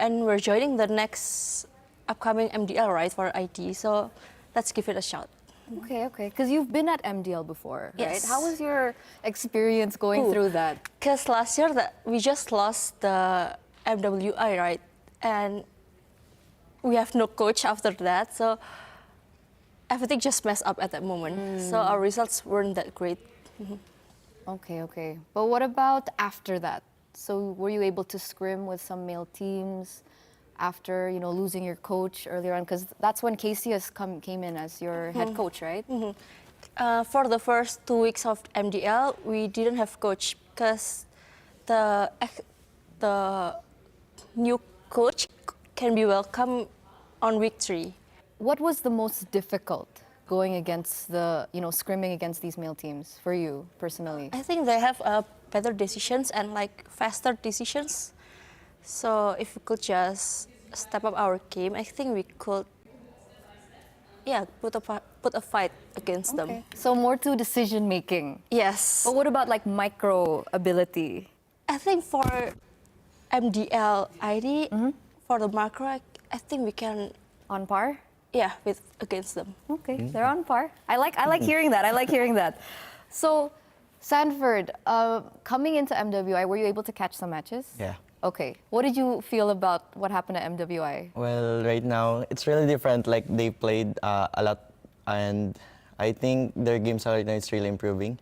and we're joining the next upcoming MDL, right, for IT. So let's give it a shot. Okay. Because you've been at MDL before, right? Yes. How was your experience going through that? Because last year we just lost the MWI, right? And we have no coach after that. So everything just messed up at that moment. So our results weren't that great. Okay. But what about after that? So were you able to scrim with some male teams after, losing your coach earlier on? Because that's when Cassius came in as your head coach, right? For the first 2 weeks of MDL, we didn't have coach because the new coach can be welcome on week 3. What was the most difficult going against scrimming against these male teams for you personally? I think they have better decisions and faster decisions. So if we could just step up our game, I think we could, put a fight against them. So more to decision making. Yes. But what about micro ability? I think for MDL ID, for the macro, I think we can. On par? Yeah, against them. Okay, they're on par. I like hearing that. So, Sanford, coming into MWI, were you able to catch some matches? Yeah. Okay. What did you feel about what happened at MWI? Well, right now, it's really different. They played a lot, and I think their games right now is really improving.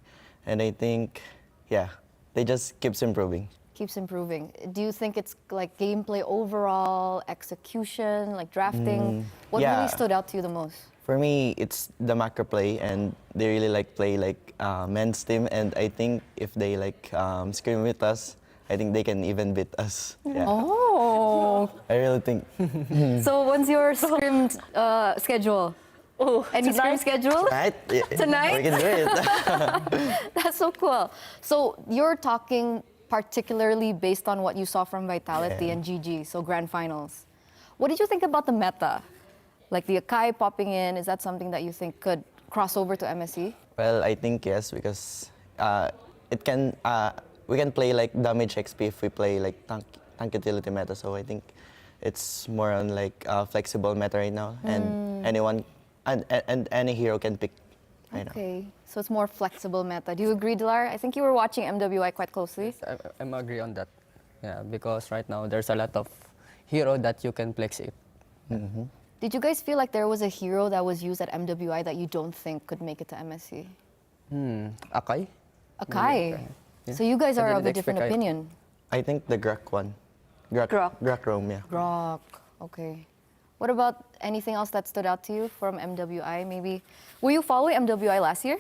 And I think, they just keeps improving. Keeps improving. Do you think it's gameplay overall, execution, drafting? What really stood out to you the most? For me, it's the macro play, and they really play men's team. And I think if they scrim with us, I think they can even beat us. Yeah. Oh. I really think. So when's your scrim schedule? Any scrim schedule? Tonight? Tonight? We can do it. That's so cool. So you're talking particularly based on what you saw from Vitality and GG, so grand finals. What did you think about the meta? The Akai popping in, is that something that you think could cross over to MSC? Well, I think yes, because we can play damage XP if we play tank utility meta. So I think it's more on flexible meta right now, and anyone and any hero can pick right now. Okay, so it's more flexible meta. Do you agree, Dilar? I think you were watching MWI quite closely. Yes, I'm agree on that. Yeah, because right now there's a lot of hero that you can flex it. Did you guys feel like there was a hero that was used at MWI that you don't think could make it to MSC? Akai? Akai. Yeah. So you guys I are didn't of a different expect opinion. I think the Grok one. Grok Rome, yeah. Grok. Okay. What about anything else that stood out to you from MWI? Maybe were you following MWI last year?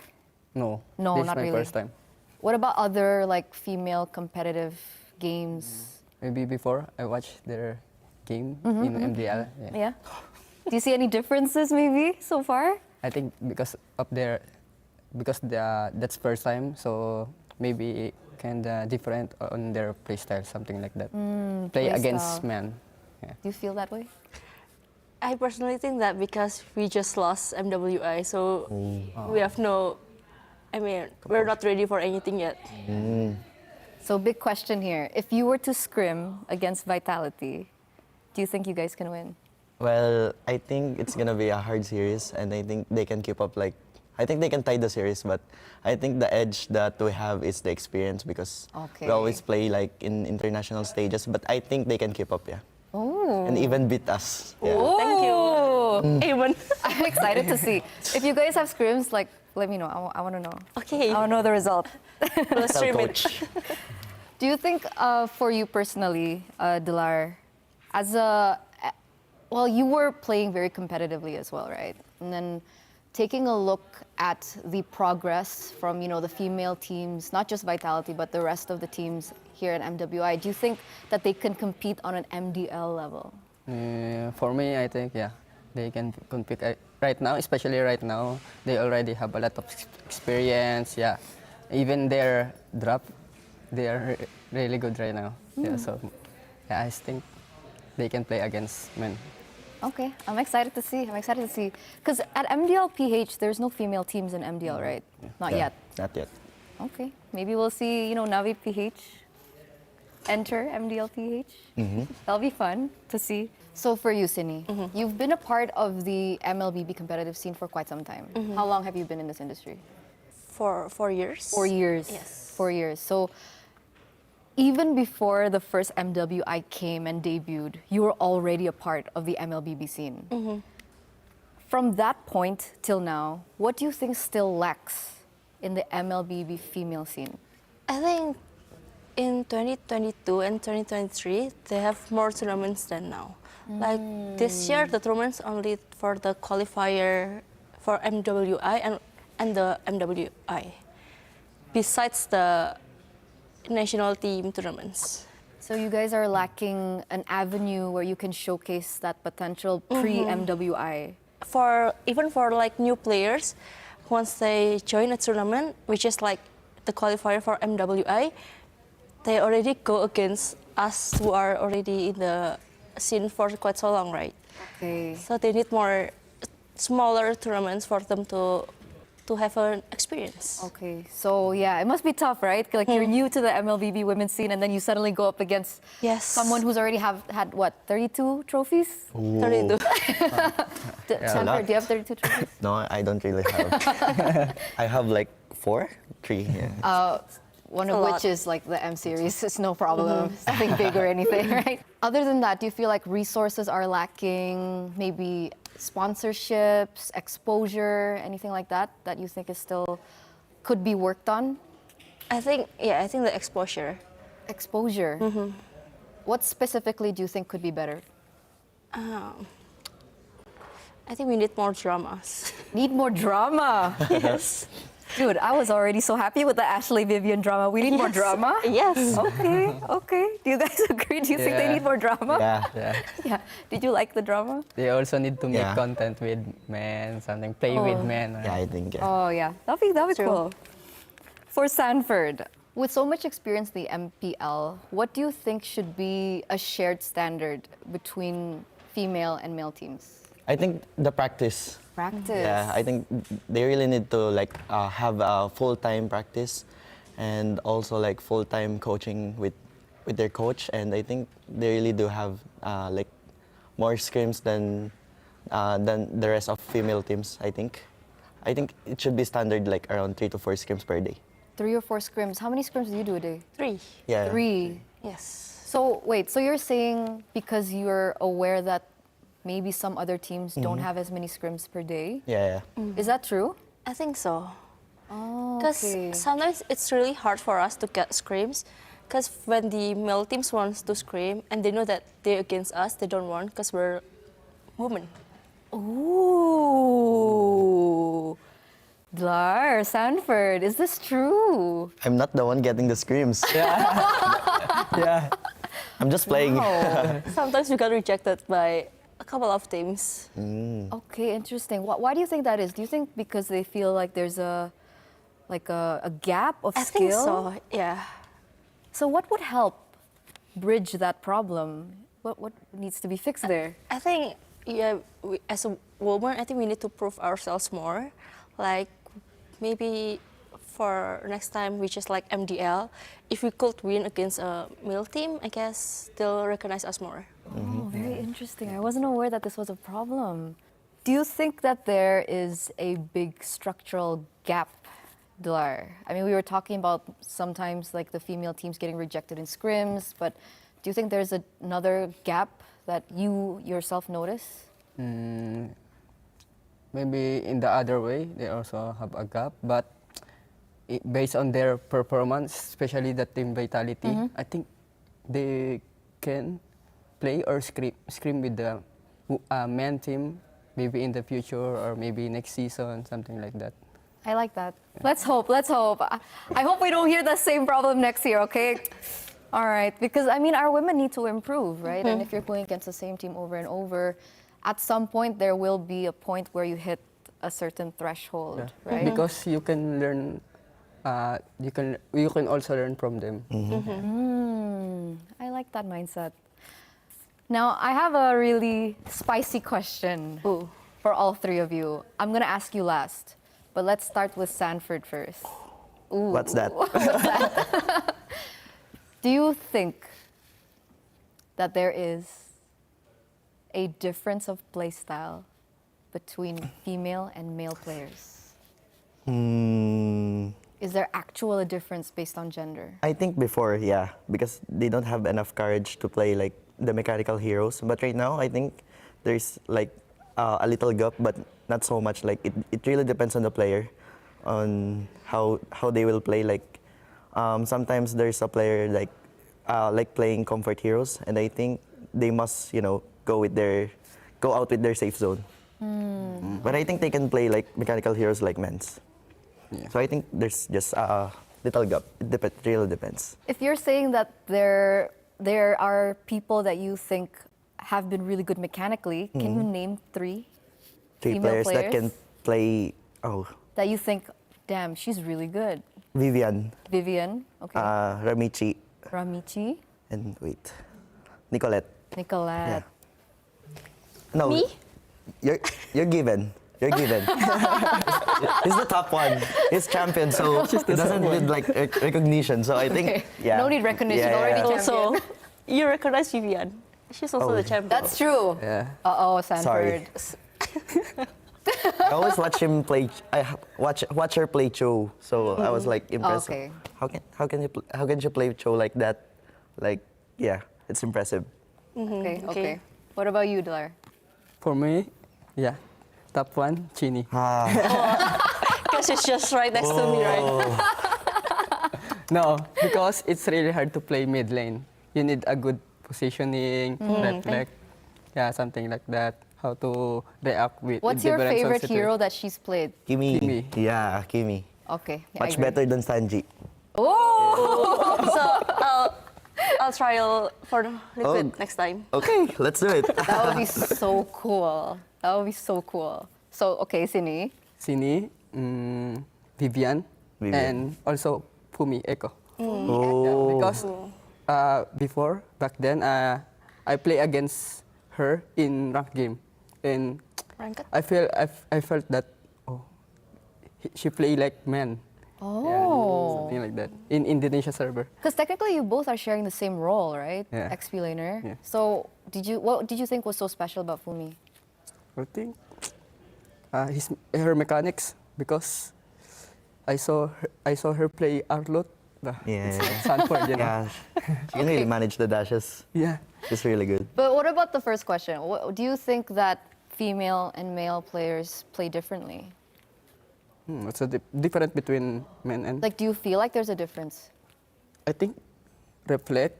No. No, this not is my really. first time. What about other female competitive games? Maybe before I watched their game in MDL. Yeah. Do you see any differences maybe so far? I think because that's first time, so maybe kind of different on their play style, something like that. Play against man. Yeah. Do you feel that way? I personally think that because we just lost MWI, so we have we're not ready for anything yet. So big question here. If you were to scrim against Vitality, do you think you guys can win? Well, I think it's gonna be a hard series, and I think they can keep up. I think they can tie the series, but I think the edge that we have is the experience because we always play in international stages. But I think they can keep up, yeah. Oh. And even beat us. Yeah. Oh. Thank you. Even. I'm excited to see. If you guys have scrims, let me know. I want to know. Okay. I want to know the result. Let's Tell stream coach. it. Do you think, for you personally, Dilar, you were playing very competitively as well, right? And then taking a look at the progress from, the female teams, not just Vitality, but the rest of the teams here in MWI, do you think that they can compete on an MDL level? For me, I think, they can compete right now, especially right now. They already have a lot of experience, Even their draft, they are really good right now. So I think they can play against men. Okay, I'm excited to see. Because at MDL PH, there's no female teams in MDL, right? Not yet. Not yet. Okay, maybe we'll see, Navi PH enter MDLPH. That'll be fun to see. So for you, Sini, you've been a part of the MLBB competitive scene for quite some time. How long have you been in this industry? For 4 years. 4 years. Yes. 4 years. So even before the first MWI came and debuted, you were already a part of the MLBB scene. From that point till now, what do you think still lacks in the MLBB female scene? I think in 2022 and 2023, they have more tournaments than now. Like this year, the tournaments only for the qualifier for MWI and the MWI, besides the national team tournaments. So you guys are lacking an avenue where you can showcase that potential pre-MWI. Even for like new players, once they join a tournament, which is like the qualifier for MWI, they already go against us who are already in the scene for quite so long, right? Okay. So they need more smaller tournaments for them to have an experience. Okay, so yeah, it must be tough, right? Like you're new to the MLBB women's scene, and then you suddenly go up against Yes. someone who's already had what, 32 trophies? 32. Sanford, do you have 32 trophies? No, I don't really have. I have like 3. Yeah. One It's of a which lot. is like the M series. It's no problem. It's nothing big or anything, right? Other than that, do you feel like resources are lacking? Maybe sponsorships, exposure, anything like that that you think is still could be worked on? I think the exposure. Exposure. What specifically do you think could be better? I think we need more dramas. Need more drama. Yes. Dude, I was already so happy with the Ashley Vivian drama. We need more Yes. drama? Yes. Okay. Do you guys agree? Do you think they Yeah. need more drama? Yeah. Yeah. Yeah. Did you like the drama? They also need to make Yeah. content with men, something play with men. Right? Yeah, I think. Yeah. Oh, yeah. That'd be True. cool. For Sanford, with so much experience in the MPL, what do you think should be a shared standard between female and male teams? I think the practice. Practice. Yeah, I think they really need to like have a full-time practice, and also like full-time coaching with their coach. And I think they really do have like more scrims than the rest of female teams. I think it should be standard like around 3 to 4 scrims per day. 3 or 4 scrims. How many scrims do you do a day? 3. Yeah. 3. Yes. So wait, so you're saying because you're aware that maybe some other teams don't have as many scrims per day? Yeah. Is that true? I think so. Oh, Because okay. sometimes it's really hard for us to get scrims. Because when the male teams wants to scrim and they know that they're against us, they don't want because we're women. Ooh. Dlar, Sanford, is this true? I'm not the one getting the screams. Yeah. I'm just playing. Oh, Sometimes we got rejected by a couple of teams. okay, interesting. Why do you think that is? Do you think because they feel like there's a gap of I skill? think so, yeah. So what would help bridge that problem? What needs to be fixed there? I think, yeah, as a woman, I think we need to prove ourselves more. Like, maybe for next time, which is like MDL, if we could win against a male team, I guess they'll recognize us more. Oh, very interesting. I wasn't aware that this was a problem. Do you think that there is a big structural gap, Dlar? I mean, we were talking about sometimes like the female teams getting rejected in scrims, but do you think there's another gap that you yourself notice? Maybe in the other way, they also have a gap, but based on their performance, especially the team vitality, I think they can play or scrim with the men team, maybe in the future or maybe next season, something like that. I like that. Let's hope. I hope we don't hear the same problem next year, okay? All right, because I mean, our women need to improve, right? And if you're going against the same team over and over, at some point there will be a point where you hit a certain threshold, right? Because you can learn, you can also learn from them. I like that mindset. Now, I have a really spicy question for all 3 of you. I'm gonna ask you last, but let's start with Sanford first. What's that? Do you think that there is a difference of play style between female and male players? Is there actual a difference based on gender? I think before, yeah, because they don't have enough courage to play like the mechanical heroes. But right now, I think there's like a little gap, but not so much. Like it really depends on the player, on how they will play. Like sometimes there's a player like playing comfort heroes, and I think they must go out with their safe zone. But I think they can play like mechanical heroes like men's. Yeah. So I think there's just a little gap. It really depends. If you're saying that there are people that you think have been really good mechanically, can you name three female Three players that can play. Oh, that you think, damn, she's really good? Vivian, Vivian, okay. Ramichi, Ramichi, and wait, Nicolette. Nicolette. No, Me? You're given. You're given. He's the top one. He's champion, so he doesn't need like recognition. So I think, Okay. yeah. No need recognition, already champion. Also, you recognize Vivian. She's also the champion. That's true. Yeah. Uh-oh, Sanford. Sorry. I always watch him play. I watch her play Cho. So I was like impressed. Okay. How can you play Cho like that? Like, yeah, it's impressive. Okay, okay. okay. What about you, Dilar? For me, yeah, top one, Chini. Because it's just right next to me, right? No, because it's really hard to play mid lane. You need a good positioning, reflect, yeah, something like that. How to react with What's your different favorite situation. hero that she's played? Kimi. Yeah, Kimi. Okay. yeah, I Much agree. better than Sanji. Oh! So I'll trial for liquid Oh. next time. Okay, let's do it. That would be so cool. That would be so cool. So, okay, Sini. Sini, Vivian, Vivian. and also Fumi Echo. Oh. Yeah, because before, back then, I play against her in ranked game. And Ranked? I felt that, she play like man. Oh. Yeah, something like that. In Indonesia server. Because technically you both are sharing the same role, right? Yeah. XP laner. Yeah. So, what did you think was so special about Fumi? I think her mechanics, because I saw her play Arlot. Yeah. Sanford, you know. Yeah, she can really manage the dashes. Yeah. She's really good. But what about the first question? Do you think that female and male players play differently? What's the difference between men and? Like, do you feel like there's a difference? I think react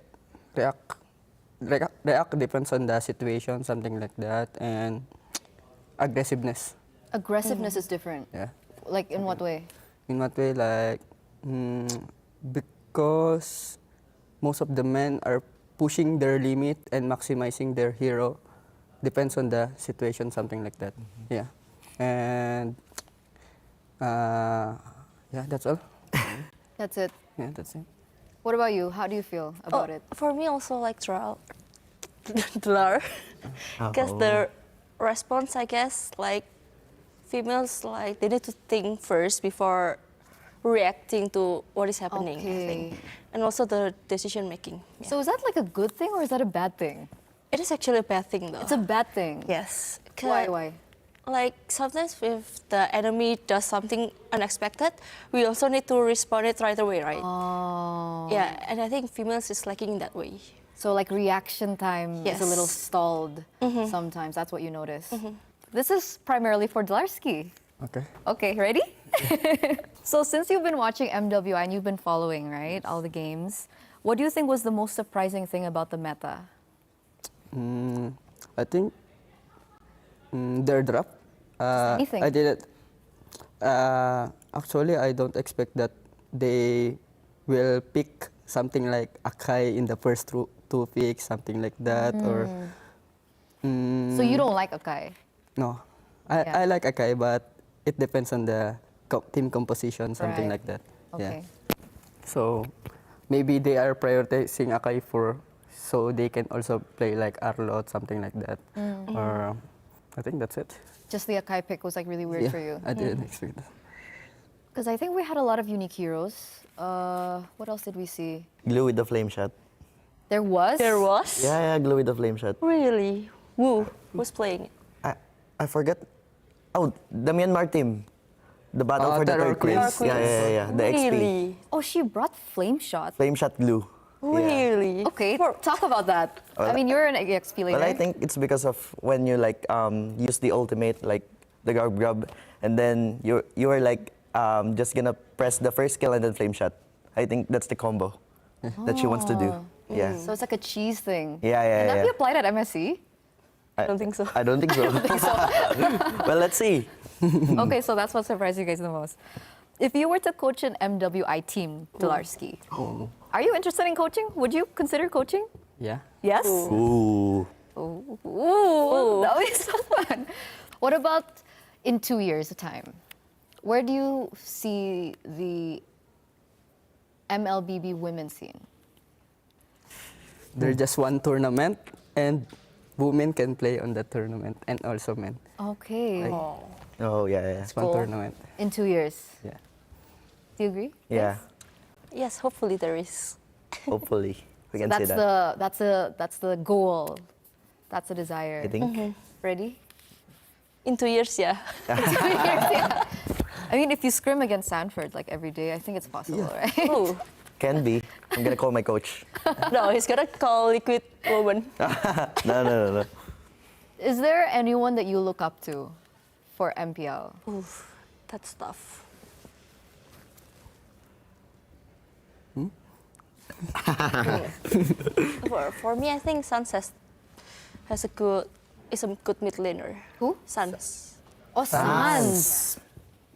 depends on the situation, something like that, and aggressiveness. Aggressiveness is different. Yeah. Like, in what way? In what way? Like, because most of the men are pushing their limit and maximizing their hero. Depends on the situation, something like that. Yeah. And yeah, that's all. That's it. Yeah, that's it. What about you? How do you feel about it? For me, also like trial. Dilar. Because the response, I guess, like females, like they need to think first before reacting to what is happening. I think. Okay. And also the decision making. Yeah. So is that like a good thing or is that a bad thing? It is actually a bad thing, though. It's a bad thing. yes. Why? Like sometimes if the enemy does something unexpected, we also need to respond it right away, right? Oh. Yeah, and I think females is lacking in that way. So like reaction time is a little Yes. stalled sometimes. That's what you notice. This is primarily for Dlarsky. Okay. Okay, ready? So since you've been watching MWI and you've been following, right, all the games, what do you think was the most surprising thing about the meta? I think their draft. Anything. I did it. Actually, I don't expect that they will pick something like Akai in the first two picks, something like that, or. So you don't like Akai? No, Yeah. I like Akai, but it depends on the team composition, something Right. like that. Okay. Yeah. So maybe they are prioritizing Akai so they can also play like Arlot, something like that. Or I think that's it. Just the Akai pick was like really weird Yeah, for you. I didn't expect that. Because I think we had a lot of unique heroes. What else did we see? Glue with the flame shot. There was? There was? Yeah, glue with the flame shot. Really? Who was playing it? I forget. Oh, the Myanmar team. The battle for the Terror third place. Queens. Yeah. The XP. Really? Oh, she brought flame shot. Flame shot glue. Really? Okay, talk about that. I mean, you're an EXP later. Well, I think it's because of when you like use the ultimate, like the grub, and then you are like just gonna press the first skill and then flame shot. I think that's the combo that she wants to do. Yeah. So it's like a cheese thing. Yeah. Can that be applied at MSC? I don't think so. I don't think so. Well, let's see. Okay, so that's what surprised you guys the most. If you were to coach an MWI team, Dolarski, are you interested in coaching? Would you consider coaching? Yeah. Yes? Ooh. Ooh, that would be so fun. What about in 2 years' time? Where do you see the MLBB women's scene? There's just one tournament, and women can play on that tournament, and also men. Okay. Oh yeah. It's one Cool. tournament. In 2 years. Yeah. Do you agree? Yeah. Yes, hopefully there is. Hopefully we can see That's that. that's the goal. That's the desire. I think. Ready? In 2 years, yeah. 2 years, yeah. I mean, if you scrim against Sanford like every day, I think it's possible, right? Oh. Can be. I'm gonna call my coach. No, he's gonna call Liquid Woman. No. Is there anyone that you look up to for MPL? Oof, that's tough. For me, I think Sans is a good mid laner. Who? Sans. Oh, Sans.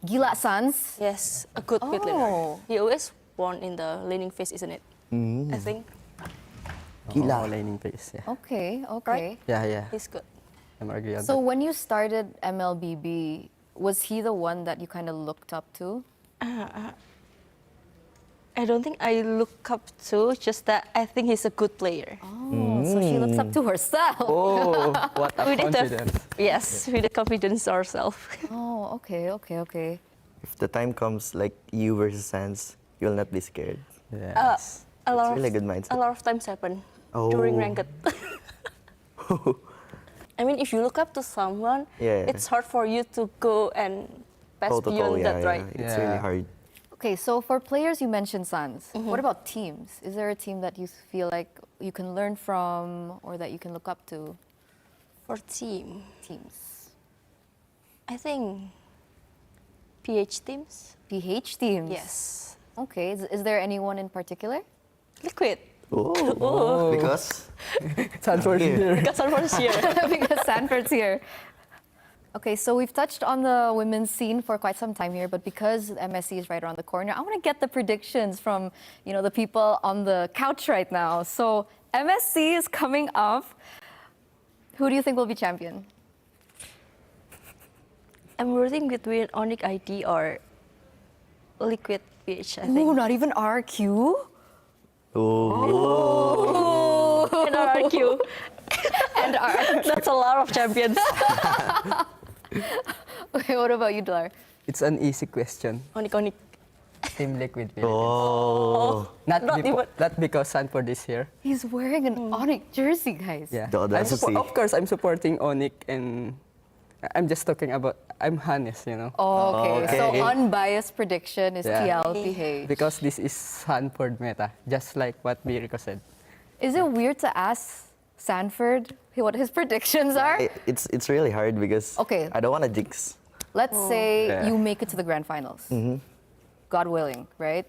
Gila Sans. Yes, a good mid laner. Oh. He always won in the laning phase, isn't it? I think. Gila. Laning pace. Yeah. Okay. Right? Yeah. He's good. I'm agree on So that. when you started MLBB, was he the one that you kind of looked up to? I don't think I look up to, just that I think he's a good player. Oh, so she looks up to herself. Oh, what a We need to- confidence. Yes, with the confidence ourselves. Oh, okay. If the time comes, like you versus Sans, you'll not be scared. Yes. A lot really of, good mindset. A lot of times happen Oh. during ranked. I mean, if you look up to someone, Yeah. it's hard for you to go and pass Toe to toe, beyond yeah, that, yeah. right? It's Yeah. really hard. Okay, so for players, you mentioned Sans. What about teams? Is there a team that you feel like you can learn from or that you can look up to? For teams, I think PH teams. PH teams? Yes. Okay, is there anyone in particular? Liquid. Oh. Because Sanford Here. here. Because I'm first year. Because Sanford's here. Okay, so we've touched on the women's scene for quite some time here, but because MSC is right around the corner, I want to get the predictions from, the people on the couch right now. So MSC is coming up. Who do you think will be champion? I'm rooting between Onyx ID or Liquid PH, I Ooh, think. not even RQ? And RRQ. And RQ. That's a lot of champions. Okay, what about you, Dilar? It's an easy question. Onyx. Team Liquid. Village. oh, Not even- Not because Sanford is here. He's wearing an Onyx jersey, guys. Yeah. The audacity. Of course, I'm supporting Onyx, and I'm just talking about. I'm honest, Oh, okay. Okay. So unbiased prediction is Yeah. TLPH. Because this is Sanford meta, just like what Birico said. Is it weird to ask Sanford what his predictions are? it's really hard because Okay. I don't want to jinx. Let's say Yeah. you make it to the grand finals. God willing, right?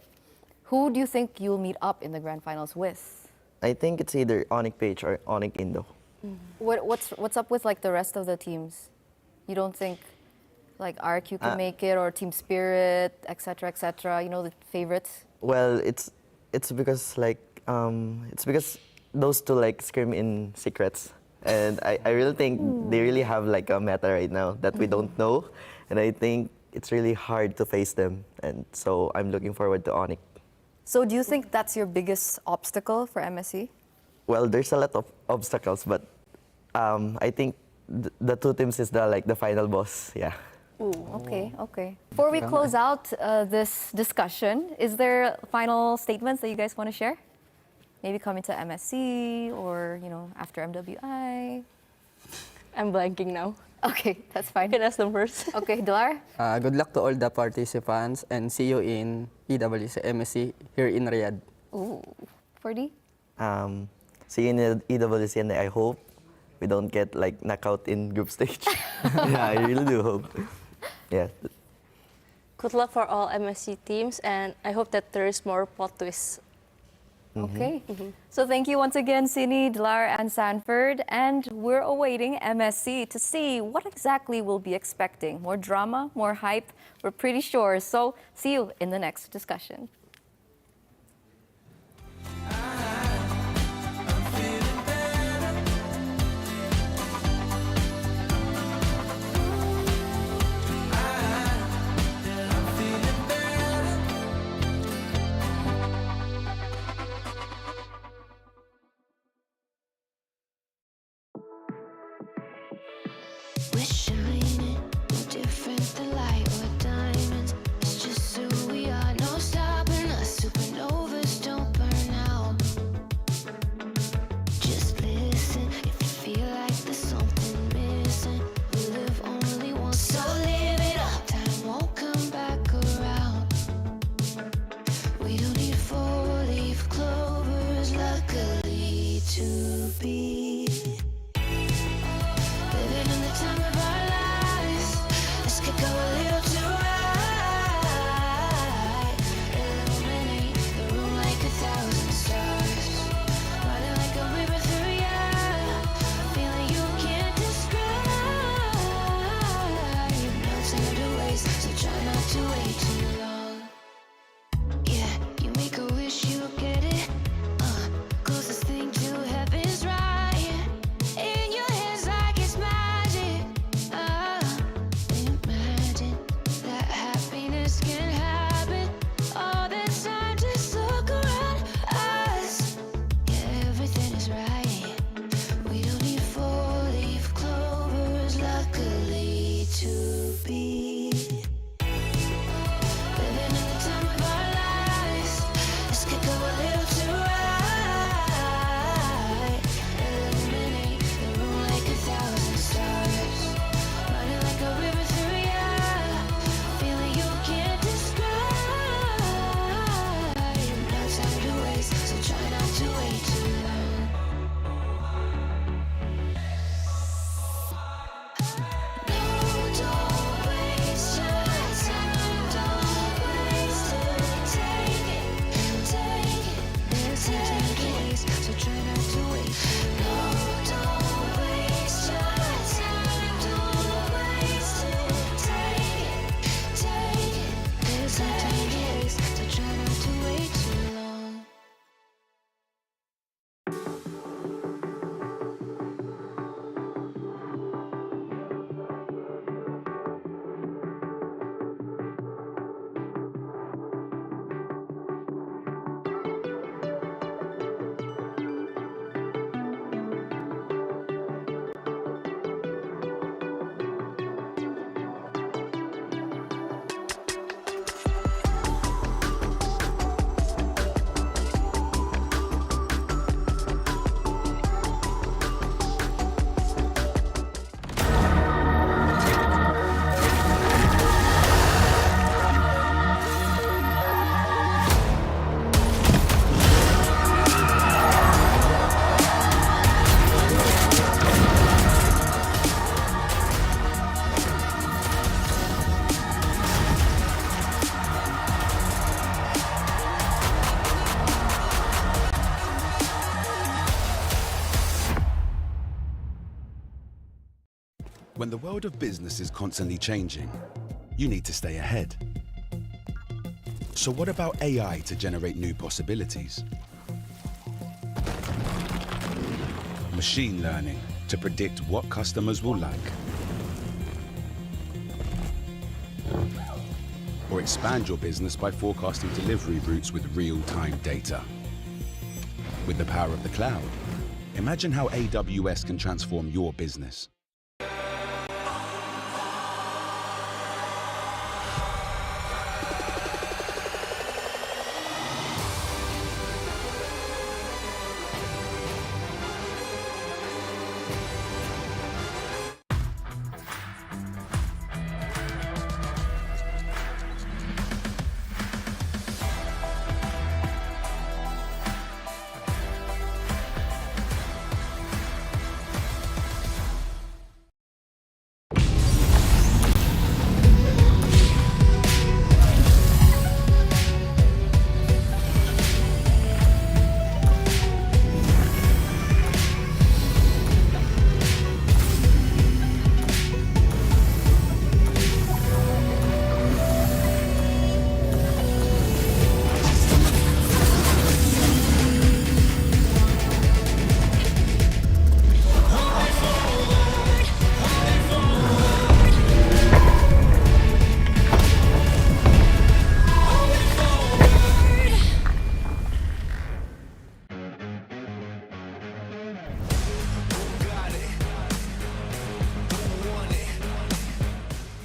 Who do you think you'll meet up in the grand finals with? I think it's either Onyx Page or Onyx Indo. What's up with like the rest of the teams? You don't think like RQ can make it or Team Spirit, etc., etc. The favorites. Well, it's because it's because those two like scream in secrets, and I really think they really have like a meta right now that we don't know, and I think it's really hard to face them, and so I'm looking forward to Onyx. So do you think that's your biggest obstacle for MSC? Well, there's a lot of obstacles, but I think the two teams is the final boss. Yeah. Okay. Before we close out this discussion, is there final statements that you guys want to share? Maybe coming to MSC or, after MWI? I'm blanking now. Okay, that's fine. You can ask them first. Okay, Dilar? Good luck to all the participants and see you in EWC MSC here in Riyadh. Ooh, 40? See you in the EWC, and I hope we don't get like knockout in group stage. Yeah, I really do hope. Yeah. Good luck for all MSC teams, and I hope that there is more plot twists. Okay. So thank you once again, Sini, Dilar, and Sanford. And we're awaiting MSC to see what exactly we'll be expecting. More drama, more hype, we're pretty sure. So see you in the next discussion. We're shining, no different than light or diamonds. It's just who we are, no stopping us. Supernovas don't burn out. Just listen if you feel like there's something missing. We live only once, so live it up. Time won't come back around. We don't need four-leaf clovers, luckily to be. Living in the time of our lives. This could go a little too right. Illuminate the room like 1,000 stars. Running like a river through ya. Feeling you can't describe. You've no time to waste, so try not to wait too long. Yeah, you make a wish, you'll get it. Closest thing to heaven's right in your hands like it's magic. Imagine that happiness can happen all the time. Just look around us. Yeah, everything is right. We don't need four-leaf clovers, luckily to be. Living in the time of our lives. This could go a little too right. Illuminate the room like 1,000 stars. Running like a river through ya. Feeling you can't describe. You've no time to waste, so try not to wait too long. No, don't waste your time. Don't waste it. Take it. There's no time to waste, so try not to wait. No, don't waste your time. Don't waste it. Take it. There's no time to waste, so try not to wait too long. When the world of business is constantly changing, you need to stay ahead. So what about AI to generate new possibilities? Machine learning to predict what customers will like. Or expand your business by forecasting delivery routes with real-time data. With the power of the cloud, imagine how AWS can transform your business.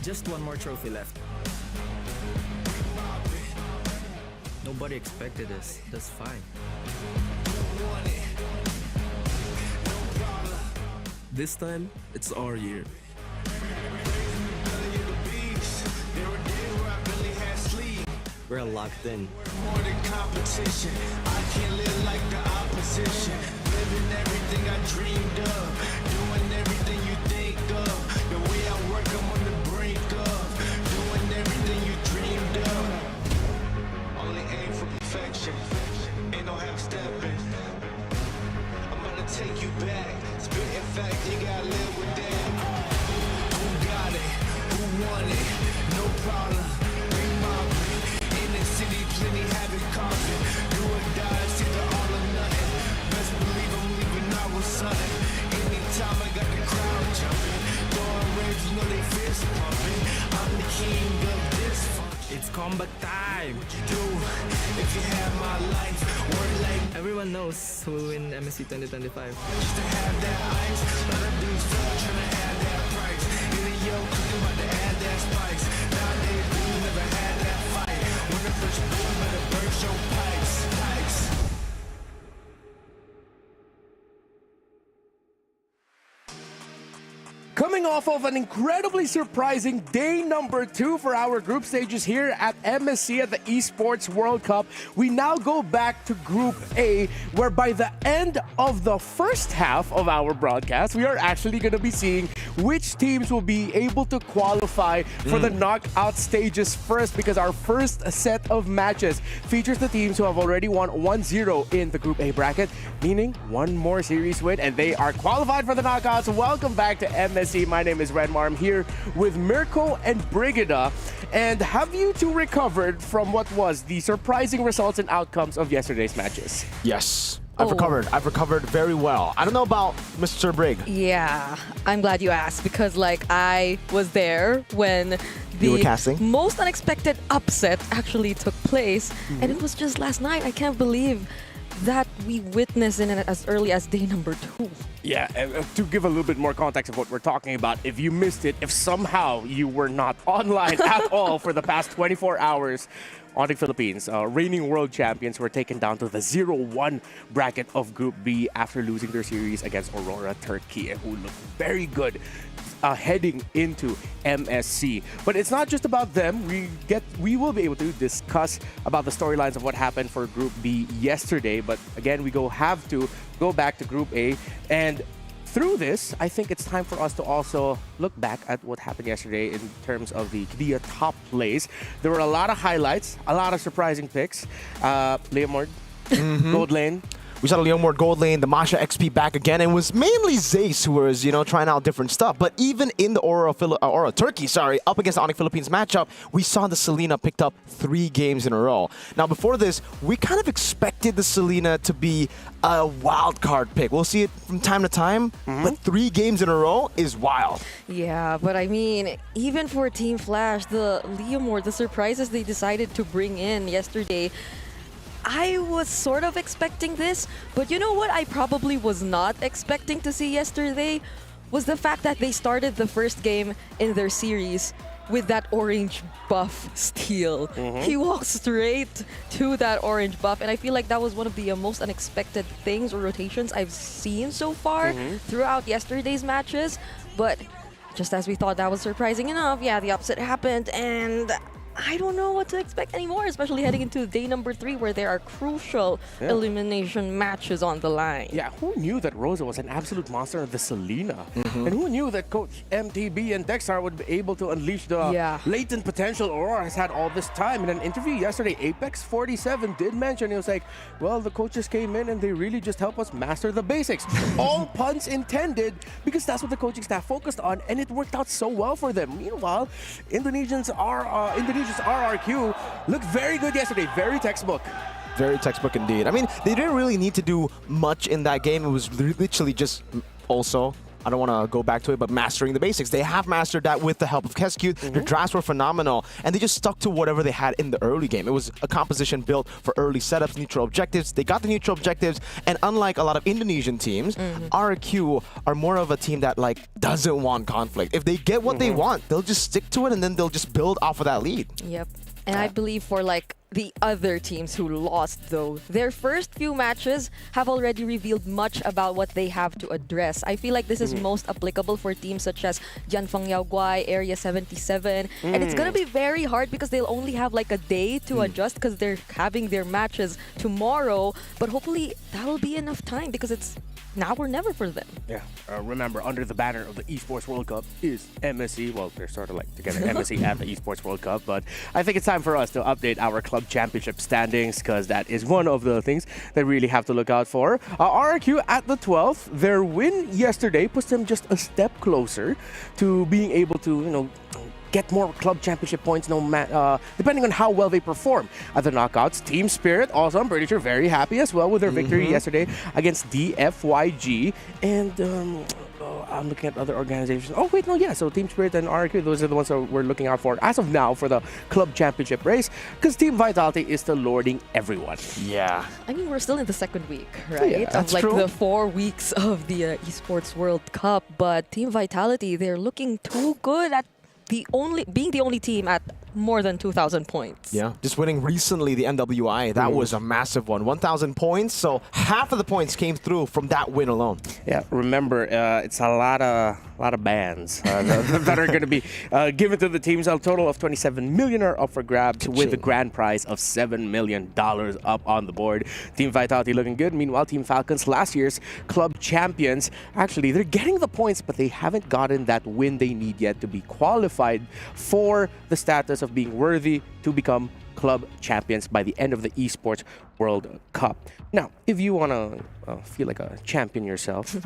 Just one more trophy left. Nobody expected this. That's fine. This time, it's our year. We're locked in. More than competition, I can't live like the opposition. Living everything I dreamed of, doing everything you think of. The way I work, I'm on the brink of doing everything you dreamed of. Only aim for perfection, ain't no half stepping. I'm gonna take you back, spitting fact, you gotta live with that. Who got it? Who won it? No problem. Bring my in the city, plenty habit coffin. Do or die, it's either all or nothing. Best believe I'm leaving out with something. Anytime I got the crowd jumping, throwing raves, you know they fist pumping. I'm the king of this function. It's comeback time. What you do if you had my life? Work like Everyone knows who will win MSC 2025. just to have that ice. Lot of dudes still trying to have that price. In the yo, cooking about to add that spice. Nowadays, dudes never had that fight. When the first boom, better burst your pipes. Pipes. Coming off of an incredibly surprising day number 2 for our group stages here at MSC at the Esports World Cup, we now go back to Group A, where by the end of the first half of our broadcast, we are actually going to be seeing which teams will be able to qualify for the knockout stages first, because our first set of matches features the teams who have already won 1-0 in the Group A bracket, meaning one more series win, and they are qualified for the knockouts. Welcome back to MSC. My name is Redmar. I'm here with Mirko and Brigida. And have you two recovered from what was the surprising results and outcomes of yesterday's matches? Yes, I've recovered. I've recovered very well. I don't know about Mr. Brig. Yeah, I'm glad you asked, because like I was there when You were the casting? most unexpected upset actually took place, and it was just last night. I can't believe that we witnessed it as early as day number 2. Yeah, to give a little bit more context of what we're talking about, if you missed it, if somehow you were not online at all for the past 24 hours, on the Philippines, reigning world champions were taken down to the 0-1 bracket of Group B after losing their series against Aurora, Turkey, who looked very good heading into MSC. But it's not just about them. We will be able to discuss about the storylines of what happened for Group B yesterday. But again, have to go back to Group A. And through this, I think it's time for us to also look back at what happened yesterday in terms of the Kia top plays. There were a lot of highlights, a lot of surprising picks. Leomord, Gold Lane. We saw the Leomord Gold Lane, the Masha XP back again, and it was mainly Zace who was, trying out different stuff. But even in the Aurora Turkey, up against the Onyx Philippines matchup, we saw the Selena picked up 3 games in a row. Now, before this, we kind of expected the Selena to be a wild card pick. We'll see it from time to time, but 3 games in a row is wild. Yeah, but I mean, even for Team Flash, the Leomord, the surprises they decided to bring in yesterday, I was sort of expecting this, but you know what I probably was not expecting to see yesterday was the fact that they started the first game in their series with that orange buff steal. He walked straight to that orange buff, and I feel like that was one of the most unexpected things or rotations I've seen so far throughout yesterday's matches. But just as we thought that was surprising enough, yeah, the upset happened, and I don't know what to expect anymore, especially heading into day number 3 where there are crucial elimination matches on the line. Yeah, who knew that Rosa was an absolute monster of the Selena? And who knew that Coach MTB and Dexter would be able to unleash the latent potential Aurora has had all this time? In an interview yesterday, Apex 47 did mention, he was like, well, the coaches came in and they really just helped us master the basics. All puns intended, because that's what the coaching staff focused on, and it worked out so well for them. Meanwhile, Indonesia's RRQ looked very good yesterday, very textbook. Very textbook indeed. I mean, they didn't really need to do much in that game. It was literally just also I don't want to go back to it, but mastering the basics. They have mastered that with the help of Kescute. Their drafts were phenomenal, and they just stuck to whatever they had in the early game. It was a composition built for early setups, neutral objectives. They got the neutral objectives, and unlike a lot of Indonesian teams, RQ are more of a team that like doesn't want conflict. If they get what they want, they'll just stick to it, and then they'll just build off of that lead. Yep. And I believe for like the other teams who lost, though, their first few matches have already revealed much about what they have to address. I feel like this is most applicable for teams such as Jianfeng Yaoguai, Area 77. And it's going to be very hard because they'll only have like a day to adjust because they're having their matches tomorrow. But hopefully that'll be enough time because it's now or never for them. Yeah. Remember, under the banner of the Esports World Cup is MSC. Well, they're sort of like together, MSC and the Esports World Cup. But I think it's time for us to update our club championship standings because that is one of the things that we really have to look out for. RQ at the 12th. Their win yesterday puts them just a step closer to being able to, you know, get more club championship points depending on how well they perform at the knockouts. Team Spirit also, I'm pretty sure, very happy as well with their victory yesterday against DFYG. And I'm looking at other organizations. Oh, wait, no, yeah. So Team Spirit and RQ, those are the ones that we're looking out for as of now for the club championship race because Team Vitality is still lording everyone. Yeah. I mean, we're still in the second week, right? Yeah, of like the 4 weeks of the Esports World Cup. But Team Vitality, they're looking too good at being the only team at more than 2,000 points. Yeah, just winning recently the MWI, that was a massive one. 1,000 points, so half of the points came through from that win alone. Yeah, remember, it's a lot of bands that are going to be given to the teams. A total of 27 million are up for grabs with the grand prize of $7 million up on the board. Team Vitality looking good. Meanwhile, Team Falcons, last year's club champions, actually, they're getting the points, but they haven't gotten that win they need yet to be qualified for the status of being worthy to become club champions by the end of the Esports World Cup. Now, if you want to feel like a champion yourself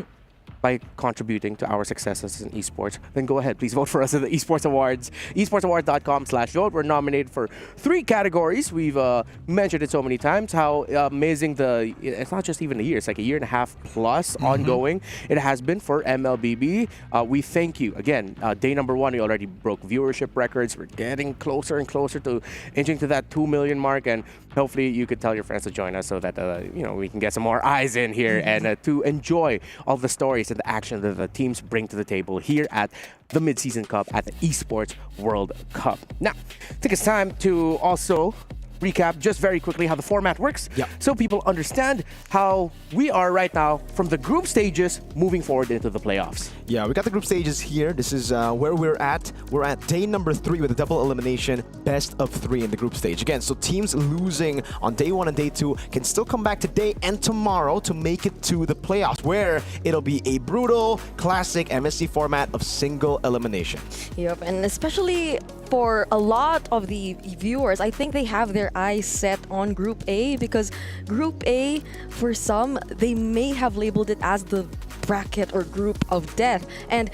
by contributing to our successes in esports, then go ahead. Please vote for us at the Esports Awards. esportsawards.com/vote. We're nominated for 3 categories. We've mentioned it so many times how amazing it's not just even a year, it's like a year and a half plus ongoing. It has been for MLBB. We thank you. Again, day number 1, we already broke viewership records. We're getting closer and closer to inching to that 2 million mark, and hopefully you could tell your friends to join us so that we can get some more eyes in here and to enjoy all the stories and the action that the teams bring to the table here at the Mid-Season Cup at the Esports World Cup. Now, I think it's time to also recap just very quickly how the format works so people understand how we are right now from the group stages moving forward into the playoffs. Yeah, we got the group stages here. This is where we're at. We're at day number 3 with a double elimination, best of 3 in the group stage. Again, so teams losing on day 1 and day 2 can still come back today and tomorrow to make it to the playoffs, where it'll be a brutal, classic MSC format of single elimination. Yep, and especially for a lot of the viewers, I think they have their eyes set on Group A because Group A, for some, they may have labeled it as the bracket or group of death. And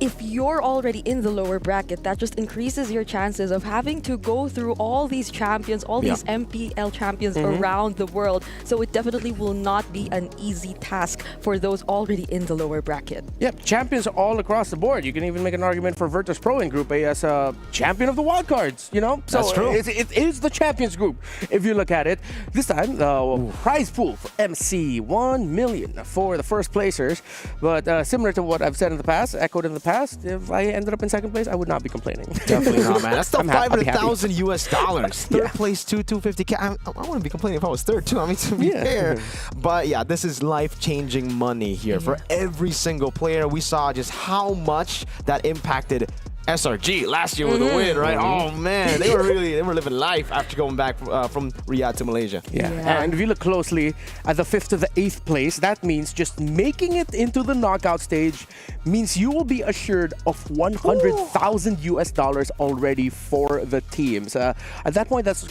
if you're already in the lower bracket, that just increases your chances of having to go through all these champions, all these MPL champions around the world. So it definitely will not be an easy task for those already in the lower bracket. Yep, champions all across the board. You can even make an argument for Virtus Pro in Group A as a champion of the wildcards, you know? So that's true. It is the champions group, if you look at it. This time, the prize pool for MC, 1 million for the first placers. But similar to what I've said in the past, echoed in the past, if I ended up in second place, I would not be complaining. Definitely not, man. That's still $500,000 happy. US. Third place, $250K. I wouldn't be complaining if I was third too. I mean, to be fair. But yeah, this is life-changing money here for every single player. We saw just how much that impacted SRG last year with a win, right? Oh man, they were living life after going back from Riyadh to Malaysia. Yeah. And if you look closely at the 5th to the 8th place, that means just making it into the knockout stage means you will be assured of $100,000 US already for the teams. At that point, that's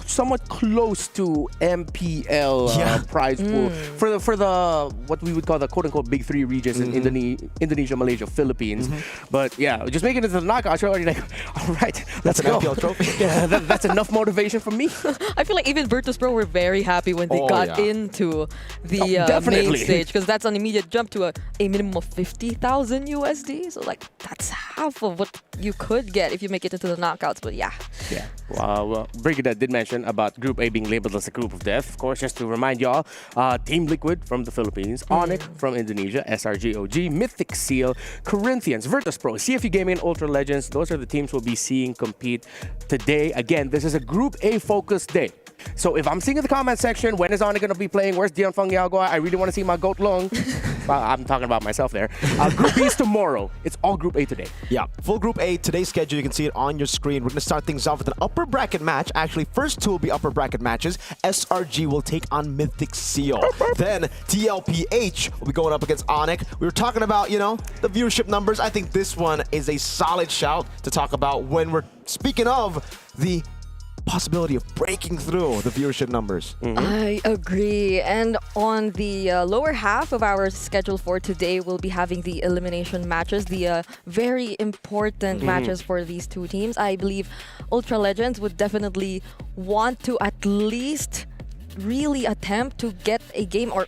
somewhat close to MPL prize pool for the what we would call the quote-unquote big three regions in Indonesia, Malaysia, Philippines. But yeah, just making it to the knockout, you're already like, all right, let's go. MPL trophy. Yeah, that's enough motivation for me. I feel like even Virtus.pro were very happy when they got into the main stage, because that's an immediate jump to a minimum of 50,000 USD. So like that's half of what you could get if you make it into the knockouts. But yeah. Well, Brigida did mention about Group A being labeled as a group of death. Of course, just to remind y'all, Team Liquid from the Philippines, Onyx from Indonesia, SRGOG, Mythic Seal, Corinthians, Virtus.pro, CFU Gaming, and Ultra Legends. Those are the teams we'll be seeing compete today. Again, this is a Group A focused day. So if I'm seeing in the comment section, when is Onyx going to be playing? Where's Dion Fang Yagua? I really want to see my goat long. Well, I'm talking about myself there. Group B is tomorrow. It's all Group A today. Yeah, full Group A, today's schedule, you can see it on your screen. We're going to start things off with an upper bracket match. Actually, first two will be upper bracket matches. SRG will take on Mythic Seal. Then TLPH will be going up against Onyx. We were talking about, you know, the viewership numbers. I think this one is a solid shout to talk about when we're speaking of the possibility of breaking through the viewership numbers. I agree. And on the lower half of our schedule for today, we'll be having the elimination matches, the very important matches for these two teams. I believe Ultra Legends would definitely want to at least really attempt to get a game, or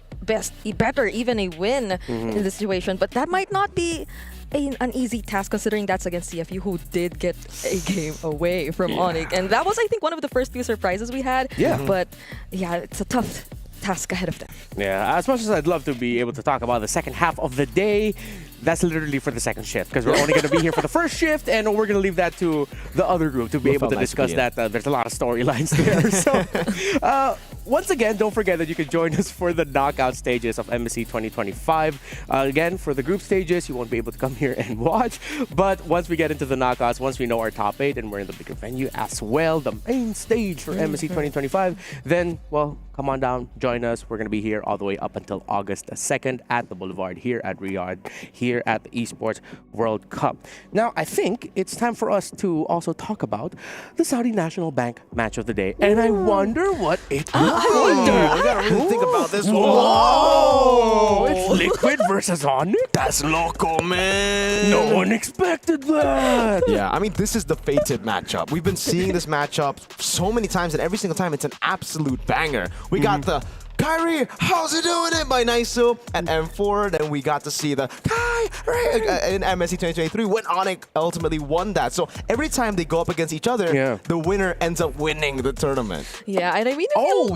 better, even a win in this situation. But that might not be an easy task, considering that's against CFU, who did get a game away from Onyx. And that was, I think, one of the first few surprises we had. But yeah, it's a tough task ahead of them. Yeah, as much as I'd love to be able to talk about the second half of the day, that's literally for the second shift, because we're only going to be here for the first shift, and we're going to leave that to the other group to be able to discuss that. There's a lot of storylines there. So, once again, don't forget that you can join us for the knockout stages of MSC 2025. Again, for the group stages, you won't be able to come here and watch, but once we get into the knockouts, once we know our top 8 and we're in the bigger venue as well, the main stage for MSC 2025, then, well, come on down, join us. We're going to be here all the way up until August 2nd at the Boulevard here at Riyadh, here at the Esports World Cup. Now, I think it's time for us to also talk about the Saudi National Bank match of the day. And I wonder what it will be. We gotta really think about this. Whoa! It's Liquid versus Onyx? That's loco, man. No one expected that. Yeah, I mean, this is the fated matchup. We've been seeing this matchup so many times, and every single time it's an absolute banger. We got the Kyrie, how's he doing it by Naisu at M4. Then we got to see the Kyrie in MSC 2023 when Onyx ultimately won that. So every time they go up against each other, the winner ends up winning the tournament. Yeah, and I mean,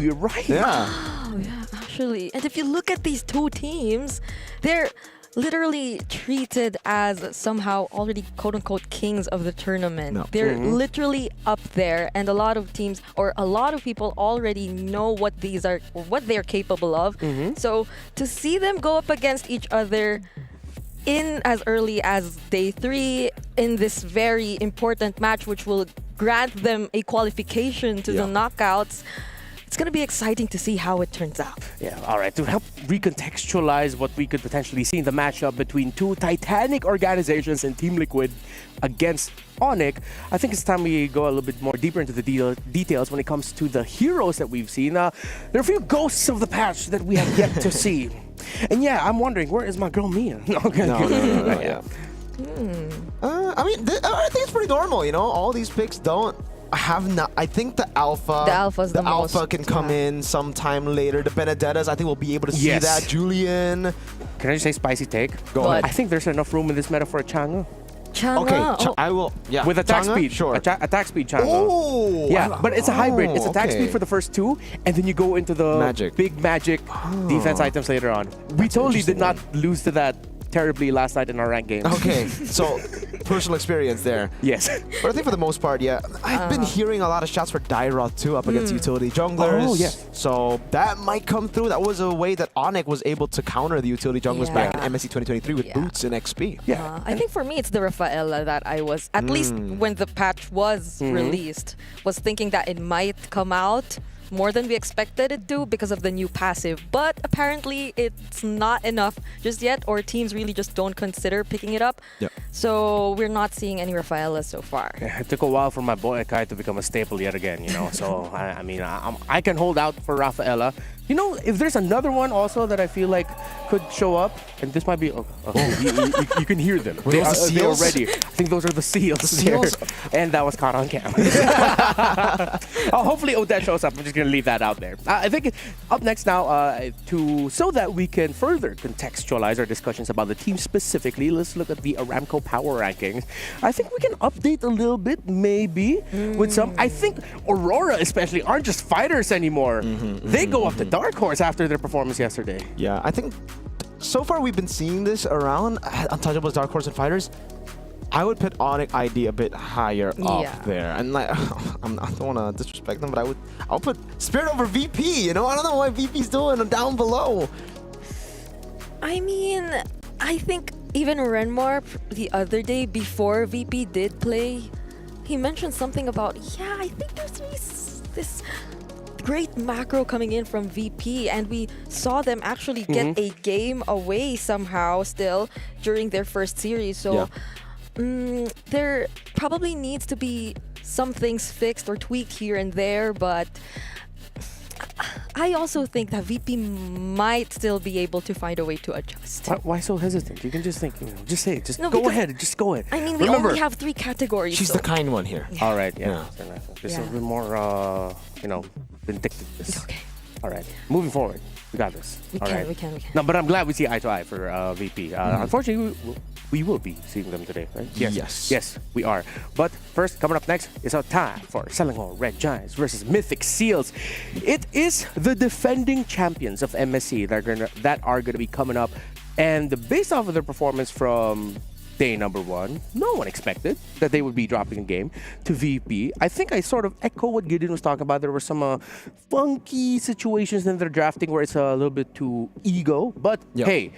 you're right. Yeah. Oh, yeah, actually. And if you look at these two teams, they're literally treated as somehow already quote-unquote kings of the tournament. No. They're literally up there, and a lot of teams, or a lot of people, already know what these are, or what they're capable of. So to see them go up against each other in as early as day 3 in this very important match, which will grant them a qualification to the knockouts, it's going to be exciting to see how it turns out. Yeah, all right. To help recontextualize what we could potentially see in the matchup between two titanic organizations in Team Liquid against Onyx, I think it's time we go a little bit more deeper into the details when it comes to the heroes that we've seen. There are a few ghosts of the past that we have yet to see. And yeah, I'm wondering, where is my girl Mia? No, yeah. I mean, I think it's pretty normal, you know? All these picks don't have not. I think the alpha. The alpha can come in sometime later. The Benedettas, I think we'll be able to see that. Julian. Can I just say spicy take? Go ahead. I think there's enough room in this meta for a Chang'e. Chang'e. Okay, I will. Yeah. With attack Chang'e? speed. Sure. Attack speed Chang'e. Oh. Yeah, but it's a hybrid. It's attack speed for the first 2, and then you go into the big magic defense items later on. We totally did not lose to that terribly last night in our ranked games. Okay, so personal experience there. Yes. But I think for the most part, yeah, I've been hearing a lot of shots for Dairot too up against utility junglers. Oh, yes. So that might come through. That was a way that Onyx was able to counter the utility junglers back in MSC 2023 with boots and XP. Yeah. I think for me, it's the Rafaela that I was, at least when the patch was released, was thinking that it might come out more than we expected it to because of the new passive. But apparently it's not enough just yet, or teams really just don't consider picking it up. Yep. So we're not seeing any Rafaela so far. Yeah, it took a while for my boy Akai to become a staple yet again, you know. So I mean, I can hold out for Rafaela. You know, if there's another one also that I feel like could show up, and this might be, you can hear them. They are ready. I think those are the seals. The seals? And that was caught on camera. Hopefully Odette shows up. I'm just going to leave that out there. I think up next now, so that we can further contextualize our discussions about the team specifically, let's look at the Aramco Power Rankings. I think we can update a little bit, maybe, with some. I think Aurora especially aren't just fighters anymore. They go up to Dark Horse after their performance yesterday. Yeah, I think so far we've been seeing this around Untouchables, Dark Horse, and Fighters. I would put Onyx ID a bit higher up there, and like I don't want to disrespect them, but I'll put Spirit over VP. You know, I don't know what VP's doing down below. I mean, I think even Renmar the other day before VP did play, he mentioned something about, yeah, I think there's this great macro coming in from VP, and we saw them actually get a game away somehow still during their first series. So there probably needs to be some things fixed or tweaked here and there, but I also think that VP might still be able to find a way to adjust. Why so hesitant? You can just think, just say it. Just No, go because- ahead. Just go ahead. I mean, we Remember, only have 3 categories. She's so. the kind one here. all right, yeah. Yeah. Just a Yeah. little bit more, vindictiveness. Okay. All right, moving forward. We got this. We All can, right. we can. No, but I'm glad we see eye to eye for VP. Unfortunately, we will be seeing them today, right? Yes. Yes, we are. But first, coming up next is our time for Selangor Red Giants versus Mythic Seals. It is the defending champions of MSC that are gonna be coming up, and based off of their performance from day number 1, no one expected that they would be dropping a game to VP. I think I sort of echo what Gideon was talking about. There were some funky situations in their drafting where it's a little bit too ego. But hey,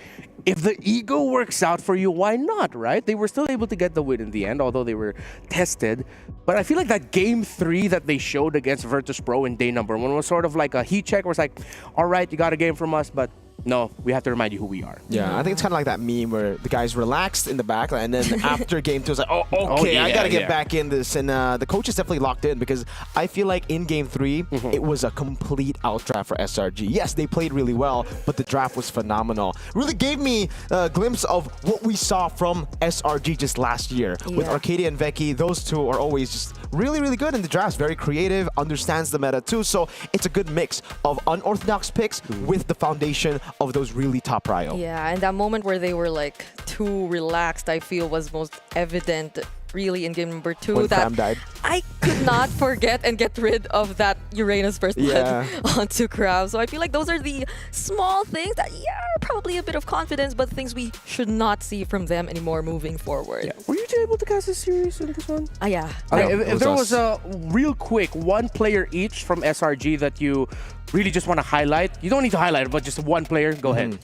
if the ego works out for you, why not, right? They were still able to get the win in the end, although they were tested. But I feel like that game 3 that they showed against Virtus Pro in day number 1 was sort of like a heat check where it's like, all right, you got a game from us, but no, we have to remind you who we are. Yeah, I think it's kind of like that meme where the guy's relaxed in the back, and then after game 2, it's like, oh, okay, I got to get back in this. And the coach is definitely locked in, because I feel like in game 3, it was a complete outdraft for SRG. Yes, they played really well, but the draft was phenomenal. Really gave me a glimpse of what we saw from SRG just last year. With Arcadia and Veki, those two are always just really, really good in the drafts. Very creative, understands the meta too. So it's a good mix of unorthodox picks with the foundation of those really top prio. Yeah, and that moment where they were like too relaxed, I feel was most evident really in game number 2. When that Fram died. I could not forget and get rid of that Uranus First Blood onto Krav. So I feel like those are the small things that, are probably a bit of confidence, but things we should not see from them anymore moving forward. Yeah. Were you two able to cast a series in this one? Yeah. Okay, No, if there was a real quick one player each from SRG that you really just want to highlight, you don't need to highlight it, but just one player, go ahead.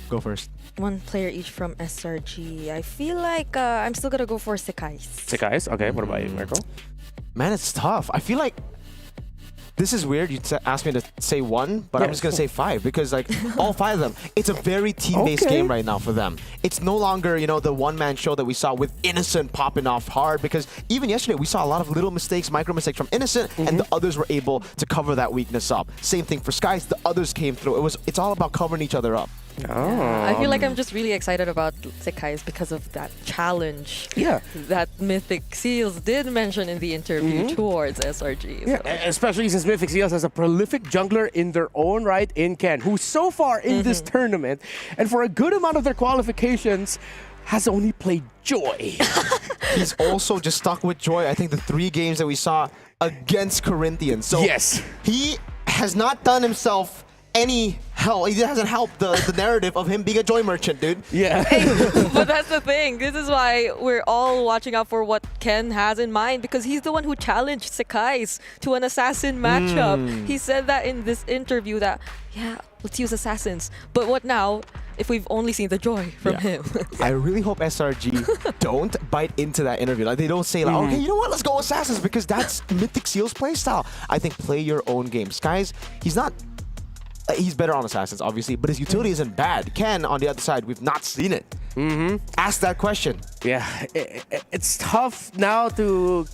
Go first. One player each from SRG. I feel like I'm still gonna go for Sekais. Sekais? Okay, what about you, Marco? Man, it's tough. I feel like this is weird. You asked me to say one, but I'm just going to say 5 because, like, all 5 of them, it's a very team-based game right now for them. It's no longer, the one-man show that we saw with Innocent popping off hard, because even yesterday we saw a lot of little mistakes, micro mistakes from Innocent, and the others were able to cover that weakness up. Same thing for Skies. The others came through. It's all about covering each other up. I feel like I'm just really excited about Sekais because of that challenge that Mythic Seals did mention in the interview towards SRG. Yeah, So. especially since Mythic Seals has a prolific jungler in their own right in Ken, who so far in this tournament, and for a good amount of their qualifications, has only played Joy. He's also just stuck with Joy, I think, the 3 games that we saw against Corinthians. So he has not done himself any help. He hasn't helped the narrative of him being a Joy merchant, dude. Yeah. But that's the thing. This is why we're all watching out for what Ken has in mind, because he's the one who challenged Sekais to an assassin matchup. He said that in this interview that, let's use assassins. But what now? if we've only seen the joy from him. I really hope SRG don't bite into that interview. Like they don't say like, okay, you know what, let's go Assassins, because that's Mythic Seal's playstyle. I think play your own game. Skies, he's better on Assassins, obviously, but his utility isn't bad. Ken, on the other side, we've not seen it. Ask that question. Yeah, it's tough now to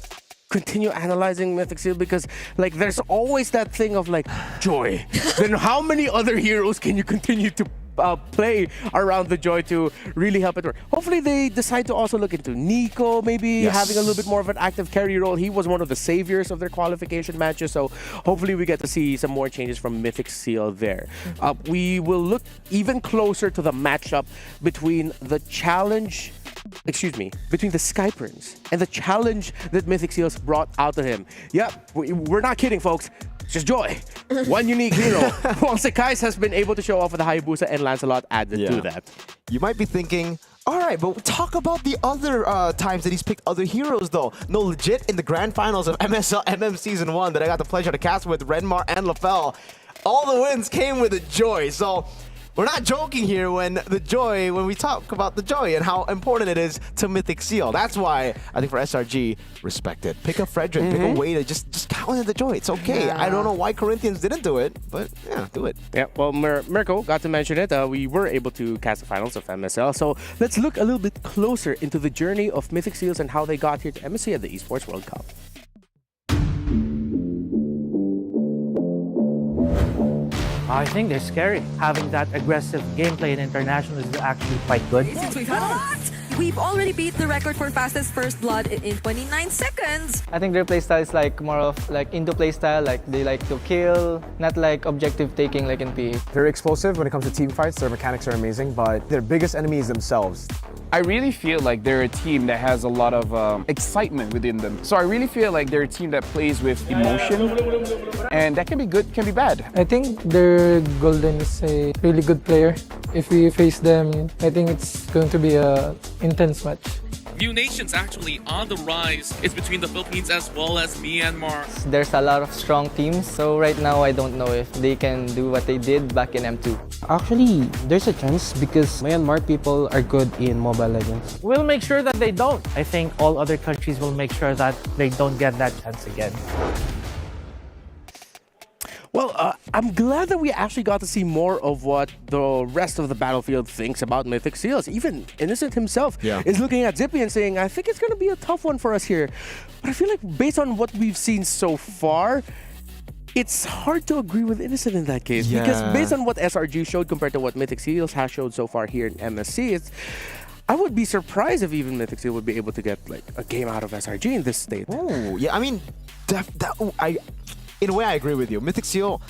continue analyzing Mythic Seal because like there's always that thing of like Joy. Then how many other heroes can you continue to play around the Joy to really help it work? Hopefully they decide to also look into Nico, maybe having a little bit more of an active carry role. He was one of the saviors of their qualification matches, so hopefully we get to see some more changes from Mythic Seal there. We will look even closer to the matchup between the challenge between the Skyperns and the challenge that Mythic Seals brought out to him. Yep, we're not kidding, folks. It's just Joy. One unique hero. While Sekais has been able to show off with the Hayabusa and Lancelot added to that. You might be thinking, all right, but talk about the other times that he's picked other heroes, though. No, legit, in the grand finals of MSL MM Season 1 that I got the pleasure to cast with Renmar and LaFell, all the wins came with a Joy. So we're not joking here when we talk about the Joy and how important it is to Mythic Seal. That's why I think for SRG, respect it. Pick a Frederick, pick a way to just counter the Joy. It's okay. Yeah. I don't know why Corinthians didn't do it, but yeah, do it. Yeah, well, Mirko got to mention it. We were able to cast the finals of MSL. So let's look a little bit closer into the journey of Mythic Seals and how they got here to MSC at the Esports World Cup. I think they're scary. Having that aggressive gameplay in international is actually quite good. Since we've had a lot, we've already beat the record for fastest first blood in 29 seconds. I think their playstyle is like more of like into playstyle, like they like to kill, not like objective taking like in PE. They're explosive when it comes to team fights. Their mechanics are amazing, but their biggest enemy is themselves. I really feel like they're a team that has a lot of excitement within them. So I really feel like they're a team that plays with emotion, and that can be good, can be bad. I think their Golden is a really good player. If we face them, I think it's going to be a intense match. New nations actually on the rise. It's between the Philippines as well as Myanmar. There's a lot of strong teams, so right now I don't know if they can do what they did back in M2. Actually, there's a chance because Myanmar people are good in Mobile Legends. We'll make sure that they don't. I think all other countries will make sure that they don't get that chance again. Well, I'm glad that we actually got to see more of what the rest of the battlefield thinks about Mythic Seals. Even Innocent himself is looking at Zippy and saying, I think it's going to be a tough one for us here. But I feel like based on what we've seen so far, it's hard to agree with Innocent in that case. Because based on what SRG showed compared to what Mythic Seals has showed so far here in MSC, I would be surprised if even Mythic Seal would be able to get like a game out of SRG in this state. Oh, yeah, I mean, in a way, I agree with you. Mythic Seal,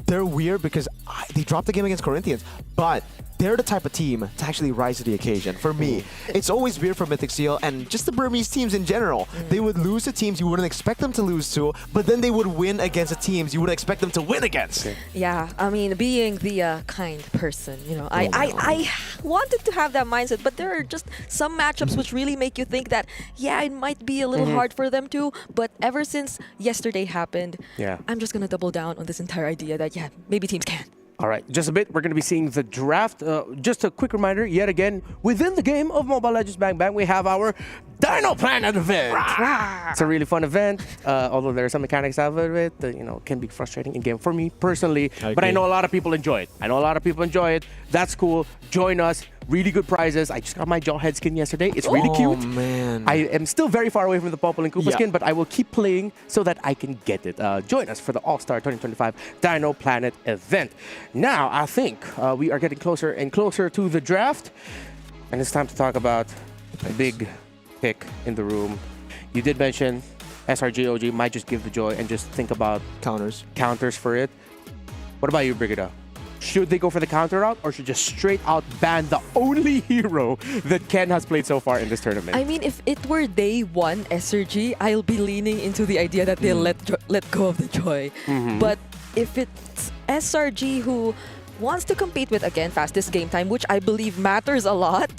they're weird because they dropped the game against Corinthians, but they're the type of team to actually rise to the occasion. For me, it's always weird for Mythic Seal and just the Burmese teams in general. They would lose to teams you wouldn't expect them to lose to, but then they would win against the teams you would expect them to win against. Yeah, I mean, being the kind person, you know, I wanted to have that mindset, but there are just some matchups which really make you think that, yeah, it might be a little hard for them too, but ever since yesterday happened, I'm just going to double down on this entire idea that, yeah, maybe teams can. All right, just a bit, we're going to be seeing the draft. Just a quick reminder, yet again, within the game of Mobile Legends Bang Bang, we have our Dino Planet event. It's a really fun event, although there are some mechanics out of it that, you know, can be frustrating in game for me personally. But I know a lot of people enjoy it. That's cool. Join us. Really good prizes. I just got my Jawhead skin yesterday. It's really cute. Man. I am still very far away from the Popple and Koopa skin, but I will keep playing so that I can get it. Join us for the All-Star 2025 Dino Planet event. Now, I think we are getting closer and closer to the draft, and it's time to talk about a big pick in the room. You did mention SRG OG might just give the Joy and just think about counters for it. What about you, Brigida? Should they go for the counter route or should just straight out ban the only hero that Ken has played so far in this tournament? I mean, if it were day one SRG, I'll be leaning into the idea that they'll let go of the Joy. But if it's SRG who wants to compete with, again, fastest game time, which I believe matters a lot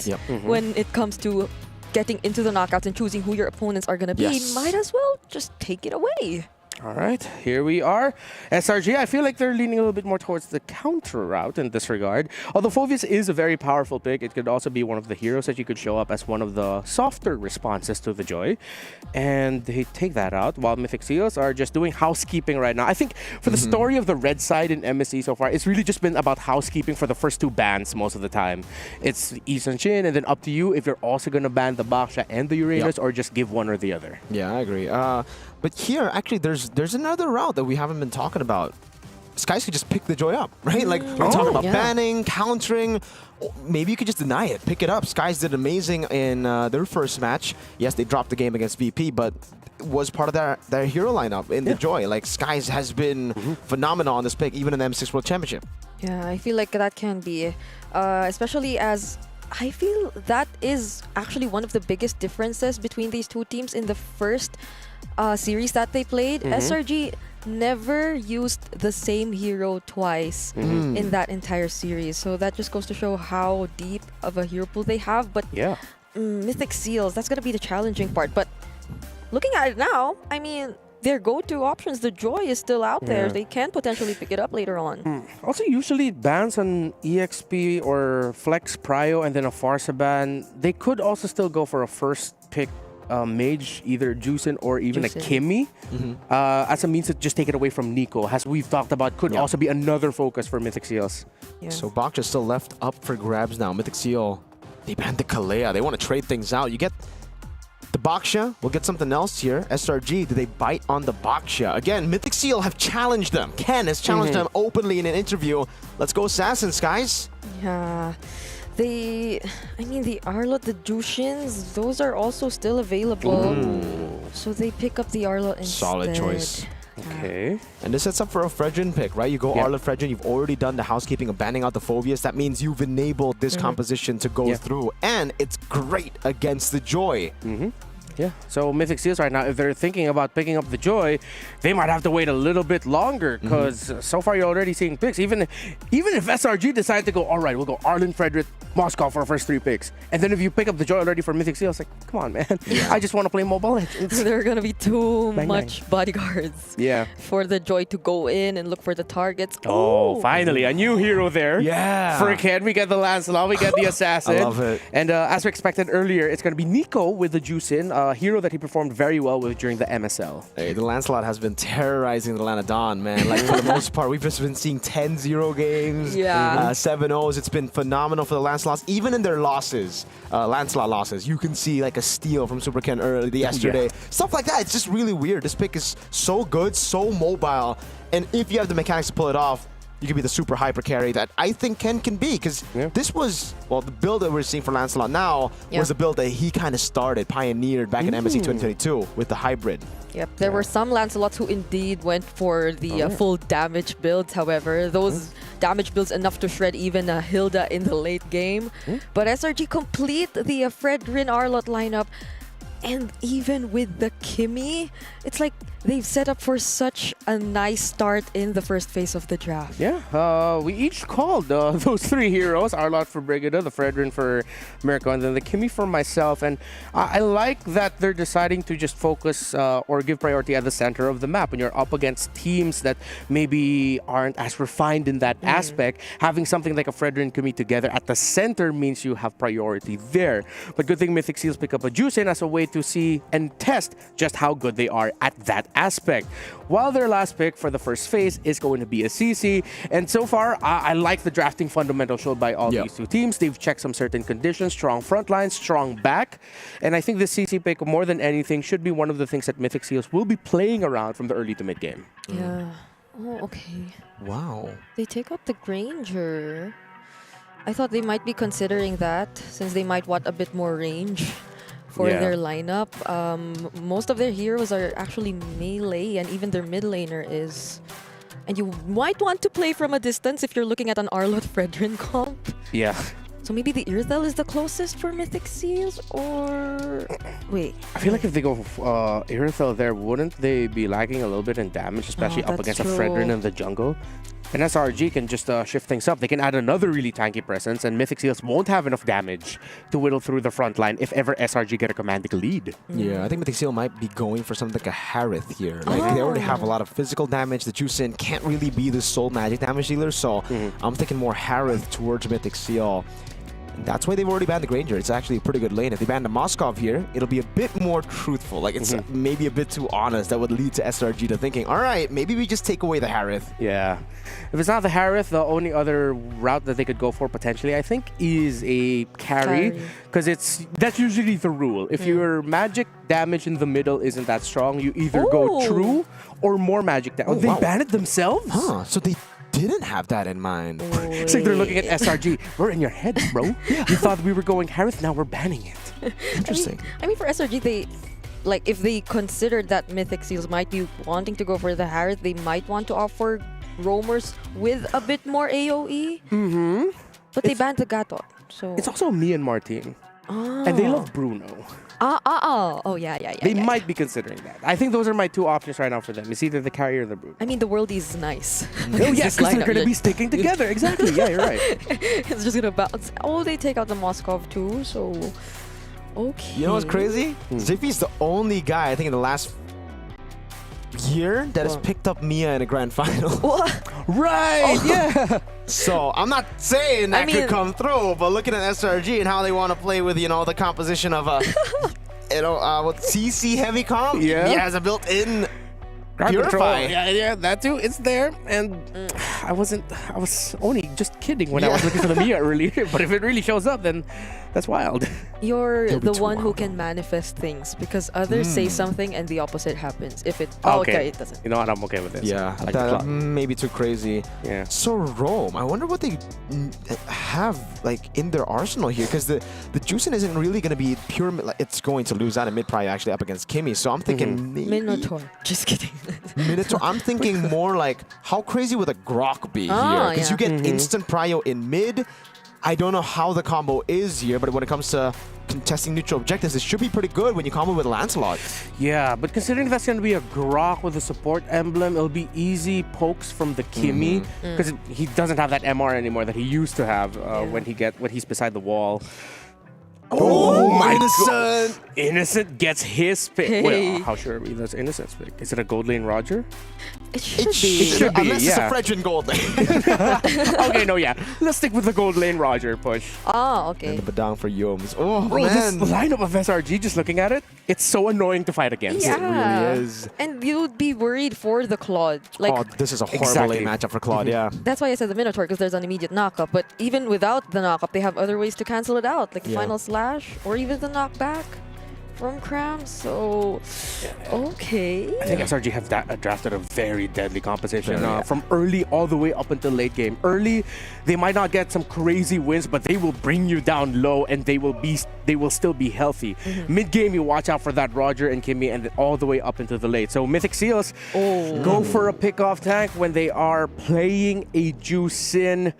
when it comes to getting into the knockouts and choosing who your opponents are going to be, might as well just take it away. All right, here we are. SRG, I feel like they're leaning a little bit more towards the counter route in this regard. Although Phoveus is a very powerful pick, it could also be one of the heroes that you could show up as one of the softer responses to the Joy. And they take that out, while Mythic Seals are just doing housekeeping right now. I think for the story of the red side in MSC so far, it's really just been about housekeeping for the first two bans most of the time. It's Isan Shin, and then up to you if you're also going to ban the Baksha and the Uranus, or just give one or the other. Yeah, I agree. But here, actually, there's another route that we haven't been talking about. Skies could just pick the Joy up, right? Like, we're talking about banning, countering. Maybe you could just deny it, pick it up. Skies did amazing in their first match. Yes, they dropped the game against VP, but was part of their hero lineup in the Joy. Like, Skies has been phenomenal on this pick, even in the M6 World Championship. Yeah, I feel like that can be, especially as I feel that is actually one of the biggest differences between these two teams in the first series that they played. SRG never used the same hero twice in that entire series. So that just goes to show how deep of a hero pool they have. But Mythic Seals, that's going to be the challenging part. But looking at it now, I mean, their go-to options, the Joy is still out there. They can potentially pick it up later on. Also, usually bans on EXP or Flex Prio and then a Farsa ban, they could also still go for a first pick mage, either Juicin or even a Kimmy, as a means to just take it away from Nico, as we've talked about, could also be another focus for Mythic Seals. So Baksha still left up for grabs now. Mythic Seal, they banned the Kalea. They want to trade things out. You get the Baksha, we'll get something else here. SRG, do they bite on the Baksha? Again, Mythic Seal have challenged them. Ken has challenged them openly in an interview. Let's go Assassins, guys. Yeah. I mean, the Arlot, the Jushins, those are also still available. So they pick up the Arlot instead. Solid choice. Okay. And this sets up for a Fredrin pick, right? You go Arlot Fredrin, you've already done the housekeeping of banning out the Phoveus. That means you've enabled this composition to go through. And it's great against the Joy. Yeah, so Mythic Seals right now, if they're thinking about picking up the Joy, they might have to wait a little bit longer, because so far you're already seeing picks. Even if SRG decide to go, all right, we'll go Arlen, Frederick, Moscow for our first 3 picks. And then if you pick up the Joy already for Mythic Seals, like, come on, man. I just want to play Mobile Legends. There are going to be too much bodyguards for the Joy to go in and look for the targets. Oh, finally, a new hero there. Yeah. For Ken, we get the Lancelot, we get the Assassin. I love it. And as we expected earlier, it's going to be Nico with the Juicin, a hero that he performed very well with during the MSL. Hey, the Lancelot has been terrorizing the Lana Dawn, man. Like, for the most part, we've just been seeing 10-0 games, 7-0s. It's been phenomenal for the Lancelots. Even in their losses, Lancelot losses, you can see like a steal from Super Ken early yesterday. Stuff like that. It's just really weird. This pick is so good, so mobile. And if you have the mechanics to pull it off, you can be the super hyper carry that I think Ken can be, because this was, well, the build that we're seeing for Lancelot now was a build that he kind of started, pioneered back in MSC 2022 with the hybrid. Yep, there were some Lancelots who indeed went for the full damage builds. However, those damage builds enough to shred even Hilda in the late game. But SRG complete the Fredrin Arlot lineup. And even with the Kimmy, it's like they've set up for such a nice start in the first phase of the draft. Yeah, we each called those 3 heroes, Arlot for Brigida, the Fredrin for Mirko, and then the Kimmy for myself. And I like that they're deciding to just focus or give priority at the center of the map. When you're up against teams that maybe aren't as refined in that aspect, having something like a Fredrin Kimmy together at the center means you have priority there. But good thing Mythic Seals pick up a Juicin as a way to see and test just how good they are at that aspect. While their last pick for the first phase is going to be a CC. And so far, I like the drafting fundamentals showed by all these two teams. They've checked some certain conditions, strong front line, strong back. And I think this CC pick, more than anything, should be one of the things that Mythic Seals will be playing around from the early to mid game. Yeah. Oh, okay. Wow. They take out the Granger. I thought they might be considering that, since they might want a bit more range for their lineup. Most of their heroes are actually melee, and even their mid laner is. And you might want to play from a distance if you're looking at an Arlot Fredrin comp. Yeah. So maybe the Irthel is the closest for Mythic Seals, or wait. I feel like if they go Irithel there, wouldn't they be lagging a little bit in damage, especially up against a Fredrin in the jungle? And SRG can just shift things up. They can add another really tanky presence, and Mythic Seals won't have enough damage to whittle through the front line if ever SRG get a commanding lead. Yeah, I think Mythic Seal might be going for something like a Harith here. Like, they already have a lot of physical damage. The Juicin can't really be the sole magic damage dealer, so I'm thinking more Harith towards Mythic Seal. That's why they've already banned the Granger. It's actually a pretty good lane. If they ban the Moskov here, it'll be a bit more truthful. Like, it's maybe a bit too honest. That would lead to SRG to thinking, all right, maybe we just take away the Harith. Yeah. If it's not the Harith, the only other route that they could go for potentially, I think, is a carry. Because that's usually the rule. If your magic damage in the middle isn't that strong, you either go true or more magic damage. Oh, they banned it themselves? Huh, so they didn't have that in mind. It's like they're looking at SRG. We're in your head, bro. You thought we were going Harith, now we're banning it. Interesting. I mean, for SRG, they, like, if they considered that Mythic Seals might be wanting to go for the Harith, they might want to offer roamers with a bit more AoE. But they banned the Gatot, so... It's also a Myanmar team. And they love Bruno. Oh, yeah. They might be considering that. I think those are my two options right now for them. It's either the carrier or the Bruno. I mean, the world is nice. Oh, yes, because they're going to be sticking together. Exactly. Yeah, you're right. It's just going to bounce. Oh, they take out the Moskov too, so... Okay. You know what's crazy? Zippy's the only guy, I think, in the last year that has picked up Mia in a grand final. Right, yeah. So I'm not saying that could come through, but looking at SRG and how they want to play with, the composition of with CC heavy comp, he has a built-in Purify. Yeah, that too. It's there, and I was only just kidding when I was looking for the Mia earlier. But if it really shows up, then that's wild. You're the one who can manifest things because others say something and the opposite happens. If it it doesn't. You know what? I'm okay with this. Yeah, I like that may be too crazy. Yeah. So Rome, I wonder what they have like in their arsenal here, because the Juicin isn't really going to be pure. It's going to lose out in mid probably actually up against Kimmy. So I'm thinking Minotaur. Just kidding. Minotaur. I'm thinking more like how crazy would a Grok be here? Because you get instant prio in mid. I don't know how the combo is here, but when it comes to contesting neutral objectives, it should be pretty good when you combo with Lancelot. Yeah, but considering that's going to be a Grok with a support emblem, it'll be easy pokes from the Kimmy, because he doesn't have that MR anymore that he used to have when he's beside the wall. Oh my God. Innocent gets his pick. Well, how sure are we that's Innocent's pick? Is it a gold lane Roger? It should be. It should be, Unless it's a Fredrin gold lane. Okay, no, yeah. Let's stick with the gold lane Roger push. Oh, okay. And the Badang for Yomes. Oh, Bro, man. this lineup of SRG, just looking at it, it's so annoying to fight against. Yeah. It really is. And you'd be worried for the Claude. Like, this is a horrible lane matchup for Claude, yeah. that's why I said the Minotaur, because there's an immediate knockup. But even without the knockup, they have other ways to cancel it out, like the final slash or even the knockback from Cram. So, okay. I think SRG have drafted a very deadly composition from early all the way up until late game. Early, they might not get some crazy wins, but they will bring you down low and they will still be healthy. Mid game, you watch out for that Roger and Kimmy, and then all the way up into the late. So Mythic Seals go for a pick-off tank when they are playing a Juicin.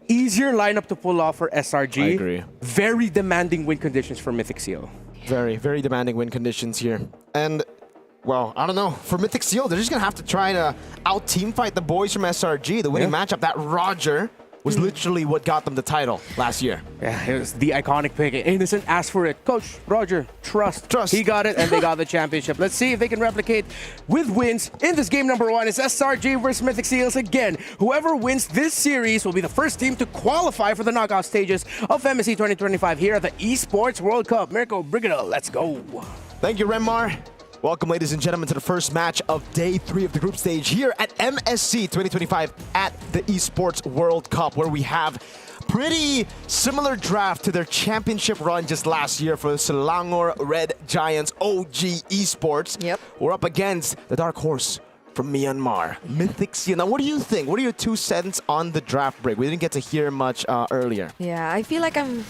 Easier lineup to pull off for SRG. I agree. Very demanding win conditions for Mythic Seal. Very, very demanding win conditions here. And, well, I don't know. For Mythic Seal, they're just going to have to try to out-team fight the boys from SRG. The winning matchup, that Roger, was literally what got them the title last year. Yeah, it was the iconic pick. Innocent asked for it. Coach, Roger, trust. He got it, and they got the championship. Let's see if they can replicate with wins in this game number 1. It's SRG versus Mythic Seals again. Whoever wins this series will be the first team to qualify for the knockout stages of MSC 2025 here at the Esports World Cup. Mirko Brigida, let's go. Thank you, Renmar. Welcome, ladies and gentlemen, to the first match of day 3 of the group stage here at MSC 2025 at the Esports World Cup, where we have pretty similar draft to their championship run just last year for the Selangor Red Giants OG Esports. Yep. We're up against the dark horse from Myanmar, Mythic Seal. Now, what do you think? What are your 2 cents on the draft break? We didn't get to hear much earlier. Yeah, I feel like I'm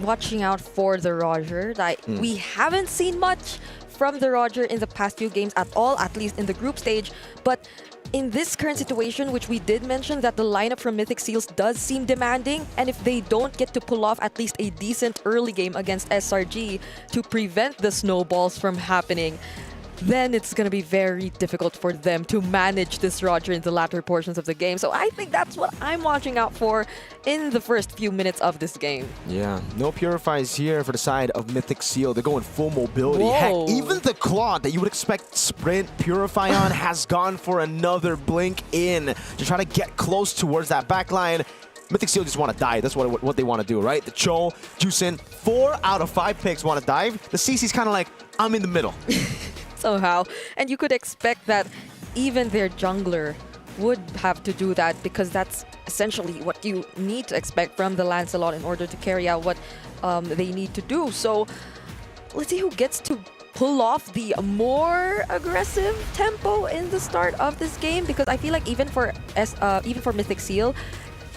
watching out for the Roger. We haven't seen much from the Roger in the past few games at all, at least in the group stage. But in this current situation, which we did mention that the lineup from Mythic Seals does seem demanding, and if they don't get to pull off at least a decent early game against SRG to prevent the snowballs from happening, then it's going to be very difficult for them to manage this Roger in the latter portions of the game. So I think that's what I'm watching out for in the first few minutes of this game. Yeah, no purifies here for the side of Mythic Seal. They're going full mobility. Whoa. Heck, even the Claude that you would expect Sprint Purify on has gone for another blink in to try to get close towards that back line. Mythic Seal just want to dive. That's what they want to do, right? The Cho, Juicin, 4 out of 5 picks want to dive. The CC's kind of like, I'm in the middle. Somehow. And you could expect that even their jungler would have to do that, because that's essentially what you need to expect from the Lancelot in order to carry out what they need to do. So let's see who gets to pull off the more aggressive tempo in the start of this game, because I feel like even for Mythic Seal,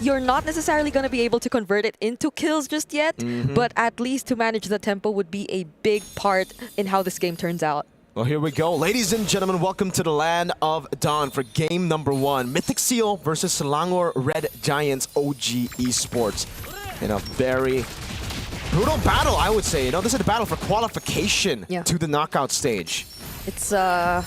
you're not necessarily going to be able to convert it into kills just yet, but at least to manage the tempo would be a big part in how this game turns out. Well, here we go. Ladies and gentlemen, welcome to the land of Dawn for game number 1. Mythic Seal versus Selangor Red Giants OG Esports. In a very brutal battle, I would say. You know, this is a battle for qualification to the knockout stage. It's a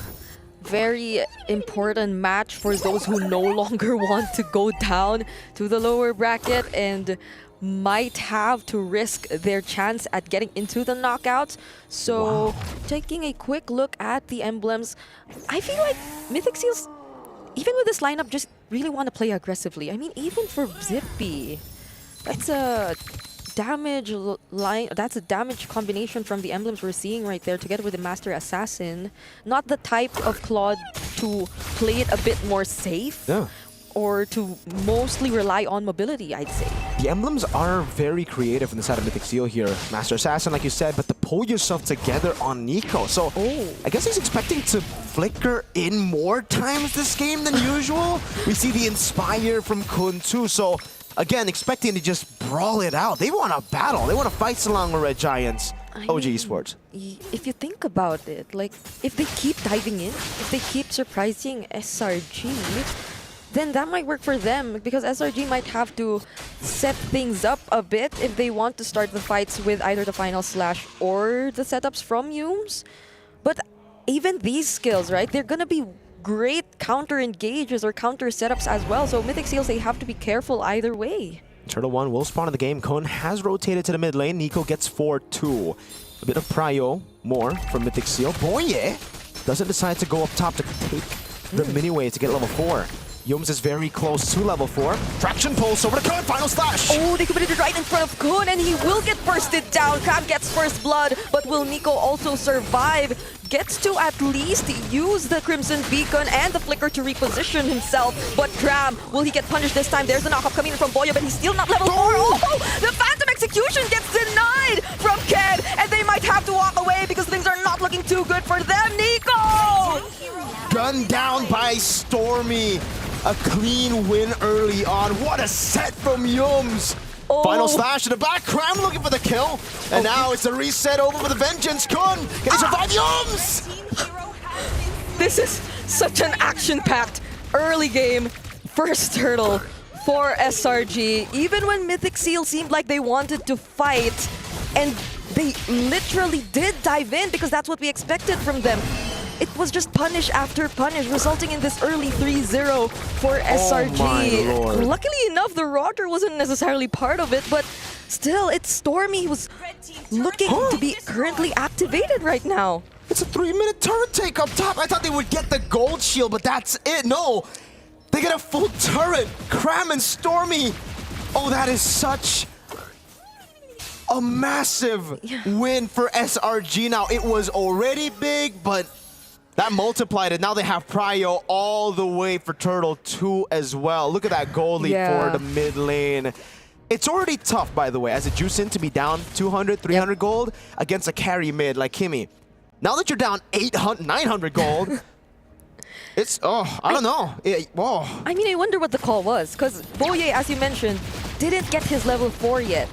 very important match for those who no longer want to go down to the lower bracket and might have to risk their chance at getting into the knockouts. So taking a quick look at the emblems, I feel like Mythic Seals, even with this lineup, just really want to play aggressively. I mean, even for Zippy, that's a damage line. That's a damage combination from the emblems we're seeing right there, together with the Master Assassin. Not the type of Claude to play it a bit more safe. Yeah. Or to mostly rely on mobility, I'd say. The emblems are very creative on the side of Mythic Seal here. Master Assassin, like you said, but to pull yourself together on Nico. So I guess he's expecting to flicker in more times this game than usual. We see the Inspire from Kun too. So again, expecting to just brawl it out. They want a battle. They want to fight Selangor Red Giants. OG Esports. If you think about it, like, if they keep diving in, if they keep surprising SRG, then that might work for them, because SRG might have to set things up a bit if they want to start the fights with either the final slash or the setups from Yumes. But even these skills, right, they're gonna be great counter engages or counter setups as well. So Mythic Seals, they have to be careful either way. Turtle 1 will spawn in the game. Kun has rotated to the mid lane. Nico gets 4-2. A bit of prio more from Mythic Seal. Boye doesn't decide to go up top to take the mini wave to get level 4. Yums is very close to level 4. Traction pulse over to Kun. Final slash. Oh, they committed it right in front of Kun, and he will get bursted down. Crab gets first blood, but will Nico also survive? Gets to at least use the Crimson Beacon and the Flicker to reposition himself. But Crab, will he get punished this time? There's the knockup coming in from Boya, but he's still not level 4. Oh, the Phantom Execution gets denied from Ked, and they might have to walk away because things are not looking too good for them. Nico! Gunned down by Stormy. A clean win early on. What a set from Yums. Final slash to the back. Cram looking for the kill. And now it's a reset over for the Vengeance. Kun, can he survive Yums? This is such an action-packed early game first turtle for SRG. Even when Mythic Seal seemed like they wanted to fight, and they literally did dive in because that's what we expected from them. It was just punish after punish, resulting in this early 3-0 for SRG. Oh my Lord. Luckily enough, the Roger wasn't necessarily part of it, but still, it's Stormy who's looking to be currently activated right now. It's a 3-minute turret take up top. I thought they would get the gold shield, but that's it. No, they get a full turret. Cram and Stormy. Oh, that is such a massive win for SRG. Now, it was already big, but that multiplied it. Now they have prio all the way for Turtle 2 as well. Look at that gold lead for the mid lane. It's already tough, by the way, as a Juicin to be down 200, 300 gold against a carry mid like Kimmy. Now that you're down 800, 900 gold, it's, I don't know. I mean, I wonder what the call was, because Boye, as you mentioned, didn't get his level 4 yet.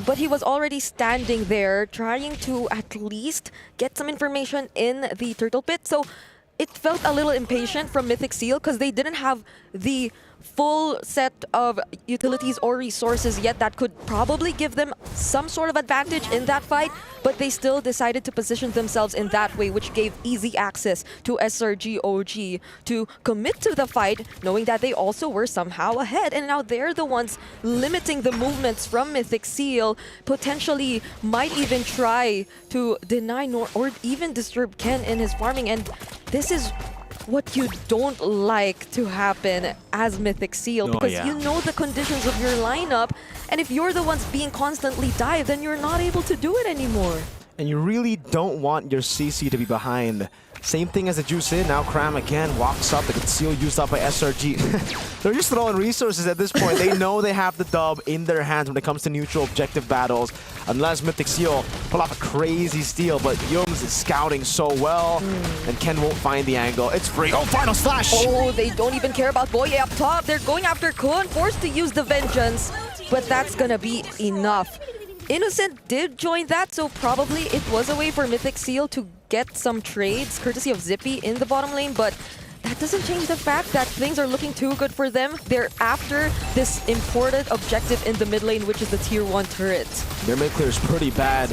But he was already standing there trying to at least get some information in the turtle pit. So it felt a little impatient from Mythic Seal because they didn't have the full set of utilities or resources yet that could probably give them some sort of advantage in that fight, but they still decided to position themselves in that way, which gave easy access to SRG OG to commit to the fight, knowing that they also were somehow ahead. And now they're the ones limiting the movements from Mythic Seal, potentially might even try to deny or even disturb Ken in his farming. And this is what you don't like to happen as Mythic Seal, because you know the conditions of your lineup, and if you're the ones being constantly dived, then you're not able to do it anymore. And you really don't want your CC to be behind. Same thing as the juice in. Now Cram again walks up. The conceal used up by SRG. They're just throwing resources at this point. They know they have the dub in their hands when it comes to neutral objective battles. Unless Mythic Seal pull off a crazy steal, but Yums is scouting so well, and Ken won't find the angle. It's free. Oh, final slash! Oh, they don't even care about Boye up top. They're going after Kun, forced to use the Vengeance, but that's gonna be enough. Innocent did join that, so probably it was a way for Mythic Seal to get some trades, courtesy of Zippy in the bottom lane, but that doesn't change the fact that things are looking too good for them. They're after this important objective in the mid lane, which is the tier 1 turret. Their mid clear is pretty bad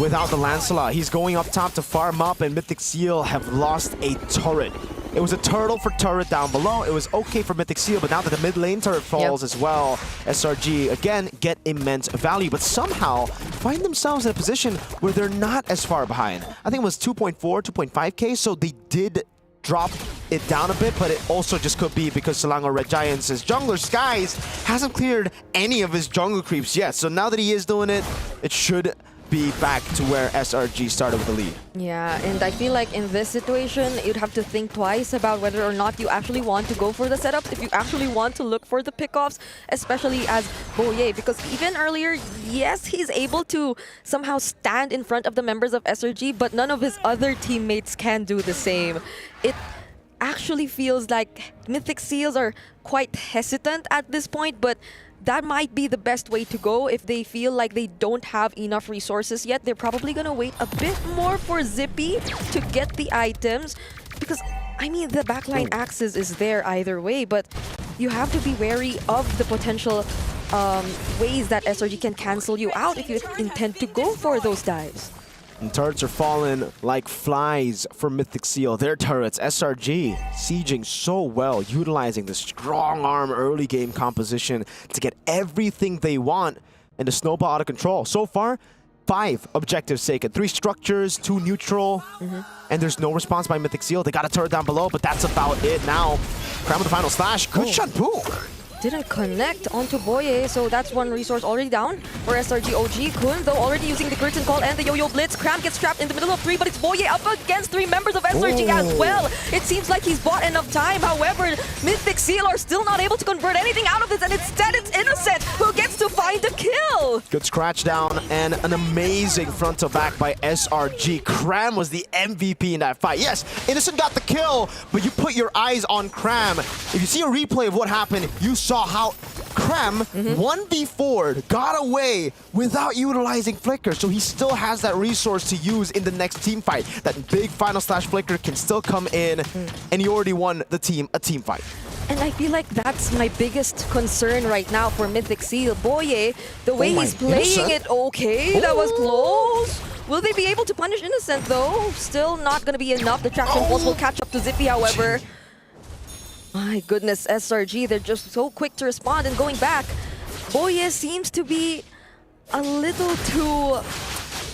without the Lancelot. He's going up top to farm up, and Mythic Seal have lost a turret. It was a turtle for turret down below. It was okay for Mythic Seal, but now that the mid lane turret falls as well, SRG, again, get immense value, but somehow find themselves in a position where they're not as far behind. I think it was 2.4, 2.5k, so they did drop it down a bit, but it also just could be because Selangor Red Giants' jungler Skies hasn't cleared any of his jungle creeps yet. So now that he is doing it, it should be back to where SRG started with the lead. Yeah, and I feel like in this situation, you'd have to think twice about whether or not you actually want to go for the setups, if you actually want to look for the pickoffs, especially as Boye, because even earlier, yes, he's able to somehow stand in front of the members of SRG, but none of his other teammates can do the same. It actually feels like Mythic Seals are quite hesitant at this point, but that might be the best way to go. If they feel like they don't have enough resources yet, they're probably gonna wait a bit more for Zippy to get the items, because I mean the backline access is there either way, but you have to be wary of the potential ways that SRG can cancel you out if you intend to go for those dives. And turrets are falling like flies for Mythic Seal. Their turrets, SRG, sieging so well, utilizing the strong arm early game composition to get everything they want and the snowball out of control. So far, 5 objectives taken, 3 structures, 2 neutral, and there's no response by Mythic Seal. They got a turret down below, but that's about it now. Cram with the final slash. Good shot, Boo. Didn't connect onto Boye, so that's one resource already down for SRG OG. Kun, though, already using the Curtain Call and the Yo-Yo Blitz. Cram gets trapped in the middle of 3, but it's Boye up against 3 members of SRG as well. It seems like he's bought enough time. However, Mythic Seal are still not able to convert anything out of this, and instead it's Innocent who gets to find the kill. Good scratch down and an amazing frontal back by SRG. Cram was the MVP in that fight. Yes, Innocent got the kill, but you put your eyes on Cram. If you see a replay of what happened, you saw how Cram 1v4 got away without utilizing Flicker, so he still has that resource to use in the next team fight. That big final slash Flicker can still come in, and he already won the team a team fight. And I feel like that's my biggest concern right now for Mythic Seal. Boye, the way he's playing it, that was close. Will they be able to punish Innocent though? Still not going to be enough. The traction pulse will catch up to Zippy, however. My goodness, SRG, they're just so quick to respond and going back. Boye seems to be a little too,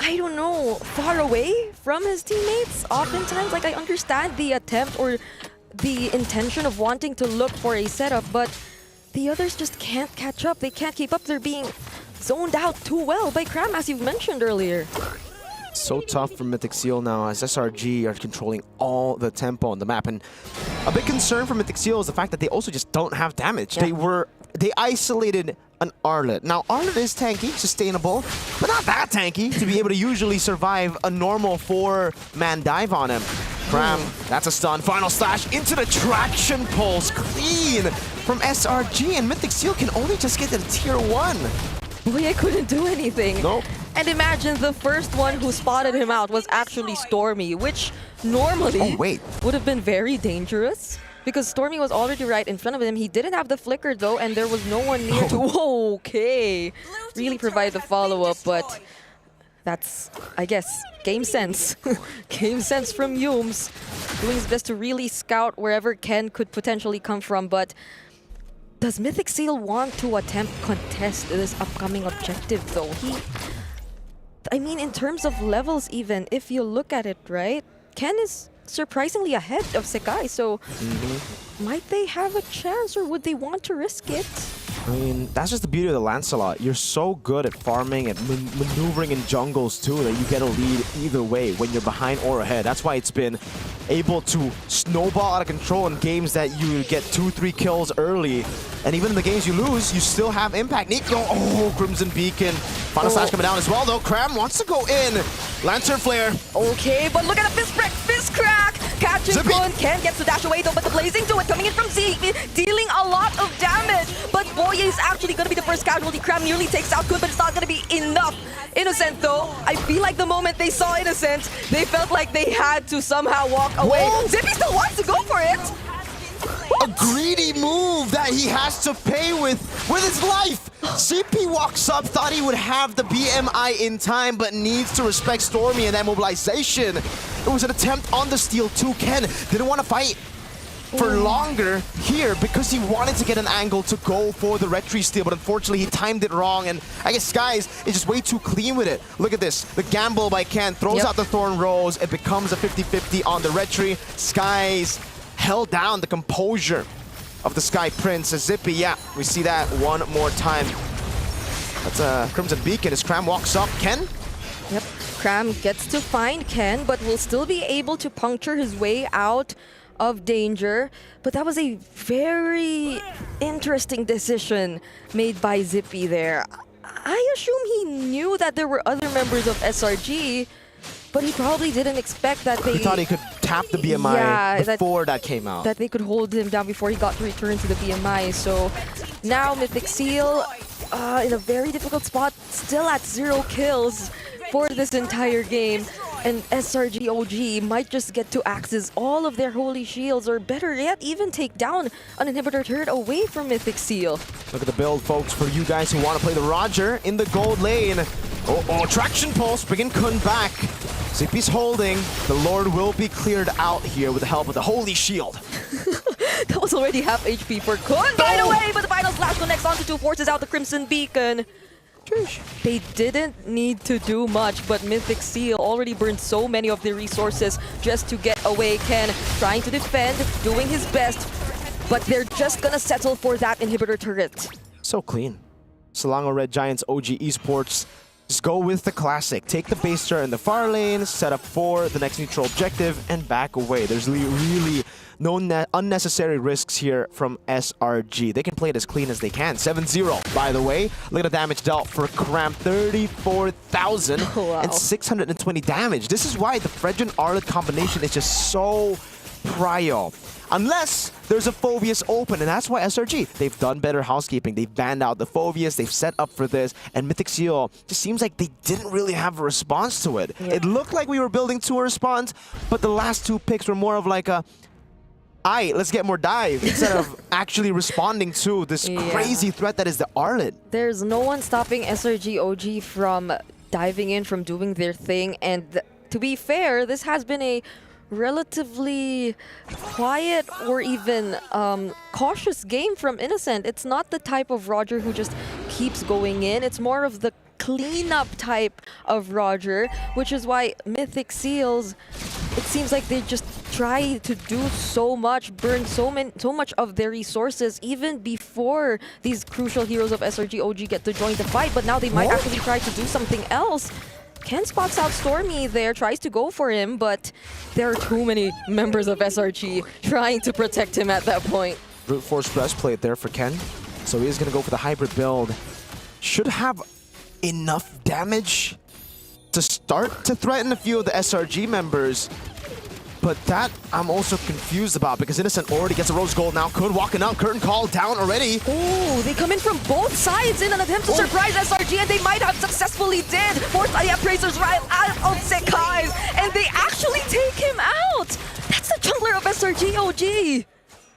I don't know, far away from his teammates. Oftentimes, like, I understand the attempt or the intention of wanting to look for a setup, but the others just can't catch up. They can't keep up. They're being zoned out too well by Cram, as you've mentioned earlier. So tough for Mythic Seal now as SRG are controlling all the tempo on the map. And a big concern for Mythic Seal is the fact that they also just don't have damage. They isolated an Arlet. Now, Arlet is tanky, sustainable, but not that tanky to be able to usually survive a normal 4-man dive on him. Cram, that's a stun. Final slash into the traction pulse. Clean from SRG, and Mythic Seal can only just get to the tier 1. Boye couldn't do anything. Nope. And imagine the first one who spotted him out was actually Stormy, which normally would have been very dangerous. because Stormy was already right in front of him. He didn't have the flicker though, and there was no one near to okay, really provide the follow-up, but that's, I guess, game sense. Game sense from Yums, doing his best to really scout wherever Ken could potentially come from, but does Mythic Seal want to attempt contest this upcoming objective though? I mean, in terms of levels even, if you look at it, right, Ken is surprisingly ahead of Sekai, so might they have a chance, or would they want to risk it? I mean, that's just the beauty of the Lancelot. You're so good at farming and maneuvering in jungles too that you get a lead either way when you're behind or ahead. That's why it's been able to snowball out of control in games that you get 2-3 kills early. And even in the games you lose, you still have impact. Nico, oh, Crimson Beacon. Final slash coming down as well though. Cram wants to go in. Lantern Flare. Okay, but look at the fist crack. Catching Kun. Ken gets to dash away though, but the blazing to it coming in from Z, dealing a lot of damage. But Boye is actually going to be the first casualty. Cram nearly takes out Kun, but it's not going to be enough. Innocent though, I feel like the moment they saw Innocent, they felt like they had to somehow walk away. Zippy still wants to go for it. A greedy move that he has to pay with his life. CP walks up, thought he would have the BMI in time, but needs to respect Stormy and that mobilization. It was an attempt on the steal too. Ken didn't want to fight for longer here because he wanted to get an angle to go for the retry steal, but unfortunately he timed it wrong, and I guess Skies is just way too clean with it. Look at this, the gamble by Ken, throws out the Thorn Rose, it becomes a 50-50 on the retry. Skies held down the composure of the Sky Prince. Zippy, yeah, we see that one more time. That's a Crimson Beacon as Cram walks up. Ken? Yep, Cram gets to find Ken, but will still be able to puncture his way out of danger. But that was a very interesting decision made by Zippy there. I assume he knew that there were other members of SRG, but he probably didn't expect that they... He thought he could tap the BMI before that came out. That they could hold him down before he got to return to the BMI. So now Mythic Seal in a very difficult spot, still at 0 kills for this entire game. And SRG OG might just get to access all of their holy shields, or better yet, even take down an inhibitor turret away from Mythic Seal. Look at the build, folks, for you guys who want to play the Roger in the gold lane. Oh, Traction Pulse, bringing Kun back. Zippy's holding. The Lord will be cleared out here with the help of the Holy Shield. That was already half HP for Kun right away, but the final slash connects onto 2, forces out the Crimson Beacon. They didn't need to do much, but Mythic Seal already burned so many of their resources just to get away. Ken trying to defend, doing his best, but they're just gonna settle for that inhibitor turret. So clean. Selangor Red Giants OG Esports. Just go with the classic. Take the base turret in the far lane, set up for the next neutral objective, and back away. There's really no unnecessary risks here from SRG. They can play it as clean as they can. 7-0, by the way. Look at the damage dealt for Cram. 34,000 and 620 damage. This is why the Fredrin Arlet combination is just so prio. Unless there's a Phoveus open, and that's why SRG, they've done better housekeeping. They've banned out the Phoveus, they've set up for this, and Mythic Seal just seems like they didn't really have a response to it. Yeah. It looked like we were building to a response, but the last 2 picks were more of like a, aight, let's get more dive, instead of actually responding to this crazy threat that is the Arlet. There's no one stopping SRG OG from diving in, from doing their thing, and to be fair, this has been a relatively quiet or even cautious game from Innocent. It's not the type of Roger who just keeps going in. It's more of the cleanup type of Roger, which is why Mythic Seals, it seems like they just try to do so much, burn so much of their resources even before these crucial heroes of SRG OG get to join the fight, but now they might actually try to do something else. Ken spots out Stormy there, tries to go for him, but there are too many members of SRG trying to protect him at that point. Brute Force breastplate there for Ken. So he is going to go for the hybrid build. Should have enough damage to start to threaten a few of the SRG members. But that I'm also confused about because Innocent already gets a rose gold now. Kun walking out, curtain call down already. Oh, they come in from both sides in an attempt to surprise SRG, and they might have successfully did. Force IF Tracers right out of Sekai, and they actually take him out. That's the jungler of SRG OG.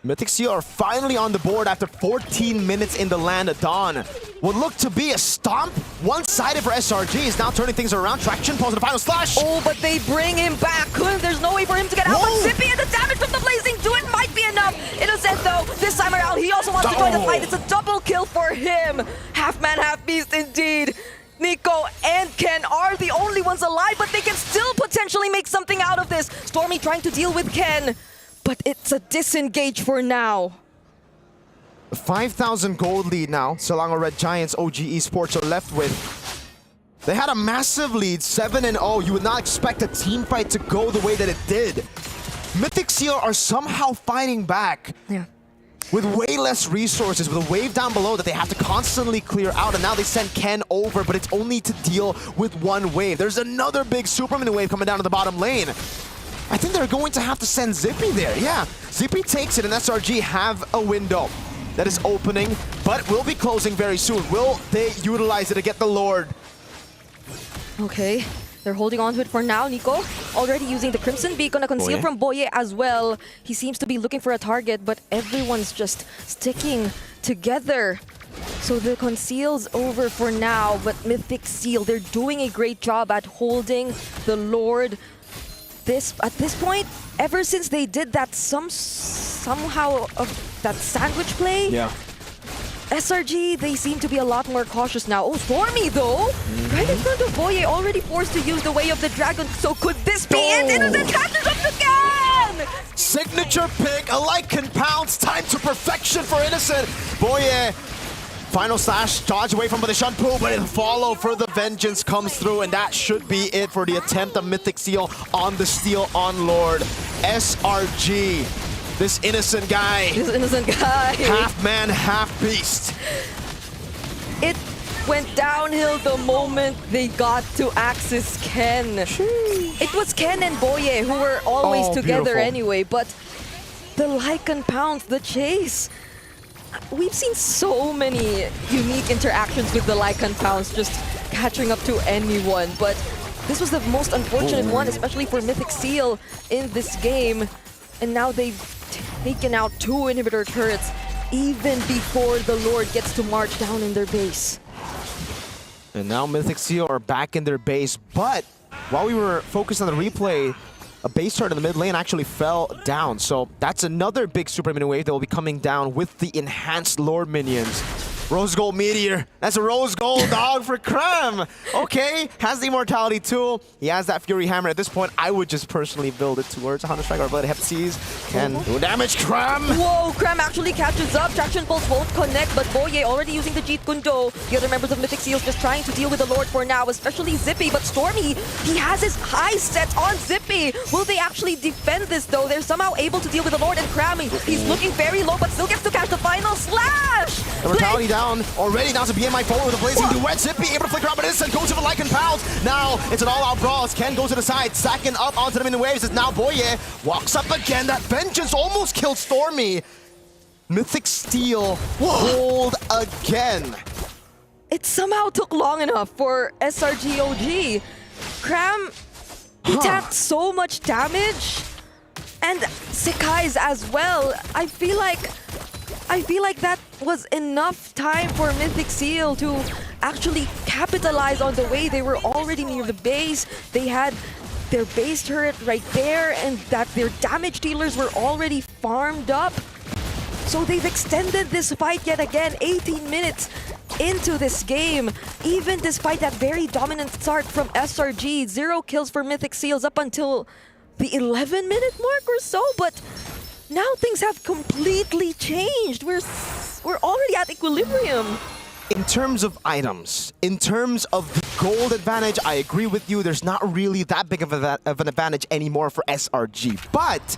Mythic Seal are finally on the board after 14 minutes in the land of Dawn. What looked to be a stomp, one-sided for SRG, is now turning things around. Traction pulls the final slash. Oh, but they bring him back. There's no way for him to get out. But Zippy and the damage from the Blazing Duet might be enough. Innocent, though, this time around, he also wants to join the fight. It's a double kill for him. Half man, half beast indeed. Nico and Ken are the only ones alive, but they can still potentially make something out of this. Stormy trying to deal with Ken, but it's a disengage for now. 5,000 gold lead now. Selangor Red Giants OG Esports are left with. They had a massive lead, 7-0. You would not expect a team fight to go the way that it did. Mythic Seal are somehow fighting back. Yeah. With way less resources, with a wave down below that they have to constantly clear out, and now they send Ken over, but it's only to deal with one wave. There's another big Superman wave coming down to the bottom lane. I think they're going to have to send Zippy there. Yeah, Zippy takes it, and SRG have a window that is opening, but will be closing very soon. Will they utilize it to get the Lord? Okay, they're holding on to it for now. Nico already using the Crimson Beacon, a conceal from Boye as well. He seems to be looking for a target, but everyone's just sticking together. So the conceal's over for now, but Mythic Seal, they're doing a great job at holding the Lord. At this point, ever since they did that somehow of that sandwich play, SRG, they seem to be a lot more cautious now. Oh, Stormy though, right in front of Boye, already forced to use the Way of the Dragon. So could this be it? Innocent catches up again! Signature pick, a Lycan pounce, time to perfection for Innocent. Boye, final slash, dodge away from the Shunpu, but a follow for the Vengeance comes through, and that should be it for the attempt of Mythic Seal on the steal on Lord. SRG, this innocent guy. Half man, half beast. It went downhill the moment they got to Axis Ken. It was Ken and Boye who were always together anyway, but the Lycan pounce, the chase. We've seen so many unique interactions with the Lycan pounce, just catching up to anyone, but this was the most unfortunate one, especially for Mythic Seal in this game. And now they've taken out 2 inhibitor turrets even before the Lord gets to march down in their base. And now Mythic Seal are back in their base, but while we were focused on the replay, a base turret in the mid lane actually fell down. So that's another big super minion wave that will be coming down with the enhanced Lord minions. Rose Gold Meteor. That's a Rose Gold dog for Krem. Okay, has the Immortality tool. He has that Fury Hammer. At this point, I would just personally build it towards Hunter Strike or Blood Hep Seas. Can do damage, Krem. Whoa, Krem actually catches up. Traction Pulse won't connect, but Boye already using the Jeet Kundo. The other members of Mythic Seals just trying to deal with the Lord for now, especially Zippy. But Stormy, he has his eyes set on Zippy. Will they actually defend this though? They're somehow able to deal with the Lord and Krem. He's looking very low, but still gets to catch the final slash. Immortality down already. Now to BMI forward with a Blazing Duet. Zippy able to flicker up, but Innocent goes to the Lycan pounce. Now it's an all-out brawl as Ken goes to the side, stacking up onto the minion waves. As now Boye walks up again. That Vengeance almost killed Stormy. Mythic Steel hold again. It somehow took long enough for SRG OG. Krem, he tapped so much damage, and Sekai's as well. I feel like that was enough time for Mythic Seal to actually capitalize on the way they were already near the base. They had their base turret right there, and that their damage dealers were already farmed up. So they've extended this fight yet again, 18 minutes into this game. Even despite that very dominant start from SRG, 0 kills for Mythic Seals up until the 11-minute mark or so, but now things have completely changed. We're already at equilibrium. In terms of items, in terms of the gold advantage, I agree with you. There's not really that big of an advantage anymore for SRG. But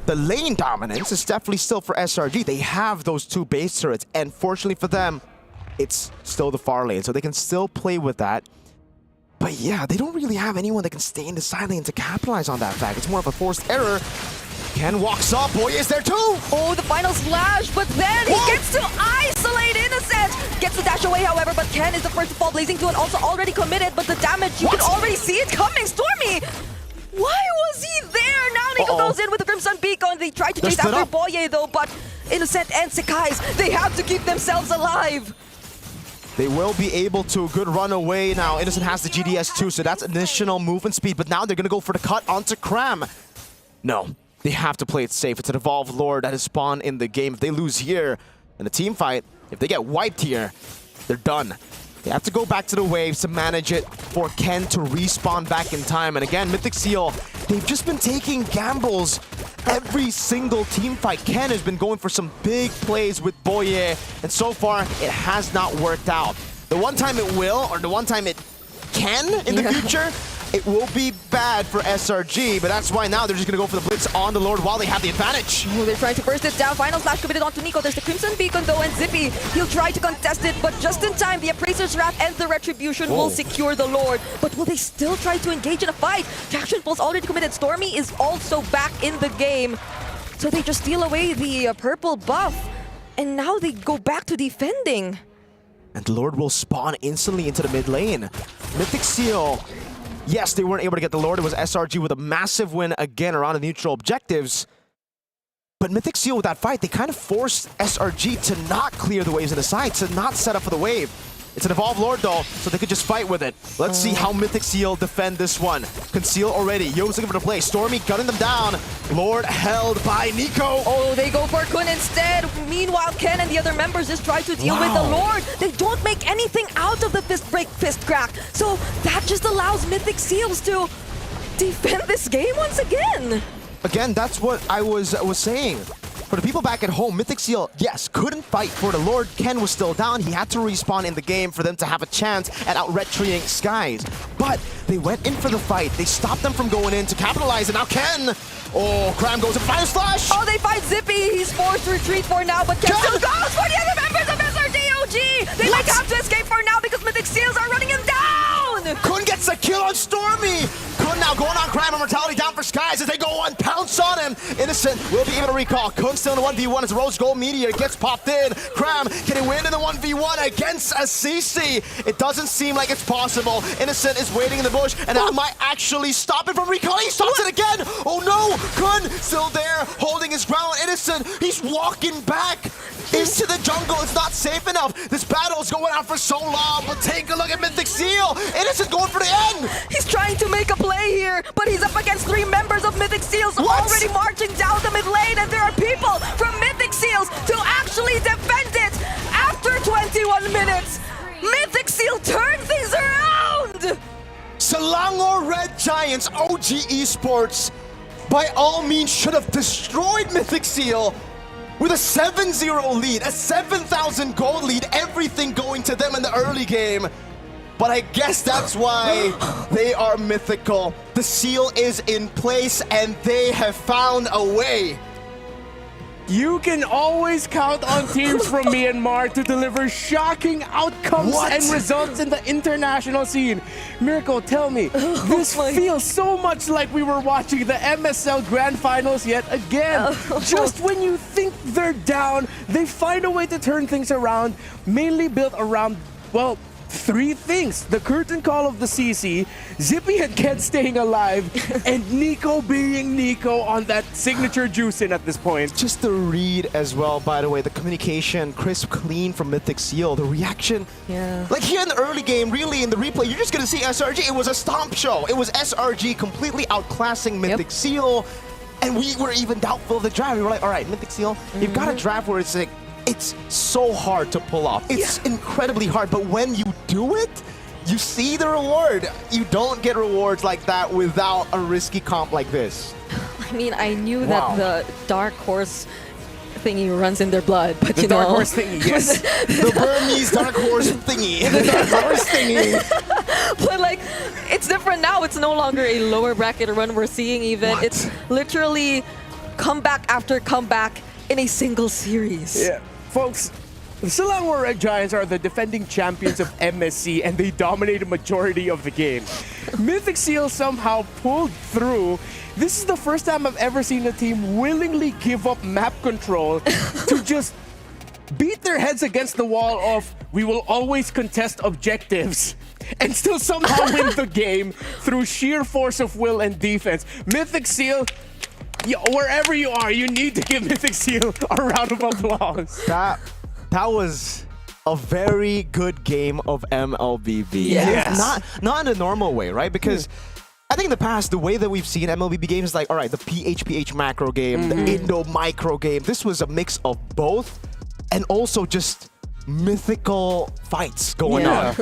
the lane dominance is definitely still for SRG. They have those 2 base turrets, and fortunately for them, it's still the far lane, so they can still play with that. But yeah, they don't really have anyone that can stay in the side lane to capitalize on that fact. It's more of a forced error. Ken walks up, Boye is there too! Oh, the final slash, but then he gets to isolate Innocent! Gets to dash away, however, but Ken is the first to fall. Blazing Duel also already committed, but the damage, you can already see it coming! Stormy! Why was he there? Now they Nico goes in with the Crimson Beacon. They try to chase after Boye though, but Innocent and Sekai's, they have to keep themselves alive. They will be able to. Good run away now. Innocent has the GDS too, so that's additional movement speed. But now they're going to go for the cut onto Cram. No, they have to play it safe. It's an Evolved Lord that is spawned in the game. If they lose here in the team fight, if they get wiped here, they're done. They have to go back to the waves to manage it for Ken to respawn back in time. And again, Mythic Seal, they've just been taking gambles every single team fight. Ken has been going for some big plays with Boye, and so far, it has not worked out. The one time it will, or the one time it can in the future, it will be bad for SRG, but that's why now they're just going to go for the blitz on the Lord while they have the advantage. Oh, they're trying to burst it down. Final slash committed onto Nico. There's the Crimson Beacon though, and Zippy, he'll try to contest it, but just in time, the Appraiser's Wrath and the Retribution will secure the Lord. But will they still try to engage in a fight? Traction Pulse already committed. Stormy is also back in the game. So they just steal away the purple buff, and now they go back to defending. And the Lord will spawn instantly into the mid lane. Mythic Seal, yes, they weren't able to get the Lord. It was SRG with a massive win again around the neutral objectives. But Mythic Seal with that fight, they kind of forced SRG to not clear the waves in the side, to not set up for the wave. It's an Evolved Lord though, so they could just fight with it. Let's see how Mythic Seal defend this one. Conceal already. Yo's looking for the play. Stormy gunning them down. Lord held by Nico. Oh, they go for Kun instead. Meanwhile, Ken and the other members just try to deal with the Lord. They don't make anything out of the fist break, fist crack. So that just allows Mythic Seals to defend this game once again. Again, that's what I was saying. For the people back at home, Mythic Seal, yes, couldn't fight for the Lord. Ken was still down. He had to respawn in the game for them to have a chance at out-retreating Skies. But they went in for the fight. They stopped them from going in to capitalize. And now Ken, oh, Cram goes to Final Slash. Oh, they fight Zippy. He's forced to retreat for now, but Ken still goes for the other members of SRDOG. They might have to escape for now because Mythic Seals are running him down. Kun gets a kill on Stormy. Kun now going on Crime and Mortality down for Skies as they go and pounce on him. Innocent will be able to recall. Kun still in the 1v1 as Rose Gold Meteor gets popped in. Cram, can he win in the 1v1 against a CC? It doesn't seem like it's possible. Innocent is waiting in the bush, and that might actually stop it from recalling. He stops it again. Oh no, Kun still there, holding his ground. Innocent, he's walking back into the jungle. It's not safe enough. This battle is going on for so long, but take a look at Mythic Seal. Innocent going for the end. He's trying to make a play here, but he's up against 3 members of Mythic Seals already marching down the mid lane, and there are people from Mythic Seals to actually defend it after 21 minutes. Mythic Seal turned things around. Selangor Red Giants, OG Esports, by all means should have destroyed Mythic Seal with a 7-0 lead, a 7,000 gold lead, everything going to them in the early game. But I guess that's why they are mythical. The seal is in place and they have found a way. You can always count on teams from Myanmar to deliver shocking outcomes and results in the international scene. Miracle, tell me, this feels so much like we were watching the MSL Grand Finals yet again. Just when you think they're down, they find a way to turn things around, mainly built around, well, 3 things: the curtain call of the CC, Zippy and Ken staying alive, and Nico being Nico on that signature juice in at this point. Just the read as well, by the way, the communication, crisp, clean from Mythic Seal, the reaction. Yeah. Like here in the early game, really in the replay, you're just gonna see SRG. It was a stomp show. It was SRG completely outclassing Mythic Seal, and we were even doubtful of the draft. We were like, all right, Mythic Seal, you've got a draft where it's like, it's so hard to pull off. It's incredibly hard, but when you do it, you see the reward. You don't get rewards like that without a risky comp like this. I mean, I knew that the Dark Horse thingy runs in their blood, but the Dark Horse thingy, yes. The Burmese Dark Horse thingy. The Dark Horse thingy. But like, it's different now. It's no longer a lower bracket run we're seeing even. It's literally comeback after comeback in a single series. Yeah. Folks, the Selangor Red Giants are the defending champions of MSC, and they dominate a majority of the game. Mythic Seal somehow pulled through. This is the first time I've ever seen a team willingly give up map control to just beat their heads against the wall of, we will always contest objectives, and still somehow win the game through sheer force of will and defense. Mythic Seal, wherever you are, you need to give Mythic Seal a round of applause. That was a very good game of MLBB. Yes. Not in a normal way, right? Because I think in the past, the way that we've seen MLBB games is like, all right, the PHPH macro game, the Indo micro game. This was a mix of both, and also just mythical fights going on.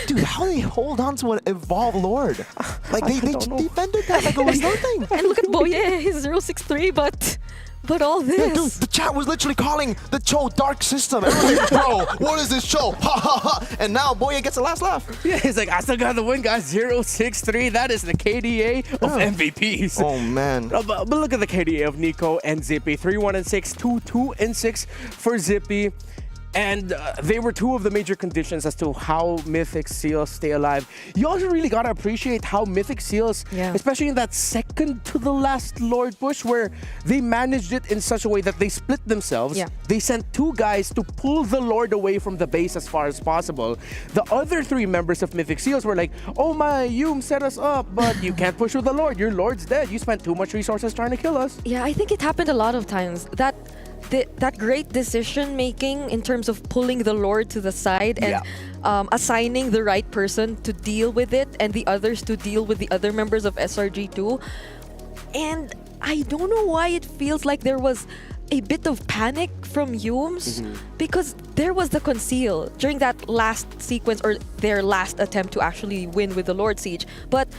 Dude, how they hold on to an evolved Lord? Like they defended that like it was nothing. And look at Boye, he's 063, but all this. Yeah, dude, the chat was literally calling the Cho dark system. Everyone's like, bro, what is this Cho? Ha ha ha. And now Boye gets the last laugh. Yeah, he's like, I still got the win, guys. 063. That is the KDA of MVPs. Oh, man. But look at the KDA of Nico and Zippy. 3-1-6, 2-2-6 for Zippy. And they were two of the major conditions as to how Mythic Seals stay alive. You also really gotta appreciate how Mythic Seals, especially in that second to the last Lord push, where they managed it in such a way that they split themselves. They sent two guys to pull the Lord away from the base as far as possible. The other three members of Mythic Seals were like, oh my, you set us up, but you can't push with the Lord. Your Lord's dead. You spent too much resources trying to kill us. Yeah, I think it happened a lot of times. That great decision making in terms of pulling the Lord to the side and assigning the right person to deal with it and the others to deal with the other members of SRG2. And I don't know why it feels like there was a bit of panic from Yums because there was the conceal during that last sequence or their last attempt to actually win with the Lord Siege. But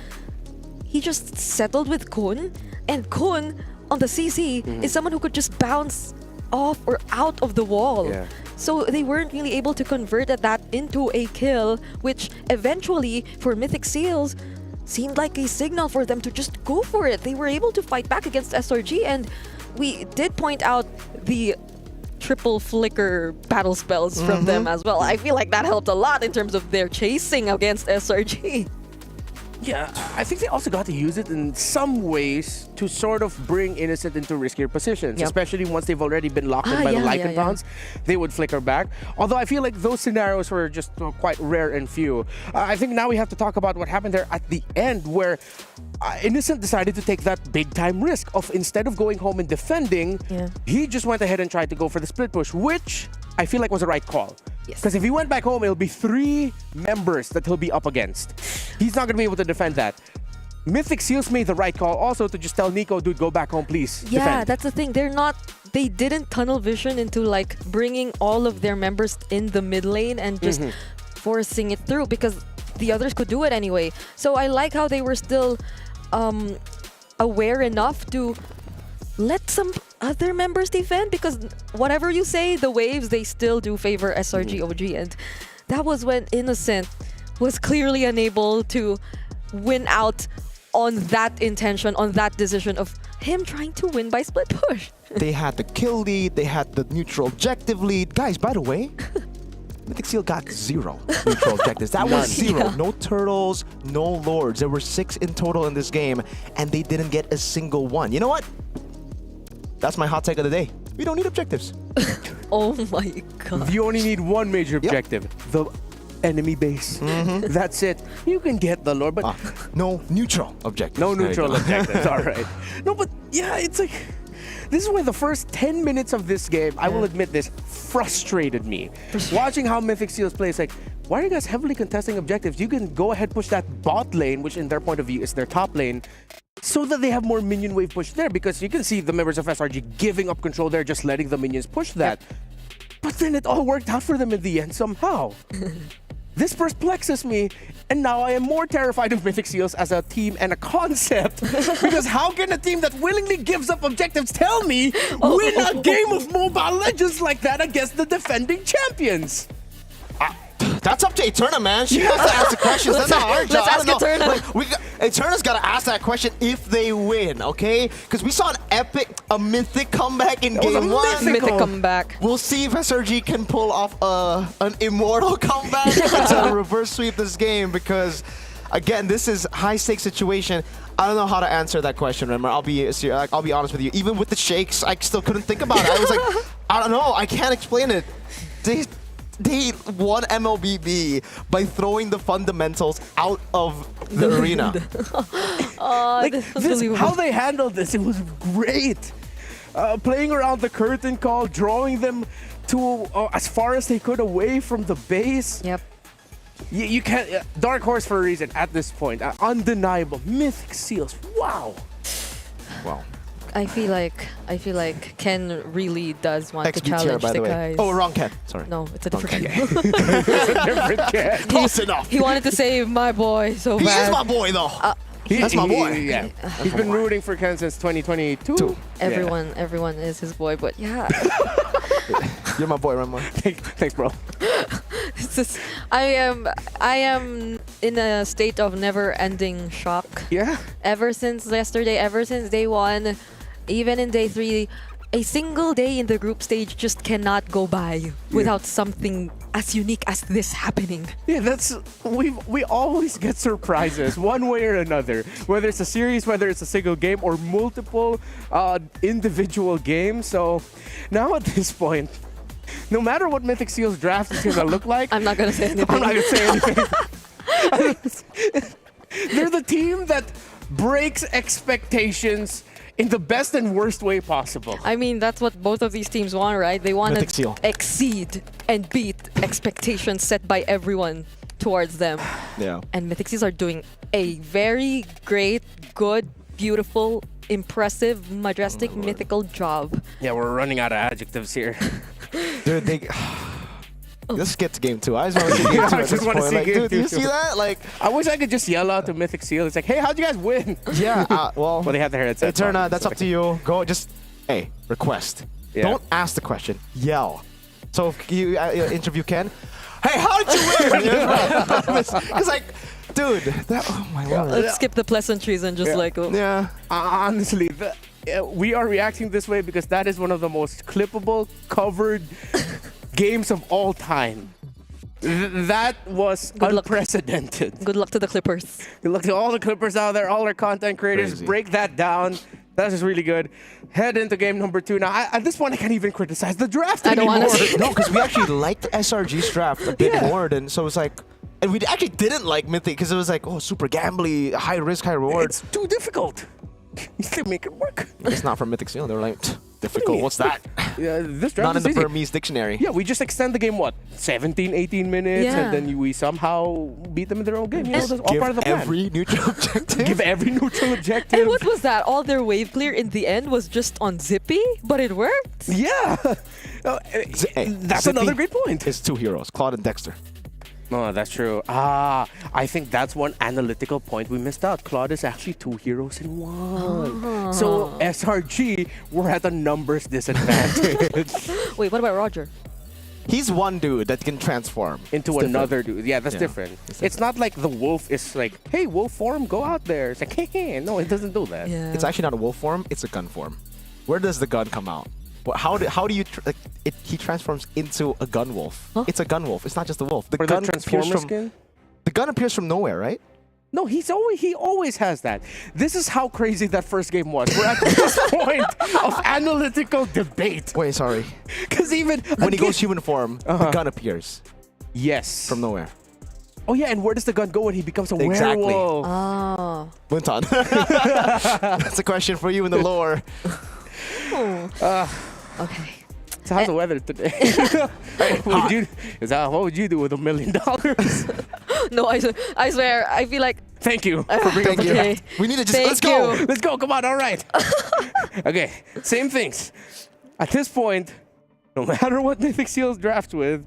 he just settled with Kun, and Kun on the CC is someone who could just bounce off or out of the wall. So they weren't really able to convert that into a kill, which eventually for Mythic Seals seemed like a signal for them to just go for it. They were able to fight back against SRG, and we did point out the triple flicker battle spells from them as well. I feel like that helped a lot in terms of their chasing against SRG. Yeah, I think they also got to use it in some ways to sort of bring Innocent into riskier positions, especially once they've already been locked in by the Lycan bounce. They would flicker back. Although I feel like those scenarios were just quite rare and few. I think now we have to talk about what happened there at the end, where Innocent decided to take that big time risk of, instead of going home and defending, he just went ahead and tried to go for the split push, which I feel like was the right call. Because if he went back home, it'll be 3 members that he'll be up against. He's not going to be able to defend that. Mythic Seals made the right call also to just tell Nico, dude, go back home, please. Yeah, defend. that's the thing. They didn't tunnel vision into like bringing all of their members in the mid lane and just forcing it through, because the others could do it anyway. So I like how they were still aware enough to let some other members defend, because whatever you say, the waves, they still do favor SRG OG, and that was when Innocent was clearly unable to win out on that intention, on that decision of him trying to win by split push. They had the kill lead, they had the neutral objective lead. Guys, by the way, Mythic Seal got 0 neutral objectives. That was 0. No turtles, no lords. There were 6 in total in this game, and they didn't get a single one. You know what? That's my hot take of the day. We don't need objectives. Oh my god. You only need one major objective. The enemy base. That's it. You can get the Lord, but no neutral objectives. No neutral objectives. All right. No, but yeah, it's like, this is why the first 10 minutes of this game, I will admit this, frustrated me. Watching how Mythic Seals play, it's like, why are you guys heavily contesting objectives? You can go ahead, push that bot lane, which in their point of view is their top lane, so that they have more minion wave push there, because you can see the members of SRG giving up control there, just letting the minions push that. But then it all worked out for them in the end somehow. This perplexes me, and now I am more terrified of Mythic Seals as a team and a concept. Because how can a team that willingly gives up objectives tell me win a game of Mobile Legends like that against the defending champions? That's up to Eterna, man. She has to ask the questions. That's not our job. Let's ask Eterna. Eterna's got to ask that question if they win, okay? Because we saw a mythic comeback in game 1. Mythic comeback. We'll see if SRG can pull off an immortal comeback to reverse sweep this game, because, again, this is high-stakes situation. I don't know how to answer that question, remember? I'll be honest with you. Even with the shakes, I still couldn't think about it. I was like, I don't know. I can't explain it. they won MLBB by throwing the fundamentals out of the arena. Like, how they handled this, it was great. Playing around the curtain call, drawing them to as far as they could away from the base. Yep. You can't. Dark horse for a reason at this point. Undeniable. Mythic Seals. Wow. Wow. I feel like Ken really does want to XB tier, challenge by the the way. guys. Oh, wrong Ken. Sorry. No, it's a different Ken. Ken. Different Ken. Close enough. He wanted to save my boy so He bad. is my boy, though. That's my boy. Yeah. He's been rooting for Ken since 2022. Everyone is his boy, but yeah. You're my boy, Ramon. Thanks, bro. It's just, I am in a state of never-ending shock. Yeah. Ever since yesterday, ever since day one, even in day 3, a single day in the group stage just cannot go by without something as unique as this happening. Yeah, we always get surprises one way or another. Whether it's a series, whether it's a single game, or multiple individual games. So now at this point, no matter what Mythic Seals draft is gonna look like, I'm not gonna say anything. I'm not gonna say anything. They're the team that breaks expectations in the best and worst way possible. I mean, that's what both of these teams want, right? They want Mythic to Seal. exceed and beat expectations set by everyone towards them. Yeah. And Mythic Seals are doing a very great, good, beautiful, impressive, majestic, mythical job. Yeah, we're running out of adjectives here. Dude, they... Let's get to game 2. I just want to see game 2 at this point. Like, dude, do you see that? Like, I wish I could just yell out to Mythic Seal. It's like, hey, how'd you guys win? yeah, well, Well, they have their headsets. Eterna, on, that's so- up to you. Go, just, hey, request. Yeah. Don't ask the question. Yell. So if you interview Ken, hey, how did you win? Because like, dude, that, oh my lord. Let's skip the pleasantries and just like... Oh. Yeah. Honestly, we are reacting this way because that is one of the most clippable, covered games of all time. That was Good luck. unprecedented. Good luck to the Clippers. Good luck to all the Clippers out there, all our content creators. Crazy. Break that down. That is really good. Head into game number 2. Now, at this point, I can't even criticize the draft I don't anymore. wanna see- No, because we actually liked SRG's draft a bit more than, so it's like, and we actually didn't like Mythic because it was like, oh, super gambly, high risk, high reward. It's too difficult. You still make it work. It's not from Mythic Seal. They were like, difficult, what's that? Yeah, this draft Not in is the easy. Burmese dictionary. Yeah, we just extend the game, what, 17, 18 minutes, Yeah. and then we somehow beat them in their own game. You know, that's all Give part of the plan. every neutral objective. Give every neutral objective. And what was that? All their wave clear in the end was just on Zippy, but it worked. Yeah. That's Zippy another great point. It's 2 heroes, Claude and Dexter. No, that's true. I think that's one analytical point we missed out. Claude is actually 2 heroes in 1. So SRG, we're at a numbers disadvantage. Wait, what about Roger? He's one dude that can transform Into It's another dude. Yeah, that's Yeah, different. it's It's not like the wolf is like, hey, wolf form, go out there. It's like, hey, no, it doesn't do that. Yeah. It's actually not a wolf form, it's a gun form. Where does the gun come out? Well, how do you he transforms into a gun wolf? Huh? It's a gun wolf. It's not just a wolf. The For gun the Transformer appears from skin? the gun appears from nowhere, right? No, he always has that. This is how crazy that first game was. We're at this point of analytical debate. Wait, sorry. Because even When he goes human form, the gun appears yes. from nowhere. Oh yeah, and where does the gun go when he becomes a Exactly. werewolf? Oh. Winton. That's a question for you in the lore. Okay. So how's the weather today? What would you do with $1 million? No, I swear, I feel like... Thank you for bringing up the Okay. draft. We need to just Thank let's go. you. Let's go. Come on. All right. Okay. Same things. At this point, no matter what Mythic Seals draft with,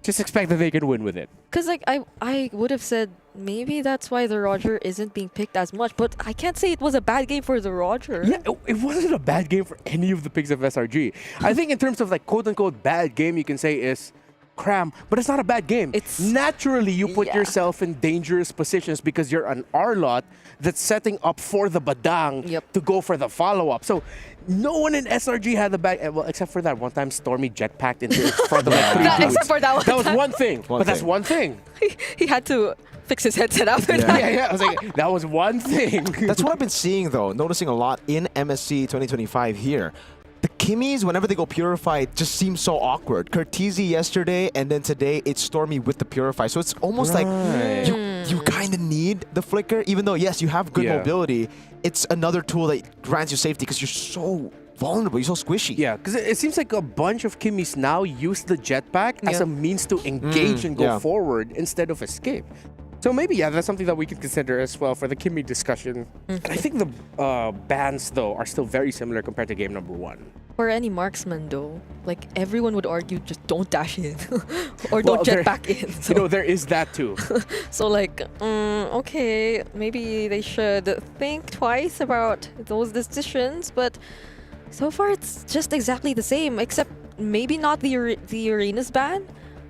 just expect that they can win with it. Because like I would have said maybe that's why the Roger isn't being picked as much, but I can't say it was a bad game for the Roger. Yeah, it wasn't a bad game for any of the picks of SRG. I think in terms of like quote-unquote bad game, you can say is Cram, but it's not a bad game. It's naturally you put yourself in dangerous positions because you're an R-lot that's setting up for the Badang to go for the follow-up. So no one in SRG had the bad, well, except for that one time Stormy jetpacked into front of like 3 dudes. Except for that one That was time. one thing, but that's one thing. He had to fix his headset after that. Yeah, I was like, that was one thing. That's what I've been seeing though, noticing a lot in MSC 2025 here. The Kimmy's, whenever they go Purify, it just seems so awkward. Curteasy yesterday, and then today it's Stormy with the Purify. So it's almost like you kind of need the Flicker, even though, yes, you have good mobility. It's another tool that grants you safety because you're so vulnerable, you're so squishy. Yeah, because it seems like a bunch of Kimmys now use the jetpack as a means to engage and go forward instead of escape. So maybe, yeah, that's something that we could consider as well for the Kimmy discussion. And I think the bans, though, are still very similar compared to game number 1. For any marksman, though, like everyone would argue, just don't dash in or don't jet back in. So. You know, there is that too. So like, okay, maybe they should think twice about those decisions. But so far, it's just exactly the same, except maybe not the Uranus ban.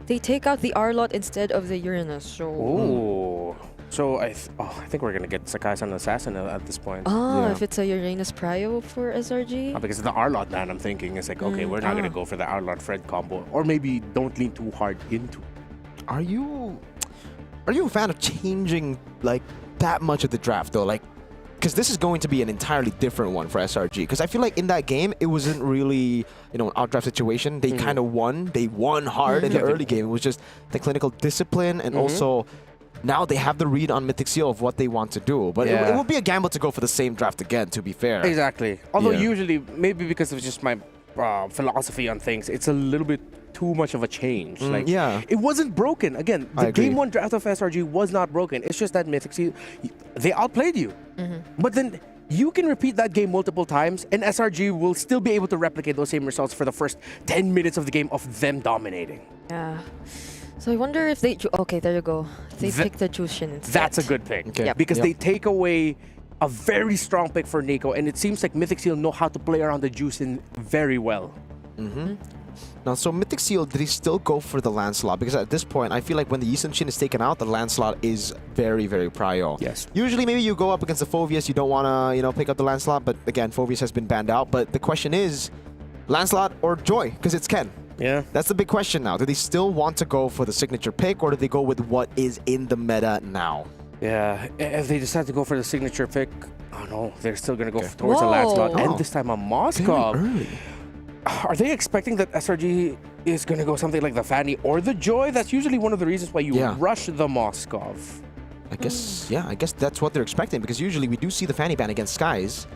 They take out the R-Lot instead of the Uranus. So. Ooh. So I think we're gonna get Sakai-san Assassin at this point. If it's a Uranus Prio for SRG? Because the R-Lot ban, I'm thinking, is like, okay, we're not gonna go for the R-Lot Fred combo. Or maybe don't lean too hard into. Are you a fan of changing like that much of the draft though? Like, because this is going to be an entirely different one for SRG. Because I feel like in that game, it wasn't really, an outdraft situation. They kind of won. They won hard in the early game. It was just the clinical discipline and also now they have the read on Mythic Seal of what they want to do. But it would be a gamble to go for the same draft again, to be fair. Exactly. Although usually, maybe because of just my philosophy on things, it's a little bit too much of a change. It wasn't broken. Again, the game 1 draft of SRG was not broken. It's just that Mythic Seal, they outplayed you. But then you can repeat that game multiple times and SRG will still be able to replicate those same results for the first 10 minutes of the game of them dominating. Yeah. So I wonder if they... Okay, there you go. They pick the Jushin instead. That's a good pick. Because they take away a very strong pick for Nico, and it seems like Mythic Seal know how to play around the Jushin very well. Now, so Mythic Seal, did he still go for the Lancelot? Because at this point, I feel like when the Yi Sun-shin is taken out, the Lancelot is very, very prio. Yes. Usually, maybe you go up against the Phoveus, you don't want to, pick up the Lancelot, but again, Phoveus has been banned out. But the question is, Lancelot or Joy? Because it's Ken. Yeah. That's the big question now. Do they still want to go for the signature pick, or do they go with what is in the meta now? Yeah, if they decide to go for the signature pick, oh no, they're still going to go towards the Lancelot, and this time a Moskov. Are they expecting that SRG is going to go something like the Fanny or the Joy? That's usually one of the reasons why you rush the Moskov. I guess, I guess that's what they're expecting, because usually we do see the Fanny ban against Skies.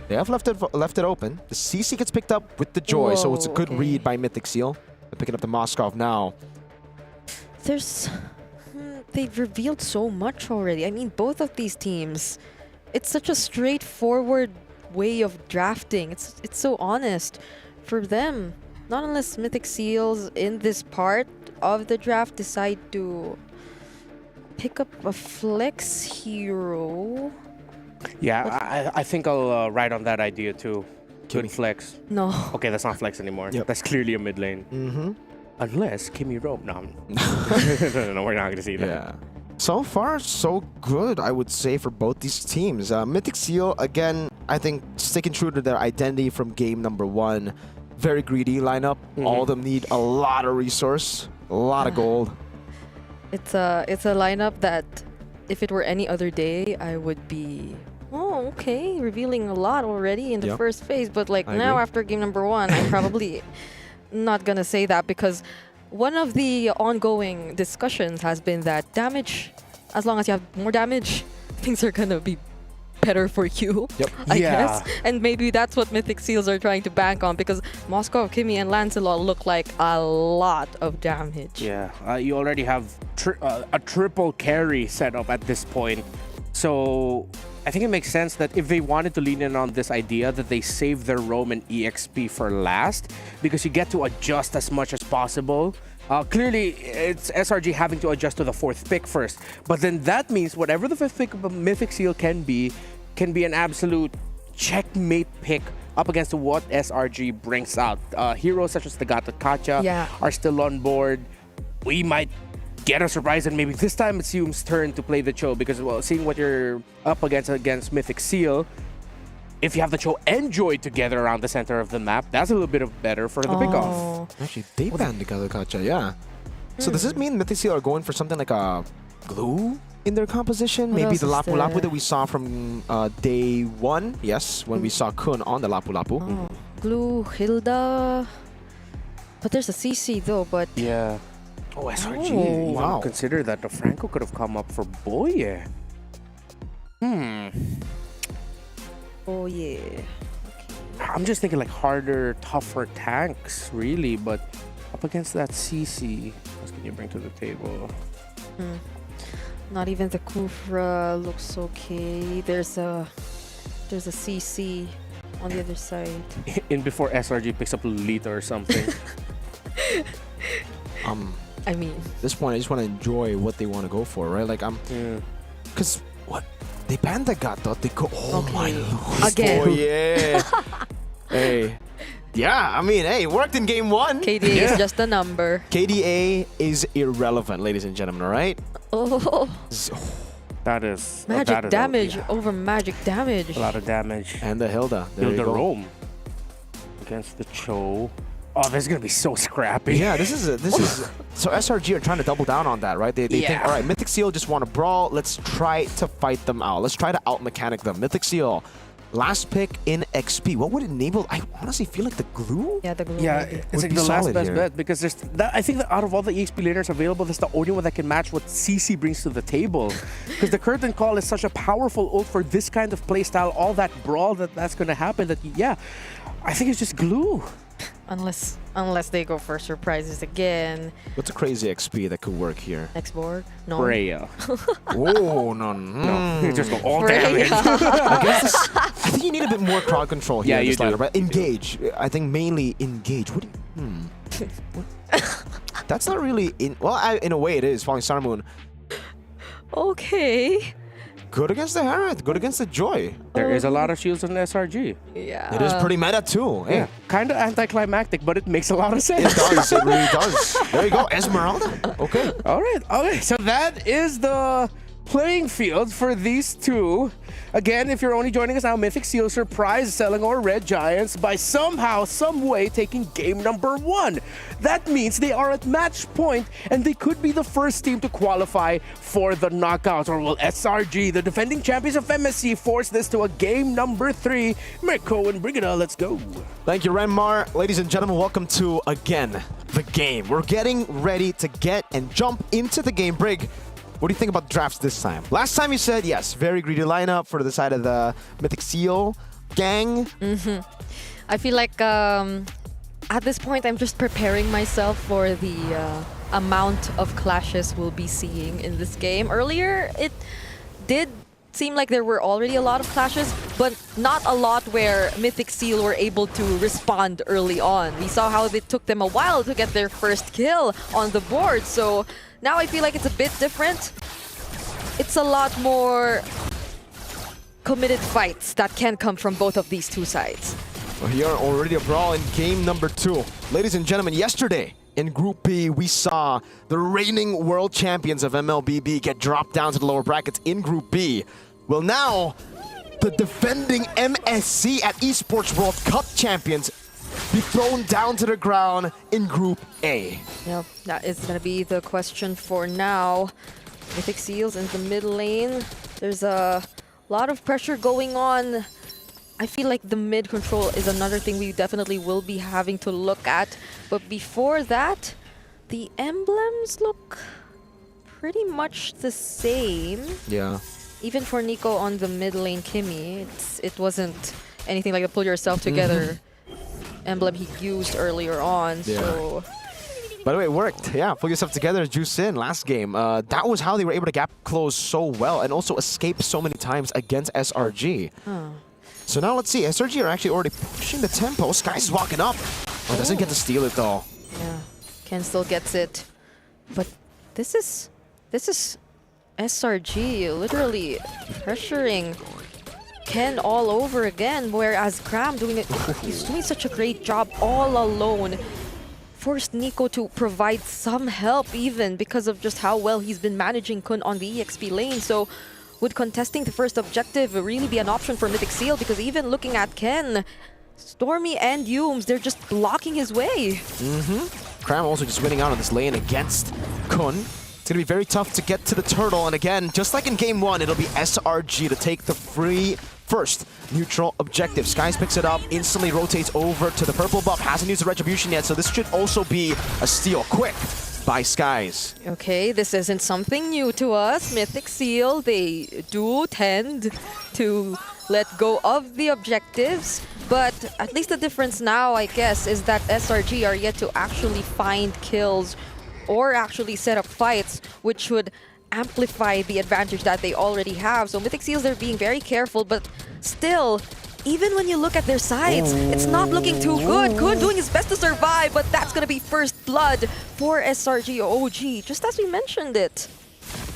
They have left it open. The CC gets picked up with the Joy, so it's a good read by Mythic Seal. They're picking up the Moskov now. They've revealed so much already. I mean, both of these teams, it's such a straightforward way of drafting. It's so honest for them. Not unless Mythic Seals in this part of the draft decide to pick up a flex hero. Yeah, I think I'll ride on that idea too. Good flex. No. Okay, that's not flex anymore. That's clearly a mid lane. Unless Kimmy Rope. No, no, we're not going to see that. Yeah. So far, so good, I would say, for both these teams. Mythic Seal, again, I think sticking true to their identity from game number 1. Very greedy lineup. All of them need a lot of resource, a lot of gold. It's a lineup that, if it were any other day, I would be... Oh, okay, revealing a lot already in the first phase. But like now, after game number 1, I'm probably not gonna say that, because one of the ongoing discussions has been that damage, as long as you have more damage, things are gonna be better for you, I guess. And maybe that's what Mythic Seals are trying to bank on, because Moskov, Kimmy, and Lancelot look like a lot of damage. Yeah, you already have a triple carry set up at this point. So I think it makes sense that if they wanted to lean in on this idea, that they save their Roam and EXP for last, because you get to adjust as much as possible. Clearly, it's SRG having to adjust to the 4th pick first, but then that means whatever the 5th pick of Mythic Seal can be an absolute checkmate pick up against what SRG brings out. Heroes such as the Gata Kacha are still on board. We might get a surprise, and maybe this time it's Hume's turn to play the Cho, because, well, seeing what you're up against Mythic Seal, if you have the Cho and Joy together around the center of the map, that's a little bit better for the pickoff. Actually, they banned the Gata Kacha, So does this mean Mythic Seal are going for something like a glue in their composition? What Maybe the else Lapu is Lapu that we saw from day 1, when we saw Kun on the Lapu Lapu. Glue, Hilda. But there's a CC though, but... Yeah. Oh, SRG. Oh, wow. Consider that the Franco could have come up for Boye. Oh, yeah. I'm just thinking like harder, tougher tanks, really, but up against that CC, what can you bring to the table? Not even the Kufra looks okay. There's a CC on the other side. In before SRG picks up Lolita or something. I mean, At this point, I just want to enjoy what they want to go for, right? Like, because what? They banned the Gato. They go, oh my lord. Again. Oh, yeah. Hey. Yeah, I mean, hey, it worked in game 1. KDA is just a number. KDA is irrelevant, ladies and gentlemen, all right? Oh, That is magic damage over magic damage. A lot of damage. And the Hilda. There you Hilda go. Rome against the Cho. Oh, this is gonna be so scrappy. Yeah, this is so SRG are trying to double down on that, right? They think, all right, Mythic Seal just want to brawl. Let's try to fight them out. Let's try to out-mechanic them. Mythic Seal, last pick in XP. What would enable? I honestly feel like the glue. Yeah, the glue. Yeah, maybe. it's like the last best bet because there's that, I think that out of all the EXP laners available, that's the only one that can match what CC brings to the table. Because the Curtain Call is such a powerful ult for this kind of playstyle, all that brawl that's going to happen. That yeah, I think it's just glue. Unless they go for surprises again. What's a crazy XP that could work here? X-Borg? No. Freya. Oh, No, just go all Freya. damage. I think you need a bit more crowd control here. Yeah, in you this do. lineup, right? Engage. I think mainly engage. What do you? That's not really in. Well, in a way, it is. Falling Star Moon. Okay. Good against the Harith. Good against the Joy. There is a lot of shields on SRG. Yeah. It is pretty meta too. Yeah, kind of anticlimactic, but it makes a lot of sense. It does. It really does. There you go, Esmeralda. Okay. All right. Okay. So that is the playing field for these two. Again, if you're only joining us now, Mythic Seal surprised Selangor Red Giants by somehow, some way taking game number 1. That means they are at match point and they could be the first team to qualify for the knockouts. Or will SRG, the defending champions of MSC, force this to a game number 3? Mirko and Brigida, let's go. Thank you, Renmar. Ladies and gentlemen, welcome to, again, the game. We're getting ready to get and jump into the game. Brig, what do you think about drafts this time? Last time you said, yes, very greedy lineup for the side of the Mythic Seal gang. I feel like at this point, I'm just preparing myself for the amount of clashes we'll be seeing in this game. Earlier, it did seem like there were already a lot of clashes, but not a lot where Mythic Seal were able to respond early on. We saw how it took them a while to get their first kill on the board, so now I feel like it's a bit different. It's a lot more committed fights that can come from both of these two sides. Well, here already a brawl in game number 2. Ladies and gentlemen, yesterday in Group B, we saw the reigning world champions of MLBB get dropped down to the lower brackets in Group B. Well, now the defending MSC at Esports World Cup champions be thrown down to the ground in Group A. Yep, that is going to be the question for now. Mythic Seals in the mid lane. There's a lot of pressure going on. I feel like the mid control is another thing we definitely will be having to look at. But before that, the emblems look pretty much the same. Yeah. Even for Nico on the mid lane Kimmy, it wasn't anything like a pull yourself together emblem he used earlier on. Yeah. So By the way, it worked. Yeah, pull yourself together, juice in last game. That was how they were able to gap close so well and also escape so many times against SRG. So now let's see. SRG are actually already pushing the tempo. Skies is walking up. Oh, doesn't get to steal it though. yeah, Ken still gets it. But this is SRG literally pressuring Ken all over again, whereas Cram he's doing such a great job all alone. Forced Nico to provide some help even because of just how well he's been managing Kun on the EXP lane. So would contesting the first objective really be an option for Mythic Seal? Because even looking at Ken, Stormy and Yumes, they're just blocking his way. Cram also just winning out on this lane against Kun. It's going to be very tough to get to the turtle. And again, just like in game 1, it'll be SRG to take the free first neutral objective. Skies picks it up, instantly rotates over to the purple buff. Hasn't used the retribution yet, so this should also be a steal. Quick by Skies. Okay, this isn't something new to us. Mythic Seal, they do tend to let go of the objectives, but at least the difference now, I guess, is that SRG are yet to actually find kills or actually set up fights, which would amplify the advantage that they already have. So Mythic Seals, they're being very careful, but still, even when you look at their sides, it's not looking too good. Kun doing his best to survive, but that's gonna be first blood for SRG OG, just as we mentioned it.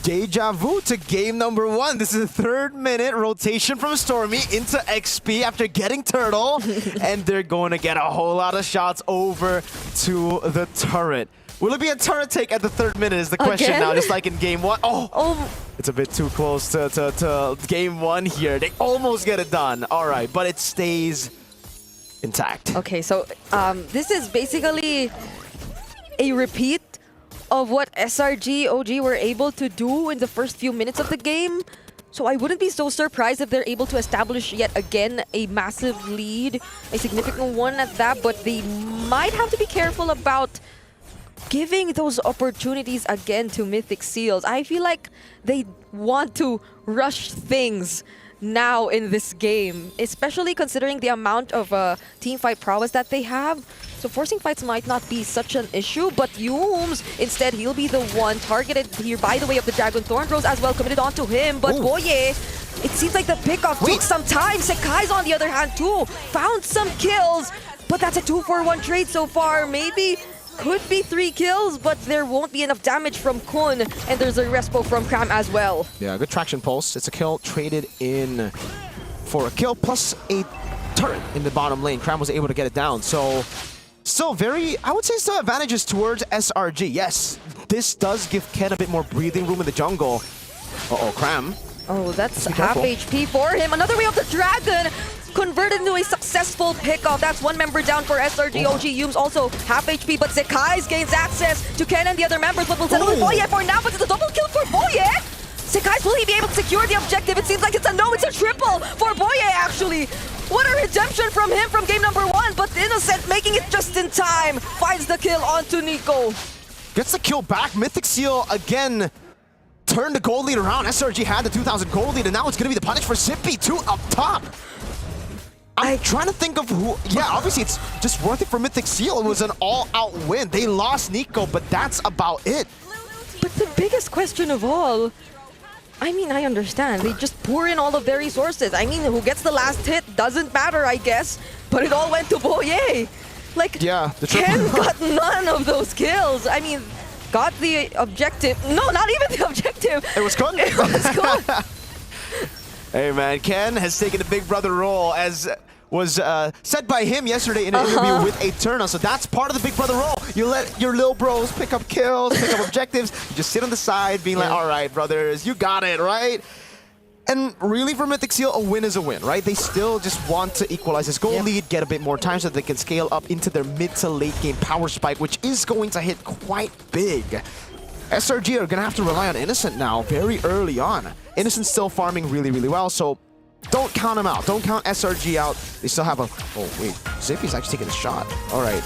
Deja vu to game number 1. This is the 3rd minute rotation from Stormy into XP after getting Turtle. And they're going to get a whole lot of shots over to the turret. Will it be a turret take at the 3rd minute is the question now, just like in game 1. Oh, it's a bit too close to game 1 here. They almost get it done. All right, but it stays intact. Okay, so this is basically a repeat of what SRG OG were able to do in the first few minutes of the game. So I wouldn't be so surprised if they're able to establish yet again a massive lead, a significant one at that, but they might have to be careful about giving those opportunities again to Mythic Seals. I feel like they want to rush things now in this game, especially considering the amount of team fight prowess that they have. So forcing fights might not be such an issue, but Yooms, instead, he'll be the one targeted here by the way of the Dragon Thorn Throws as well, committed onto him. But Boye, it seems like the pickoff took some time. Sekai's on the other hand too, found some kills, but that's a 2-for-1 trade so far. Maybe could be 3 kills, but there won't be enough damage from Kun, and there's a respo from Cram as well. Yeah, good traction pulse. It's a kill traded in for a kill plus a turret in the bottom lane. Cram was able to get it down, so still very, I would say still advantages towards SRG. Yes, this does give Ken a bit more breathing room in the jungle. Uh-oh, Cram. Oh, that's half HP for him. Another way of the Dragon converted into a successful pickoff. That's one member down for SRG. OG Yooms also half HP, but Sekai's gains access to Ken and the other members, but will settle with Boye for now, but it's a double kill for Boye. Sekai's will he be able to secure the objective? It seems like it's a no, it's a triple for Boye actually. What a redemption from him from game number 1, but Innocent making it just in time. Finds the kill onto Nico. Gets the kill back. Mythic Seal again turned the gold lead around. SRG had the 2,000 gold lead, and now it's going to be the punish for Sippy too up top. I'm trying to think of who. Yeah, obviously it's just worth it for Mythic Seal. It was an all-out win. They lost Nico, but that's about it. But the biggest question of all, I mean, I understand. They just pour in all of their resources. I mean, who gets the last hit doesn't matter, I guess. But it all went to Boye. Like, yeah, Ken got none of those kills. I mean, got the objective. No, not even the objective. It was Kun. It was Kun. Hey, man, Ken has taken a big brother role, as was said by him yesterday in an interview with Eterna. So that's part of the big brother role. You let your little bros pick up kills, pick up objectives. You just sit on the side being like, all right, brothers, you got it, right? And really for Mythic Seal, a win is a win, right? They still just want to equalize this goal lead, get a bit more time so that they can scale up into their mid to late game power spike, which is going to hit quite big. SRG are going to have to rely on Innocent now very early on. Innocent's still farming really, really well, so don't count him out. Don't count SRG out. They still have a... Oh, wait. Zippy's actually taking a shot. All right.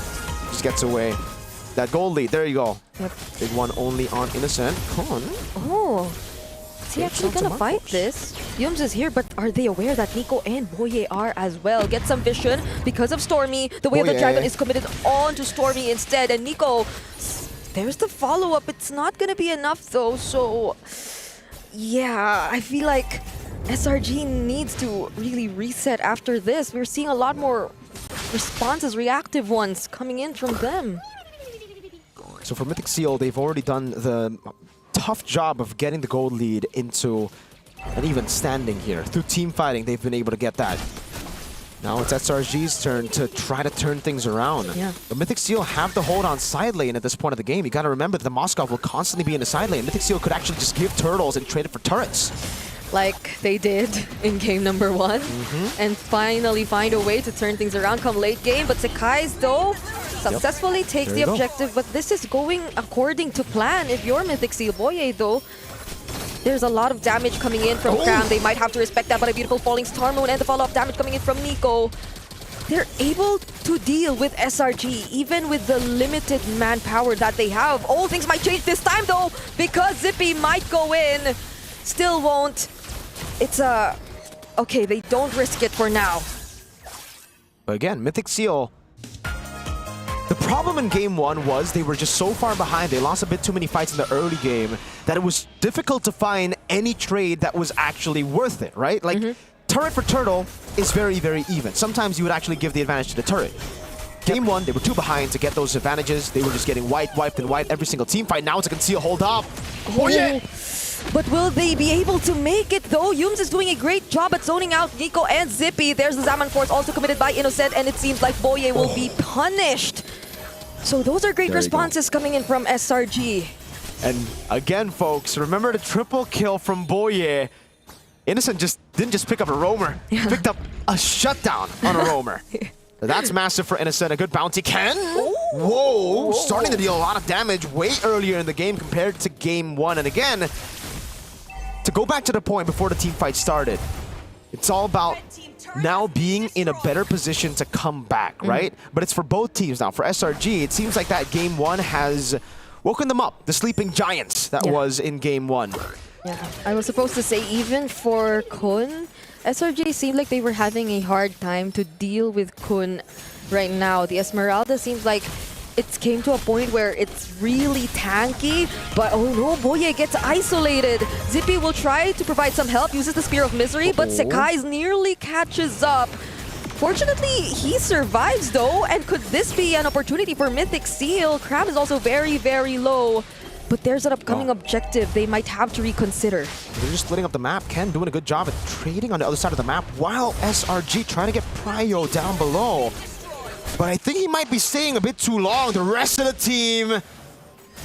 Just gets away. That gold lead. There you go. Big one only on Innocent. Kun. Oh. Is he actually gonna fight this? Yooms is here, but are they aware that Nico and Boye are as well? Get some vision because of Stormy. The way of the Dragon is committed on to Stormy instead. And Nico, there's the follow-up. It's not gonna be enough though, so... Yeah, I feel like SRG needs to really reset after this. We're seeing a lot more responses, reactive ones, coming in from them. So for Mythic Seal, they've already done the tough job of getting the gold lead into an even standing here. Through team fighting, they've been able to get that. Now it's SRG's turn to try to turn things around. Yeah. But Mythic Seal have the hold on side lane at this point of the game. You got to remember that the Moskov will constantly be in the side lane. Mythic Seal could actually just give turtles and trade it for turrets. Like they did in game number 1. And finally find a way to turn things around come late game. But Sekai's though successfully takes the objective. But this is going according to plan if you're Mythic Seal. Boye though, There's a lot of damage coming in from Cram. They might have to respect that, but a beautiful falling Star Moon and the follow-up damage coming in from Nico. They're able to deal with SRG, even with the limited manpower that they have. Oh, things might change this time, though, because Zippy might go in. Still won't. It's a... Okay, they don't risk it for now. But again, Mythic Seal... The problem in game one was they were just so far behind. They lost a bit too many fights in the early game that it was difficult to find any trade that was actually worth it, right? Like, turret for turtle is very, very even. Sometimes you would actually give the advantage to the turret. Game one, they were too behind to get those advantages. They were just getting wiped and wiped every single team fight. Now it's a conceal hold up. Oh yeah! But will they be able to make it though? Yums is doing a great job at zoning out Nico and Zippy. There's the Zaman Force also committed by Innocent, and it seems like Boye will be punished. So those are great responses coming in from SRG. And again, folks, remember the triple kill from Boye. Innocent didn't just pick up a roamer, he picked up a shutdown on a roamer. That's massive for Innocent. A good bounty. Ken? Whoa! Starting to deal a lot of damage way earlier in the game compared to game one. And again, to go back to the point before the team fight started, it's all about now being in a better position to come back, right? But it's for both teams now. For SRG, it seems like that game one has woken them up, the sleeping giants that was in game one. Yeah, I was supposed to say, even for Kun, SRG seemed like they were having a hard time to deal with Kun right now. The Esmeralda seems like it came to a point where it's really tanky, but oh no, Boye gets isolated. Zippy will try to provide some help, uses the Spear of Misery, but Sekai's nearly catches up. Fortunately, he survives though, and could this be an opportunity for Mythic Seal? Crab is also very, very low. But there's an upcoming objective they might have to reconsider. They're just splitting up the map. Ken doing a good job at trading on the other side of the map, while SRG trying to get Prio down below. But I think he might be staying a bit too long. The rest of the team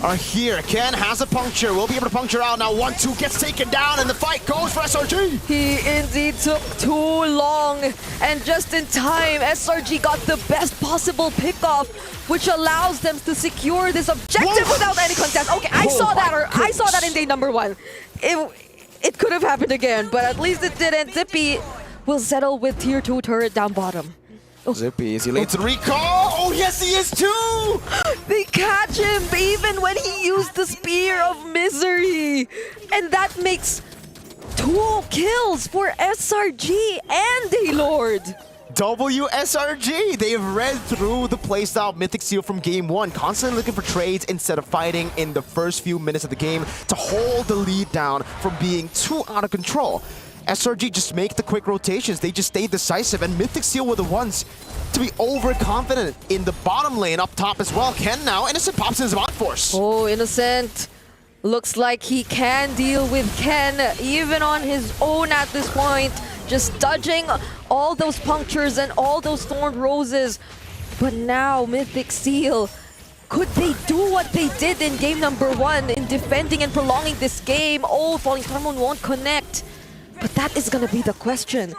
are here. Ken has a puncture. Will be able to puncture out. Now 1-2 gets taken down, and the fight goes for SRG. He indeed took too long. And just in time, SRG got the best possible pickoff, which allows them to secure this objective without any contest. Okay, I saw that in day number one. It could have happened again, but at least it didn't. Zippy will settle with tier 2 turret down bottom. Zippy, is he late to the recall? Oh yes, he is too! They catch him even when he used the Spear of Misery. And that makes 2 kills for SRG and Daylord. WSRG, they have read through the playstyle of Mythic Seal from game one, constantly looking for trades instead of fighting in the first few minutes of the game to hold the lead down from being too out of control. SRG just make the quick rotations. They just stay decisive, and Mythic Seal were the ones to be overconfident in the bottom lane up top as well. Ken now, Innocent pops in his Zaman Force. Oh, Innocent looks like he can deal with Ken even on his own at this point. Just dodging all those punctures and all those thorned roses. But now Mythic Seal, could they do what they did in game number one in defending and prolonging this game? Oh, Falling Star Moon won't connect. But that is going to be the question,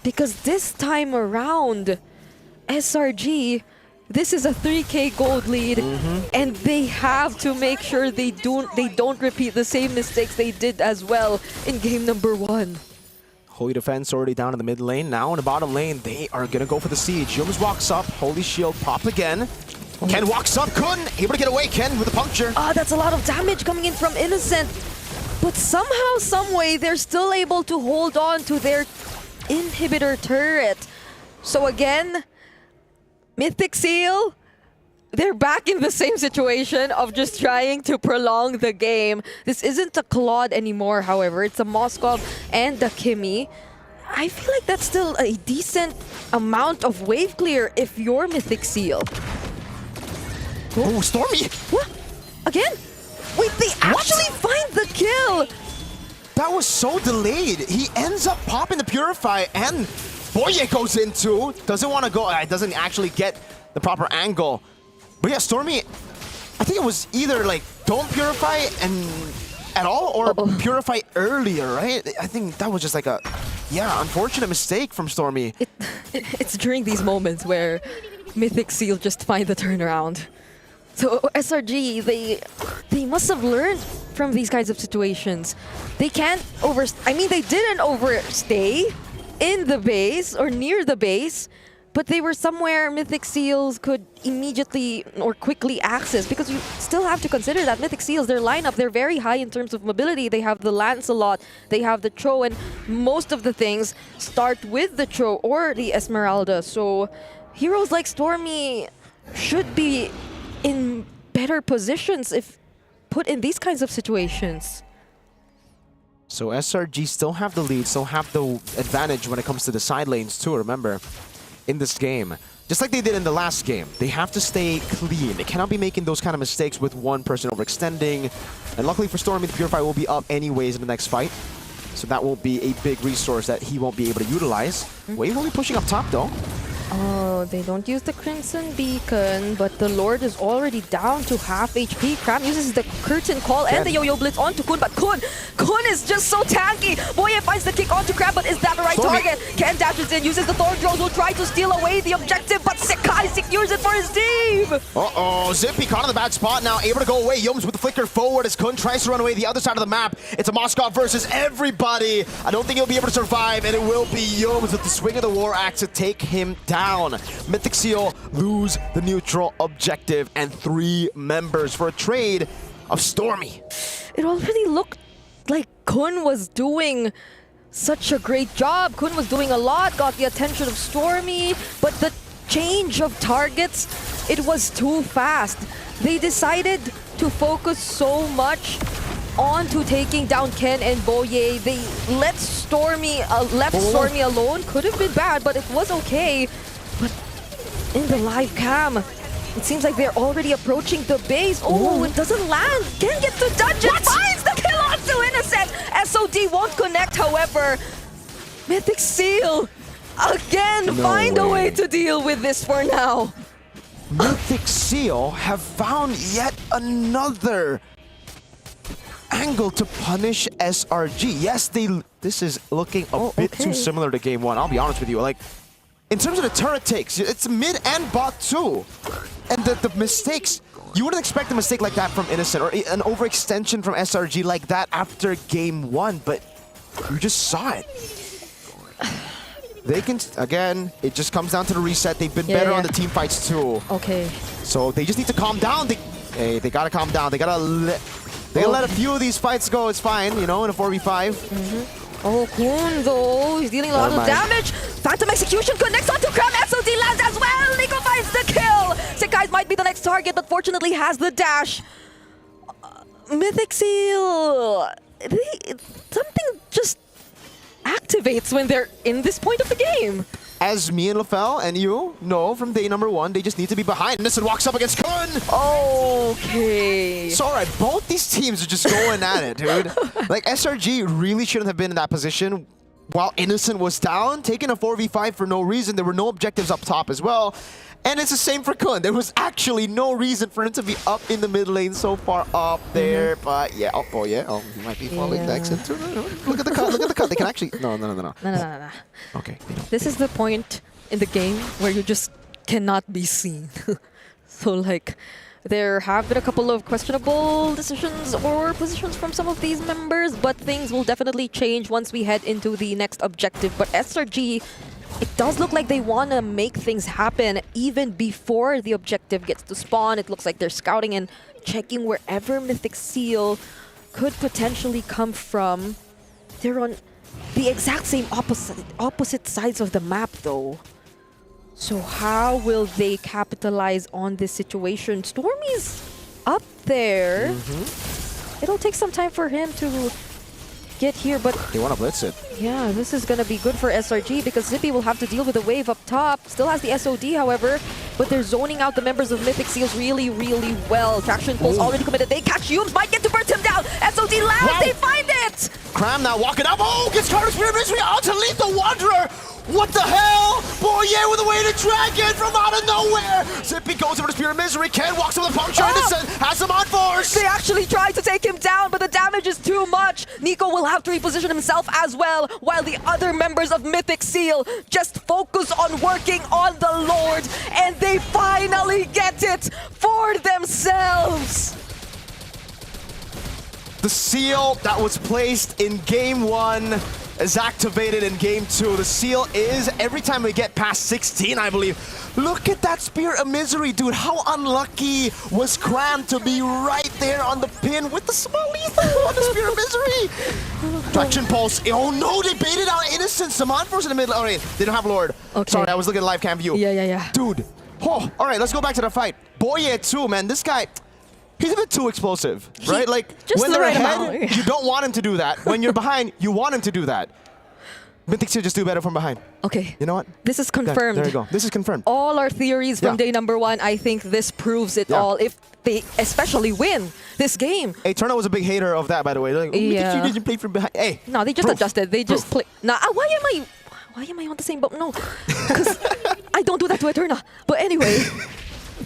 because this time around, SRG, this is a 3K gold lead, and they have to make sure they don't repeat the same mistakes they did as well in game number one. Holy Defense already down in the mid lane. Now in the bottom lane, they are going to go for the siege. Yums walks up, Holy Shield pop again. Ken walks up, Kun able to get away, Ken with a puncture. That's a lot of damage coming in from Innocent. But somehow, someway, they're still able to hold on to their inhibitor turret. So again, Mythic Seal, they're back in the same situation of just trying to prolong the game. This isn't a Claude anymore, however. It's a Moskov and a Kimi. I feel like that's still a decent amount of wave clear if you're Mythic Seal. Oh, Stormy! What? Again? Wait, they actually find the kill! That was so delayed. He ends up popping the Purify, and Boye goes in too. Doesn't want to go, doesn't actually get the proper angle. But yeah, Stormy, I think it was either like don't Purify at all or Purify earlier, right? I think that was just like a, unfortunate mistake from Stormy. It's during these moments where Mythic Seal just find the turnaround. So SRG, they must have learned from these kinds of situations. They can't they didn't overstay in the base or near the base, but they were somewhere Mythic Seals could immediately or quickly access, because you still have to consider that Mythic Seals, their lineup, they're very high in terms of mobility. They have the Lancelot, they have the Tro, and most of the things start with the Tro or the Esmeralda. So heroes like Stormy should be in better positions if put in these kinds of situations. So SRG still have the lead, still have the advantage when it comes to the side lanes too, remember, in this game. Just like they did in the last game, they have to stay clean. They cannot be making those kind of mistakes with one person overextending. And luckily for Stormy, the Purify will be up anyways in the next fight. So that will be a big resource that he won't be able to utilize. Wave will be pushing up top though. Oh, they don't use the Crimson Beacon, but the Lord is already down to half HP. Cram uses the Curtain Call and the Yo-Yo Blitz onto Kun, but Kun is just so tanky. Boye finds the kick onto Cram, but is that the right target? Ken dashes in, uses the Thorn Drones, will try to steal away the objective, but Sekai secures it for his team! Uh-oh, Zippy caught in the bad spot now, able to go away. Yums with the flicker forward as Kun tries to run away the other side of the map. It's a Moskov versus everybody. I don't think he'll be able to survive, and it will be Yums with the swing of the War Axe to take him down. Mythic Seal lose the neutral objective and 3 members for a trade of Stormy. It already looked like Kun was doing such a great job. Kun was doing a lot, got the attention of Stormy, but the change of targets, it was too fast. They decided to focus so much onto taking down Ken and Boye. They let Stormy, left Stormy alone. Could have been bad, but it was okay. But in the live cam, it seems like they're already approaching the base. Oh, it doesn't land. Ken gets the dungeon, finds the kill onto Innocent. SOD won't connect, however. Mythic Seal, again, find a way to deal with this for now. Mythic Seal have found yet another angle to punish SRG. Yes, this is looking a bit too similar to game 1. I'll be honest with you. Like, in terms of the turret takes, it's mid and bot too. And the mistakes, you wouldn't expect a mistake like that from Innocent or an overextension from SRG like that after game 1, but you just saw it. They can, again, it just comes down to the reset. They've been better on the team fights too. Okay. So they just need to calm down. They gotta calm down. They gotta let a few of these fights go. It's fine, you know, in a 4v5. Oh, Kun though, he's dealing a lot of damage. Phantom Execution connects onto Cram. SOD lands as well. Nico finds the kill. Sekai might be the next target, but fortunately has the dash. Mythic Seal, something just activates when they're in this point of the game. As me and LaFell and you know from day number 1, they just need to be behind. Innocent walks up against Kun. Okay. It's all right. Both these teams are just going at it, dude. Like, SRG really shouldn't have been in that position while Innocent was down, taking a 4v5 for no reason. There were no objectives up top as well. And it's the same for Kun. There was actually no reason for him to be up in the mid lane so far up there. But yeah, oh yeah, he might be falling next into. Look at the cut. Look at the cut. They can actually. No. No. Okay. This is the point in the game where you just cannot be seen. So like, there have been a couple of questionable decisions or positions from some of these members, but things will definitely change once we head into the next objective. But SRG, it does look like they want to make things happen even before the objective gets to spawn. It looks like they're scouting and checking wherever Mythic Seal could potentially come from. They're on the exact same opposite sides of the map though. So how will they capitalize on this situation? Stormy's up there. It'll take some time for him to get here, but they want to blitz it. Yeah, this is going to be good for SRG because Zippy will have to deal with the wave up top. Still has the SOD, however, but they're zoning out the members of Mythic Seals really, really well. Traction pulls already committed. They catch Yums, might get to burn him down. SOD lands, they find it! Cram now walking up. Oh, gets Carter's Spirit Mystery out to lead the Wanderer. What the hell? Boye with a weighted dragon from out of nowhere. Zippy goes over to Spear of Misery. Ken walks over the puncture. Innocent has him on force. They actually tried to take him down, but the damage is too much. Nico will have to reposition himself as well, while the other members of Mythic Seal just focus on working on the Lord, and they finally get it for themselves. The seal that was placed in Game 1 is activated in Game 2. The seal is, every time we get past 16, I believe. Look at that Spear of Misery, dude. How unlucky was Cram to be right there on the pin with the small lethal on the Spear of Misery? Traction Pulse. Oh no, they baited out Innocent. Saman Force in the middle. All right, they don't have Lord. Okay. Sorry, I was looking at live cam view. Yeah. Dude. Oh, all right, let's go back to the fight. Boye too, man. This guy, he's a bit too explosive, right? Like, just when the they're right ahead, amount. you don't want him to do that. When you're behind, you want him to do that. Mythic Seal just do better from behind. Okay. You know what? This is confirmed. There you go. This is confirmed. All our theories from Yeah. day number 1, I think this proves it all. If they especially win this game. Hey, Turner was a big hater of that, by the way. Like, Mythic Seal didn't play from behind. Hey. No, they just proof. adjusted. They just play. Nah, why am I on the same boat? No, because I don't do that to Eterna. But anyway,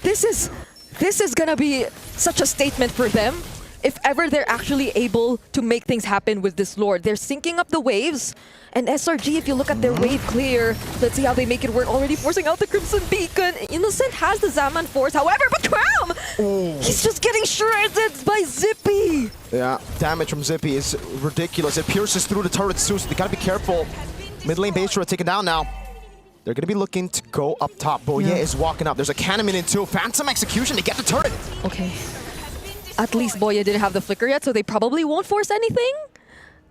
this is gonna be such a statement for them. If ever they're actually able to make things happen with this Lord. They're syncing up the waves. And SRG, if you look at their wave clear, let's see how they make it work. Already forcing out the Crimson Beacon. Innocent has the Zaman Force, however, but Cram! He's just getting shredded by Zippy. Yeah, damage from Zippy is ridiculous. It pierces through the turrets too, so they gotta be careful. Mid lane base turret taken down now. They're gonna be looking to go up top. Boye is walking up. There's a cannon in too. Phantom Execution to get the turret. Okay. At least Boye didn't have the flicker yet, so they probably won't force anything.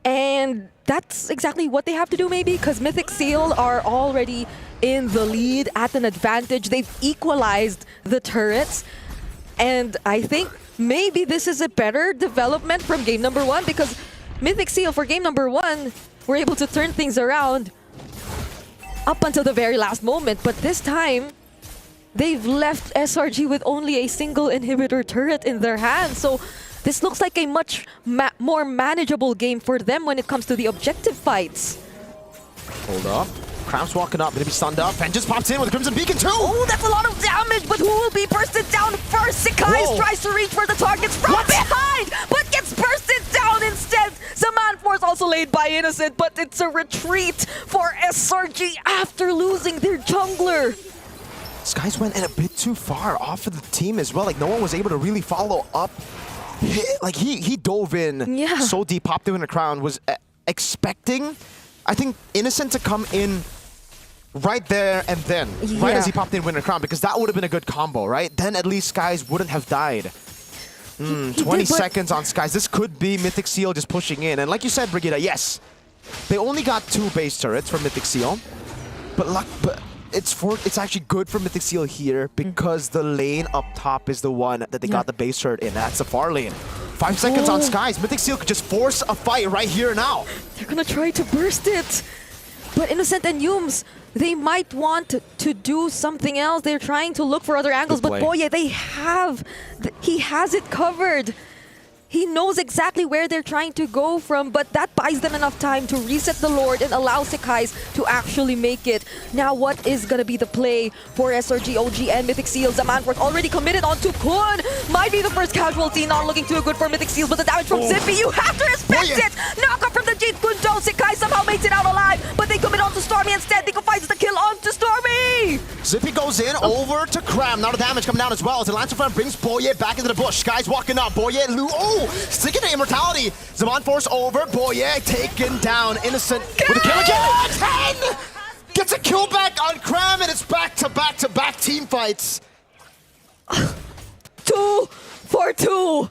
And that's exactly what they have to do maybe, because Mythic Seal are already in the lead at an advantage. They've equalized the turrets. And I think maybe this is a better development from game number 1, because Mythic Seal for game number 1 were able to turn things around up until the very last moment. But this time, they've left SRG with only a single inhibitor turret in their hands. So this looks like a much more manageable game for them when it comes to the objective fights. Hold up. Cram's walking up, gonna be stunned up, and just pops in with a Crimson Beacon too! Oh, that's a lot of damage, but who will be bursted down first? Sakai tries to reach for the targets from behind, but gets bursted down instead. Zaman Force also laid by Innocent, but it's a retreat for SRG after losing their jungler. Skies went in a bit too far off of the team as well. Like, no one was able to really follow up. He dove in so deep, popped him in the crown, was expecting, I think, Innocent to come in right there and then, right as he popped in Winter Crown, because that would have been a good combo, right? Then at least Skies wouldn't have died. 20 seconds on Skies. This could be Mythic Seal just pushing in. And like you said, Brigitte, yes, they only got 2 base turrets from Mythic Seal, but it's actually good for Mythic Seal here because the lane up top is the one that they got the base turret in. That's the far lane. 5 seconds on Skies. Mythic Seal could just force a fight right here now. They're gonna try to burst it. But Innocent and Yumes, they might want to do something else. They're trying to look for other angles, but Boye, he has it covered. He knows exactly where they're trying to go from, but that buys them enough time to reset the Lord and allow Sekais to actually make it. Now, what is going to be the play for SRG, OG, and Mythic Seal? Zaman Force already committed onto Kun. Might be the first casualty, not looking too good for Mythic Seals, but the damage from Zippy, you have to respect it! Knock up from the Jade Kun Down. Sekai somehow makes it out alive, but they commit onto Stormy instead. Nico finds the kill onto Stormy! Zippy goes in over to Cram. Now the damage coming down as well as the Lancer Friend brings Boye back into the bush. Skies walking up. Boye, sticking to Immortality. Zaman Force over. Boye taken down. Innocent with a kill again. 10! Gets a kill back on Cram, and it's back-to-back-to-back team fights. 2 for 2,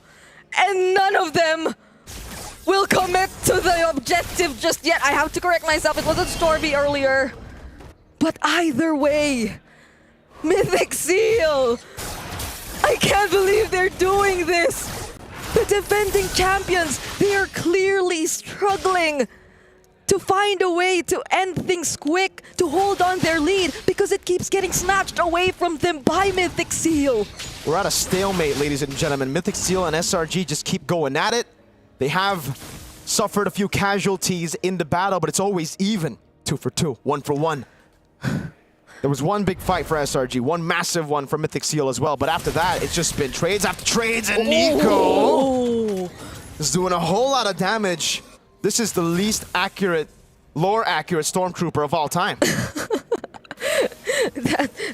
and none of them will commit to the objective just yet. I have to correct myself. It wasn't Stormy earlier. But either way, Mythic Seal, I can't believe they're doing this. The defending champions, they are clearly struggling to find a way to end things quick, to hold on their lead, because it keeps getting snatched away from them by Mythic Seal. We're at a stalemate, ladies and gentlemen. Mythic Seal and SRG just keep going at it. They have suffered a few casualties in the battle, but it's always even. 2 for 2, 1 for 1. There was one big fight for SRG, one massive one for Mythic Seal as well. But after that, it's just been trades after trades, and Nico is doing a whole lot of damage. This is the least accurate, lore-accurate Stormtrooper of all time.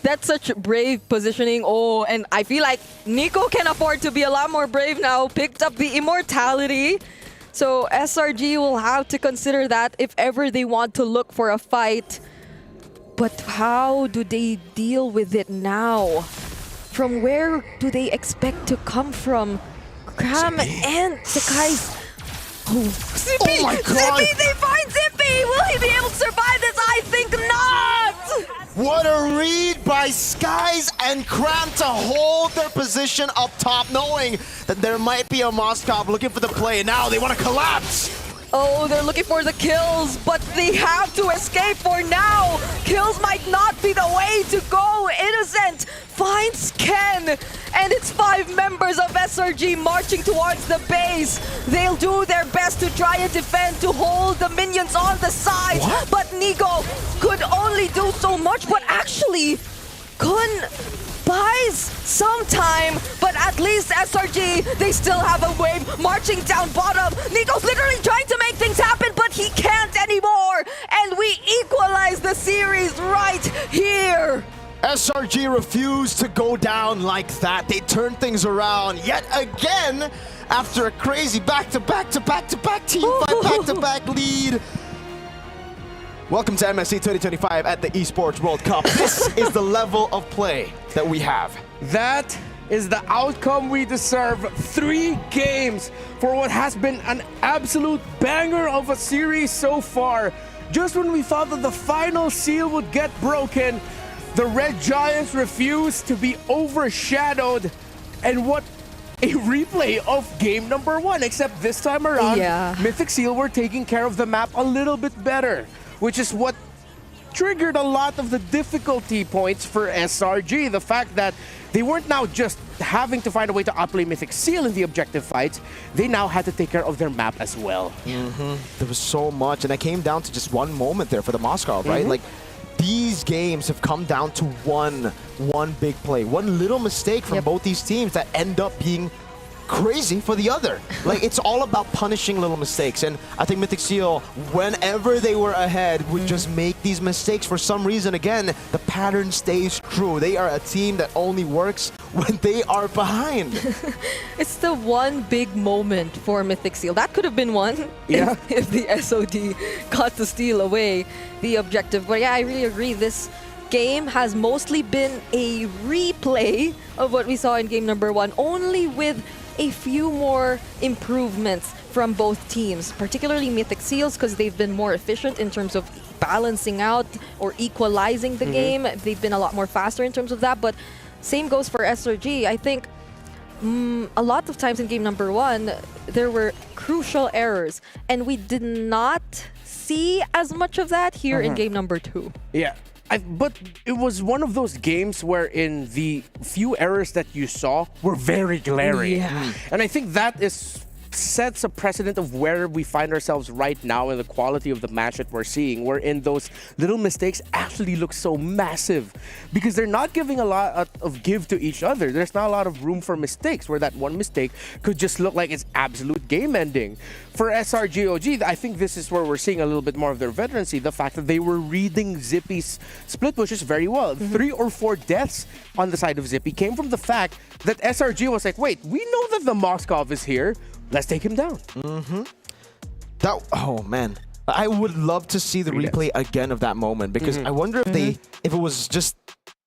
That's such brave positioning. Oh, and I feel like Nico can afford to be a lot more brave now. Picked up the immortality. So SRG will have to consider that if ever they want to look for a fight. But how do they deal with it now? From where do they expect to come from? Cram and Sakai's... Oh, Zippy! Oh my God! Zippy, they find Zippy! Will he be able to survive this? I think not! What a read by Skies and Cram to hold their position up top, knowing that there might be a Moskov looking for the play. Now they want to collapse. Oh, they're looking for the kills, but they have to escape for now. Kills might not be the way to go. Innocent finds Ken, and it's 5 members of SRG marching towards the base. They'll do their best to try and defend, to hold the minions on the side. What? But Nico could only do so much, but actually, Kun buys some time, but at least SRG, they still have a wave marching down bottom. Nico's literally trying to make things happen, but he can't anymore. And we equalize the series right here. SRG refused to go down like that. They turned things around yet again after a crazy back-to-back team fight, back-to-back lead. Welcome to MSC 2025 at the Esports World Cup. This is the level of play that we have. That is the outcome we deserve. 3 games for what has been an absolute banger of a series so far. Just when we thought that the final seal would get broken, the Red Giants refused to be overshadowed. And what a replay of game number 1, except this time around, Mythic Seal were taking care of the map a little bit better, which is what triggered a lot of the difficulty points for SRG. The fact that they weren't now just having to find a way to outplay Mythic Seal in the objective fights, they now had to take care of their map as well. There was so much, and it came down to just one moment there for the Moskov, right? Like, these games have come down to one big play, one little mistake from both these teams that end up being crazy for the other. Like, it's all about punishing little mistakes, and I think Mythic Seal, whenever they were ahead, would just make these mistakes. For some reason, again, the pattern stays true. They are a team that only works when they are behind. It's the one big moment for Mythic Seal. That could have been one if the SOD got to steal away the objective. But yeah, I really agree. This game has mostly been a replay of what we saw in game number 1, only with a few more improvements from both teams, particularly Mythic Seals, because they've been more efficient in terms of balancing out or equalizing the game. They've been a lot more faster in terms of that, but same goes for SRG. I think a lot of times in game number 1, there were crucial errors, and we did not see as much of that here in game number 2. Yeah. But it was one of those games wherein the few errors that you saw were very glaring. And I think that sets a precedent of where we find ourselves right now in the quality of the match that we're seeing, wherein those little mistakes actually look so massive because they're not giving a lot of give to each other. There's not a lot of room for mistakes, where that one mistake could just look like it's absolute game ending. For SRGOG, I think this is where we're seeing a little bit more of their veterancy, the fact that they were reading Zippy's split pushes very well. 3 or 4 deaths on the side of Zippy came from the fact that SRG was like, wait, we know that the Moskov is here. Let's take him down. That, oh man, I would love to see the replay again of that moment, because I wonder if if it was just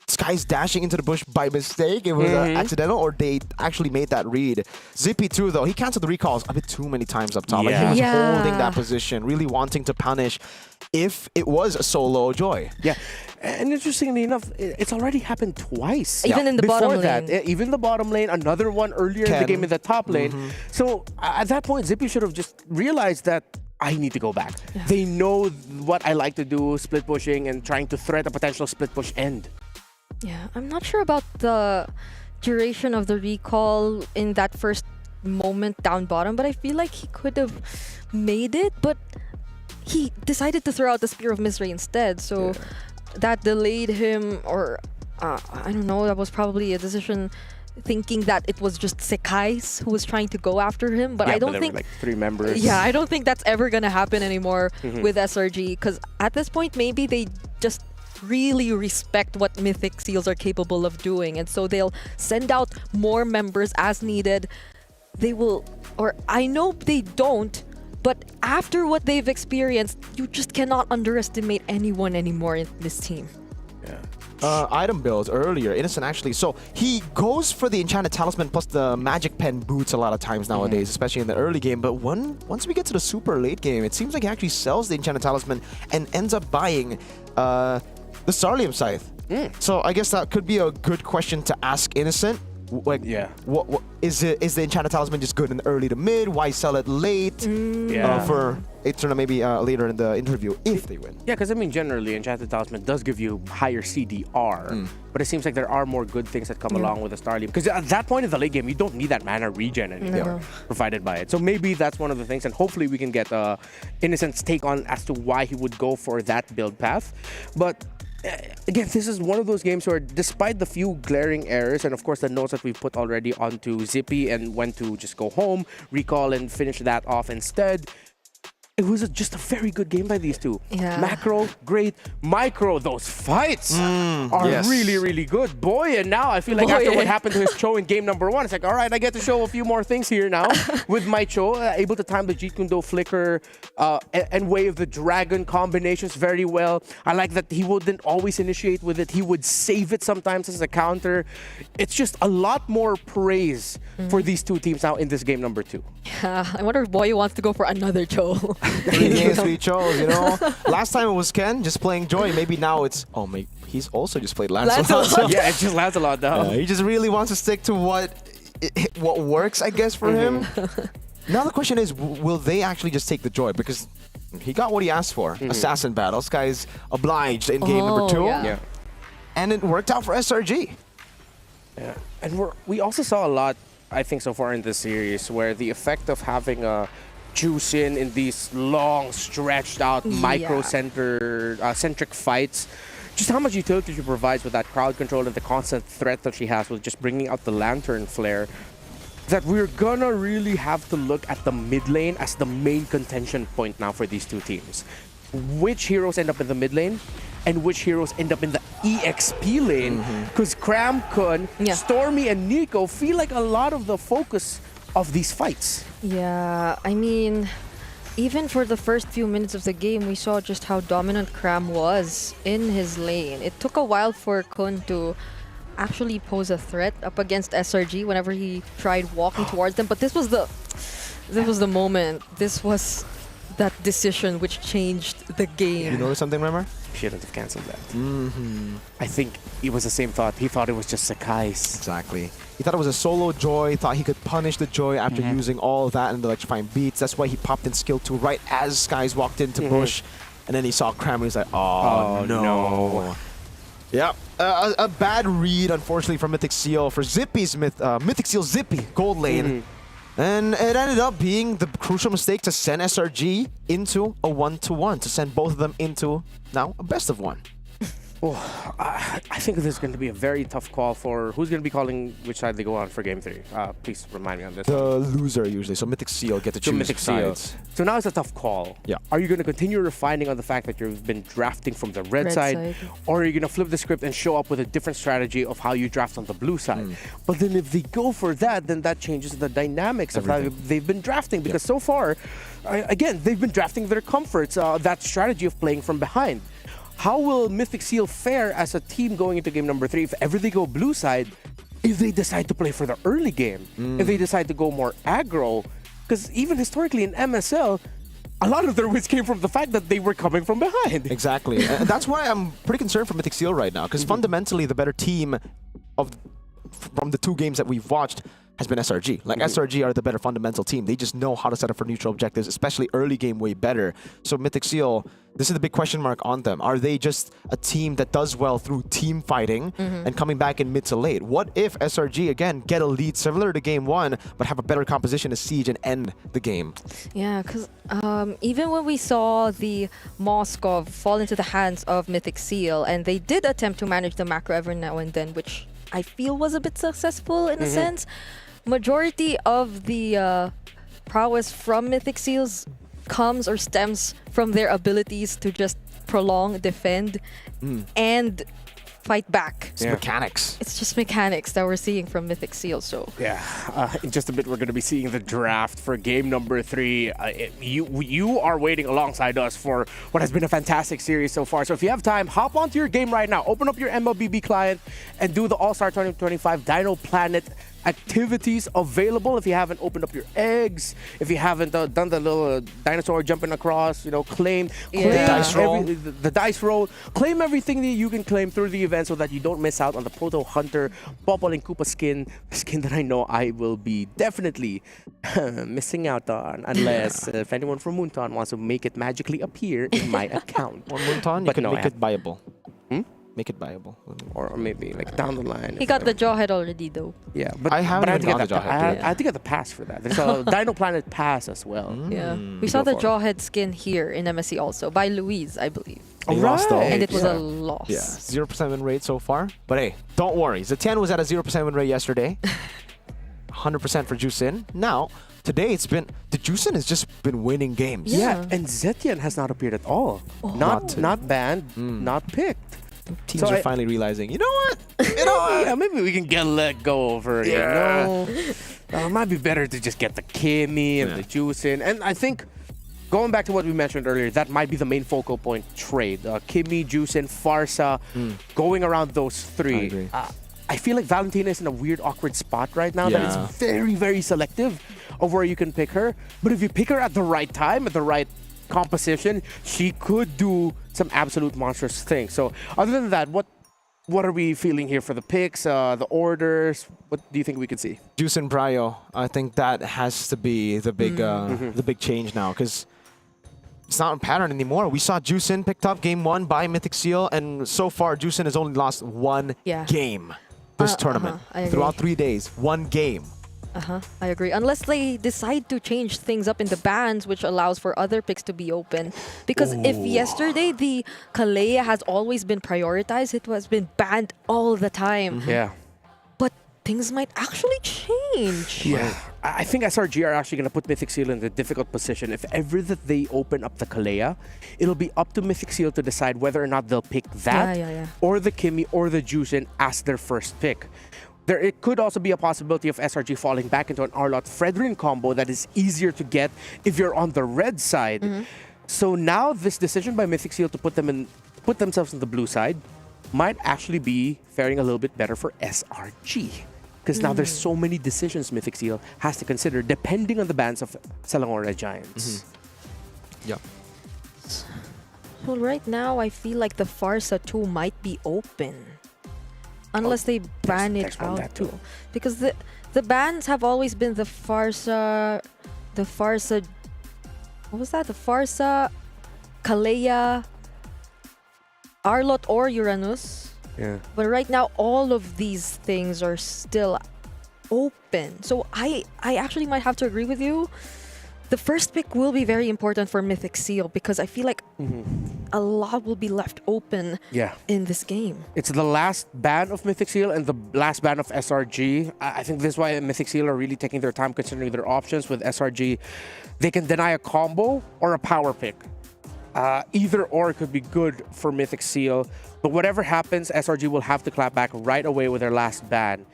Skies dashing into the bush by mistake, it was accidental, or they actually made that read. Zippy too, though, he canceled the recalls a bit too many times up top. Like, he was holding that position, really wanting to punish if it was a solo Joy. Yeah, and interestingly enough, it's already happened twice. Even in the bottom lane. Even the bottom lane, another one earlier in the game in the top lane. So at that point, Zippy should have just realized that I need to go back. They know what I like to do, split pushing and trying to threat a potential split push end. Yeah, I'm not sure about the duration of the recall in that first moment down bottom, but I feel like he could have made it, but he decided to throw out the Spear of Misery instead. So that delayed him, or I don't know, that was probably a decision thinking that it was just Sekai's who was trying to go after him. But Yeah, I don't there think... were like 3 members. Yeah, I don't think that's ever going to happen anymore with SRG. Because at this point, maybe they just really respect what Mythic Seals are capable of doing. And so they'll send out more members as needed. They will... Or I know they don't, but after what they've experienced, you just cannot underestimate anyone anymore in this team. Item builds earlier, Innocent actually. So he goes for the Enchanted Talisman plus the Magic Pen boots a lot of times nowadays, especially in the early game. But once we get to the super late game, it seems like he actually sells the Enchanted Talisman and ends up buying the Starlium Scythe. So I guess that could be a good question to ask Innocent. Like, what is it? Is the Enchanted Talisman just good in the early to mid? Why sell it late? For Eternal maybe later in the interview if they win. Yeah, because I mean, generally, Enchanted Talisman does give you higher CDR, but it seems like there are more good things that come along with the Starlium. Because at that point in the late game, you don't need that mana regen anymore provided by it. So maybe that's one of the things, and hopefully we can get Innocent's take on as to why he would go for that build path. But again, this is one of those games where, despite the few glaring errors and of course the notes that we've put already onto Zippy and when to just go home, recall and finish that off instead, it was just a very good game by these two. Macro, great. Micro, those fights are really, really good. Boy, and now I feel like after what happened to his Cho in game number 1, it's like, all right, I get to show a few more things here now with my Cho. Able to time the Jeet Kune Do flicker and wave the dragon combinations very well. I like that he wouldn't always initiate with it. He would save it sometimes as a counter. It's just a lot more praise for these two teams now in this game number 2. Yeah, I wonder if Boy wants to go for another Cho. 3 games, 3 Chos, you know. Last time it was Ken just playing Joy. Maybe now it's he's also just played Lancelot. So yeah, it's just Lancelot now. he just really wants to stick to what works, I guess, for him. Now the question is, will they actually just take the Joy? Because he got what he asked for. Assassin battles. Guy's obliged in game number 2. And it worked out for SRG. Yeah, and we also saw a lot, I think, so far in this series where the effect of having a juice in these long, stretched out, micro-centric fights, just how much utility she provides with that crowd control and the constant threat that she has with just bringing out the Lantern Flare, that we're gonna really have to look at the mid lane as the main contention point now for these two teams. Which heroes end up in the mid lane and which heroes end up in the EXP lane, because Cram Kun, Stormy, and Nico feel like a lot of the focus of these fights. Yeah, I mean, even for the first few minutes of the game, we saw just how dominant Cram was in his lane. It took a while for Kun to actually pose a threat up against SRG whenever he tried walking towards them, but this was the moment. This was that decision which changed the game. You notice something, remember? Shouldn't have cancelled that. I think it was the same thought. He thought it was just Sekai's. Exactly. He thought it was a solo Joy, thought he could punish the Joy after using all of that and the electrifying beats. That's why he popped in skill 2 right as Skies walked into bush. And then he saw Cram and he's like, oh no. Yeah, a bad read, unfortunately, for Mythic Seal for Zippy's Mythic Seal Zippy gold lane. And it ended up being the crucial mistake to send SRG into a 1-1, to send both of them into now a best of 1. I think this is going to be a very tough call for who's going to be calling which side they go on for game 3. Please remind me on this. The loser usually, so Mythic Seal get to choose Mythic sides. So now it's a tough call. Yeah. Are you going to continue refining on the fact that you've been drafting from the red side, or are you going to flip the script and show up with a different strategy of how you draft on the blue side? But then if they go for that, then that changes the dynamics of how they've been drafting, because so far, again, they've been drafting their comforts, that strategy of playing from behind. How will Mythic Seal fare as a team going into game number 3 if ever they go blue side, if they decide to play for the early game, if they decide to go more aggro? Because even historically in MSL, a lot of their wins came from the fact that they were coming from behind. Exactly. And that's why I'm pretty concerned for Mythic Seal right now, because fundamentally the better team of from the 2 games that we've watched has been SRG. Like SRG are the better fundamental team. They just know how to set up for neutral objectives, especially early game way better. So Mythic Seal, this is the big question mark on them. Are they just a team that does well through team fighting and coming back in mid to late? What if SRG again get a lead similar to game 1 but have a better composition as Siege and end the game? Yeah, because even when we saw the Moskov fall into the hands of Mythic Seal, and they did attempt to manage the macro every now and then, which I feel was a bit successful in a sense. Majority of the prowess from Mythic Seals comes or stems from their abilities to just prolong, defend, and fight back. It's mechanics. It's just mechanics that we're seeing from Mythic Seal. So yeah, in just a bit we're going to be seeing the draft for game number 3. You are waiting alongside us for what has been a fantastic series so far. So if you have time, hop onto your game right now. Open up your MLBB client and do the All-Star 2025 Dino Planet activities available. If you haven't opened up your eggs, if you haven't done the little dinosaur jumping across, claim the dice roll, claim everything that you can claim through the event so that you don't miss out on the Proto Hunter Popol and Koopa skin that I know I will be definitely missing out on unless if anyone from Moonton wants to make it magically appear in my account. Or Moonton, you can make it viable. Make it viable. Or maybe like down the line. he got the Jawhead already though. Yeah, but I haven't but I had to even get got the that. Jawhead. I had to get the pass for that. There's a Dino Planet pass as well. Yeah, we saw the Jawhead skin here in MSC also by Louise, I believe. They lost though. And it was a loss. Yeah, 0% win rate so far. But hey, don't worry. Zetian was at a 0% win rate yesterday. 100% for Juicin. Now, today it's been the Juicin has just been winning games. Yeah, and Zetian has not appeared at all. Not banned, not picked. Teams are finally realizing, you know what? Yeah, maybe we can let go over it. It might be better to just get the Kimmy and the Juicin. And I think going back to what we mentioned earlier, that might be the main focal point trade. Kimmy, Juicin, Farsa, going around those 3. I agree. I feel like Valentina is in a weird, awkward spot right now that is very, very selective of where you can pick her. But if you pick her at the right time, at the right composition, she could do some absolute monstrous things. So other than that, what are we feeling here for the picks, the orders? What do you think we could see? Juicin Pryo, I think that has to be the big the big change now, because it's not a pattern anymore. We saw Juicin picked up game 1 by Mythic Seal, and so far Juicin has only lost 1 game this tournament. Throughout 3 days, 1 game. I agree. Unless they decide to change things up in the bans, which allows for other picks to be open. Because if yesterday the Kalea has always been prioritized, it has been banned all the time. Yeah. But things might actually change. Yeah. I think SRG are actually going to put Mythic Seal in the difficult position. If ever that they open up the Kalea, it'll be up to Mythic Seal to decide whether or not they'll pick that or the Kimmy or the Juicin as their first pick. It could also be a possibility of SRG falling back into an Arlott Fredrin combo that is easier to get if you're on the red side. So now this decision by Mythic Seal to put themselves on the blue side might actually be faring a little bit better for SRG. Because now there's so many decisions Mythic Seal has to consider depending on the bans of Selangor Giants. Yeah. Well, right now I feel like the Farsa 2 might be open. Unless they ban it out too. Because the bans have always been the Farsa, what was that? The Farsa, Kalea, Arlott or Uranus. Yeah. But right now all of these things are still open. So I actually might have to agree with you. The first pick will be very important for Mythic Seal because I feel like a lot will be left open in this game. It's the last ban of Mythic Seal and the last ban of SRG. I think this is why Mythic Seal are really taking their time considering their options. With SRG, they can deny a combo or a power pick. Either or could be good for Mythic Seal. But whatever happens, SRG will have to clap back right away with their last ban.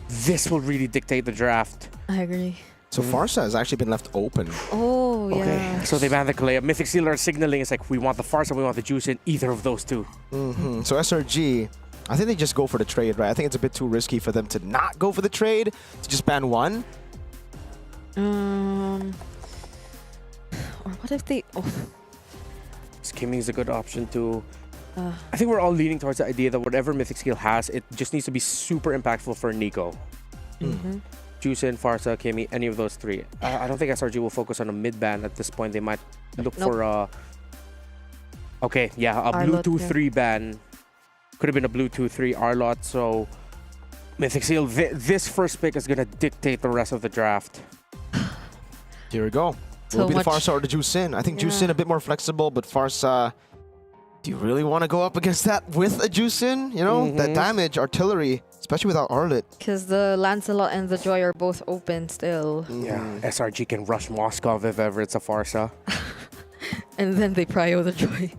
This will really dictate the draft. I agree. So Farsa has actually been left open. Oh, yeah. Okay, so they banned the Kalea. Mythic Seal are signaling it's like, we want the Farsa, we want the Juicin, either of those 2. So SRG, I think they just go for the trade, right? I think it's a bit too risky for them to not go for the trade, to just ban 1. Or what if they... Skimming is a good option too. I think we're all leaning towards the idea that whatever Mythic Skill has, it just needs to be super impactful for Nico. Juicin, Farsa, Kimi, any of those three. I don't think SRG will focus on a mid ban at this point. They might look for a blue Arlot, 2-3 ban. Could have been a blue 2-3 Arlot. So Mythic Seal, this first pick is gonna dictate the rest of the draft. Here we go. So Will it be the much- Farsa or the Juicin? I think Juicin a bit more flexible, but Farsa, do you really want to go up against that with a Juicin? You know, that damage, artillery, especially without Arlet. Because the Lancelot and the Joy are both open still. Yeah, SRG can rush Moskov if ever it's a Farsa. And then they prio the Joy.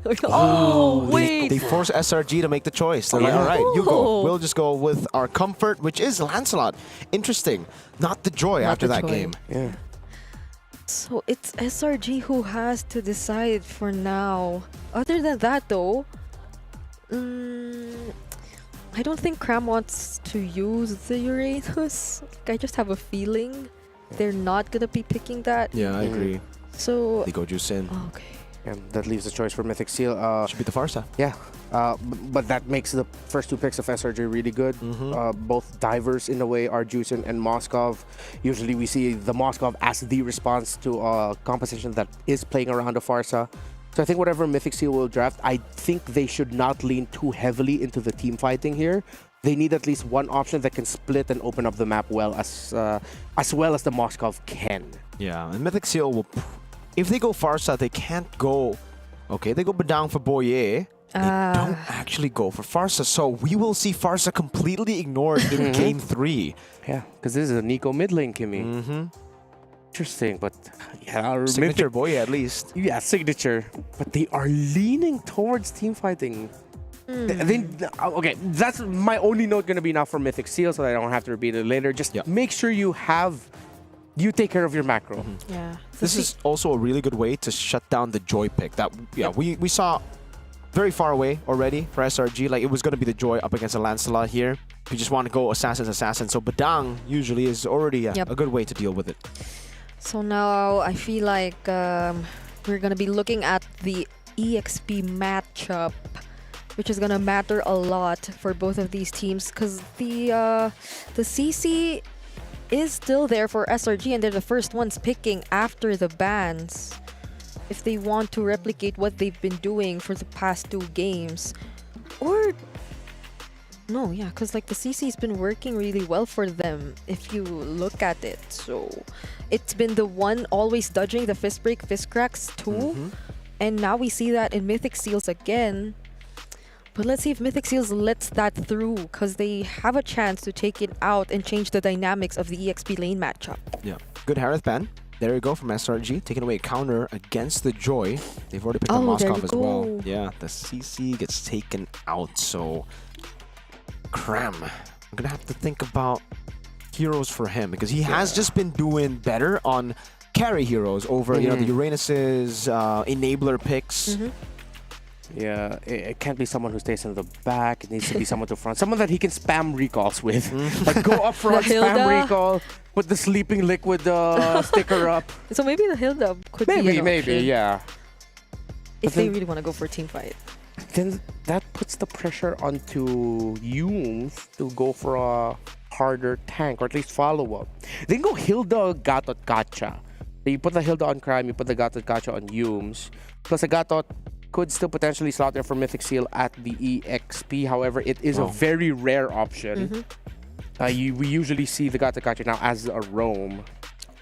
They force SRG to make the choice. They're like, all right, you go. We'll just go with our comfort, which is Lancelot. Interesting. Not the Joy Not after the that Joy. game. Yeah. So it's SRG who has to decide for now. Other than that, though, I don't think Cram wants to use the Uranus. I just have a feeling they're not gonna be picking that. Yeah, I agree. So They go Juicin. okay. And that leaves the choice for Mythic Seal. Should be the Farsa. Yeah, but that makes the first two picks of SRG really good. Both divers in a way are Juicin and Moskov. Usually we see the Moskov as the response to a composition that is playing around a Farsa. So I think whatever Mythic Seal will draft, I think they should not lean too heavily into the team fighting here. They need at least one option that can split and open up the map well as the Moskov can. Yeah, and Mythic Seal will... If they go Farsa, they can't go... Okay, they go Badang for Boye. They don't actually go for Farsa. So we will see Farsa completely ignored in Game 3. Yeah, because this is a Nico mid lane, Kimi. Interesting, but yeah, Signature Boye at least. Yeah, signature. But they are leaning towards team fighting. Okay, that's my only note going to be now for Mythic Seal, so that I don't have to repeat it later. Just make sure you take care of your macro. Yeah. This is also a really good way to shut down the Joy pick. That we saw very far away already for SRG. Like, it was going to be the Joy up against a Lancelot here. We just want to go assassin. So Badang usually is already a good way to deal with it. So now I feel like we're gonna be looking at the EXP matchup, which is gonna matter a lot for both of these teams, because the CC is still there for SRG, and they're the first ones picking after the bans if they want to replicate what they've been doing for the past 2 games. Or no, yeah, because like the CC's been working really well for them if you look at it. So it's been the one always dodging the fist break, fist cracks too. And now we see that in Mythic Seals again. But let's see if Mythic Seals lets that through, because they have a chance to take it out and change the dynamics of the EXP lane matchup. Yeah, good Harith ban. There you go from SRG, taking away a counter against the Joy. They've already picked up Moskov as well. Yeah, the CC gets taken out, so... Cram. I'm gonna have to think about heroes for him, because he has just been doing better on carry heroes over the Uranus's enabler picks. Yeah, it can't be someone who stays in the back. It needs to be someone to front. Someone that he can spam recalls with. Like, go up front, spam recall, put the sleeping liquid sticker up. So maybe the Hilda could be an Maybe, option yeah. if they really want to go for a team fight. Then that puts the pressure onto Yumes to go for a harder tank, or at least follow-up. They can go Hilda, Gatot, Gacha. So you put the Hilda on Crime, you put the Gatot, Gacha on Yumes. Plus the Gatot could still potentially slot there for Mythic Seal at the EXP. However, it is a very rare option. We usually see the Gatot, Gacha now as a roam.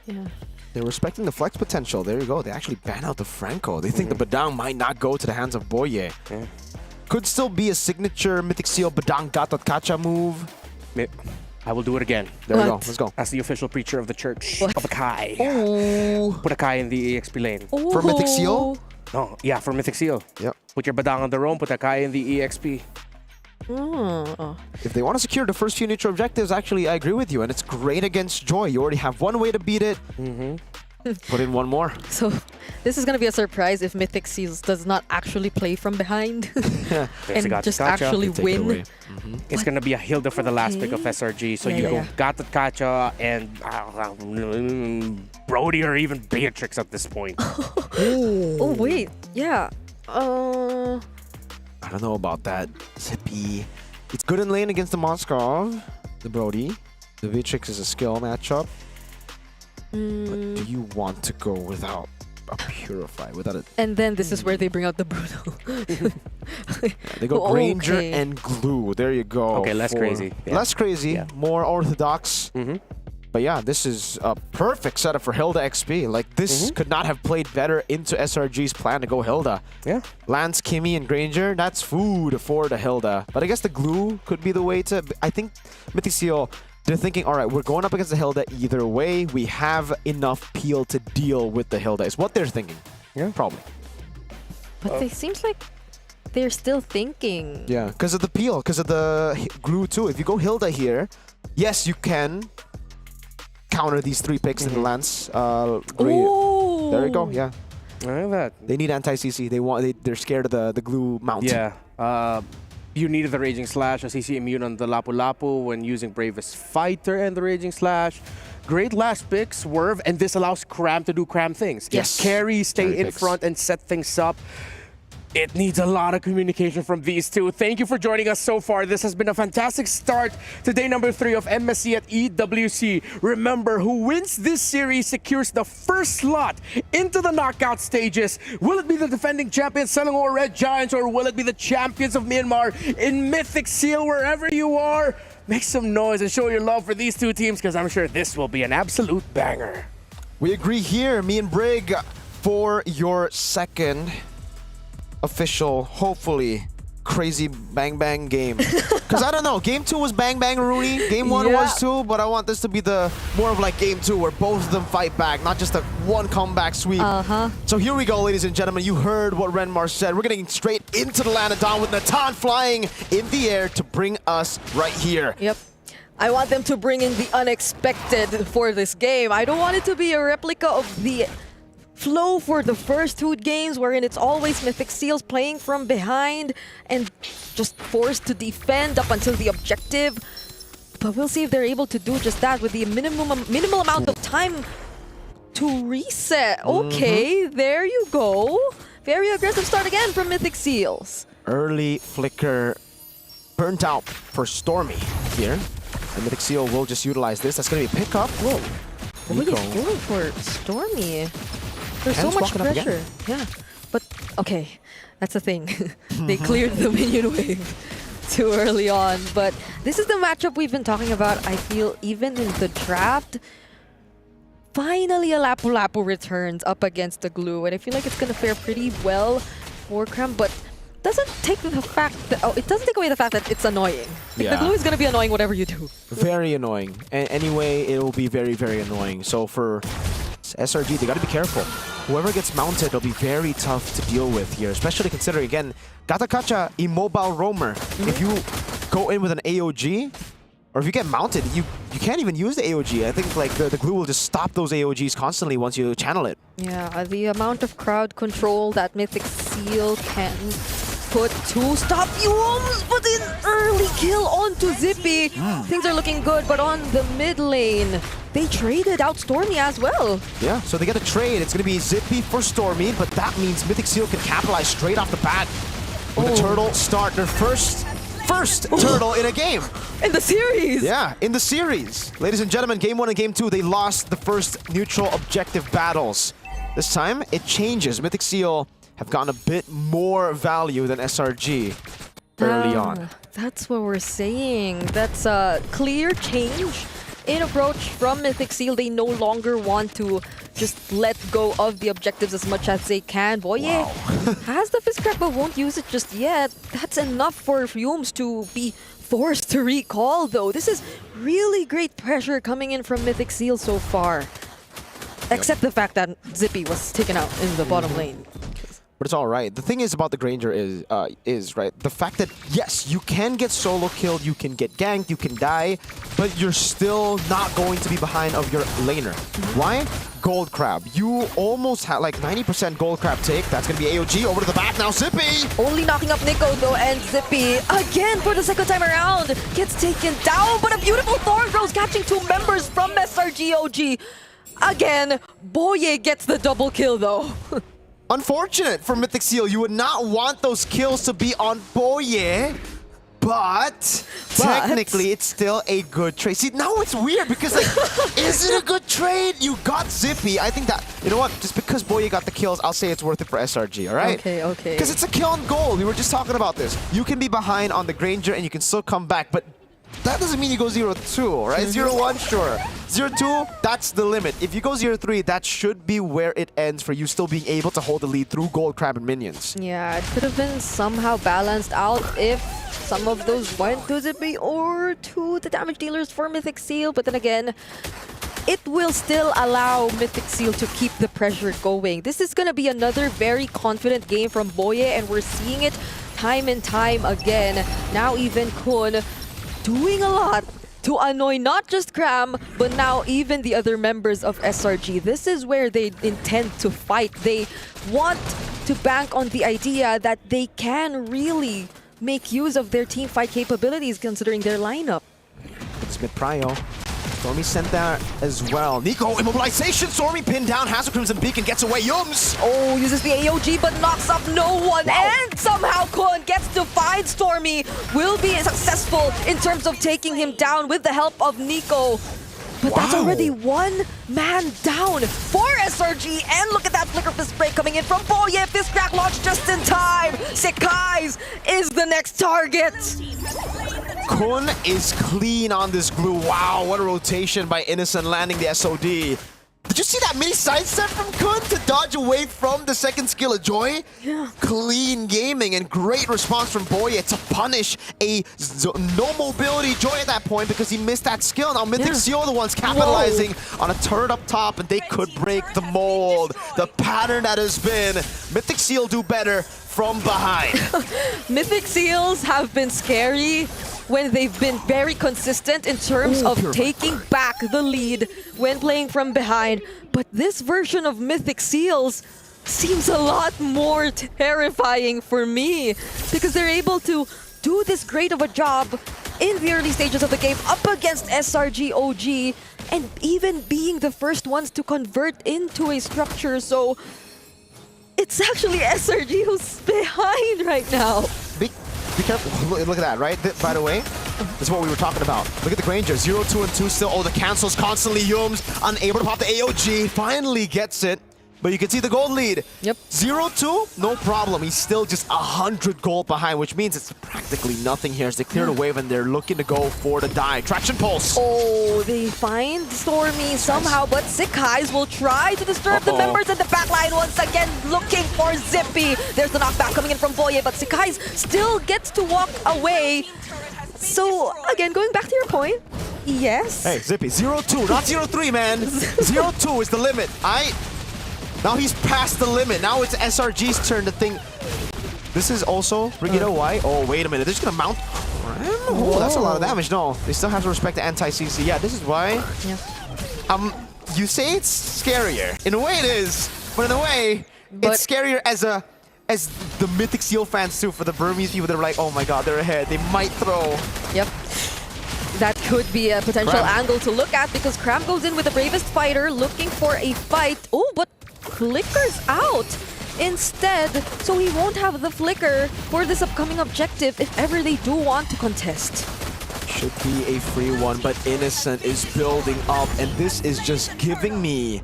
Yeah. They're respecting the flex potential. There you go. They actually ban out the Franco. They think the Badang might not go to the hands of Boye. Could still be a signature Mythic Seal Badang Gatot Kacha move. I will do it again. There we go. Let's go. As the official preacher of the Church of Akai. Oh. Put Akai in the EXP lane. For Mythic Seal? No, yeah, for Mythic Seal. Yep. Put your Badang on the roam, put Akai in the EXP. If they want to secure the first few neutral objectives, actually, I agree with you. And it's great against Joy. You already have one way to beat it. Put in one more. So this is going to be a surprise if Mythic Seals does not actually play from behind and just actually win. It's going to be a Hilda for the last pick of SRG. So you go Gatot Kacha and Brody or even Beatrix at this point. Oh, wait. Yeah. I don't know about that. Zippy. It's good in lane against the Moskov, the Brody. The Vitrix is a skill matchup. But do you want to go without a Purify? Without it? And then this is where they bring out the Bruno. They go Granger and Glue. There you go. Okay, less crazy. Yeah. Less crazy, more orthodox. But yeah, this is a perfect setup for Hilda XP. Like, this could not have played better into SRG's plan to go Hilda. Yeah. Lance, Kimmy, and Granger, that's food for the Hilda. But I guess the Glue could be the way to... I think Mythic Seal, they're thinking, all right, we're going up against the Hilda either way. We have enough peel to deal with the Hilda, is what they're thinking. Yeah, probably. But it seems like they're still thinking. Yeah, because of the peel, because of the Glue too. If you go Hilda here, yes, you can counter these 3 picks in the Lance. There you go, yeah. That. They need anti-CC. They're scared of the Glue mount. Yeah. You needed the Raging Slash, a CC immune on the Lapu Lapu when using Bravest Fighter and the Raging Slash. Great last pick, Swerve, and this allows Cram to do Cram things. Yes. Carry, stay Carry in picks. front and set things up. It needs a lot of communication from these two. Thank you for joining us so far. This has been a fantastic start to day number 3 of MSC at EWC. Remember, who wins this series secures the first slot into the knockout stages. Will it be the defending champions Selangor Red Giants, or will it be the champions of Myanmar in Mythic Seal? Wherever you are, make some noise and show your love for these two teams, because I'm sure this will be an absolute banger. We agree here, me and Brig, for your second official, hopefully, crazy bang bang game. Because I don't know, game 2 was bang bang Rooney, game 1 was too, but I want this to be the more of like game 2 where both of them fight back, not just a one comeback sweep. So here we go, ladies and gentlemen. You heard what Renmar said. We're getting straight into the land of Dawn with Natan flying in the air to bring us right here. Yep. I want them to bring in the unexpected for this game. I don't want it to be a replica of the flow for the first 2 games, wherein it's always Mythic Seals playing from behind and just forced to defend up until the objective. But we'll see if they're able to do just that with the minimal amount of time to reset. Okay, there you go. Very aggressive start again from Mythic Seals. Early flicker burnt out for Stormy here. And Mythic Seal will just utilize this. That's going to be a pickup. Whoa. What are you doing for Stormy? There's so much pressure. Yeah, but okay, that's the thing. They cleared the minion wave too early on, but this is the matchup we've been talking about. I feel even in the draft, finally a Lapu Lapu returns up against the Glue, and I feel like it's gonna fare pretty well for Cram, but doesn't take the fact that it doesn't take away the fact that it's annoying. Like, the Glue is gonna be annoying whatever you do. Very annoying. Anyway, it will be very, very annoying. So for SRG, they got to be careful. Whoever gets mounted, it'll be very tough to deal with here, especially considering, again, Gatakacha, immobile roamer. If you go in with an AOG, or if you get mounted, you can't even use the AOG. I think like the Glue will just stop those AOGs constantly once you channel it. Yeah, the amount of crowd control that Mythic Seal can put to stop you, almost put in early kill onto Zippy. Things are looking good, but on the mid lane, they traded out Stormy as well. Yeah, so they get a trade. It's going to be Zippy for Stormy, but that means Mythic Seal can capitalize straight off the bat with a Turtle start. Their first Turtle in a game. In the series. Yeah, in the series. Ladies and gentlemen, game 1 and game 2, they lost the first neutral objective battles. This time, it changes. Mythic Seal have gotten a bit more value than SRG early on. That's what we're saying. That's a clear change in approach from Mythic Seal. They no longer want to just let go of the objectives as much as they can. Boye has the Fist Crack but won't use it just yet. That's enough for Fumes to be forced to recall though. This is really great pressure coming in from Mythic Seal so far. Except the fact that Zippy was taken out in the bottom lane. But it's all right. The thing is about the Granger is right, the fact that, yes, you can get solo killed, you can get ganked, you can die, but you're still not going to be behind of your laner. Why? Gold Crab. You almost had like 90% Gold Crab take. That's going to be AOG over to the back now. Zippy! Only knocking up Nico though, and Zippy, again for the second time around, gets taken down, but a beautiful Thorn Throws catching 2 members from SRG OG. Again, Boye gets the double kill though. Unfortunate for Mythic Seal. You would not want those kills to be on Boye. But technically, it's still a good trade. See, now it's weird because, like, is it a good trade? You got Zippy. I think that, you know what? Just because Boye got the kills, I'll say it's worth it for SRG, all right? Okay, okay. Because it's a kill on goal. We were just talking about this. You can be behind on the Granger and you can still come back, but that doesn't mean you go 0-2, right? 0-1, sure. 0-2, that's the limit. If you go 0-3, that should be where it ends for you still being able to hold the lead through Gold Crab and minions. Yeah, it could have been somehow balanced out if some of those went to Zippy or to the damage dealers for Mythic Seal. But then again, it will still allow Mythic Seal to keep the pressure going. This is going to be another very confident game from Boye, and we're seeing it time and time again. Now even Kun doing a lot to annoy not just Cram, but now even the other members of SRG. This is where they intend to fight. They want to bank on the idea that they can really make use of their team fight capabilities considering their lineup. It's mid prio. Stormy sent that as well. Nico, immobilization. Stormy pinned down, has a Crimson Beacon, gets away. Yums! Oh, uses the AOG but knocks up no one. Wow. And somehow Kun gets to find Stormy. Will be successful in terms of taking him down with the help of Nico. But that's already one man down for SRG. And look at that Flicker Fist Spray coming in from Boye. Fist Crack launch just in time. Sekai's is the next target. Kun is clean on this glue. Wow, what a rotation by Innocent landing the SOD. Did you see that mini sidestep from Kun to dodge away from the second skill of Joy? Yeah. Clean gaming and great response from Boye to punish a no mobility Joy at that point because he missed that skill. Now Mythic Seal are the ones capitalizing on a turret up top, and they could break the mold. The pattern that has been Mythic Seal do better from behind. Mythic Seals have been scary when they've been very consistent in terms of taking back the lead when playing from behind. But this version of Mythic Seals seems a lot more terrifying for me because they're able to do this great of a job in the early stages of the game up against SRG OG and even being the first ones to convert into a structure. So it's actually SRG who's behind right now. Be careful. Look at that, right? By the way, this is what we were talking about. Look at the Granger. 0-2 and 2 still. Oh, the cancels constantly. Yums unable to pop the AOG. Finally gets it. But you can see the gold lead. Yep. 0-2, no problem. He's still just 100 gold behind, which means it's practically nothing here as they clear the wave and they're looking to go for the die. Traction Pulse. Oh, they find Stormy somehow, but Sekai's will try to disturb the members in the backline once again, looking for Zippy. There's the knockback coming in from Boye, but Sekai's still gets to walk away. So, again, going back to your point, yes. Hey, Zippy, 0-2, not 0-3, man. 0-2 is the limit. Now he's past the limit. Now it's SRG's turn to think. This is also Brigitte White. Oh, wait a minute. They're just going to mount. Oh, that's a lot of damage. No, they still have to respect the anti-CC. Yeah, this is why. Yeah. You say it's scarier. In a way it is, but in a way, it's scarier as the Mythic Seal fans too, for the Burmese people that are like, oh my god, they're ahead. They might throw. Yep. That could be a potential angle to look at because Cram goes in with the bravest fighter looking for a fight. Oh, but Flicker's out instead, so he won't have the Flicker for this upcoming objective if ever they do want to contest. Should be a free one, but Innocent is building up, and this is just giving me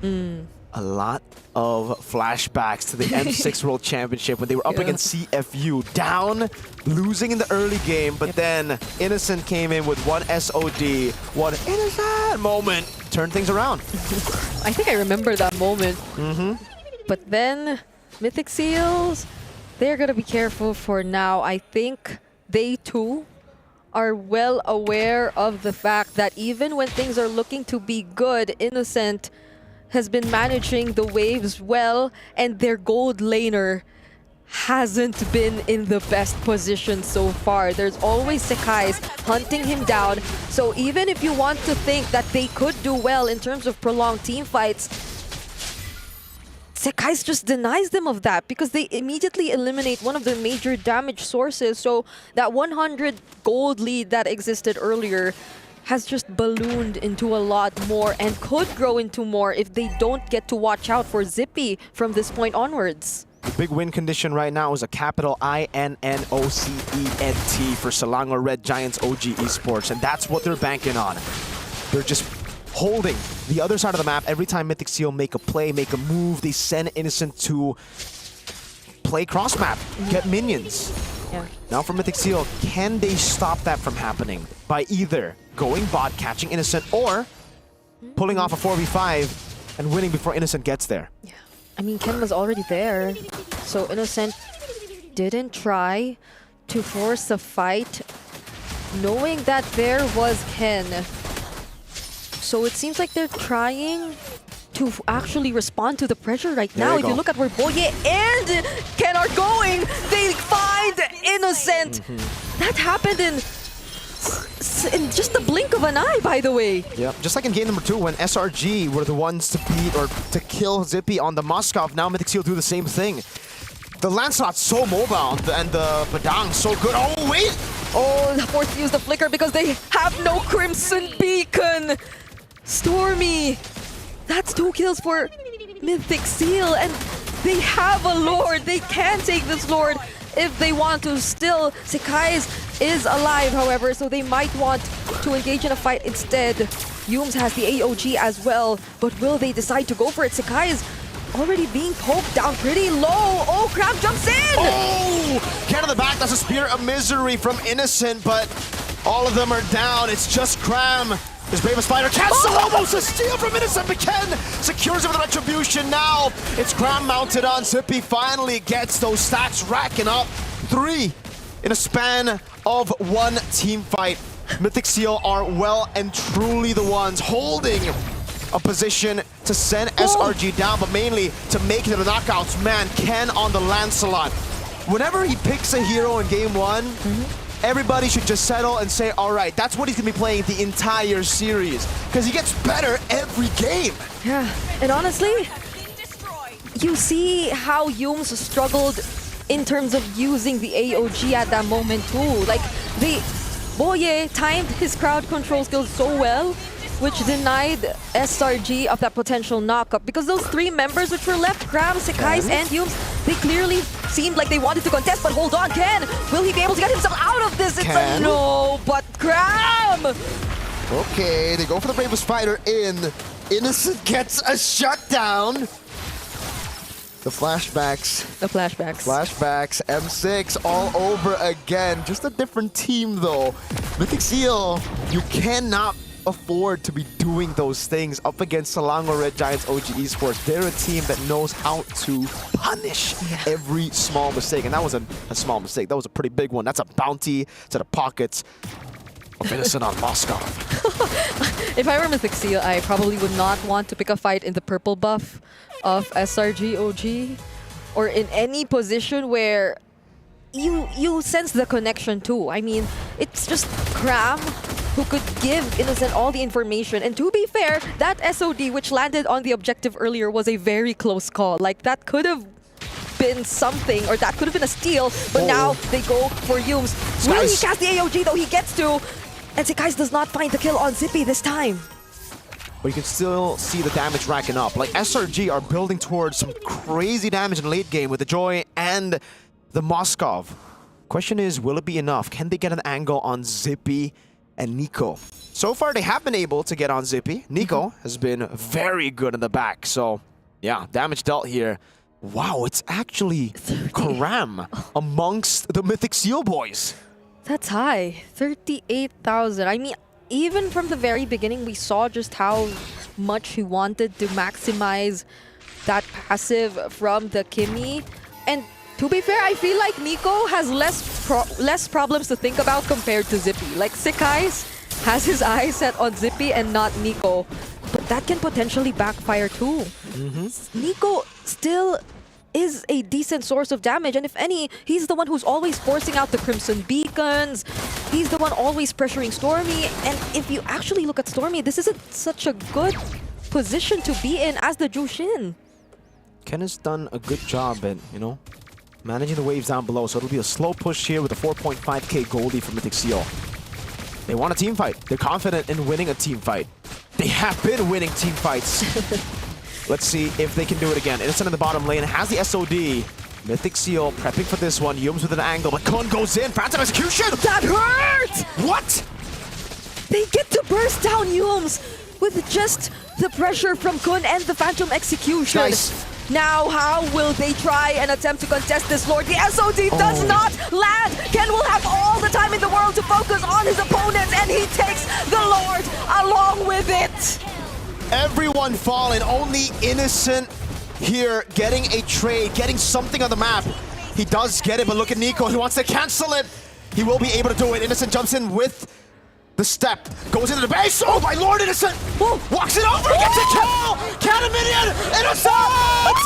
a lot of flashbacks to the M6 World Championship when they were up against CFU, down, losing in the early game, but then Innocent came in with one SOD, one Innocent moment, turned things around. I think I remember that moment. But then Mythic Seals, they're gonna be careful for now. I think they too are well aware of the fact that even when things are looking to be good, Innocent has been managing the waves well, and their gold laner hasn't been in the best position so far. There's always Sekai's hunting him down. So even if you want to think that they could do well in terms of prolonged team fights, Sekai's just denies them of that because they immediately eliminate one of their major damage sources. So that 100 gold lead that existed earlier has just ballooned into a lot more and could grow into more if they don't get to watch out for Zippy from this point onwards. The big win condition right now is a capital INNOCENT for Selangor Red Giants OG Esports, and that's what they're banking on. They're just holding the other side of the map. Every time Mythic Seal make a play, make a move, they send Innocent to play cross map, get minions. Yeah. Now for Mythic Seal, can they stop that from happening by either going bot, catching Innocent, or pulling off a 4v5 and winning before Innocent gets there? Yeah. I mean, Ken was already there, so Innocent didn't try to force a fight, knowing that there was Ken. So it seems like they're trying to actually respond to the pressure right now. If you look at where Boye and Ken are going, they find Innocent. That happened in just the blink of an eye, by the way. Yep, just like in game number 2 when SRG were the ones to beat or to kill Zippy on the Moskov, now Mythic Seal do the same thing. The Lancelot's so mobile and the Badang so good. Oh, wait! Oh, forced to use the flicker because they have no Crimson Beacon. Stormy, that's 2 kills for Mythic Seal, and they have a Lord. They can take this Lord if they want to. Still, Sekai's is alive, however, so they might want to engage in a fight instead. Yums has the AOG as well, but will they decide to go for it? Sekai is already being poked down pretty low. Oh, Crab jumps in! Oh! Ken in the back, that's a Spirit of Misery from Innocent, but all of them are down. It's just Cram. His Brave Spider cancel almost a steal from Innocent, but Ken secures it with Retribution now. It's Cram mounted on Zippy, finally gets those stats racking up. 3 in a span of 1 team fight. Mythic Seal are well and truly the ones holding a position to send SRG down, but mainly to make it to the knockouts. Man, Ken on the Lancelot. Whenever he picks a hero in game 1, everybody should just settle and say, all right, that's what he's going to be playing the entire series, because he gets better every game. Yeah, and honestly, you see how Yums struggled in terms of using the AOG at that moment too. Like, Boye timed his crowd control skills so well, which denied SRG of that potential knockup, because those 3 members which were left, Cram, Sekais, and Yums, they clearly seemed like they wanted to contest, but hold on, Ken! Will he be able to get himself out of this? It's a no, but Cram! Okay, they go for the Brave Spider in. Innocent gets a shutdown. The flashbacks. Flashbacks, M6 all over again. Just a different team though. Mythic Seal, you cannot afford to be doing those things up against Selangor Red Giants OG Esports. They're a team that knows how to punish every small mistake. And that wasn't a small mistake. That was a pretty big one. That's a bounty to the pockets of Innocent on Moscow. If I were Mythic Seal, I probably would not want to pick a fight in the purple buff of SRG OG, or in any position where you sense the connection too. I mean, it's just Cram who could give Innocent all the information. And to be fair, that SOD which landed on the objective earlier was a very close call. Like, that could have been something, or that could have been a steal, but now they go for Yums. Will he cast the AOG though? He gets to, and Sekais does not find the kill on Zippy this time. But you can still see the damage racking up. Like, SRG are building towards some crazy damage in the late game with the Joy and the Moskov. Question is, will it be enough? Can they get an angle on Zippy and Nico? So far, they have been able to get on Zippy. Nico has been very good in the back. So, yeah, damage dealt here. Wow, it's actually Karam amongst the Mythic Seal boys. That's high. 38,000. I mean, even from the very beginning, we saw just how much he wanted to maximize that passive from the Kimi. And to be fair, I feel like Nico has less problems to think about compared to Zippy. Like, Sekais has his eyes set on Zippy and not Nico. But that can potentially backfire too. Nico still is a decent source of damage, and if any, he's the one who's always forcing out the Crimson Beacons. He's the one always pressuring Stormy, and if you actually look at Stormy, this isn't such a good position to be in as the Jushin. Ken has done a good job at, managing the waves down below, so it'll be a slow push here with a 4.5k Goldie for Mythic Seal. They want a team fight. They're confident in winning a team fight. They have been winning team fights. Let's see if they can do it again. Innocent in the bottom lane has the SOD. Mythic Seal prepping for this one. Yums with an angle, but Kun goes in. Phantom execution! That hurt! What? They get to burst down Yums with just the pressure from Kun and the Phantom execution. Nice. Now, how will they try and attempt to contest this Lord? The SOD does not land. Ken will have all the time in the world to focus on his opponents, and he takes the Lord along with it. Everyone falling, only Innocent here getting a trade, getting something on the map. He does get it, but look at Nico, he wants to cancel it. He will be able to do it. Innocent jumps in with the step, goes into the base. Oh my Lord, Innocent! Walks it over, gets a kill! Cannon minion! Innocent!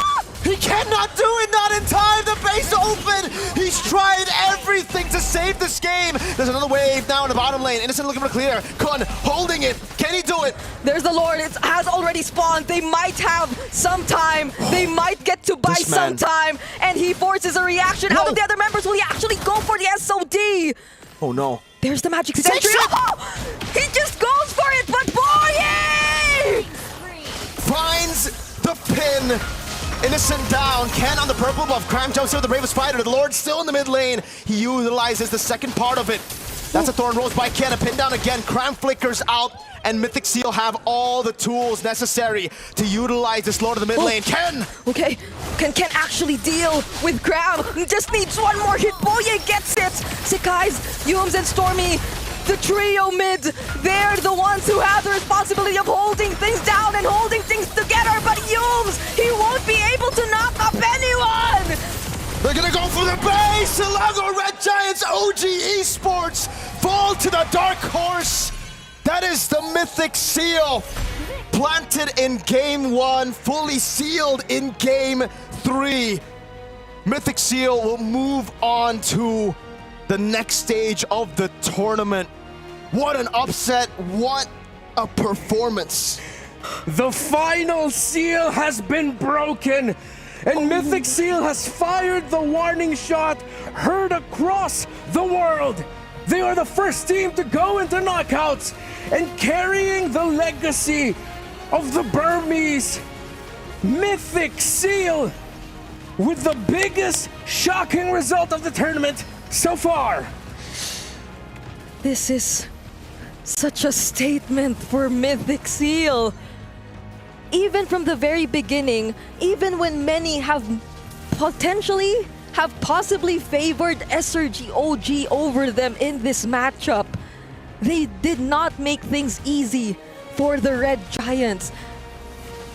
He cannot do it, not in time! The base open! He's tried everything to save this game! There's another wave now in the bottom lane. Innocent looking for clear. Kun holding it. Can he do it? There's the Lord. It has already spawned. They might have some time. They might get to buy some time. And he forces a reaction out of the other members. Will he actually go for the SOD? Oh no. There's the magic sentry. Oh! He just goes for it, but boy! Finds the pin. Innocent down. Ken on the purple buff. Cram jumps in with the Brave Spider. The Lord still in the mid lane. He utilizes the second part of it. That's a Thorn Rose by Ken. A pin down again. Cram flickers out. And Mythic Seal have all the tools necessary to utilize this Lord of the mid lane. Ken! Okay, Ken can actually deal with Cram. He just needs one more hit. Boye gets it. Sekai's, Yums, and Stormy, the trio mid, they're the ones who have the responsibility of holding things down and holding things together. But Yums, he won't be able to knock up anyone. They're gonna go for the base! Ilago Red Giants OG Esports fall to the dark horse. That is the Mythic Seal. Planted in game 1, fully sealed in game 3. Mythic Seal will move on to the next stage of the tournament. What an upset, what a performance. The final seal has been broken, and Mythic Seal has fired the warning shot heard across the world. They are the first team to go into knockouts and carrying the legacy of the Burmese. Mythic Seal with the biggest shocking result of the tournament so far. This is such a statement for Mythic Seal. Even from the very beginning, even when many have possibly favored SRG OG over them in this matchup, they did not make things easy for the Red Giants.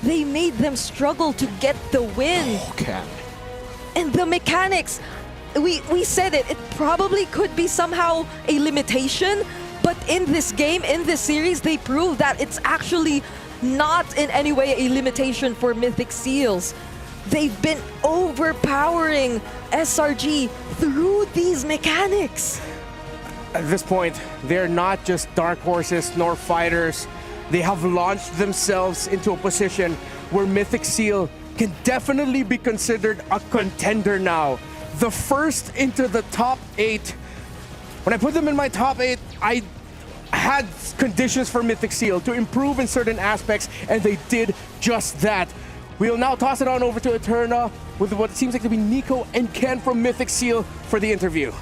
They made them struggle to get the win. Okay. And the mechanics, we said it probably could be somehow a limitation, but in this game, in this series, they proved that it's actually not in any way a limitation for Mythic Seals. They've been overpowering SRG through these mechanics. At this point, they're not just dark horses nor fighters. They have launched themselves into a position where Mythic Seal can definitely be considered a contender now. The first into the top 8. When I put them in my top 8, I had conditions for Mythic Seal to improve in certain aspects, and they did just that. We'll now toss it on over to Eterna with what seems like to be Nico and Ken from Mythic Seal for the interview.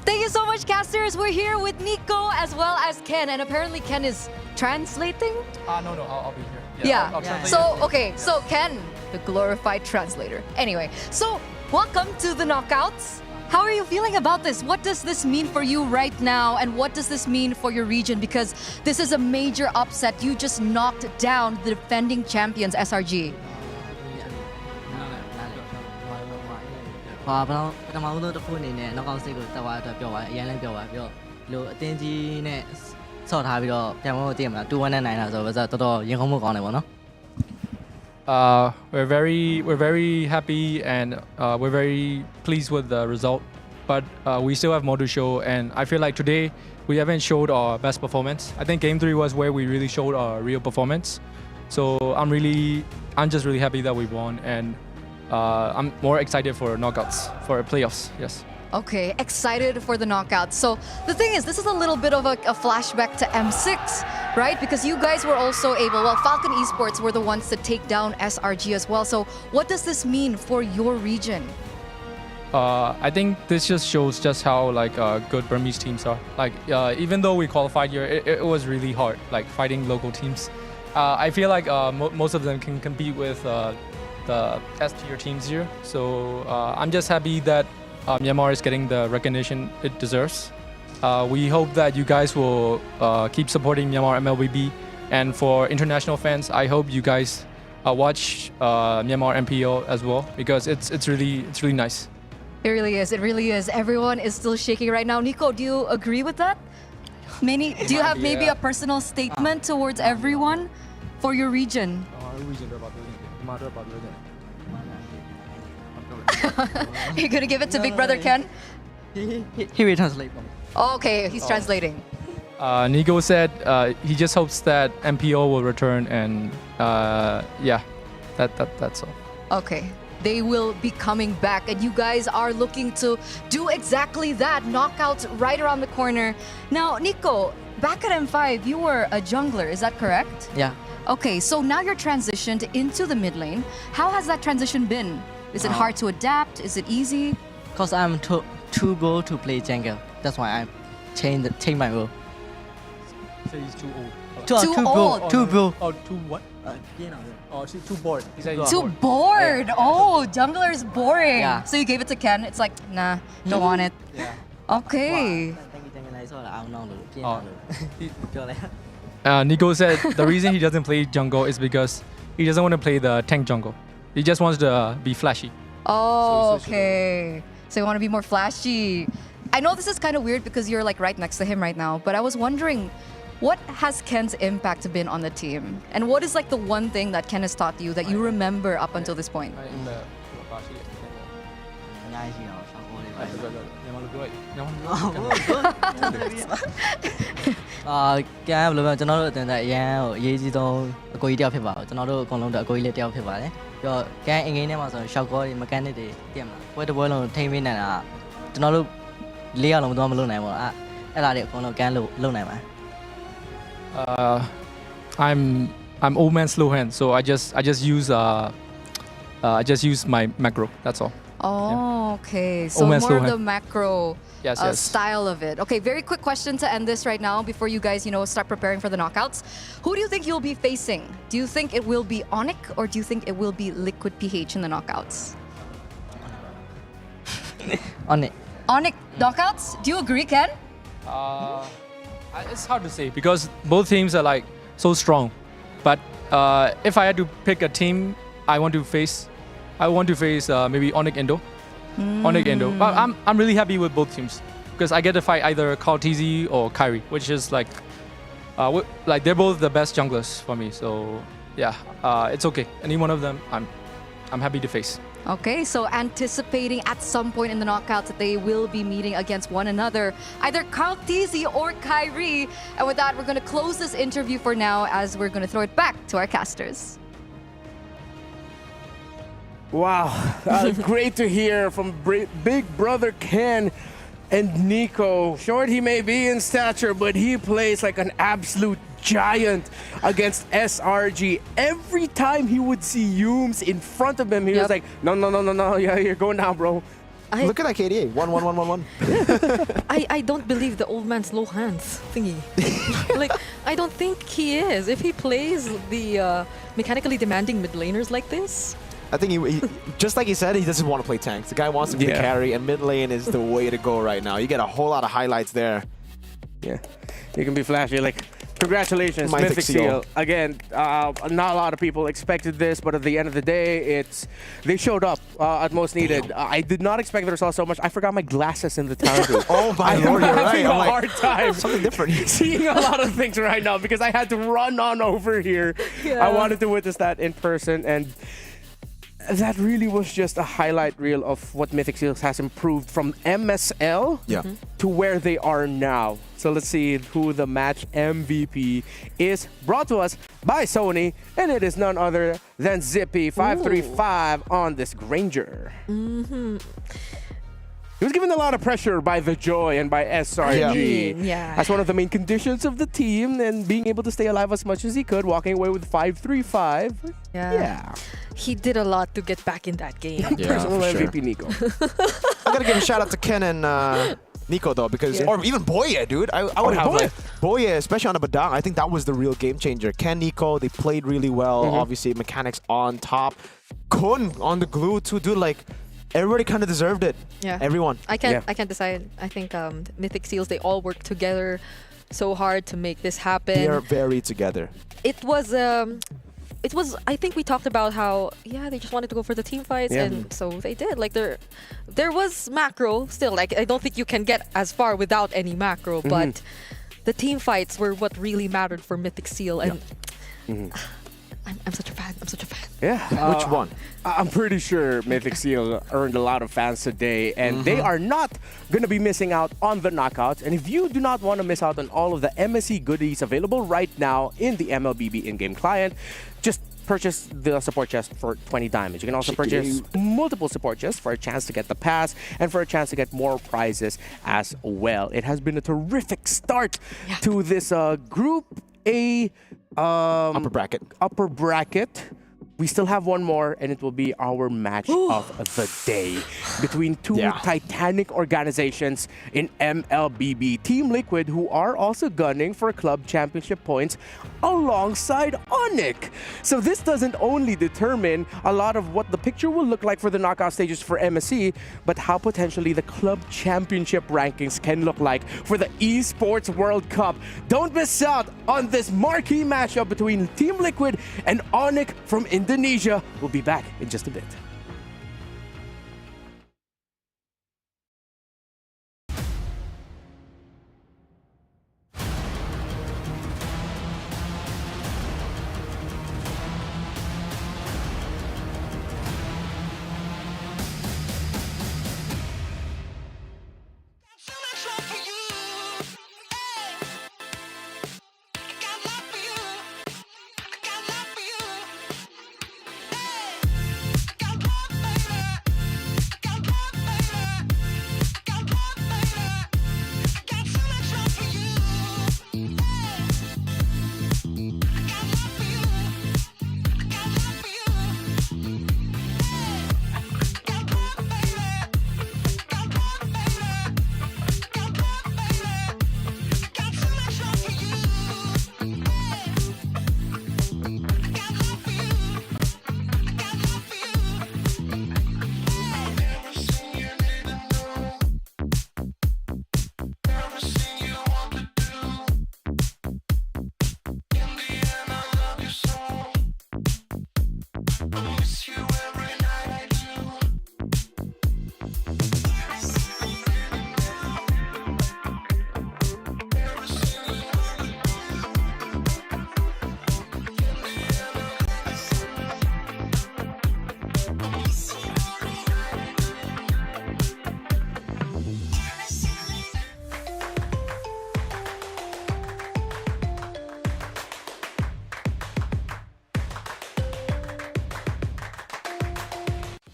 Thank you so much, casters. We're here with Nico as well as Ken, and apparently Ken is translating? No, I'll be here. Yeah. I'll translate So, it. okay, so Ken, the glorified translator. Anyway, so welcome to the knockouts. How are you feeling about this? What does this mean for you right now, and what does this mean for your region? Because this is a major upset. You just knocked down the defending champions, SRG. ပထမဆုံးတစ်ခုအနေနဲ့နောက်ကောက်စိတ်ကိုတက်သွားတဲ့အတွက်ပြောပါအရင်လည်းပြောပါပြီးတော့လို့အတင်းကြီးနဲ့ဆော့ထားပြီးတော့ပြန်မလို့တည်မလား2-1နဲ့နိုင်တာဆိုတော့တော်တော်ရင်ခုန်မှုကောင်းတယ်ပေါ့နော် We're very happy and we're very pleased with the result, but we still have more to show. And I feel like today we haven't showed our best performance. I think Game 3 was where we really showed our real performance. So I'm just really happy that we won, and I'm more excited for knockouts, for playoffs. Yes. Okay, excited for the knockout. So the thing is, this is a little bit of a flashback to M6, right? Because you guys were also able, well, Falcon Esports were the ones to take down SRG as well. So what does this mean for your region? I think this just shows just how like good Burmese teams are. Like even though we qualified here, it was really hard, like fighting local teams. I feel like most of them can compete with the S tier teams here. So I'm just happy that Myanmar is getting the recognition it deserves. We hope that you guys will keep supporting Myanmar MLBB. And for international fans, I hope you guys watch Myanmar MPO as well, because it's really nice. It really is. It really is. Everyone is still shaking right now. Nico, do you agree with that? Do you have maybe a personal statement towards everyone for your region? You're gonna give it to Big Brother Ken? He will translate. Okay, he's translating. Nico said he just hopes that MPO will return, and yeah, that's all. Okay. They will be coming back, and you guys are looking to do exactly that. Knockouts right around the corner. Now, Nico, back at M5, you were a jungler, is that correct? Yeah. Okay, so now you're transitioned into the mid lane. How has that transition been? Is it hard to adapt? Is it easy? Because I'm too good to play jungle. That's why I change my role. So he's too old. Too old. Too bro. Oh, too what? Oh, she's too bored. He said he's Too bored. Oh, jungler is boring. Yeah. So you gave it to Ken. It's like, nah, don't want it. Yeah. Okay. Nico said the reason he doesn't play jungle is because he doesn't want to play the tank jungle. He just wants to be flashy. Oh, okay. So you want to be more flashy. I know this is kind of weird because you're like right next to him right now, but I was wondering, what has Ken's impact been on the team? And what is like the one thing that Ken has taught you that you remember up until this point? Cái lúc mà chúng nó được tại gia dễ gì đâu cô ý đeo phải bảo chúng nó được còn lòng đợi cô ý đeo phải bảo đấy rồi cái anh ấy nếu mà rồi sau có thì mà cái này thì tiệm quay được bơi lòng thay bên này là chúng nó được lia lòng tôi mà lúc này mà cái là để còn lòng cái lúc này mà I'm old man slow hand, so I just use my macro. That's all. Oh, okay. So man, more of slow the macro Yes. style of it. Okay, very quick question to end this right now before you guys, start preparing for the knockouts. Who do you think you'll be facing? Do you think it will be Onyx or do you think it will be Liquid PH in the knockouts? Onyx. Onyx knockouts? Do you agree, Ken? It's hard to say because both teams are like so strong. But if I had to pick a team, I want to face maybe Onyx Indo. Onyx Indo. But I'm really happy with both teams because I get to fight either Kaltizi or Kyrie, which is like they're both the best junglers for me. So yeah, it's okay. Any one of them, I'm happy to face. Okay, so anticipating at some point in the knockouts that they will be meeting against one another, either Kaltizi or Kyrie. And with that, we're going to close this interview for now as we're going to throw it back to our casters. Wow, great to hear from Big Brother Ken and Nico. Short he may be in stature, but he plays like an absolute giant against SRG. Every time he would see Yooms in front of him, he was like, no, yeah, you're going down, bro. Look at that KDA, 1-1-1-1-1. I don't believe the old man's low hands thingy. Like, I don't think he is. If he plays the mechanically demanding mid laners like this, I think he just like he said, he doesn't want to play tanks. The guy wants to be the carry, and mid lane is the way to go right now. You get a whole lot of highlights there. Yeah, you can be flashy. Like, congratulations, Mythic Seal. Again, not a lot of people expected this, but at the end of the day, they showed up at most needed. I did not expect the result so much. I forgot my glasses in the town group. Oh my lord, you're right. I'm having a hard time something different. seeing a lot of things right now because I had to run on over here. Yeah. I wanted to witness that in person, and that really was just a highlight reel of what Mythic Seals has improved from MSL to where they are now. So let's see who the match MVP is. Brought to us by Sony, and it is none other than Zippy 535 on this Granger. He was given a lot of pressure by the Joy and by SRG. Yeah. As one of the main conditions of the team and being able to stay alive as much as he could, walking away with 5-3-5. Yeah. He did a lot to get back in that game. Personal for sure. MVP Nico. I gotta give a shout out to Ken and Nico though, because or even Boye, dude. I would have Boye. Boye, especially on the Badang. I think that was the real game changer. Ken, Nico, they played really well. Obviously, mechanics on top. Kun on the glue too, dude. Like everybody kind of deserved it. Yeah. Everyone. I can't decide. I think Mythic Seals, they all work together so hard to make this happen. They are very together. It was I think we talked about how they just wanted to go for the team fights, and so they did. Like there was macro still. Like I don't think you can get as far without any macro, but the team fights were what really mattered for Mythic Seal, and I'm such a fan. I'm such a fan. Yeah. Which one? I'm pretty sure Mythic Seal earned a lot of fans today, and they are not going to be missing out on the knockouts. And if you do not want to miss out on all of the MSC goodies available right now in the MLBB in-game client, just purchase the support chest for 20 diamonds. You can also purchase multiple support chests for a chance to get the pass and for a chance to get more prizes as well. It has been a terrific start to this Group A upper bracket. We still have one more, and it will be our match of the day between two titanic organizations in MLBB. Team Liquid, who are also gunning for club championship points alongside Onic. So this doesn't only determine a lot of what the picture will look like for the knockout stages for MSC, but how potentially the club championship rankings can look like for the Esports World Cup. Don't miss out on this marquee matchup between Team Liquid and Onic from Indonesia. We'll be back in just a bit.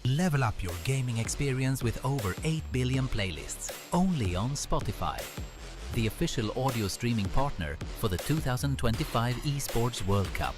Level up your gaming experience with over 8 billion playlists, only on Spotify, the official audio streaming partner for the 2025 Esports World Cup.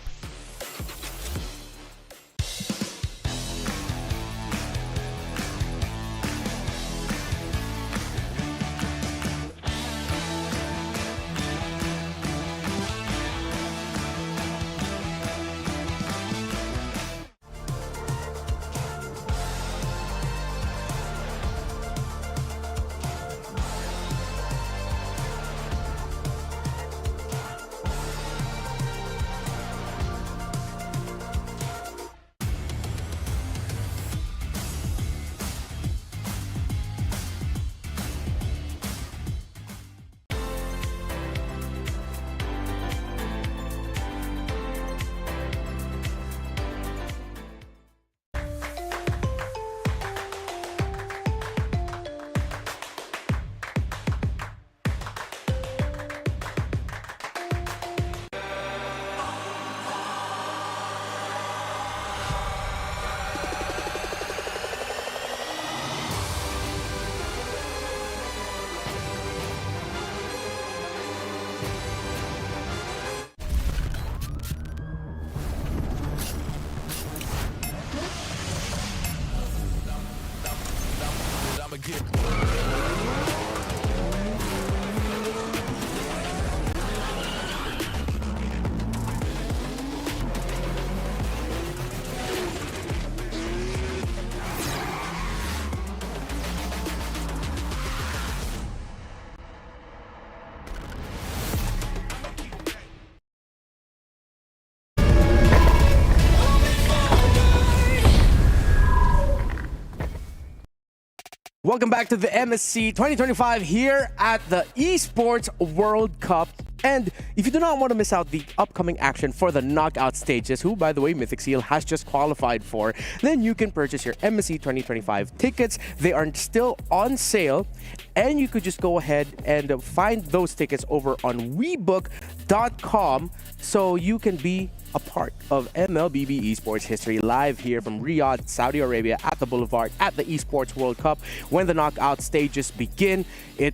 Welcome back to the MSC 2025 here at the Esports World Cup. And if you do not want to miss out the upcoming action for the knockout stages, who, by the way, Mythic Seal has just qualified for, then you can purchase your MSC 2025 tickets. They are still on sale, and you could just go ahead and find those tickets over on webook.com so you can be a part of MLBB Esports history live here from Riyadh, Saudi Arabia at the Boulevard at the Esports World Cup. When the knockout stages begin, it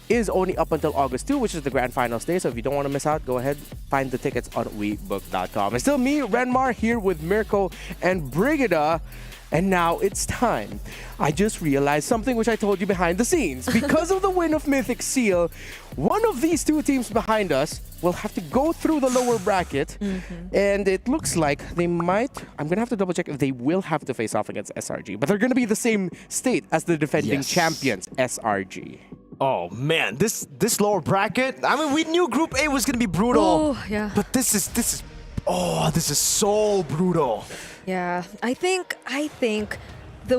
is only up until August 2, which is the grand final day. So if you don't want to miss out, go ahead, find the tickets on webook.com. It's still me, Renmar, here with Mirko and Brigida. And now it's time. I just realized something which I told you behind the scenes. Because of the win of Mythic Seal, one of these two teams behind us will have to go through the lower bracket. And it looks like they might, I'm going to have to double check if they will have to face off against SRG. But they're going to be the same state as the defending champions, SRG. Oh man, this lower bracket. I mean, we knew Group A was gonna be brutal. Oh, yeah. But this is so brutal. Yeah, I think the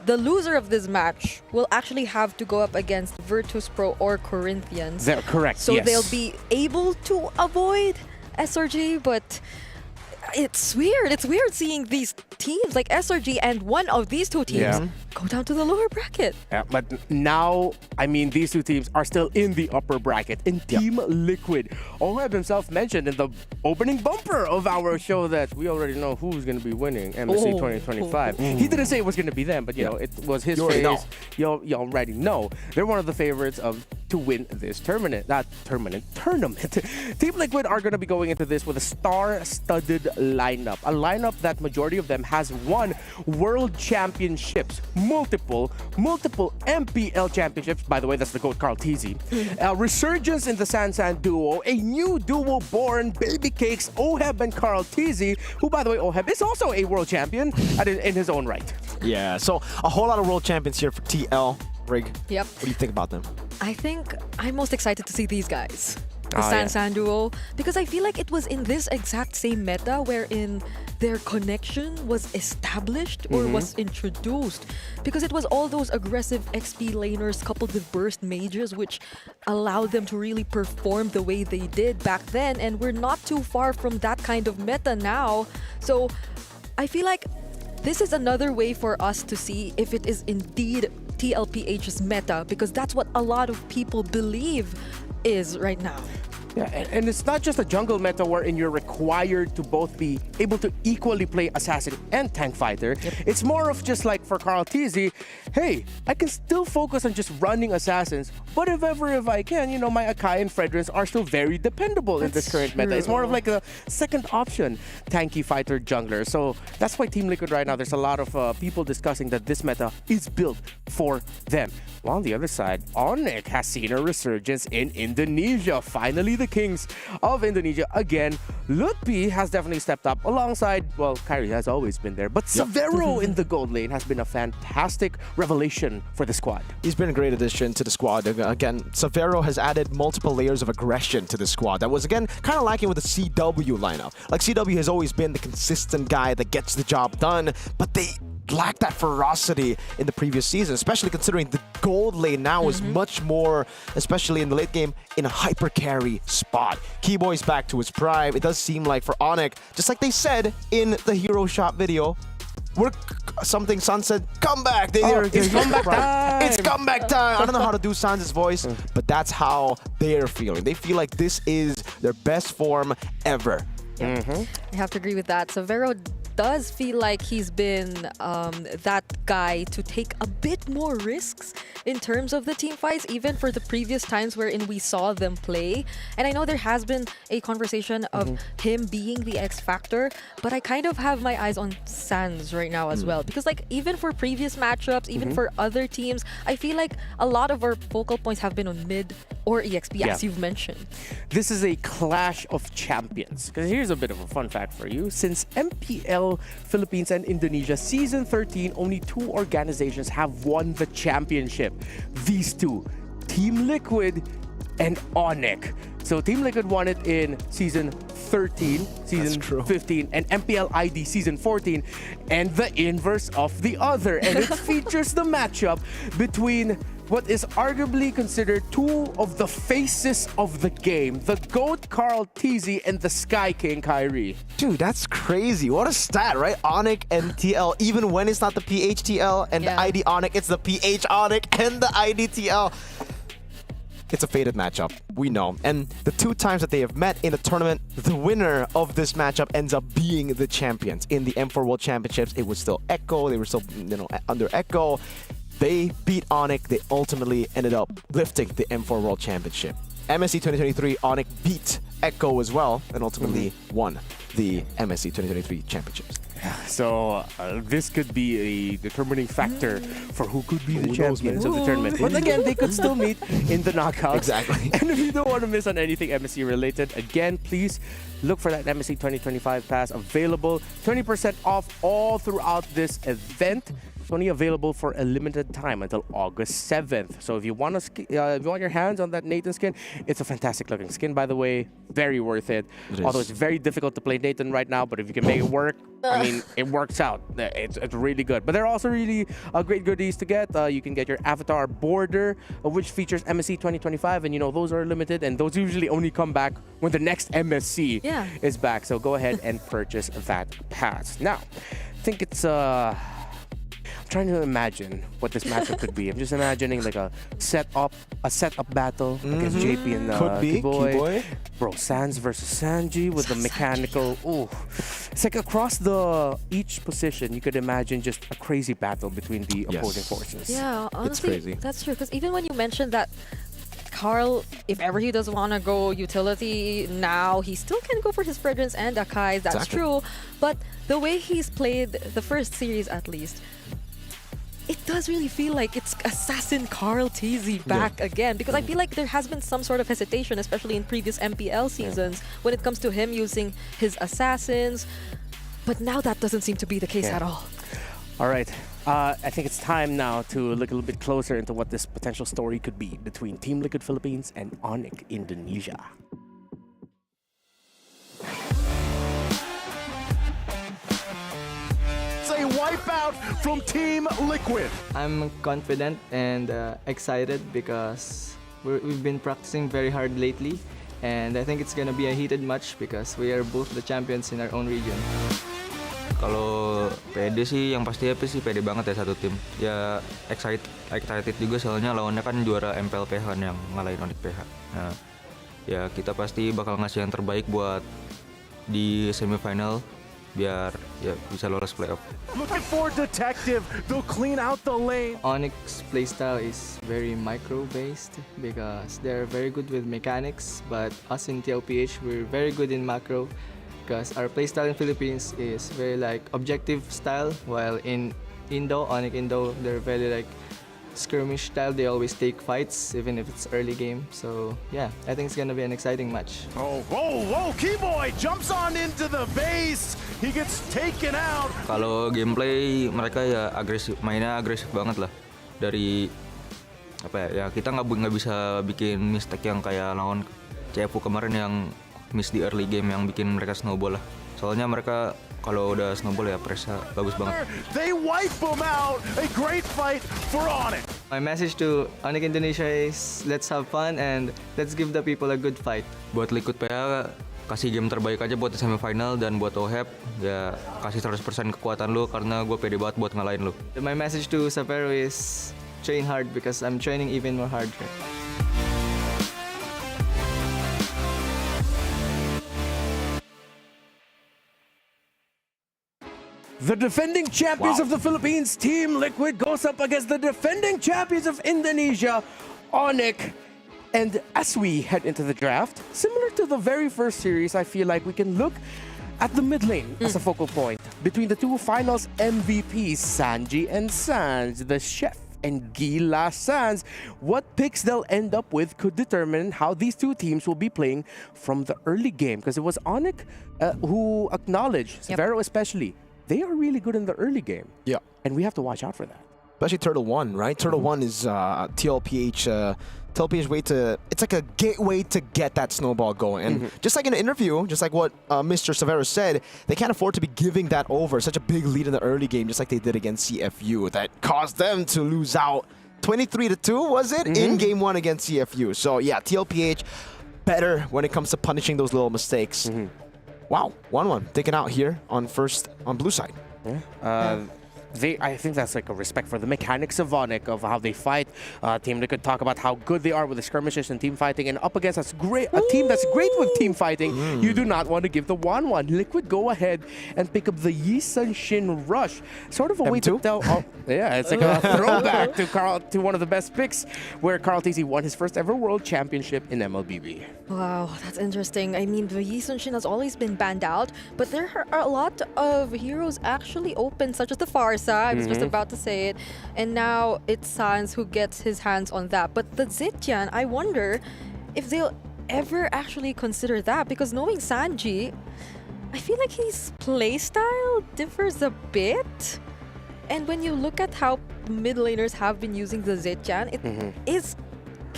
loser of this match will actually have to go up against Virtus Pro or Corinthians. They're correct. So yes. they'll be able to avoid SRG, but it's weird. It's weird seeing these teams like SRG and one of these two teams go down to the lower bracket. Yeah, but now, I mean, these two teams are still in the upper bracket. And Team Liquid, Oheb himself mentioned in the opening bumper of our show that we already know who's going to be winning MSC 2025. He didn't say it was going to be them, but you know, it was his face. You already know. They're one of the favorites to win this tournament. Team Liquid are going to be going into this with a star-studded lineup. A lineup that majority of them has won world championships, multiple MPL championships. By the way, that's the GOAT Carl Teasy. Resurgence in the Sansan duo, a new duo born, Baby Cakes, Oheb and Carl Teasy, who, by the way, Oheb is also a world champion in his own right. Yeah, so a whole lot of world champions here for TL. Rig, Yep. what do you think about them? I think I'm most excited to see these guys. The Sansan duo, because I feel like it was in this exact same meta wherein their connection was established or was introduced, because it was all those aggressive XP laners coupled with burst mages which allowed them to really perform the way they did back then, and we're not too far from that kind of meta now. So I feel like this is another way for us to see if it is indeed TLPH's meta, because that's what a lot of people believe is right now. Yeah, and it's not just a jungle meta wherein you're required to both be able to equally play assassin and tank fighter. It's more of just like for Carl Teasy, hey, I can still focus on just running assassins, but if I can, you know, my Akai and Fredrins are still very dependable in this current meta. It's more of like a second option tanky fighter jungler. So that's why Team Liquid right now, there's a lot of people discussing that this meta is built for them. While on the other side, Onyx has seen a resurgence in Indonesia. Finally, the kings of Indonesia again. Lutpi has definitely stepped up alongside, well, Kyrie has always been there, but Severo in the gold lane has been a fantastic revelation for the squad. He's been a great addition to the squad. Again, Severo has added multiple layers of aggression to the squad. That was, again, kind of lacking with the CW lineup. Like, CW has always been the consistent guy that gets the job done, but they lacked that ferocity in the previous season, especially considering the gold lane now is much more, especially in the late game, in a hyper carry spot. Keyboy's back to his prime. It does seem like for Onyx, just like they said in the Hero Shop video, Sun said, come back. It's comeback time. It's comeback time. I don't know how to do Sans' voice, but that's how they're feeling. They feel like this is their best form ever. I have to agree with that. Severo does feel like he's been that guy to take a bit more risks in terms of the team fights, even for the previous times wherein we saw them play. And I know there has been a conversation of him being the X factor, but I kind of have my eyes on Sans right now as well, because like even for previous matchups, even for other teams, I feel like a lot of our focal points have been on mid or EXP, as you've mentioned. This is a clash of champions, because here's a bit of a fun fact for you. Since MPL Philippines and Indonesia Season 13, only 2 organizations have won the championship. These two, Team Liquid and Onyx. So Team Liquid won it in season 13, season 15, and MPL ID season 14, and the inverse of the other. And it features the matchup between what is arguably considered two of the faces of the game, the GOAT Carl TZ and the Sky King Kyrie. Dude, that's crazy. What a stat, right? Onyx and TL, even when it's not the PHTL and the ID Onyx, it's the PH Onyx and the IDTL. It's a fated matchup, we know. And the two times that they have met in a tournament, the winner of this matchup ends up being the champions. In the M4 World Championships, it was still Echo. They were still, under Echo. They beat Onyx. They ultimately ended up lifting the M4 World Championship. MSC 2023, Onyx beat Echo as well and ultimately won the MSC 2023 championships. So this could be a determining factor for who could be the champions of the tournament. But again, they could still meet in the knockouts. Exactly. And if you don't want to miss on anything MSC related, again, please look for that MSC 2025 pass available. 20% off all throughout this event. It's only available for a limited time until August 7th. So if you want if you want your hands on that Nathan skin, it's a fantastic looking skin, by the way. Very worth it. Although it's very difficult to play Nathan right now, but if you can make it work, I mean, it works out. It's really good. But there are also really great goodies to get. You can get your avatar border, which features MSC 2025, and those are limited, and those usually only come back when the next MSC is back. So go ahead and purchase that pass. Now, I think it's I'm trying to imagine what this matchup could be. I'm just imagining like a setup battle against JP and Keyboy. Bro, Sans versus Sanji with the mechanical. Ooh, it's like across each position, you could imagine just a crazy battle between the opposing forces. Yeah, honestly, it's crazy. That's true. Because even when you mentioned that Carl, if ever he doesn't want to go utility now, he still can go for his Fragrance and Akai's. That's true. But the way he's played the first series, at least, it does really feel like it's Assassin Carl TZ back again, because I feel like there has been some sort of hesitation, especially in previous MPL seasons, when it comes to him using his assassins. But now that doesn't seem to be the case at all. All right. I think it's time now to look a little bit closer into what this potential story could be between Team Liquid Philippines and Onyx Indonesia. A wipeout from Team Liquid. I'm confident and excited because we've been practicing very hard lately, and I think it's gonna be a heated match because we are both the champions in our own region. Kalau pede sih yang pasti happy sih, pede banget ya satu tim. Ya excited juga soalnya lawannya kan juara MPLPH kan yang ngalahin Onyx PH. Nah, ya kita pasti bakal ngasih yang terbaik buat di semifinal biar ya bisa lolos playoff. Looking for Detective, they'll clean out the lane. Onyx playstyle is very micro based because they're very good with mechanics, but us in TLPH we're very good in macro because our playstyle in Philippines is very like objective style, while in Onyx Indo, they're very like skirmish style. They always take fights even if it's early game. So yeah, I think it's gonna be an exciting match. Oh, Keyboy jumps on into the base. He gets taken out. Kalau gameplay mereka ya mainnya agresif banget lah. Dari ya kita nggak bisa bikin mistake yang kayak lawan CFU kemarin yang miss di early game yang bikin mereka snowball lah. Soalnya mereka kalau udah snowball ya pressnya bagus banget. They wipe them out. A great fight for Onyx. My message to Onyx Indonesia is let's have fun and let's give the people a good fight. Buat Liquid PH kasih game terbaik aja buat semifinal, dan buat OHEP ya kasih 100% kekuatan lu karena gue pede banget buat ngalahin lu. My message to Sapero is train hard because I'm training even more harder. The defending champions of the Philippines, Team Liquid, goes up against the defending champions of Indonesia, Onyx. And as we head into the draft, similar to the very first series, I feel like we can look at the mid lane as a focal point between the two finals MVPs, Sanji and Sans, the chef and Gila Sans. What picks they'll end up with could determine how these two teams will be playing from the early game, because it was Onyx who acknowledged, Severo especially, they are really good in the early game. Yeah. And we have to watch out for that. Especially Turtle 1, right? Turtle 1 is TLPH TLPH way to, it's like a gateway to get that snowball going. And just like in an interview, just like what Mr. Severus said, they can't afford to be giving that over. Such a big lead in the early game, just like they did against CFU, that caused them to lose out 23-2, was it? In game 1 against CFU. So yeah, TLPH better when it comes to punishing those little mistakes. Wow, 1-1 taken out here on blue side. I think that's like a respect for the mechanics of Onic, of how they fight. Team Liquid talk about how good they are with the skirmishes and team fighting, and up against a team that's great with team fighting, you do not want to give the 1-1. Liquid go ahead and pick up the Yi Sun Shin Rush. Sort of a way to tell. Yeah, it's like a throwback to one of the best picks, where Carl TC won his first ever world championship in MLBB. Wow, that's interesting. I mean, the Yi Sun Shin has always been banned out, but there are a lot of heroes actually open, such as the Farsa. I was just about to say it. And now it's Sans who gets his hands on that. But the Zetian, I wonder if they'll ever actually consider that, because knowing Sanji, I feel like his playstyle differs a bit. And when you look at how mid laners have been using the Zetian,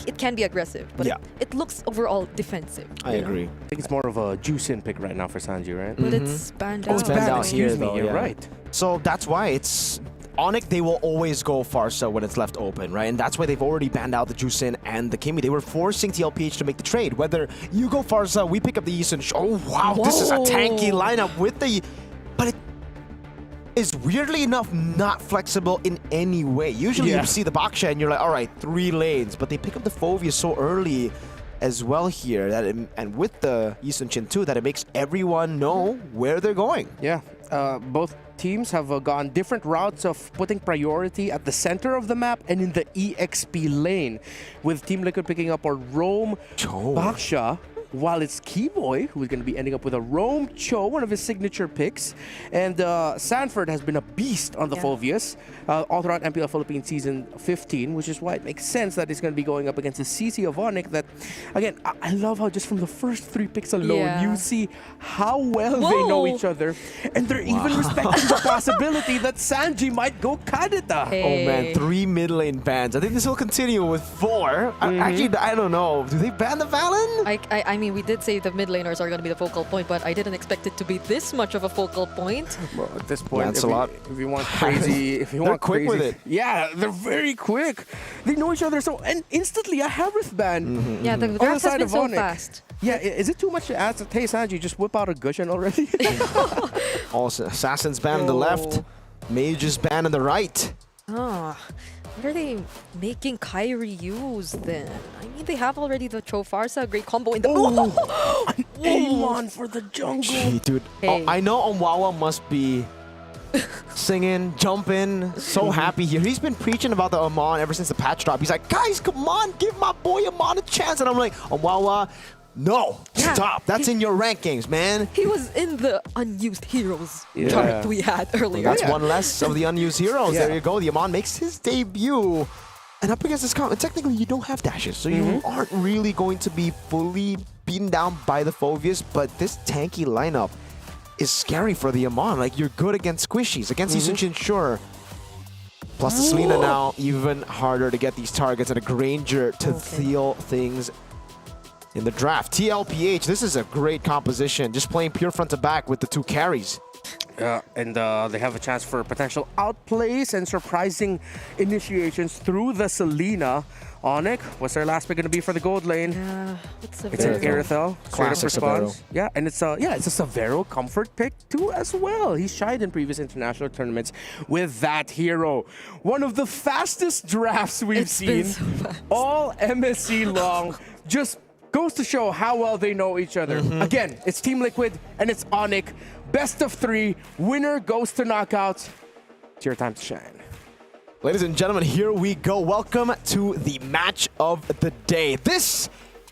it can be aggressive, but it looks overall defensive. I agree. I think it's more of a juice-in pick right now for Sanji, right? But it's banned out. Oh, it's banned out here, Excuse me, though, you're yeah. right. So that's why it's Onic, they will always go Farsa when it's left open, right? And that's why they've already banned out the Juicin and the Kimi. They were forcing TLPH to make the trade. Whether you go Farsa, we pick up the Yisun. Oh, wow, this is a tanky lineup with the... But it is weirdly enough not flexible in any way. Usually you see the Baksha and you're like, all right, 3 lanes. But they pick up the Fovea so early as well here, that and with the Yisun Chin too, that it makes everyone know where they're going. Yeah, both teams have gone different routes of putting priority at the center of the map and in the EXP lane, with Team Liquid picking up a Roam Baksha, while it's Keyboy who's going to be ending up with a Roam Cho, one of his signature picks. And Sanford has been a beast on the Foveas all throughout MPL Philippines Season 15, which is why it makes sense that he's going to be going up against a CC of Onic that, again, I love how just from the first 3 picks alone, you see how well they know each other. And they're even respecting the possibility that Sanji might go Kadita. Oh man, 3 mid lane bans. I think this will continue with 4. Actually, I don't know. Do they ban the Valen? I mean, we did say the mid laners are going to be the focal point, but I didn't expect it to be this much of a focal point. Well, at this point, that's a lot. If you want crazy, if you want quick crazy, with it. Yeah, they're very quick. They know each other so, and instantly a Harith ban. Yeah, the draft has been so fast. Yeah, is it too much to ask? Hey, Sanji, just whip out a Gushin already? Also, Assassin's ban on the left, Mage's ban on the right. Ah, what are they making Kyrie use then? I mean, they have already the Chofarsa, great combo in the... An Amon for the jungle. Gee, dude, I know Omwawa must be singing, jumping, so happy here. He's been preaching about the Amon ever since the patch drop. He's like, guys, come on, give my boy Amon a chance. And I'm like, Omwawa, no, stop. That's in your rankings, man. He was in the unused heroes chart we had earlier. Well, that's one less of the unused heroes. There you go. The Amon makes his debut. And up against this comp, technically you don't have dashes, so you aren't really going to be fully beaten down by the Foveas, but this tanky lineup is scary for the Amon. Like, you're good against squishies. Against Isunchin, sure. Plus the Selena now, even harder to get these targets, and a Granger to seal things in the draft. TLPH, this is a great composition. Just playing pure front to back with the 2 carries. And they have a chance for potential outplays and surprising initiations through the Selena. Onic, what's their last pick going to be for the gold lane? It's an Irithel. Classic Severo. Yeah, and it's a Severo comfort pick too as well. He's shied in previous international tournaments with that hero. One of the fastest drafts we've seen all MSC long. Just goes to show how well they know each other. Again, it's Team Liquid and it's Onic. Best of 3. Winner goes to knockouts. It's your time to shine. Ladies and gentlemen, here we go. Welcome to the match of the day. This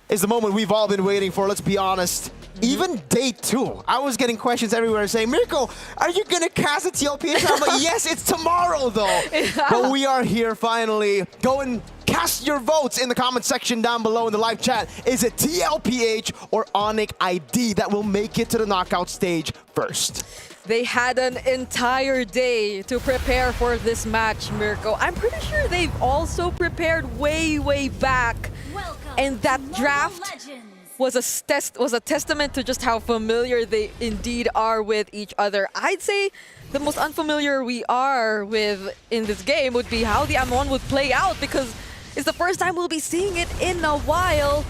is the moment we've all been waiting for, let's be honest. Even day 2, I was getting questions everywhere saying, Mirko, are you going to cast a TLPH? I'm like, yes, it's tomorrow though. But we are here finally. Go and cast your votes in the comment section down below in the live chat. Is it TLPH or Onic ID that will make it to the knockout stage first? They had an entire day to prepare for this match, Mirko. I'm pretty sure they've also prepared way back And that draft was a testament to just how familiar they indeed are with each other. I'd say the most unfamiliar we are with in this game would be how the Amon would play out, because it's the first time we'll be seeing it in a while.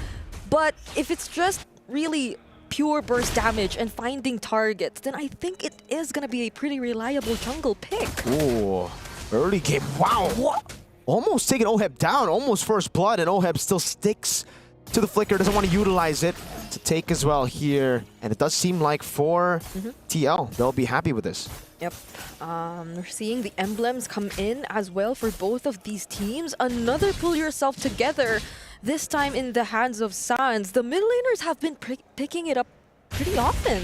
But if it's just really pure burst damage and finding targets, then I think it is going to be a pretty reliable jungle pick. Ooh, early game. Wow. What? Almost taking Oheb down, almost first blood, and Oheb still sticks to the flicker, doesn't want to utilize it to take as well here. And it does seem like for TL, they'll be happy with this. Yep. We're seeing the emblems come in as well for both of these teams. Another pull yourself together, this time in the hands of Sans. The mid laners have been picking it up pretty often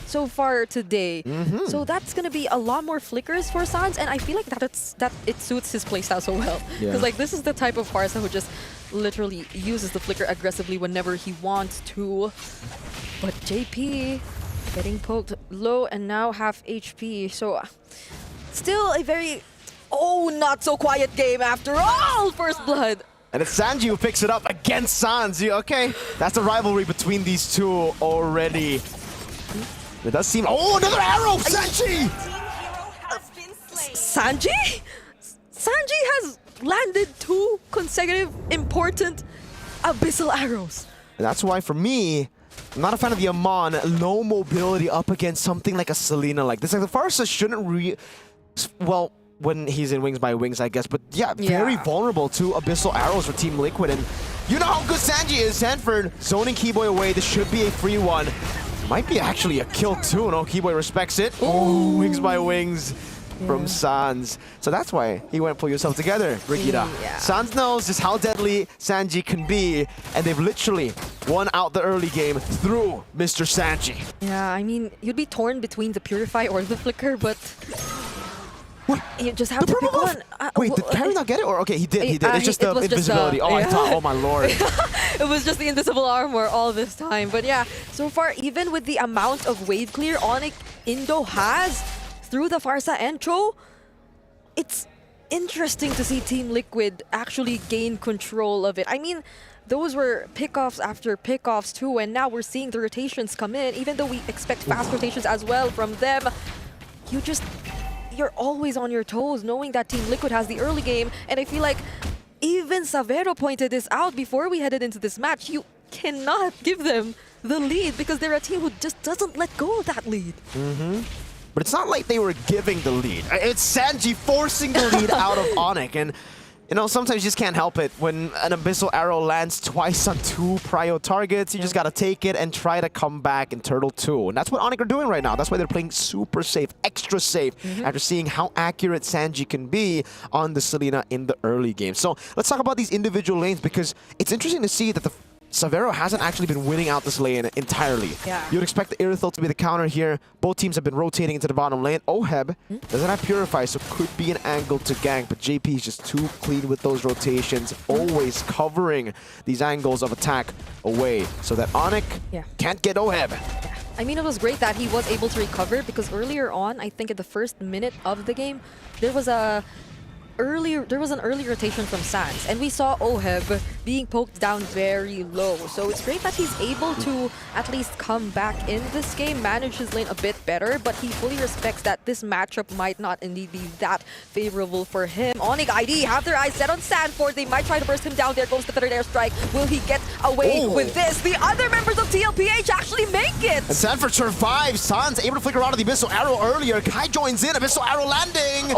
so far today. So that's going to be a lot more flickers for Sans, and I feel like that it suits his playstyle so well. Because like this is the type of Farsa who just literally uses the flicker aggressively whenever he wants to. But JP getting poked low and now half HP. So still a very, not so quiet game after all. First blood. And it's Sanji who picks it up against Sans. Okay, that's a rivalry between these two already. It does seem... Oh, another arrow! Sanji! Sanji? Sanji has landed 2 consecutive important abyssal arrows. And that's why, for me, I'm not a fan of the Amon. Low mobility up against something like a Selena like this. Like, the Farsa shouldn't well, when he's in Wings by Wings, I guess. But yeah, very vulnerable to abyssal arrows for Team Liquid. And you know how good Sanji is. Sanford zoning Keyboy away. This should be a free one. Might be actually a kill too. No, Keyboy respects it. Oh, Wings by Wings from Sans. So that's why he went pull yourself together, Brigida. Sans knows just how deadly Sanji can be, and they've literally won out the early game through Mr. Sanji. Yeah, I mean, you'd be torn between the Purify or the Flicker, but you just have to pick one. Wait, did Carry not get it? Or okay, he did. It's just the invisibility. I thought, oh my lord. It was just the invisible armor all this time. But yeah, so far, even with the amount of wave clear Onyx Indo has through the Farsa and Cho, it's interesting to see Team Liquid actually gain control of it. I mean, those were pickoffs after pickoffs too, and now we're seeing the rotations come in. Even though we expect fast rotations as well from them, you're always on your toes knowing that Team Liquid has the early game. And I feel like even Savero pointed this out before we headed into this match. You cannot give them the lead because they're a team who just doesn't let go of that lead. But it's not like they were giving the lead. It's Sanji forcing the lead out of Onyx. And you know, sometimes you just can't help it. When an Abyssal Arrow lands twice on 2 prio targets, you just gotta take it and try to come back in Turtle 2. And that's what Onyx are doing right now. That's why they're playing super safe, extra safe, after seeing how accurate Sanji can be on the Selena in the early game. So let's talk about these individual lanes, because it's interesting to see that the Savero hasn't actually been winning out this lane entirely. You'd expect the Irithel to be the counter here. Both teams have been rotating into the bottom lane. Oheb doesn't have Purify, so could be an angle to gank, but JP is just too clean with those rotations, always covering these angles of attack away so that Onyx can't get Oheb. I mean, it was great that he was able to recover, because earlier on, I think in the first minute of the game, there was an early rotation from Sans, and we saw Oheb being poked down very low. So it's great that he's able to at least come back in this game, manage his lane a bit better, but he fully respects that this matchup might not indeed be that favorable for him. Onyx ID have their eyes set on Sanford. They might try to burst him down. There goes the third airstrike. Will he get away with this? The other members of TLPH actually make it! And Sanford survives. Sans able to flicker out of the Abyssal Arrow earlier. Kai joins in. Abyssal Arrow landing!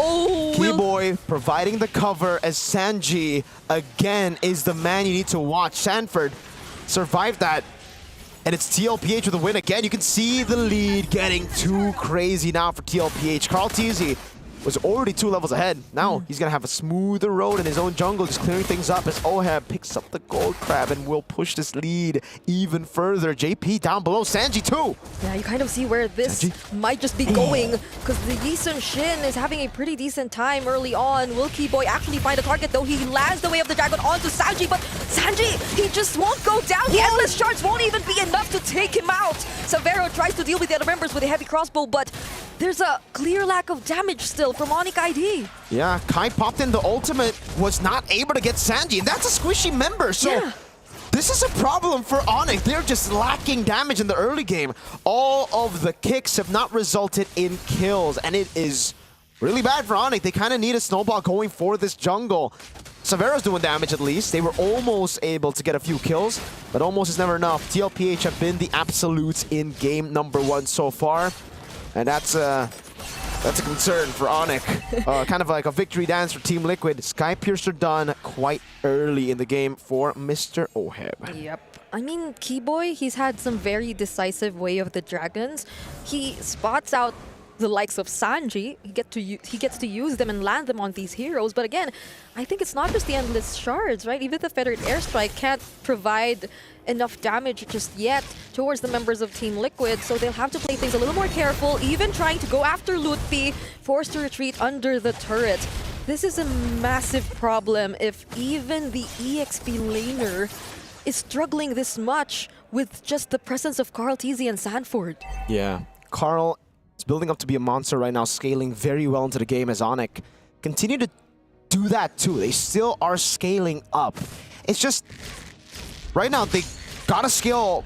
Keyboy providing the cover as Sanji again is the man you need to watch. Sanford survived that, and it's TLPH with a win again. You can see the lead getting too crazy now for TLPH. Carl Teasy was already 2 levels ahead. Now he's gonna have a smoother road in his own jungle, just clearing things up as Oheb picks up the gold crab and will push this lead even further. JP down below, Sanji too. Yeah, you kind of see where this might just be going, because the Yisun Shin is having a pretty decent time early on. Will Keyboy actually find a target, though? He lands the way of the dragon onto Sanji, but Sanji, he just won't go down. The endless shards won't even be enough to take him out. Savero tries to deal with the other members with a heavy crossbow, but there's a clear lack of damage still from Onyx ID. Yeah, Kai popped in the ultimate, was not able to get Sanji, and that's a squishy member, so This is a problem for Onyx. They're just lacking damage in the early game. All of the kicks have not resulted in kills, and it is really bad for Onyx. They kind of need a snowball going for this jungle. Savero's doing damage at least. They were almost able to get a few kills, but almost is never enough. TLPH have been the absolutes in game number 1 so far, and that's a concern for Onyx. Kind of like a victory dance for Team Liquid. Skypiercer done quite early in the game for Mr. Oheb. Yep. I mean, Keyboy, he's had some very decisive way of the dragons. He spots out the likes of Sanji. He gets to use them and land them on these heroes. But again, I think it's not just the endless shards, right? Even the Fettered Airstrike can't provide enough damage just yet towards the members of Team Liquid, so they'll have to play things a little more careful, even trying to go after Lutfi, forced to retreat under the turret. This is a massive problem if even the EXP laner is struggling this much with just the presence of Carl TZ and Sanford. Yeah, Carl is building up to be a monster right now, scaling very well into the game as Onyx continue to do that too. They still are scaling up. It's just right now they gotta scale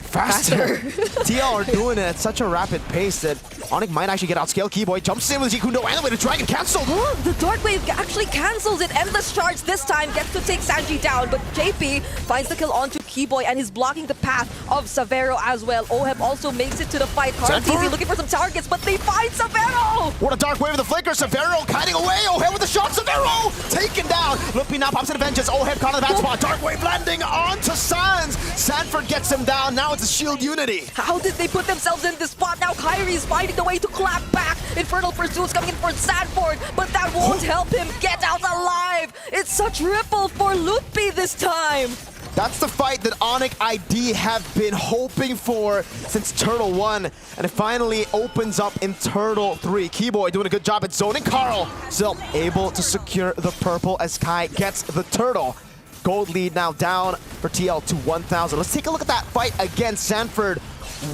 faster. TL are doing it at such a rapid pace that Onyx might actually get outscaled. Keyboy jumps in with Jikundo and the Dragon cancelled. The Dark Wave actually cancels it. Endless Charge this time gets to take Sanji down, but JP finds the kill onto Keyboy and is blocking the path of Savero as well. Oheb also makes it to the fight. Carl looking for some targets, but they find Savero! What a Dark Wave with the flicker. Savero kiting away. Oheb with the shot. Savero taken down. Lupi now pops in Vengeance. Oheb caught in the bad spot. Dark Wave landing onto Sans. Sanford gets him down. Now it's a shield unity. How did they put themselves in this spot? Now Kyrie is finding the way to clap back. Infernal Pursuits coming in for Sanford, but that won't help him get out alive. It's such ripple for Lutfi this time. That's the fight that Onyx ID have been hoping for since Turtle 1, and it finally opens up in Turtle 3. Keyboy doing a good job at zoning. Carl still able to secure the purple as Kai gets the turtle. Gold lead now down for TL to 1,000. Let's take a look at that fight against Sanford.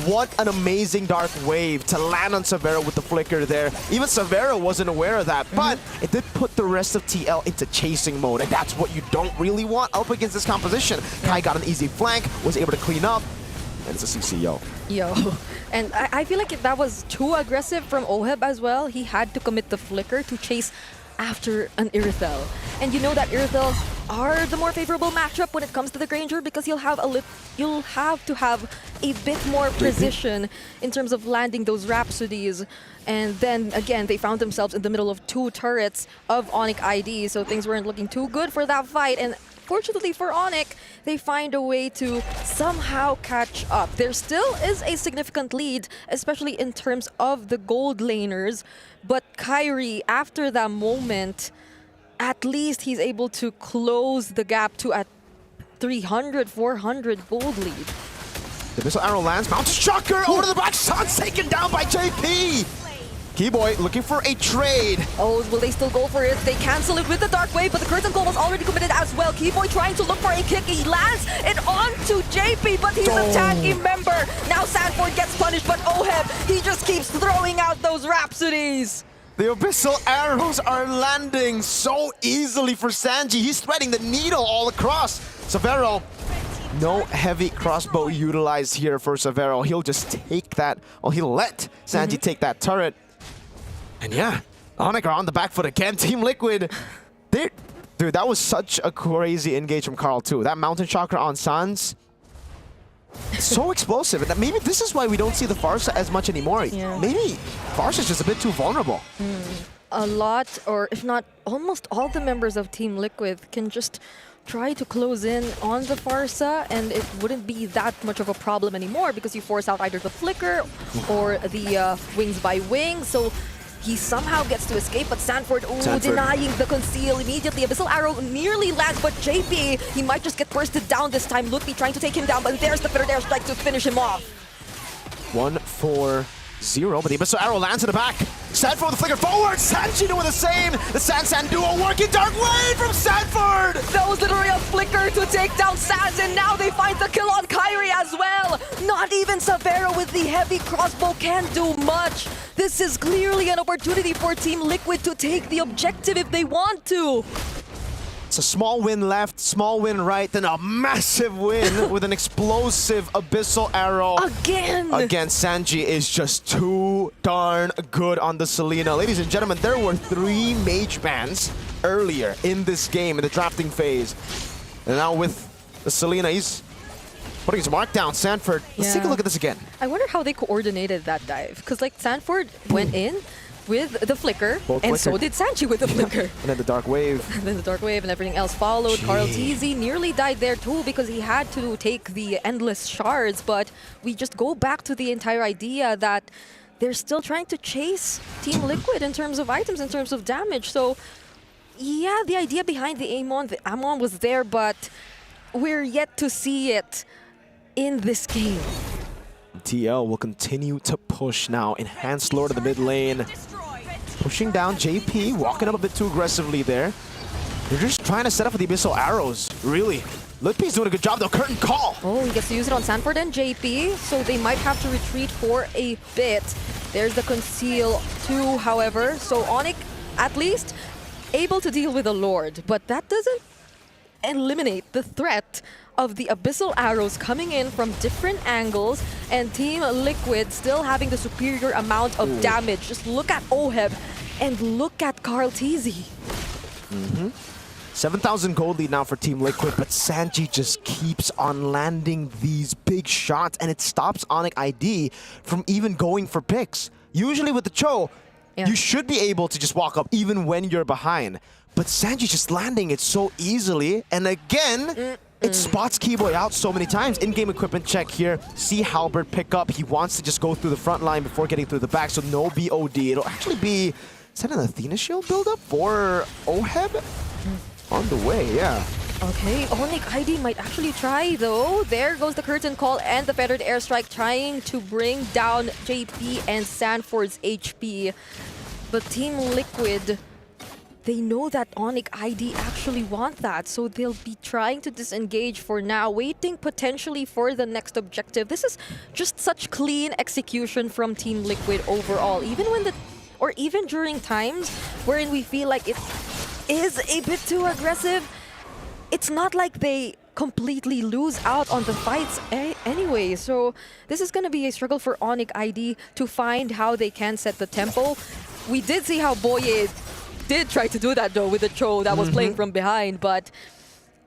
What an amazing Dark Wave to land on Savero with the flicker there. Even Savero wasn't aware of that, but it did put the rest of TL into chasing mode, and that's what you don't really want up against this composition. Kai got an easy flank, was able to clean up, and it's a CCO. And I feel like that was too aggressive from Oheb as well. He had to commit the flicker to chase after an Irithel. And you know that Irithel are the more favorable matchup when it comes to the Granger because you'll have to have a bit more precision in terms of landing those Rhapsodies. And then again, they found themselves in the middle of 2 turrets of Onyx ID, so things weren't looking too good for that fight. And fortunately for Onyx, they find a way to somehow catch up. There still is a significant lead, especially in terms of the gold laners. But Kyrie, after that moment, at least he's able to close the gap to a 300, 400 gold lead. The missile arrow lands, mounted shocker over to the back, Sun's taken down by JP. Keyboy looking for a trade. Oh, will they still go for it? They cancel it with the Dark Wave, but the Curtain Call was already committed as well. Keyboy trying to look for a kick. He lands it onto JP, but he's a tanky member. Now Sanford gets punished, but Oheb, he just keeps throwing out those Rhapsodies. The abyssal arrows are landing so easily for Sanji. He's threading the needle all across. Savero, no heavy crossbow utilized here for Savero. He'll just take that, or he'll let Sanji take that turret. And yeah, Onyx are on the back foot again. Team Liquid, dude, that was such a crazy engage from Carl too. That Mountain Chakra on Sans, so explosive. And maybe this is why we don't see the Farsa as much anymore. Maybe Farsa's just a bit too vulnerable. A lot, or if not almost all the members of Team Liquid can just try to close in on the Farsa, and it wouldn't be that much of a problem anymore because you force out either the flicker or the wings by wing. So he somehow gets to escape, but Sanford, denying the conceal immediately. Abyssal Arrow nearly lands, but JP, he might just get bursted down this time. Lutfi trying to take him down, but there's the Fettered Airstrike to finish him off. 1-4-0, but the Abyssal Arrow lands in the back. Sanford with the flicker forward, Sanji doing the same. The San duo working, Dark Wave from Sanford! That was literally a flicker to take down Sans, and now they find the kill on Kyrie as well. Not even Savero with the heavy crossbow can do much. This is clearly an opportunity for Team Liquid to take the objective if they want to. shots, a small win left, small win right, then a massive win with an explosive Abyssal Arrow. Again, Sanji is just too darn good on the Selena. Ladies and gentlemen, there were 3 mage bans earlier in this game in the drafting phase. And now with the Selena, he's putting his mark down. Sanford, let's take a look at this again. I wonder how they coordinated that dive. Because like Sanford went in with the flicker, and so did Sanji with the flicker. And then the Dark Wave. And then the Dark Wave and everything else followed. Carl TZ nearly died there too because he had to take the endless shards. But we just go back to the entire idea that they're still trying to chase Team Liquid in terms of items, in terms of damage. So yeah, the idea behind the Amon was there, but we're yet to see it in this game. TL will continue to push now. Enhanced Lord of the mid lane. Pushing down JP, walking up a bit too aggressively there. They're just trying to set up for the Abyssal Arrows, really. Litpi's doing a good job though. Curtain call. Oh, he gets to use it on Sanford and JP, so they might have to retreat for a bit. There's the Conceal too, however. So Onyx, at least, able to deal with the Lord, but that doesn't eliminate the threat of the Abyssal Arrows coming in from different angles, and Team Liquid still having the superior amount of damage. Just look at Oheb and look at Carl TZ. 7,000 gold lead now for Team Liquid, but Sanji just keeps on landing these big shots, and it stops Onyx ID from even going for picks. Usually with the Cho, you should be able to just walk up even when you're behind. But Sanji's just landing it so easily, and again, it spots Keyboy out so many times. In-game equipment check here. See Halberd pick up. He wants to just go through the front line before getting through the back, so no BOD. It'll actually be, is that an Athena shield buildup for Oheb? On the way, yeah. Okay, Onyx ID might actually try though. There goes the curtain call and the feathered airstrike trying to bring down JP and Sanford's HP. But Team Liquid, they know that Onyx ID actually want that, so they'll be trying to disengage for now, waiting potentially for the next objective. This is just such clean execution from Team Liquid overall, even when even during times wherein we feel like it is a bit too aggressive. It's not like they completely lose out on the fights anyway. So this is going to be a struggle for Onyx ID to find how they can set the tempo. We did see how Boye did try to do that though with the Cho that was playing from behind, but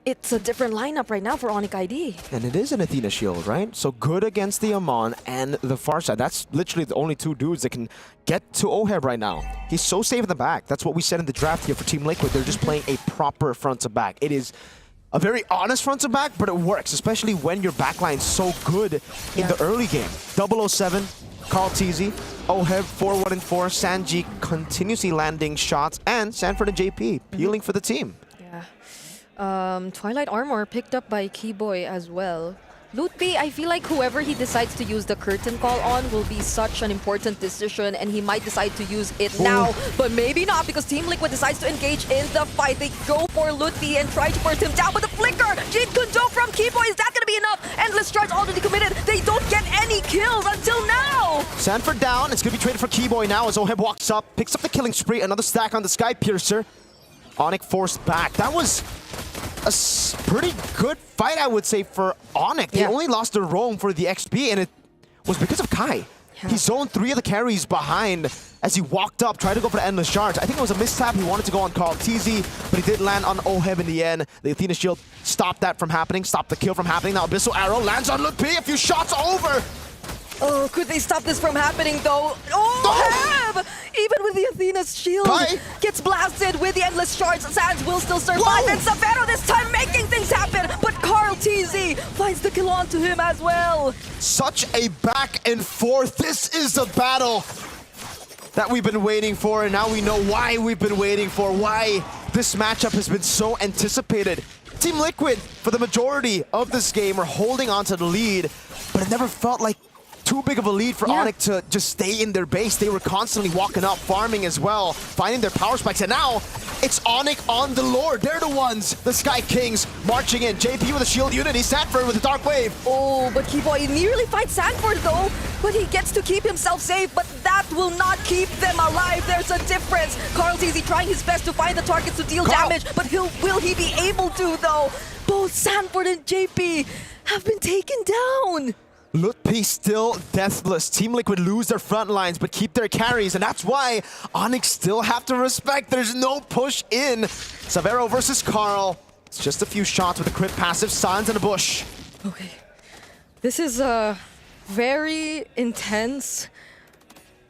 it's a different lineup right now for Onyx ID. And it is an Athena shield, right? So good against the Amon and the far side. That's literally the only 2 dudes that can get to Oheb right now. He's so safe in the back. That's what we said in the draft here for Team Liquid. They're just playing a proper front to back. It is a very honest front to back, but it works, especially when your backline's so good in the early game. 007, Carl TZ, Oheb 4-1 and 4, Sanji continuously landing shots, and Sanford and JP peeling for the team. Twilight Armor picked up by Keyboy as well. Lutpi, I feel like whoever he decides to use the curtain call on will be such an important decision, and he might decide to use it now, but maybe not, because Team Liquid decides to engage in the fight. They go for Lutpi and try to burst him down, but the flicker! Jade Kundo from Keyboy, is that gonna be enough? Endless charge already committed. They don't get any kills until now! Sanford down. It's gonna be traded for Keyboy now as Oheb walks up, picks up the killing spree, another stack on the Sky Piercer. Onyx forced back. That was a pretty good fight, I would say, for Onyx. They only lost their roam for the XP, and it was because of Kai. He zoned 3 of the carries behind as he walked up, tried to go for the endless charge. I think it was a mistap. He wanted to go on Carl TZ, but he did land on Oheb in the end. The Athena shield stopped that from happening, stopped the kill from happening. Now Abyssal Arrow lands on Lutpi. A few shots over. Oh, could they stop this from happening though? Oh, even with the Athena's shield, gets blasted with the endless shards. Sands will still survive, and Savero this time making things happen, but Carl TZ finds the kill onto him as well. Such a back and forth. This is the battle that we've been waiting for, and now we know why we've been waiting for, why this matchup has been so anticipated. Team Liquid, for the majority of this game, are holding on to the lead, but it never felt like too big of a lead for Onyx to just stay in their base. They were constantly walking up, farming as well, finding their power spikes, and now it's Onyx on the Lord. They're the ones, the Sky Kings, marching in. JP with a shield unity, Sanford with a Dark Wave. Oh, but Keyboy nearly fights Sanford though. but he gets to keep himself safe, but that will not keep them alive. There's a difference. Carl TZ trying his best to find the targets to deal damage, but will he be able to, though? Both Sanford and JP have been taken down. Lutpi still deathless. Team Liquid lose their front lines, but keep their carries, and that's why Onyx still have to respect. There's no push in. Savero versus Carl. It's just a few shots with a crit passive. Sans in a bush. Okay. This is a very intense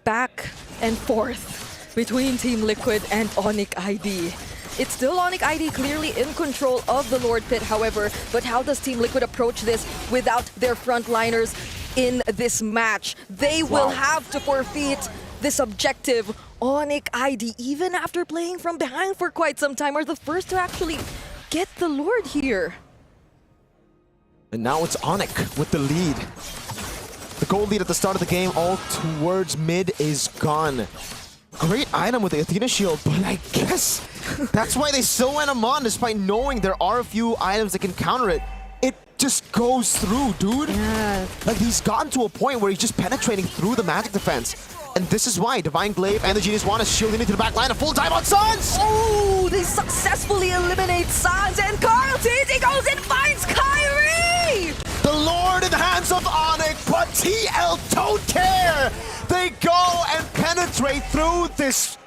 back and forth between Team Liquid and Onyx ID. It's still Onyx ID clearly in control of the Lord Pit, however, but how does Team Liquid approach this without their frontliners in this match? They will have to forfeit this objective. Onyx ID, even after playing from behind for quite some time, are the first to actually get the Lord here. And now it's Onyx with the lead. The gold lead at the start of the game, all towards mid, is gone. Great item with the Athena shield, but I guess that's why they still went him on despite knowing there are a few items that can counter it. It just goes through, dude. Yeah. Like, he's gotten to a point where he's just penetrating through the magic defense. And this is why Divine Glaive and the Genius Wand is shielding into the back line. A full dive on Sans! Oh, they successfully eliminate Sans, and Carl TZ goes and finds Kyrie! The Lord in the hands of Onyx, but TL don't care! They go and penetrate through this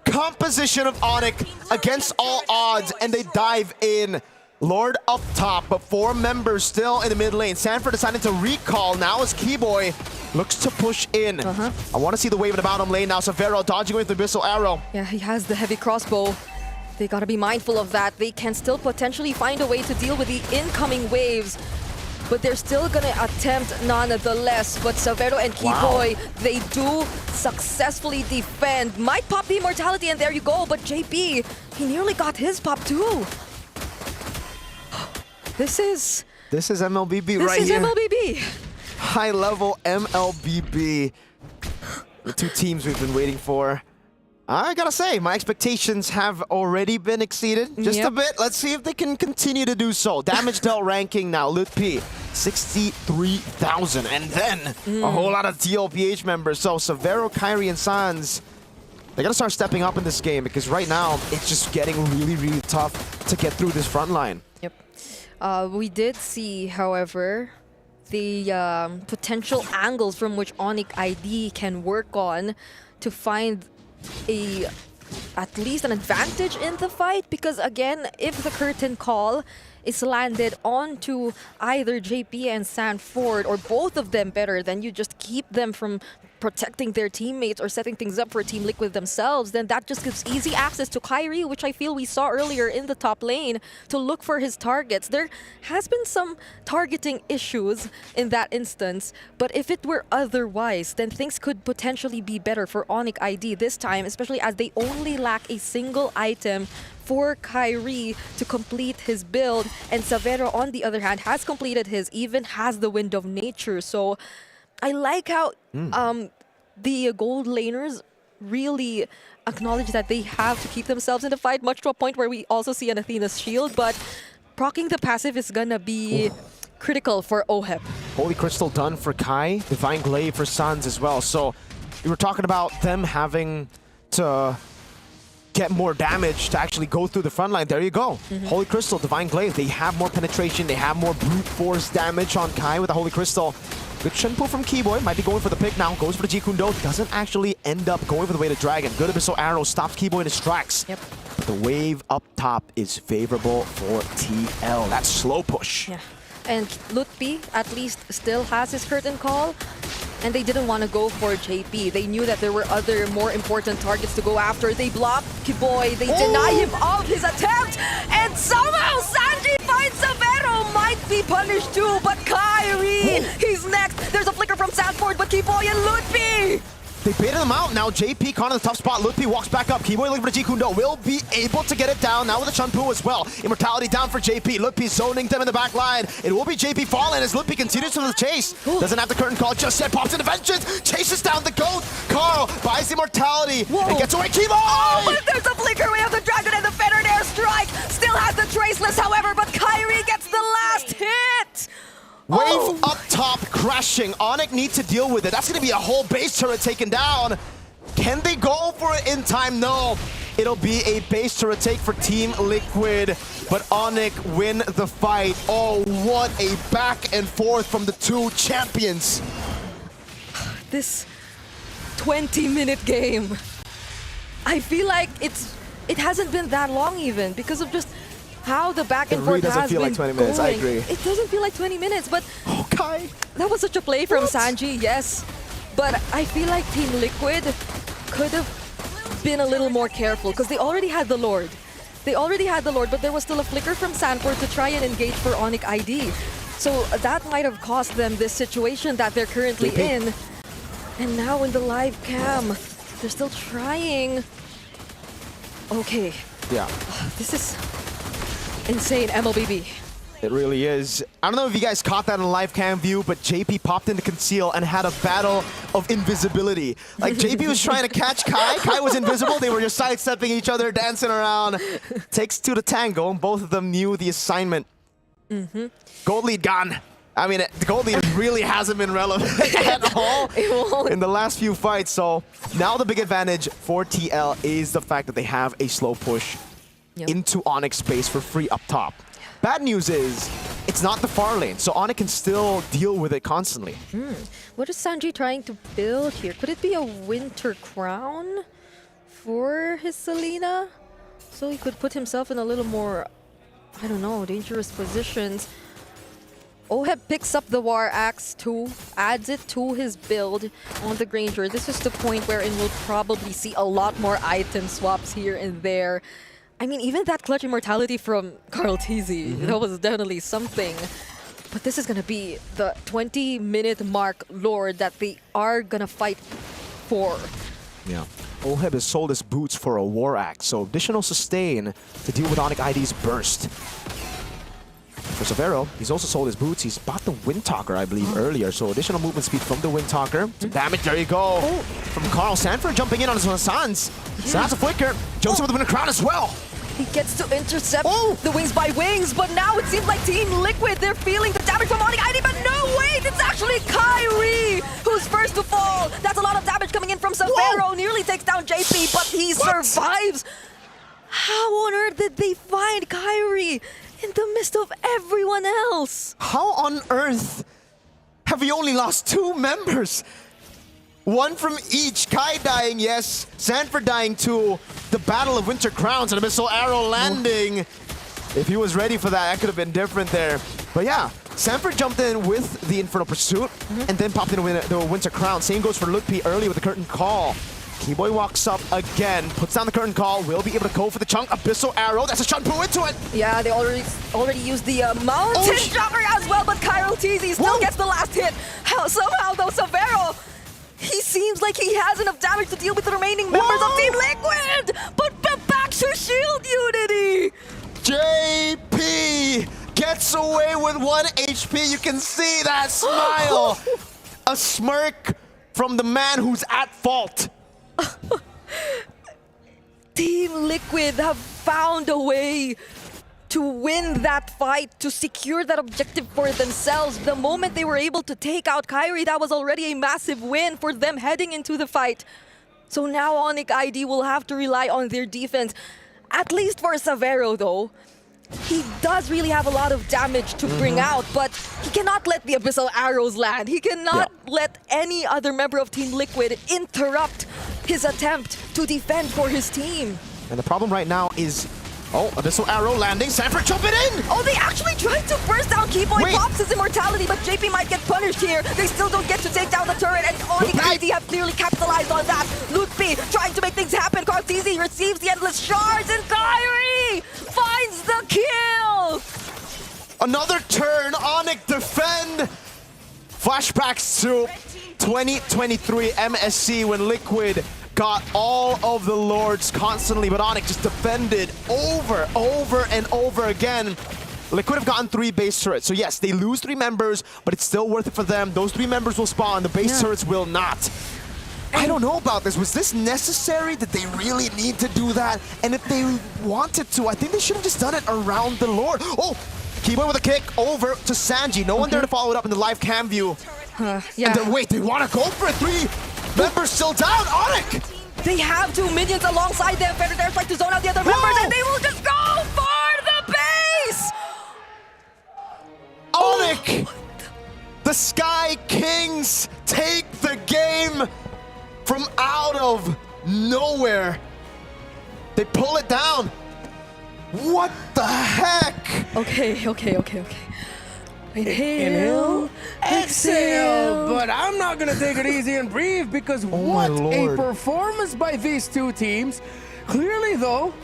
composition of Onyx against all odds, and they dive in. Lord up top, but 4 members still in the mid lane. Sanford decided to recall now as Keyboy looks to push in. I want to see the wave in the bottom lane now. Savero dodging with the Abyssal Arrow. Yeah, he has the heavy crossbow. They gotta be mindful of that. They can still potentially find a way to deal with the incoming waves, but they're still gonna attempt nonetheless. But Savero and Keyboy, they do successfully defend. Might pop the immortality, and there you go. But JP, he nearly got his pop too. This is MLBB right here. This is here. MLBB. High-level MLBB. The two teams we've been waiting for. I gotta say, my expectations have already been exceeded just a bit. Let's see if they can continue to do so. Damage dealt ranking now, Lutpi, 63,000. And then a whole lot of TLPH members. So Savero, Kyrie, and Sans, they gotta start stepping up in this game because right now, it's just getting really, really tough to get through this front line. Yep. We did see, however, the potential angles from which Onyx ID can work on to find at least an advantage in the fight, because again, if the curtain call is landed onto either JP and Sanford, or both of them better, then you just keep them from protecting their teammates or setting things up for Team Liquid themselves, then that just gives easy access to Kyrie, which I feel we saw earlier in the top lane, to look for his targets. There has been some targeting issues in that instance, but if it were otherwise, then things could potentially be better for Onyx ID this time, especially as they only lack a single item for Kyrie to complete his build, and Savero, on the other hand, has completed his, even has the Wind of Nature. So I like how the gold laners really acknowledge that they have to keep themselves in the fight, much to a point where we also see an Athena's shield, but proccing the passive is gonna be critical for OHEP. Holy Crystal done for Kai, Divine Glaive for Sans as well. So we were talking about them having to get more damage to actually go through the front line. There you go. Holy Crystal, Divine Glaive, they have more penetration, they have more brute force damage on Kai with the Holy Crystal. Good Shenpu from Keyboy, might be going for the pick now, goes for the Jikundo, doesn't actually end up going for the Weighted Dragon. Good Abyssal Arrow stops Keyboy in his tracks. Yep. But the wave up top is favorable for TL. That's slow push. Yeah. And Lutpi at least still has his curtain call, and they didn't want to go for JP. They knew that there were other more important targets to go after. They block Keyboy, they deny him of his attempt, and somehow Sanji finds Savero, might be punished too, but Kyrie, he's next. There's a flicker from Sanford, but Keyboy and Lutpi, they baited him out. Now JP caught in the tough spot. Lutpi walks back up. Keyboy looking for the Jikundo. Will be able to get it down now with the Shenpu as well. Immortality down for JP. Lutpi zoning them in the back line. It will be JP falling as Lutpi continues to the chase. Doesn't have the curtain call just yet. Pops into vengeance. Chases down the goat. Carl buys the immortality and gets away. Keyboy! Oh, but there's a flicker. We have the Dragon and the Fettered Airstrike. Still has the Traceless, however, but Kyrie gets the last hit. Wave up top crashing. Onyx need to deal with it. That's going to be a whole base turret taken down. Can they go for it in time? No. It'll be a base turret take for Team Liquid, but Onyx win the fight. Oh, what a back and forth from the two champions. This 20-minute game, I feel like it hasn't been that long even because of just how the back and forth has been like 20 minutes, going. I agree. It doesn't feel like 20 minutes, but okay. That was such a play from Sanji, yes. But I feel like Team Liquid could have been a little more careful because they already had the Lord. But there was still a flicker from Sanford to try and engage for Onyx ID. So that might have cost them this situation that they're currently in. And now in the live cam, they're still trying. Okay. Yeah. This is insane, MLBB. It really is. I don't know if you guys caught that in live cam view, but JP popped into conceal and had a battle of invisibility. Like JP was trying to catch Kai. Kai was invisible. They were just sidestepping each other, dancing around. Takes two to tango, and both of them knew the assignment. Gold lead gone. I mean, the gold lead really hasn't been relevant at all in the last few fights. So now the big advantage for TL is the fact that they have a slow push into Onyx space for free up top. Bad news is, it's not the far lane, so Onyx can still deal with it constantly. What is Sanji trying to build here? Could it be a winter crown for his Selena? So he could put himself in a little more, I don't know, dangerous positions. Oheb picks up the War Axe too, adds it to his build on the Granger. This is the point wherein we'll probably see a lot more item swaps here and there. I mean, even that clutch immortality from Carl TZ, that was definitely something. But this is going to be the 20-minute mark Lord that they are going to fight for. Yeah. Oheb has sold his boots for a War Axe, so additional sustain to deal with Onyx ID's burst. For Severo, he's also sold his boots. He's bought the Windtalker, I believe, earlier. So additional movement speed from the Windtalker. Some damage, there you go. From Carl Sanford jumping in on his Sans. Sans a flicker. Jumps over the Winter Crown as well. He gets to intercept the Wings by Wings, but now it seems like Team Liquid, they're feeling the damage from Onyx ID, but no, wait, it's actually Kyrie who's first to fall. That's a lot of damage coming in from Severo. Nearly takes down JP, but he survives. How on earth did they find Kyrie in the midst of everyone else? How on earth have we only lost 2 members? One from each. Kai dying, yes. Sanford dying too. The Battle of Winter Crowns and a missile arrow landing. If he was ready for that, that could have been different there. But yeah, Sanford jumped in with the Infernal Pursuit and then popped in with the Winter Crown. Same goes for Lutpi early with the Curtain Call. Keyboy walks up again, puts down the Curtain Call, will be able to go for the chunk. Abyssal Arrow, that's a Shanpu into it! Yeah, they already used the Mountain Jumper as well, but Cairo TZ still gets the last hit. Somehow though, Severo, he seems like he has enough damage to deal with the remaining members of Team Liquid! But back to Shield Unity! JP gets away with 1 HP, you can see that smile! A smirk from the man who's at fault. Team Liquid have found a way to win that fight, to secure that objective for themselves. The moment they were able to take out Kyrie, that was already a massive win for them heading into the fight. So now Onyx ID will have to rely on their defense. At least for Severo though. He does really have a lot of damage to bring out, but he cannot let the Abyssal Arrows land. He cannot let any other member of Team Liquid interrupt his attempt to defend for his team. And the problem right now is, Abyssal Arrow landing, Sanford jumping in! Oh, they actually tried to burst down Keyboy, pops his immortality, but JP might get punished here. They still don't get to take down the turret, and Onyx ID have clearly capitalized on that. Lutpi trying to make things happen. Kartizi receives the endless shards, and Kyrie finds the kill! Another turn, Onyx defend! Flashbacks to 2023 MSC when Liquid got all of the Lords constantly, but Onyx just defended over and over again. Liquid have gotten 3 base turrets, so yes, they lose 3 members, but it's still worth it for them. Those 3 members will spawn, the base turrets will not. I don't know about this. Was this necessary? Did they really need to do that? And if they wanted to, I think they should have just done it around the Lord. Oh, Keyboy with a kick over to Sanji. No one there to follow it up in the live cam view. Yeah. And then, wait, they want to go for it. 3 members still down. Onyx! They have 2 minions alongside them. Feather Airstrike like to zone out the other members, and they will just go for the base! Onyx! The Sky Kings take the game from out of nowhere. They pull it down. What the heck? Okay. Inhale, exhale. But I'm not gonna take it easy and breathe because what a performance by these two teams. Clearly though,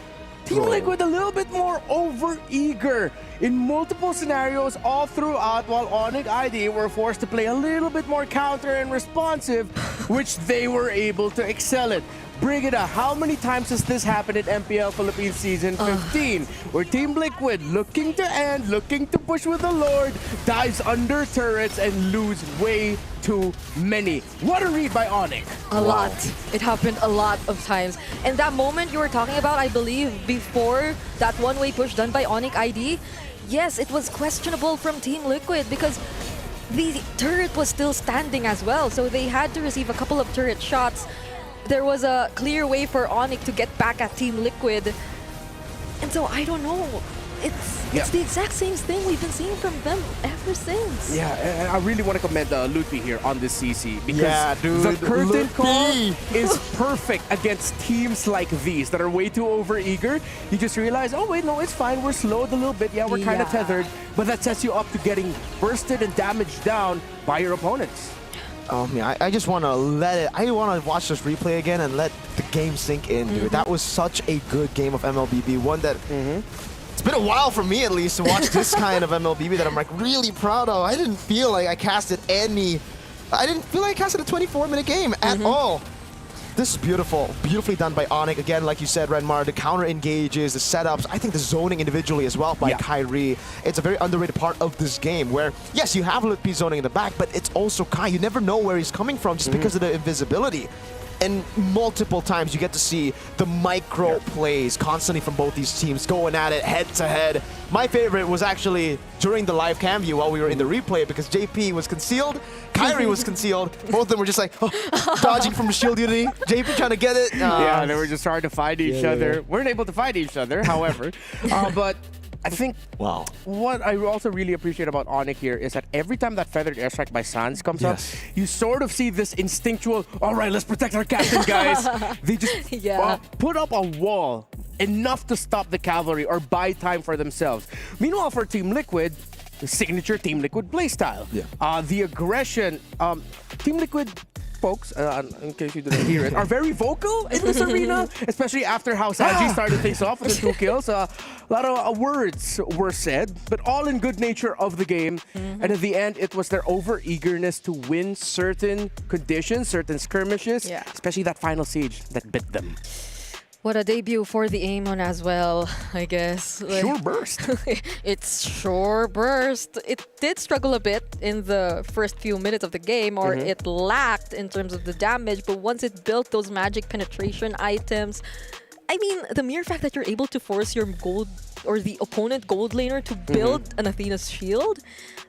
Team Liquid a little bit more over-eager in multiple scenarios all throughout, while Onyx ID were forced to play a little bit more counter and responsive, which they were able to excel at. Brigida, how many times has this happened in MPL Philippines Season 15? Where Team Liquid, looking to end, looking to push with the Lord, dives under turrets and lose way too many. What a read by Onyx. A lot. It happened a lot of times. And that moment you were talking about, I believe, before that one-way push done by Onyx ID, yes, it was questionable from Team Liquid because the turret was still standing as well. So they had to receive a couple of turret shots. There was a clear way for Onyx to get back at Team Liquid. And so I don't know. It's the exact same thing we've been seeing from them ever since. Yeah, and I really want to commend Lutfi here on this CC because dude, the curtain Lutfi. call is perfect against teams like these that are way too over-eager. You just realize, oh wait, no, it's fine. We're slowed a little bit. Yeah, we're kind of tethered. But that sets you up to getting bursted and damaged down by your opponents. Oh man, I just want to let it. I want to watch this replay again and let the game sink in, dude. That was such a good game of MLBB. One that it's been a while for me, at least, to watch this kind of MLBB that I'm like really proud of. I didn't feel like I casted a 24-minute game at all. This is beautiful. Beautifully done by Onyx. Again, like you said, Renmar, the counter engages, the setups, I think the zoning individually as well by Kyrie. It's a very underrated part of this game where, yes, you have Lutfi zoning in the back, but it's also Kai. You never know where he's coming from just because of the invisibility. And multiple times you get to see the micro plays constantly from both these teams going at it head to head. My favorite was actually during the live cam view while we were in the replay because JP was concealed, Kyrie was concealed. Both of them were just like dodging from the shield unity. JP trying to get it. Yeah, they were just trying to find each other. Weren't able to find each other, however. But I think what I also really appreciate about Onyx here is that every time that feathered airstrike by Sans comes up, you sort of see this instinctual, all right, let's protect our captain, guys. They just put up a wall enough to stop the cavalry or buy time for themselves. Meanwhile, for Team Liquid, the signature Team Liquid playstyle. The aggression, Team Liquid folks, in case you didn't hear it, are very vocal in this arena, especially after how Sanji started things off with the 2 kills. A lot of words were said, but all in good nature of the game. And at the end, it was their over-eagerness to win certain conditions, certain skirmishes, especially that final siege that bit them. What a debut for the Amon as well, I guess. Sure burst. It's sure burst. It did struggle a bit in the first few minutes of the game, or it lacked in terms of the damage, but once it built those magic penetration items, I mean, the mere fact that you're able to force your gold or the opponent gold laner to build an Athena's shield,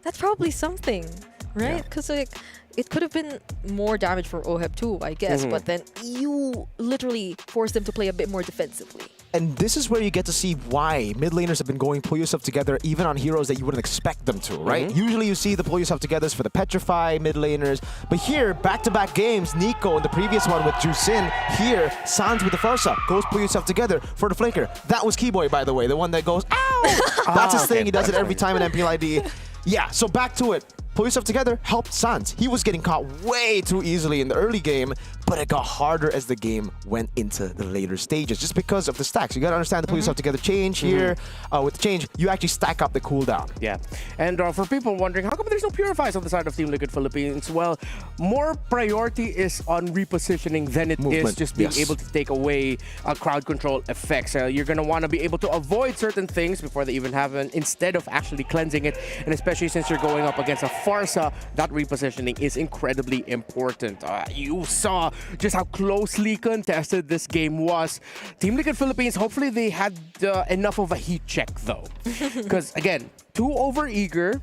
that's probably something, right? Because like, it could have been more damage for Oheb too, I guess, but then you literally forced them to play a bit more defensively. And this is where you get to see why mid laners have been going pull yourself together even on heroes that you wouldn't expect them to, right? Usually you see the pull yourself togethers for the Petrify mid laners, but here, back-to-back games, Nico in the previous one with Jusin, here, Sans with the Farsa, goes pull yourself together for the Flaker. That was Keyboy, by the way, the one that goes, ow! That's his thing, he does it every time in MPL ID. Yeah, so back to it. Pull yourself together helped Sans. He was getting caught way too easily in the early game, but it got harder as the game went into the later stages just because of the stacks. You gotta understand the pull yourself together change here. With the change, you actually stack up the cooldown. Yeah, and for people wondering, how come there's no Purifies on the side of Team Liquid Philippines? Well, more priority is on repositioning than it is just being able to take away crowd control effects. You're gonna want to be able to avoid certain things before they even happen instead of actually cleansing it, and especially since you're going up against a Farsa, that repositioning is incredibly important. You saw just how closely contested this game was. Team Liquid Philippines, hopefully they had enough of a heat check though. Because again, too over-eager,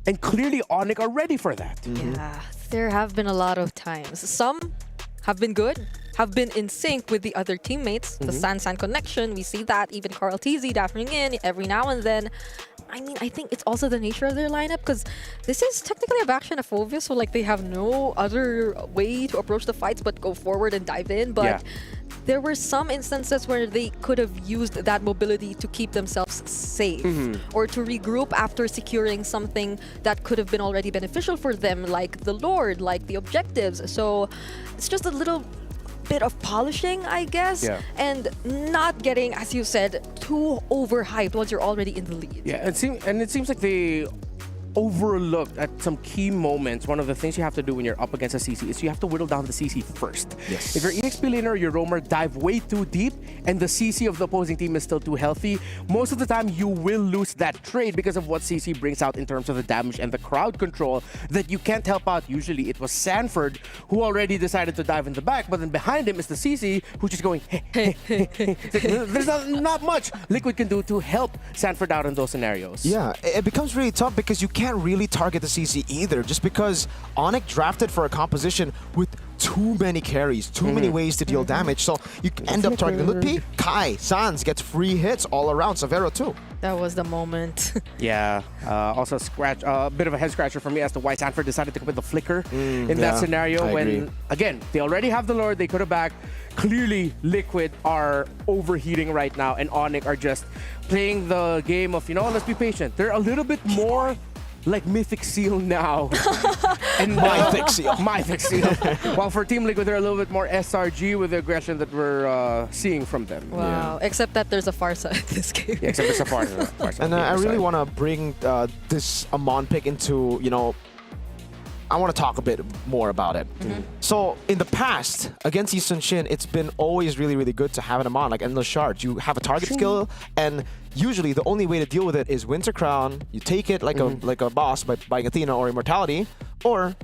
and clearly Onyx are ready for that. Yeah, there have been a lot of times. Some have been good, have been in sync with the other teammates. The San connection, we see that. Even Carl TZ dashing in every now and then. I mean, I think it's also the nature of their lineup because this is technically a back xenophobia, so like they have no other way to approach the fights but go forward and dive in. But there were some instances where they could have used that mobility to keep themselves safe or to regroup after securing something that could have been already beneficial for them, like the Lord, like the objectives. So it's just a little bit of polishing, I guess, and not getting, as you said, too overhyped once you're already in the lead. Yeah, it seems like they overlooked at some key moments. One of the things you have to do when you're up against a CC is you have to whittle down the CC first. Yes. If your EXP laner or your roamer dive way too deep and the CC of the opposing team is still too healthy, most of the time you will lose that trade because of what CC brings out in terms of the damage and the crowd control that you can't help out. Usually it was Sanford who already decided to dive in the back, but then behind him is the CC who's just going, hey. There's not much Liquid can do to help Sanford out in those scenarios. Yeah, it becomes really tough because you can't really target the CC either, just because Onyx drafted for a composition with too many carries, too many ways to deal damage, so you end up targeting Lutpi, Kai, Sans gets free hits all around, Savero too. That was the moment. Yeah, also a bit of a head scratcher for me as to why Sanford decided to go with the flicker in that scenario when, again, they already have the Lord, they could have backed. Clearly, Liquid are overheating right now, and Onyx are just playing the game of, let's be patient. They're a little bit more like Mythic Seal now. And Mythic Seal. Mythic Seal. While for Team Liquid, they're a little bit more SRG with the aggression that we're seeing from them. Wow, except that there's a Farsa in this game. Yeah, except there's a Farsa. And I really want to bring this Amon pick into, I want to talk a bit more about it. So in the past, against Eastern Shin, it's been always really, really good to have an Amon, like Endless Shards. You have a target skill, and usually the only way to deal with it is Winter Crown. You take it like a boss by buying Athena or Immortality, or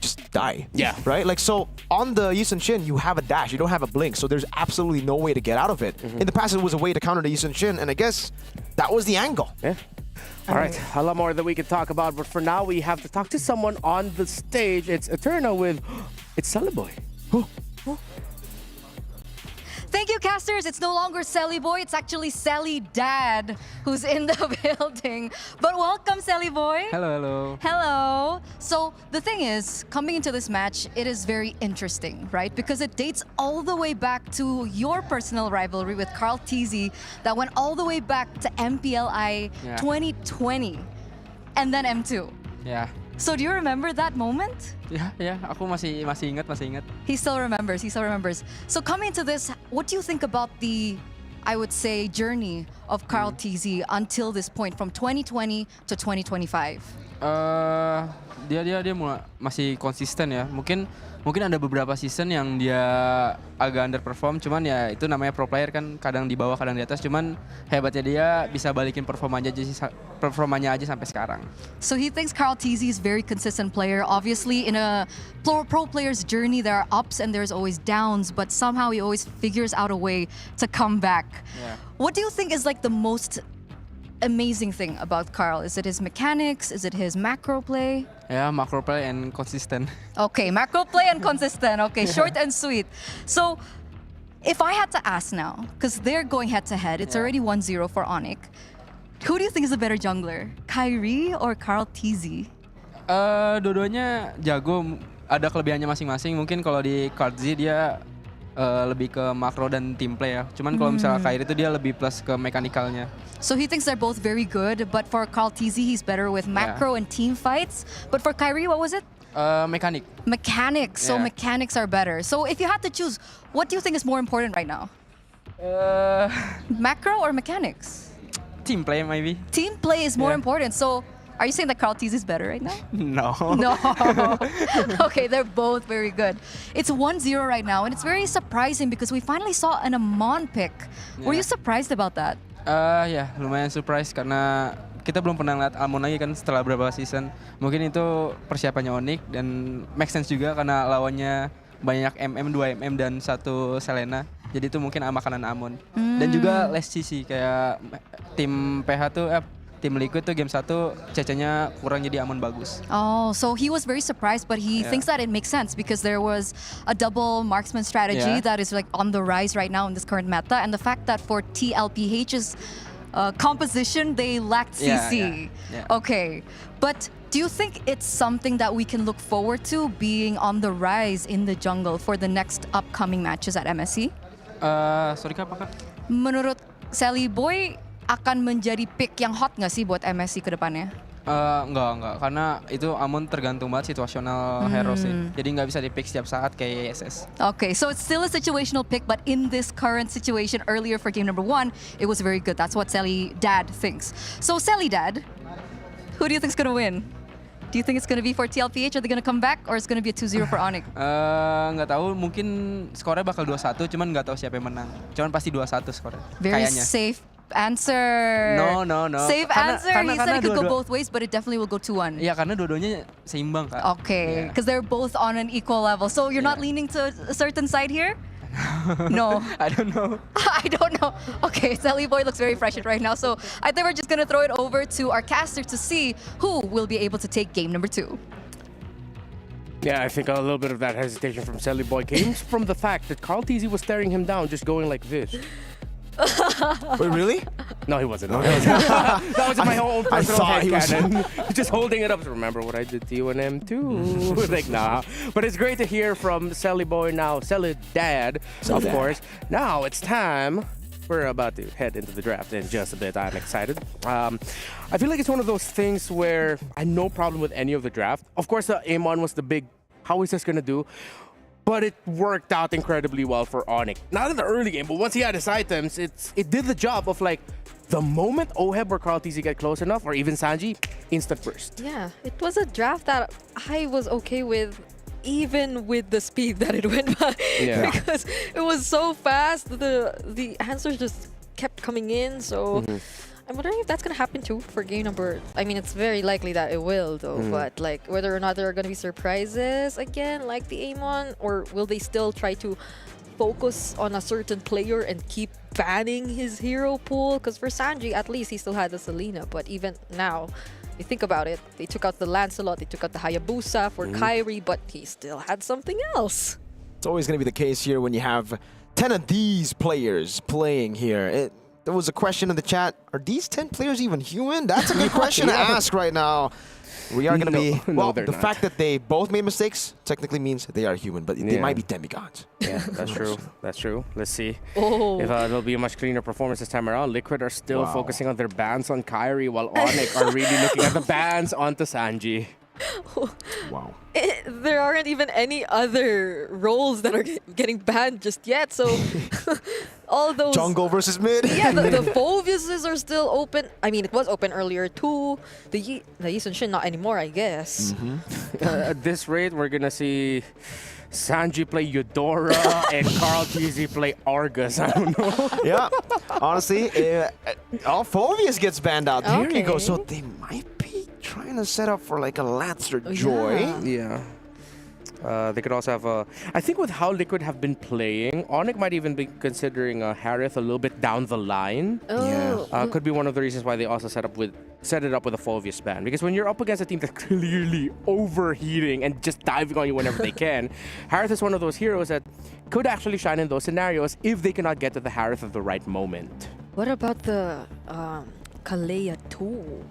just die. Yeah. Right? Like, so on the Eastern Shin, you have a dash, you don't have a blink, so there's absolutely no way to get out of it. In the past, it was a way to counter the Eastern Shin, and I guess that was the angle. Yeah. All right, a lot more that we could talk about, but for now, we have to talk to someone on the stage. It's Eterna with, it's Sally Boy. Thank you, casters. It's no longer Sally Boy. It's actually Sally Dad who's in the building. But welcome, Sally Boy. Hello, hello. Hello. So the thing is, coming into this match, it is very interesting, right? Because it dates all the way back to your personal rivalry with Carl TZ that went all the way back to MPLI 2020 and then M2. Yeah. So do you remember that moment? Yeah. Ako masih ingat. He still remembers. So coming into this, what do you think about the, I would say, journey of Carl TZ until this point from 2020 to 2025? Dia masih konsisten ya. Mungkin ada beberapa season yang dia agak underperform, cuman ya itu namanya pro player kan, kadang di bawah kadang di atas, cuman hebatnya dia bisa balikin performanya aja sampai sekarang. So he thinks Carl TZ is a very consistent player. Obviously in a pro player's journey there are ups and there's always downs, but somehow he always figures out a way to come back. Yeah. What do you think is like the most amazing thing about Carl? Is it his mechanics? Is it his macro play? Yeah, macro play and consistent. Okay, macro play and consistent. Okay, short and sweet. So, if I had to ask now, because they're going head to head, it's already 1-0 for Onyx. Who do you think is the better jungler? Kyrie or Carl TZ? Dua-duanya jago, ada kelebihannya masing-masing. Mungkin kalau di Carl TZ dia lebih ke makro dan team play ya. Cuman kalau misalnya Kyrie itu dia lebih plus ke mekanikalnya. So he thinks they're both very good, but for Carl TZ, he's better with macro and team fights. But for Kyrie, what was it? Mechanic. Mechanics. So mechanics are better. So if you had to choose, what do you think is more important right now? Macro or mechanics? Team play maybe. Team play is more important. So are you saying that Carl TZ is better right now? No. No. Okay, they're both very good. It's 1-0 right now, and it's very surprising because we finally saw an Amon pick. Were you surprised about that? Ya, lumayan surprise karena kita belum pernah lihat Amon lagi kan setelah berapa season. Mungkin itu persiapannya Onyx dan make sense juga karena lawannya banyak 2 MM dan 1 Selena. Jadi itu mungkin makanan Amon. Dan juga less CC kayak tim PH tuh tim Liquid tuh game 1 CC-nya kurang jadi Amon bagus. Oh, so he was very surprised, but he thinks that it makes sense because there was a double marksman strategy that is like on the rise right now in this current meta, and the fact that for TLPH's composition they lacked CC. Okay, but do you think it's something that we can look forward to being on the rise in the jungle for the next upcoming matches at MSC? Sorry Kak, apa Kak? Menurut Sally Boy, akan menjadi pick yang hot nggak sih buat MSC ke depannya? Enggak, karena itu Amon tergantung banget situasional hero sih. Jadi nggak bisa di-pick setiap saat kayak ESS. Okay, so it's still a situational pick, but in this current situation earlier for game number 1, it was very good. That's what Sally Dad thinks. So Sally Dad, who do you think is gonna win? Do you think it's gonna be for TLPH? Are they gonna come back, or it's gonna be a 2-0 for Onyx? Nggak tahu, mungkin skornya bakal 2-1, cuman nggak tahu siapa yang menang. Cuman pasti 2-1 skornya. Very kayaknya. safe answer. No. Safe answer. He said it could go both ways, but it definitely will go 2-1. Iya, karena dua-duanya seimbang, Kak. Okay, because they're both on an equal level. So you're not leaning to a certain side here? No. I don't know. I don't know. Okay, Sally Boy looks very fresh right now. So I think we're just going to throw it over to our caster to see who will be able to take game number 2. Yeah, I think a little bit of that hesitation from Sally Boy came from the fact that Carl TZ was staring him down, just going like this. Wait, really? No, he wasn't. No, that was in my own personal headcanon. Just holding it up. Remember what I did to you and M2? Like, nah. But it's great to hear from Sally Boy now, Sally Dad, of course. Now it's time. We're about to head into the draft in just a bit. I'm excited. I feel like it's one of those things where I had no problem with any of the draft. Of course, the Amon was the big, how is this going to do? But it worked out incredibly well for Onyx. Not in the early game, but once he had his items, it did the job of like, the moment Oheb or Carl TZ get close enough, or even Sanji, instant burst. Yeah, it was a draft that I was okay with, even with the speed that it went by. Yeah. Because it was so fast, the answers just kept coming in, so... I'm wondering if that's going to happen too for game number... I mean, it's very likely that it will, though. But, like, whether or not there are going to be surprises again, like the Amon, or will they still try to focus on a certain player and keep banning his hero pool? Because for Sanji, at least he still had the Selena. But even now, you think about it, they took out the Lancelot, they took out the Hayabusa for Kyrie, but he still had something else. It's always going to be the case here when you have 10 of these players playing here. There was a question in the chat, are these 10 players even human? That's a good question to ask right now. We are going to be... Well, the fact that they both made mistakes technically means they are human, but they might be demigods. Yeah, that's true. That's true. Let's see if it'll be a much cleaner performance this time around. Liquid are still focusing on their bans on Kyrie, while Onyx are really looking at the bans onto Sanji. Wow. There aren't even any other roles that are getting banned just yet, so all those... Jungle versus mid. Yeah, the Phoviuses are still open. I mean, it was open earlier too. The Yisun Shin, not anymore, I guess. At this rate, we're going to see Sanji play Eudora and Carl TZ play Argus. I don't know. Yeah, honestly, Phovius gets banned out. There you go. So they might be trying to set up for like a Lancer Joy. Yeah. They could also have a... I think with how Liquid have been playing, Onyx might even be considering Harith a little bit down the line. Could be one of the reasons why they also set it up with a Phovius ban. Because when you're up against a team that's clearly overheating and just diving on you whenever they can, Harith is one of those heroes that could actually shine in those scenarios if they cannot get to the Harith at the right moment. What about the Kalea 2?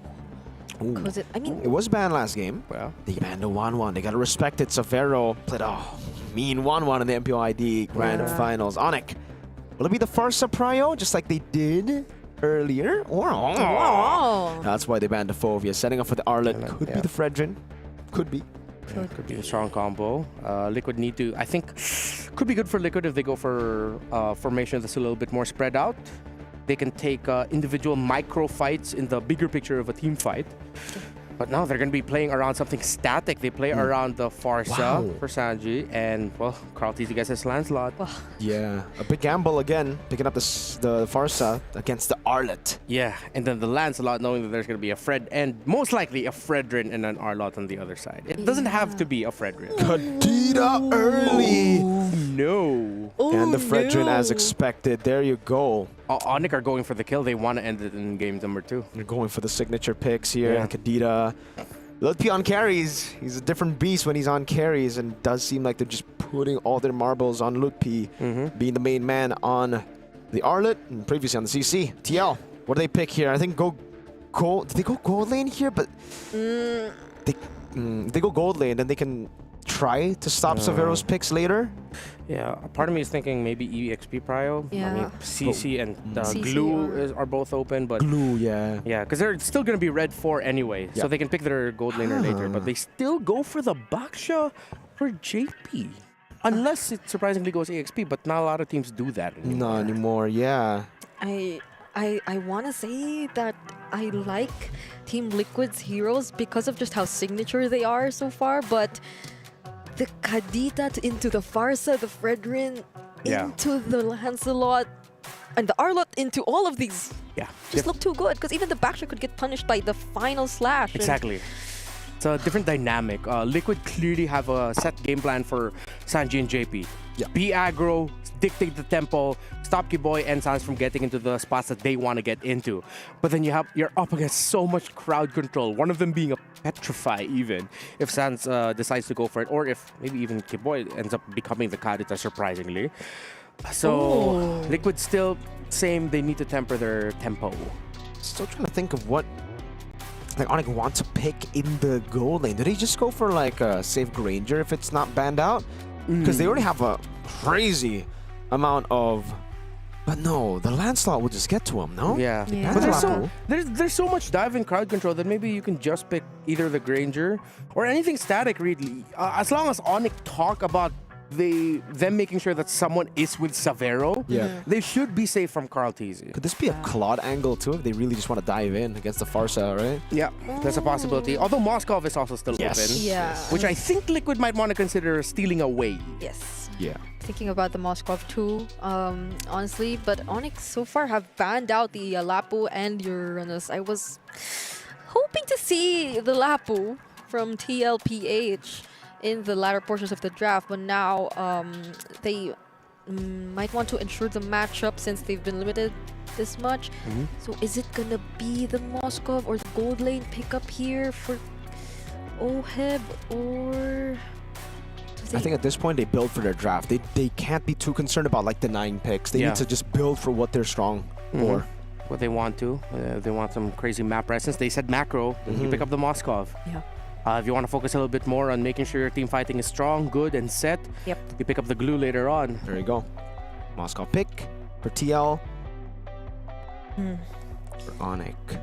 Because it was banned last game. Well, they banned the 1-1. They gotta respect it. Severo played a mean 1-1 in the MPOID Grand Finals. Onyx, will it be the first Prio, just like they did earlier? That's why they banned the Phobia. Setting up for the Arlet. Could be the Fredrin. Could be. Yeah, could be a strong combo. Liquid need to... I think could be good for Liquid if they go for formation that's a little bit more spread out. They can take individual micro fights in the bigger picture of a team fight. But now they're going to be playing around something static. They play around the Farsa for Sanji. And, well, Carl TZ gets his Lancelot. Yeah, a big gamble again, picking up the Farsa against the Arlet. Yeah, and then the Lancelot, knowing that there's going to be a Fred and most likely a Fredrin and an Arlot on the other side. It doesn't have to be a Fredrin. Kadita early. Oh, no. And the Fredrin as expected. There you go. Onyx are going for the kill. They want to end it in game number 2. They're going for the signature picks here. Yeah. Kadita. Lutpi on carries. He's a different beast when he's on carries, and it does seem like they're just putting all their marbles on Lutpi, being the main man on the Arlet and previously on the CC. TL, what do they pick here? I think go gold. Did they go gold lane here? But they go gold lane, then they can try to stop Severo's picks later. Yeah, part of me is thinking maybe EXP Prio. I mean, Yeah. CC and CC Glue are both open, but Glue, yeah. yeah, because they're still going to be red 4 anyway, so they can pick their gold laner later. But they still go for the Baksha for JP. Unless it surprisingly goes EXP, but not a lot of teams do that anymore. Not anymore, yeah. I want to say that I like Team Liquid's heroes because of just how signature they are so far, but the Kadita into the Farsa, the Fredrin, into the Lancelot, and the Arlot into all of these just look too good, because even the Baksha could get punished by the final slash. Exactly. It's a different dynamic. Liquid clearly have a set game plan for Sanji and JP. Be aggro, dictate the tempo, stop Kiboy and Sans from getting into the spots that they want to get into. But then you're up against so much crowd control, one of them being a Petrify even, if Sans decides to go for it, or if maybe even Kiboy ends up becoming the Kadita surprisingly. So Liquid still same, they need to temper their tempo. Still trying to think of what like Onyx want to pick in the gold lane. Do they just go for like a safe Granger if it's not banned out? Because they already have a crazy amount of... But no, the Lancelot will just get to him, no? Yeah. But there's so much dive in crowd control that maybe you can just pick either the Granger or anything static really. As long as Onyx talk about them making sure that someone is with Severo, they should be safe from Carl TZ. Could this be a Claude angle too if they really just want to dive in against the Farsa, right? Yeah, that's a possibility. Although Moskov is also still open. Yeah. Which I think Liquid might want to consider stealing away. Yes. Yeah. Thinking about the Moskov too, honestly, but Onyx so far have banned out the Lapu and Uranus. I was hoping to see the Lapu from TLPH in the latter portions of the draft, but now they might want to ensure the matchup since they've been limited this much. So is it gonna be the Moskov or the gold lane pickup here for Oheb, or... I think at this point they build for their draft. They can't be too concerned about like denying picks. They need to just build for what they're strong for. What they want to. They want some crazy map presence. They said macro. You pick up the Moskov. Yeah. If you want to focus a little bit more on making sure your team fighting is strong, good, and set, you pick up the glue later on. There you go. Moskov pick for TL. For Onyx.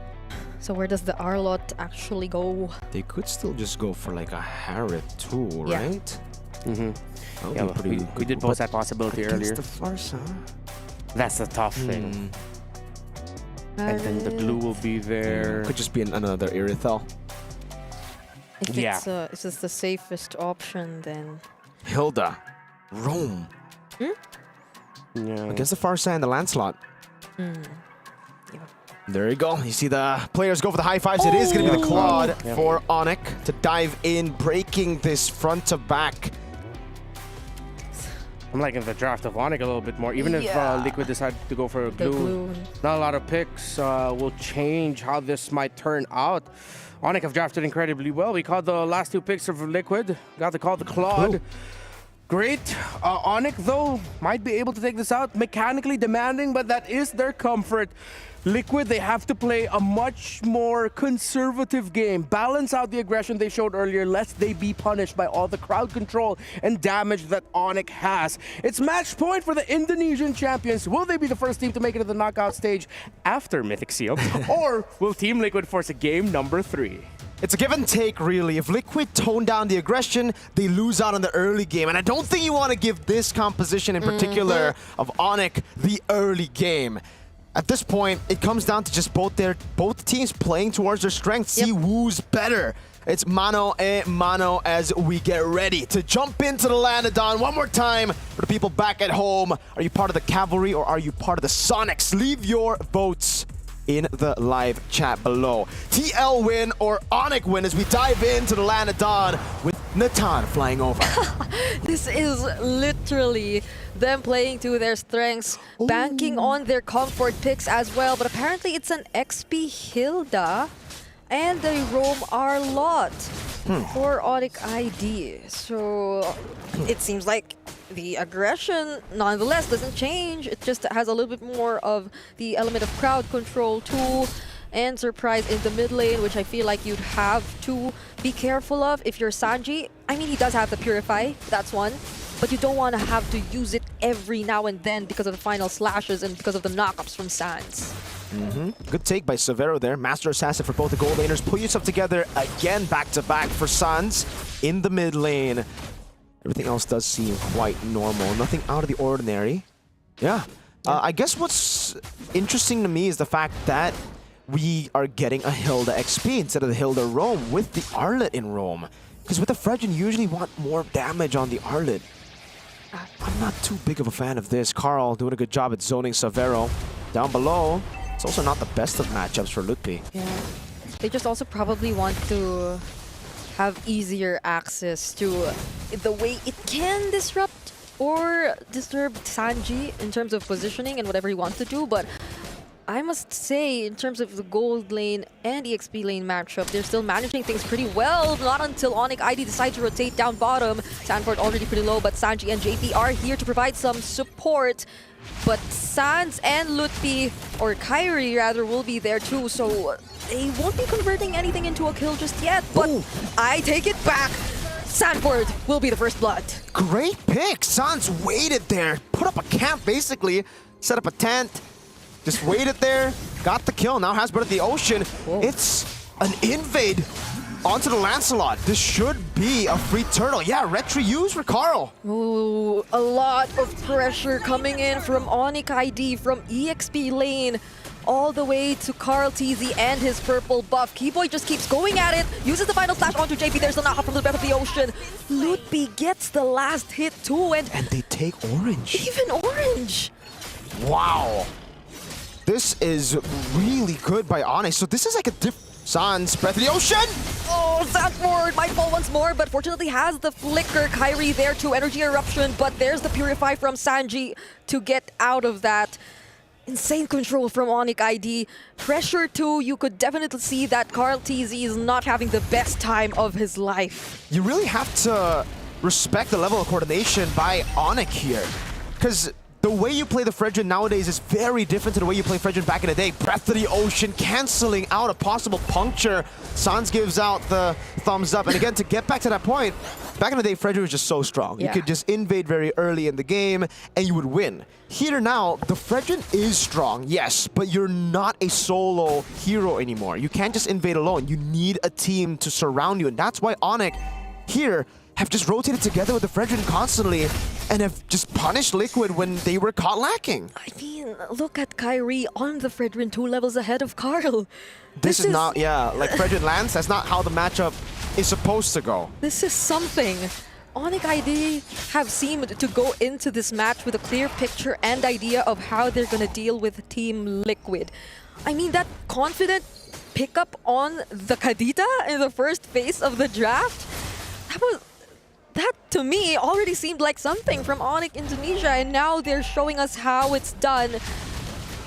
So where does the Arlot actually go? They could still just go for like a Harriet too, right? We did pose that possibility earlier. The Farsa. That's the tough thing. And then the glue will be there. Could just be another Irithel. If it's just the safest option, then... Hilda. Rome. Against the Farsa and the Lancelot. There you go. You see the players go for the high fives. It is going to be the Claude for Onyx to dive in, breaking this front to back. I'm liking the draft of Onyx a little bit more. Even if Liquid decide to go for a glue, not a lot of picks will change how this might turn out. Onyx have drafted incredibly well. We called the last 2 picks of Liquid. Got to call the Claude. Great. Onyx, though, might be able to take this out. Mechanically demanding, but that is their comfort. Liquid, they have to play a much more conservative game. Balance out the aggression they showed earlier, lest they be punished by all the crowd control and damage that Onyx has. It's match point for the Indonesian champions. Will they be the first team to make it to the knockout stage after Mythic Seal? Or will Team Liquid force a game number 3? It's a give and take, really. If Liquid tone down the aggression, they lose out on the early game. And I don't think you want to give this composition in particular of Onyx the early game. At this point, it comes down to just both teams playing towards their strengths. See who's better. It's mano a mano as we get ready to jump into the Lanadon one more time. For the people back at home, are you part of the Cavalry or are you part of the Sonics? Leave your votes in the live chat below. TL win or Onyx win as we dive into the Lanadon with Natan flying over. This is literally them playing to their strengths, banking on their comfort picks as well. But apparently it's an XP Hilda and they roam our lot for Onyx ID. So it seems like the aggression nonetheless doesn't change. It just has a little bit more of the element of crowd control too, and surprise in the mid lane, which I feel like you'd have to be careful of if you're Sanji. I mean, he does have the Purify, that's one, but you don't want to have to use it every now and then because of the final slashes and because of the knockups from Sans. Good take by Severo there. Master Assassin for both the gold laners. Pull yourself together again back-to-back for Sans in the mid lane. Everything else does seem quite normal. Nothing out of the ordinary. Yeah. I guess what's interesting to me is the fact that we are getting a Hilda XP instead of the Hilda Roam with the Arlet in Roam. Because with the Fredgen, you usually want more damage on the Arlet. I'm not too big of a fan of this. Carl doing a good job at zoning Severo. Down below, it's also not the best of matchups for Ludwig. Yeah. They just also probably want to have easier access to the way it can disrupt or disturb Sanji in terms of positioning and whatever he wants to do, but I must say, in terms of the gold lane and EXP lane matchup, they're still managing things pretty well. Not until Onyx ID decide to rotate down bottom. Sanford already pretty low, but Sanji and JP are here to provide some support. But Sans and Lutfi, or Kyrie rather, will be there too, so they won't be converting anything into a kill just yet. But I take it back. Sanford will be the first blood. Great pick. Sans waited there, put up a camp basically, set up a tent, just waited there, got the kill, now has Breath of the Ocean. It's an invade onto the Lancelot. This should be a free turtle. Yeah, retry use for Carl. Ooh, a lot of pressure coming in from Onyx ID, from EXP lane, all the way to Carl TZ and his purple buff. Keyboy just keeps going at it, uses the final slash onto JP. There's the knock from the Breath of the Ocean. Ludwig gets the last hit too, and they take orange. Even orange. Wow. This is really good by Onyx. So this is like a different Sans, Breath of the Ocean! Oh, Sanford might fall once more, but fortunately has the Flicker. Kyrie there too, Energy Eruption, but there's the Purify from Sanji to get out of that. Insane control from Onyx ID. Pressure too, you could definitely see that Carl TZ is not having the best time of his life. You really have to respect the level of coordination by Onyx here. Because the way you play the Fredgen nowadays is very different to the way you play Fredgen back in the day. Breath of the Ocean canceling out a possible puncture. Sans gives out the thumbs up. And again, to get back to that point, back in the day, Fredgen was just so strong. You could just invade very early in the game and you would win. Here now, the Fredgen is strong, yes, but you're not a solo hero anymore. You can't just invade alone. You need a team to surround you. And that's why Onyx here have just rotated together with the Fredgen constantly and have just punished Liquid when they were caught lacking. I mean, look at Kyrie on the Fredgen 2 levels ahead of Carl. This is not, like Fredgen Lance, that's not how the matchup is supposed to go. This is something. Onyx ID have seemed to go into this match with a clear picture and idea of how they're going to deal with Team Liquid. I mean, that confident pickup on the Kadita in the first phase of the draft, that to me already seemed like something from Onyx Indonesia, and now they're showing us how it's done.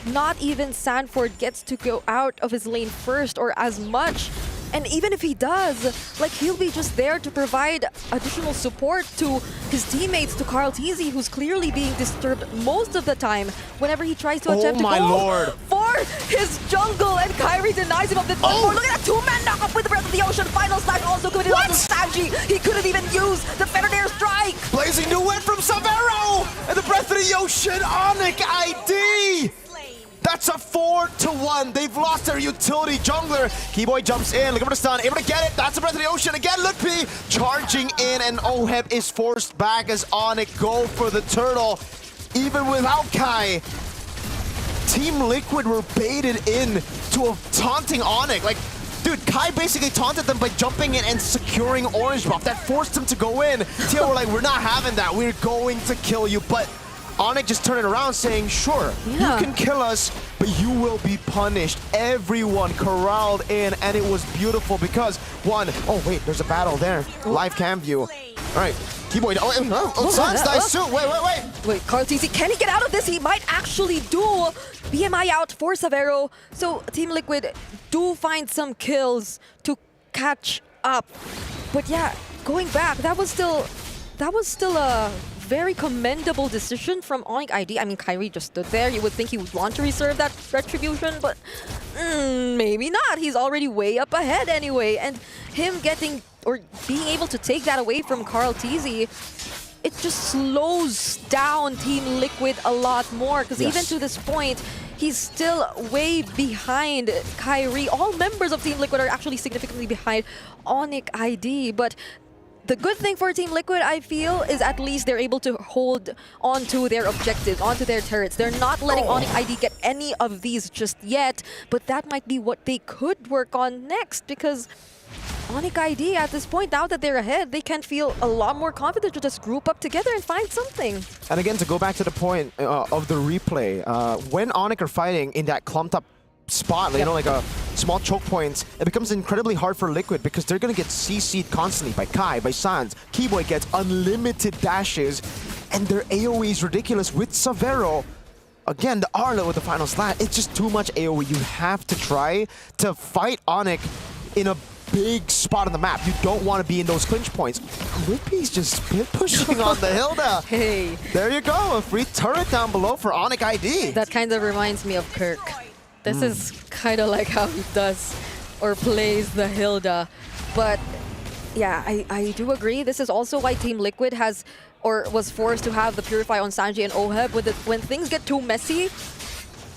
Not even Sanford gets to go out of his lane first or as much. And even if he does, like, he'll be just there to provide additional support to his teammates, to Carl TZ, who's clearly being disturbed most of the time whenever he tries to attempt to go for his jungle, and Kyrie denies him of this. Oh, look at that two-man knock-up with the Breath of the Ocean. Final slash also committed onto Sanji. He couldn't even use the Fenrir Strike. Blazing new win from Severo! And the Breath of the Ocean, Onyx ID! That's a 4-1. They've lost their utility jungler. Keyboy jumps in, looking for the stun, able to get it. That's the Breath of the Ocean again. Ludwig charging in, and Oheb is forced back as Onyx go for the turtle. Even without Kai, Team Liquid were baited in to a taunting Onyx. Like, dude, Kai basically taunted them by jumping in and securing orange buff. That forced him to go in. TL were like, we're not having that. We're going to kill you. But Onyx just turned it around saying, sure, you can kill us, but you will be punished. Everyone corralled in, and it was beautiful because oh wait, there's a battle there. Live cam view. All right, Keyboy, Sun's nice too. Wait, Carl TZ, can he get out of this? He might actually do. BMI out for Savero. So Team Liquid do find some kills to catch up. But yeah, going back, that was still a very commendable decision from Onyx ID. I mean, Kyrie just stood there. You would think he would want to reserve that retribution, but maybe not. He's already way up ahead anyway. And him getting or being able to take that away from Carl TZ, it just slows down Team Liquid a lot more. Because even to this point, he's still way behind Kyrie. All members of Team Liquid are actually significantly behind Onyx ID, but the good thing for Team Liquid, I feel, is at least they're able to hold onto their objectives, onto their turrets. They're not letting Onyx ID get any of these just yet, but that might be what they could work on next, because Onyx ID at this point, now that they're ahead, they can feel a lot more confident to just group up together and find something. And again, to go back to the point of the replay, when Onyx are fighting in that clumped up spot, you know, like a small choke points, it becomes incredibly hard for Liquid because they're gonna get CC'd constantly by Kai, by Sans. Keyboy gets unlimited dashes, and their AoE is ridiculous with Savero. Again, the Arlo with the final slat, it's just too much AoE. You have to try to fight Onyx in a big spot on the map. You don't want to be in those clinch points. Lippy's just split pushing on the Hilda. Hey. There you go, a free turret down below for Onyx ID. That kind of reminds me of Kirk. This is kind of like how he does or plays the Hilda. But yeah, I do agree. This is also why Team Liquid has or was forced to have the Purify on Sanji and Oheb. When things get too messy,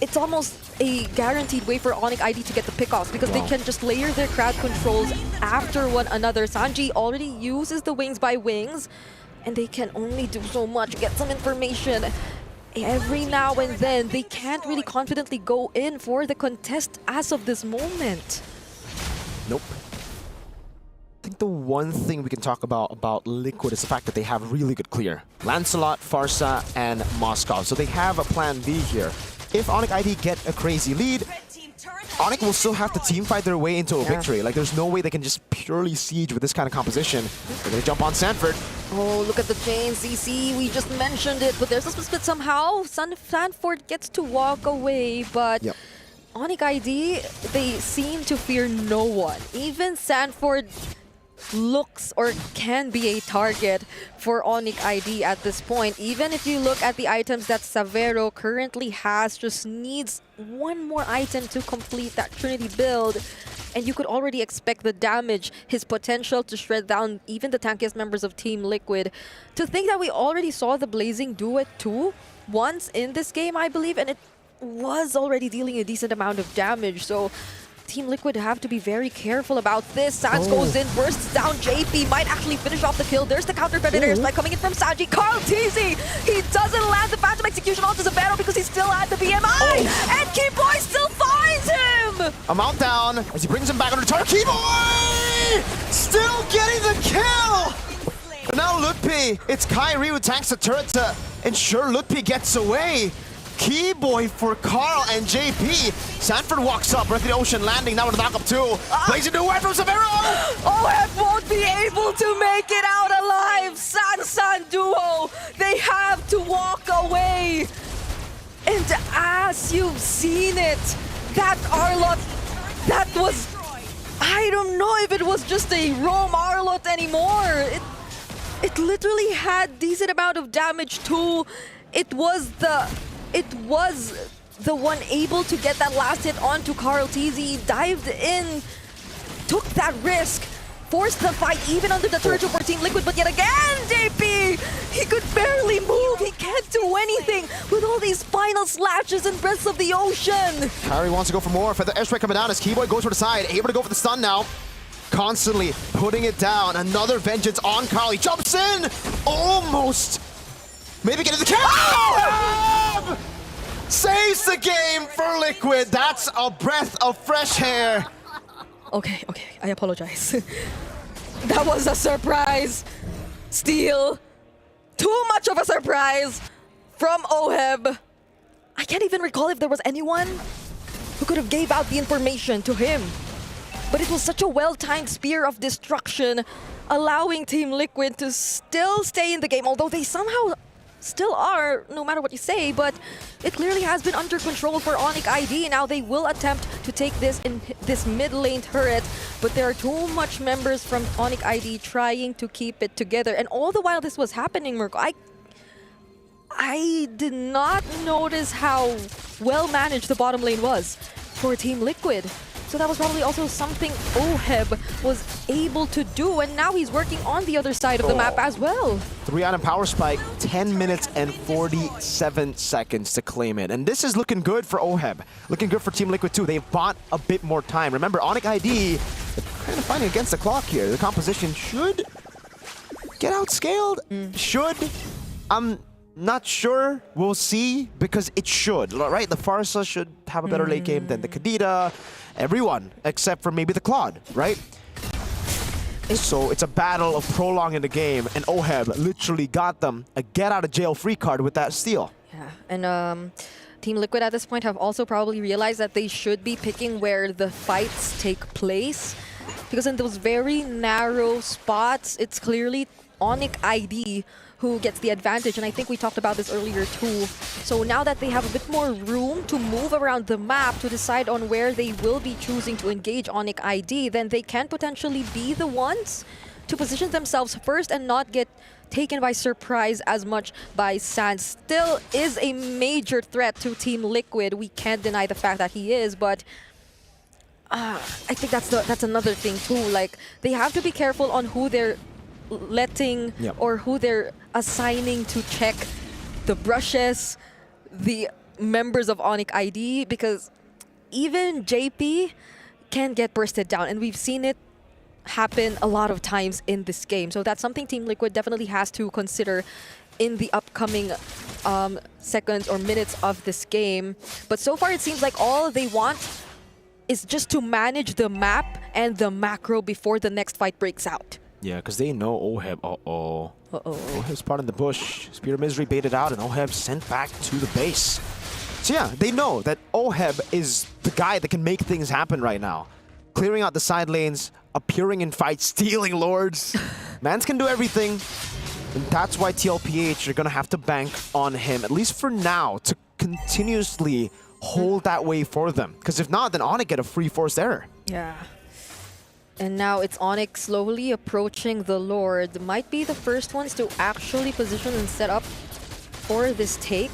it's almost a guaranteed way for Onyx ID to get the pickoffs because they can just layer their crowd controls after one another. Sanji already uses the wings by wings, and they can only do so much, get some information. Every now and then, they can't really confidently go in for the contest as of this moment. Nope. I think the one thing we can talk about Liquid is the fact that they have really good clear. Lancelot, Farsa, and Moscow. So they have a plan B here. If Onyx ID get a crazy lead, Onyx will still have to team fight their way into a victory. Like, there's no way they can just purely siege with this kind of composition. They're gonna jump on Sanford. Oh, look at the chain, CC. We just mentioned it, but there's a split somehow. Sanford gets to walk away, but Onyx ID, they seem to fear no one. Even Sanford looks or can be a target for Onyx ID at this point. Even if you look at the items that Savero currently has, just needs one more item to complete that Trinity build, and you could already expect the damage, his potential to shred down even the tankiest members of Team Liquid. To think that we already saw the Blazing do it too once in this game, I believe, and it was already dealing a decent amount of damage, so Team Liquid have to be very careful about this. Sans goes in, bursts down JP, might actually finish off the kill. There's the counter predators like coming in from Sanji. Carl TZ, he doesn't land the Phantom Execution onto Zavero because he's still at the BMI, and Keyboy still finds him! A mount down as he brings him back under target. Keyboy still getting the kill! But now Lutpi, it's Kyrie who tanks the turret to ensure Lutpi gets away. Keyboy for Carl and JP. Sanford walks up, Breath of the Ocean landing now with a knockup too. Blazing away from Savero! Oheb won't be able to make it out alive! San duo, they have to walk away! And as you've seen it, that Arlot, that was... I don't know if it was just a roam Arlot anymore. It literally had decent amount of damage too. It was the one able to get that last hit onto Carl TZ, dived in, took that risk, forced the fight even under the turret for Team Liquid, but yet again, JP, he could barely move, he can't do anything with all these final slashes and Breaths of the Ocean. Kyrie wants to go for more, for the airstrike coming down as Keyboy goes for the side, able to go for the stun now. Constantly putting it down, another vengeance on Carl, he jumps in, almost, maybe getting the kill! saves the game for Liquid. That's a breath of fresh air. Okay, I apologize. That was a surprise steal. Too much of a surprise from OHEB. I can't even recall if there was anyone who could have gave out the information to him. But it was such a well-timed spear of destruction, allowing Team Liquid to still stay in the game, although they somehow still are, no matter what you say, but it clearly has been under control for Onyx ID. Now they will attempt to take this in this mid lane turret, but there are too much members from Onyx ID trying to keep it together. And all the while this was happening, Mirko, I did not notice how well managed the bottom lane was for Team Liquid. So that was probably also something OHEB was able to do, and now he's working on the other side of the map as well. 3-item power spike, 10 minutes and 47 seconds to claim it. And this is looking good for OHEB. Looking good for Team Liquid too. They've bought a bit more time. Remember, Onyx ID, they're kind of fighting against the clock here. The composition should get outscaled. Should. I'm not sure. We'll see, because it should, right? The Farsa should have a better late game than the Kadita. Everyone, except for maybe the Claude, right? So it's a battle of prolonging the game, and OHEB literally got them a get-out-of-jail-free card with that steal. Yeah, and Team Liquid at this point have also probably realized that they should be picking where the fights take place, because in those very narrow spots, it's clearly Onyx ID who gets the advantage, and I think we talked about this earlier too. So now that they have a bit more room to move around the map to decide on where they will be choosing to engage Onyx ID, then they can potentially be the ones to position themselves first and not get taken by surprise as much by Sans. Still is a major threat to Team Liquid. We can't deny the fact that he is, but I think that's another thing too. Like, they have to be careful on who they're letting or who they're assigning to check the brushes, the members of Onyx ID, because even JP can get bursted down, and we've seen it happen a lot of times in this game. So that's something Team Liquid definitely has to consider in the upcoming seconds or minutes of this game. But so far it seems like all they want is just to manage the map and the macro before the next fight breaks out. Yeah, because they know OHEB. OHEB spotted in the bush. Spear of Misery baited out, and OHEB sent back to the base. So yeah, they know that OHEB is the guy that can make things happen right now. Clearing out the side lanes, appearing in fights, stealing lords. Mans can do everything. And that's why TLPH are going to have to bank on him, at least for now, to continuously hold that way for them. Because if not, then Onyx get a free forced error. Yeah. And now it's Onyx slowly approaching the Lord. Might be the first ones to actually position and set up for this take.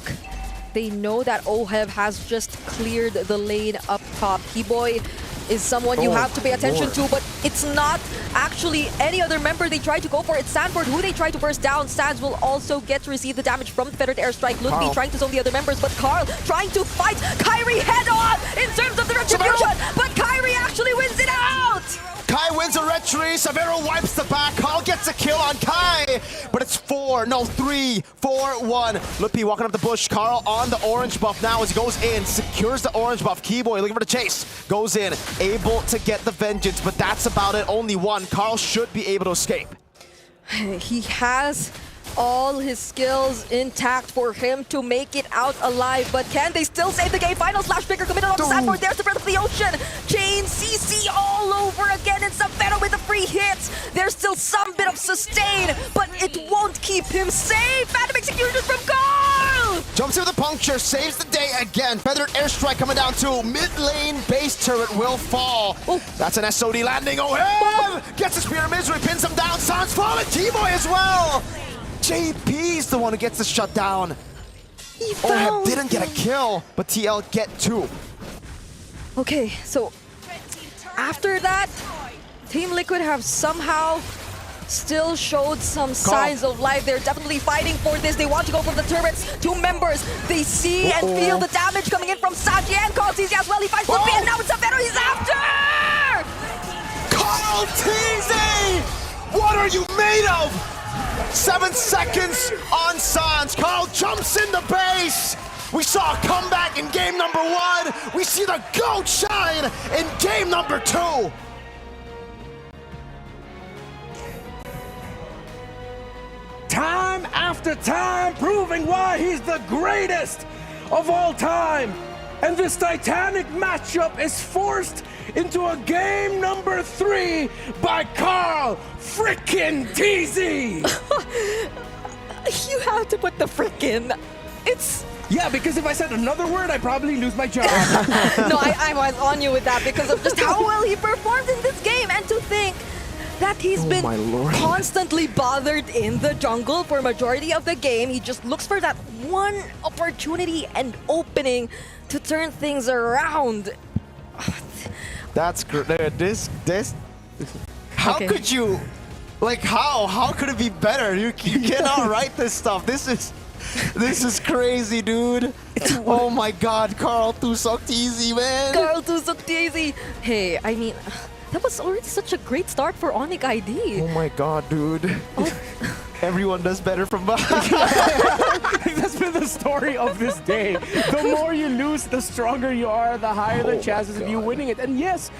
They know that OHEB has just cleared the lane up top. Keyboy is someone you have to pay attention to, but it's not actually any other member they try to go for. It's Sanford who they try to burst down. Sands will also get to receive the damage from the Fettered Airstrike. Ludwig trying to zone the other members, but Carl trying to fight Kyrie head-on in terms of the retribution, but Kyrie actually wins it out! Kai wins a retry, Severo wipes the back, Carl gets a kill on Kai, but it's 3, 4, 1. Lupi walking up the bush, Carl on the orange buff now as he goes in, secures the orange buff. Keyboy looking for the chase, goes in, able to get the vengeance, but that's about it, only one. Carl should be able to escape. He has all his skills intact for him to make it out alive, but can they still save the game? Final slash picker committed on the Sanford. There's the Breath of the Ocean. Chain CC all over again, and Savero with a free hit. There's still some bit of sustain, but it won't keep him safe. Phantom execution from Carl! Jumps in with a puncture, saves the day again. Feathered Airstrike coming down too. Mid lane base turret will fall. That's an SOD landing. OHEB gets a Spear of Misery, pins him down. Sans falling. T-Boy as well. JP's the one who gets the shutdown. OHEB didn't get a kill, but TL get 2. Okay, so after that, Team Liquid have somehow still showed some signs of life. They're definitely fighting for this. They want to go for the turrets. 2 members. They see and feel the damage coming in from Saji and Carl TZ as well. He fights Lupi, and now it's Savero. He's after! Carl TZ! What are you made of? 7 seconds on Sans. Carl jumps in the base. We saw a comeback in game number 1. We see the GOAT shine in game number 2. Time after time, proving why he's the greatest of all time. And this titanic matchup is forced into a game number 3 by Carl frickin' Teasy. You have to put the frickin'. It's... Yeah, because if I said another word, I'd probably lose my job. No, I was on you with that because of just how well he performed in this game. And to think that he's been constantly bothered in the jungle for majority of the game. He just looks for that one opportunity and opening to turn things around. That's great. How could you, like, how could it be better? You cannot write this stuff. This is crazy, dude. Oh my God, Carl Tusok Teasy, man. Carl Tusok Teasy. Hey, I mean, that was already such a great start for Onyx ID. Oh my God, dude. Everyone does better from behind. That's been the story of this day. The more you lose, the stronger you are, the higher the chances of you winning it. And yes,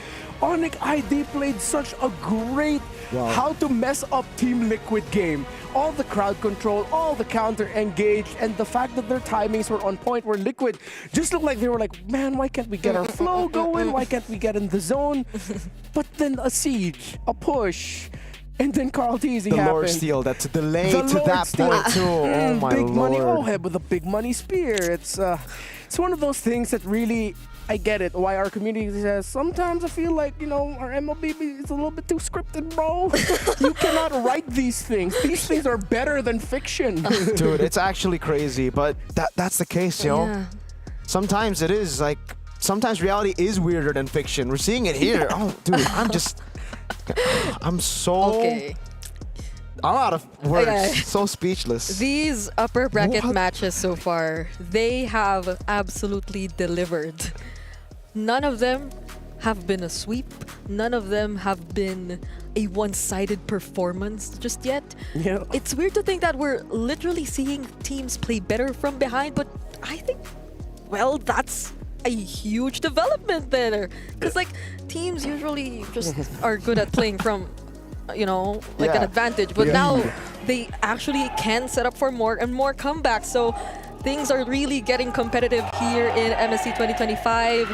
Onyx ID played such a great how to mess up Team Liquid game. All the crowd control, all the counter engage, and the fact that their timings were on point, where Liquid just looked like they were like, man, why can't we get our flow going? Why can't we get in the zone? But then a siege, a push, and then Carl Teasy happened. The Lord Steel, that's a delay The to Lord that Steel. point too. Oh my big money Lord. Oheb with a big money spear. It's one of those things that really, I get it, why our community says, sometimes I feel like, you know, our MLBB is a little bit too scripted, bro. You cannot write these things. These things are better than fiction. Dude, it's actually crazy, but that's the case, yo. Yeah. Sometimes it is, like, sometimes reality is weirder than fiction. We're seeing it here. Oh, dude, I'm so... Okay. I'm out of words. Okay. So speechless. These upper bracket matches so far, they have absolutely delivered. None of them have been a sweep. None of them have been a one-sided performance just yet. Yeah. It's weird to think that we're literally seeing teams play better from behind, but I think, well, that's a huge development there. Because, like, teams usually just are good at playing from, you know, like an advantage. But now they actually can set up for more and more comebacks. So things are really getting competitive here in MSC 2025.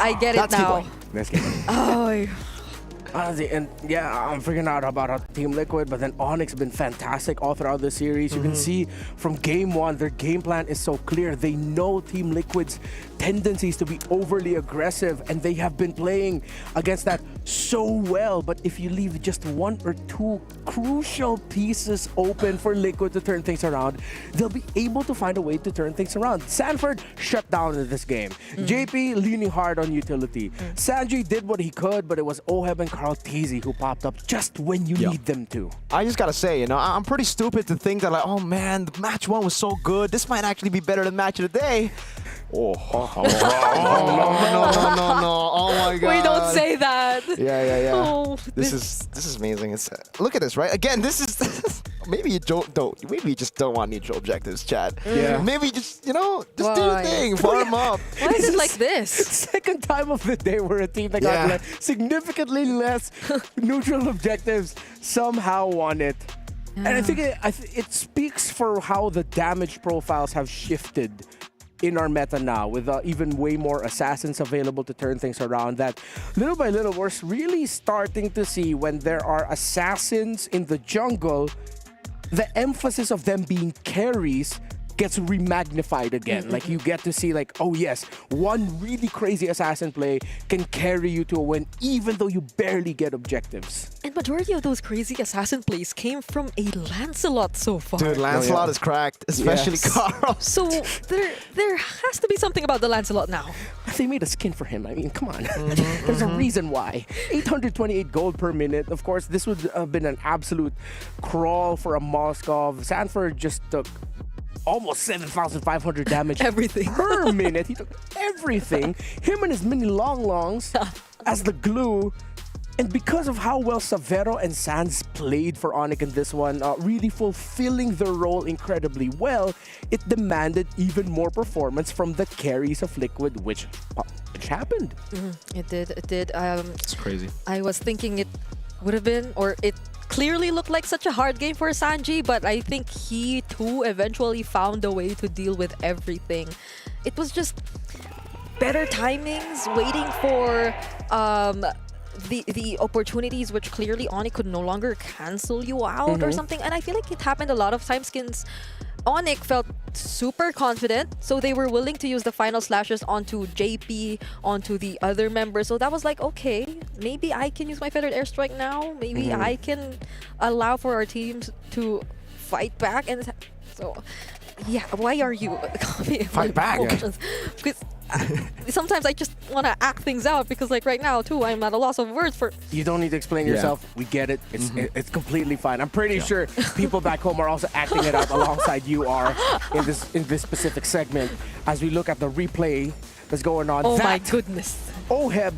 I get it now. Let's get it. Oh, And yeah, I'm figuring out about Team Liquid, but then Onyx been fantastic all throughout the series. You can see from game 1, their game plan is so clear. They know Team Liquid's tendencies to be overly aggressive, and they have been playing against that so well. But if you leave just 1 or 2 crucial pieces open for Liquid to turn things around, they'll be able to find a way to turn things around. Sanford shut down in this game. JP leaning hard on utility. Sanji did what he could, but it was Oheb and Carl Teasy who popped up just when you need them to. I just gotta say, you know, I'm pretty stupid to think that, like, oh man, the match 1 was so good. This might actually be better than match of the day. No. Oh my God. we don't say that. Yeah. Oh, This is amazing. It's look at this, right? Again, this is maybe you maybe you just don't want neutral objectives, chat. Yeah. Maybe just, you know, just do your thing, farm up. Why is it like this? Second time of the day where a team that got significantly less neutral objectives somehow won it. And I think it speaks for how the damage profiles have shifted in our meta now, with even way more assassins available to turn things around, that little by little we're really starting to see when there are assassins in the jungle, the emphasis of them being carries gets remagnified again. Like, you get to see, like, oh yes, one really crazy assassin play can carry you to a win even though you barely get objectives. And majority of those crazy assassin plays came from a Lancelot so far. Dude, Lancelot is cracked, especially Carl. So there has to be something about the Lancelot now. They made a skin for him. I mean, come on. There's a reason why. 828 gold per minute. Of course, this would have been an absolute crawl for a Moskov. Sanford just took almost 7,500 damage everything per minute. He took everything. Him and his mini longs as the glue. And because of how well Savero and Sands played for Onyx in this one, really fulfilling their role incredibly well, it demanded even more performance from the carries of Liquid, which happened. It did. It's crazy. I was thinking it would have been, or it clearly looked like such a hard game for Sanji, but I think he too eventually found a way to deal with everything. It was just better timings, waiting for the opportunities which clearly Onyx could no longer cancel you out or something. And I feel like it happened a lot of times since Onyx felt super confident, so they were willing to use the final slashes onto JP, onto the other members. So that was like, okay, maybe I can use my feathered airstrike now. Maybe I can allow for our teams to fight back. And so, yeah, why are you Fight back? Because sometimes I just want to act things out, because like right now too, I'm at a loss of words for... You don't need to explain yourself. We get it. It's completely fine. I'm pretty sure people back home are also acting it out alongside you are in this specific segment. As we look at the replay that's going on. Oh my goodness. Oheb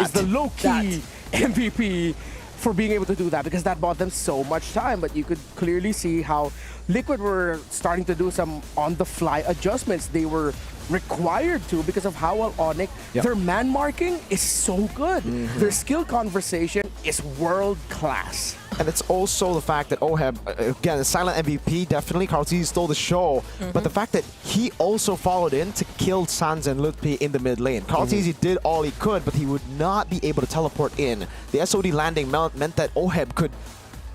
is the low-key MVP for being able to do that, because that bought them so much time. But you could clearly see how Liquid were starting to do some on-the-fly adjustments. They were required to, because of how well Onyx, their man marking is so good. Their skill conversation is world class. And it's also the fact that Oheb, again, a silent MVP, definitely. Carl-TZ stole the show. But the fact that he also followed in to kill Sans and Lutpi in the mid lane. Carl-TZ did all he could, but he would not be able to teleport in. The SOD landing meant that Oheb could,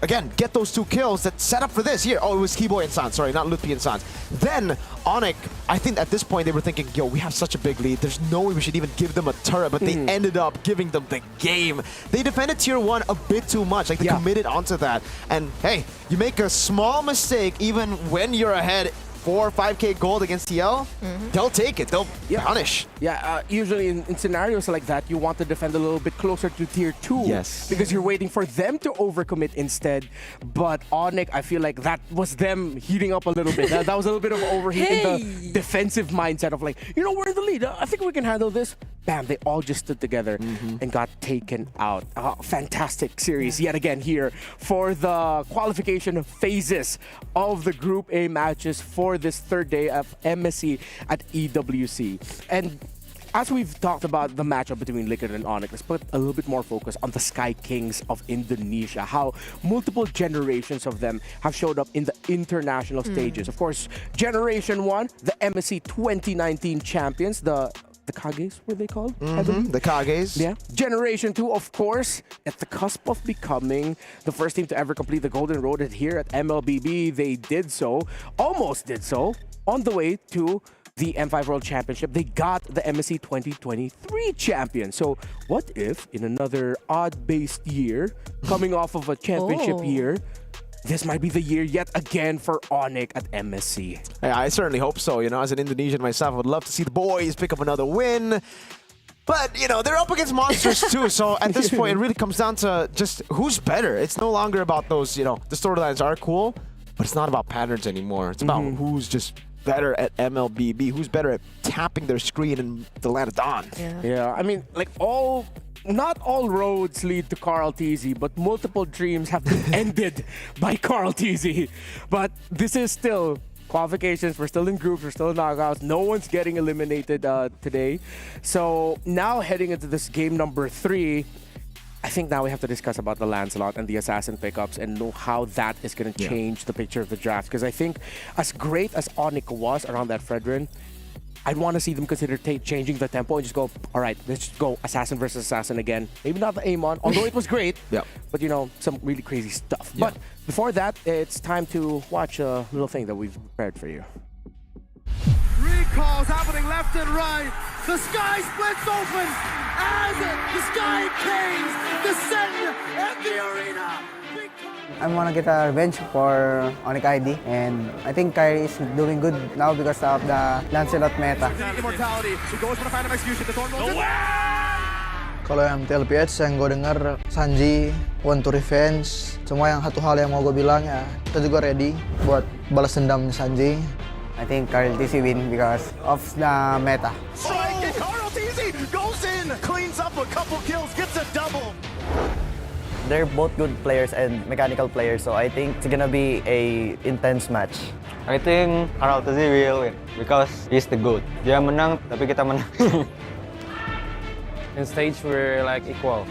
again, get those 2 kills that set up for this. Here, oh, it was Keyboy and Sans, sorry, not Lutpi and Sans. Then, Onyx, I think at this point they were thinking, yo, we have such a big lead. There's no way we should even give them a turret, but they ended up giving them the game. They defended tier 1 a bit too much, like they committed onto that. And hey, you make a small mistake even when you're ahead 4 or 5k gold against TL, they'll take it. They'll punish. Yeah, usually in scenarios like that, you want to defend a little bit closer to tier 2. Yes. Because you're waiting for them to overcommit instead. But Onyx, I feel like that was them heating up a little bit. That was a little bit of overheat in the defensive mindset of like, you know, we're in the lead. I think we can handle this. Bam, they all just stood together and got taken out. Fantastic series yet again here for the qualification phases of the Group A matches for this third day of MSC at EWC. And as we've talked about the matchup between Liquid and Onyx, let's put a little bit more focus on the Sky Kings of Indonesia, how multiple generations of them have showed up in the international stages. Of course, Generation 1, the MSC 2019 champions, the Kages, were they called? The Kages. Yeah. Generation 2, of course, at the cusp of becoming the first team to ever complete the Golden Road here at MLBB. They did so, almost did so, on the way to the M5 World Championship. They got the MSC 2023 champion. So what if in another odd-based year, coming off of a championship year, this might be the year yet again for Onyx at MSC. Yeah, I certainly hope so. You know, as an Indonesian myself, I would love to see the boys pick up another win. But, you know, they're up against monsters too. So at this point, it really comes down to just who's better. It's no longer about those, you know, the storylines are cool, but it's not about patterns anymore. It's about who's just better at MLBB, who's better at tapping their screen in the land of dawn. Yeah, I mean, like not all roads lead to Carl-TZ, but multiple dreams have been ended by Carl-TZ. But this is still qualifications. We're still in groups. We're still in knockouts. No one's getting eliminated today. So now heading into this game number 3, I think now we have to discuss about the Lancelot and the Assassin pickups and know how that is going to change the picture of the draft. Because I think as great as Onyx was around that Fredrin, I'd want to see them consider changing the tempo and just go, all right, let's just go Assassin versus Assassin again. Maybe not the Amon, although it was great, but you know, some really crazy stuff. But before that, it's time to watch a little thing that we've prepared for you. Recalls happening left and right. The sky splits open as the Sky Kings descend at the arena. I want to get a revenge for Onyx ID, and I think Kyrie is doing good now because of the Lancelot meta. Immortality. He goes for the final execution. The Thorn rolls in. Kalau yang TLPH yang gue dengar Sanji, want to revenge, semua yang satu hal yang mau gue bilang ya kita juga ready buat balas dendamnya Sanji. I think Carl-TZ win because of the meta. Strike and Carl-TZ goes in, cleans up a couple kills, gets a double. They're both good players and mechanical players, so I think it's gonna be a intense match. I think Araltazi will win because he's the GOAT. Dia menang, tapi kita menang. In stage, we're like equal.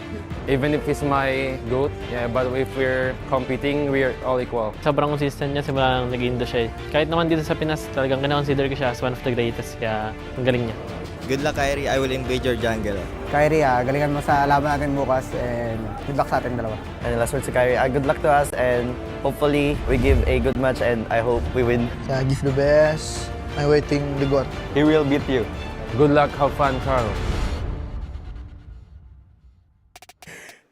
Even if he's my GOAT, yeah, but if we're competing, we're all equal. Sobrang consistent niya simula nang nag-Indo siya. Kahit naman dito sa Pinas, talagang kina-consider ko siya as one of the greatest, kaya ang galing niya. Good luck, Kyrie. I will invade your jungle. Kyrie, galingan mo sa laban natin bukas and good luck sa ating dalawa. And last word to Kyrie, good luck to us and hopefully we give a good match and I hope we win. Yeah, give the best. I'm waiting the God. He will beat you. Good luck, have fun, Carl.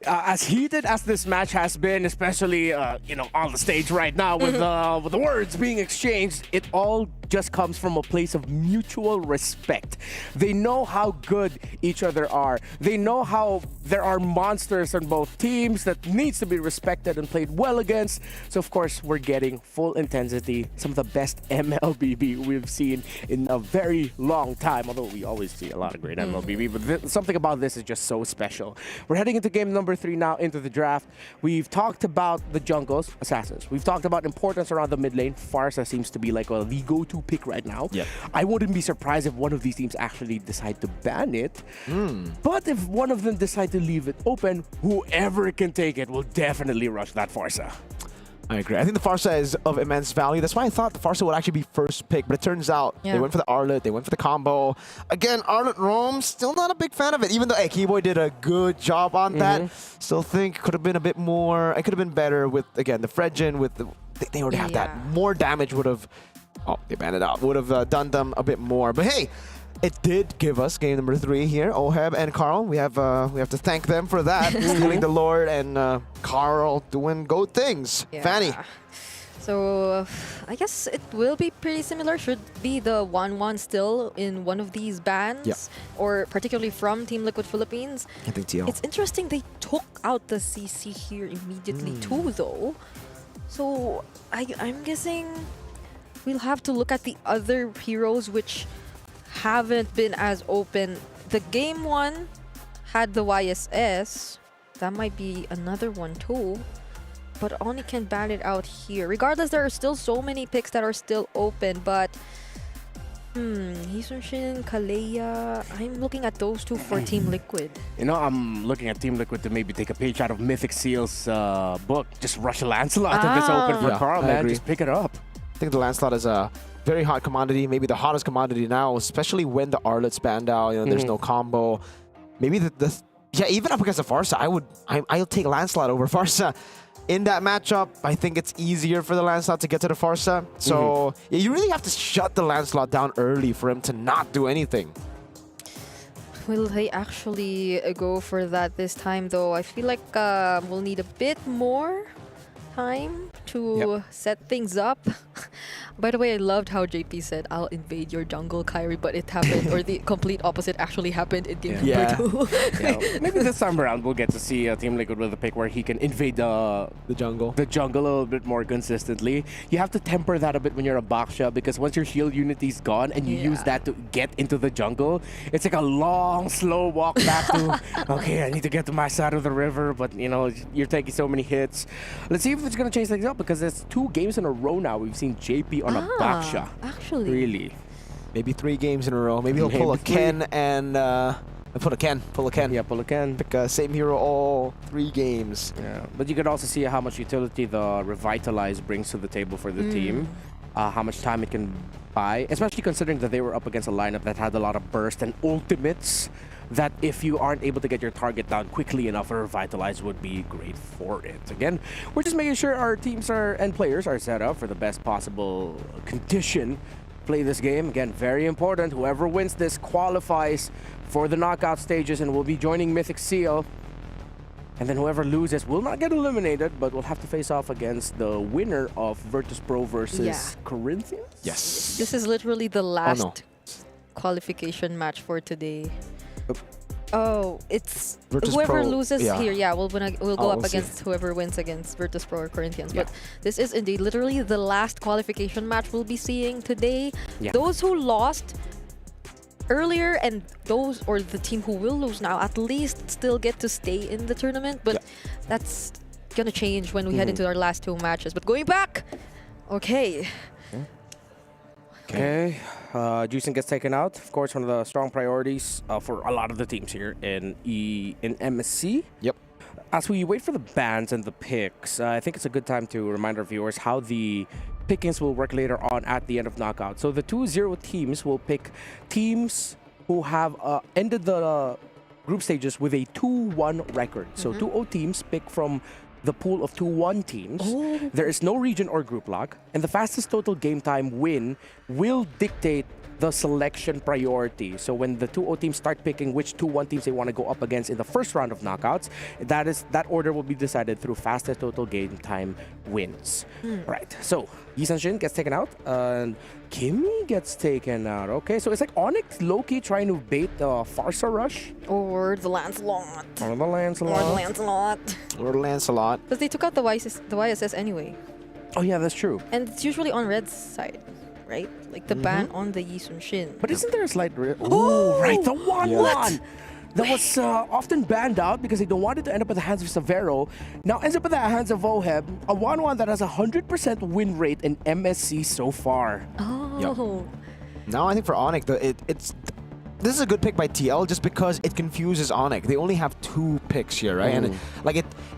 As heated as this match has been, especially on the stage right now with the words being exchanged, it all just comes from a place of mutual respect. They know how good each other are. They know how there are monsters on both teams that needs to be respected and played well against. So of course, we're getting full intensity, some of the best MLBB we've seen in a very long time, although we always see a lot of great MLBB, but something about this is just so special. We're heading into game number 3 now, into the draft. We've talked about the jungles, Assassins. We've talked about importance around the mid lane. Pharsa seems to be like the go-to pick right now. Yep. I wouldn't be surprised if one of these teams actually decide to ban it. But if one of them decide to leave it open, whoever can take it will definitely rush that Pharsa. I agree. I think the Pharsa is of immense value. That's why I thought the Pharsa would actually be first pick, but it turns out they went for the Arlet, they went for the combo. Again, Arlet Roam, still not a big fan of it, even though Keyboy did a good job on that. Still think could have been a bit more, it could have been better with, again, the Fredgen, with the, they already have that. More damage would have, they banned it out, would have done them a bit more. But hey, it did give us game number 3 here. Oheb and Carl, we have to thank them for that. Stealing the Lord and Carl doing good things. Fanny. So I guess it will be pretty similar. Should be the 1-1 still in one of these bans, or particularly from Team Liquid Philippines. I think TL. It's interesting they took out the CC here immediately too, though. So I'm guessing we'll have to look at the other heroes which haven't been as open. The game 1 had the YSS. That might be another one too. But Oni can ban it out here. Regardless, there are still so many picks that are still open. But Hisunshin, Kalea, I'm looking at those two for Team Liquid. You know, I'm looking at Team Liquid to maybe take a page out of Mythic Seal's book. Just rush Lancelot if it's open for Carl, man. Just pick it up. I think the Lancelot is a very hot commodity, maybe the hottest commodity now, especially when the Arlet's banned out. There's no combo. Maybe even up against the Pharsa, I'll take Lancelot over Pharsa. In that matchup, I think it's easier for the Lancelot to get to the Pharsa. So you really have to shut the Lancelot down early for him to not do anything. Will they actually go for that this time, though? I feel like we'll need a bit more time to set things up. By the way, I loved how JP said, "I'll invade your jungle, Kyrie," but it happened, or the complete opposite actually happened in game number 2. Maybe this time around we'll get to see Team Liquid with a pick where he can invade the jungle a little bit more consistently. You have to temper that a bit when you're a Baksha, because once your shield unity's gone and you use that to get into the jungle, it's like a long, slow walk back to, okay, I need to get to my side of the river, but you're taking so many hits. Let's see if it's going to change things up, because there's 2 games in a row now we've seen JP on a Baksha. Actually. Really? Maybe 3 games in a row. Maybe he'll pull a Ken and... pull a Ken. Yeah, pull a Ken. Pick same hero all 3 games. Yeah, but you could also see how much utility the Revitalize brings to the table for the team. How much time it can buy, especially considering that they were up against a lineup that had a lot of burst and ultimates, that if you aren't able to get your target down quickly enough, a Revitalize would be great for it. Again, we're just making sure our teams and players are set up for the best possible condition. Play this game. Again, very important. Whoever wins this qualifies for the knockout stages and will be joining Mythic Seal. And then whoever loses will not get eliminated, but will have to face off against the winner of Virtus Pro versus Corinthians? Yes. This is literally the last qualification match for today. Oh, it's Virtus whoever Pro, loses here. Yeah, we'll go up we'll against whoever wins against Virtus Pro or Corinthians. But this is indeed literally the last qualification match we'll be seeing today. Those who lost earlier, and those or the team who will lose now at least still get to stay in the tournament. But that's gonna change when we head into our last 2 matches. But going back, okay. Okay, Juicing gets taken out. Of course, one of the strong priorities for a lot of the teams here in MSC. Yep. As we wait for the bans and the picks, I think it's a good time to remind our viewers how the pickings will work later on at the end of knockout. So the 2-0 teams will pick teams who have ended the group stages with a 2-1 record. So 2-0 teams pick from the pool of 2-1 teams. There is no region or group lock, and the fastest total game time win will dictate the selection priority. So when the 2-0 teams start picking which 2-1 teams they want to go up against in the first round of knockouts, that order will be decided through fastest total game time wins. Right. So Yi Sun-shin gets taken out, and Kimmy gets taken out. Okay, so it's like Onyx low-key trying to bait the Farsa rush. Or the Lancelot. Or the Lancelot. Or the Lancelot. Or Lancelot. Because they took out the YSS anyway. Oh yeah, that's true. And it's usually on Red's side, right? Like the ban on the Yi Sun-shin. But isn't there a slight Oh, right, the 1-1! That was often banned out because they don't want it to end up in the hands of Severo. Now ends up in the hands of Oheb, a 1-1 that has a 100% win rate in MSC so far. Oh. Now I think for Onyx, this is a good pick by TL just because it confuses Onyx. They only have 2 picks here, right? And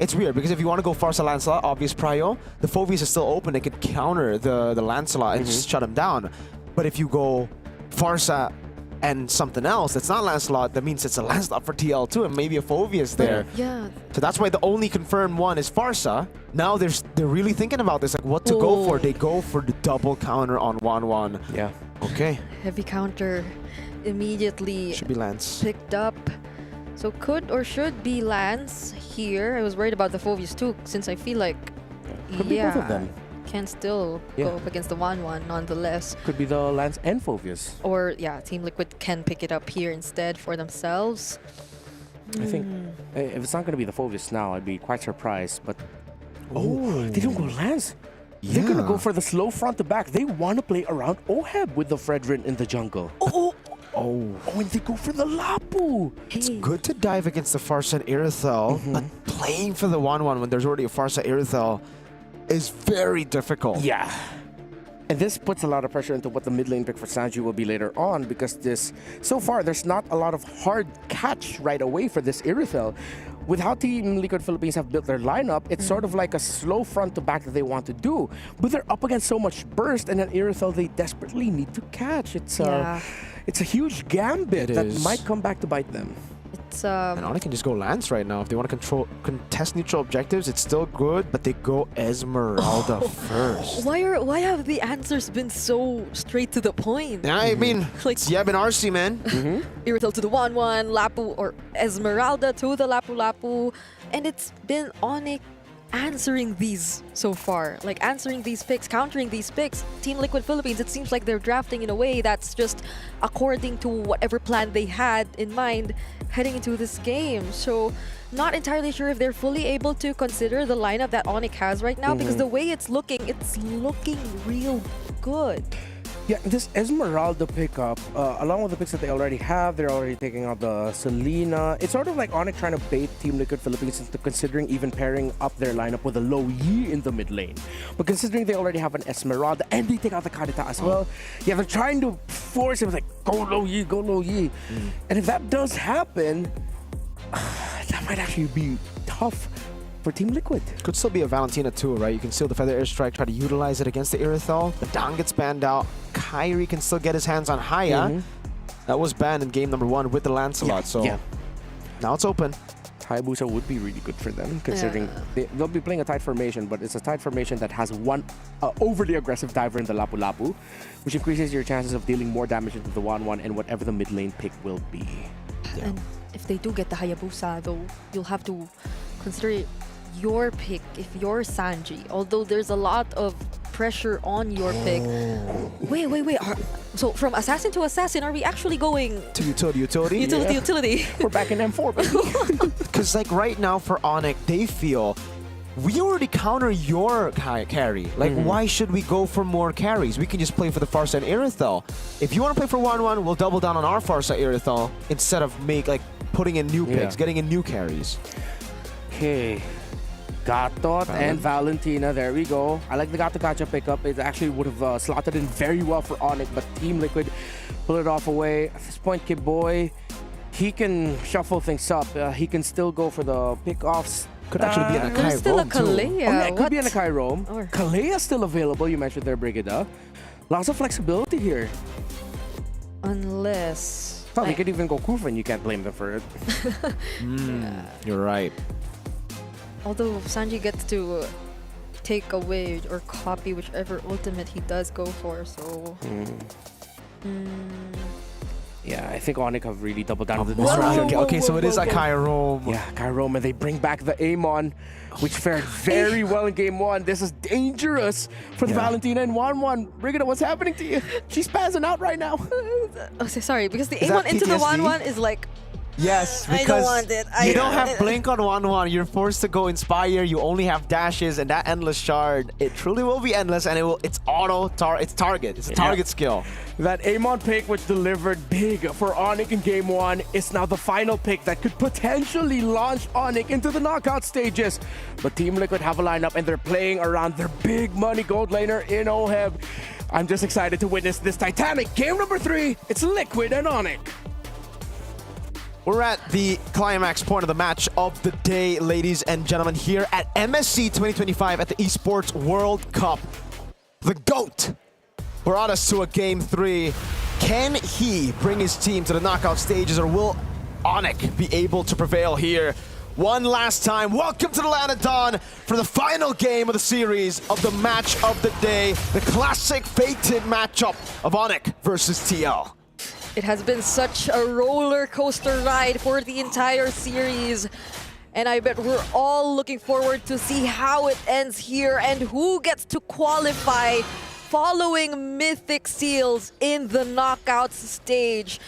it's weird because if you want to go Farsa Lancelot, obvious prio, the Phoveus is still open. They could counter the Lancelot and just shut him down. But if you go Farsa and something else that's not Lancelot, that means it's a Lancelot for TL too, and maybe a Phoveus there. Yeah. So that's why the only confirmed one is Farsa. Now they're really thinking about this, like what to go for. They go for the double counter on 1-1. Yeah. Okay. Heavy counter immediately Should be Lance. picked up. So could or should be Lance here. I was worried about the Phoveus too, since I feel like Could be both of them. can still go up against the 1-1 nonetheless. Could be the Lance and Phoveus. Or Team Liquid can pick it up here instead for themselves. I think if it's not going to be the Phoveus now, I'd be quite surprised. But they don't go Lance. They're going to go for the slow front to back. They want to play around Oheb with the Fredrin in the jungle. And they go for the Lapu. It's good to dive against the Farsa and Irithel, but playing for the 1-1 when there's already a Farsa Irithel is very difficult. Yeah. And this puts a lot of pressure into what the mid lane pick for Sanji will be later on, because so far there's not a lot of hard catch right away for this Irithel. With how Team Liquid Philippines have built their lineup, it's sort of like a slow front to back that they want to do. But they're up against so much burst, and an Irithel they desperately need to catch. It's a huge gambit that might come back to bite them. And Onyx can just go Lance right now. If they want to contest neutral objectives, it's still good, but they go Esmeralda first. Why have the answers been so straight to the point? I mean, like Yab and RC, man. Irithel to the 1-1, Lapu or Esmeralda to the Lapu-Lapu, and it's been Onyx answering these so far, like answering these picks, countering these picks. Team Liquid Philippines, it seems like they're drafting in a way that's just according to whatever plan they had in mind heading into this game. So not entirely sure if they're fully able to consider the lineup that Onyx has right now, because the way it's looking real good. Yeah, this Esmeralda pickup, along with the picks that they already have, they're already taking out the Selena. It's sort of like Onyx trying to bait Team Liquid Philippines into considering even pairing up their lineup with a low Yi in the mid lane. But considering they already have an Esmeralda and they take out the Karita as well, yeah, they're trying to force him like, go low Yi, go low Yi. And if that does happen, that might actually be tough for Team Liquid. Could still be a Valentina too, right? You can steal the Feather Airstrike, try to utilize it against the Irithel. The Down gets banned out. Kyrie can still get his hands on Haya. That was banned in game number 1 with the Lancelot, so now it's open. Hayabusa would be really good for them, considering they'll be playing a tight formation, but it's a tight formation that has one overly aggressive diver in the Lapu-Lapu, which increases your chances of dealing more damage into the 1-1 and whatever the mid lane pick will be. And if they do get the Hayabusa, though, you'll have to consider your pick if you're Sanji, although there's a lot of pressure on your pick. Wait. So from assassin to assassin, are we actually going to utility? Utility. We're back in M4, baby. Because like right now for Onyx, they feel we already counter your carry. Like, why should we go for more carries? We can just play for the far side Irithel. If you want to play for 1-1, we'll double down on our far side Irithel instead of putting in new picks, getting in new carries. Okay. Gatot and Valentina, there we go. I like the Gato Gacha pickup. It actually would have slotted in very well for Onyx, but Team Liquid pull it off away. At this point, Kid Boy, he can shuffle things up. He can still go for the pickoffs. Could actually be an Akai There's still a Rome too. Kalea. Yeah, it could be an What? Akai Rome. Or- Kalea still available, you mentioned there, Brigida. Lots of flexibility here. Unless... Well, they could even go Kufa and you can't blame them for it. You're right. Although Sanji gets to take away or copy whichever ultimate he does go for, so... Yeah, I think Onyx have really doubled down on the Whoa, disruption. okay, so it is Akai Rome. Yeah, Akai Rome, and they bring back the Amon, which fared very well in game 1. This is dangerous for the Valentina in 1-1. Brigida, what's happening to you? She's passing out right now. Oh, sorry, because the Is Amon that into the PTSD? 1-1 is like... Yes, I because don't want it. you don't have Blink on 1-1. You're forced to go Inspire. You only have dashes, and that Endless Shard, it truly will be endless, and it's it's target. It's a target skill. That Amon pick, which delivered big for Onyx in game 1, is now the final pick that could potentially launch Onyx into the knockout stages. But Team Liquid have a lineup, and they're playing around their big money gold laner in Oheb. I'm just excited to witness this Titanic. Game number 3, it's Liquid and Onyx. We're at the climax point of the match of the day, ladies and gentlemen, here at MSC 2025 at the Esports World Cup. The GOAT brought us to a game 3. Can he bring his team to the knockout stages, or will Onyx be able to prevail here? One last time, welcome to the Land of Dawn for the final game of the series of the match of the day, the classic fated matchup of Onyx versus TL. It has been such a roller coaster ride for the entire series. And I bet we're all looking forward to see how it ends here and who gets to qualify following Mythic Seals in the knockouts stage.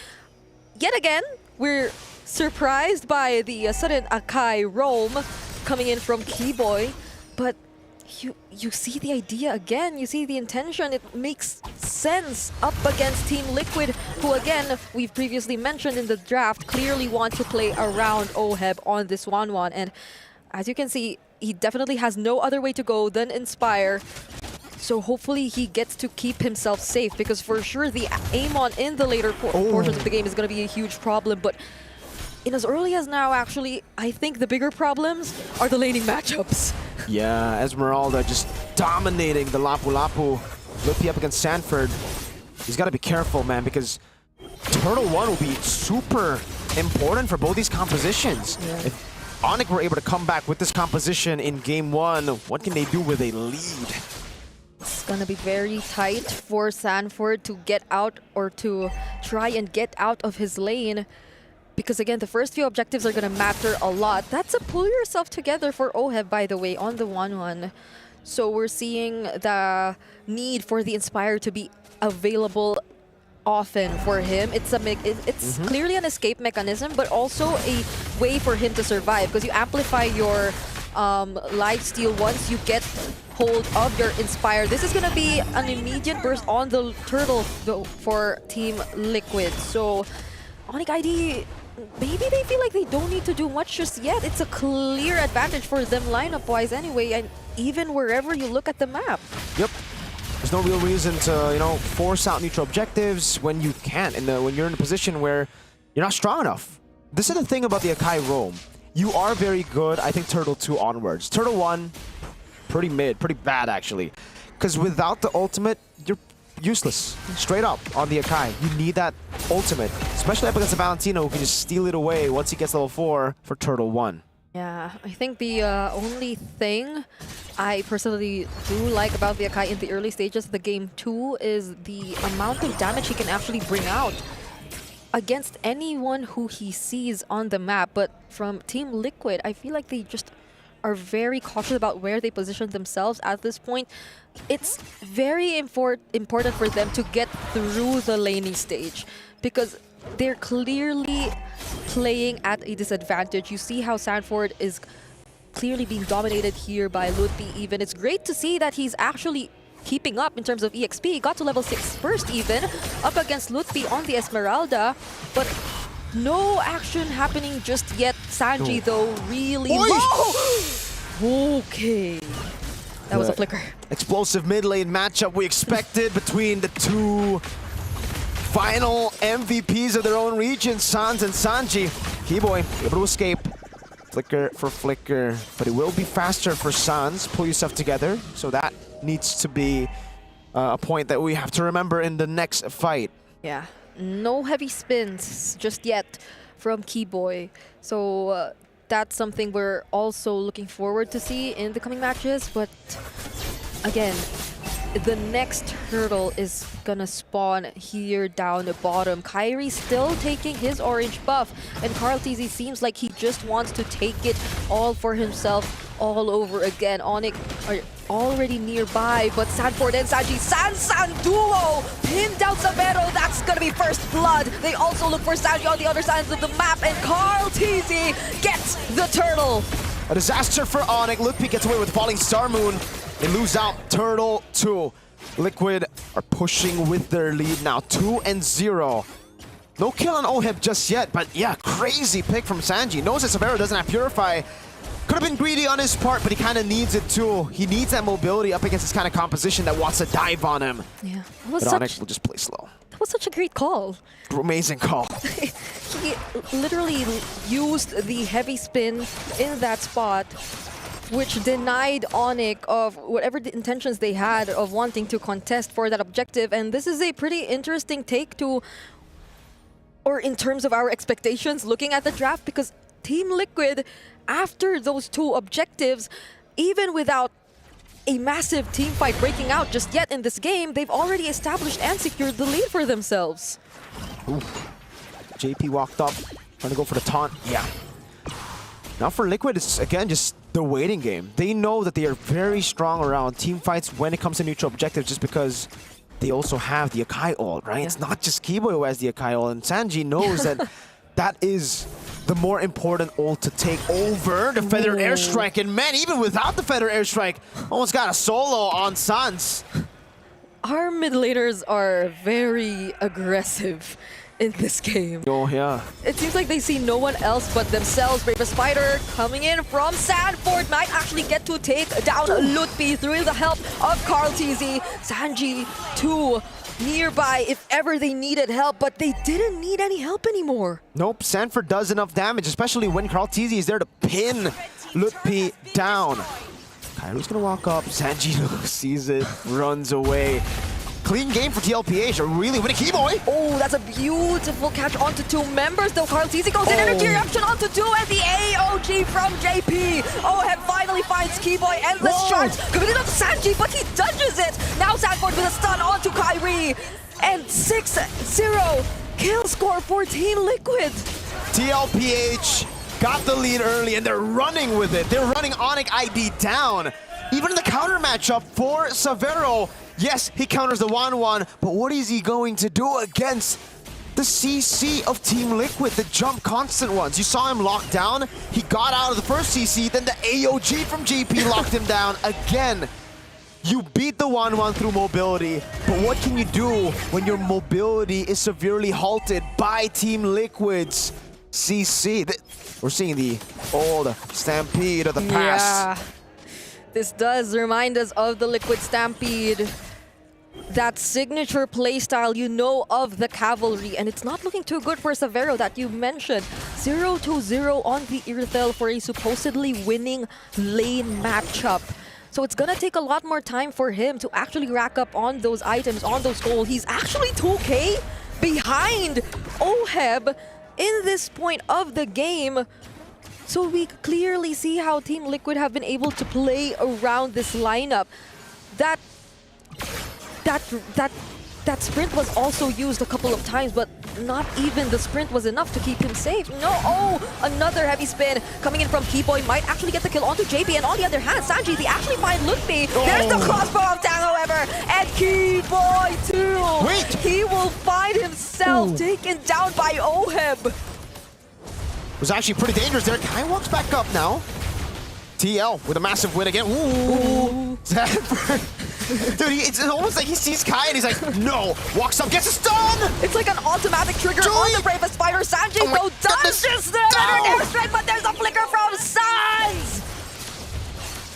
Yet again, we're surprised by the sudden Akai Rome coming in from Keyboy, but you see the idea again, you see the intention, it makes sense up against Team Liquid, who again, we've previously mentioned in the draft, clearly want to play around Oheb on this 1-1. And as you can see, he definitely has no other way to go than Inspire. So hopefully he gets to keep himself safe, because for sure the Amon in the later portions of the game is going to be a huge problem. But in as early as now, actually, I think the bigger problems are the laning matchups. Yeah, Esmeralda just dominating the Lapu Lapu. Lippy up against Sanford. He's got to be careful, man, because Turtle 1 will be super important for both these compositions. Yeah. If Onyx were able to come back with this composition in game 1, what can they do with a lead? It's gonna be very tight for Sanford to get out, or to try and get out of his lane. Because again, the first few objectives are going to matter a lot. That's a pull yourself together for Oheb, by the way, on the 1-1. So we're seeing the need for the Inspire to be available often for him. It's clearly an escape mechanism, but also a way for him to survive, because you amplify your lifesteal once you get hold of your Inspire. This is going to be an immediate burst on the Turtle for Team Liquid. So Onyx ID, maybe they feel like they don't need to do much just yet. It's a clear advantage for them lineup-wise anyway, and even wherever you look at the map. Yep. There's no real reason to, force out neutral objectives when you can't, when you're in a position where you're not strong enough. This is the thing about the Akai Rome. You are very good, I think, Turtle 2 onwards. Turtle 1, pretty mid, pretty bad, actually. Because without the ultimate, you're useless, straight up, on the Akai. You need that ultimate, especially up against the Valentino, who can just steal it away once he gets level 4 for Turtle 1. Yeah, I think the only thing I personally do like about the Akai in the early stages of the game 2 is the amount of damage he can actually bring out against anyone who he sees on the map. But from Team Liquid, I feel like they just are very cautious about where they position themselves at this point. It's very important for them to get through the laning stage, because they're clearly playing at a disadvantage. You see how Sanford is clearly being dominated here by Lutpi even. It's great to see that he's actually keeping up in terms of EXP. He got to level 6 first even, up against Lutpi on the Esmeralda, but no action happening just yet. Sanji though really low. Okay. That was a flicker. Explosive mid lane matchup we expected between the two final MVPs of their own region, Sans and Sanji. Keyboy able to escape. Flicker for flicker, but it will be faster for Sans. Pull yourself together. So that needs to be a point that we have to remember in the next fight. Yeah, no heavy spins just yet from Keyboy. So that's something we're also looking forward to see in the coming matches. But again, the next hurdle is gonna spawn here down the bottom. Kairi still taking his orange buff, and Carl TZ seems like he just wants to take it all for himself all over again. Onyx are already nearby, but Sanford and Sanji, San duo pinned down Savero. That's gonna be first blood. They also look for Sanji on the other side of the map, and Carl TZ gets the turtle. A disaster for Onyx. Lutpi gets away with Falling Star Moon. They lose out Turtle 2. Liquid are pushing with their lead now, 2-0. No kill on Oheb just yet, but yeah, crazy pick from Sanji. Knows that Savero doesn't have Purify. Could have been greedy on his part, but he kind of needs it too. He needs that mobility up against this kind of composition that wants to dive on him. Yeah, but Onyx will just play slow. That was such a great call. Amazing call. He literally used the heavy spin in that spot, which denied Onyx of whatever the intentions they had of wanting to contest for that objective. And this is a pretty interesting take to, or in terms of our expectations looking at the draft, because Team Liquid, after those two objectives, even without a massive team fight breaking out just yet in this game, they've already established and secured the lead for themselves. Ooh. JP walked up, trying to go for the taunt. Yeah. Now for Liquid, it's again just the waiting game. They know that they are very strong around team fights when it comes to neutral objectives, just because they also have the Akai ult, right? Yeah. It's not just Keyboy who has the Akai ult, and Sanji knows that that is the more important ult to take over the Feather Airstrike. And man, even without the Feather Airstrike, almost got a solo on Sans. Our mid laners are very aggressive in this game. Oh, yeah. It seems like they see no one else but themselves. Bravest Spider coming in from Sanford might actually get to take down Lutpi through the help of Carl TZ. Sanji too nearby if ever they needed help, but they didn't need any help anymore. Nope, Sanford does enough damage, especially when Carl TZ is there to pin Lutpi down. Kairu's gonna walk up, Sanji sees it, runs away. Clean game for TLPH, are really winning. Keyboy! Oh, that's a beautiful catch onto two members, though. Carl TZ goes in, energy reaction onto two, and the AOG from JP. Oheb finally finds Keyboy, endless charge, committed onto Sanji, but he dodges it. Now Sanford with a stun onto Kairi, and 6-0 kill score for Team Liquid. TLPH got the lead early, and they're running with it. They're running Onyx ID down. Even in the counter matchup for Savero, yes, he counters the 1-1, but what is he going to do against the CC of Team Liquid, the jump constant ones? You saw him locked down. He got out of the first CC, then the AOG from JP locked him down again. You beat the 1-1 through mobility, but what can you do when your mobility is severely halted by Team Liquid's CC? We're seeing the old Stampede of the past. Yeah. This does remind us of the Liquid Stampede. That signature playstyle you know of the Cavalry, and it's not looking too good for Savero that you mentioned. 0-0 on the Irithel for a supposedly winning lane matchup. So it's gonna take a lot more time for him to actually rack up on those items, on those goals. He's actually 2K behind Oheb in this point of the game. So we clearly see how Team Liquid have been able to play around this lineup. That sprint was also used a couple of times, but not even the sprint was enough to keep him safe. No, oh, another heavy spin coming in from Keyboy might actually get the kill onto JP, and on the other hand, Sanji, they actually find Lutpi. There's the crossbow of Tang, however, and Keyboy too. Wait! He will find himself taken down by Oheb. Was actually pretty dangerous there. Kai walks back up now. TL with a massive win again. Ooh. Sanford. Dude, it's almost like he sees Kai and he's like, no. Walks up, gets a stun. It's like an automatic trigger on the bravest fighter. Sanji though does just another airstrike, but there's a flicker from Sans.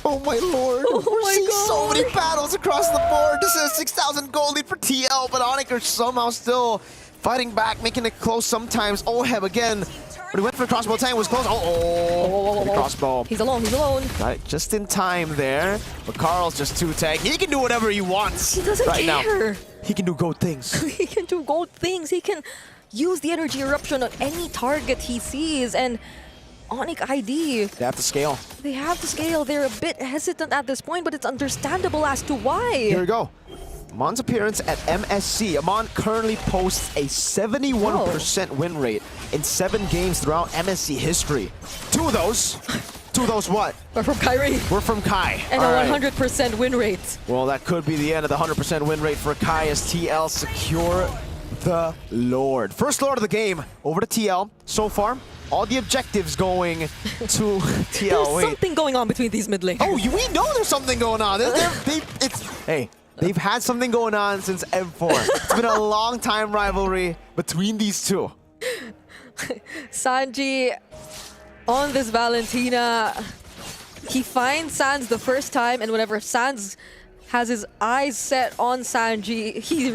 Oh my lord. Oh We're my seeing God. so many battles across the board. This is a 6,000 gold lead for TL, but Onyx are somehow still fighting back, making it close sometimes. Oheb again. But he went for the crossbow, tank was close. The crossbow. He's alone, he's alone. Got it just in time there. But Carl's just 2-tank. He can do whatever he wants. He doesn't right care. Now. He can do gold things. He can do gold things. He can use the energy eruption on any target he sees. And Onyx ID, They have to scale. they have to scale. They're a bit hesitant at this point, but it's understandable as to why. Here we go. Amon's appearance at MSC. Amon currently posts a 71% win rate in 7 games throughout MSC history. Two of those what? We're from Kyrie. We're from Kai. And All a right. 100% win rate. Well, that could be the end of the 100% win rate for Kai as TL secure the Lord. First Lord of the game over to TL. So far, all the objectives going to TL. There's something going on between these mid laners. Oh, we know there's something going on. They've had something going on since M4. It's been a long time rivalry between these two. Sanji on this Valentina, he finds Sans the first time, and whenever Sans has his eyes set on Sanji, he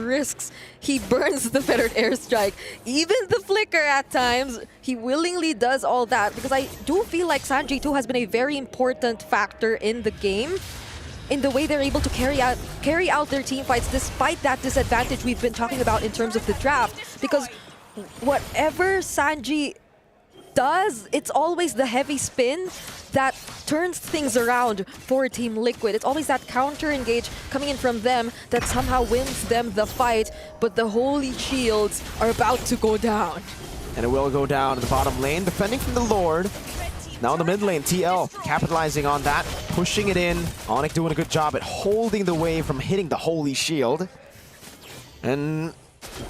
burns the fettered airstrike. Even the flicker at times, he willingly does all that because I do feel like Sanji too has been a very important factor in the game, in the way they're able to carry out their team fights despite that disadvantage we've been talking about in terms of the draft. Because whatever Sanji does, it's always the heavy spin that turns things around for Team Liquid. It's always that counter engage coming in from them that somehow wins them the fight, but the holy shields are about to go down. And it will go down to the bottom lane, defending from the Lord. Now in the mid lane, TL capitalizing on that, pushing it in. Onyx doing a good job at holding the wave from hitting the holy shield. And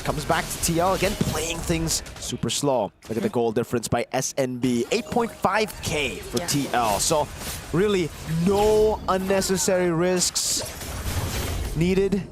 comes back to TL again, playing things super slow. Look at the goal difference by SNB, 8.5k for TL. So really no unnecessary risks needed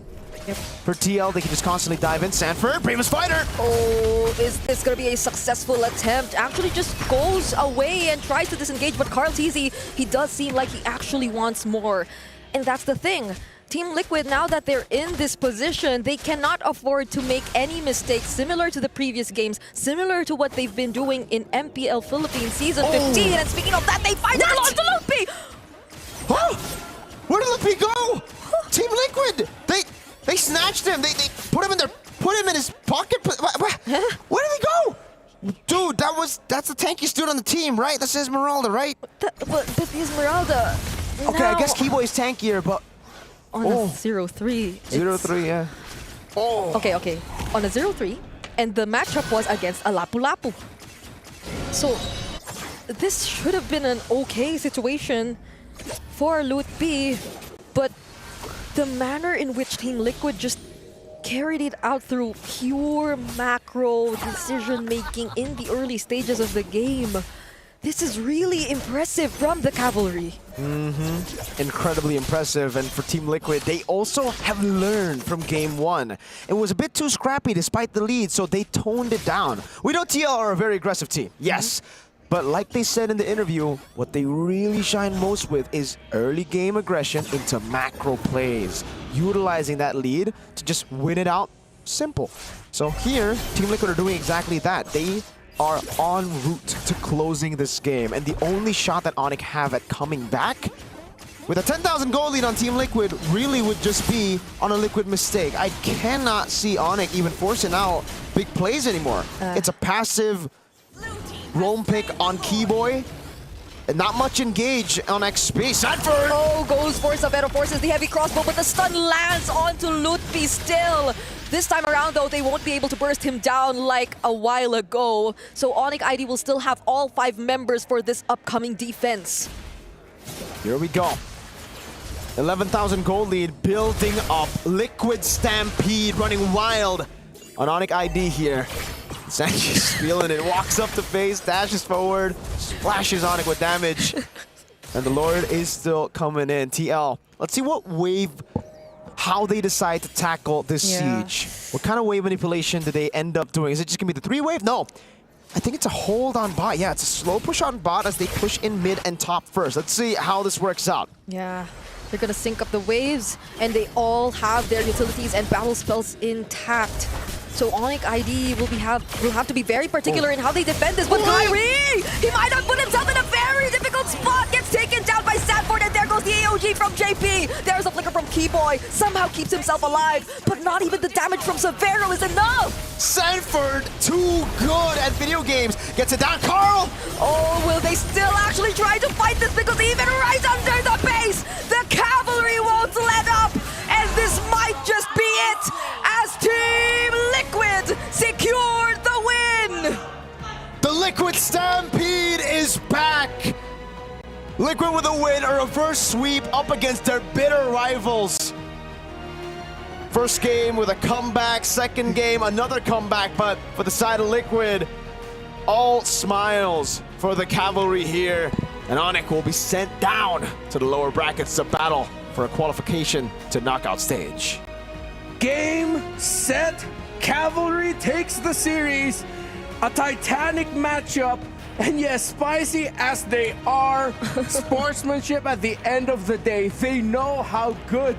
for TL. They can just constantly dive in. Sanford, bravest fighter. Oh, is this gonna be a successful attempt? Actually just goes away and tries to disengage, but Carl Teasy, he does seem like he actually wants more. And that's the thing. Team Liquid, now that they're in this position, they cannot afford to make any mistakes similar to the previous games, similar to what they've been doing in MPL Philippines Season 15. And speaking of that, they find it along to Lumpy! Huh? Where did Lumpy go? Team Liquid! They snatched him. They put him in his pocket. Where did he go? Dude, that's the tankiest dude on the team, right? That's Esmeralda, right? But Esmeralda. Okay, now, I guess Keyboy's tankier, but on a 0-3. 0-3, yeah. Oh. Okay. On a 0-3, and the matchup was against a Lapu-Lapu. So this should have been an okay situation for Lutpi, but the manner in which Team Liquid just carried it out through pure macro decision-making in the early stages of the game. This is really impressive from the Cavalry. Incredibly impressive. And for Team Liquid, they also have learned from Game 1. It was a bit too scrappy despite the lead, so they toned it down. We know TL are a very aggressive team, yes. But like they said in the interview, what they really shine most with is early game aggression into macro plays, utilizing that lead to just win it out simple. So here, Team Liquid are doing exactly that. They are en route to closing this game, and the only shot that Onyx have at coming back with a 10,000 goal lead on Team Liquid really would just be on a Liquid mistake. I cannot see Onyx even forcing out big plays anymore. It's a passive roam pick on Keyboy, and not much engage on XP. Sanford! Oh, goes for Savero, forces the heavy crossbow, but the stun lands onto Lutpi still. This time around, though, they won't be able to burst him down like a while ago. So Onyx ID will still have all 5 members for this upcoming defense. Here we go. 11,000 gold lead building up. Liquid Stampede running wild on Onyx ID here. Sanji's feeling it, walks up the face, dashes forward, splashes Onyx with damage. And the Lord is still coming in. TL, let's see what wave, how they decide to tackle this siege. What kind of wave manipulation do they end up doing? Is it just going to be the 3-wave? No. I think it's a hold on bot. Yeah, it's a slow push on bot as they push in mid and top first. Let's see how this works out. Yeah, they're gonna sync up the waves, and they all have their utilities and battle spells intact. So Onyx ID will have to be very particular in how they defend this. But Kyrie, he might have put himself in a very difficult spot. Gets taken down by Sanford, and there goes the AOG from JP. There's a flicker from Keyboy. Somehow keeps himself alive, but not even the damage from Severo is enough. Sanford, too good at video games. Gets it down, Carl. Oh, will they still actually try to fight this? Because even right under the base, the cavalry won't let up. And this might just be it as Team Liquid secured the win. The Liquid Stampede is back. Liquid with a win, a reverse sweep up against their bitter rivals. First game with a comeback, second game, another comeback, but for the side of Liquid, all smiles for the Cavalry here. And Onyx will be sent down to the lower brackets to battle for a qualification to knockout stage. Game, set, Cavalry takes the series. A titanic matchup. And yes, spicy as they are, sportsmanship at the end of the day. They know how good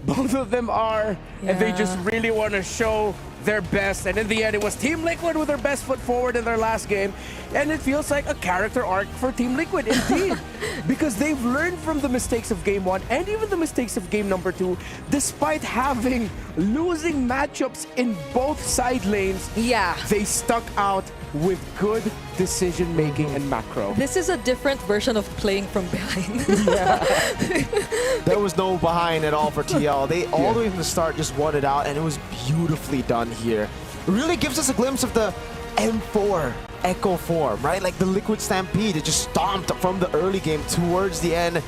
both of them are, and they just really want to show their best. And in the end, it was Team Liquid with their best foot forward in their last game. And it feels like a character arc for Team Liquid, indeed. Because they've learned from the mistakes of Game 1 and even the mistakes of Game number 2, despite having losing matchups in both side lanes. Yeah. They stuck out with good decision-making and macro. This is a different version of playing from behind. There was no behind at all for TL. They all the way from the start just won it out, and it was beautifully done here. It really gives us a glimpse of the M4 Echo form, right? Like the Liquid Stampede, it just stomped from the early game towards the end.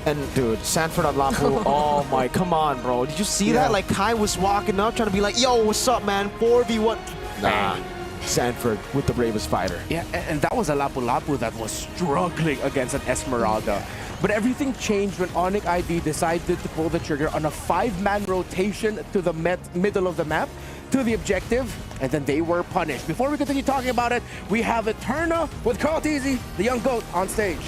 And dude, Sanford on Lapu, oh my, come on, bro. Did you see that? Like Kai was walking up trying to be like, yo, what's up, man? 4v1. Nah. Sanford with the bravest fighter. Yeah, and that was a Lapu Lapu that was struggling against an Esmeralda. But everything changed when Onyx ID decided to pull the trigger on a 5-man rotation to the middle of the map, to the objective, and then they were punished. Before we continue talking about it, we have Eterna with Carl Teasy, the young GOAT, on stage.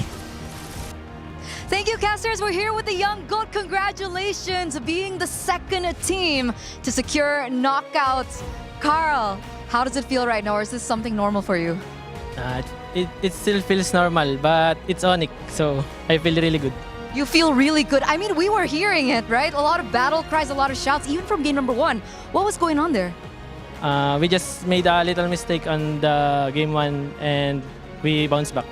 Thank you, casters. We're here with the young GOAT. Congratulations, being the second team to secure knockouts. Carl, how does it feel right now, or is this something normal for you? It still feels normal, but it's Onyx, so I feel really good. You feel really good. I mean, we were hearing it, right? A lot of battle cries, a lot of shouts, even from game number 1. What was going on there? We just made a little mistake on the game 1 and we bounced back.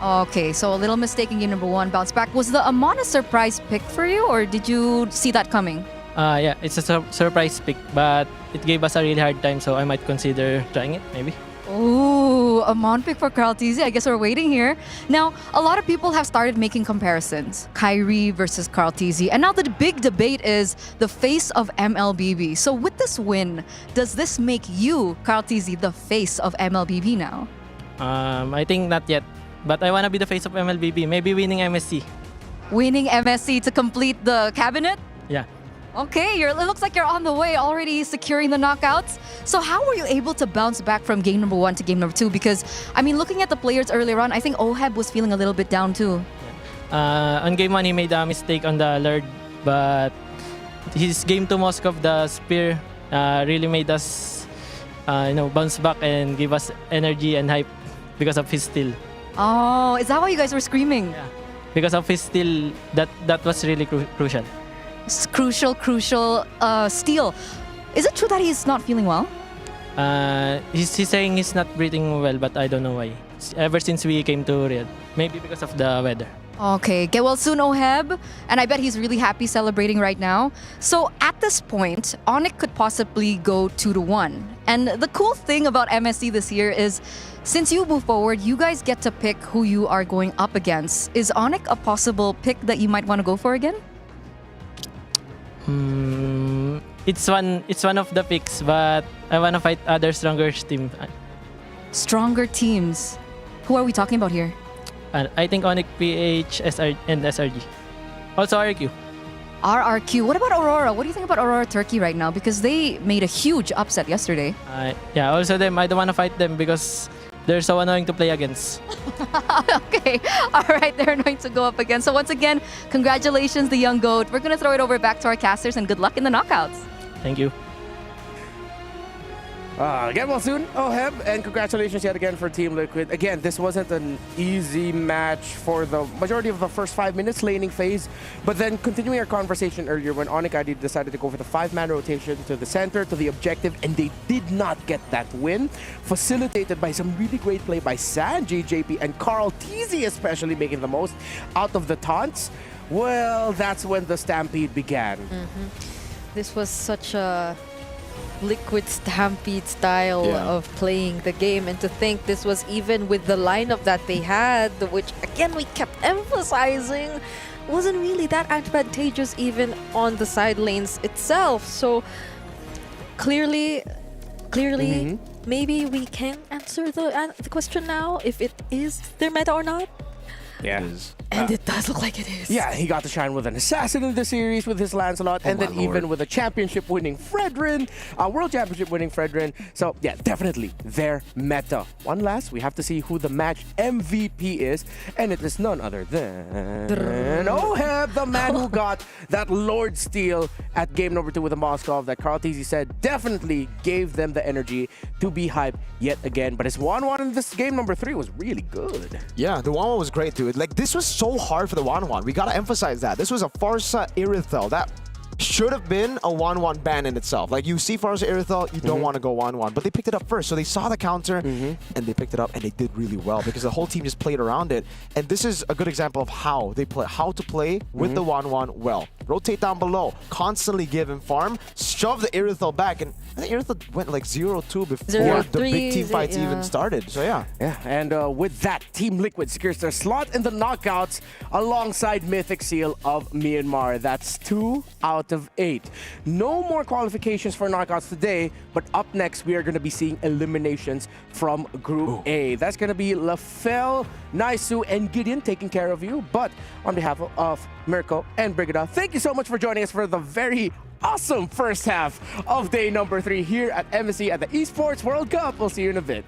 Okay, so a little mistake in game number 1, bounce back. Was the Amon a surprise pick for you, or did you see that coming? Yeah, it's a surprise pick, but it gave us a really hard time, so I might consider trying it, maybe. Ooh, a Mon pick for Carl Teasy. I guess we're waiting here. Now, a lot of people have started making comparisons. Kyrie versus Carl Teasy. And now the big debate is the face of MLBB. So with this win, does this make you, Carl Teasy, the face of MLBB now? I think not yet, but I want to be the face of MLBB. Maybe winning MSC. Winning MSC to complete the cabinet? Yeah. Okay, it looks like you're on the way, already securing the knockouts. So how were you able to bounce back from game number 1 to game number 2? Because, I mean, looking at the players earlier on, I think Oheb was feeling a little bit down too. On game 1, he made a mistake on the Lord, but his game 2 Moskov, the spear, really made us bounce back and give us energy and hype because of his steal. Oh, is that why you guys were screaming? Yeah. Because of his steal, that was really crucial. Crucial steal. Is it true that he's not feeling well? He's saying he's not breathing well, but I don't know why. Ever since we came to Riyadh. Maybe because of the weather. Okay, get well soon, Oheb. And I bet he's really happy celebrating right now. So at this point, Onyx could possibly go 2-1. And the cool thing about MSC this year is, since you move forward, you guys get to pick who you are going up against. Is Onyx a possible pick that you might want to go for again? It's one of the picks, but I want to fight other stronger team. Stronger teams. Who are we talking about here? I think Onyx, PH, and SRG. Also RQ. RRQ. What about Aurora? What do you think about Aurora Turkey right now? Because they made a huge upset yesterday. Yeah, also them. I don't want to fight them because they're so annoying to play against. Okay. All right. They're annoying to go up against. So once again, congratulations, the young GOAT. We're going to throw it over back to our casters and good luck in the knockouts. Thank you. Get well soon, Oheb, and congratulations yet again for Team Liquid. Again, this wasn't an easy match for the majority of the first 5 minutes laning phase, but then continuing our conversation earlier when Onyx ID decided to go for the 5-man rotation to the center, to the objective, and they did not get that win, facilitated by some really great play by Sanji, JP, and Carl TZ especially making the most out of the taunts. Well, that's when the stampede began. This was such a Liquid Stampede style of playing the game, and to think this was even with the lineup that they had, which again we kept emphasizing wasn't really that advantageous even on the side lanes itself. So clearly maybe we can answer the question now if it is their meta or not. Yeah. And it does look like it is. Yeah, he got to shine with an assassin in the series with his Lancelot, and then even with a championship-winning Fredrin, World Championship-winning Fredrin. So yeah, definitely their meta. One last, we have to see who the match MVP is, and it is none other than Oheb, the man who got that Lord Steal at game number 2 with the Moskov that Carl TZ said definitely gave them the energy to be hyped yet again. But his 1-1 in this game number 3 was really good. Yeah, the 1-1 was great, dude. Like, this was so hard for the 1-1. We gotta emphasize that. This was a Farsa Irithel. That should have been a 1-1 ban in itself. Like, you see Farsa Irithel, you don't want to go 1-1, but they picked it up first. So they saw the counter, and they picked it up, and they did really well because the whole team just played around it. And this is a good example of how they play, how to play with the 1-1 well. Rotate down below, constantly give him farm, shove the Irithel back, and I think Irithel went like 0-2 before the big team fights even started. So yeah. Yeah, and with that, Team Liquid secures their slot in the knockouts alongside Mythic Seal of Myanmar. That's 2 out of 8. No more qualifications for knockouts today, but up next we are going to be seeing eliminations from Group A. That's going to be Lafel, Naisu, and Gideon taking care of you. But on behalf of Mirko and Brigida, thank you so much for joining us for the very awesome first half of day number 3 here at MSC at the Esports World Cup. We'll see you in a bit.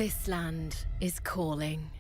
This land is calling.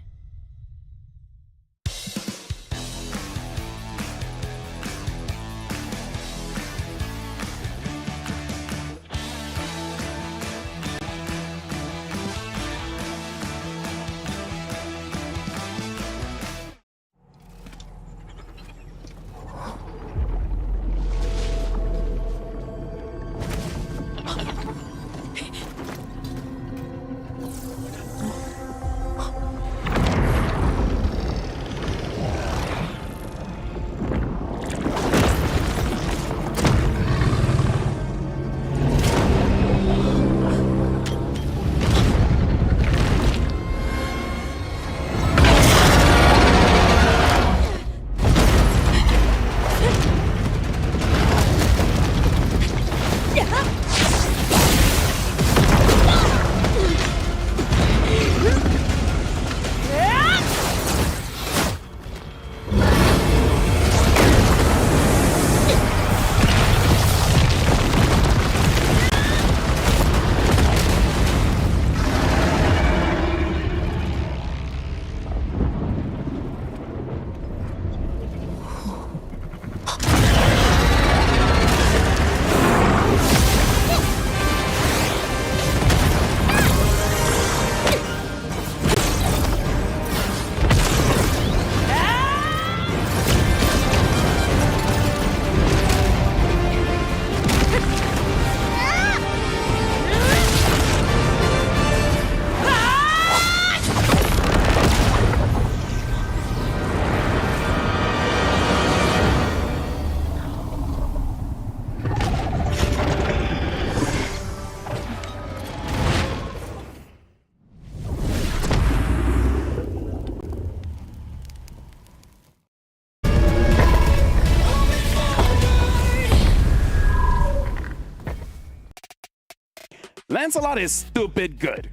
Lancelot is stupid good.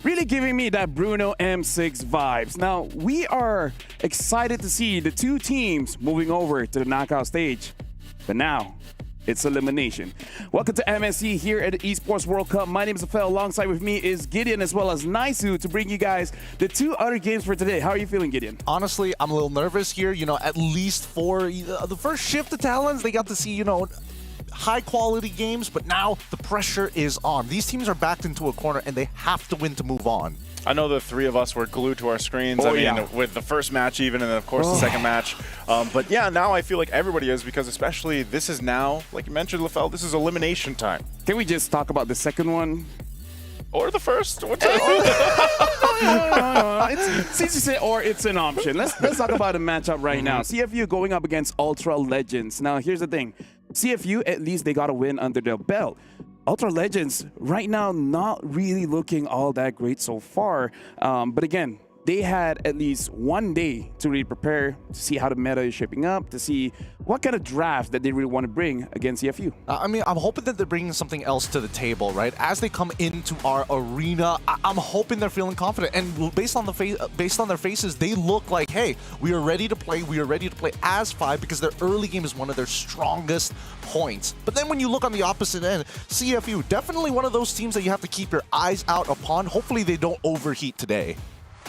Really giving me that Bruno M6 vibes. Now, we are excited to see the two teams moving over to the knockout stage. But now, it's elimination. Welcome to MSC here at the Esports World Cup. My name is Afel. Alongside with me is Gideon as well as Naisu to bring you guys the two other games for today. How are you feeling, Gideon? Honestly, I'm a little nervous here. You know, at least for the first shift of Talons, they got to see, you know, high-quality games, but now the pressure is on. These teams are backed into a corner, and they have to win to move on. I know the three of us were glued to our screens. Oh, I mean, yeah. with the first match even, and then, of course, the second match. But yeah, now I feel like everybody is, because especially this is now, like you mentioned, LaFell, this is elimination time. Can we just talk about the second one? Or the first? No. Since you say or, it's an option. Let's talk about the matchup right now. CFU going up against Ultra Legends. Now, here's the thing. CFU, at least they got a win under their belt. Ultra Legends, right now, not really looking all that great so far. But again, they had at least one day to really prepare, to see how the meta is shaping up, to see what kind of draft that they really want to bring against CFU. I mean, I'm hoping that they're bringing something else to the table, right? As they come into our arena, I'm hoping they're feeling confident. And based on their faces, they look like, hey, we are ready to play. We are ready to play as 5 because their early game is one of their strongest points. But then when you look on the opposite end, CFU, definitely one of those teams that you have to keep your eyes out upon. Hopefully they don't overheat today.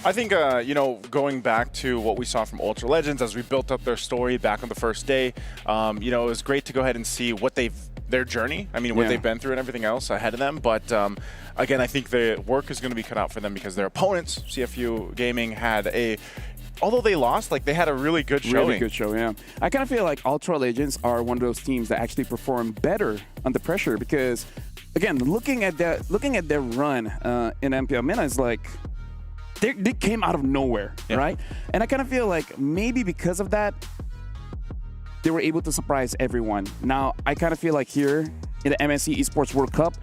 I think, you know, going back to what we saw from Ultra Legends as we built up their story back on the first day, you know, it was great to go ahead and see what their journey, I mean, what they've been through and everything else ahead of them. But again, I think the work is going to be cut out for them because their opponents, CFU Gaming, had although they lost, like, they had a really good showing. Really good show, yeah. I kind of feel like Ultra Legends are one of those teams that actually perform better under pressure because, again, looking at their run in MPL MENA is like, they came out of nowhere, right? And I kind of feel like maybe because of that, they were able to surprise everyone. Now, I kind of feel like here in the MSC Esports World Cup,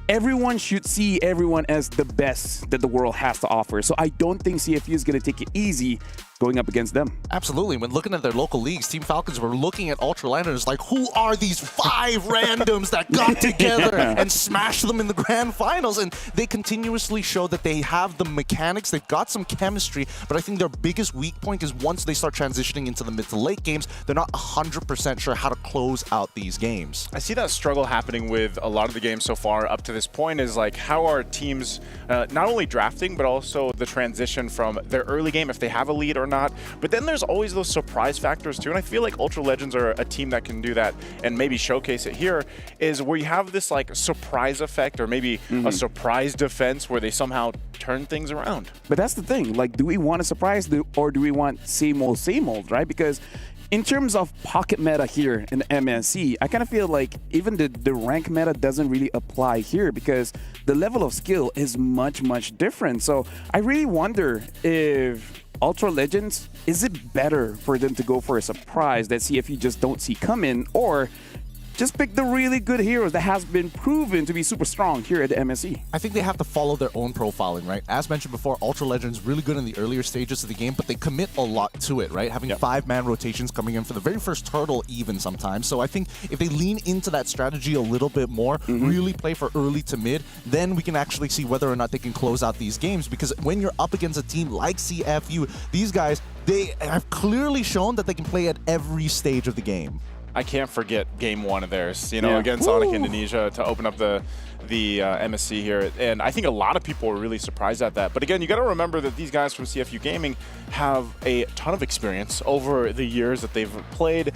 everyone should see everyone as the best that the world has to offer. So I don't think CFU is going to take it easy going up against them. Absolutely. When looking at their local leagues, Team Falcons were looking at Ultra Landers like, who are these 5 randoms that got together and smashed them in the grand finals? And they continuously show that they have the mechanics, they've got some chemistry, but I think their biggest weak point is once they start transitioning into the mid to late games, they're not 100% sure how to close out these games. I see that struggle happening with a lot of the games so far up to this point is like how are teams not only drafting, but also the transition from their early game, if they have a lead or not. But then there's always those surprise factors too. And I feel like Ultra Legends are a team that can do that and maybe showcase it here, is where you have this like surprise effect or maybe a surprise defense where they somehow turn things around. But that's the thing, like, do we want a surprise or do we want same old, right? Because in terms of pocket meta here in the MSC, I kind of feel like even the rank meta doesn't really apply here because the level of skill is much different. So I really wonder if Ultra Legends, is it better for them to go for a surprise that CFU just don't see coming, or just pick the really good heroes that has been proven to be super strong here at the MSC? I think they have to follow their own profiling, right? As mentioned before, Ultra Legends really good in the earlier stages of the game, but they commit a lot to it, right? Having 5-man rotations coming in for the very first turtle even sometimes. So I think if they lean into that strategy a little bit more, really play for early to mid, then we can actually see whether or not they can close out these games. Because when you're up against a team like CFU, these guys, they have clearly shown that they can play at every stage of the game. I can't forget game 1 of theirs, you know, against Sonic Indonesia to open up the MSC here. And I think a lot of people were really surprised at that. But again, you got to remember that these guys from CFU Gaming have a ton of experience over the years that they've played.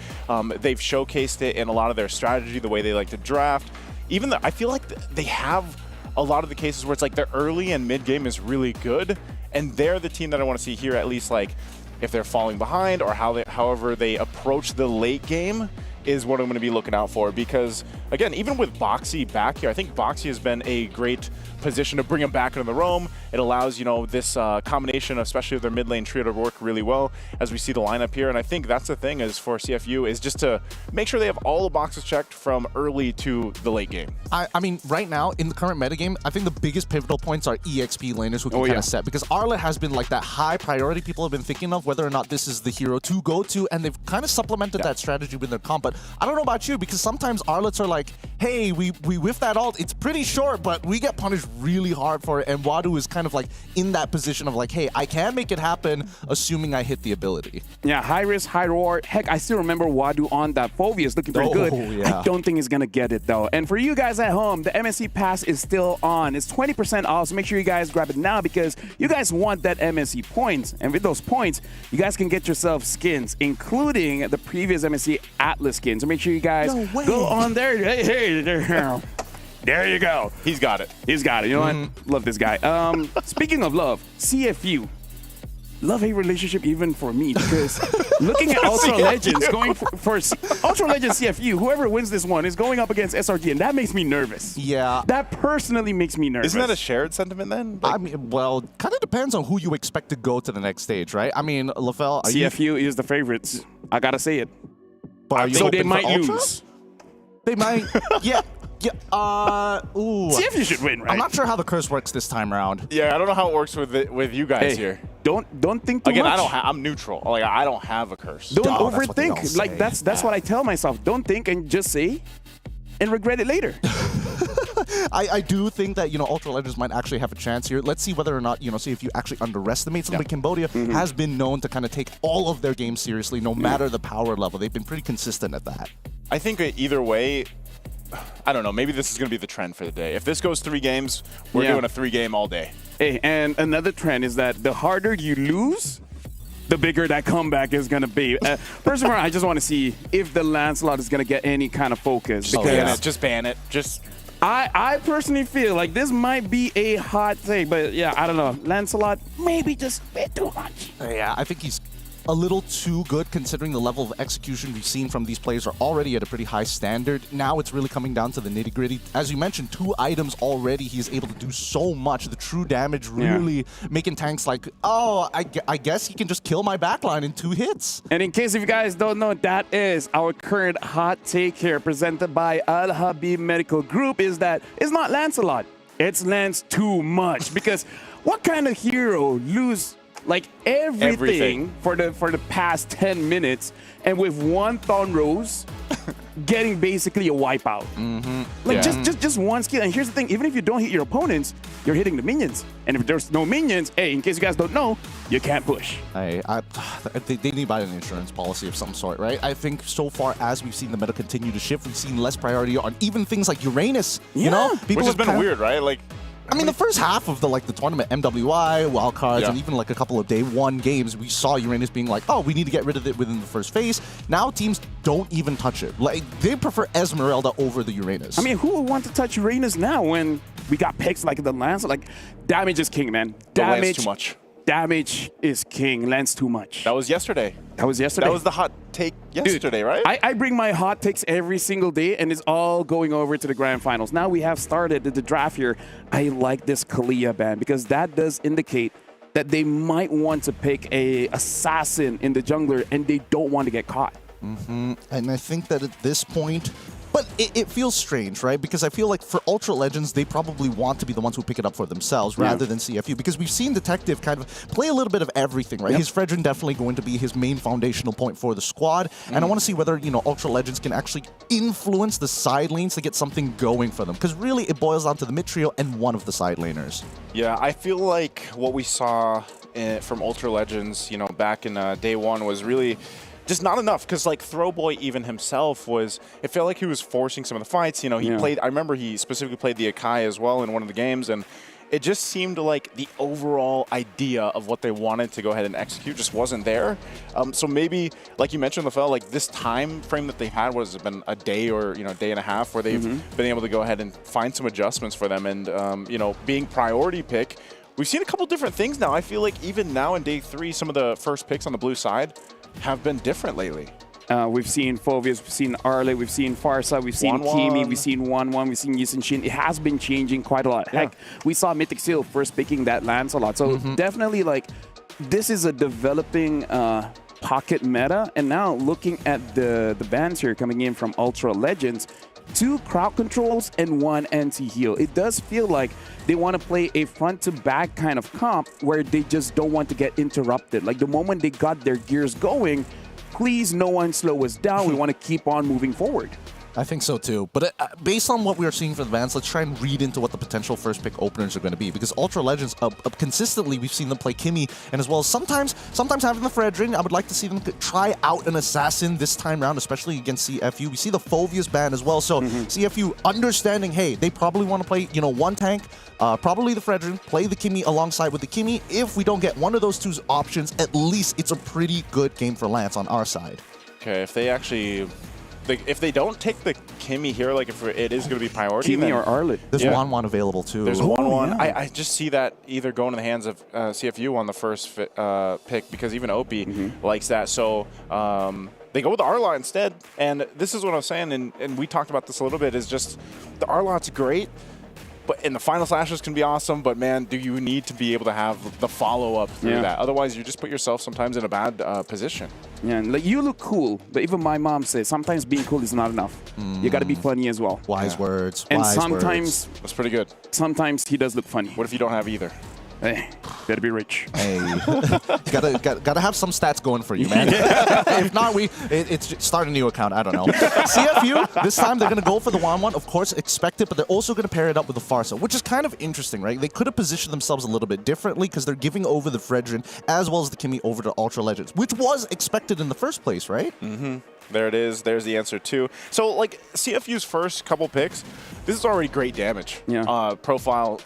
They've showcased it in a lot of their strategy, the way they like to draft. Even I feel like they have a lot of the cases where it's like their early and mid game is really good. And they're the team that I want to see here, at least like if they're falling behind or however they approach the late game is what I'm going to be looking out for. Because again, even with Boxy back here, I think Boxy has been a great position to bring him back into the roam. It allows, you know, this combination, especially of their mid lane trio, to work really well as we see the lineup here. And I think that's the thing is for CFU is just to make sure they have all the boxes checked from early to the late game. I mean, right now in the current metagame, I think the biggest pivotal points are EXP laners who can kind of set, because Arla has been like that high priority people have been thinking of whether or not this is the hero to go to, and they've kind of supplemented that strategy with their comp. But I don't know about you, because sometimes Arlets are like, hey, we whiff that ult, it's pretty short, but we get punished really hard for it, and Wadu is kind of like in that position of like, hey, I can make it happen, assuming I hit the ability. Yeah, high risk, high reward. Heck, I still remember Wadu on that Phobius looking pretty good. Yeah. I don't think he's gonna get it though. And for you guys at home, the MSC pass is still on. It's 20% off, so make sure you guys grab it now because you guys want that MSC points. And with those points, you guys can get yourself skins, including the previous MSC Atlas skins. So make sure you guys go on there. Hey, there. There you go. He's got it. He's got it. You know what? Love this guy. Speaking of love, CFU. Love-hate relationship even for me, because looking at Ultra Legends, going for Ultra Legends CFU, whoever wins this one is going up against SRG, and that makes me nervous. Yeah. That personally makes me nervous. Isn't that a shared sentiment then? I mean, well, kind of depends on who you expect to go to the next stage, right? I mean, LaFell, CFU is the favorites. I gotta say it. But are you so they hoping for might Ultra? lose. They might. Yeah. Yeah. Ooh. CFU should win, right? I'm not sure how the curse works this time around. Yeah, I don't know how it works with you guys here. Don't think too Again, much. I'm neutral. Like I don't have a curse. Don't overthink. Like that's what I tell myself. Don't think and just say, and regret it later. I do think that, you know, Ultra Legends might actually have a chance here. Let's see whether or not, you know, see if you actually underestimate them. But Cambodia has been known to kind of take all of their games seriously, no matter the power level. They've been pretty consistent at that. I think either way, I don't know, maybe this is going to be the trend for the day. If this goes 3 games, we're doing a 3-game all day. Hey, and another trend is that the harder you lose, the bigger that comeback is going to be. First of all, I just want to see if the Lancelot is going to get any kind of focus. Just ban it. I personally feel like this might be a hot take, but yeah, I don't know. Lancelot, maybe just a bit too much. Yeah, I think he's a little too good considering the level of execution we've seen from these players are already at a pretty high standard. Now it's really coming down to the nitty-gritty. As you mentioned, 2 items already, he's able to do so much. The true damage really making tanks like, oh, I guess he can just kill my backline in 2 hits. And in case if you guys don't know, that is our current hot take here presented by Al Habib Medical Group, is that it's not Lancelot, it's Lance too much. Because what kind of hero lose like everything. for the past 10 minutes, and with one Thorn Rose getting basically a wipeout. Like just one skill. And here's the thing, even if you don't hit your opponents, you're hitting the minions. And if there's no minions, hey, in case you guys don't know, you can't push. They need to buy an insurance policy of some sort, right? I think so far as we've seen the meta continue to shift, we've seen less priority on even things like Uranus. You know, which has been weird, right? Like, I mean, the first half of the tournament, MWI, wildcards, and even like a couple of day one games, we saw Uranus being like, oh, we need to get rid of it within the first phase. Now teams don't even touch it. Like, they prefer Esmeralda over the Uranus. I mean, who would want to touch Uranus now when we got picks like the Lance? Like, damage is king, man. Damage too much. Damage is king. Lance too much. That was yesterday. That was yesterday. That was the hot take yesterday, Dude, right? I bring my hot takes every single day, and it's all going over to the grand finals. Now we have started the draft here. I like this Kalia ban because that does indicate that they might want to pick a assassin in the jungler, and they don't want to get caught. And I think that at this point, but it feels strange, right? Because I feel like for Ultra Legends, they probably want to be the ones who pick it up for themselves rather than CFU. Because we've seen Detective kind of play a little bit of everything, right? His Fredrin definitely going to be his main foundational point for the squad. And I want to see whether, Ultra Legends can actually influence the side lanes to get something going for them. Because really, it boils down to the mid trio and one of the side laners. Yeah, I feel like what we saw from Ultra Legends, back in day one was really just not enough, because like Throwboy even himself it felt like he was forcing some of the fights. He played, I remember he specifically played the Akai as well in one of the games, and it just seemed like the overall idea of what they wanted to go ahead and execute just wasn't there. So maybe, like you mentioned, LaFell, like this time frame that they had was been a day or day and a half where they've been able to go ahead and find some adjustments for them, and being priority pick. We've seen a couple different things now. I feel like even now in day 3, some of the first picks on the blue side have been different lately. We've seen Phoveus, we've seen Arlet, we've seen Farsa, we've seen Kimi, we've seen 1-1, we've seen Yisun Shin. It has been changing quite a lot. Heck, we saw Mythic Seal first picking that Lance a lot. So definitely, like, this is a developing pocket meta. And now looking at the bans here coming in from Ultra Legends, 2 crowd controls and 1 anti-heal. It does feel like they want to play a front-to-back kind of comp where they just don't want to get interrupted. Like the moment they got their gears going, please no one slow us down. We want to keep on moving forward. I think so too. But based on what we are seeing for the bans, let's try and read into what the potential first pick openers are going to be. Because Ultra Legends, consistently, we've seen them play Kimi, and as well as sometimes having the Fredrin. I would like to see them try out an assassin this time around, especially against CFU. We see the Phoveus ban as well. So CFU understanding, hey, they probably want to play, one tank, probably the Fredrin, play the Kimi alongside with the Kimi. If we don't get one of those 2 options, at least it's a pretty good game for Lance on our side. Okay, if they actually... if they don't take the Kimi here, like if it is going to be priority, Kimi or Arlet. There's 1-1 available too. There's 1-1. I just see that either going in the hands of CFU on the first pick, because even OP likes that. So they go with the Arlot instead. And this is what I was saying, and we talked about this a little bit, is just the Arlot's great. And the final slashes can be awesome, but man, do you need to be able to have the follow-up through that? Otherwise, you just put yourself sometimes in a bad position. Yeah, and like, you look cool, but even my mom says sometimes being cool is not enough. You got to be funny as well. Wise words. And wise sometimes words. That's pretty good. Sometimes he does look funny. What if you don't have either? Hey, better be rich. Hey, gotta have some stats going for you, man. If not, it's start a new account. I don't know. CFU this time they're gonna go for the 1-1. Of course, expect it, but they're also gonna pair it up with the Farsa, which is kind of interesting, right? They could have positioned themselves a little bit differently because they're giving over the Fredrin as well as the Kimi over to Ultra Legends, which was expected in the first place, right? There it is. There's the answer too. So like CFU's first couple picks, this is already great damage. Profile,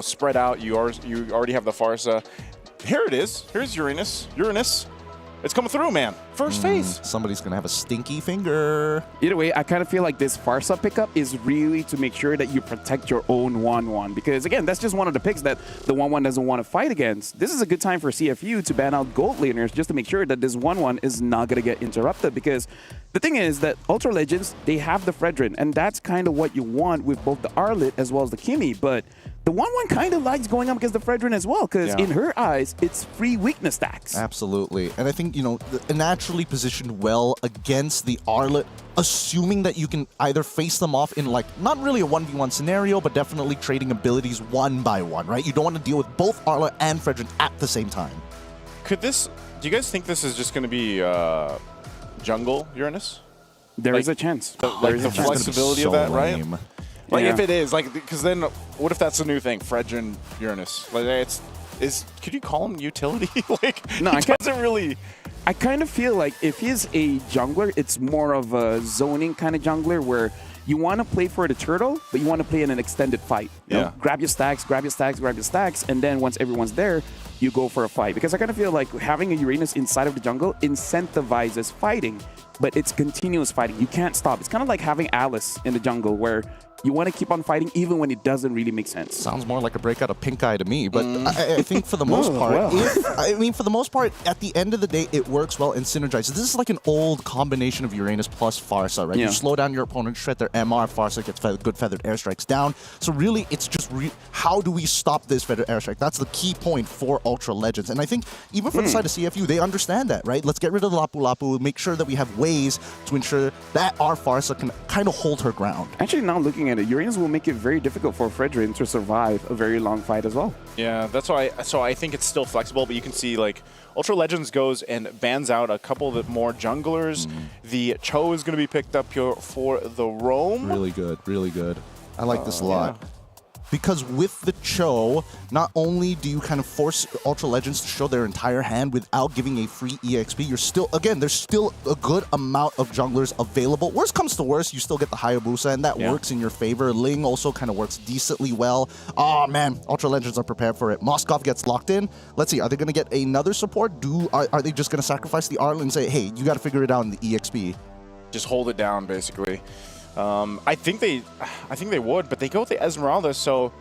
spread out. You already have the Farsa. Here it is. Here's Uranus. It's coming through, man. First phase. Somebody's going to have a stinky finger. Either way, I kind of feel like this Farsa pickup is really to make sure that you protect your own 1-1. Because, again, that's just one of the picks that the 1-1 doesn't want to fight against. This is a good time for CFU to ban out gold laners just to make sure that this 1-1 is not going to get interrupted. Because the thing is that Ultra Legends, they have the Fredrin. And that's kind of what you want with both the Arlet as well as the Kimi. But the 1-1 kind of likes going up against the Fredrin as well, because in her eyes, it's free weakness stacks. Absolutely. And I think, naturally positioned well against the Arlet, assuming that you can either face them off in, like, not really a 1v1 scenario, but definitely trading abilities 1 by 1, right? You don't want to deal with both Arlet and Fredrin at the same time. Could this? Do you guys think this is just going to be jungle Uranus? There is a chance. Like the flexibility of that, right? Like Yeah. if it is, like, because then what if that's a new thing? Fredrin Uranus. Like could you call him utility? Like No, he doesn't really. I kind of feel like if he's a jungler, it's more of a zoning kind of jungler where you want to play for the turtle, but you want to play in an extended fight. You know, grab your stacks, grab your stacks, grab your stacks, and then once everyone's there, you go for a fight. Because I kind of feel like having a Uranus inside of the jungle incentivizes fighting, but it's continuous fighting. You can't stop. It's kind of like having Alice in the jungle where you want to keep on fighting even when it doesn't really make sense. Sounds more like a breakout of pink eye to me, but I think for the most part, for the most part, at the end of the day, it works well and synergizes. This is like an old combination of Uranus plus Farsa, right? Yeah. You slow down your opponent, shred their MR, Farsa gets good feathered airstrikes down. So really, it's just how do we stop this feathered airstrike? That's the key point for Ultra Legends. And I think even for the side of CFU, they understand that, right? Let's get rid of the Lapu Lapu, make sure that we have ways to ensure that our Farsa can kind of hold her ground. Actually, now looking at it, Uranus will make it very difficult for Fredrin to survive a very long fight as well. Yeah, that's why. So I think it's still flexible, but you can see like Ultra Legends goes and bans out a couple of the more junglers. The Cho is going to be picked up here for the roam. Really good, really good. I like this a lot. Because with the Cho, not only do you kind of force Ultra Legends to show their entire hand without giving a free EXP, you're still, again, there's still a good amount of junglers available. Worst comes to worst, you still get the Hayabusa, and that works in your favor. Ling also kind of works decently well. Oh man, Ultra Legends are prepared for it. Moskov gets locked in. Let's see, are they going to get another support? Are they just going to sacrifice the Arlen and say, hey, you got to figure it out in the EXP? Just hold it down, basically. I think they would, but they go with the Esmeralda, so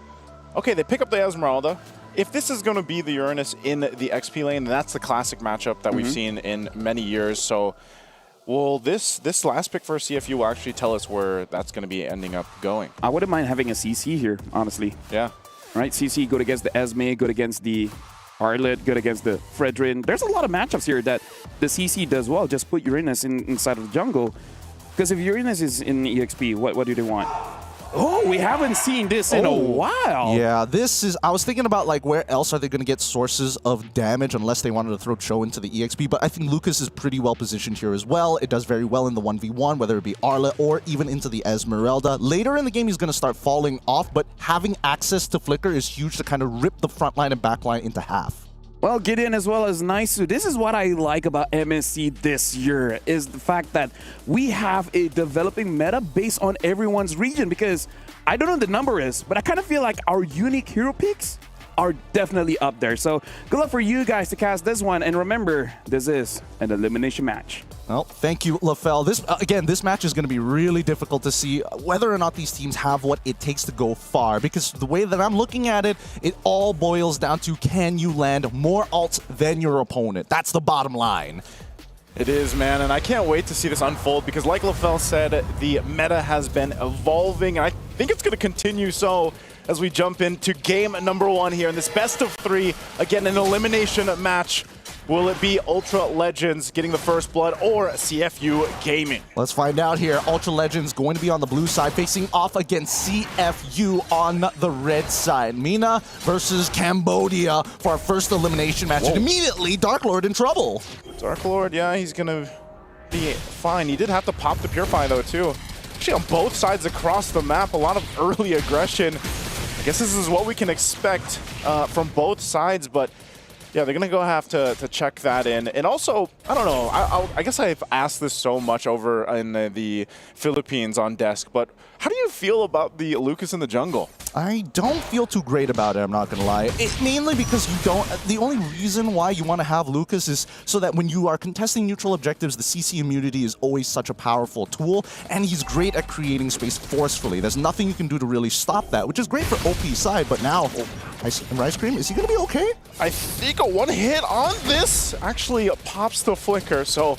okay, they pick up the Esmeralda. If this is going to be the Uranus in the XP lane, then that's the classic matchup that we've seen in many years. So will this last pick for CFU will actually tell us where that's going to be ending up going? I wouldn't mind having a CC here, honestly. Yeah. Right, CC good against the Esme, good against the Arlet, good against the Fredrin. There's a lot of matchups here that the CC does well. Just put Uranus inside of the jungle. Because if Uranus is in EXP, what do they want? Oh, we haven't seen this in a while. Yeah, this is... I was thinking about, like, where else are they going to get sources of damage unless they wanted to throw Cho into the EXP, but I think Lucas is pretty well positioned here as well. It does very well in the 1v1, whether it be Arla or even into the Esmeralda. Later in the game, he's going to start falling off, but having access to Flicker is huge to kind of rip the front line and back line into half. Well, Gideon as well as Naisu. This is what I like about MSC this year, is the fact that we have a developing meta based on everyone's region, because I don't know what the number is, but I kind of feel like our unique hero picks are definitely up there. So good luck for you guys to cast this one. And remember, this is an elimination match. Well, thank you, LaFell. This match is going to be really difficult to see whether or not these teams have what it takes to go far, because the way that I'm looking at it, it all boils down to, can you land more ults than your opponent? That's the bottom line. It is, man, and I can't wait to see this unfold, because like LaFell said, the meta has been evolving, and I think it's going to continue so as we jump into game number 1 here in this best of 3. Again, an elimination match. Will it be Ultra Legends getting the first blood or CFU Gaming? Let's find out here. Ultra Legends going to be on the blue side, facing off against CFU on the red side. Mina versus Cambodia for our first elimination match. And immediately, Dark Lord in trouble. Dark Lord, yeah, he's going to be fine. He did have to pop the Purify, though, too. Actually, on both sides across the map, a lot of early aggression. I guess this is what we can expect from both sides, but yeah, they're going to have to check that in. And also, I don't know, I guess I've asked this so much over in the Philippines on desk, but how do you feel about the Lucas in the jungle? I don't feel too great about it, I'm not going to lie. Mainly because the only reason why you want to have Lucas is so that when you are contesting neutral objectives, the CC immunity is always such a powerful tool, and he's great at creating space forcefully. There's nothing you can do to really stop that, which is great for OP side, but now, Rice Cream, is he going to be okay? I think a one hit on this actually pops the Flicker, so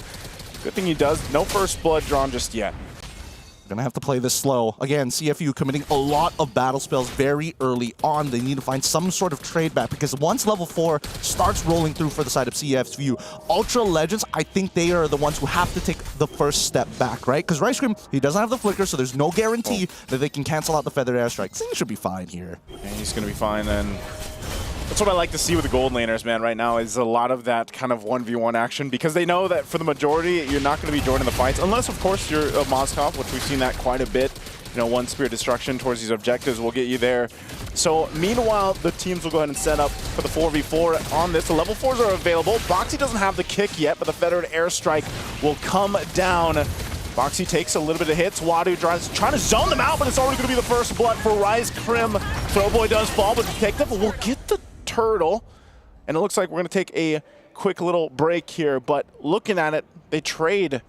good thing he does. No first blood drawn just yet. Gonna have to play this slow. Again, CFU committing a lot of battle spells very early on. They need to find some sort of trade back, because once level 4 starts rolling through for the side of CFU, Ultra Legends, I think they are the ones who have to take the first step back, right? Because Rice Cream, he doesn't have the Flicker, so there's no guarantee that they can cancel out the Feathered Airstrike. I think he should be fine here. And he's gonna be fine then. That's what I like to see with the gold laners, man, right now, is a lot of that kind of 1v1 action, because they know that for the majority, you're not going to be joining the fights, unless, of course, you're a Moskov, which we've seen that quite a bit. You know, one Spear Destruction towards these objectives will get you there. So, meanwhile, the teams will go ahead and set up for the 4v4 on this. The level 4s are available. Boxy doesn't have the kick yet, but the Feathered Airstrike will come down. Boxy takes a little bit of hits. Wadu trying to zone them out, but it's already going to be the first blood for Rise Crim. Throwboy does fall, but Detective will get the turtle. And it looks like we're going to take a quick little break here, but looking at it, they trade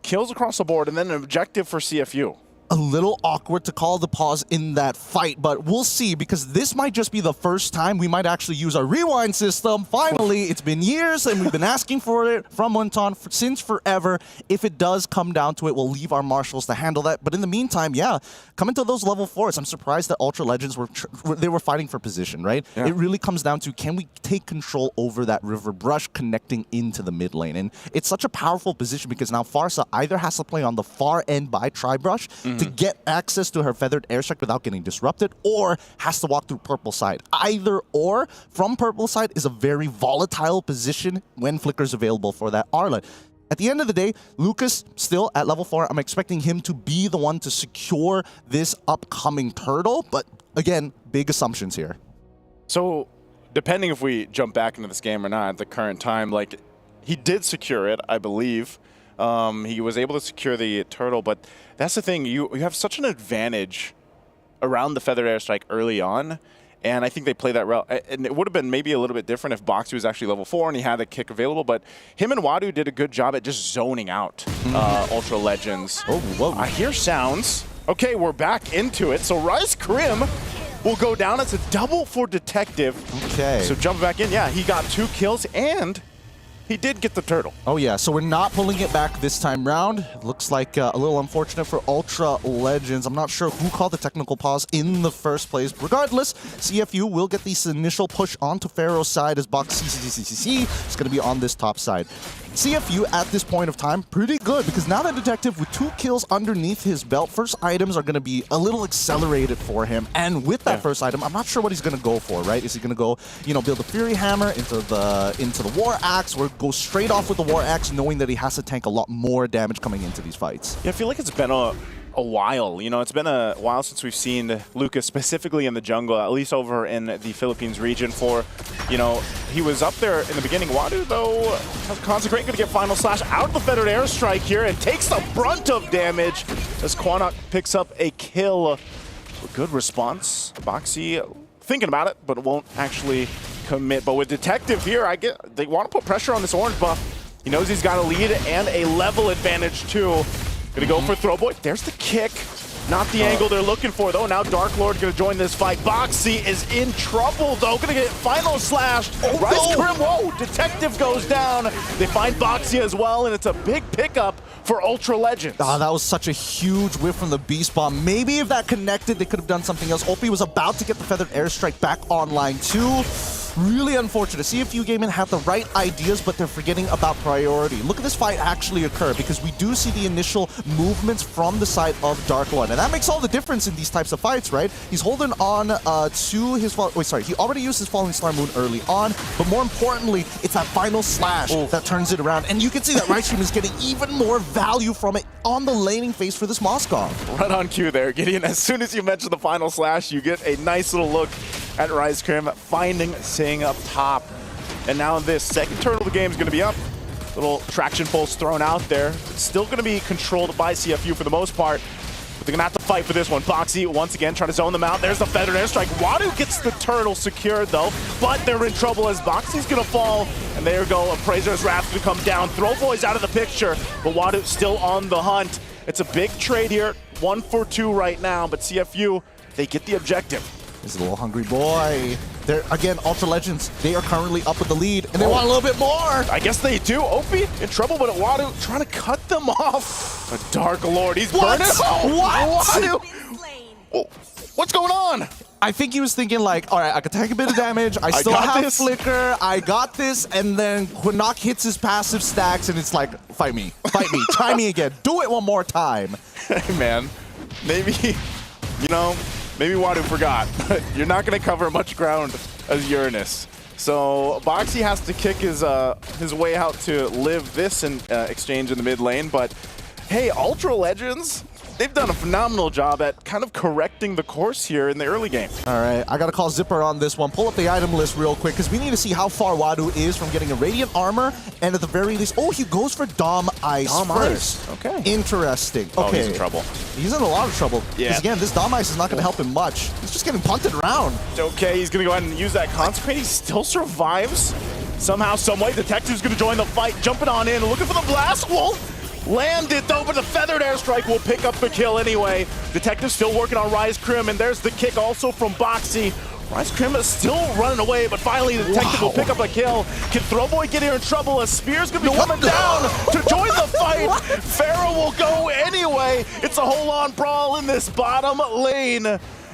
kills across the board and then an objective for CFU. A little awkward to call the pause in that fight, but we'll see, because this might just be the first time we might actually use our rewind system. Finally, it's been years and we've been asking for it from Munton since forever. If it does come down to it, we'll leave our marshals to handle that. But in the meantime, yeah, coming to those level 4s, I'm surprised that Ultra Legends were fighting for position, right? Yeah. It really comes down to, can we take control over that river brush connecting into the mid lane? And it's such a powerful position because now Farsa either has to play on the far end by Tri-Brush to get access to her Feathered Airstrike without getting disrupted, or has to walk through purple side. Either or from purple side is a very volatile position when Flicker's available for that Arlet. At the end of the day, Lucas still at level 4. I'm expecting him to be the one to secure this upcoming turtle, but again, big assumptions here. So, depending if we jump back into this game or not at the current time, like, he did secure it, I believe. He was able to secure the turtle, but that's the thing. You have such an advantage around the Feathered Airstrike early on, and I think they play that well. And it would have been maybe a little bit different if Boxy was actually level 4 and he had a kick available, but him and Wadu did a good job at just zoning out Ultra Legends. Oh, whoa. I hear sounds. Okay, we're back into it. So Rise Crim will go down. It's a double for Detective. Okay. So jumping back in, yeah, he got 2 kills and he did get the turtle. Oh yeah, so we're not pulling it back this time round. Looks like a little unfortunate for Ultra Legends. I'm not sure who called the technical pause in the first place. Regardless, CFU will get this initial push onto Pharaoh's side as Box CCCCC is going to be on this top side. CFU at this point of time, pretty good, because now that Detective with 2 kills underneath his belt, first items are going to be a little accelerated for him. And with that first item, I'm not sure what he's going to go for, right? Is he going to go, you know, build the Fury Hammer into the War Axe, or go straight off with the War Axe, knowing that he has to tank a lot more damage coming into these fights? Yeah, I feel like it's been a while. You know, it's been a while since we've seen Lucas specifically in the jungle, at least over in the Philippines region. For, you know, he was up there in the beginning. Wadu, though, Consecrate going to get Final Slash out of the Feathered Airstrike here and takes the brunt of damage as Quanok picks up a kill. A good response. Boxy thinking about it, but won't actually commit. But with Detective here, they want to put pressure on this orange buff. He knows he's got a lead and a level advantage too. Gonna go for Throwboy. There's the kick. Not the angle they're looking for, though. Now Dark Lord gonna join this fight. Boxy is in trouble, though. Gonna get Final Slash. Rise Crim, whoa! Detective goes down. They find Boxy as well, and it's a big pickup for Ultra Legends. Ah, that was such a huge whiff from the Beast Bomb. Maybe if that connected, they could have done something else. Opie was about to get the Feathered Airstrike back online, too. Really unfortunate. CFU Gaming have the right ideas, but they're forgetting about priority. Look at this fight actually occur, because we do see the initial movements from the side of Dark Lord. And that makes all the difference in these types of fights, right? He's holding on to his... he already used his Falling Star Moon early on, but more importantly, it's that Final Slash that turns it around. And you can see that Rise Crim is getting even more value from it on the laning phase for this Moskov. Right on cue there, Gideon. As soon as you mention the Final Slash, you get a nice little look at Rise Crim finding Sing up top. And now this second turtle of the game is going to be up. Little traction pulse thrown out there. It's still going to be controlled by CFU for the most part, but they're going to have to fight for this one. Boxy once again trying to zone them out. There's the Feathered Airstrike. Wadu gets the turtle secured though, but they're in trouble as Boxy's going to fall. And there you go, Appraiser's Wrath to come down. Throwboy's out of the picture, but Wadu still on the hunt. It's a big trade here. 1 for 2 right now, but CFU, they get the objective. This little hungry boy. They're, again, Ultra Legends, they are currently up with the lead, and they want a little bit more. I guess they do. Opie in trouble, but Wadu trying to cut them off. The Dark Lord, he's burning. What? Wadu. What's going on? I think he was thinking like, all right, I could take a bit of damage. I still have this. Flicker. I got this. And then Quinnock hits his passive stacks, and it's like, fight me. Fight me. Try me again. Do it one more time. Hey, man. Maybe, you know, maybe Wadu forgot, but you're not going to cover much ground as Uranus. So Boxy has to kick his way out to live this exchange in the mid lane, but hey, Ultra Legends, they've done a phenomenal job at kind of correcting the course here in the early game. All right, I got to call Zipper on this one. Pull up the item list real quick because we need to see how far Wadu is from getting a Radiant Armor, and at the very least, oh, he goes for Dom Ice first. Okay. Interesting. Okay. Oh, he's in trouble. He's in a lot of trouble. Yeah. Because again, this Dom Ice is not going to help him much. He's just getting punted around. Okay, he's going to go ahead and use that Consecrate. He still survives. Somehow, someway, Detective's going to join the fight, jumping on in, looking for the Blast Wolf. Land it though, but the Feathered Airstrike will pick up the kill anyway. Detective still working on Rise Crim, and there's the kick also from Boxy. Rise Crim is still running away, but finally the Detective will pick up a kill. Can Throwboy get here in trouble as Spear's gonna be coming down to join the fight? Pharaoh will go anyway. It's a whole-on brawl in this bottom lane.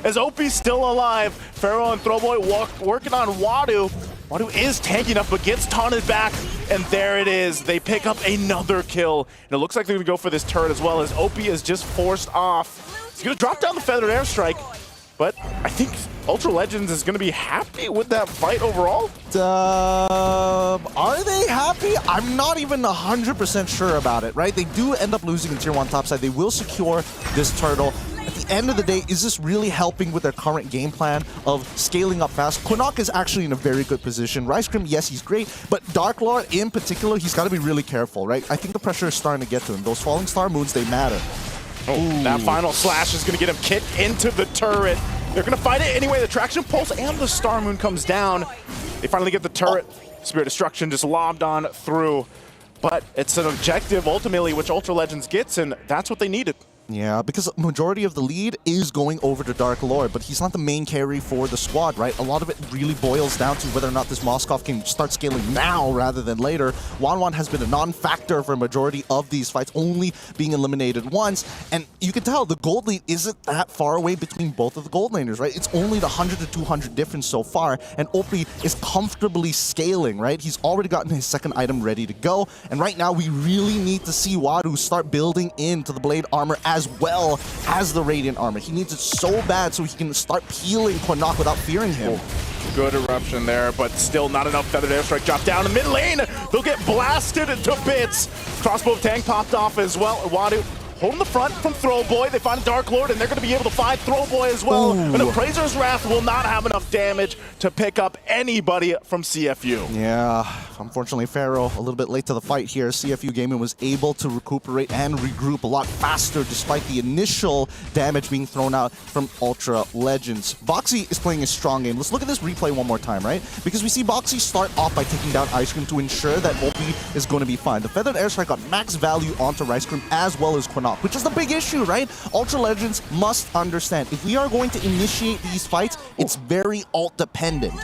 As Opie's still alive, Pharaoh and Throwboy working on Wadu. Wadu is tanking up, but gets taunted back, and there it is. They pick up another kill, and it looks like they're gonna go for this turret as well, as Opie is just forced off. He's gonna drop down the Feathered Airstrike, but I think Ultra Legends is gonna be happy with that fight overall. Are they happy? I'm not even 100% sure about it, right? They do end up losing in Tier 1 topside. They will secure this turtle. At the end of the day, is this really helping with their current game plan of scaling up fast? Quinnock is actually in a very good position. Rice Crim, yes, he's great, but Dark Lord in particular, he's got to be really careful, right? I think the pressure is starting to get to him. Those Falling Star Moons, they matter. Oh, that final slash is going to get him kicked into the turret. They're going to fight it anyway. The Traction Pulse and the Star Moon comes down. They finally get the turret. Spirit Destruction just lobbed on through. But it's an objective, ultimately, which Ultra Legends gets, and that's what they needed. Yeah, because majority of the lead is going over to Dark Lord, but he's not the main carry for the squad, right? A lot of it really boils down to whether or not this Moskov can start scaling now rather than later. Wanwan has been a non-factor for a majority of these fights, only being eliminated once, and you can tell the gold lead isn't that far away between both of the gold laners, right? It's only the 100 to 200 difference so far, and Opie is comfortably scaling, right? He's already gotten his second item ready to go, and right now we really need to see Wadu start building into the Blade Armor as well as the Radiant Armor. He needs it so bad so he can start peeling Quinnock without fearing him. Good eruption there, but still not enough Feathered Airstrike. Drop down in mid lane. They'll get blasted to bits. Crossbow tank popped off as well. Wadu holding the front from Throwboy. They find Dark Lord, and they're going to be able to find Throwboy as well. Ooh. And Appraiser's Wrath will not have enough damage to pick up anybody from CFU. Yeah, unfortunately, Pharaoh a little bit late to the fight here. CFU Gaming was able to recuperate and regroup a lot faster despite the initial damage being thrown out from Ultra Legends. Boxy is playing a strong game. Let's look at this replay one more time, right? Because we see Boxy start off by taking down Ice Cream to ensure that Opie is going to be fine. The Feathered Airstrike got max value onto Rice Cream as well as Quinnock, which is the big issue, right? Ultra Legends must understand, if we are going to initiate these fights, it's very ult dependent.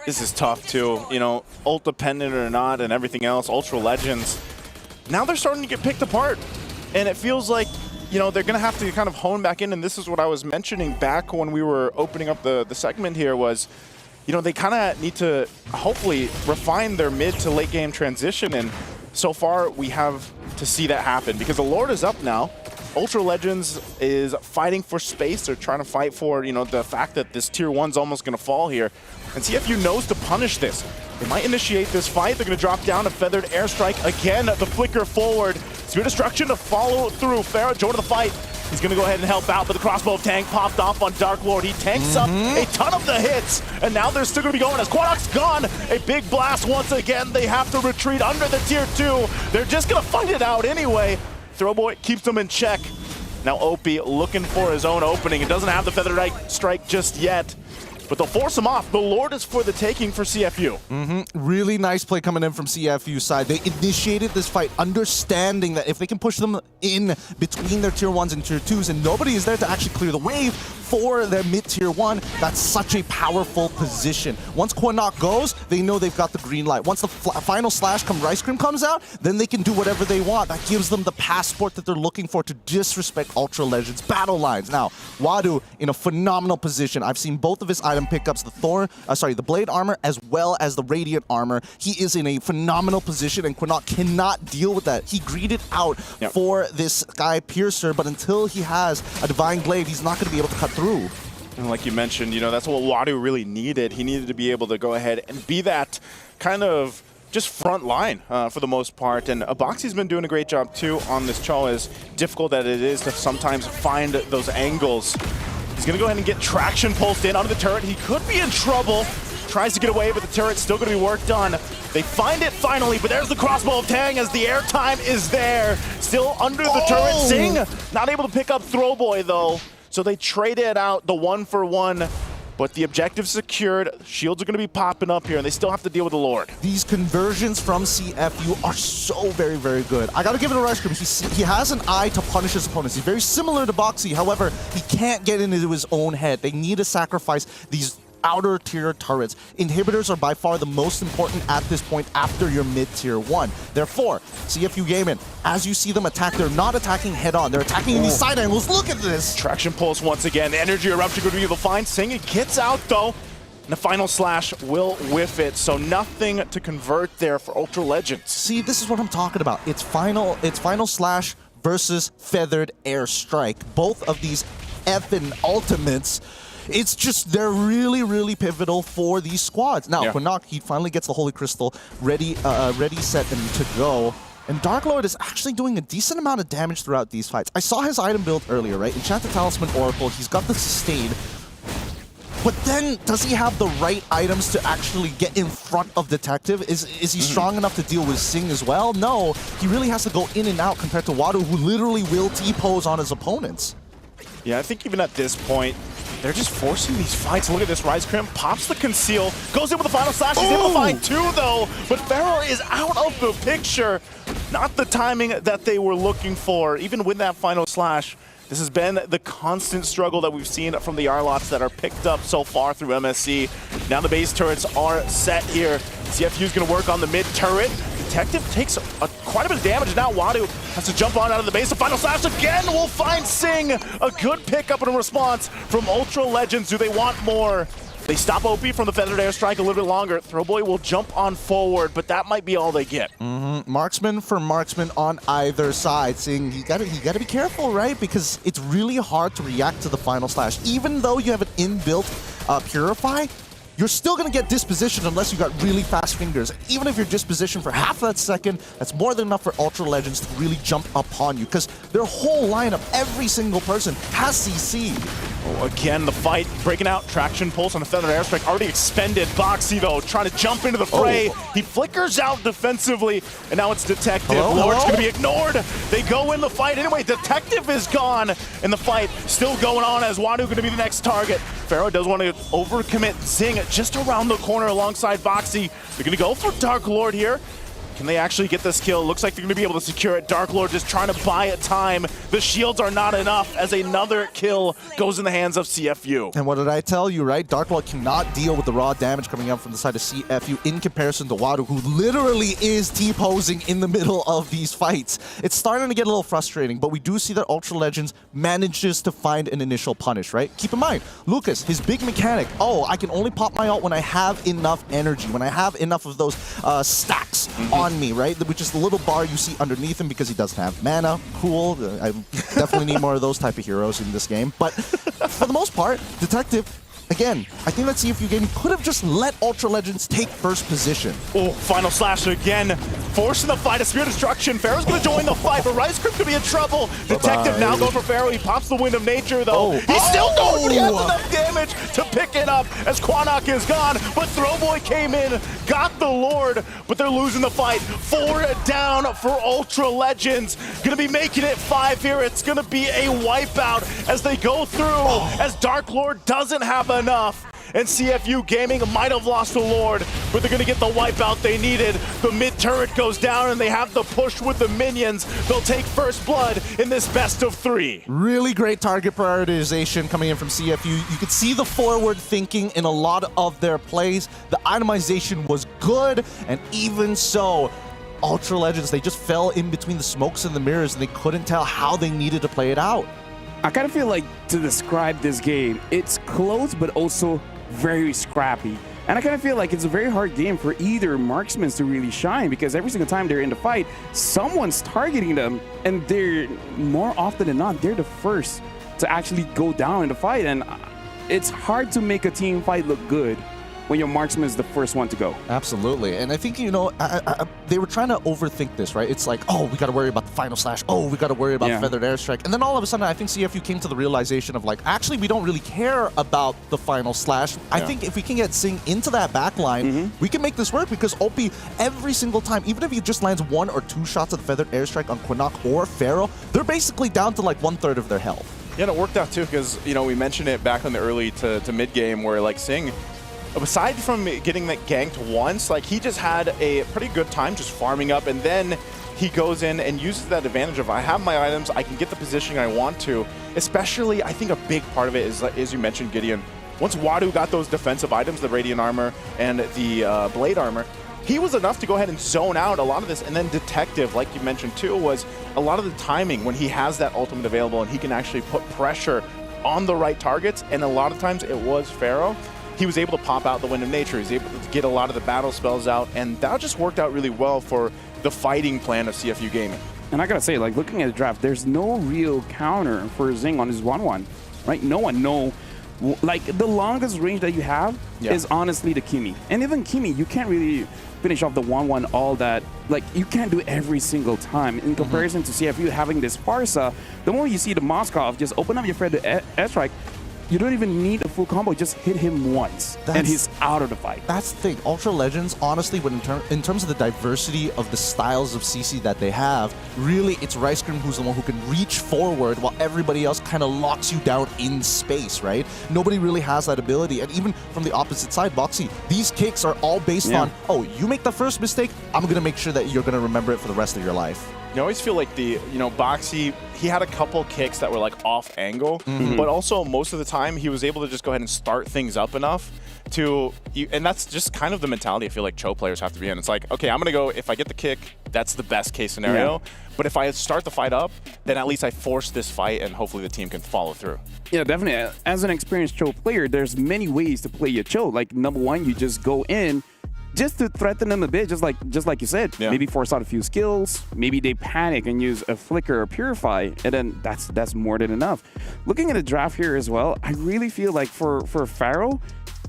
This is tough too, you know, ult dependent or not and everything else. Ultra Legends, now they're starting to get picked apart. And it feels like, you know, they're going to have to kind of hone back in. And this is what I was mentioning back when we were opening up the segment here was, you know, they kind of need to hopefully refine their mid to late game transition. And so far, we have to see that happen because the Lord is up now. Ultra Legends is fighting for space. They're trying to fight for, you know, the fact that this Tier 1's almost going to fall here. And CFU knows to punish this. They might initiate this fight. They're going to drop down a Feathered Airstrike. Again, the flicker forward. Spirit Destruction to follow through. Pharaoh joining the fight. He's going to go ahead and help out, but the crossbow tank popped off on Dark Lord. He tanks up a ton of the hits, and now they're still going to be going as Quinnock's gone. A big blast once again. They have to retreat under the Tier 2. They're just going to fight it out anyway. Throwboy keeps them in check. Now Opie looking for his own opening. It doesn't have the Feathered Strike just yet, but they'll force him off. The Lord is for the taking for CFU. Really nice play coming in from CFU side. They initiated this fight understanding that if they can push them in between their Tier 1s and Tier 2s and nobody is there to actually clear the wave for their mid-Tier 1, that's such a powerful position. Once Quinnock goes, they know they've got the green light. Once the final slash come Rice Cream comes out, then they can do whatever they want. That gives them the passport that they're looking for to disrespect Ultra Legends battle lines. Now, Wadu in a phenomenal position. I've seen both of his item pickups, the Blade Armor as well as the Radiant Armor. He is in a phenomenal position and Quinnock cannot deal with that. He greeted out for this guy Piercer, but until he has a Divine Glaive, he's not going to be able to cut through. And like you mentioned, you know, that's what Wadu really needed. He needed to be able to go ahead and be that kind of just front line for the most part. And Aboxy's been doing a great job too on this Cho, as difficult that it is to sometimes find those angles. He's going to go ahead and get traction pulsed in onto the turret. He could be in trouble. Tries to get away, but the turret's still going to be worked on. They find it finally, but there's the crossbow of Tang as the airtime is there. Still under the turret. Sing not able to pick up Throwboy though. So they traded out the 1-for-1, but the objective's secured. Shields are going to be popping up here, and they still have to deal with the Lord. These conversions from CFU are so very, very good. I got to give it a Rice Cream. He has an eye to punish his opponents. He's very similar to Boxy. However, he can't get into his own head. They need to sacrifice these outer tier turrets. Inhibitors are by far the most important at this point after your mid-tier 1. Therefore, CFU Gaming, as you see them attack, they're not attacking head-on. They're attacking in these side angles. Look at this! Traction pulse once again. The energy eruption going to be able to find Sing. It gets out though. And the final slash will whiff it. So nothing to convert there for Ultra Legends. See, this is what I'm talking about. It's final slash versus feathered airstrike. Both of these effing ultimates. It's just, they're really, really pivotal for these squads. Now, Quinnock, he finally gets the Holy Crystal ready, set, and to go. And Dark Lord is actually doing a decent amount of damage throughout these fights. I saw his item build earlier, right? Enchanted Talisman Oracle, he's got the Sustain. But then, does he have the right items to actually get in front of Detective? Is he strong enough to deal with Sing as well? No, he really has to go in and out compared to Wadu, who literally will T-pose on his opponents. Yeah, I think even at this point, they're just forcing these fights. Look at this, Rise Crim pops the conceal, goes in with the final slash. He's able to find 2 though, but Pharaoh is out of the picture. Not the timing that they were looking for. Even with that final slash, this has been the constant struggle that we've seen from the Arlots that are picked up so far through MSC. Now the base turrets are set here. CFU's gonna work on the mid turret. Detective takes quite a bit of damage. Now Wadu has to jump on out of the base. The final slash again will find Sing. A good pickup and a response from Ultra Legends. Do they want more? They stop OP from the feathered airstrike a little bit longer. Throwboy will jump on forward, but that might be all they get. Marksman for marksman on either side. Seeing you gotta be careful, right? Because it's really hard to react to the final slash. Even though you have an inbuilt Purify, you're still going to get disposition unless you got really fast fingers. Even if you're dispositioned for half that second, that's more than enough for Ultra Legends to really jump upon you, because their whole lineup, every single person, has CC. Oh, again, the fight breaking out. Traction pulse on the feathered airstrike already expended. Boxy, though, trying to jump into the fray. He flickers out defensively, and now it's Detective. Lord's going to be ignored. They go in the fight anyway. Detective is gone, and the fight still going on as Wadu going to be the next target. Pharaoh does want to overcommit Zing just around the corner alongside Boxy. They're going to go for Dark Lord here. Can they actually get this kill? Looks like they're going to be able to secure it. Dark Lord just trying to buy it time. The shields are not enough as another kill goes in the hands of CFU. And what did I tell you, right? Dark Lord cannot deal with the raw damage coming out from the side of CFU in comparison to Wadu, who literally is T-posing in the middle of these fights. It's starting to get a little frustrating, but we do see that Ultra Legends manages to find an initial punish, right? Keep in mind, Lucas, his big mechanic, I can only pop my ult when I have enough energy, when I have enough of those stacks on me, right? Which is the little bar you see underneath him because he doesn't have mana. Cool. I definitely need more of those type of heroes in this game. But for the most part, Detective, again, I think that CFU game could have just let Ultra Legends take first position. Oh, final slash again. Forcing the fight, a Spear Destruction. Pharaoh's going to join the fight, but Rice Crypt could be in trouble. Detective now going for Pharaoh. He pops the Wind of Nature, though. He's still going, but he has enough damage to pick it up as Quinnock is gone. But Throwboy came in, got the Lord, but they're losing the fight. 4 down for Ultra Legends. Going to be making it 5 here. It's going to be a wipeout as they go through, as Dark Lord doesn't have enough. And CFU Gaming might have lost the Lord, but they're going to get the wipeout they needed. The mid turret goes down, and they have the push with the minions. They'll take first blood in this best of 3. Really great target prioritization coming in from CFU. You could see the forward thinking in a lot of their plays. The itemization was good, and even so, Ultra Legends, they just fell in between the smokes and the mirrors, and they couldn't tell how they needed to play it out. I kind of feel like, to describe this game, it's close but also very scrappy. And I kind of feel like it's a very hard game for either marksmen to really shine, because every single time they're in the fight, someone's targeting them, and they're more often than not, they're the first to actually go down in the fight. And it's hard to make a team fight look good when your marksman is the first one to go. Absolutely. And I think, you know, they were trying to overthink this, right? It's like, oh, we got to worry about the final slash. Oh, we got to worry about the feathered airstrike. And then all of a sudden, I think CFU came to the realization of like, actually, we don't really care about the final slash. I think if we can get Zing into that back line, we can make this work because OP, every single time, even if he just lands 1 or 2 shots of the feathered airstrike on Quinnock or Pharaoh, they're basically down to like 1/3 of their health. Yeah, and it worked out too because, you know, we mentioned it back in the early to mid game where like Zing, aside from getting that ganked once, like he just had a pretty good time just farming up, and then he goes in and uses that advantage of I have my items, I can get the positioning I want to. Especially, I think a big part of it is, as you mentioned, Gideon, once Wadu got those defensive items, the Radiant Armor and the Blade Armor, he was enough to go ahead and zone out a lot of this. And then Detective, like you mentioned too, was a lot of the timing when he has that ultimate available and he can actually put pressure on the right targets. And a lot of times it was Pharaoh. He was able to pop out the Wind of Nature. He was able to get a lot of the battle spells out. And that just worked out really well for the fighting plan of CFU Gaming. And I gotta say, like looking at the draft, there's no real counter for Zing on his 1-1, right? No one, like the longest range that you have is honestly the Kimi. And even Kimi, you can't really finish off the 1-1 all that, like you can't do it every single time. In comparison to CFU having this Farsa, the moment you see the Moskov, just open up your feathered airstrike, you don't even need a full combo, just hit him once, and he's out of the fight. That's the thing. Ultra Legends, honestly, when in terms of the diversity of the styles of CC that they have, really it's Rice Cream who's the one who can reach forward while everybody else kind of locks you down in space, right? Nobody really has that ability. And even from the opposite side, Boxy, these kicks are all based on, oh, you make the first mistake, I'm going to make sure that you're going to remember it for the rest of your life. You always feel like Boxy, he had a couple kicks that were like off angle, but also most of the time he was able to just go ahead and start things up enough to, and that's just kind of the mentality I feel like Cho players have to be in. It's like, okay, I'm going to go, if I get the kick, that's the best case scenario. But if I start the fight up, then at least I force this fight and hopefully the team can follow through. Yeah, definitely. As an experienced Cho player, there's many ways to play your Cho. Like number one, you just go in, just to threaten them a bit, just like you said. Maybe force out a few skills. Maybe they panic and use a Flicker or Purify, and then that's more than enough. Looking at the draft here as well, I really feel like for Pharaoh,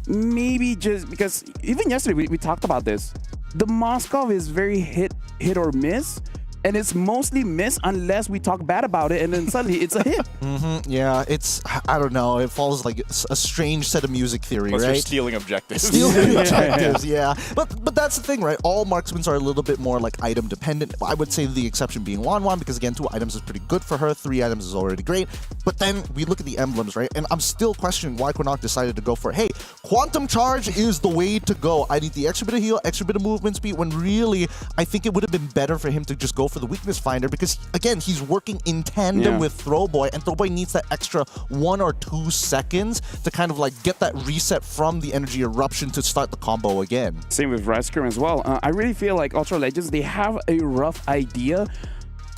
maybe just because even yesterday we talked about this, the Moskov is very hit or miss. And it's mostly miss unless we talk bad about it, and then suddenly it's a hit. Yeah, it's, I don't know, it follows like a strange set of music theory, Plus right? you're stealing objectives. Stealing objectives, yeah. But that's the thing, right? All marksmen are a little bit more like item dependent. I would say the exception being Wanwan, because again, 2 items is pretty good for her, 3 items is already great. But then we look at the emblems, right? And I'm still questioning why Quinnock decided to go for, hey, Quantum Charge is the way to go. I need the extra bit of heal, extra bit of movement speed, when really, I think it would have been better for him to just go for the weakness finder, because again, he's working in tandem with Throwboy, and Throwboy needs that extra 1 or 2 seconds to kind of like get that reset from the energy eruption to start the combo again. Same with Rice-Cream as well. I really feel like Ultra Legends, they have a rough idea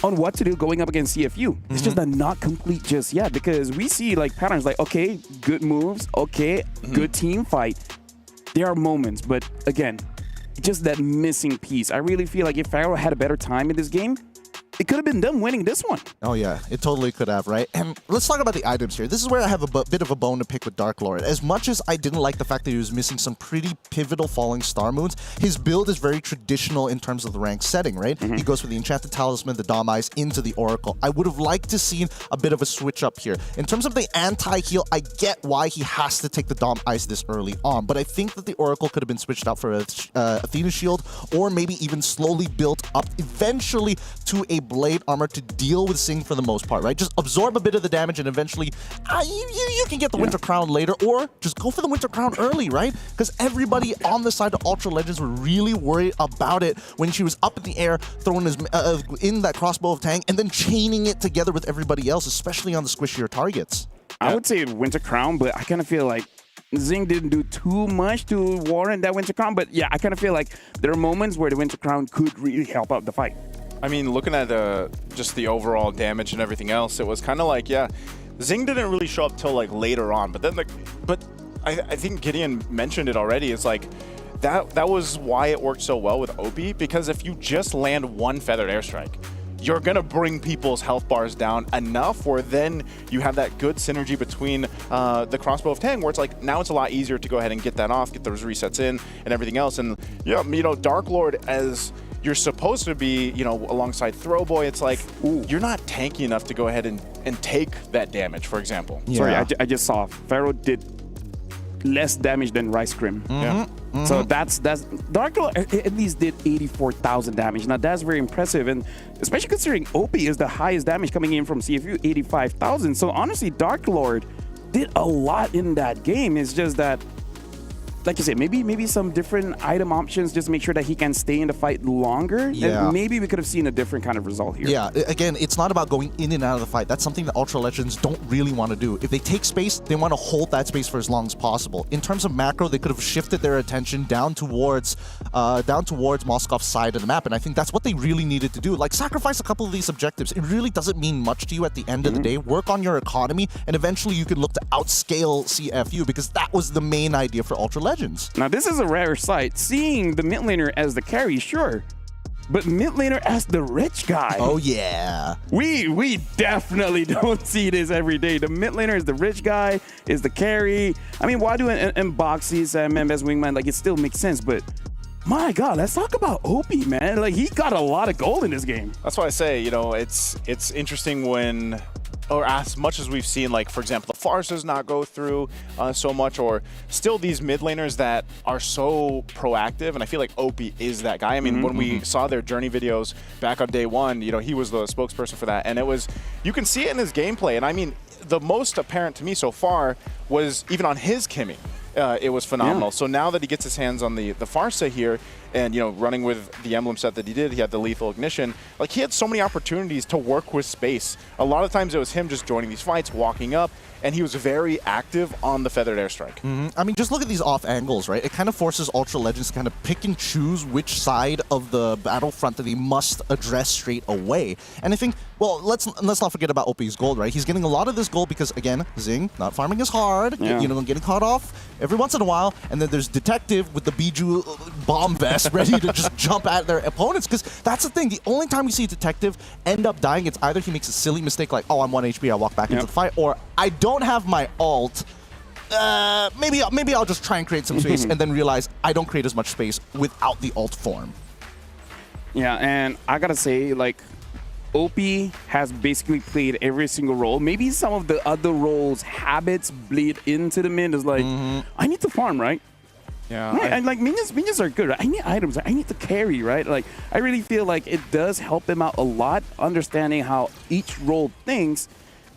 on what to do going up against CFU. It's just not complete just yet, because we see like patterns like, okay, good moves, okay, good team fight. There are moments, but again, just that missing piece. I really feel like if Pharaoh had a better time in this game, it could have been them winning this one. Oh yeah, it totally could have, right? And let's talk about the items here. This is where I have a bit of a bone to pick with Dark Lord. As much as I didn't like the fact that he was missing some pretty pivotal falling star moons, his build is very traditional in terms of the rank setting, right? He goes for the Enchanted Talisman, the Dom Eyes, into the Oracle. I would have liked to see a bit of a switch up here. In terms of the anti-heal, I get why he has to take the Dom Eyes this early on, but I think that the Oracle could have been switched out for a Athena Shield, or maybe even slowly built up eventually to a Blade Armor to deal with Zing for the most part, right? Just absorb a bit of the damage and eventually you can get the Winter Crown later, or just go for the Winter Crown early, right? Because everybody on the side of Ultra Legends were really worried about it when she was up in the air, throwing his, in that crossbow of Tang, and then chaining it together with everybody else, especially on the squishier targets. I would say Winter Crown, but I kind of feel like Zing didn't do too much to warrant that Winter Crown. But yeah, I kind of feel like there are moments where the Winter Crown could really help out the fight. I mean, looking at just the overall damage and everything else, it was kind of like, yeah, Zing didn't really show up till like later on. But then, I think Gideon mentioned it already. It's like that was why it worked so well with OP, because if you just land 1 feathered airstrike, you're going to bring people's health bars down enough where then you have that good synergy between the crossbow of Tang, where it's like now it's a lot easier to go ahead and get that off, get those resets in and everything else. And yeah, you know, Dark Lord, as you're supposed to be, you know, alongside Throwboy, it's like, you're not tanky enough to go ahead and take that damage, for example. Yeah. Sorry, I just saw Pharaoh did less damage than Rice Cream. Yeah. So that's Dark Lord at least did 84,000 damage. Now that's very impressive, and especially considering OP is the highest damage coming in from CFU, 85,000. So honestly, Dark Lord did a lot in that game. It's just that, like you said, maybe some different item options just make sure that he can stay in the fight longer. Yeah. And maybe we could have seen a different kind of result here. Yeah, again, it's not about going in and out of the fight. That's something that Ultra Legends don't really want to do. If they take space, they want to hold that space for as long as possible. In terms of macro, they could have shifted their attention down towards Moscow's side of the map, and I think that's what they really needed to do. Like, sacrifice a couple of these objectives. It really doesn't mean much to you at the end of the day. Work on your economy, and eventually you can look to outscale CFU, because that was the main idea for Ultra Legends. Now, this is a rare sight. Seeing the mid laner as the carry, sure. But mid laner as the rich guy. Oh, yeah. We definitely don't see this every day. The mid laner is the rich guy, is the carry. I mean, why do an Boxy's as wingman? Like, it still makes sense, but my God, let's talk about OP, man. Like, he got a lot of gold in this game. That's why I say, you know, it's interesting when, or as much as we've seen, like, for example, the Farce does not go through so much, or still these mid laners that are so proactive, and I feel like OP is that guy. I mean, when we saw their journey videos back on day one, you know, he was the spokesperson for that, and it was, you can see it in his gameplay, and I mean, the most apparent to me so far was even on his Kimmy. It was phenomenal. Yeah. So now that he gets his hands on the Farsa here, and you know, running with the emblem set that he did, he had the lethal ignition. Like, he had so many opportunities to work with space. A lot of times it was him just joining these fights, walking up, and he was very active on the feathered airstrike. I mean, just look at these off angles, right? It kind of forces Ultra Legends to kind of pick and choose which side of the battlefront that he must address straight away. And I think, well, let's not forget about OP's gold, right? He's getting a lot of this gold because, again, Zing not farming as hard, you know, getting caught off every once in a while, and then there's Detective with the Biju bomb vest ready to just jump at their opponents, because that's the thing. The only time we see a Detective end up dying, it's either he makes a silly mistake like, oh, I'm 1 HP, I walk back into the fight, or I don't have my ult, maybe I'll just try and create some space and then realize I don't create as much space without the ult form. Yeah, and I gotta say, like, OP has basically played every single role. Maybe some of the other roles' habits bleed into the mid. Is like, I need to farm, right? Yeah. Right, and like minions are good, right? I need items, right? I need to carry, right? Like, I really feel like it does help him out a lot, understanding how each role thinks,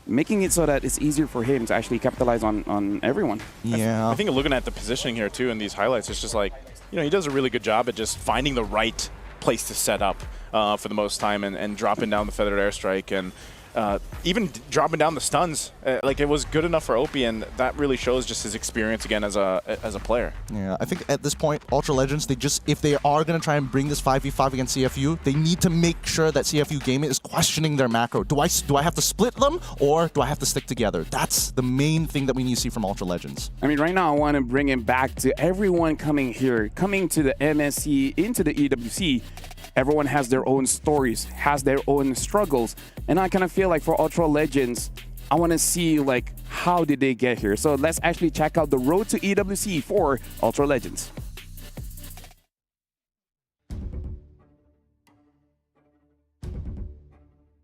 making it so that it's easier for him to actually capitalize on everyone. Yeah. I think looking at the positioning here too in these highlights, it's just like, you know, he does a really good job at just finding the right place to set up for the most time, and dropping down the feathered airstrike, and even dropping down the stuns. Like, it was good enough for OP, and that really shows just his experience again as a player. Yeah, I think at this point, Ultra Legends, if they are going to try and bring this 5v5 against CFU, they need to make sure that CFU Gaming is questioning their macro. Do I have to split them, or do I have to stick together? That's the main thing that we need to see from Ultra Legends. I mean, right now I want to bring it back to everyone coming here, coming to the MSC, into the EWC. Everyone has their own stories, has their own struggles, and I kind of feel like for Ultra Legends, I want to see, like, how did they get here? So let's actually check out the road to EWC for Ultra Legends.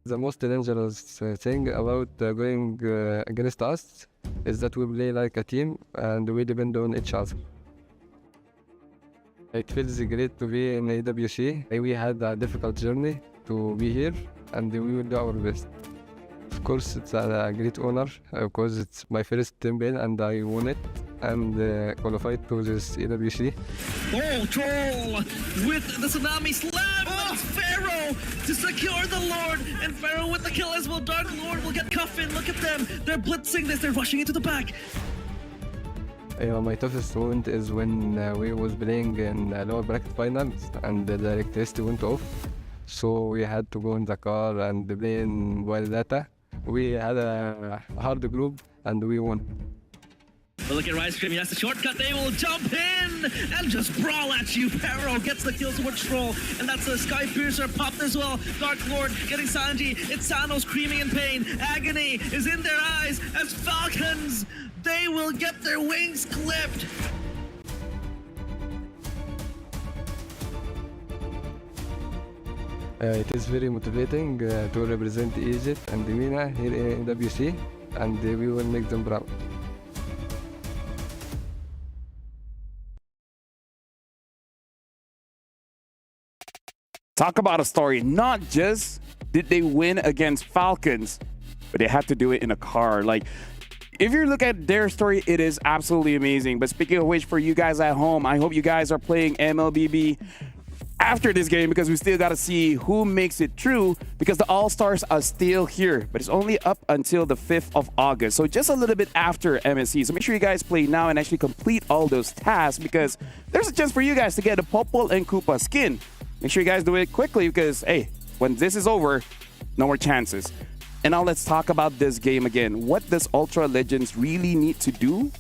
The most dangerous thing about going against us is that we play like a team and we depend on each other. It feels great to be in EWC. We had a difficult journey to be here, and we will do our best. Of course, it's a great honor because it's my first team win and I won it and qualified to this EWC. Oh, Troll with the Tsunami Slam! Oh. It's Pharaoh to secure the Lord, and Pharaoh with the kill as well. Dark Lord will get Coffin. Look at them. They're blitzing this. They're rushing into the back. My toughest moment is when we was playing in lower bracket finals and the electricity went off. So we had to go in the car and play in wild data. We had a hard group and we won. But look at Rice Cream, he has the shortcut, they will jump in and just brawl at you. Pharaoh gets the kills with Troll, and that's a Sky Piercer popped as well. Dark Lord getting Sanji, it's Sano screaming in pain. Agony is in their eyes as Falcons, they will get their wings clipped. It is very motivating to represent Egypt and MENA here in EWC, and we will make them proud. Talk about a story. Not just did they win against Falcons, but they had to do it in a car. Like, if you look at their story, it is absolutely amazing. But speaking of which, for you guys at home, I hope you guys are playing MLBB after this game, because we still got to see who makes it through, because the All-Stars are still here, but it's only up until the 5th of August. So just a little bit after MSC. So make sure you guys play now and actually complete all those tasks, because there's a chance for you guys to get a Popol and Koopa skin. Make sure you guys do it quickly, because, hey, when this is over, no more chances. And now let's talk about this game again. What does Ultra Legends really need to do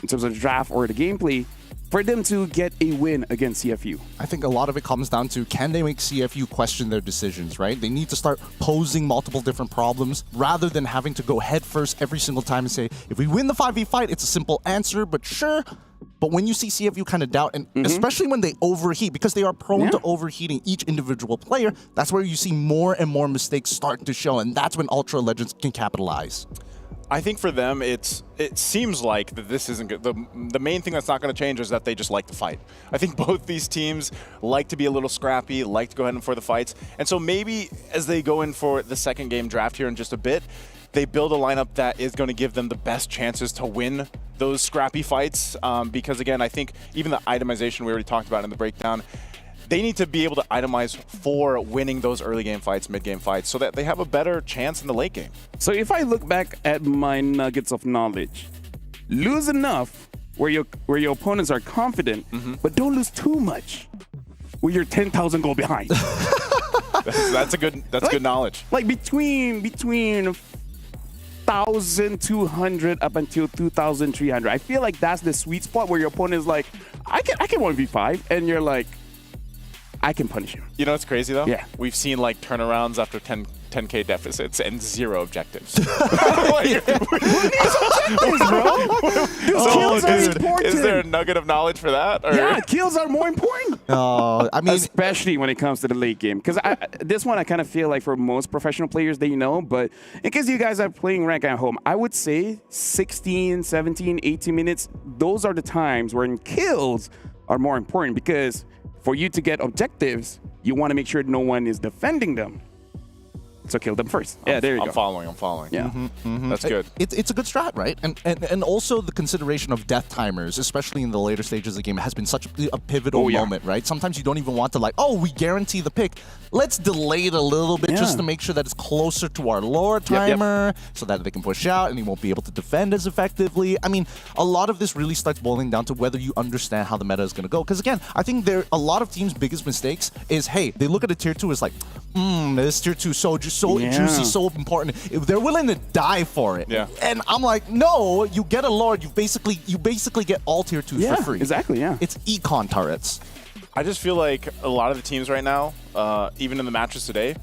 in terms of the draft or the gameplay for them to get a win against CFU? I think a lot of it comes down to, can they make CFU question their decisions, right? They need to start posing multiple different problems rather than having to go head first every single time and say, if we win the 5v fight, it's a simple answer, but sure. But when you see CFU kind of doubt, and especially when they overheat, because they are prone to overheating each individual player, that's where you see more and more mistakes start to show, and that's when Ultra Legends can capitalize. I think for them, it seems like that this isn't good. The main thing that's not going to change is that they just like to fight. I think both these teams like to be a little scrappy, like to go ahead and for the fights. And so maybe as they go in for the second game draft here in just a bit, they build a lineup that is going to give them the best chances to win those scrappy fights. Because again, I think even the itemization we already talked about in the breakdown, they need to be able to itemize for winning those early game fights, mid game fights, so that they have a better chance in the late game. So if I look back at my nuggets of knowledge, lose enough where your opponents are confident, but don't lose too much where you're 10,000 goal behind. that's good knowledge. Like between 1,200 up until 2,300. I feel like that's the sweet spot where your opponent is like, I can 1v5, and you're like, I can punish him. You know what's crazy though? Yeah. We've seen like turnarounds after 10K deficits and 0 objectives. Kills are important. Is there a nugget of knowledge for that? Or? Yeah, kills are more important. I mean, especially when it comes to the late game. Because this one, I kind of feel like for most professional players, they know. But in case you guys are playing rank at home, I would say 16, 17, 18 minutes, those are the times when kills are more important. Because for you to get objectives, you want to make sure no one is defending them. So kill them first. Yeah, there you go. I'm following. Yeah. That's good. It's a good strat, right? And also the consideration of death timers, especially in the later stages of the game, has been such a pivotal moment, right? Sometimes you don't even want to like, oh, we guarantee the pick. Let's delay it a little bit just to make sure that it's closer to our lower timer so that they can push out and he won't be able to defend as effectively. I mean, a lot of this really starts boiling down to whether you understand how the meta is going to go. Because again, I think a lot of teams' biggest mistakes is, hey, they look at a tier 2 as like, this tier 2 so juicy, so important. If they're willing to die for it. Yeah. And I'm like, no, you get a Lord, you basically get all tier 2s for free. Exactly, yeah. It's econ turrets. I just feel like a lot of the teams right now, even in the matches today,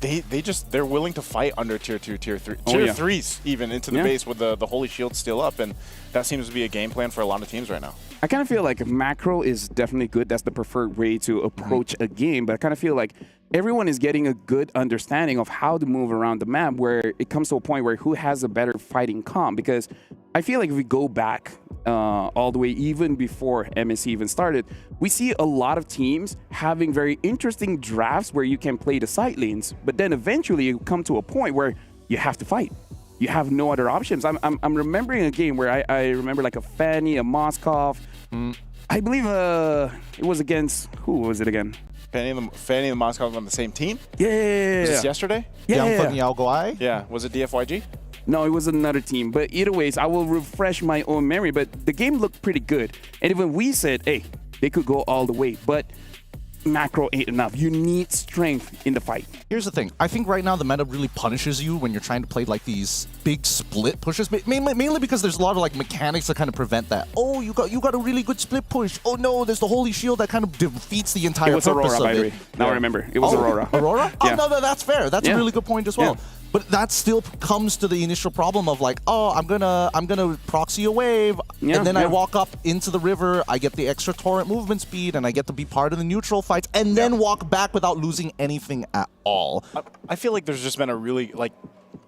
they're willing to fight under tier 2, tier 3, tier 3s even into the base with the Holy Shield still up, and that seems to be a game plan for a lot of teams right now. I kind of feel like macro is definitely good. That's the preferred way to approach a game, but I kind of feel like everyone is getting a good understanding of how to move around the map, where it comes to a point where who has a better fighting comp. Because I feel like if we go back all the way even before MSC even started, we see a lot of teams having very interesting drafts where you can play the side lanes, but then eventually you come to a point where you have to fight. You have no other options. I'm remembering a game where I remember like a Fanny, a Moskov. I believe it was against, who was it again? Fanny and the Moskov on the same team? Yeah. Was this yesterday? Yeah. Was it DFYG? No, it was another team. But either ways, I will refresh my own memory. But the game looked pretty good. And even we said, hey, they could go all the way. But macro ain't enough. You need strength in the fight. Here's the thing. I think right now the meta really punishes you when you're trying to play like these big split pushes, mainly because there's a lot of like mechanics that kind of prevent that. Oh, you got a really good split push. Oh no, there's the holy shield that kind of defeats the entire purpose Aurora, of by the it. way. Now I remember. It was Aurora. Aurora? Yeah. Oh no, that's fair. That's a really good point as well. Yeah. But that still comes to the initial problem of like, oh, I'm gonna proxy a wave, and then I walk up into the river, I get the extra torrent movement speed, and I get to be part of the neutral fights, and then walk back without losing anything at all. I feel like there's just been a really, like,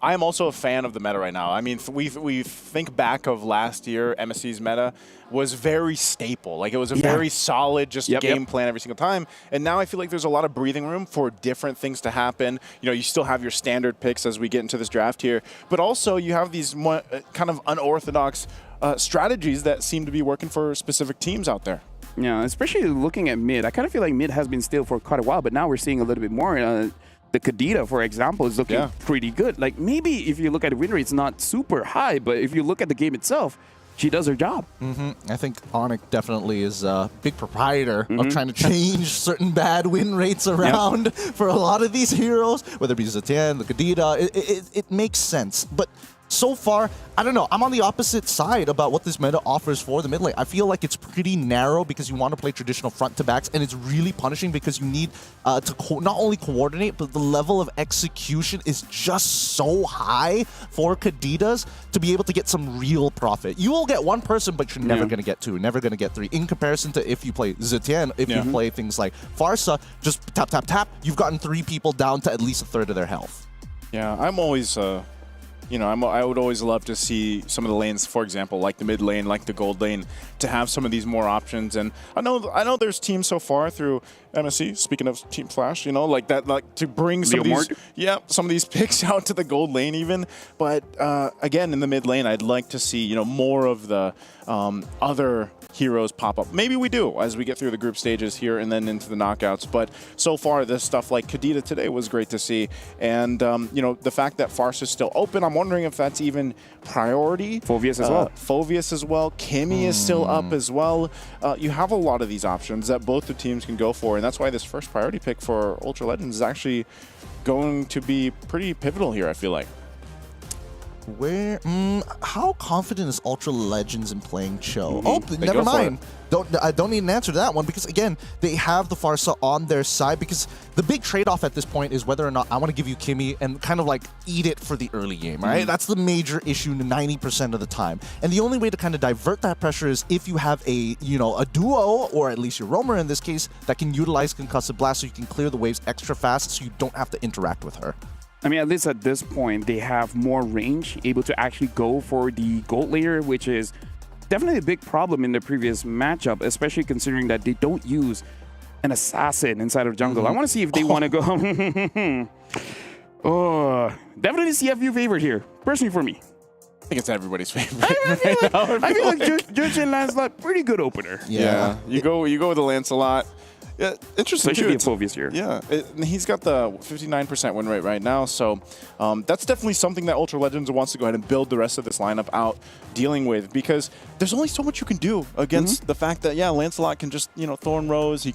I am also a fan of the meta right now. I mean, we think back of last year, MSC's meta was very staple. Like, it was a very solid just game plan every single time. And now I feel like there's a lot of breathing room for different things to happen. You know, you still have your standard picks as we get into this draft here, but also you have these more, kind of unorthodox strategies that seem to be working for specific teams out there. Yeah, especially looking at mid. I kind of feel like mid has been stale for quite a while, but now we're seeing a little bit more. The Kadita, for example, is looking pretty good. Like, maybe if you look at the win rate, it's not super high, but if you look at the game itself, she does her job. I think Onyx definitely is a big proprietor of trying to change certain bad win rates around for a lot of these heroes, whether it be Zetian, the Kadita. It makes sense. But so far, I don't know. I'm on the opposite side about what this meta offers for the mid lane. I feel like it's pretty narrow because you want to play traditional front-to-backs, and it's really punishing because you need to not only coordinate, but the level of execution is just so high for Kaditas to be able to get some real profit. You will get one person, but you're never going to get two, never going to get three. In comparison to if you play Zetian, if you play things like Farsa, just tap, tap, tap, you've gotten three people down to at least a third of their health. Yeah, I'm always... you know, I would always love to see some of the lanes, for example, like the mid lane, like the gold lane, to have some of these more options. And I know there's teams so far through MSC, speaking of Team Flash, you know, like that, like to bring some of these picks out to the gold lane even. But again, in the mid lane, I'd like to see, you know, more of the other heroes pop up. Maybe we do as we get through the group stages here and then into the knockouts. But so far, this stuff like Kadita today was great to see. And, you know, the fact that Farce is still open, I'm wondering if that's even priority. Phoveus as well. Phoveus as well. Kimmy is still up as well. You have a lot of these options that both the teams can go for. And that's why this first priority pick for Ultra Legends is actually going to be pretty pivotal here, I feel like. How confident is Ultra Legends in playing Cho? Oh, never mind. I don't need an answer to that one because, again, they have the Farsa on their side because the big trade-off at this point is whether or not I want to give you Kimmy and kind of like eat it for the early game, right? That's the major issue 90% of the time. And the only way to kind of divert that pressure is if you have a duo, or at least your roamer in this case, that can utilize Concussive Blast so you can clear the waves extra fast so you don't have to interact with her. I mean, at least at this point, they have more range, able to actually go for the gold layer, which is definitely a big problem in the previous matchup, especially considering that they don't use an assassin inside of jungle. I want to see if they want to go... definitely CFU favorite here, personally for me. I think it's everybody's favorite. I feel like Judge and Lancelot, pretty good opener. Yeah. You go with the Lancelot. Yeah, interesting. So it should be a Phoveus here. Yeah, he's got the 59% win rate right now, so that's definitely something that Ultra Legends wants to go ahead and build the rest of this lineup out dealing with, because there's only so much you can do against the fact that Lancelot can just Thorn Rose. He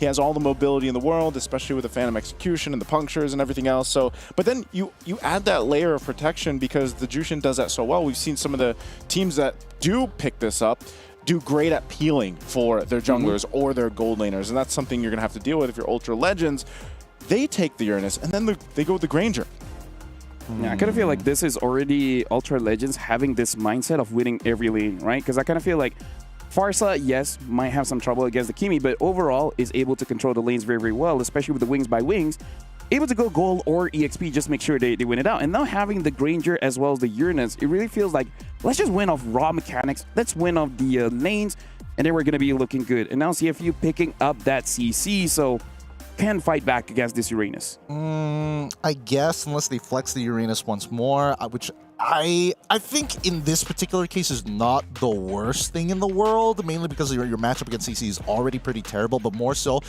has all the mobility in the world, especially with the Phantom Execution and the punctures and everything else. So, but then you add that layer of protection because the Jushin does that so well. We've seen some of the teams that do pick this up do great at peeling for their junglers or their gold laners, and that's something you're going to have to deal with if you're Ultra Legends. They take the Uranus, and then they go with the Granger. Yeah, I kind of feel like this is already Ultra Legends having this mindset of winning every lane, right? Because I kind of feel like Farsa, yes, might have some trouble against the Kimi, but overall is able to control the lanes very, very well, especially with the wings by wings. Able to go gold or EXP, just make sure they win it out. And now having the Granger as well as the Uranus, it really feels like, let's just win off raw mechanics. Let's win off the lanes, and then we're going to be looking good. And now CFU picking up that CC, so can fight back against this Uranus. I guess, unless they flex the Uranus once more, which I think in this particular case is not the worst thing in the world, mainly because your matchup against CC is already pretty terrible, but more so,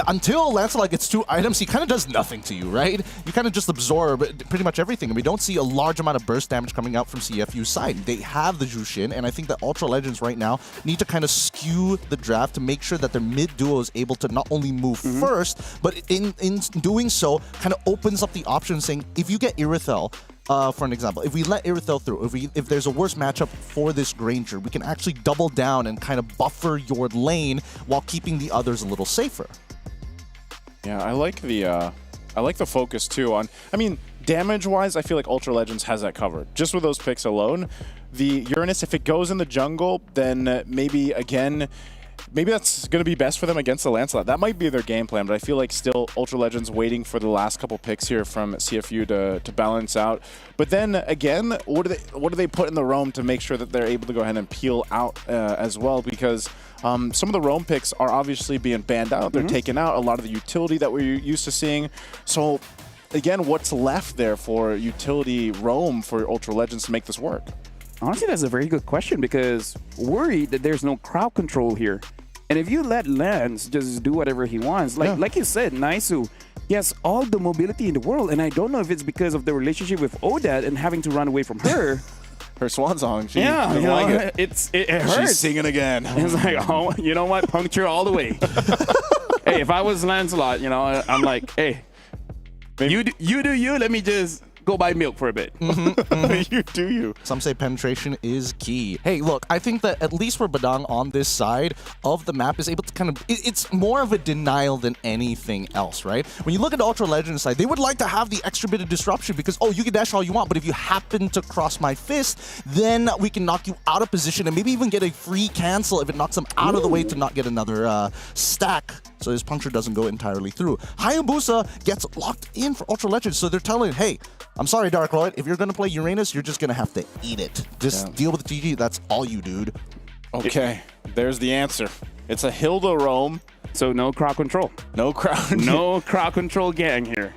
until Lancelot gets 2 items, he kind of does nothing to you, right? You kind of just absorb pretty much everything. And we don't see a large amount of burst damage coming out from CFU's side. They have the Jushin, and I think that Ultra Legends right now need to kind of skew the draft to make sure that their mid duo is able to not only move first, but in doing so, kind of opens up the option saying, if you get Irithel, for an example, if we let Irithel through, if there's a worse matchup for this Granger, we can actually double down and kind of buffer your lane while keeping the others a little safer. Yeah, I like the focus too on. I mean, damage-wise, I feel like Ultra Legends has that covered. Just with those picks alone, the Uranus, if it goes in the jungle, then maybe that's going to be best for them against the Lancelot. That might be their game plan, but I feel like still Ultra Legends waiting for the last couple picks here from CFU to balance out. But then again, what do they put in the roam to make sure that they're able to go ahead and peel out as well? Because some of the roam picks are obviously being banned out. They're taking out a lot of the utility that we're used to seeing. So again, what's left there for utility roam for Ultra Legends to make this work? Honestly, that's a very good question because worried that there's no crowd control here. And if you let Lance just do whatever he wants, like you said, Naisu, he has all the mobility in the world. And I don't know if it's because of the relationship with Odette and having to run away from her. Her swan song. She doesn't like it. It hurts. She's singing again. It's like, oh, you know what? Puncture all the way. Hey, if I was Lancelot, I'm like, hey, you do you. Let me just go buy milk for a bit. You do you. Some say penetration is key. Hey, look, I think that at least for Badang on this side of the map is able to kind of, it's more of a denial than anything else, right? When you look at the Ultra Legends side, they would like to have the extra bit of disruption because, oh, you can dash all you want, but if you happen to cross my fist, then we can knock you out of position and maybe even get a free cancel if it knocks them out of the way to not get another stack. So his puncture doesn't go entirely through. Hayabusa gets locked in for Ultra Legends, so they're telling, hey, I'm sorry, Dark Lord, if you're going to play Uranus, you're just going to have to eat it. Just deal with the GG, that's all you, dude. Okay, there's the answer. It's a Hilda roam. So no crowd control. No crowd. No crowd control gang here.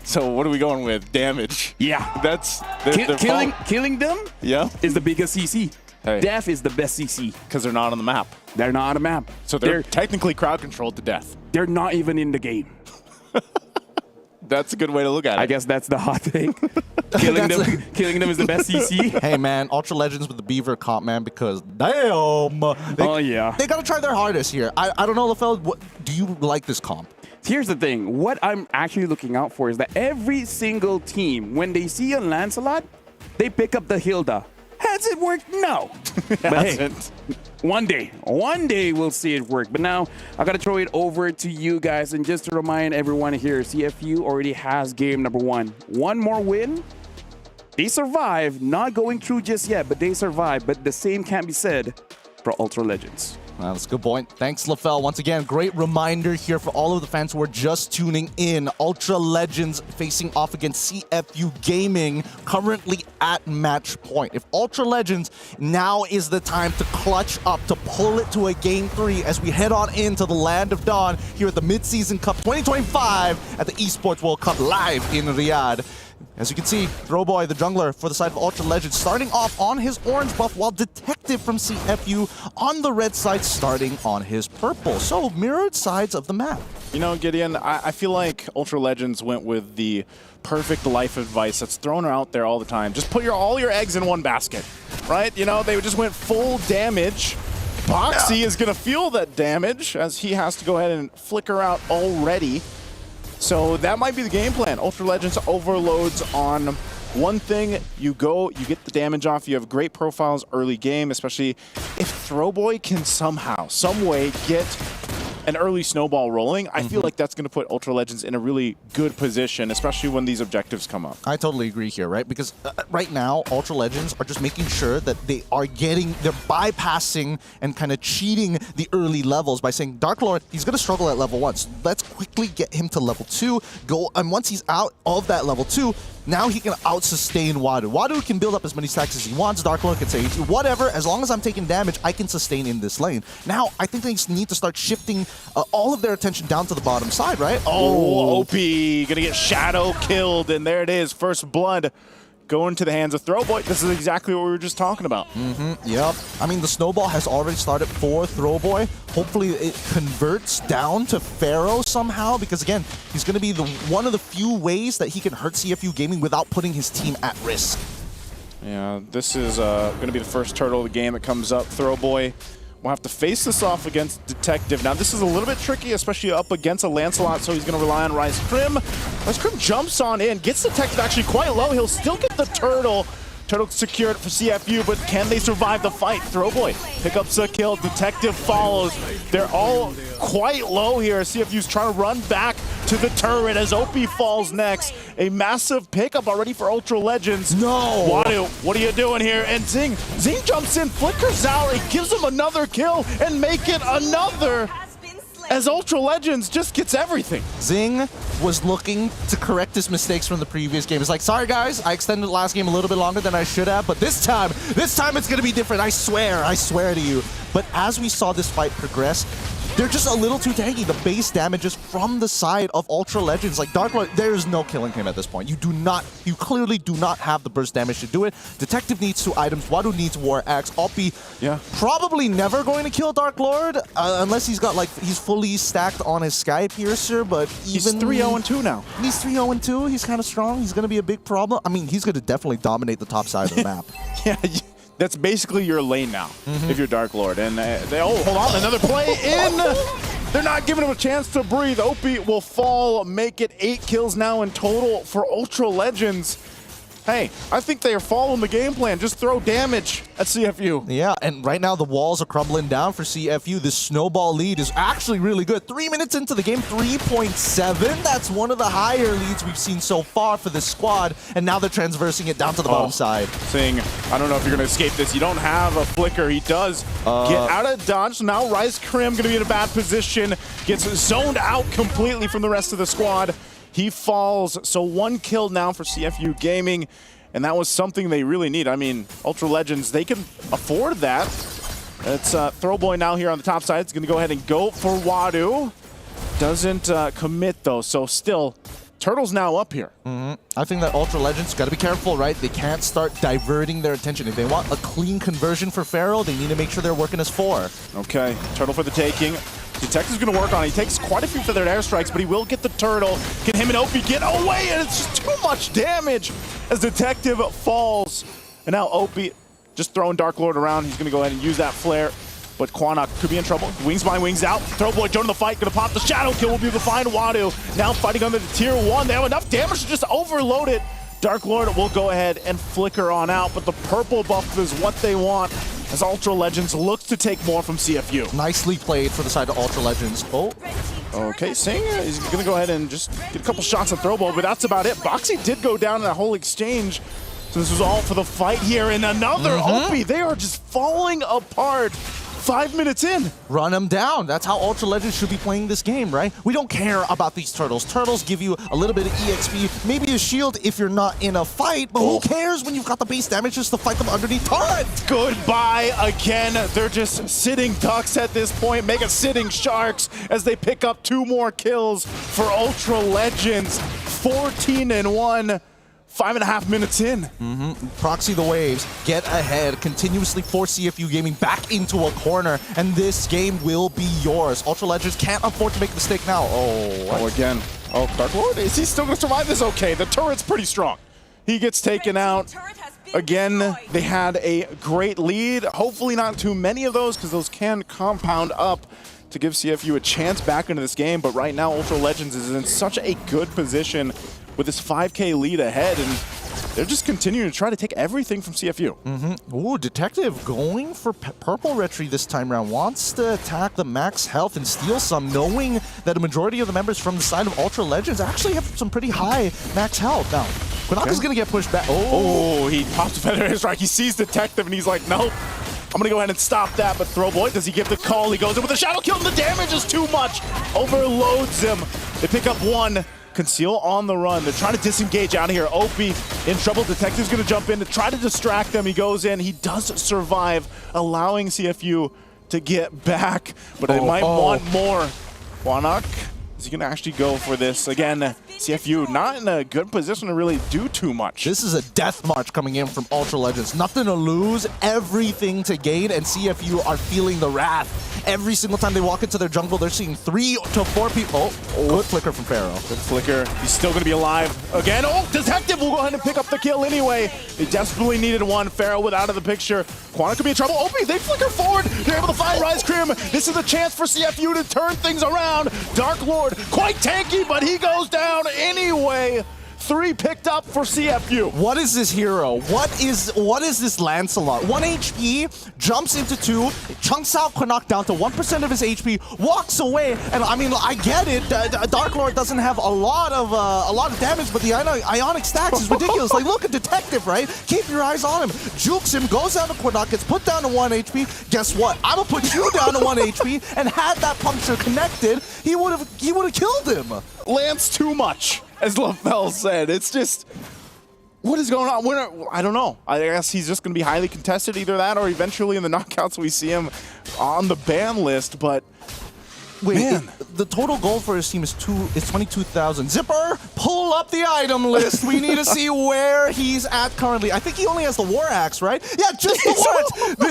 So what are we going with? Damage. Yeah. That's... Killing them is the biggest CC. Hey. Death is the best CC. Because they're not on the map. They're not on the map. So they're technically crowd controlled to death. They're not even in the game. That's a good way to look at it. I guess that's the hot take. Killing them is the best CC. Hey, man, Ultra Legends with the Beaver comp, man, because damn. They got to try their hardest here. I don't know, LaFell, do you like this comp? Here's the thing. What I'm actually looking out for is that every single team, when they see a Lancelot, they pick up the Hilda. Has it worked? No. But hey, one day we'll see it work. But now I got to throw it over to you guys. And just to remind everyone here, CFU already has game number 1. One more win. They survive, not going through just yet, but they survive. But the same can't be said for Ultra Legends. Well, that's a good point. Thanks, LaFell. Once again, great reminder here for all of the fans who are just tuning in. Ultra Legends facing off against CFU Gaming, currently at match point. If Ultra Legends, now is the time to clutch up, to pull it to a Game 3 as we head on into the Land of Dawn here at the Mid-Season Cup 2025 at the Esports World Cup live in Riyadh. As you can see, Throwboy, the jungler for the side of Ultra Legends, starting off on his orange buff, while Detective from CFU on the red side starting on his purple. So, mirrored sides of the map. You know, Gideon, I feel like Ultra Legends went with the perfect life advice that's thrown out there all the time. Just put all your eggs in one basket, right? You know, they just went full damage. Boxy is going to feel that damage as he has to go ahead and flicker out already. So that might be the game plan. Ultra Legends overloads on one thing. You get the damage off. You have great profiles early game, especially if Throwboy can somehow, some way get an early snowball rolling. I feel like that's going to put Ultra Legends in a really good position, especially when these objectives come up. I totally agree here, right? Because right now, Ultra Legends are just making sure that they're bypassing and kind of cheating the early levels by saying, Dark Lord, he's going to struggle at level 1. So let's quickly get him to level 2. And once he's out of that level 2, now he can out-sustain Wadu. Wadu can build up as many stacks as he wants. Dark Lord can say, whatever, as long as I'm taking damage, I can sustain in this lane. Now, I think they need to start shifting all of their attention down to the bottom side, right? Oh, OP, gonna get Shadow killed, and there it is, first blood. go into the hands of Throwboy. This is exactly what we were just talking about. Yep. I mean, the snowball has already started for Throwboy. Hopefully it converts down to Pharaoh somehow, because again, he's going to be one of the few ways that he can hurt CFU Gaming without putting his team at risk. Yeah, this is going to be the first turtle of the game that comes up. Throwboy will have to face this off against Detective. Now, this is a little bit tricky, especially up against a Lancelot, so he's going to rely on Rise Crim. Rise Crim jumps on in, gets Detective actually quite low. He'll still get the turtle. Turtle secured for CFU, but can they survive the fight? Throwboy pickups a kill. Detective follows. They're all quite low here. CFU's trying to run back to the turret as OP falls next. A massive pickup already for Ultra Legends. No! Wadu, what are you doing here? And Zing jumps in, flickers out, it gives him another kill, and make it another. As Ultra Legends just gets everything. Zing was looking to correct his mistakes from the previous game. It's like, sorry guys, I extended the last game a little bit longer than I should have, but this time it's gonna be different. I swear to you. But as we saw this fight progress, they're just a little too tanky. The base damages from the side of Ultra Legends. Like Dark Lord, there is no killing him at this point. You clearly do not have the burst damage to do it. Detective needs 2 items. Wadu needs War Axe. Oppi, probably never going to kill Dark Lord unless he's got he's fully stacked on his Sky Piercer. But he's 3-0-2 now. He's 3-0-2. He's kind of strong. He's going to be a big problem. I mean, he's going to definitely dominate the top side of the map. Yeah. That's basically your lane now, if you're Dark Lord. And hold on, another play in. They're not giving him a chance to breathe. Opie will fall, make it 8 kills now in total for Ultra Legends. Hey, I think they are following the game plan. Just throw damage at CFU. Yeah, and right now the walls are crumbling down for CFU. This snowball lead is actually really good. 3 minutes into the game, 3.7. That's one of the higher leads we've seen so far for this squad. And now they're transversing it down to the bottom side. Sing, I don't know if you're going to escape this. You don't have a flicker. He does get out of dodge. So now Rise Crim going to be in a bad position. Gets zoned out completely from the rest of the squad. He falls, so 1 kill now for CFU Gaming, and that was something they really need. I mean, Ultra Legends, they can afford that. It's Throwboy now here on the top side. It's going to go ahead and go for Wadu. Doesn't commit, though, so still, Turtle's now up here. I think that Ultra Legends got to be careful, right? They can't start diverting their attention. If they want a clean conversion for Pharaoh, they need to make sure they're working as 4. Okay, Turtle for the taking. Detective's going to work on it. He takes quite a few feathered airstrikes, but he will get the turtle. Can him and Opie get away? And it's just too much damage as Detective falls. And now Opie just throwing Dark Lord around. He's going to go ahead and use that flare. But Quanok could be in trouble. Wings by wings out. Throwboy joining the fight. Going to pop the shadow kill. Will be able to find Wadu. Now fighting under the tier 1. They have enough damage to just overload it. Dark Lord will go ahead and flicker on out. But the purple buff is what they want, as Ultra Legends looks to take more from CFU. Nicely played for the side of Ultra Legends. Oh. Okay, Sing is going to go ahead and just get a couple shots of Throwball, but that's about it. Boxy did go down in that whole exchange. So this was all for the fight here. And another Opie. They are just falling apart. 5 minutes in. Run them down. That's how Ultra Legends should be playing this game, right? We don't care about these turtles. Turtles give you a little bit of EXP, maybe a shield if you're not in a fight, but who cares when you've got the base damage just to fight them underneath turret? Goodbye again. They're just sitting ducks at this point, mega sitting sharks as they pick up 2 more kills for Ultra Legends. 14-1. 5.5 minutes in. Proxy the waves, get ahead, continuously force CFU Gaming back into a corner, and this game will be yours. Ultra Legends can't afford to make a mistake now. Again. Oh, Dark Lord, is he still going to survive this? Okay, the turret's pretty strong. He gets taken out. Again, they had a great lead. Hopefully not too many of those, because those can compound up to give CFU a chance back into this game. But right now, Ultra Legends is in such a good position with this 5K lead ahead, and they're just continuing to try to take everything from CFU. Ooh, Detective going for Purple Retry this time around. Wants to attack the max health and steal some, knowing that a majority of the members from the side of Ultra Legends actually have some pretty high max health. Now, Quanaka's going to get pushed back. He pops a feather strike. He sees Detective, and he's like, nope. I'm going to go ahead and stop that, but Throwboy, does he give the call? He goes in with a shadow kill, and the damage is too much. Overloads him. They pick up 1. Conceal on the run. They're trying to disengage out of here. Opie in trouble. Detective's going to jump in to try to distract them. He goes in. He does survive, allowing CFU to get back. But they might want more. Quanok, is he going to actually go for this? Again, CFU not in a good position to really do too much. This is a death march coming in from Ultra Legends. Nothing to lose, everything to gain, and CFU are feeling the wrath. Every single time they walk into their jungle, they're seeing 3 to 4 people. Oh, good flicker from Pharaoh. Good flicker. He's still going to be alive again. Oh, Detective will go ahead and pick up the kill anyway. They desperately needed one. Pharaoh was out of the picture. Quanah could be in trouble. Opie, they flicker forward. They're able to find Rise Cream. This is a chance for CFU to turn things around. Dark Lord, quite tanky, but he goes down anyway. 3 picked up for CFU. What is this hero? What is this Lancelot? 1 HP, jumps into 2, chunks out Quanah down to 1% of his HP, walks away, and I mean, I get it. Dark Lord doesn't have a lot of damage, but the Ionic stacks is ridiculous. Like, look at Detective, right? Keep your eyes on him. Jukes him, goes down to Quanah, gets put down to 1 HP. Guess what? I'm gonna put you down to 1 HP, and had that puncture connected, he would have killed him. Lance too much, as LaFell said. It's just, what is going on? I don't know. I guess he's just going to be highly contested, either that or eventually in the knockouts we see him on the ban list, but wait, man. The total goal for his team is 22,000. Zipper, pull up the item list. We need to see where he's at currently. I think he only has the War Axe, right? Yeah, just the War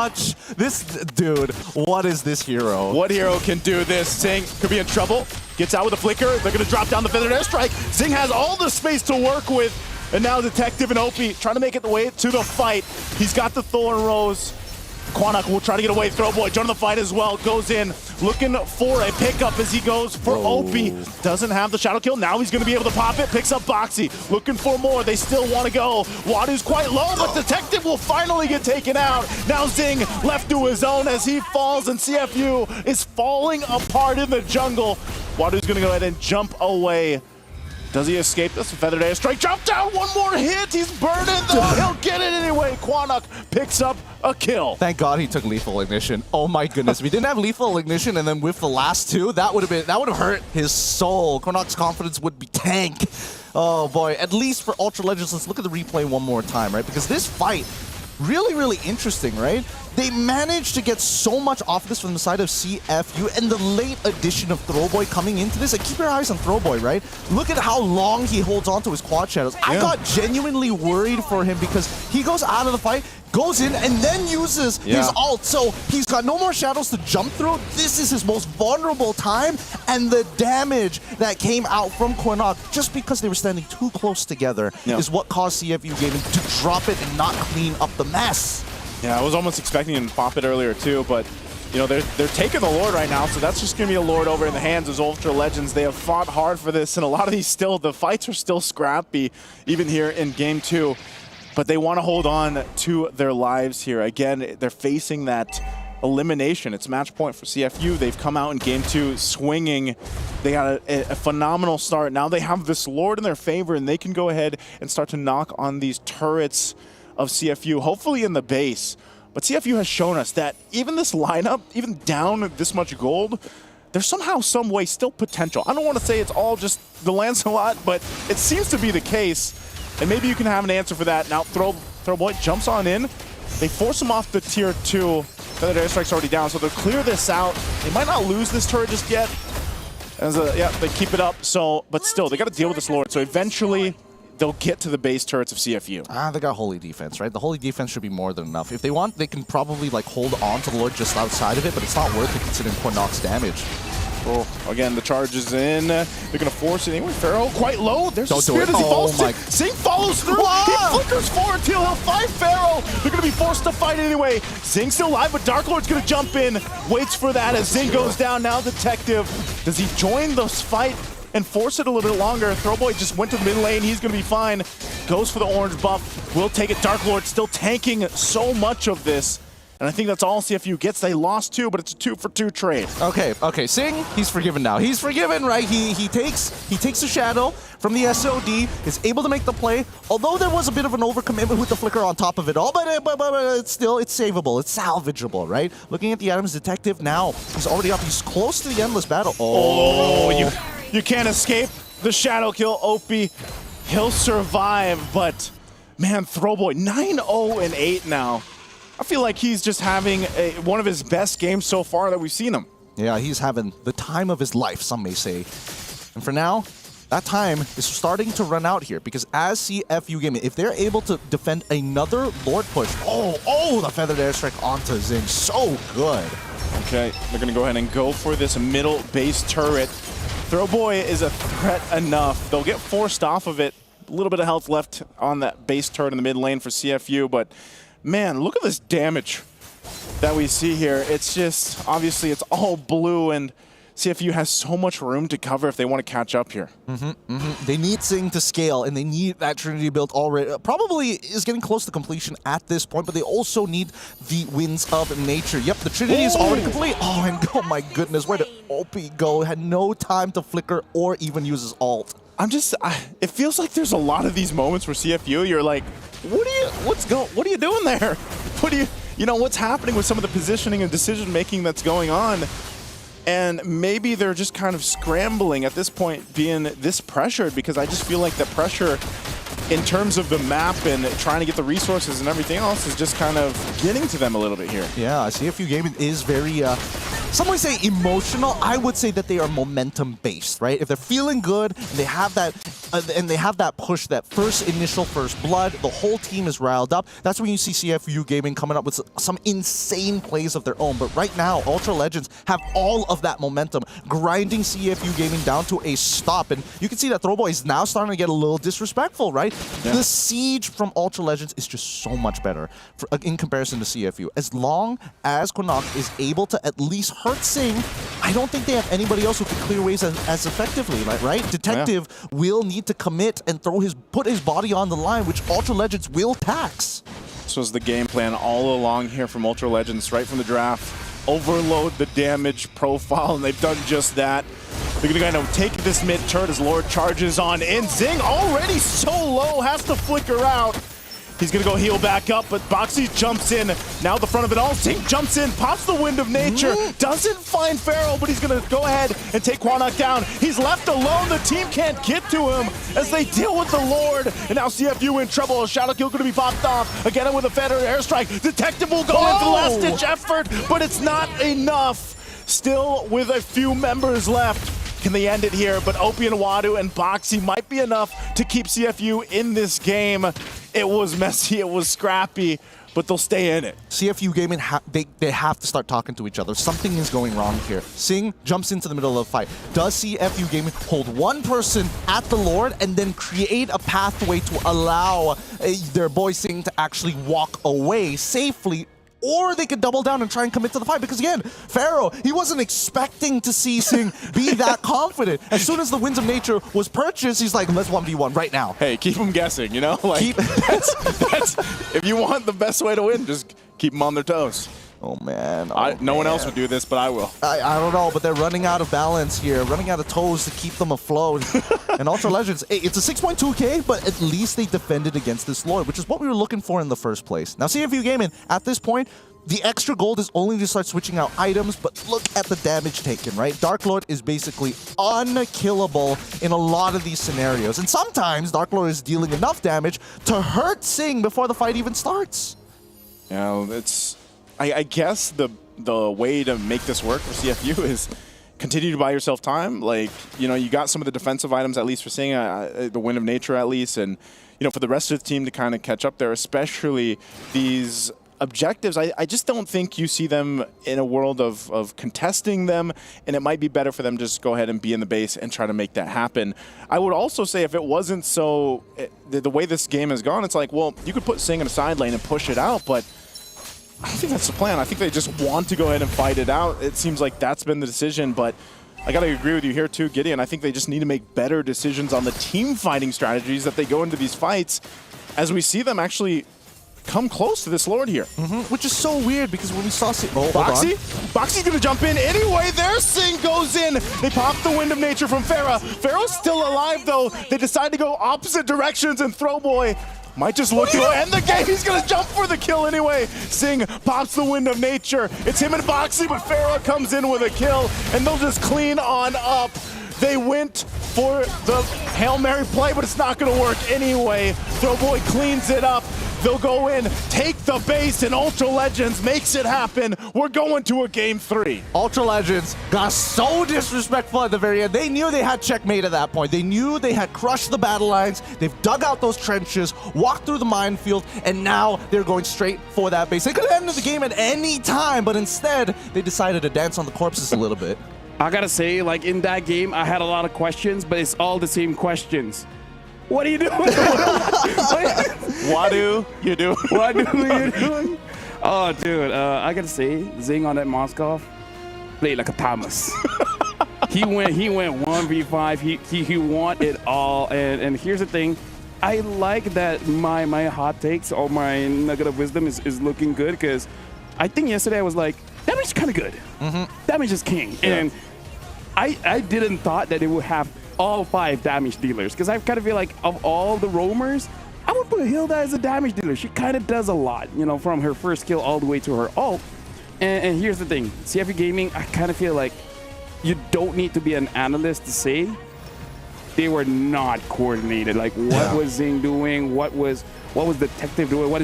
Axe. Dude, what is this hero? What hero can do this? Zing could be in trouble. Gets out with a flicker. They're going to drop down the Feathered Airstrike. Zing has all the space to work with. And now Detective and Opie trying to make it the way to the fight. He's got the Thorn Rose. Quanah will try to get away. Throwboy joining the fight as well. Goes in, looking for a pickup as he goes for Opie. Doesn't have the shadow kill. Now he's going to be able to pop it. Picks up Boxy. Looking for more. They still want to go. Wadu's quite low, but Detective will finally get taken out. Now Zing left to his own as he falls, and CFU is falling apart in the jungle. Wadu's going to go ahead and jump away. Does he escape this? Feathered Airstrike, drop down, one more hit. He's burning though. He'll get it anyway. Quanah picks up a kill. Thank God he took Lethal Ignition. Oh my goodness. If he didn't have Lethal Ignition and then with the last 2, that would have hurt his soul. Quanah's confidence would be tank. Oh boy. At least for Ultra Legends, let's look at the replay one more time, right? Because this fight, really interesting, right? They managed to get so much off this from the side of CFU, and the late addition of Throwboy coming into this. And keep your eyes on Throwboy, right? Look at how long he holds on to his quad shadows. I got genuinely worried for him because he goes out of the fight, goes in, and then uses his ult. So he's got no more shadows to jump through. This is his most vulnerable time, and the damage that came out from Quanah, just because they were standing too close together, is what caused CFU Gaming to drop it and not clean up the mess. Yeah, I was almost expecting him to pop it earlier too, but you know, they're taking the Lord right now, so that's just going to be a Lord over in the hands of Ultra Legends. They have fought hard for this, and a lot of these the fights are still scrappy, even here in Game 2. But they want to hold on to their lives here. Again, they're facing that elimination. It's match point for CFU. They've come out in Game 2 swinging. They got a phenomenal start. Now they have this Lord in their favor, and they can go ahead and start to knock on these turrets of CFU, hopefully in the base. But CFU has shown us that even this lineup, even down this much gold, there's somehow, some way still potential. I don't want to say it's all just the Lancelot, but it seems to be the case. And maybe you can have an answer for that. Now Throwboy jumps on in. They force him off the tier 2. Feathered Airstrike's already down, so they'll clear this out. They might not lose this turret just yet. As they keep it up. So, but still, they got to deal with this Lord. So eventually, they'll get to the base turrets of CFU. They got Holy Defense, right? The Holy Defense should be more than enough. If they want, they can probably like hold on to the Lord just outside of it, but it's not worth it considering Quanah's damage. Oh, again, the charge is in. They're going to force it anyway. Pharaoh quite low. There's a spear as he falls. Zing follows through. He flickers forward till he'll fight Pharaoh. They're going to be forced to fight anyway. Zing's still alive, but Dark Lord's going to jump in. Waits for that as Zing goes down. Now Detective. Does he join this fight and force it a little bit longer? Throwboy just went to the mid lane. He's going to be fine. Goes for the orange buff. Will take it. Dark Lord still tanking so much of this. And I think that's all CFU gets. They lost 2, but it's a 2-for-2 trade. Okay. Zing, he's forgiven now. He's forgiven, right? He takes the shadow from the SOD, is able to make the play. Although there was a bit of an overcommitment with the flicker on top of it all, but it's savable. It's salvageable, right? Looking at the items, Detective now, he's already up. He's close to the endless battle. You can't escape the shadow kill. Opie, he'll survive, but man, Throwboy 9-0-8 now. I feel like he's just having one of his best games so far that we've seen him. Yeah, he's having the time of his life, some may say. And for now, that time is starting to run out here because as CFU Gaming, if they're able to defend another Lord push, the feathered airstrike onto Zing, so good. Okay, they're going to go ahead and go for this middle base turret. Throwboy is a threat enough. They'll get forced off of it. A little bit of health left on that base turret in the mid lane for CFU, but man, look at this damage that we see here. It's just, obviously, it's all blue, and CFU has so much room to cover if they want to catch up here. They need Zing to scale, and they need that Trinity build already. Probably is getting close to completion at this point, but they also need the Winds of Nature. Yep, the Trinity is already complete. Oh my goodness, where did Opie go? Had no time to flicker or even use his ult. It feels like there's a lot of these moments where CFU, you're like, what are you doing there? What's happening with some of the positioning and decision making that's going on? And maybe they're just kind of scrambling at this point, being this pressured, because I just feel like the pressure in terms of the map and trying to get the resources and everything else is just kind of getting to them a little bit here. Yeah, CFU Gaming is very, some might say emotional. I would say that they are momentum based, right? If they're feeling good and they have that push, that first blood, the whole team is riled up. That's when you see CFU Gaming coming up with some insane plays of their own. But right now, Ultra Legends have all of that momentum, grinding CFU Gaming down to a stop. And you can see that Throwboy is now starting to get a little disrespectful, right? Yeah. The siege from Ultra Legends is just so much better in comparison to CFU. As long as Connacht is able to at least hurt Zing, I don't think they have anybody else who can clear waves as effectively, right? Detective will need to commit and put his body on the line, which Ultra Legends will tax. This was the game plan all along here from Ultra Legends, right from the draft. Overload the damage profile, and they've done just that. They're going to take this mid turret as Lord charges on in. Zing already so low, has to flicker out. He's going to go heal back up, but Boxy jumps in. Now the front of it all. Zing jumps in, pops the Wind of Nature. Doesn't find Pharaoh, but he's going to go ahead and take Quanok down. He's left alone. The team can't get to him as they deal with the Lord. And now CFU in trouble. A shadow kill going to be popped off. Again with a feathered airstrike. Detective will go in for the last-ditch effort, but it's not enough. Still with a few members left. Can they end it here? But Opie and Wadu and Boxy might be enough to keep CFU in this game. It was messy, it was scrappy, but they'll stay in it. CFU Gaming, they have to start talking to each other. Something is going wrong here. Zing jumps into the middle of the fight. Does CFU Gaming hold one person at the Lord and then create a pathway to allow their boy Zing to actually walk away safely? Or they could double down and try and commit to the fight. Because again, Pharaoh, he wasn't expecting to see Zing be that confident. As soon as the Winds of Nature was purchased, he's like, let's 1v1 right now. Hey, keep them guessing, you know? Like, that's if you want the best way to win, just keep them on their toes. Oh, man. No one else would do this, but I will. I don't know, but they're running out of balance here, running out of toes to keep them afloat. And Ultra Legends, it's a 6.2k, but at least they defended against this Lord, which is what we were looking for in the first place. Now, CFU Gaming, at this point, the extra gold is only to start switching out items, but look at the damage taken, right? Dark Lord is basically unkillable in a lot of these scenarios. And sometimes Dark Lord is dealing enough damage to hurt Zing before the fight even starts. Yeah, it's... I guess the way to make this work for CFU is continue to buy yourself time. Like, you know, you got some of the defensive items, at least for Zing, the Wind of Nature at least, and, you know, for the rest of the team to kind of catch up there, especially these objectives. I just don't think you see them in a world of contesting them, and it might be better for them to just go ahead and be in the base and try to make that happen. I would also say if it wasn't so, the way this game has gone, it's like, well, you could put Zing in a side lane and push it out, but I don't think that's the plan. I think they just want to go ahead and fight it out. It seems like that's been the decision, but I got to agree with you here too, Gideon. I think they just need to make better decisions on the team fighting strategies that they go into these fights as we see them actually come close to this Lord here. Which is so weird because when we saw Boxy's going to jump in anyway. Their Zing goes in. They pop the Wind of Nature from Pharah. Pharaoh's still alive though. They decide to go opposite directions, and Throwboy might just look to end the game. He's going to jump for the kill anyway. Zing pops the Wind of Nature. It's him and Boxy, but Pharah comes in with a kill, and they'll just clean on up. They went for the Hail Mary play, but it's not going to work anyway. Throwboy cleans it up. They'll go in, take the base, and Ultra Legends makes it happen. We're going to a Game 3. Ultra Legends got so disrespectful at the very end. They knew they had checkmate at that point. They knew they had crushed the battle lines. They've dug out those trenches, walked through the minefield, and now they're going straight for that base. They could have ended the game at any time, but instead, they decided to dance on the corpses a little bit. I gotta say, like in that game, I had a lot of questions, but it's all the same questions. What are you doing? What do you do? What do you doing? Oh, dude, I gotta say, Zing on that Moskov played like a Thomas. he went 1v5. He won it all. And here's the thing. I like that my hot takes or my nugget of wisdom is looking good, because I think yesterday I was like, damage is kind of good. Damage is king. Yeah. And I didn't thought that it would have all 5 damage dealers, because I kind of feel like of all the roamers, I would put Hilda as a damage dealer. She kind of does a lot, you know, from her first kill all the way to her ult. And here's the thing, CFU Gaming, I kind of feel like you don't need to be an analyst to say they were not coordinated. Like, what was Zing doing? What was Detective doing? What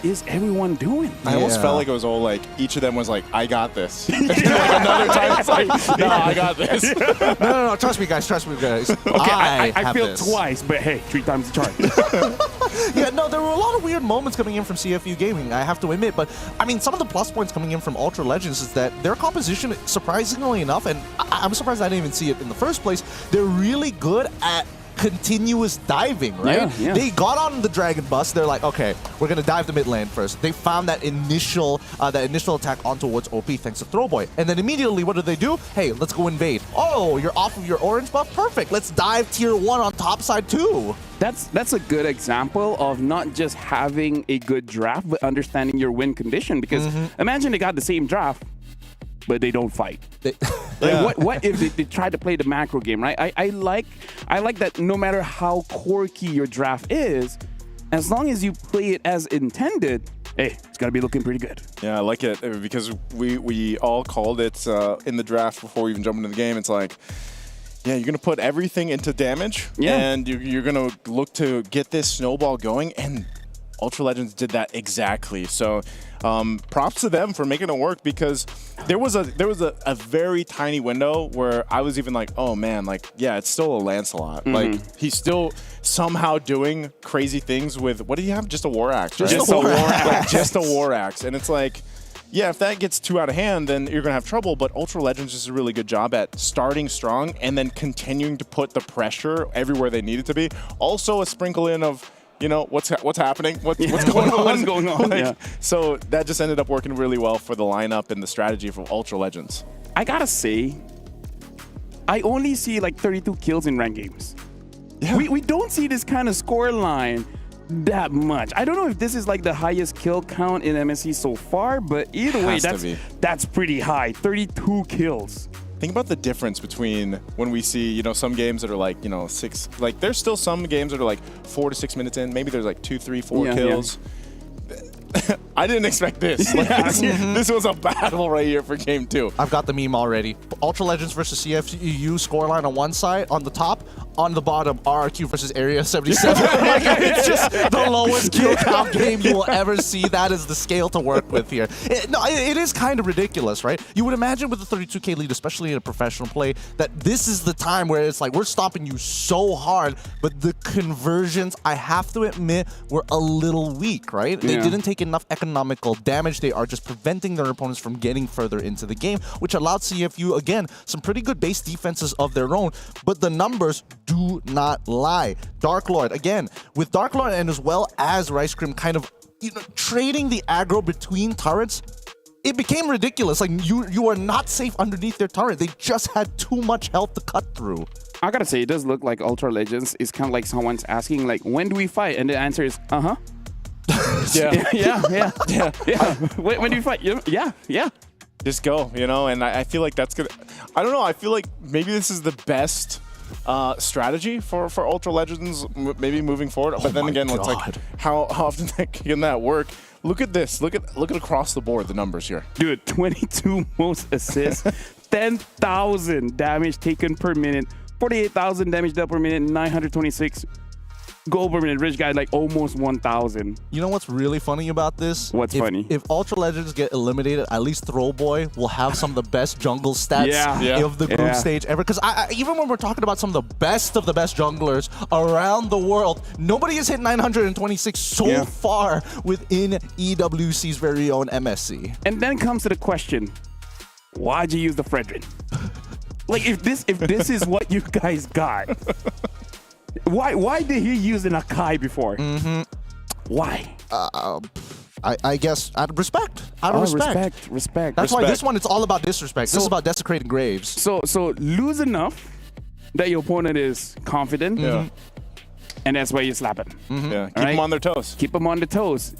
is everyone doing? I almost felt like it was all like, each of them was like, I got this. And then, like, another time it's like, no, I got this. No, trust me, guys. Okay, I failed twice, but hey, 3 times the charge. Yeah, no, there were a lot of weird moments coming in from CFU Gaming, I have to admit. But, I mean, some of the plus points coming in from Ultra Legends is that their composition, surprisingly enough, and I'm surprised I didn't even see it in the first place, they're really good at continuous diving, right? Yeah. They got on the Dragon Bus. They're like, okay, we're gonna dive the mid lane first. They found that initial attack on towards OP thanks to Throwboy, and then immediately, what do? Hey, let's go invade. Oh, you're off of your orange buff. Perfect. Let's dive tier 1 on top side too. That's a good example of not just having a good draft, but understanding your win condition. Because imagine they got the same draft, but they don't fight. What if they try to play the macro game, right? I like that no matter how quirky your draft is, as long as you play it as intended, hey, it's gotta be looking pretty good. Yeah, I like it because we all called it in the draft before we even jumped into the game. It's like, yeah, you're gonna put everything into damage, and you're gonna look to get this snowball going, and Ultra Legends did that exactly. So props to them for making it work, because there was a very tiny window where I was even like, oh man, like, yeah, it's still a Lancelot. Like, he's still somehow doing crazy things with, what do you have? Just a War Axe, right? Just a War Axe. Like, just a War Axe. And it's like, yeah, if that gets too out of hand, then you're going to have trouble. But Ultra Legends does a really good job at starting strong and then continuing to put the pressure everywhere they need it to be. Also, a sprinkle in of, you know, what's happening? What's going on? What's going on? Like, so that just ended up working really well for the lineup and the strategy for Ultra Legends. I gotta say, I only see like 32 kills in ranked games. Yeah. We don't see this kind of score line that much. I don't know if this is like the highest kill count in MSC so far, but either way, that's pretty high. 32 kills. Think about the difference between when we see, you know, some games that are like, you know, 6, like there's still some games that are like 4 to 6 minutes in. Maybe there's like 2, 3, 4 kills. I didn't expect this. Like, this was a battle right here for game 2. I've got the meme already. Ultra Legends versus CFU scoreline on one side, on the top, on the bottom, RRQ versus Area 77. Like, it's just the lowest kill count game you will ever see. That is the scale to work with here. It is kind of ridiculous, right? You would imagine with the 32K lead, especially in a professional play, that this is the time where it's like, we're stopping you so hard, but the conversions, I have to admit, were a little weak, right? They didn't take enough economical damage. They are just preventing their opponents from getting further into the game, which allowed CFU, again, some pretty good base defenses of their own, but the numbers do not lie. Dark Lord, again, with Dark Lord and as well as Rice Cream kind of, you know, trading the aggro between turrets, it became ridiculous. Like, you are not safe underneath their turret. They just had too much health to cut through. I gotta say, it does look like Ultra Legends is kind of like someone's asking, like, when do we fight? And the answer is, yeah. When do you fight? Yeah. Just go, you know, and I feel like that's gonna, I don't know, I feel like maybe this is the best strategy for Ultra Legends, maybe moving forward. But then again, it's like, how often can that work? Look at this. Look at across the board, the numbers here. Dude, 22 most assists, 10,000 damage taken per minute, 48,000 damage dealt per minute, 926 gold per minute. Rich guy like almost 1,000. You know what's really funny about this? What's funny? If Ultra Legends get eliminated, at least Throwboy will have some of the best jungle stats of the group stage ever. Because even when we're talking about some of the best junglers around the world, nobody has hit 926 so far within EWC's very own MSC. And then comes to the question, why'd you use the Fredrin? Like if this is what you guys got, why did he use an Akai before? Why? I guess out of respect. Out of respect. That's why this one, it's all about disrespect. This is about desecrating graves. So lose enough that your opponent is confident. And that's why you slap him. Yeah, keep them on their toes. Keep them on their toes.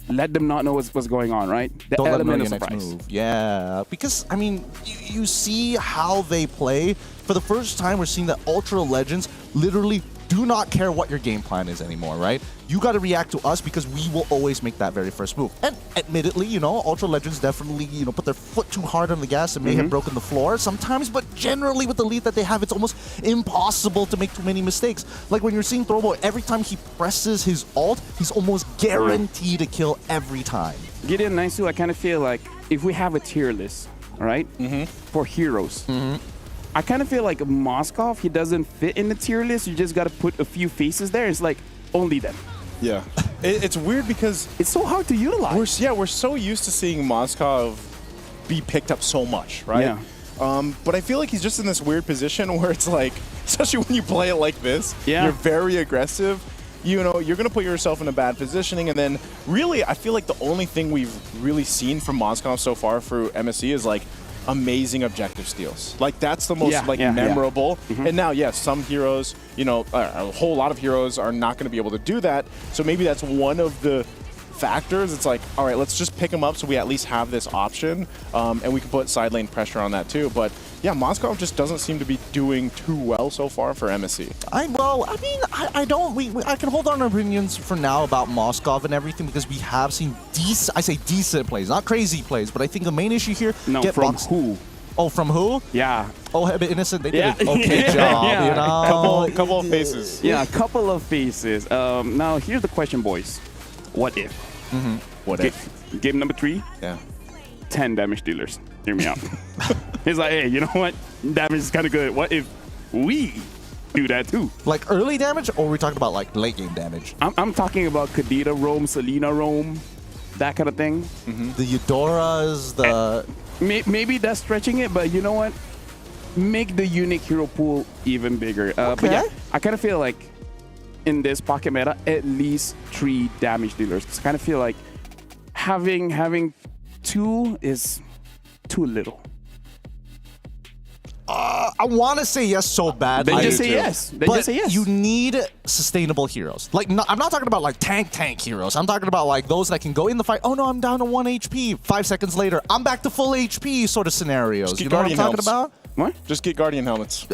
Let them not know what's going on, right? The Don't let them know element your of next surprise. move. Yeah, because, I mean, you see how they play. For the first time, we're seeing that Ultra Legends literally do not care what your game plan is anymore, right? You got to react to us because we will always make that very first move. And admittedly, you know, Ultra Legends definitely, you know, put their foot too hard on the gas and may have broken the floor sometimes, but generally with the lead that they have, it's almost impossible to make too many mistakes. Like when you're seeing Throwboy, every time he presses his ult, he's almost guaranteed to kill every time. Gideon Naisu, I kind of feel like if we have a tier list, right, for heroes, I kind of feel like Moskov, he doesn't fit in the tier list. You just got to put a few faces there. It's like only them. Yeah. It's weird because it's so hard to utilize. We're so used to seeing Moskov be picked up so much, right? Yeah. But I feel like he's just in this weird position where it's like, especially when you play it like this, Yeah. you're very aggressive. You know, you're going to put yourself in a bad positioning. And then really, I feel like the only thing we've really seen from Moskov so far through MSC is like amazing objective steals. Like that's the most memorable. And now, yes, some heroes, you know, a whole lot of heroes are not going to be able to do that. So maybe that's one of the factors. It's like, all right, let's just pick them up so we at least have this option, and we can put side lane pressure on that too. But yeah, Moskov just doesn't seem to be doing too well so far for MSC. I can hold on our opinions for now about Moskov and everything because we have seen decent plays, not crazy plays, but I think the main issue here, who? Oh, from who? Yeah. Oh, Heavy Innocent, they did an okay job, you know? Couple of faces. Yeah, a couple of faces. Now, here's the question, boys. What if? What if? Game number 3? Yeah. 10 damage dealers. Hear me out. It's like, hey, you know what? Damage is kind of good. What if we do that too? Like early damage, or are we talking about like late game damage? I'm talking about Kadita roam, Selena roam, that kind of thing. The Eudoras, the... Maybe that's stretching it, but you know what? Make the unique hero pool even bigger. But yeah, I kind of feel like in this pocket meta, at least 3 damage dealers. I kind of feel like having 2 is too little. I want to say yes so bad. Then just say yes. Then just say yes. You need sustainable heroes. Like, I'm not talking about like tank heroes. I'm talking about like those that can go in the fight. Oh no, I'm down to 1 HP. 5 seconds later, I'm back to full HP sort of scenarios. You know what I'm talking about? What? Just get Guardian helmets.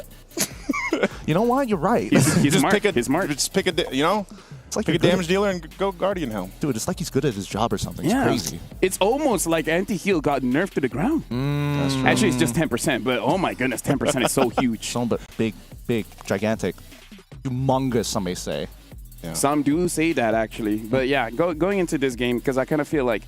You know what? You're right. He's just smart. He's smart. Just pick a, you know, it's like pick a damage dealer and go Guardian helm. Dude, it's like he's good at his job or something. It's crazy. It's almost like anti-heal got nerfed to the ground. That's true. Actually, it's just 10%, but oh my goodness, 10% is so huge. But big, gigantic, humongous, some may say. Yeah. Some do say that actually. But yeah, going into this game, because I kind of feel like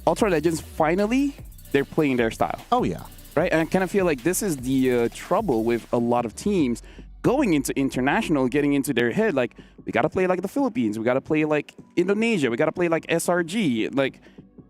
Ultra Legends, finally, they're playing their style. Oh yeah. Right? And I kind of feel like this is the trouble with a lot of teams going into international, getting into their head, like, we got to play like the Philippines, we got to play like Indonesia, we got to play like SRG. Like,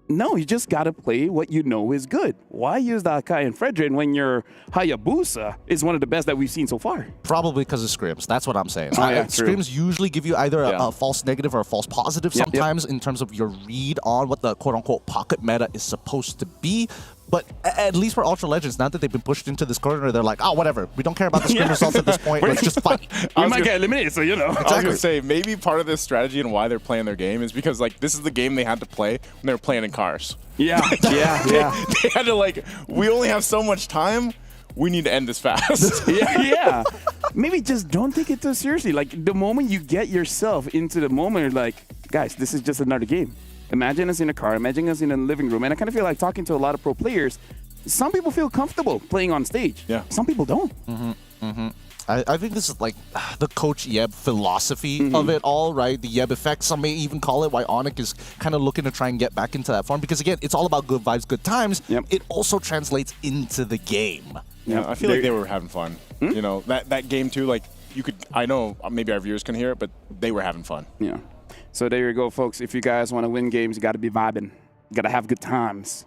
no, you just got to play what you know is good. Why use the Akai and Fredrin when your Hayabusa is one of the best that we've seen so far? Probably because of scrims. That's what I'm saying. Oh, yeah, true. Scrims usually give you either a false negative or a false positive sometimes in terms of your read on what the quote-unquote pocket meta is supposed to be. But at least for Ultra Legends, now that they've been pushed into this corner, they're like, oh, whatever. We don't care about the scrim results at this point. Let's just fight. We might get eliminated, so you know. I was going to say, maybe part of this strategy and why they're playing their game is because, like, this is the game they had to play when they were playing in cars. Yeah. They had to, like, we only have so much time. We need to end this fast. yeah. Maybe just don't take it too seriously. Like, the moment you get yourself into the moment, you're like, guys, this is just another game. Imagine us in a car, imagine us in a living room. And I kind of feel like talking to a lot of pro players, some people feel comfortable playing on stage. Yeah. Some people don't. I think this is like the Coach Yeb philosophy of it all, right? The Yeb effect, some may even call it, why Onyx is kind of looking to try and get back into that form. Because again, it's all about good vibes, good times. It also translates into the game. Yeah, I feel like they were having fun. You know, that game too, like you could, I know maybe our viewers can hear it, but they were having fun. Yeah. So there you go, folks. If you guys want to win games, you got to be vibing. You got to have good times.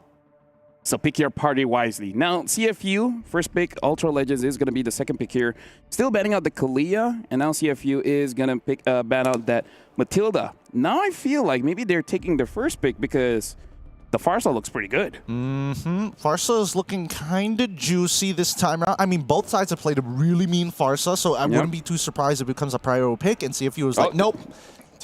So pick your party wisely. Now, CFU, first pick, Ultra Legends is going to be the second pick here. Still banning out the Kalia, and now CFU is going to pick ban out that Matilda. Now I feel like maybe they're taking their first pick because the Farsa looks pretty good. Farsa is looking kind of juicy this time around. I mean, both sides have played a really mean Farsa, so I wouldn't be too surprised if it becomes a priority pick, and CFU was like, nope.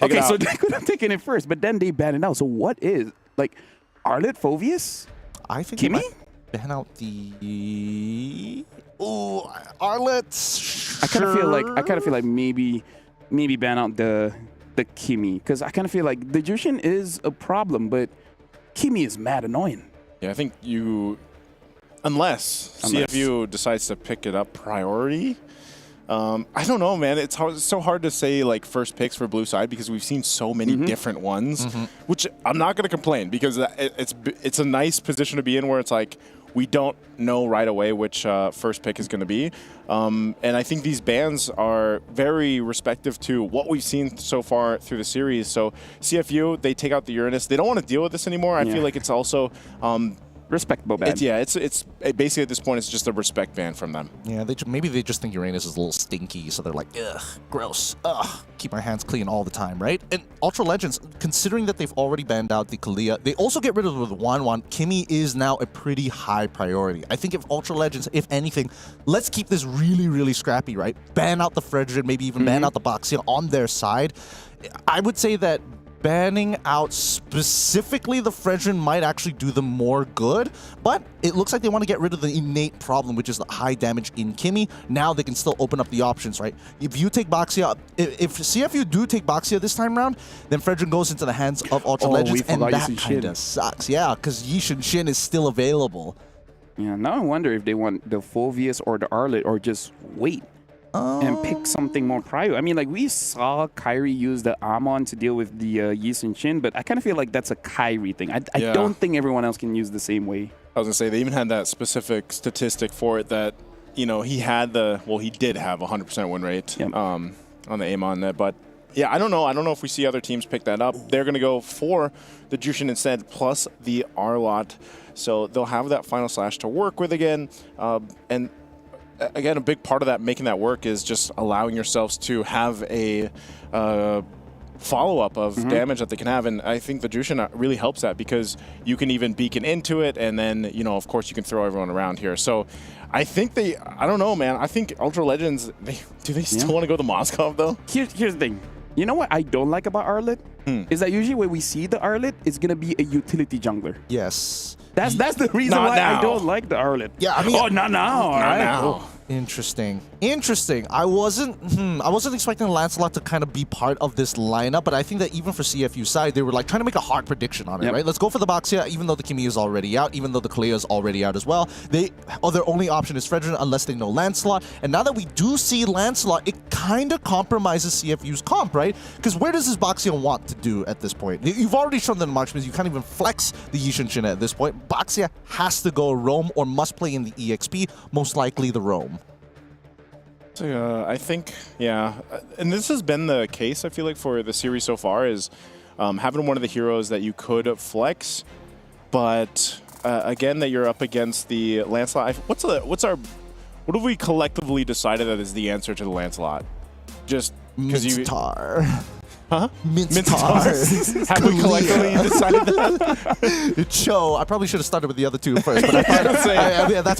Okay, so they could have taken it first, but then they banned it out. So what is, like, Arlet, Phoveus? I think Kimmy? Ban out the Arlet. I kind of feel like maybe ban out the Kimmy, because I kind of feel like the Jushin is a problem, but Kimmy is mad annoying. Yeah, I think unless CFU decides to pick it up priority. I don't know, man. It's so hard to say like first picks for blue side because we've seen so many different ones, which I'm not going to complain because it's a nice position to be in where it's like we don't know right away which first pick is going to be. And I think these bans are very respective to what we've seen so far through the series. So CFU, they take out the Uranus. They don't want to deal with this anymore. I feel like it's also respectable ban. It's basically at this point it's just a respect ban from them. Yeah, maybe they just think Uranus is a little stinky, so they're like, ugh, gross, ugh, keep my hands clean all the time, right? And Ultra Legends, considering that they've already banned out the Kalia, they also get rid of the Wan. Kimmy is now a pretty high priority. I think if Ultra Legends, if anything, let's keep this really, really scrappy, right? Ban out the Fredrin, maybe even ban out the Boxia on their side. I would say that banning out specifically the Fredrin might actually do them more good, but it looks like they want to get rid of the innate problem, which is the high damage in Kimmy. Now they can still open up the options, right? If you take Boxia, if CFU do take Boxia this time around, then Fredrin goes into the hands of Ultra Legends, and that kind of sucks. Yeah, because Yishin Shin is still available. Yeah, now I wonder if they want the Phoveus or the Arlet or just wait. And pick something more prior. I mean, like, we saw Kyrie use the Amon to deal with the Yishin Shin, but I kind of feel like that's a Kyrie thing. I don't think everyone else can use the same way. I was going to say, they even had that specific statistic for it that, you know, he did have 100% win rate on the Amon net, but yeah, I don't know. I don't know if we see other teams pick that up. They're going to go for the Jushin instead, plus the Arlot. So they'll have that final slash to work with again, and again, a big part of that, making that work, is just allowing yourselves to have a follow-up of damage that they can have. And I think the Jushin really helps that because you can even beacon into it, and then, you know, of course, you can throw everyone around here. So I think I don't know, man. I think Ultra Legends, do they still want to go to Moscow, though? Here's the thing. You know what I don't like about Arlet? Is that usually when we see the Arlet, it's going to be a utility jungler. Yes. That's the reason why I don't like the Arlet. Yeah, I mean, not now. Not now. Interesting. I wasn't expecting Lancelot to kind of be part of this lineup, but I think that even for CFU side, they were like trying to make a hard prediction on it, right? Let's go for the Boxia, even though the Kimmy is already out, even though the Kalia is already out as well. Their only option is Fredrin unless they know Lancelot. And now that we do see Lancelot, it kind of compromises CFU's comp, right? Because where does this Boxia want to do at this point? You've already shown them marksman. You can't even flex the Yishin Shin at this point. Boxia has to go Roam or must play in the EXP, most likely the Roam. So, I think, yeah, and this has been the case, I feel like, for the series so far, is having one of the heroes that you could flex, but again, that you're up against the Lancelot. What have we collectively decided that is the answer to the Lancelot? Just because you... Huh? Mincetar. Have we collectively decided that? Cho. I probably should have started with the other two first, but that's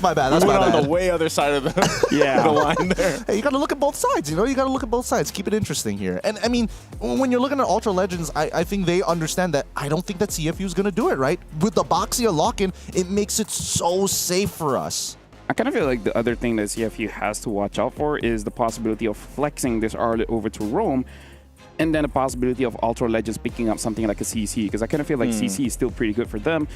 my bad. That's my bad. On the way other side of the line there. Hey, you got to look at both sides, you know? You got to look at both sides. Keep it interesting here. And, I mean, when you're looking at Ultra Legends, I think they understand that I don't think that CFU is going to do it, right? With the Boxia lock-in, it makes it so safe for us. I kind of feel like the other thing that CFU has to watch out for is the possibility of flexing this Arlet over to Roam, and then a possibility of Ultra Legends picking up something like a CC, because I kind of feel like CC is still pretty good for them.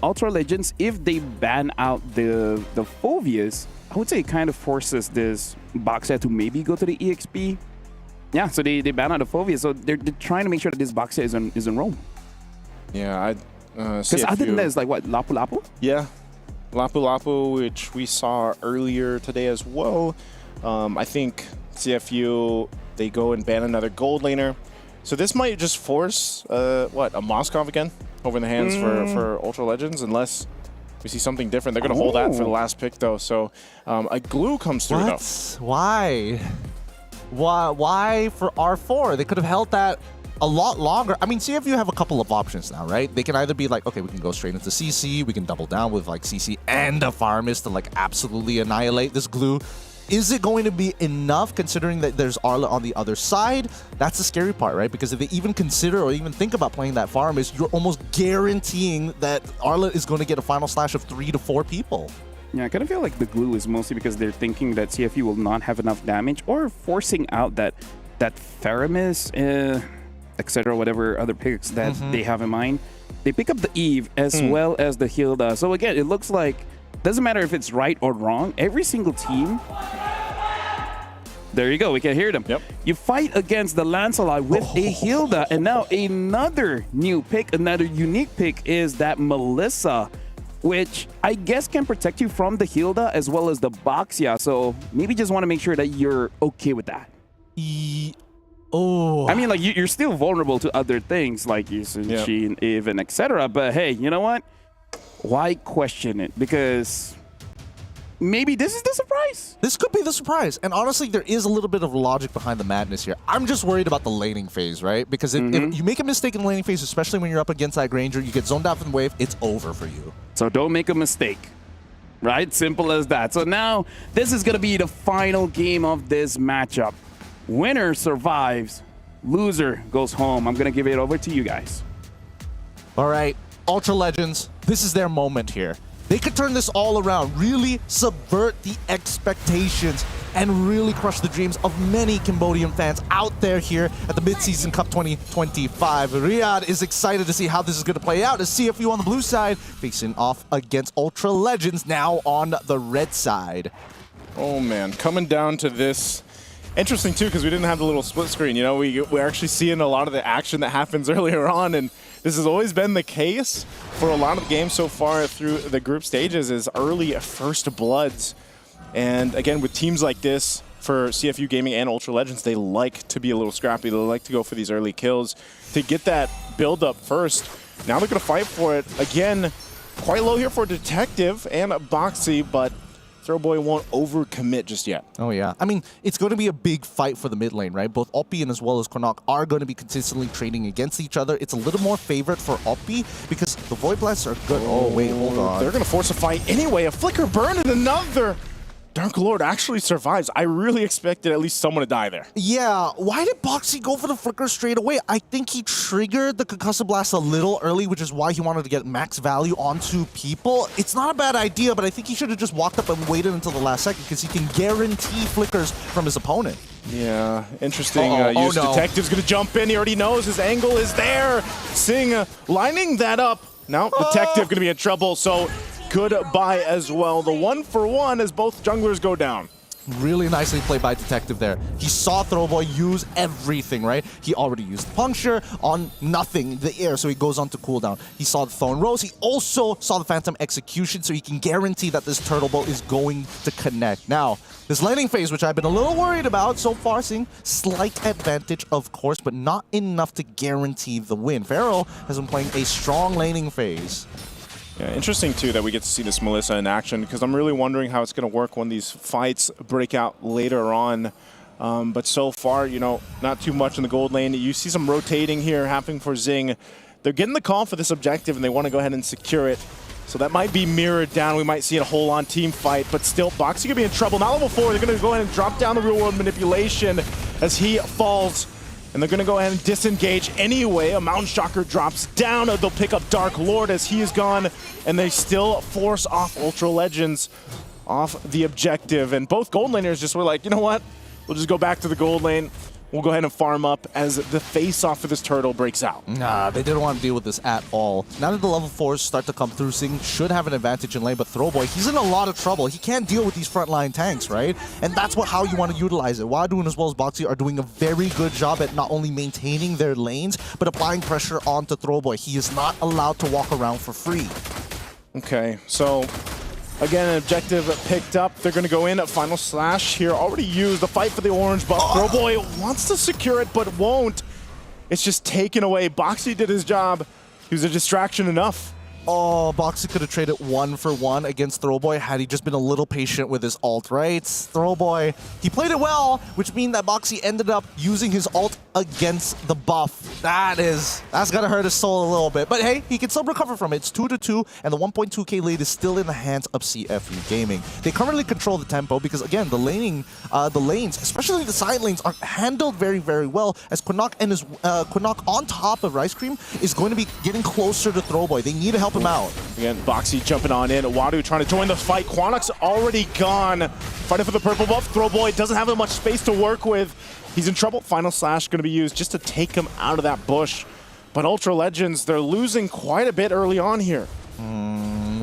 Ultra Legends, if they ban out the Phoveus, I would say it kind of forces this Boxia to maybe go to the EXP. Yeah, so they ban out the Fovea, so they're trying to make sure that this Boxia is in Rome. Yeah, because other than that, it's like what, Lapu Lapu? Yeah, Lapu Lapu, which we saw earlier today as well. I think CFU, they go and ban another gold laner. So this might just force, a Moskov again over in the hands for Ultra Legends, unless we see something different. They're going to hold that for the last pick, though. So a glue comes through, though. Why? Why for R4? They could have held that a lot longer. I mean, CFU have a couple of options now, right? They can either be like, okay, we can go straight into CC, we can double down with like CC and a Farmist to like absolutely annihilate this glue. Is it going to be enough considering that there's Arla on the other side? That's the scary part, right? Because if they even consider or even think about playing that Farmist, you're almost guaranteeing that Arla is going to get a final slash of 3 to 4 people. Yeah, I kind of feel like the glue is mostly because they're thinking that CFU will not have enough damage or forcing out that Theramis, etc., whatever other picks that they have in mind. They pick up the Eve as well as the Hilda. So again, it looks like, doesn't matter if it's right or wrong, every single team. There you go, we can hear them. Yep. You fight against the Lancelot with a Hilda, and now another new pick, another unique pick is that Melissa, which I guess can protect you from the Hilda as well as the Boxia. So maybe just want to make sure that you're okay with that. I mean, like, you're still vulnerable to other things like Yusun, Eve, and etc. But hey, you know what? Why question it? Because maybe this is the surprise. This could be the surprise. And honestly, there is a little bit of logic behind the madness here. I'm just worried about the laning phase, right? Because if you make a mistake in the laning phase, especially when you're up against that Granger, you get zoned out from the wave, it's over for you. So don't make a mistake, right? Simple as that. So now this is going to be the final game of this matchup. Winner survives, loser goes home. I'm going to give it over to you guys. All right, Ultra Legends, this is their moment here. They could turn this all around, really subvert the expectations, and really crush the dreams of many Cambodian fans out there here at the Mid-Season Cup 2025. Riyadh is excited to see how this is going to play out as CFU on the blue side facing off against Ultra Legends now on the red side. Oh man, coming down to this. Interesting too, because we didn't have the little split screen. You know, we're actually seeing a lot of the action that happens earlier on, and this has always been the case for a lot of the games so far through the group stages is early first bloods. And again, with teams like this, for CFU Gaming and Ultra Legends, they like to be a little scrappy. They like to go for these early kills to get that build up first. Now they're going to fight for it. Again, quite low here for Detective and Boxy, but Throwboy won't overcommit just yet. Oh yeah, I mean, it's going to be a big fight for the mid lane, right? Both Oppi and as well as Konok are going to be consistently trading against each other. It's a little more favored for Oppi because the Void Blasts are good. Oh wait, hold on. They're going to force a fight anyway. A Flicker Burn and another. Dark Lord actually survives. I really expected at least someone to die there. Yeah, why did Boxy go for the Flicker straight away? I think he triggered the Concussive Blast a little early, which is why he wanted to get max value onto people. It's not a bad idea, but I think he should have just walked up and waited until the last second because he can guarantee flickers from his opponent. Yeah, interesting use. No. Detective's going to jump in. He already knows his angle is there. Sing lining that up. Now, Detective going to be in trouble, so goodbye as well. The 1-for-1 as both junglers go down. Really nicely played by Detective there. He saw Throwboy use everything, right? He already used Puncture on nothing, the air, so he goes on to cooldown. He saw the Thorn Rose. He also saw the Phantom Execution, so he can guarantee that this Turtle Bolt is going to connect. Now, this laning phase, which I've been a little worried about so far, seeing slight advantage, of course, but not enough to guarantee the win. Pharaoh has been playing a strong laning phase. Yeah, interesting too that we get to see this Melissa in action because I'm really wondering how it's going to work when these fights break out later on. But so far, you know, not too much in the gold lane. You see some rotating here happening for Zing. They're getting the call for this objective and they want to go ahead and secure it. So that might be mirrored down. We might see a whole on team fight, but still, Boxy could be in trouble. Now level 4, they're going to go ahead and drop down the real world manipulation as he falls. And they're going to go ahead and disengage anyway. A Mountain Shocker drops down. They'll pick up Dark Lord as he is gone. And they still force off Ultra Legends off the objective. And both gold laners just were like, you know what? We'll just go back to the gold lane. will go ahead and farm up as the face-off for this turtle breaks out. Nah, they didn't want to deal with this at all. Now that the level 4s start to come through, Zing should have an advantage in lane, but Throwboy, he's in a lot of trouble. He can't deal with these frontline tanks, right? And that's how you want to utilize it. Wadu as well as Boxy are doing a very good job at not only maintaining their lanes, but applying pressure onto Throwboy. He is not allowed to walk around for free. Okay, so again, an objective picked up. They're going to go in at Final Slash here. Already used the fight for the orange buff. Throwboy wants to secure it, but won't. It's just taken away. Boxy did his job. He was a distraction enough. Oh, Boxy could have traded 1-for-1 against Throwboy had he just been a little patient with his ult, right? Throwboy, he played it well, which means that Boxy ended up using his ult against the buff. That's gonna hurt his soul a little bit. But hey, he can still recover from it. It's 2-2, and the 1.2k lead is still in the hands of CFU Gaming. They currently control the tempo because, again, the lanes, especially the side lanes, are handled very, very well, as Quinnock and his Quinnock on top of Rice Cream is going to be getting closer to Throwboy. They need to help him out. Again, Boxy jumping on in. Wadu trying to join the fight. Quinnock's already gone. Fighting for the purple buff. Throwboy doesn't have that much space to work with. He's in trouble. Final Slash going to be used just to take him out of that bush. But Ultra Legends, they're losing quite a bit early on here.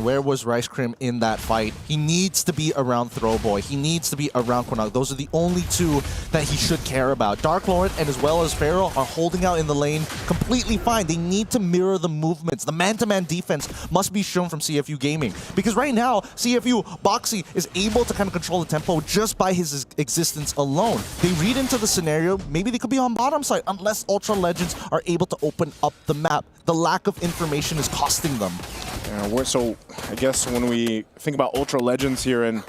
Where was Rice Cream in that fight? He needs to be around Throwboy. He needs to be around Quinnock. Those are the only two that he should care about. Dark Lord and as well as Pharaoh are holding out in the lane completely fine. They need to mirror the movements. The man-to-man defense must be shown from CFU Gaming. Because right now, CFU, Boxy, is able to kind of control the tempo just by his existence alone. They read into the scenario, maybe they could be on bottom side unless Ultra Legends are able to open up the map. The lack of information is costing them. So I guess when we think about Ultra Legends here, and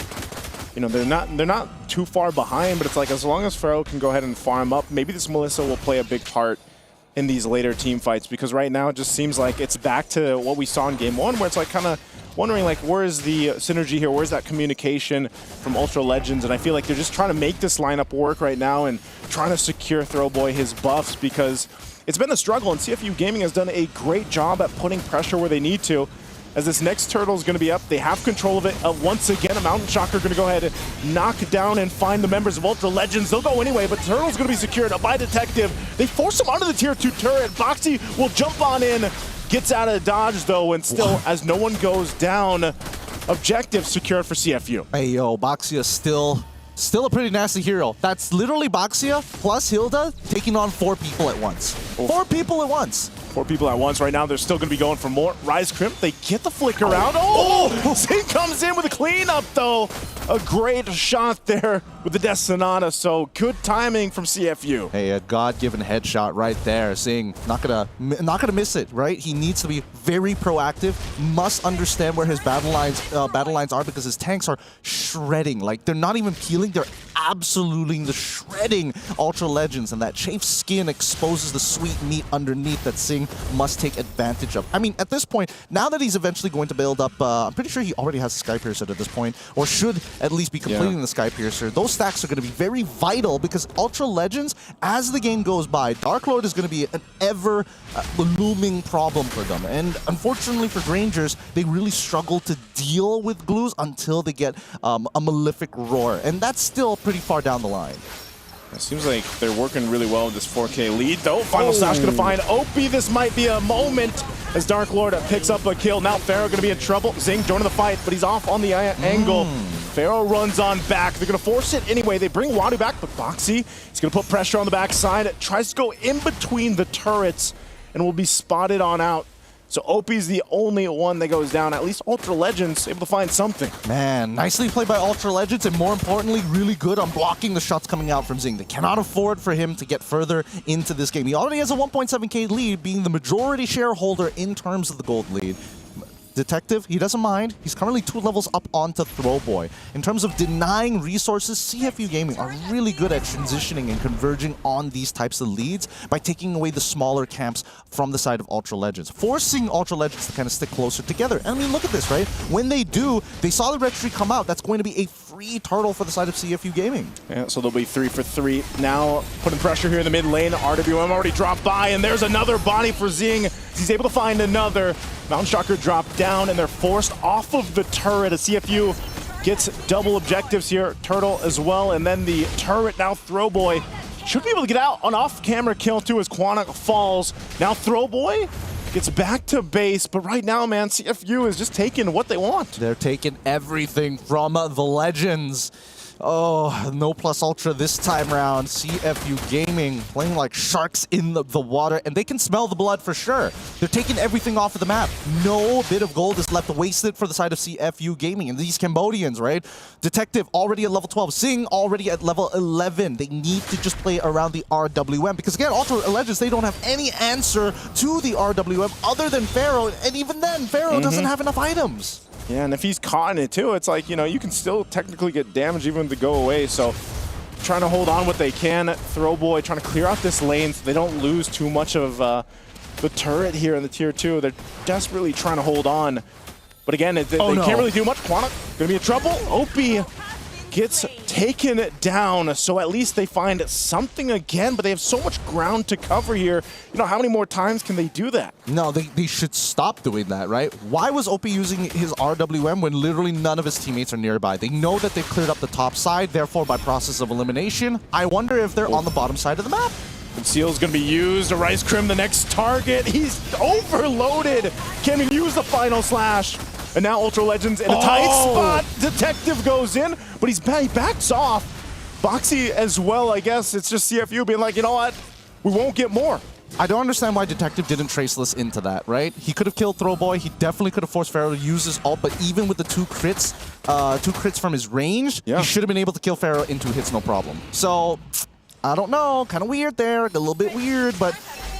you know they're not too far behind, but it's like as long as Pharaoh can go ahead and farm up, maybe this Melissa will play a big part in these later team fights, because right now it just seems like it's back to what we saw in Game 1, where it's like kind of wondering like where is the synergy here, where's that communication from Ultra Legends, and I feel like they're just trying to make this lineup work right now and trying to secure Throwboy his buffs, because it's been a struggle, and CFU Gaming has done a great job at putting pressure where they need to. As this next turtle is going to be up, they have control of it. Once again, a Mountain Shocker going to go ahead and knock down and find the members of Ultra Legends. They'll go anyway, but Turtle's going to be secured by Detective. They force him onto the Tier 2 turret. Boxy will jump on in, gets out of dodge though, and still, as no one goes down, objective secured for CFU. Hey yo, Boxy is still a pretty nasty hero. That's literally Boxia plus Hilda taking on 4 people at once. 4 people at once. 4 people at once. Right now, they're still going to be going for more. Rise Crimp, they get the flicker out. Oh! Zing comes in with a cleanup, though. A great shot there with the Death Sonata, so good timing from CFU. Hey, a God-given headshot right there. Zing, not gonna miss it, right? He needs to be very proactive, must understand where his battle lines are, because his tanks are shredding. Like, they're not even peeling, they're absolutely shredding Ultra Legends, and that chafed skin exposes the sweet meat underneath that Zing must take advantage of. I mean, at this point, now that he's eventually going to build up, I'm pretty sure he already has a Sky Piercer at this point, or should at least be completing the Sky Piercer. Those stacks are going to be very vital, because Ultra Legends, as the game goes by, Dark Lord is going to be an ever looming problem for them. And unfortunately for Grangers, they really struggle to deal with glues until they get a Malefic Roar. And that's still pretty far down the line. It seems like they're working really well with this 4K lead, though. Final Slash going to find Opie. This might be a moment as Dark Lord picks up a kill. Now Pharaoh going to be in trouble. Zing joining the fight, but he's off on the angle. Pharaoh runs on back. They're going to force it anyway. They bring Wadu back, but Boxy is going to put pressure on the backside. Tries to go in between the turrets and will be spotted on out. So Opie's the only one that goes down. At least Ultra Legends able to find something. Man, nicely played by Ultra Legends, and more importantly, really good on blocking the shots coming out from Zing. They cannot afford for him to get further into this game. He already has a 1.7k lead, being the majority shareholder in terms of the gold lead. Detective, he doesn't mind. He's currently 2 levels up onto Throwboy. In terms of denying resources, CFU Gaming are really good at transitioning and converging on these types of leads by taking away the smaller camps from the side of Ultra Legends, forcing Ultra Legends to kind of stick closer together. And I mean, look at this, right? When they do, they saw the Red Tree come out. That's going to be a free turtle for the side of CFU Gaming. Yeah, so they'll be 3 for 3. Now putting pressure here in the mid lane. RWM already dropped by, and there's another body for Zing. He's able to find another. Mountain Shocker dropped down, and they're forced off of the turret as CFU gets double objectives here. Turtle as well, and then the turret now Throwboy should be able to get out an off-camera kill too as Quanok falls. Now Throwboy gets back to base, but right now, man, CFU is just taking what they want. They're taking everything from the Legends. Oh, no plus ultra this time round. CFU Gaming playing like sharks in the water, and they can smell the blood for sure. They're taking everything off of the map. No bit of gold is left wasted for the side of CFU Gaming. And these Cambodians, right? Detective already at level 12. Sing already at level 11. They need to just play around the RWM. Because again, Ultra Legends, they don't have any answer to the RWM other than Pharaoh. And even then, Pharaoh doesn't have enough items. Yeah, and if he's caught in it too, it's like, you know, you can still technically get damage even if they go away. So trying to hold on what they can. Throwboy trying to clear out this lane so they don't lose too much of the turret here in the tier 2. They're desperately trying to hold on. But again, they can't really do much. Quanok gonna be in trouble. Opie gets taken down, so at least they find something again, but they have so much ground to cover here. You know, how many more times can they do that? No, they should stop doing that, right? Why was OP using his RWM when literally none of his teammates are nearby? They know that they've cleared up the top side, therefore by process of elimination, I wonder if they're on the bottom side of the map. Conceal's gonna be used. Rice Crim, the next target. He's overloaded. Can't even use the final slash. And now Ultra Legends in a tight spot. Detective goes in, but he backs off. Boxy as well, I guess. It's just CFU being like, you know what? We won't get more. I don't understand why Detective didn't traceless into that, right? He could have killed Throwboy. He definitely could have forced Pharaoh to use his ult, but even with the two crits from his range, he should have been able to kill Pharaoh in 2 hits, no problem. So, I don't know. Kind of weird there. A little bit weird, but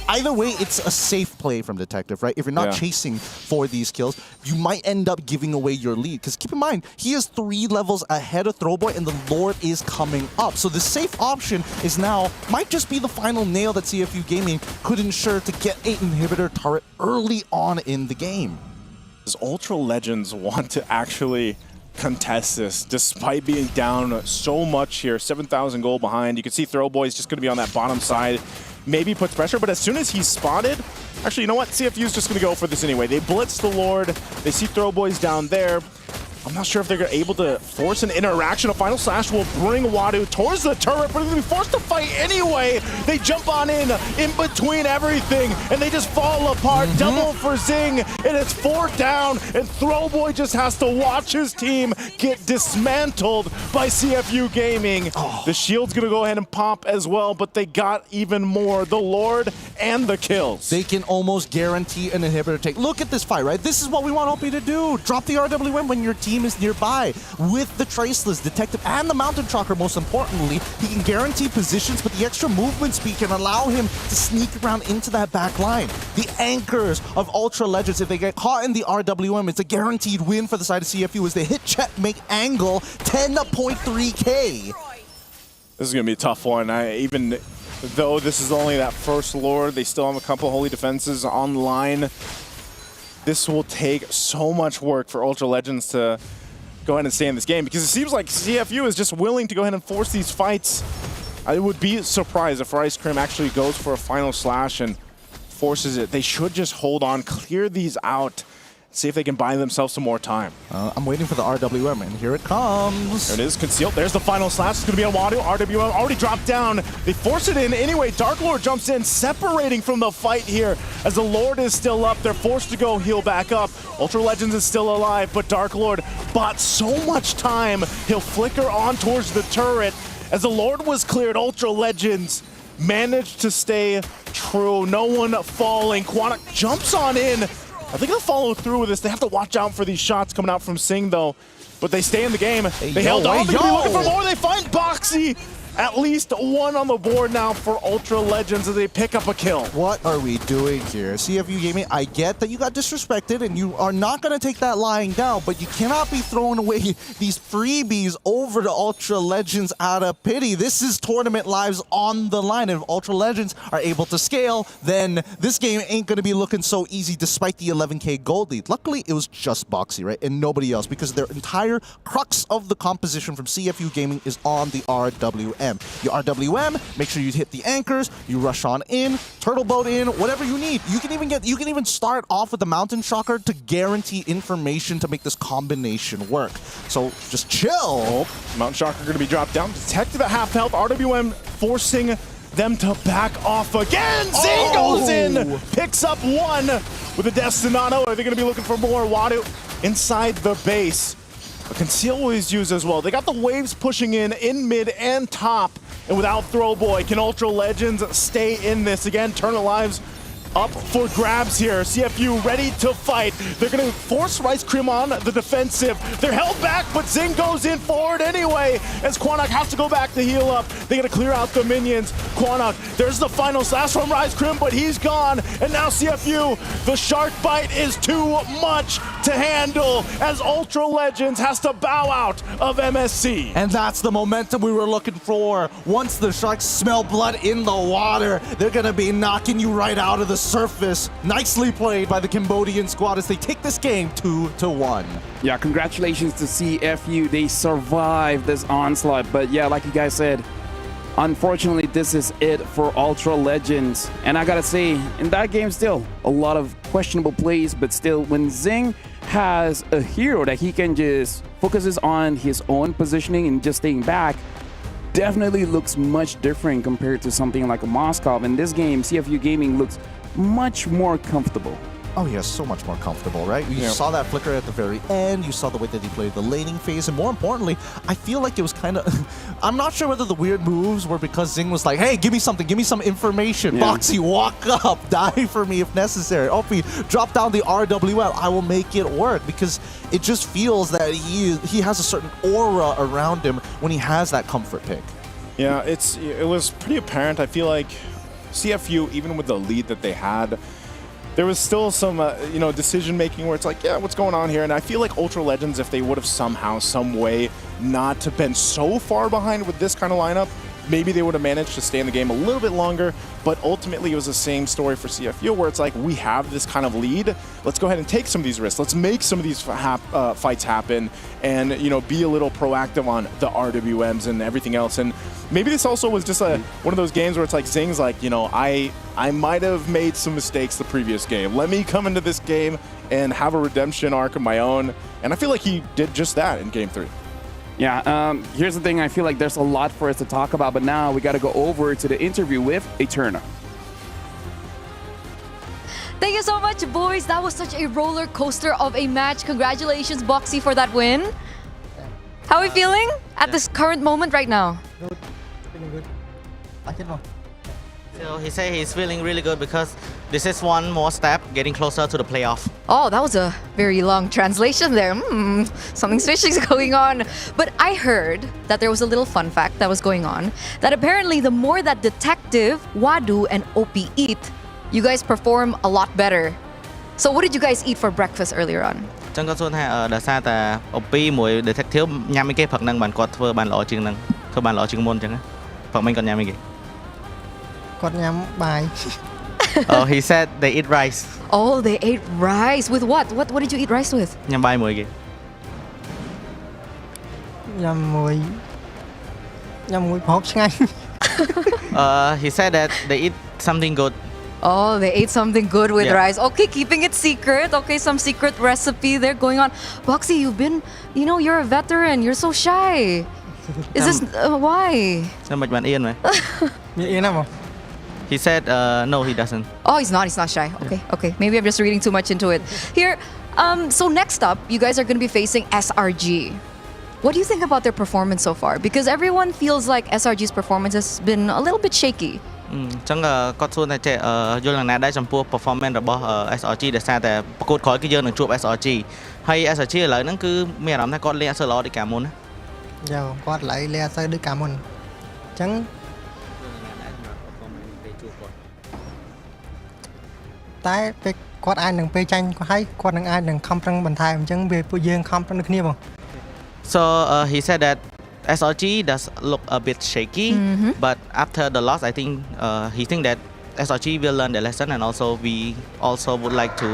either way, it's a safe play from Detective, right? If you're not chasing for these kills, you might end up giving away your lead. Because keep in mind, he is 3 levels ahead of Throwboy, and the Lord is coming up. So the safe option is now, might just be the final nail that CFU Gaming could ensure to get an inhibitor turret early on in the game. Does Ultra Legends want to actually contest this despite being down so much here? 7,000 gold behind. You can see Throwboy's just going to be on that bottom side. Maybe puts pressure, but as soon as he's spotted, actually, you know what? CFU's just going to go for this anyway. They blitz the Lord. They see Throwboys down there. I'm not sure if they're able to force an interaction. A final slash will bring Wadu towards the turret, but they're going to be forced to fight anyway. They jump on in between everything, and they just fall apart. Double for Zing, and it's 4 down, and Throwboy just has to watch his team get dismantled by CFU Gaming. The shield's going to go ahead and pop as well, but they got even more. The Lord and the kills. They can almost guarantee an inhibitor take. Look at this fight, right? This is what we want OP to do. Drop the RWM when your team is nearby. With the Traceless, Detective, and the Mountain Trucker, most importantly, he can guarantee positions, but the extra movement speed can allow him to sneak around into that back line. The anchors of Ultra Legends, if they get caught in the RWM, it's a guaranteed win for the side of CFU as they hit checkmate angle 10.3k. This is going to be a tough one. Even though this is only that first Lord, they still have a couple Holy Defenses online. This will take so much work for Ultra Legends to go ahead and stay in this game, because it seems like CFU is just willing to go ahead and force these fights. I would be surprised if Rice Crim actually goes for a final slash and forces it. They should just hold on, clear these out, see if they can buy themselves some more time. I'm waiting for the RWM, and here it comes. There it is, concealed. There's the final slash. It's going to be on Wadu. RWM already dropped down. They force it in anyway. Dark Lord jumps in, separating from the fight here. As the Lord is still up, they're forced to go heal back up. Ultra Legends is still alive, but Dark Lord bought so much time. He'll flicker on towards the turret. As the Lord was cleared, Ultra Legends managed to stay true. No one falling. Quanok jumps on in. I think they'll follow through with this. They have to watch out for these shots coming out from Sing, though. But they stay in the game. They held on. They're looking for more. They find Boxy. At least 1 on the board now for Ultra Legends as they pick up a kill. What are we doing here? CFU Gaming, I get that you got disrespected and you are not going to take that lying down, but you cannot be throwing away these freebies over to Ultra Legends out of pity. This is tournament lives on the line, and if Ultra Legends are able to scale, then this game ain't going to be looking so easy despite the 11k gold lead. Luckily, it was just Boxy, right, and nobody else, because their entire crux of the composition from CFU Gaming is on the RWM. Your RWM, make sure you hit the anchors, you rush on in, turtle boat in, whatever you need. You can even start off with the Mountain Shocker to guarantee information to make this combination work. So just chill. Mountain Shocker going to be dropped down. Detective at half health. RWM forcing them to back off again. Zing goes in, picks up one with a Destinado. Are they going to be looking for more? Wadu inside the base. A conceal was used as well. They got the waves pushing in mid and top. And without Throwboy, can Ultra Legends stay in this? Again, Turn Lives up for grabs here. CFU ready to fight. They're going to force Rice Cream on the defensive. They're held back, but Zing goes in forward anyway as Quanok has to go back to heal up. They got to clear out the minions. Quanok, there's the final slash from Rice Cream, but he's gone. And now CFU, the shark bite is too much to handle as Ultra Legends has to bow out of MSC. And that's the momentum we were looking for. Once the sharks smell blood in the water, they're going to be knocking you right out of the surface. Nicely played by the Cambodian squad as they take this game 2-1. Yeah, congratulations to CFU. They survived this onslaught. But yeah, like you guys said, unfortunately, this is it for Ultra Legends. And I gotta say, in that game still, a lot of questionable plays, but still, when Zing has a hero that he can just focuses on his own positioning and just staying back, definitely looks much different compared to something like a Moskov. In this game, CFU Gaming looks much more comfortable. Oh yeah, so much more comfortable, right? You saw that flicker at the very end. You saw the way that he played the laning phase. And more importantly, I feel like it was kind of... I'm not sure whether the weird moves were because Zing was like, hey, give me something. Give me some information. Boxy, walk up. Die for me if necessary. Opie, drop down the RWL. I will make it work. Because it just feels that he has a certain aura around him when he has that comfort pick. Yeah, it was pretty apparent. I feel like CFU, even with the lead that they had, there was still some decision making where it's like, yeah, what's going on here? And I feel like Ultra Legends, if they would have somehow, some way not to been so far behind with this kind of lineup, maybe they would have managed to stay in the game a little bit longer. But ultimately, it was the same story for CFU, where it's like, we have this kind of lead. Let's go ahead and take some of these risks. Let's make some of these fights happen, and be a little proactive on the RWMs and everything else. And maybe this also was just one of those games where it's like Zing's like, I might have made some mistakes the previous game. Let me come into this game and have a redemption arc of my own. And I feel like he did just that in Game 3. Yeah, here's the thing. I feel like there's a lot for us to talk about, but now we got to go over to the interview with Eterna. Thank you so much, boys. That was such a roller coaster of a match. Congratulations, Boxy, for that win. How are we feeling at this current moment right now? Good. Feeling good. So he said he's feeling really good because this is one more step getting closer to the playoff. Oh, that was a very long translation there. Something fishy is going on. But I heard that there was a little fun fact that was going on, that apparently the more that Detective, Wadu, and OP eat, you guys perform a lot better. So what did you guys eat for breakfast earlier on? ចឹងគាត់សួរថាដោយសារតែ OP មួយ Detective ញ៉ាំអីគេព្រឹកហ្នឹងបានគាត់ធ្វើបានល្អជាងហ្នឹងធ្វើបានល្អជាងមុនអញ្ចឹងព្រឹកមិញគាត់ញ៉ាំអីគេ គាត់ញ៉ាំបាយ Oh, he said they eat rice. Oh, they ate rice. With what? What did you eat rice with? ញ៉ាំបាយមួយគេ ញ៉ាំមួយប្រហុកឆ្ងាញ់ He said that they eat something good. Oh, they ate something good with Yeah. rice. Okay, keeping it secret. Okay, some secret recipe there going on. Boxy, you've been, you're a veteran. You're so shy. Is this, why? ចាំមិនបានអៀនមែន មានអៀនណាបង He said no, he doesn't. Oh, he's not shy. Okay. Maybe I'm just reading too much into it. Here, so next up, you guys are going to be facing SRG. What do you think about their performance so far? Because everyone feels like SRG's performance has been a little bit shaky. អញ្ចឹងគាត់សួរថាយល់យ៉ាងណាដែរចំពោះ performance របស់ SRG ដែលសារតែប្រកួតក្រោយគឺយើងនឹងជួប SRG ហើយ SRG ឥឡូវហ្នឹងគឺមានអារម្មណ៍ថាគាត់លេងអត់សូវល្អដូចកាលមុនណា យ៉ាគាត់ឡៃលេងអត់សូវដូចកាលមុនអញ្ចឹងតែពេលគាត់អាចនឹងពេលចាញ់ហើយគាត់នឹងអាចនឹងខំប្រឹងបន្ថែមអញ្ចឹងវាពួកយើងខំប្រឹងគ្នាបង So he said that SRG does look a bit shaky, but after the loss, I think he think that SRG will learn the lesson, and also we also would like to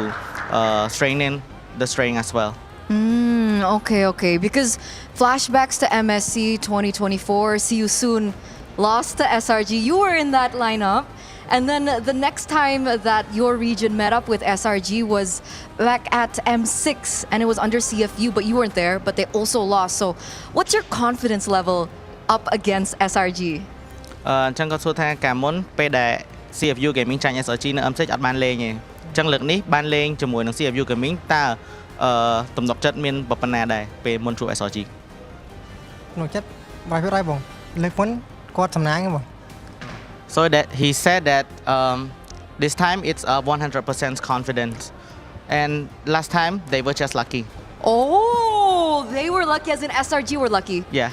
strengthen the strength as well. Okay. Because flashbacks to MSC 2024, see you soon, lost to SRG. You were in that lineup. And then the next time that your region met up with SRG was back at M6, and it was under CFU, but you weren't there, but they also lost. So what's your confidence level up against SRG? អញ្ចឹងគាត់សួរថាកាលមុនពេលដែល CFU Gaming ចាញ់ SLG នៅ M6 អត់បានលេងទេអញ្ចឹងលើកនេះបានលេងជាមួយនឹង CFU Gaming តើទំនុកចិត្តមានប៉ុណ្ណាដែរពេលមុនជួប SLG ក្នុងចិត្ត100%បងលើកមុនគាត់សំណាងបង So that he said that this time it's 100% confidence and last time they were just lucky. Oh, they were lucky as in SRG were lucky. Yeah.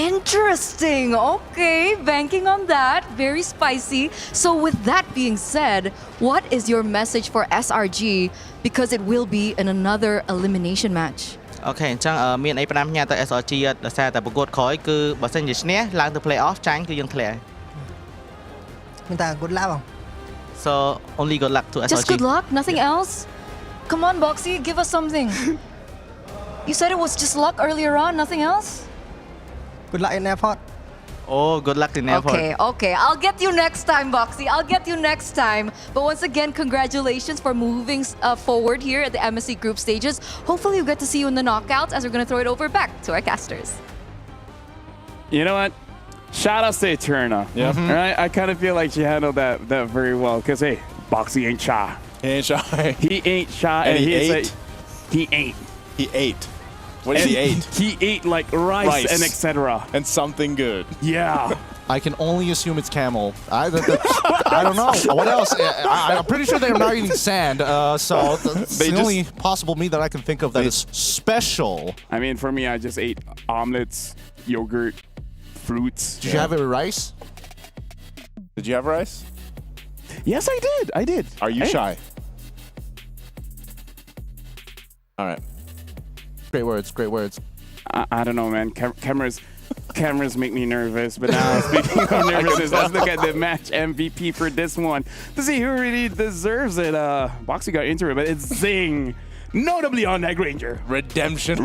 Interesting. Okay, banking on that. Very spicy. So with that being said, what is your message for SRG because it will be in another elimination match? Okay អញ្ចឹងមានអីផ្ដាំផ្ញើទៅ SRG ដោយសារតែប្រកួតក្រោយគឺបើសិនជាឈ្នះឡើងទៅ play off ចាញ់គឺយើងធ្លាក់ មានតែ good luck បង So only good luck to SRG. Just good luck, nothing else? Come on, Boxy, give us something. You said it was just luck earlier on, nothing else? good luck in airport Oh, good luck in airport. Okay. I'll get you next time, Boxy. I'll get you next time. But once again, congratulations for moving forward here at the MSC group stages. Hopefully we'll get to see you in the knockouts as we're going to throw it over back to our casters. You know what? Shout out to Eterna. Yeah. Right? I kind of feel like she handled that very well. Because, hey, Boxy ain't shy. He ain't shy. He ain't shy. And he ate. He ain't. He ate. What did he ate? He ate like rice and etc. And something good. Yeah. I can only assume it's camel. I don't know. What else? I'm pretty sure they're not eating sand. So that's the only possible meat that I can think of that is special. I mean, for me, I just ate omelets, yogurt, fruits. Did you have it with rice? Did you have rice? Yes, I did. I did. Are you Hey. shy? All right. Great words. Great words. I don't know, man. Cameras make me nervous. But now, speaking of nervousness, let's look at the match MVP for this one to see who really deserves it. Boxy got into it, but it's Zing. Notably on that Granger. Redemption.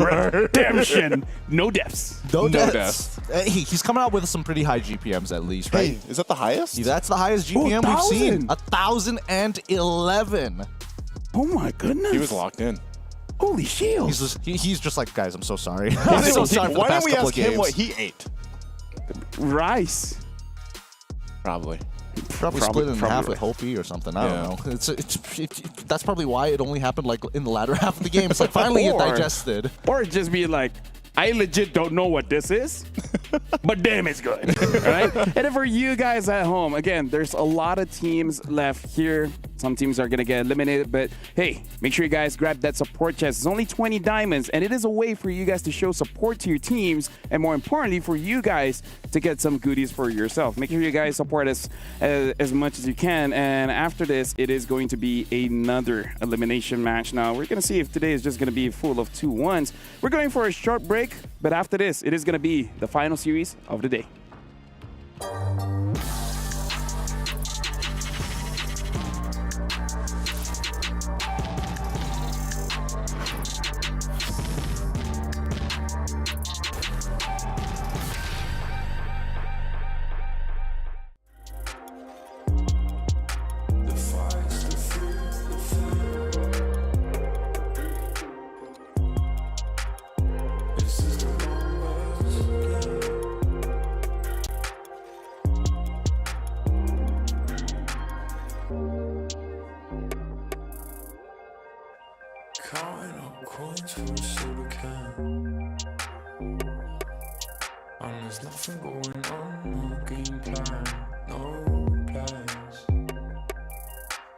No deaths. No deaths. Hey, he's coming out with some pretty high GPMs at least, right? Hey, is that the highest? That's the highest GPM we've seen. 1,011. Oh my goodness. He was locked in. Holy shield. He's just like, guys, I'm so sorry. I'm so sorry for Why the don't past we couple ask of games. him what he ate? Rice. Probably. Probably split in half with Hopi or something. I don't know. That's probably why it only happened like in the latter half of the game. It's like finally it digested. Or it just be like, I legit don't know what this is, but damn, it's good. Right? And then for you guys at home, again, there's a lot of teams left here. Some teams are going to get eliminated, but hey, make sure you guys grab that support chest. It's only 20 diamonds, and it is a way for you guys to show support to your teams, and more importantly, for you guys to get some goodies for yourself. Make sure you guys support us as much as you can, and after this, it is going to be another elimination match. Now, we're going to see if today is just going to be full of 2-1s. We're going for a short break, but after this, it is going to be the final series of the day. Counting up coins from a soda can, and there's nothing going on, no game plan, no plans.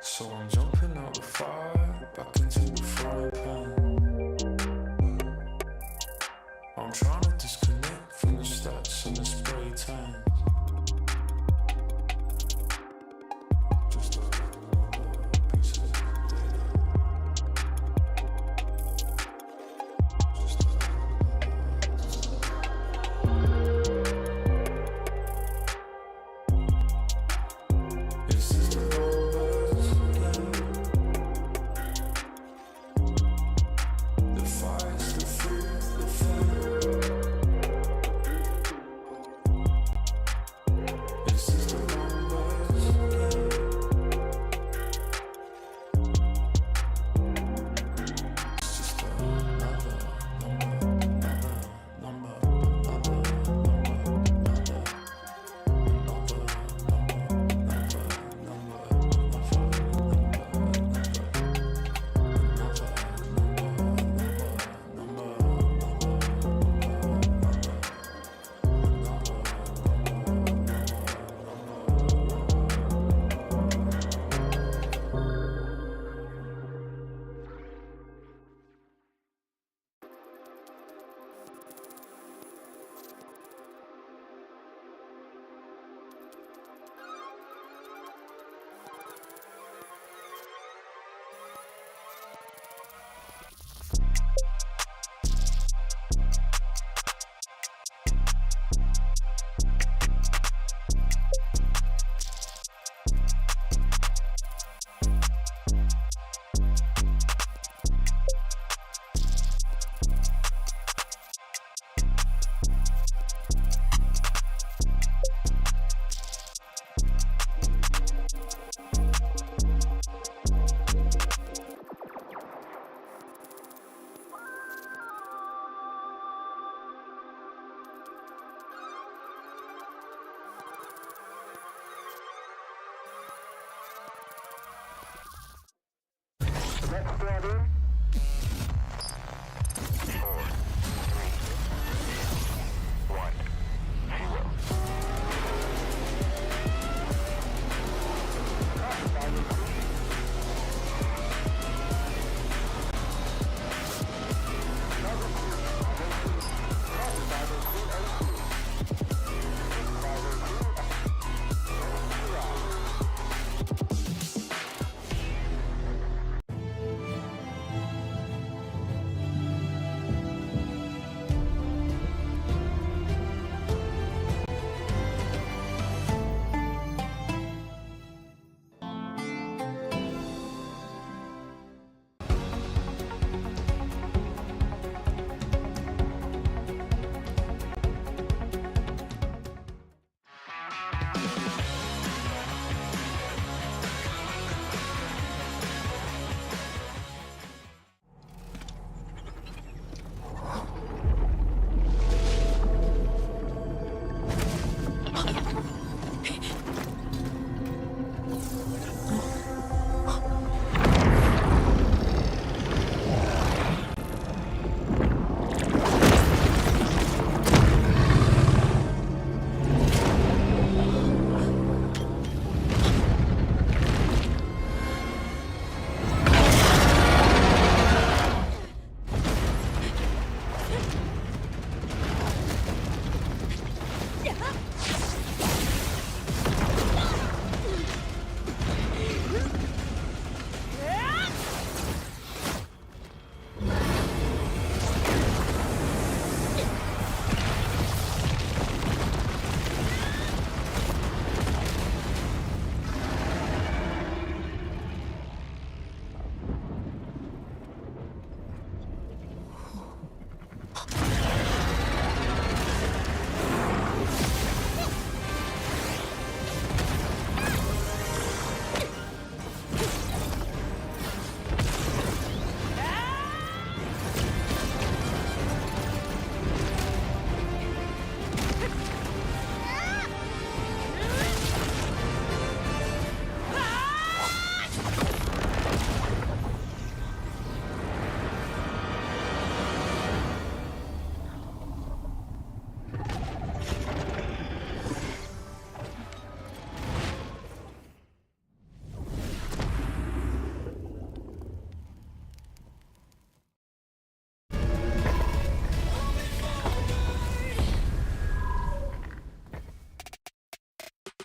So I'm jumping out the fire, back into the frying pan. I'm trying to disconnect from the stats and the spray tan.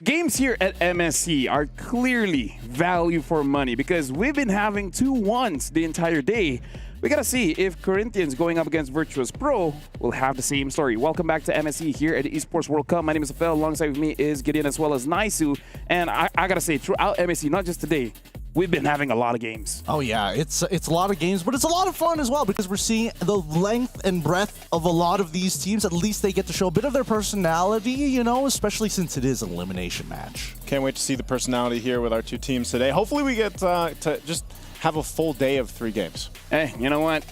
Games here at MSC are clearly value for money because we've been having 2-1s the entire day. We gotta see if Corinthians going up against Virtus Pro will have the same story. Welcome back to MSC here at the Esports World Cup. My name is Phil. Alongside with me is Gideon as well as Naisu. And I gotta say, throughout MSC, not just today, we've been having a lot of games. Oh yeah, it's a lot of games, but it's a lot of fun as well because we're seeing the length and breadth of a lot of these teams. At least they get to show a bit of their personality, you know, especially since it is an elimination match. Can't wait to see the personality here with our two teams today. Hopefully we get to just have a full day of 3 games. Hey, you know what?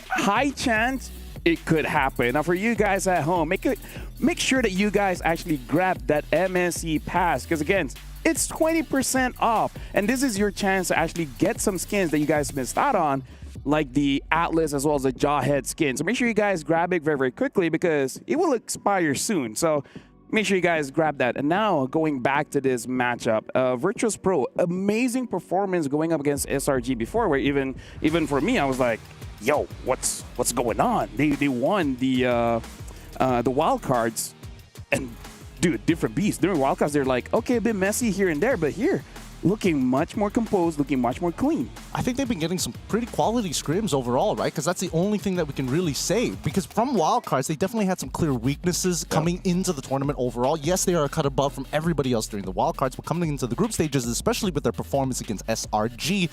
High chance it could happen. Now for you guys at home, make sure that you guys actually grab that MSC pass because again, it's 20% off. And this is your chance to actually get some skins that you guys missed out on, like the Atlas as well as the Jawhead skin. So make sure you guys grab it very, very quickly because it will expire soon. So make sure you guys grab that. And now going back to this matchup, Virtus Pro, amazing performance going up against SRG before, where even for me, I was like, yo, what's going on? They won the wild cards and dude, different beast. During wildcards, they're like, okay, a bit messy here and there, but here, looking much more composed, looking much more clean. I think they've been getting some pretty quality scrims overall, right? Because that's the only thing that we can really say. Because from wildcards, they definitely had some clear weaknesses coming into the tournament overall. Yes, they are a cut above from everybody else during the wildcards, but coming into the group stages, especially with their performance against SRG,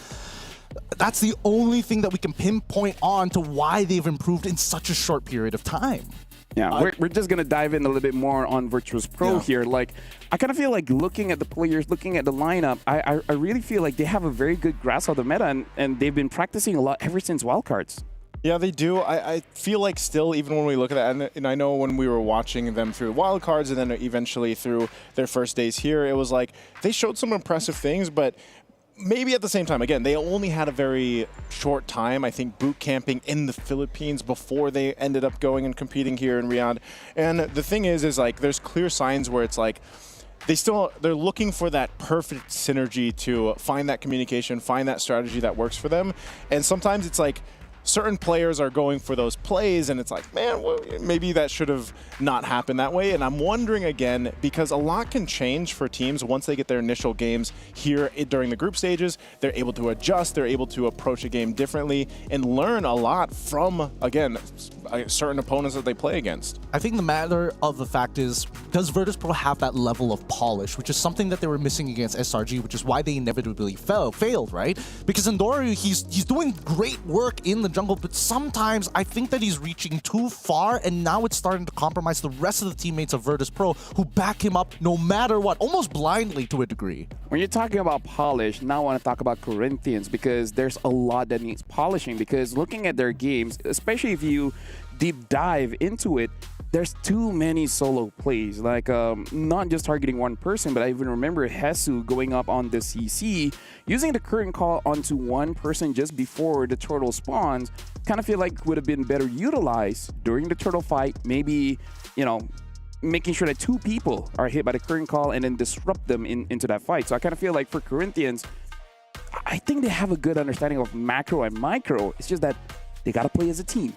that's the only thing that we can pinpoint on to why they've improved in such a short period of time. Yeah, we're just going to dive in a little bit more on Virtus Pro here. Like, I kind of feel like looking at the players, looking at the lineup, I really feel like they have a very good grasp of the meta, and they've been practicing a lot ever since wildcards. Yeah, they do. I feel like still, even when we look at that, and I know when we were watching them through wildcards and then eventually through their first days here, it was like they showed some impressive things, but maybe at the same time, again, they only had a very short time, I think, boot camping in the Philippines before they ended up going and competing here in Riyadh. And the thing is like, there's clear signs where it's like, they're looking for that perfect synergy to find that communication, find that strategy that works for them. And sometimes it's like, certain players are going for those plays, and it's like, man, well, maybe that should have not happened that way. And I'm wondering again, because a lot can change for teams once they get their initial games here during the group stages. They're able to adjust, they're able to approach a game differently, and learn a lot from, again, certain opponents that they play against. I think the matter of the fact is, does Virtus Pro have that level of polish, which is something that they were missing against SRG, which is why they inevitably failed, right? Because Endoru, he's doing great work in the jungle, but sometimes I think that he's reaching too far, and now it's starting to compromise the rest of the teammates of Virtus Pro who back him up no matter what, almost blindly to a degree. When you're talking about polish, now I want to talk about Corinthians, because there's a lot that needs polishing, because looking at their games, especially if you deep dive into it, there's too many solo plays, like not just targeting one person, but I even remember Hesu going up on the CC, using the current call onto one person just before the turtle spawns. Kind of feel like would have been better utilized during the turtle fight, maybe, you know, making sure that two people are hit by the current call and then disrupt them into that fight. So I kind of feel like for Corinthians, I think they have a good understanding of macro and micro. It's just that they got to play as a team.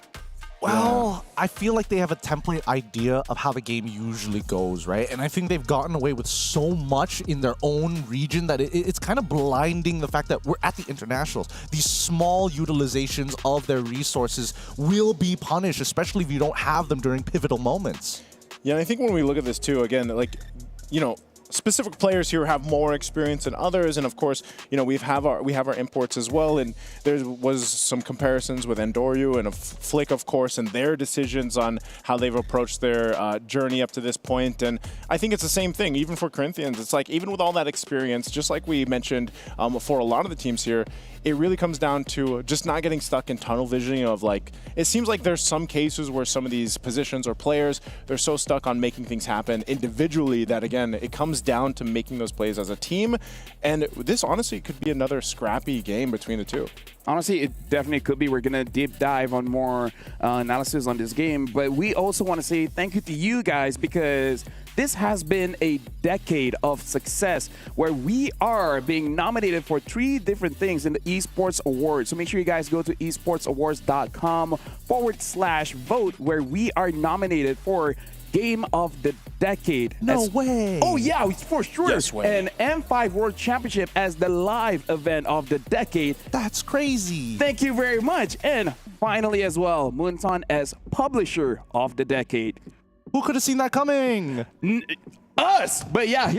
Well, I feel like they have a template idea of how the game usually goes, right? And I think they've gotten away with so much in their own region that it's kind of blinding the fact that we're at the internationals. These small utilizations of their resources will be punished, especially if you don't have them during pivotal moments. Yeah, and I think when we look at this too, again, like, you know, specific players here have more experience than others, and of course, you know, we have our imports as well, and there was some comparisons with Endoru and Flick, of course, and their decisions on how they've approached their journey up to this point. And I think it's the same thing, even for Corinthians. It's like, even with all that experience, just like we mentioned for a lot of the teams here, it really comes down to just not getting stuck in tunnel visioning of like, it seems like there's some cases where some of these positions or players, they're so stuck on making things happen individually that, again, it comes down to making those plays as a team. And this honestly could be another scrappy game between the two. Honestly, it definitely could be. We're going to deep dive on more analysis on this game, but we also want to say thank you to you guys, because this has been a decade of success where we are being nominated for 3 different things in the Esports Awards. So make sure you guys go to esportsawards.com/vote, where we are nominated for Game of the Decade. No way. Oh yeah, for sure. Yes way. And M5 World Championship as the live event of the decade. That's crazy. Thank you very much. And finally as well, Moonton as Publisher of the Decade. Who could have seen that coming? Us! But yeah,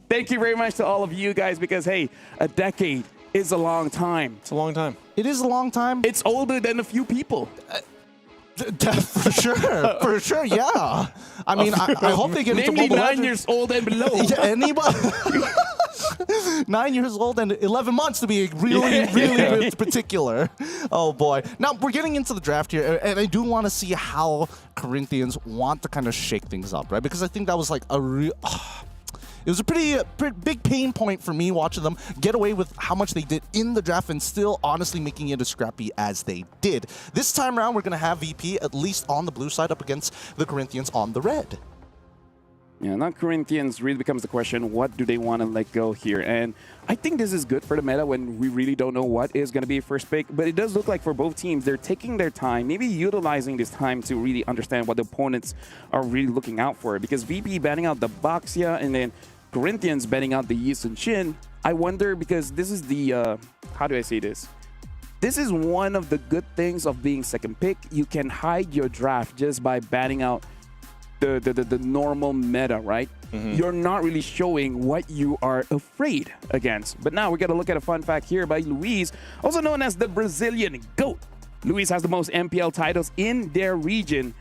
thank you very much to all of you guys, because hey, a decade is a long time. It's a long time. It is a long time. It's older than a few people. For sure, yeah. I mean, I hope they get into Namely Mobile 9 years old and below. Yeah, anybody? 9 years old and 11 months to be really particular. Oh boy. Now we're getting into the draft here, and I do want to see how Corinthians want to kind of shake things up, right? Because I think that was like a real. It was a pretty big pain point for me watching them get away with how much they did in the draft and still honestly making it as scrappy as they did. This time around, we're going to have VP at least on the blue side up against the Corinthians on the red. Yeah, now Corinthians really becomes the question, what do they want to let go here? And I think this is good for the meta when we really don't know what is going to be a first pick, but it does look like for both teams, they're taking their time, maybe utilizing this time to really understand what the opponents are really looking out for. Because VP banning out the Baxia and then Corinthians banning out the Yi Sun Shin, I wonder, because this is the, how do I say this? This is one of the good things of being second pick. You can hide your draft just by banning out the normal meta, right? Mm-hmm. You're not really showing what you are afraid against. But now we got to look at a fun fact here by Luis, also known as the Brazilian GOAT. Luis has the most MPL titles in their region,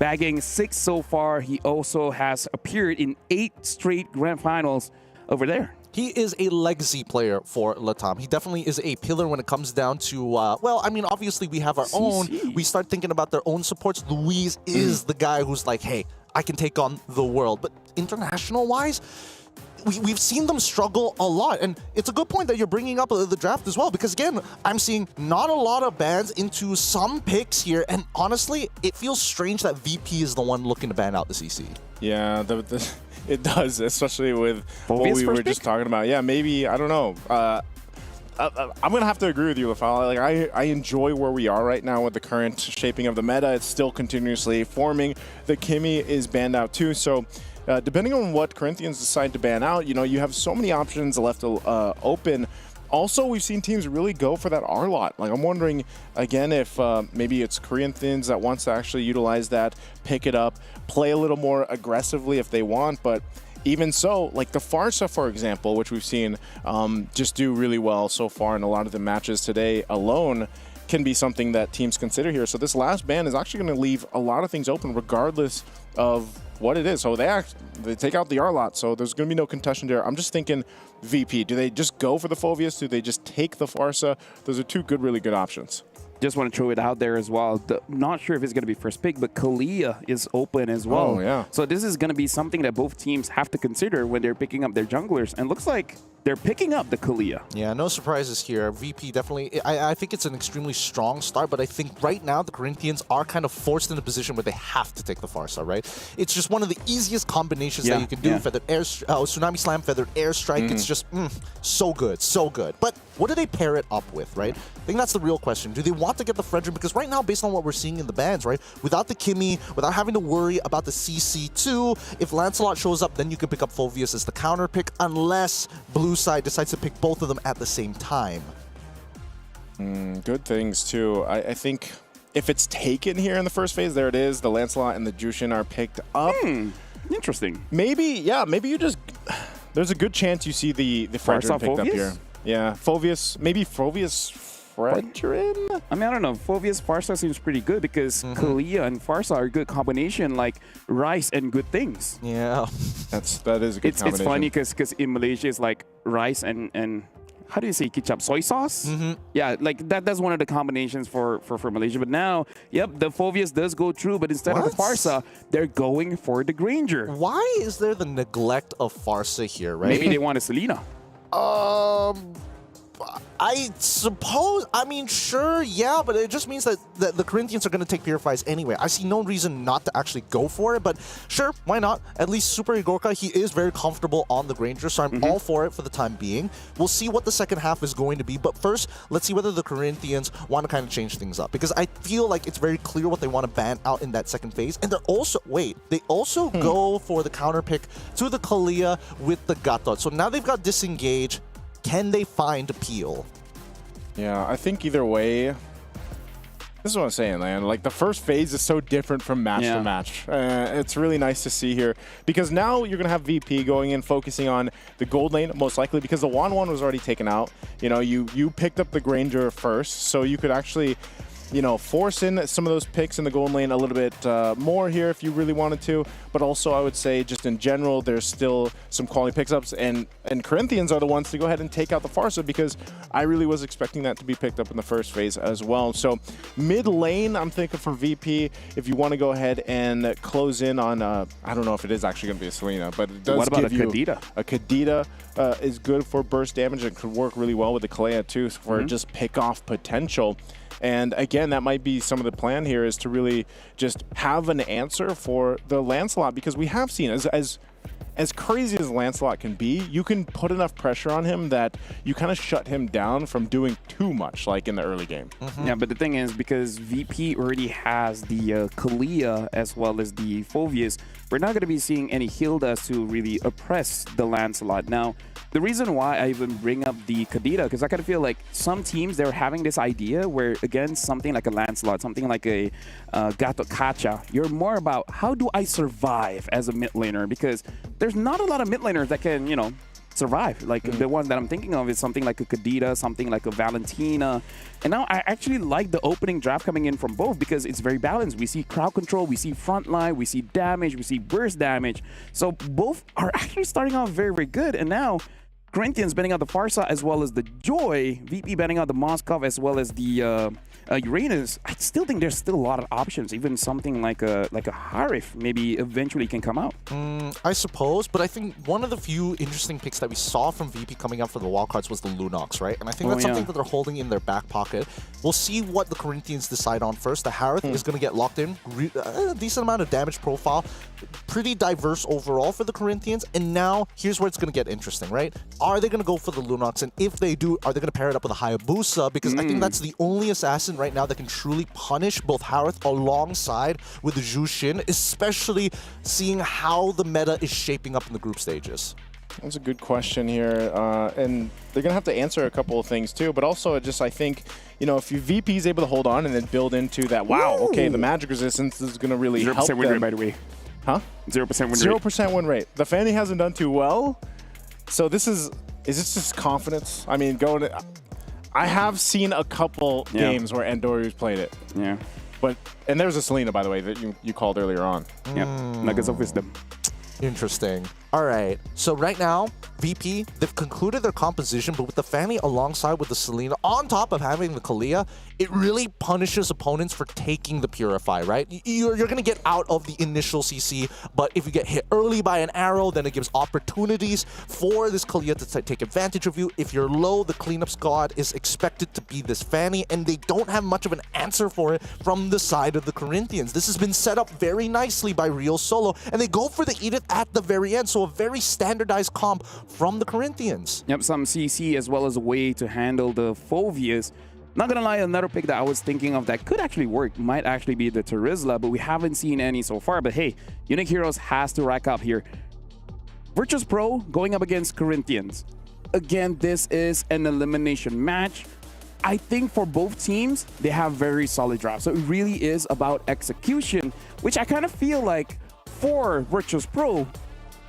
bagging 6 so far. He also has appeared in 8 straight grand finals over there. He is a legacy player for Latam. He definitely is a pillar when it comes down to, well, I mean, obviously we have our own. We start thinking about their own supports. Luis is the guy who's like, hey, I can take on the world. But international-wise, we've seen them struggle a lot. And it's a good point that you're bringing up the draft as well, because again, I'm seeing not a lot of bans into some picks here. And honestly, it feels strange that VP is the one looking to ban out the CC. Yeah, it does, especially with what we were just talking about. Yeah, maybe, I don't know. I'm going to have to agree with you, Lafal. Like, I enjoy where we are right now with the current shaping of the meta. It's still continuously forming. The Kimmy is banned out too. So depending on what Corinthians decide to ban out, you know, you have so many options left open. Also, we've seen teams really go for that R-Lot. Like, I'm wondering, again, if maybe it's Corinthians that wants to actually utilize that, pick it up, play a little more aggressively if they want. But even so, like the Farsa, for example, which we've seen just do really well so far in a lot of the matches today alone, can be something that teams consider here. So this last ban is actually going to leave a lot of things open regardless of what it is. So they take out the R-Lot, so there's going to be no contestation there. I'm just thinking VP. Do they just go for the Phoveus? Do they just take the Farsa? Those are two really good options. Just want to throw it out there as well. Not sure if it's going to be first pick, but Kalia is open as well. Oh, yeah. So this is going to be something that both teams have to consider when they're picking up their junglers. And looks like they're picking up the Kalia. Yeah, no surprises here. VP definitely, I think it's an extremely strong start, but I think right now the Corinthians are kind of forced in a position where they have to take the Farsa, right? It's just one of the easiest combinations that you can do. Feathered air, Tsunami Slam, Feathered Airstrike. It's just so good, so good. But what do they pair it up with, right? I think that's the real question. Do they want to get the Frederick? Because right now, based on what we're seeing in the bans, right, without the Kimmy, without having to worry about the CC2, if Lancelot shows up, then you can pick up Phoveus as the counter pick, unless Blue side decides to pick both of them at the same time. Good things too. I think if it's taken here in the first phase, there it is. The Lancelot and the Jushin are picked up. Interesting. Maybe you just... There's a good chance you see the Fredrin picked up here. Yeah, Phoveus, maybe Phoveus Fredrin? I mean, I don't know. Phoveus Farsa seems pretty good because Kalia and Farsa are a good combination, like rice and good things. Yeah. That is a good combination. It's funny because in Malaysia it's like rice and how do you say ketchup? Soy sauce? Yeah, like that's one of the combinations for Malaysia. But now, yep, the Phoveus does go through, but instead of the Farsa, they're going for the Granger. Why is there the neglect of Farsa here, right? Maybe they want a Selena. I suppose, I mean, sure, yeah, but it just means that the Corinthians are going to take Purifies anyway. I see no reason not to actually go for it, but sure, why not? At least Super Igorka, he is very comfortable on the Granger, so I'm all for it for the time being. We'll see what the second half is going to be, but first, let's see whether the Corinthians want to kind of change things up, because I feel like it's very clear what they want to ban out in that second phase, and they're also, they also go for the counter pick to the Kalia with the Gatot. So now they've got Disengage. Can they find Peel? Yeah, I think either way, this is what I'm saying, man. Like, the first phase is so different from match to match. It's really nice to see here because now you're going to have VP going in, focusing on the gold lane, most likely, because the Wan was already taken out. You know, you picked up the Granger first, so you could actually, you know, force in some of those picks in the gold lane a little bit more here if you really wanted to. But also, I would say, just in general, there's still some quality picks-ups, and Corinthians are the ones to go ahead and take out the Farsa because I really was expecting that to be picked up in the first phase as well. So mid lane, I'm thinking for VP, if you want to go ahead and close in on, I don't know if it is actually going to be a Selena, but it does give you Kadita? A Kadita is good for burst damage and could work really well with the Kalea too for just pick-off potential. And again, that might be some of the plan here, is to really just have an answer for the Lancelot, because we have seen as crazy as Lancelot can be, you can put enough pressure on him that you kind of shut him down from doing too much, like in the early game. Yeah, but the thing is, because VP already has the Kalia as well as the Phoveus, we're not going to be seeing any Hildas to really oppress the Lancelot. Now, the reason why I even bring up the Kadita, because I kind of feel like some teams, they're having this idea where, again, something like a Lancelot, something like a Gato Kacha, you're more about how do I survive as a mid laner, because there's not a lot of mid laners that can, you know, survive. Like the one that I'm thinking of is something like a Kadita, something like a Valentina. And now I actually like the opening draft coming in from both because it's very balanced. We see crowd control, we see frontline, we see damage, we see burst damage. So both are actually starting off very, very good. And now Corinthians betting out the Farsa as well as the Joy. VP betting out the Moskov as well as the Uranus. I still think there's still a lot of options. Even something like a Harif maybe eventually can come out. I suppose, but I think one of the few interesting picks that we saw from VP coming up for the wildcards was the Lunox, right? And I think that's something that they're holding in their back pocket. We'll see what the Corinthians decide on first. The Harith is going to get locked in. A decent amount of damage profile. Pretty diverse overall for the Corinthians. And now, here's where it's going to get interesting, right? Are they going to go for the Lunox? And if they do, are they going to pair it up with a Hayabusa? Because I think that's the only assassin right now that can truly punish both Harith alongside with the Zhu Xin, especially seeing how the meta is shaping up in the group stages. That's a good question here, and they're going to have to answer a couple of things too, but also just I think, you know, if your VP is able to hold on and then build into that, wow, okay, the magic resistance is going to really help them. 0% win rate, by the way. Huh? 0% win rate. 0% win rate. The Fanny hasn't done too well, so is this just confidence? I mean, I have seen a couple games where Endoryu's played it. Yeah. And there's a Selena, by the way, that you called earlier on. Yeah, Nuggets of Wisdom. Interesting. All right. So right now, VP, they've concluded their composition, but with the Fanny alongside with the Selena, on top of having the Kalia, it really punishes opponents for taking the Purify, right? You're going to get out of the initial CC, but if you get hit early by an arrow, then it gives opportunities for this Kalia to take advantage of you. If you're low, the cleanup squad is expected to be this Fanny, and they don't have much of an answer for it from the side of the Corinthians. This has been set up very nicely by Real Solo, and they go for the Edith at the very end, so a very standardized comp from the Corinthians. Yep, some CC as well as a way to handle the Phobias. Not gonna lie, another pick that I was thinking of that could actually work might actually be the Terizla, but we haven't seen any so far. But hey, Unique Heroes has to rack up here. Virtus Pro going up against Corinthians. Again, this is an elimination match. I think for both teams, they have very solid drafts. So it really is about execution, which I kind of feel like for Virtus Pro,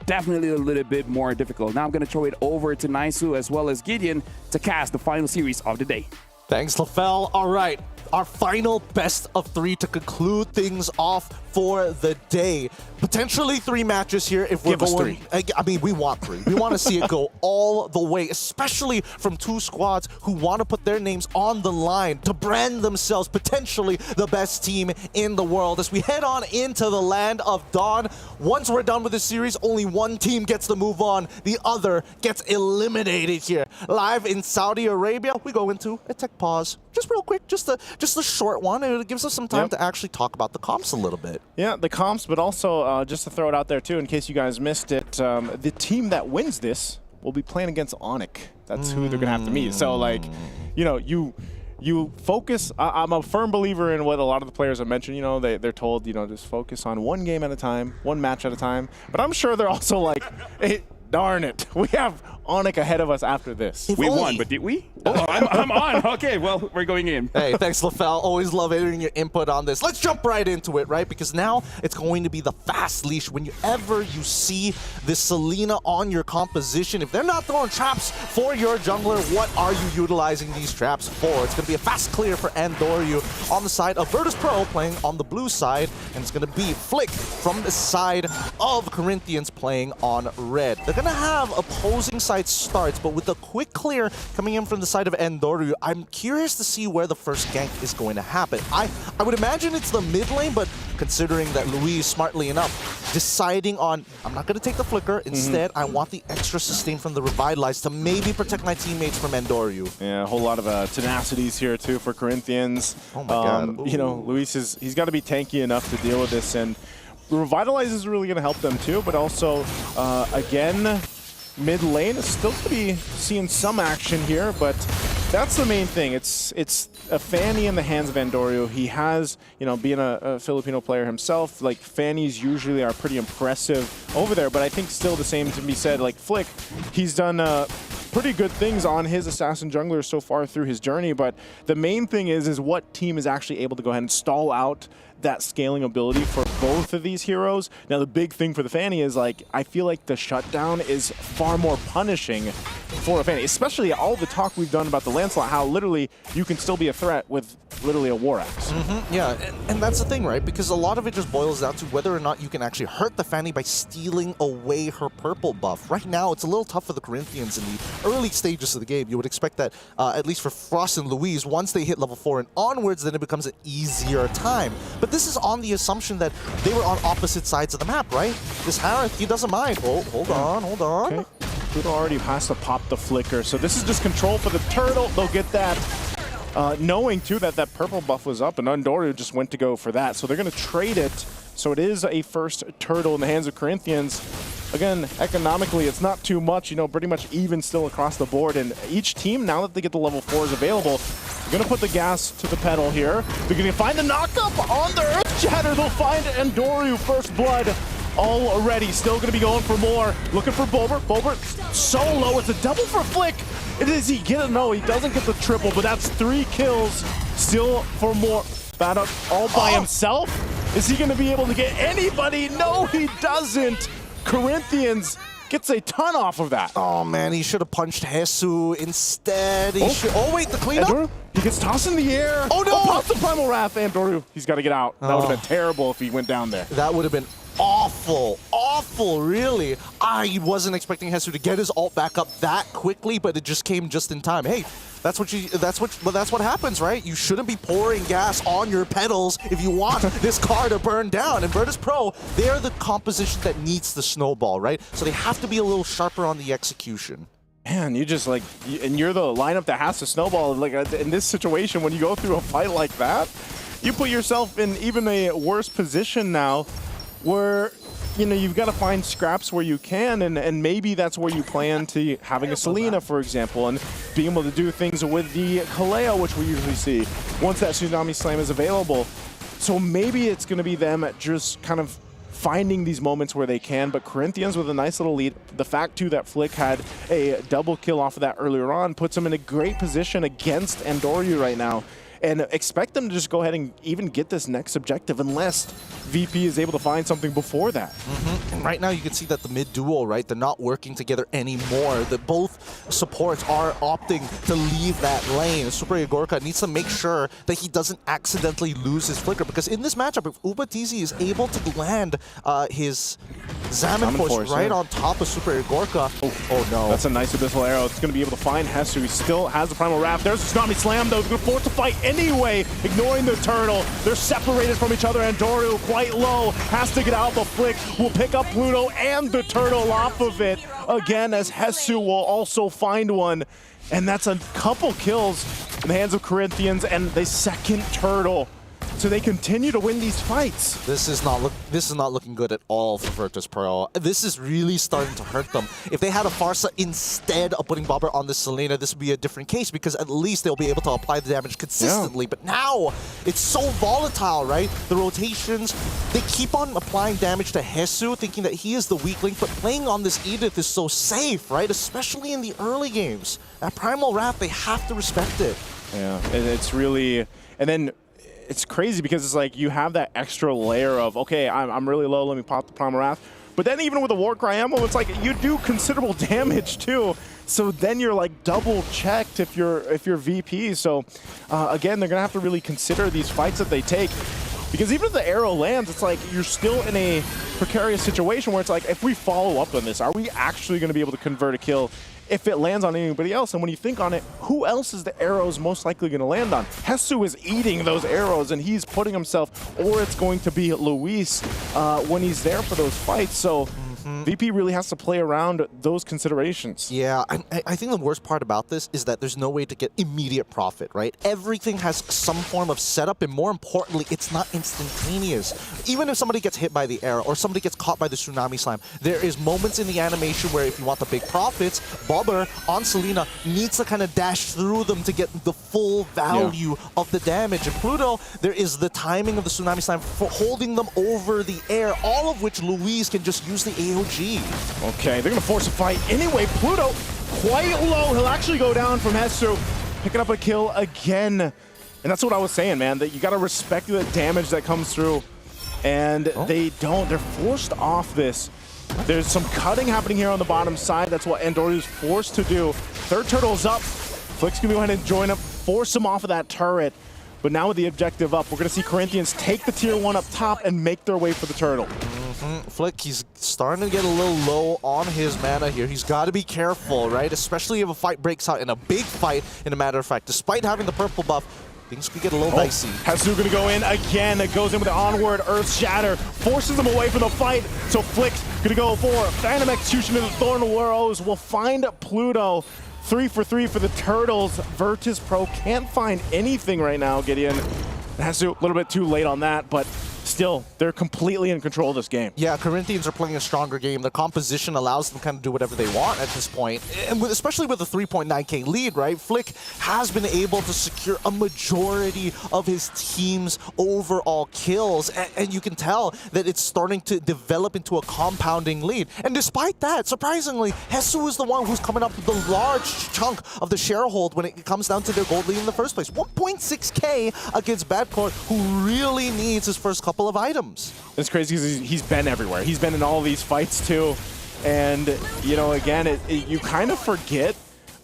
definitely a little bit more difficult. Now I'm going to throw it over to Naisu as well as Gideon to cast the final series of the day. Thanks, Lafell. All right, our final best of 3 to conclude things off for the day. Potentially 3 matches here if we're going. I mean, we want 3. We want to see it go all the way, especially from 2 squads who want to put their names on the line to brand themselves potentially the best team in the world. As we head on into the land of Dawn, once we're done with this series, only one team gets to move on. The other gets eliminated here. Live in Saudi Arabia, we go into a tech pause. Just real quick, just a short one. It gives us some time to actually talk about the comps a little bit. Yeah, the comps, but also just to throw it out there too, in case you guys missed it, the team that wins this will be playing against Onic. That's who they're gonna have to meet. So like, you know, you focus. I'm a firm believer in what a lot of the players have mentioned. You know, they're told, you know, just focus on one game at a time, one match at a time. But I'm sure they're also like, hey, darn it, we have Onic ahead of us after this. We won, but did we? Oh, I'm on. Okay, well, we're going in. Hey, thanks, Lafell. Always love hearing your input on this. Let's jump right into it, right? Because now it's going to be the fast leash. Whenever you see this Selena on your composition, if they're not throwing traps for your jungler, what are you utilizing these traps for? It's going to be a fast clear for Andoryu on the side of Virtus Pro playing on the blue side, and it's going to be Flick from the side of Corinthians playing on red. They're going to have opposing side starts, but with a quick clear coming in from the side of Andoryu, I'm curious to see where the first gank is going to happen. I would imagine it's the mid lane, but considering that Luis, smartly enough, deciding on, I'm not going to take the flicker, instead I want the extra sustain from the Revitalize to maybe protect my teammates from Andoryu. Yeah, a whole lot of tenacities here too for Corinthians. Oh my god. You know, Luis he's got to be tanky enough to deal with this, and Revitalize is really going to help them too, but also, again, mid lane is still going to be seeing some action here, but that's the main thing. It's a Fanny in the hands of Andoryu. He has, you know, being a Filipino player himself, like Fannies usually are pretty impressive over there, but I think still the same to be said, like Flick, he's done pretty good things on his assassin jungler so far through his journey, but the main thing is what team is actually able to go ahead and stall out that scaling ability for both of these heroes. Now the big thing for the Fanny is, like, I feel like the shutdown is far more punishing for a fan, especially all the talk we've done about the Lancelot, how literally you can still be a threat with literally a War Axe. Yeah, and that's the thing, right? Because a lot of it just boils down to whether or not you can actually hurt the Fanny by stealing away her purple buff. Right now, it's a little tough for the Corinthians in the early stages of the game. You would expect that, at least for Frost and Louise, once they hit level 4 and onwards, then it becomes an easier time. But this is on the assumption that they were on opposite sides of the map, right? This Harith, he doesn't mind. Oh, hold on. Okay. Pluto already has to pop the flicker, so this is just control for the turtle. They'll get that. Knowing too that that purple buff was up and Undoru just went to go for that. So they're going to trade it. So it is a first turtle in the hands of Corinthians. Again, economically, it's not too much, you know, pretty much even still across the board. And each team, now that they get the level 4s available, they're going to put the gas to the pedal here. They're going to find the knockup on the Earth Shatter. They'll find Endoru, first blood already. Still going to be going for more. Looking for Bulber. Bulber so low. It's a double for Flick. Does he get it? No, he doesn't get the triple, but that's 3 kills. Still for more. Bad all by himself. Is he going to be able to get anybody? No, he doesn't. Corinthians gets a ton off of that. Oh man, he should have punched Hesu instead. Oh wait, the cleanup? Endoru, he gets tossed in the air. Oh no! Pops the Primal Wrath. Endoru, he's got to get out. That would have been terrible if he went down there. That would have been awful, really. I wasn't expecting Hesu to get his ult back up that quickly, but it just came just in time. Hey, that's what happens, right? You shouldn't be pouring gas on your pedals if you want this car to burn down. And Virtus Pro, they're the composition that needs the snowball, right? So they have to be a little sharper on the execution. Man, you just like, and you're the lineup that has to snowball. Like in this situation, when you go through a fight like that, you put yourself in even a worse position now, where, you know, you've got to find scraps where you can, and maybe that's where you plan to having a Selena, for example, and being able to do things with the Kaleo, which we usually see once that Tsunami Slam is available. So maybe it's going to be them just kind of finding these moments where they can, but Corinthians with a nice little lead. The fact, too, that Flick had a double kill off of that earlier on puts him in a great position against Endoru right now. And expect them to just go ahead and even get this next objective unless VP is able to find something before that. And right now you can see that the mid duo, right, they're not working together anymore. That both supports are opting to leave that lane. Super Igorka needs to make sure that he doesn't accidentally lose his flicker, because in this matchup, if Ubatizi is able to land his Zaman Force right on top of Super Igorka, oh no. That's a nice Abyssal Arrow. It's going to be able to find Hesu. He still has the Primal Wrath. There's the Tsunami Slam, though. He's going to force the fight anyway, ignoring the turtle. They're separated from each other. Endoru quite low, has to get out. The Flick will pick up Pluto and the turtle off of it again, as Hesu will also find one. And that's a couple kills in the hands of Corinthians and the second turtle. So they continue to win these fights. This is not looking good at all for Virtus Pro. This is really starting to hurt them. If they had a Farsa instead of putting Bobber on the Selena, this would be a different case, because at least they'll be able to apply the damage consistently. Yeah. But now, it's so volatile, right? The rotations, they keep on applying damage to Hesu, thinking that he is the weak link, but playing on this Edith is so safe, right? Especially in the early games. That Primal Wrath, they have to respect it. Yeah, it's really... And then it's crazy because it's like you have that extra layer of, okay, I'm really low, let me pop the Primal Wrath. But then even with the Warcry ammo, it's like you do considerable damage too. So then you're like double checked if you're VP. So again, they're gonna have to really consider these fights that they take. Because even if the arrow lands, it's like you're still in a precarious situation where it's like, if we follow up on this, are we actually gonna be able to convert a kill if it lands on anybody else? And when you think on it, who else is the arrows most likely going to land on? Hesu is eating those arrows and he's putting himself, or it's going to be Luis when he's there for those fights. So VP really has to play around those considerations. Yeah, I think the worst part about this is that there's no way to get immediate profit, right? Everything has some form of setup, and more importantly, it's not instantaneous. Even if somebody gets hit by the arrow or somebody gets caught by the Tsunami Slam, there is moments in the animation where if you want the big profits, Bobber on Selena needs to kind of dash through them to get the full value of the damage. And Pluto, there is the timing of the Tsunami Slam for holding them over the air, all of which Louise can just use the AoE. Okay, they're going to force a fight anyway. Pluto quite low. He'll actually go down from Hesu, picking up a kill again. And that's what I was saying, man, that you got to respect the damage that comes through. And they don't. They're forced off this. There's some cutting happening here on the bottom side. That's what Andoriu's forced to do. Third turtle's up. Flick's gonna go ahead and join up, force him off of that turret. But now with the objective up, we're gonna see Corinthians take the tier 1 up top and make their way for the turtle. Flick, he's starting to get a little low on his mana here. He's got to be careful, right? Especially if a fight breaks out in a big fight, in a matter of fact. Despite having the purple buff, things could get a little dicey. Hasu gonna go in again. It goes in with the onward Earth Shatter, forces him away from the fight. So Flick's gonna go for Phantom Execution into the Thorn Rose. We'll find Pluto. 3 for 3 for the Turtles. Virtus Pro can't find anything right now, Gideon. Hasu a little bit too late on that, but still, they're completely in control of this game. Yeah, Corinthians are playing a stronger game. Their composition allows them to kind of do whatever they want at this point. And especially with a 3.9k lead, right? Flick has been able to secure a majority of his team's overall kills. And you can tell that it's starting to develop into a compounding lead. And despite that, surprisingly, Hesu is the one who's coming up with the large chunk of the sharehold when it comes down to their gold lead in the first place. 1.6k against Badcourt, who really needs his first couple of items. It's crazy because he's been everywhere. He's been in all these fights too. And, you know, again, you kind of forget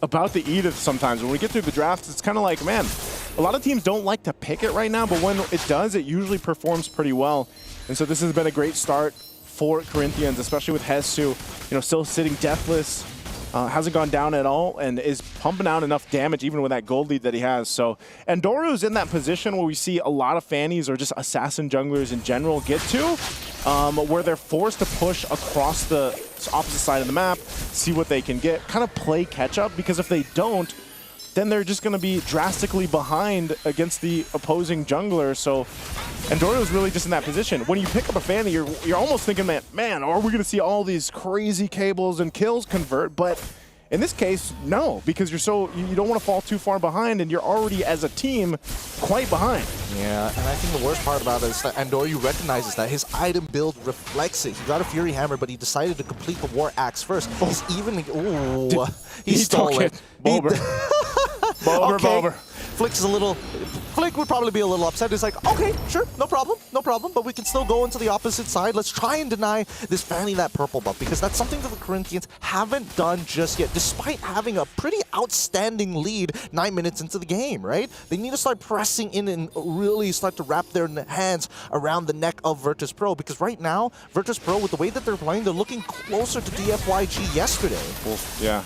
about the Edith sometimes. When we get through the drafts, it's kind of like, man, a lot of teams don't like to pick it right now, but when it does, it usually performs pretty well. And so this has been a great start for Corinthians, especially with Hesu, you know, still sitting deathless. Hasn't gone down at all and is pumping out enough damage even with that gold lead that he has. So Andoru's in that position where we see a lot of Fannies or just assassin junglers in general get to, where they're forced to push across the opposite side of the map, see what they can get, kind of play catch up, because if they don't, then they're just going to be drastically behind against the opposing jungler. So Andoru is really just in that position. When you pick up a Fanny, you're almost thinking, man, are we going to see all these crazy cables and kills convert? But in this case, no, because you don't want to fall too far behind, and you're already, as a team, quite behind. Yeah, and I think the worst part about it is that Andoru recognizes that his item build reflects it. He got a Fury Hammer, but he decided to complete the War Axe first. He's even... Ooh, he stole it. Bulber. Bulber. Flick's a little... Flick would probably be a little upset. He's like, okay, sure, no problem, but we can still go into the opposite side. Let's try and deny this Fanny that purple buff, because that's something that the Corinthians haven't done just yet, despite having a pretty outstanding lead 9 minutes into the game, right? They need to start pressing in and really start to wrap their hands around the neck of Virtus Pro, because right now, Virtus Pro, with the way that they're playing, they're looking closer to DFYG yesterday. Yeah.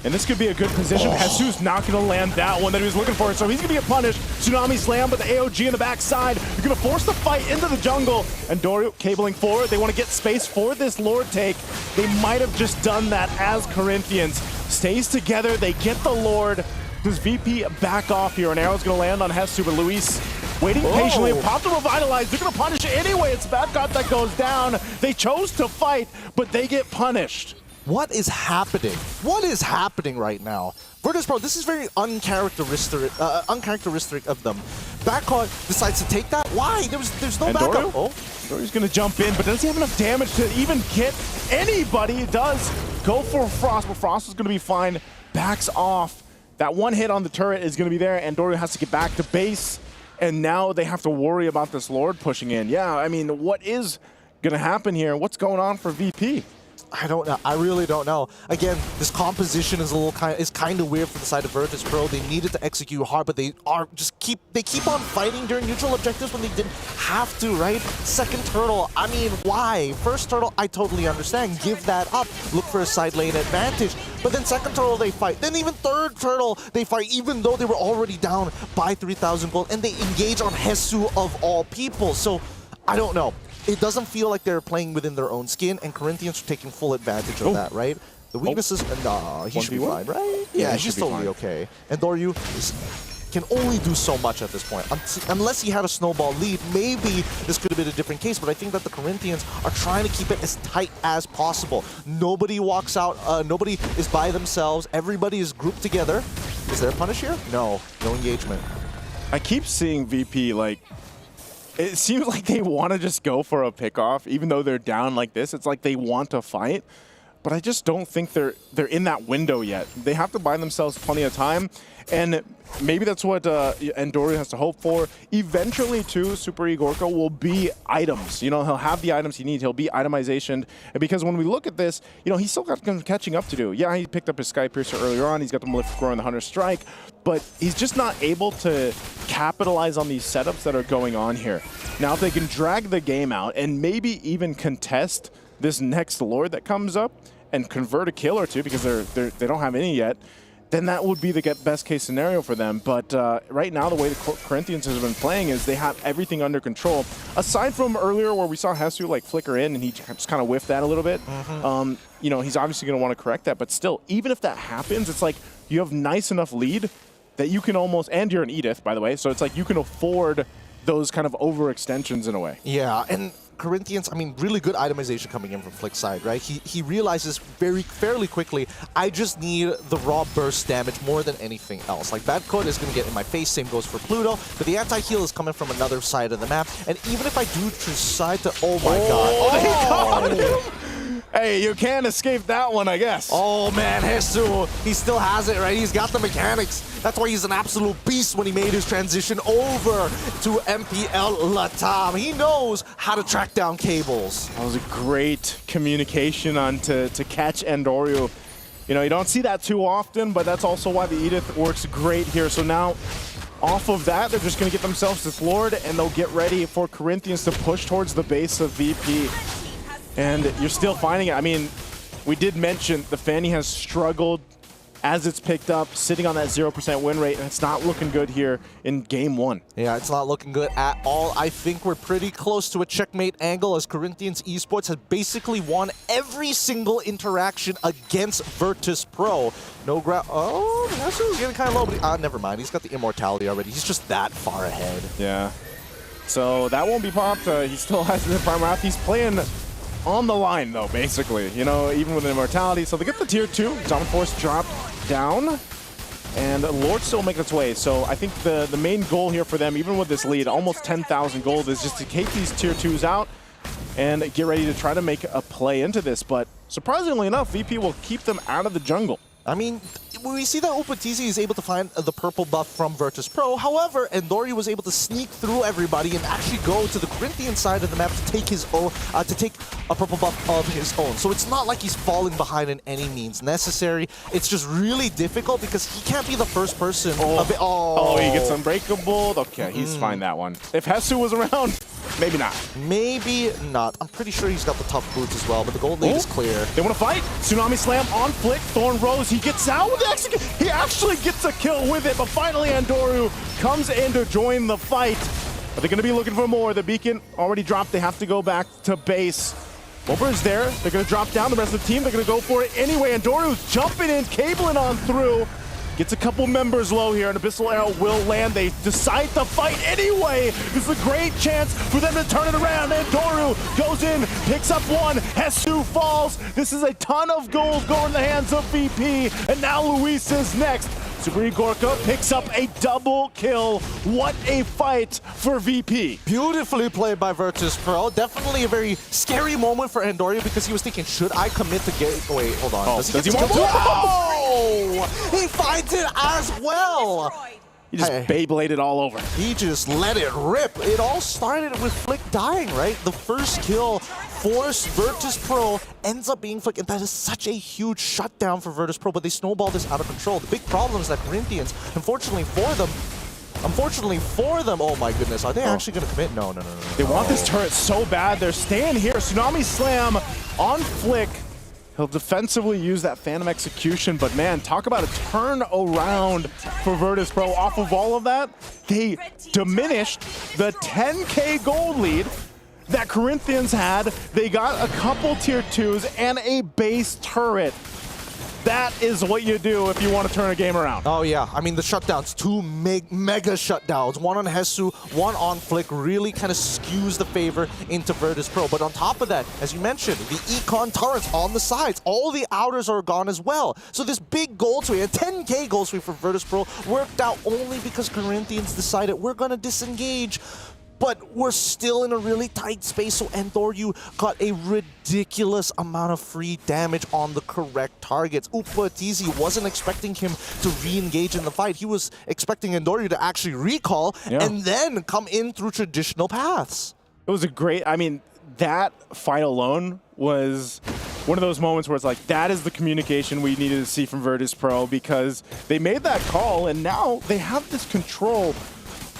And this could be a good position. Hesu's not going to land that one that he was looking for, so he's going to get punished. Tsunami slam, but the AOG in the backside. You're going to force the fight into the jungle. And Dorio cabling forward. They want to get space for this Lord take. They might have just done that as Corinthians. Stays together. They get the Lord. Does VP back off here? An arrow's going to land on Hesu, but Luis waiting patiently. Pop the Revitalize. They're going to punish it anyway. It's Badcott that goes down. They chose to fight, but they get punished. What is happening? What is happening right now? Virtus Pro, this is very uncharacteristic of them. Backcard decides to take that? Why? There's no backup. Dory's gonna jump in, but does he have enough damage to even get anybody? It does go for Frost, but Frost is gonna be fine. Backs off. That one hit on the turret is gonna be there, and Dory has to get back to base. And now they have to worry about this Lord pushing in. Yeah, I mean, what is gonna happen here? What's going on for VP? I don't know. I really don't know. Again, this composition is kind of weird for the side of Virtus Pro. They needed to execute hard, but they keep on fighting during neutral objectives when they didn't have to, right? Second turtle, I mean, why? First turtle, I totally understand. Give that up. Look for a side lane advantage. But then second turtle, they fight. Then even third turtle, they fight, even though they were already down by 3,000 gold, and they engage on Hesu of all people. So, I don't know. It doesn't feel like they're playing within their own skin, and Corinthians are taking full advantage of that, right? The weaknesses, he should be fine, right? Yeah, he's totally okay. And Doryu can only do so much at this point. Unless he had a snowball lead, maybe this could have been a different case, but I think that the Corinthians are trying to keep it as tight as possible. Nobody walks out, nobody is by themselves, everybody is grouped together. Is there a punish here? No engagement. I keep seeing VP, like, it seems like they want to just go for a pickoff, even though they're down like this. It's like they want to fight. but I just don't think they're in that window yet. They have to buy themselves plenty of time, and maybe that's what Endorio has to hope for. Eventually, too, Super Igorka will be items. You know, he'll have the items he needs. He'll be itemization. And because when we look at this, you know, he's still got some catching up to do. Yeah, he picked up his Sky Piercer earlier on. He's got the Malefic Roar and the Hunter Strike, but he's just not able to capitalize on these setups that are going on here. Now, if they can drag the game out and maybe even contest this next Lord that comes up and convert a kill or two, because they don't have any yet, then that would be the best case scenario for them. But right now, the way the Corinthians have been playing is they have everything under control. Aside from earlier where we saw Hesu like flicker in and he just kind of whiffed that a little bit, you know, he's obviously going to want to correct that. But still, even if that happens, it's like you have nice enough lead that you can almost, and you're an Edith, by the way, so it's like you can afford those kind of overextensions in a way. Yeah, and Corinthians, I mean, really good itemization coming in from Flick's side, right? He realizes fairly quickly, I just need the raw burst damage more than anything else. Like, Bad Code is going to get in my face, same goes for Pluto, but the anti-heal is coming from another side of the map, and even if I do decide to, oh my god. Oh, they got him! Hey, you can't escape that one, I guess. Oh man, Hesu, he still has it, right? He's got the mechanics. That's why he's an absolute beast when he made his transition over to MPL Latam. He knows how to track down cables. That was a great communication on to catch Endorio. You know, you don't see that too often, but that's also why the Edith works great here. So now, off of that, they're just going to get themselves this Lord, and they'll get ready for Corinthians to push towards the base of VP. And you're still finding it. I mean, we did mention the Fanny has struggled as it's picked up, sitting on that 0% win rate, and it's not looking good here in game one. Yeah, it's not looking good at all. I think we're pretty close to a checkmate angle as Corinthians Esports has basically won every single interaction against Virtus Pro. No ground. Oh, Hesu's getting kind of low, but never mind. He's got the immortality already. He's just that far ahead. Yeah. So that won't be popped. He still has the prime wrath. He's playing on the line, though, basically, you know, even with immortality. So they get the tier 2. Dominant Force dropped down, and Lord still making its way. So I think the main goal here for them, even with this lead, almost 10,000 gold, is just to take these tier 2s out and get ready to try to make a play into this. But surprisingly enough, VP will keep them out of the jungle. I mean, we see that Opatizi is able to find the purple buff from Virtus Pro. However, Endori was able to sneak through everybody and actually go to the Corinthian side of the map to take his own, to take a purple buff of his own. So it's not like he's falling behind in any means necessary. It's just really difficult because he can't be the first person. Oh, he gets unbreakable. Okay, he's fine that one. If Hesu was around, maybe not. Maybe not. I'm pretty sure he's got the tough boots as well, but the gold lead is clear. They want to fight. Tsunami Slam on Flick. Thorn Rose, he gets out with the execute. He actually gets a kill with it, but finally Endoru comes in to join the fight. Are they going to be looking for more? The beacon already dropped. They have to go back to base. Wilbur is there. They're going to drop down the rest of the team. They're going to go for it anyway. Endoru's jumping in, cabling on through. Gets a couple members low here, and Abyssal Arrow will land. They decide to fight anyway. This is a great chance for them to turn it around. And Doru goes in, picks up one. Hesu falls. This is a ton of gold going in the hands of VP. And now Luis is next. Super Igorka picks up a double kill. What a fight for VP. Beautifully played by Virtus Pro. Definitely a very scary moment for Endoria because he was thinking, should I commit to get... Wait, hold on. Oh, does he want more? Oh! He finds it as well! He just Beybladed all over. He just let it rip. It all started with Flick dying, right? The first kill forced Virtus Pro, ends up being Flick, and that is such a huge shutdown for Virtus Pro, but they snowballed this out of control. The big problem is that Corinthians, unfortunately for them, oh my goodness, are they actually going to commit? No. They want this turret so bad. They're staying here. Tsunami Slam on Flick. He'll defensively use that Phantom Execution, but man, talk about a turn around for Virtus Pro. Off of all of that, they diminished the 10K gold lead that Corinthians had. They got a couple tier 2s and a base turret. That is what you do if you want to turn a game around. Oh yeah, I mean the shutdowns, 2 mega shutdowns, one on Hesu, one on Flick, really kind of skews the favor into Virtus Pro. But on top of that, as you mentioned, the Econ turrets on the sides, all the outers are gone as well. So this big gold sweep, a 10K gold sweep for Virtus Pro, worked out only because Corinthians decided we're going to disengage. but we're still in a really tight space, so Endoryu got a ridiculous amount of free damage on the correct targets. Upatizi wasn't expecting him to re-engage in the fight. He was expecting Endoryu to actually recall and then come in through traditional paths. It was a great, I mean, that fight alone was one of those moments where it's like, that is the communication we needed to see from Virtus Pro, because they made that call and now they have this control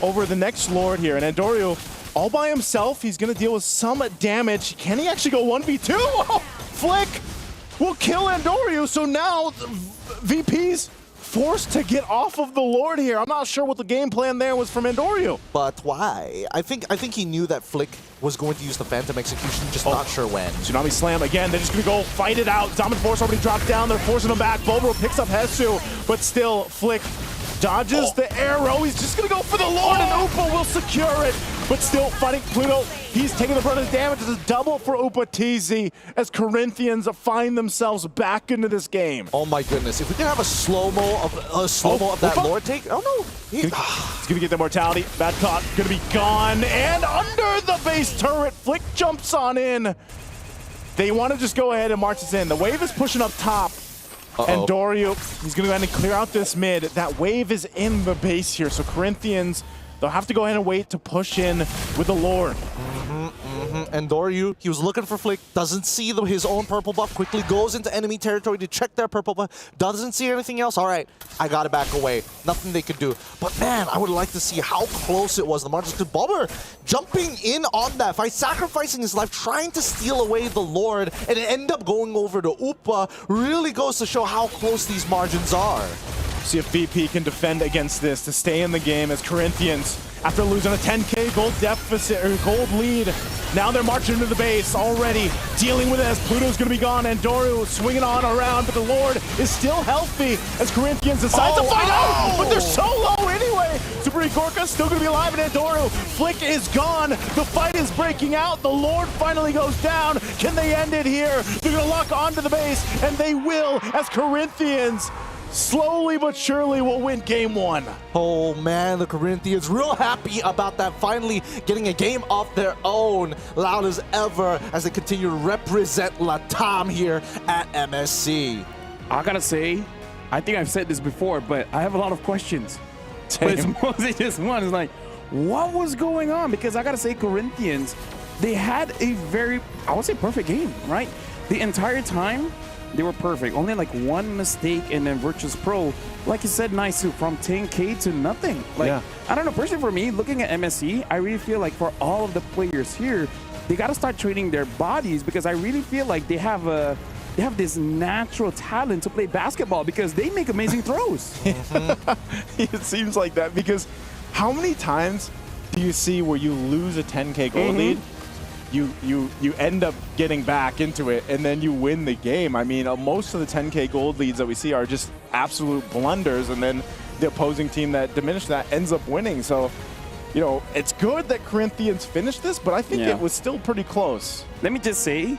over the next Lord here. And Endoryu, all by himself, he's going to deal with some damage. Can he actually go 1v2? Oh, Flick will kill Endoryu. So now VP's forced to get off of the Lord here. I'm not sure what the game plan there was from Endoryu. But why? I think he knew that Flick was going to use the Phantom Execution, just not sure when. Tsunami Slam again. They're just going to go fight it out. Dominant Force already dropped down. They're forcing him back. Bulbro picks up Hesu, but still Flick dodges the arrow. He's just going to go for the Lord, and Upa will secure it. But still fighting Pluto. He's taking the brunt of the damage. It's a double for Upatizi as Corinthians find themselves back into this game. Oh my goodness. If we can have a slow-mo of that Lord take. Oh no. He's going to get the mortality. Bad caught. Going to be gone. And under the base turret, Flick jumps on in. They want to just go ahead and march this in. The wave is pushing up top. And Endoryu, he's going to go ahead and clear out this mid. That wave is in the base here, so Corinthians, they'll have to go ahead and wait to push in with the Lord. Endoryu, he was looking for Flick, doesn't see his own purple buff, quickly goes into enemy territory to check their purple buff, doesn't see anything else. All right, I gotta back away. Nothing they could do. But man, I would like to see how close it was. The margins, because Bobber jumping in on that fight, sacrificing his life, trying to steal away the Lord, and it ended up going over to Upa, really goes to show how close these margins are. See if VP can defend against this to stay in the game as Corinthians, after losing a 10k gold deficit or gold lead, now they're marching into the base already, dealing with it as Pluto's going to be gone. Endoryu swinging on around, but the Lord is still healthy as Corinthians decide to fight out, but they're so low anyway. Super Gorka still going to be alive, and Endoryu, Flick is gone. The fight is breaking out. The Lord finally goes down. Can they end it here? They're going to lock onto the base, and they will, as Corinthians slowly but surely will win game one. Oh man, the Corinthians real happy about that, finally getting a game of their own, loud as ever as they continue to represent Latam here at MSC. I gotta say, I think I've said this before, but I have a lot of questions. But it's mostly just one. It's like, what was going on? Because I gotta say, Corinthians, they had a very, I would say, perfect game, right? The entire time, they were perfect. Only like one mistake, and then Virtus Pro, like you said, Naisu, from 10k to nothing. Like, I don't know, personally for me, looking at MSC, I really feel like for all of the players here, they got to start training their bodies, because I really feel like they have this natural talent to play basketball, because they make amazing throws. It seems like that, because how many times do you see where you lose a 10k gold lead? You end up getting back into it, and then you win the game. I mean, most of the 10k gold leads that we see are just absolute blunders, and then the opposing team that diminished that ends up winning. So, you know, it's good that Corinthians finished this, but I think it was still pretty close. Let me just say,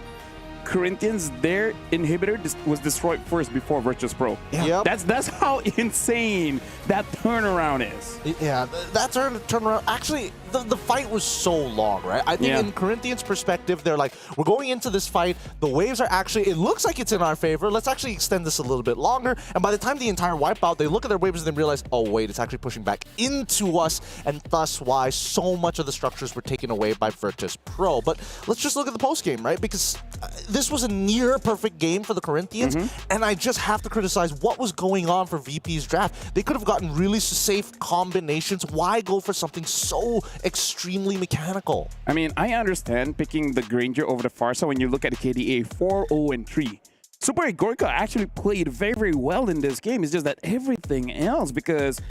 Corinthians, their inhibitor was destroyed first before Virtus Pro. Yeah. That's how insane that turnaround is. Yeah, that turnaround. Actually, the fight was so long, right? I think in Corinthians' perspective, they're like, we're going into this fight. The waves are actually, it looks like it's in our favor. Let's actually extend this a little bit longer. And by the time the entire wipeout, they look at their waves and then realize, oh wait, it's actually pushing back into us, and thus why so much of the structures were taken away by Virtus Pro. But let's just look at the post game, right? Because this was a near perfect game for the Corinthians, and I just have to criticize what was going on for VP's draft. They could have gotten really safe combinations. Why go for something so extremely mechanical? I mean, I understand picking the Granger over the Farsa when you look at the KDA 4-0-3. Super Gorka actually played very, very well in this game. It's just that everything else, because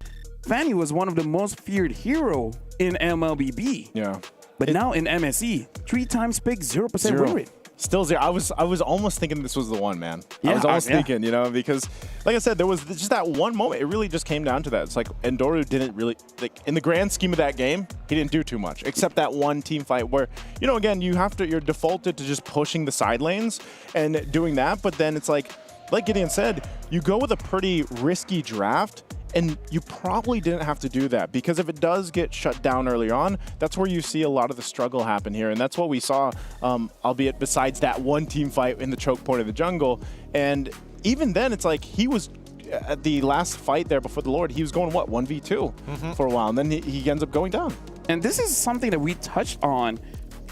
Fanny was one of the most feared hero in MLBB. Yeah. But now in MSC, 3 times pick, 0% win rate. Still zero. I was almost thinking this was the one, man. I was almost thinking, you know, because like I said, there was just that one moment. It really just came down to that. It's like Endoryu didn't really, like, in the grand scheme of that game, he didn't do too much, except that one team fight where, you know, again, you're defaulted to just pushing the side lanes and doing that. But then it's like, like Gideon said, you go with a pretty risky draft, and you probably didn't have to do that, because if it does get shut down early on, that's where you see a lot of the struggle happen here. And that's what we saw, albeit besides that one team fight in the choke point of the jungle. And even then, it's like he was at the last fight there before the Lord, he was going, what, 1v2 for a while, and then he ends up going down. And this is something that we touched on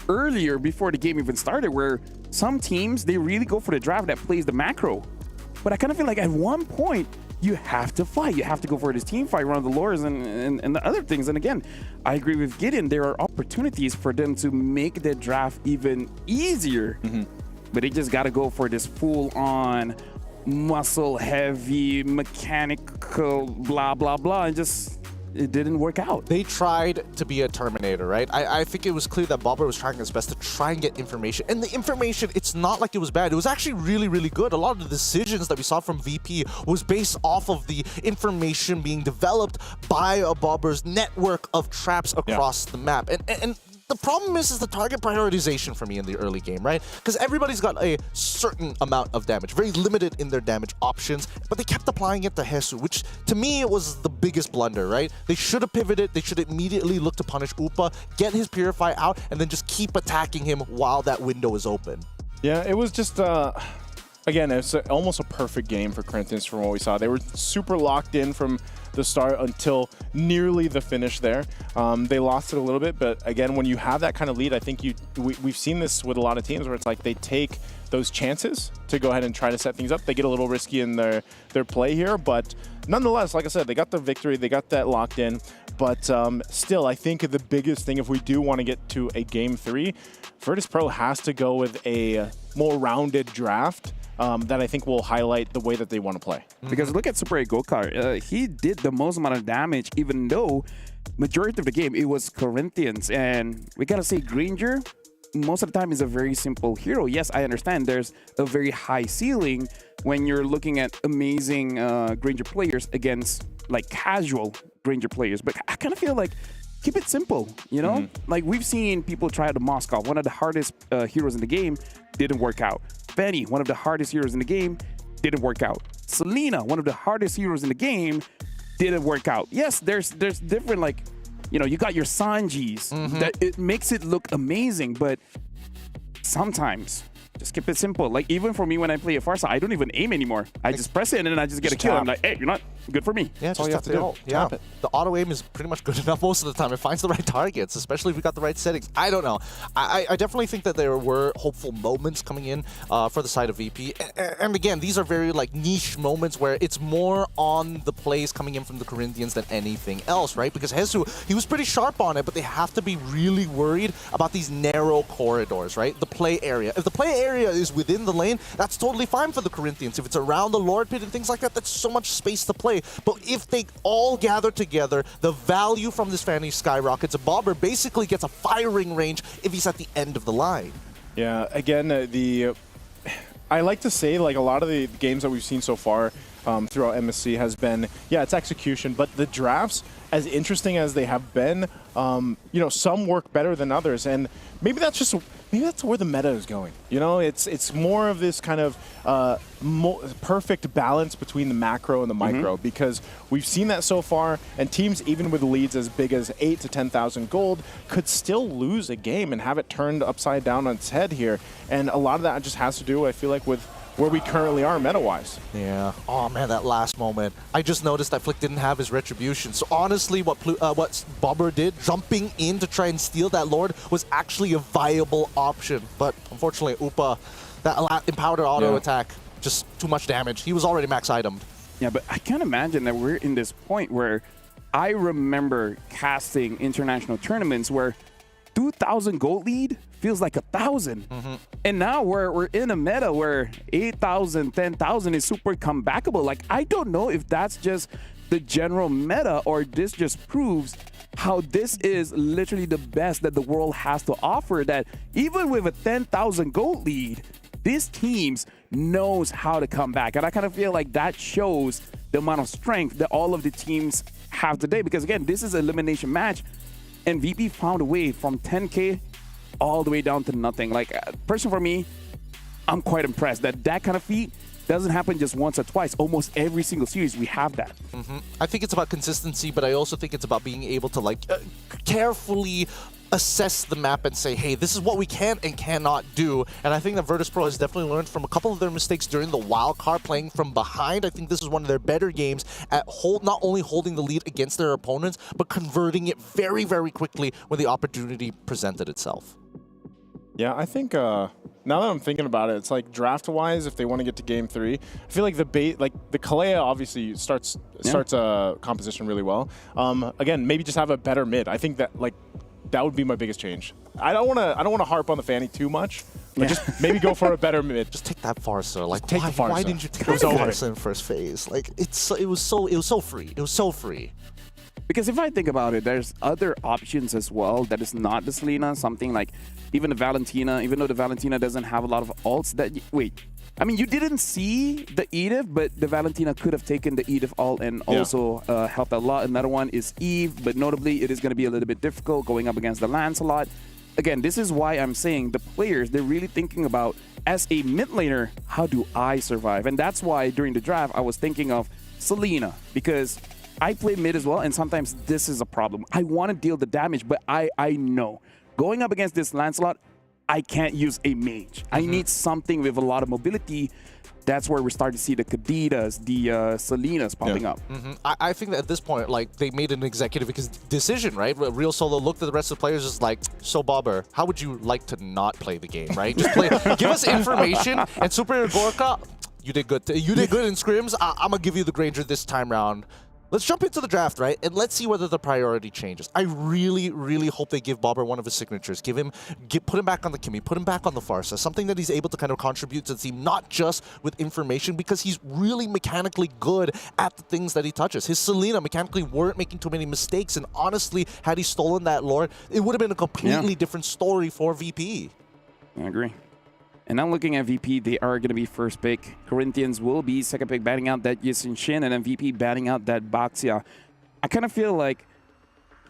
earlier before the game even started, where some teams, they really go for the draft that plays the macro. But I kind of feel like at one point, you have to fight. You have to go for this team fight around the lures and the other things. And again, I agree with Gideon. There are opportunities for them to make the draft even easier. But they just got to go for this full-on, muscle-heavy, mechanical, blah, blah, blah, and just... it didn't work out. They tried to be a Terminator, right? I think it was clear that Bobber was trying his best to try and get information. And the information, it's not like it was bad. It was actually really, really good. A lot of the decisions that we saw from VP was based off of the information being developed by Bobber's network of traps across the map. And the problem is the target prioritization for me in the early game, right? Because everybody's got a certain amount of damage, very limited in their damage options, but they kept applying it to Hesu, which to me was the biggest blunder, right? They should have pivoted, they should immediately look to punish Upa, get his Purify out, and then just keep attacking him while that window is open. Yeah, it was just, again, it's almost a perfect game for Corinthians from what we saw. They were super locked in from the start until nearly the finish there. They lost it a little bit, but again, when you have that kind of lead, I think we've seen this with a lot of teams where it's like they take those chances to go ahead and try to set things up. They get a little risky in their play here, but nonetheless, like I said, they got the victory, they got that locked in, but still, I think the biggest thing, if we do want to get to a Game 3, Virtus Pro has to go with a more rounded draft that I think will highlight the way that they want to play. Because look at Super 8 Gokar. He did the most amount of damage, even though majority of the game, it was Corinthians. And we got to say, Granger, most of the time, is a very simple hero. Yes, I understand there's a very high ceiling when you're looking at amazing Granger players against like casual Granger players. But I kind of feel like keep it simple, you know? Like we've seen people try out the Moskov, one of the hardest heroes in the game, didn't work out. Benny, one of the hardest heroes in the game, didn't work out. Selena, one of the hardest heroes in the game, didn't work out. Yes, there's different, like, you know, you got your Sanjis that it makes it look amazing, but sometimes just keep it simple. Like even for me when I play a Farsa, I don't even aim anymore. I just press it and then I just get a kill. I'm like, hey, you're not good for me. Yeah, that's all you have to do. Yeah, the auto aim is pretty much good enough most of the time. It finds the right targets, especially if we got the right settings. I don't know. I definitely think that there were hopeful moments coming in for the side of VP. And again, these are very like niche moments where it's more on the plays coming in from the Corinthians than anything else, right? Because Hesu, he was pretty sharp on it, but they have to be really worried about these narrow corridors, right? The play area. If the play area is within the lane, that's totally fine for the Corinthians. If it's around the Lord Pit and things like that, that's so much space to play. But if they all gather together, the value from this Fanny skyrockets. A Bobber basically gets a firing range if he's at the end of the line. Yeah, again, I like to say, like, a lot of the games that we've seen so far throughout MSC has been, yeah, it's execution, but the drafts, as interesting as they have been, you know, some work better than others, and maybe that's just where the meta is going. You know, it's more of this kind of perfect balance between the macro and the micro, because we've seen that so far, and teams even with leads as big as 8 to 10,000 gold could still lose a game and have it turned upside down on its head here, and a lot of that just has to do, I feel like, with where we currently are meta-wise. Yeah. Oh man, that last moment. I just noticed that Flick didn't have his retribution. So honestly, what Bobber did, jumping in to try and steal that Lord, was actually a viable option. But unfortunately, Upa, that empowered auto attack, just too much damage. He was already max itemed. Yeah, but I can't imagine that we're in this point where I remember casting international tournaments where 2,000 gold lead feels like 1,000. And now we're in a meta where 8,000, 10,000 is super comebackable. Like, I don't know if that's just the general meta or this just proves how this is literally the best that the world has to offer, that even with a 10,000 gold lead, these teams knows how to come back. And I kind of feel like that shows the amount of strength that all of the teams have today. Because again, this is an elimination match, and VP found a way from 10K all the way down to nothing. Like, personally for me, I'm quite impressed that kind of feat doesn't happen just once or twice. Almost every single series we have that. I think it's about consistency, but I also think it's about being able to like carefully assess the map and say, hey, this is what we can and cannot do. And I think that Virtus.pro has definitely learned from a couple of their mistakes during the wild card, playing from behind. I think this is one of their better games at not only holding the lead against their opponents, but converting it very, very quickly when the opportunity presented itself. Yeah, I think now that I'm thinking about it, it's like draft-wise, if they want to get to Game 3, I feel like the Kalea obviously starts composition really well. Again, maybe just have a better mid. I think that that would be my biggest change. I don't want to harp on the Fanny too much, but just maybe go for a better mid. Just take that Farsa. Like, take the Farsa. Why didn't you take the Farsa in first phase? Like, it was so free. It was so free. Because if I think about it, there's other options as well that is not the Selena. Something like even the Valentina, even though the Valentina doesn't have a lot of ults that... I mean, you didn't see the Edith, but the Valentina could have taken the Edith ult and also helped a lot. Another one is Eve, but notably, it is going to be a little bit difficult going up against the Lancelot. Again, this is why I'm saying the players, they're really thinking about, as a mid laner, how do I survive? And that's why during the draft, I was thinking of Selena, because I play mid as well, and sometimes this is a problem. I want to deal the damage, but I know. Going up against this Lancelot, I can't use a mage. I need something with a lot of mobility. That's where we start to see the Kadidas, the Selenas popping up. I think that at this point, like, they made an executive decision, right? Real Solo looked at the rest of the players as like, so Bobber, how would you like to not play the game, right? Just play, give us information, and Superior Gorka, you did good. You did good in scrims. I'm gonna give you the Granger this time round. Let's jump into the draft, right? And let's see whether the priority changes. I really, really hope they give Bobber one of his signatures. Put him back on the Kimmy, put him back on the Farsa, something that he's able to kind of contribute to the team, not just with information, because he's really mechanically good at the things that he touches. His Selena mechanically weren't making too many mistakes, and honestly, had he stolen that lore, it would have been a completely different story for VP. I agree. And now looking at VP, they are going to be first pick. Corinthians will be second pick, batting out that Yisin Shin, and then VP batting out that Baxia. I kind of feel like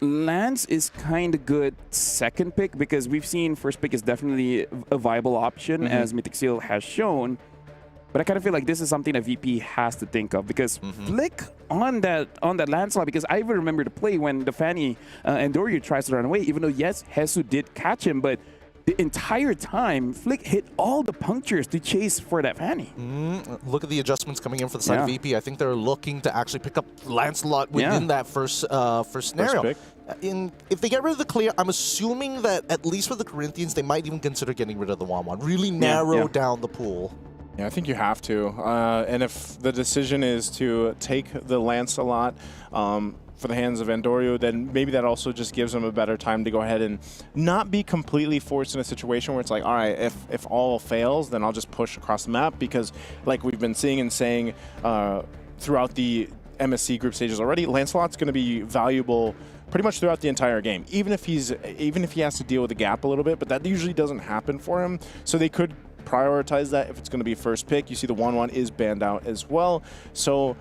Lance is kind of good second pick, because we've seen first pick is definitely a viable option, as Mythic Seal has shown. But I kind of feel like this is something that VP has to think of, because Flick on that Lancelot, because I even remember the play when the Fanny Endorio tries to run away, even though, yes, Hesu did catch him, but the entire time, Flick hit all the punctures to chase for that Fanny. Look at the adjustments coming in for the side of VP. I think they're looking to actually pick up Lancelot within that first scenario. If they get rid of the clear, I'm assuming that at least for the Corinthians, they might even consider getting rid of the 1-1. Really narrow down the pool. Yeah, I think you have to. And if the decision is to take the Lancelot for the hands of Endorio, then maybe that also just gives them a better time to go ahead and not be completely forced in a situation where it's like, all right, if all fails, then I'll just push across the map, because like we've been seeing and saying throughout the MSC group stages already, Lancelot's going to be valuable pretty much throughout the entire game, even if he has to deal with the gap a little bit, but that usually doesn't happen for him. So they could prioritize that if it's going to be first pick. You see the 1-1 is banned out as well. So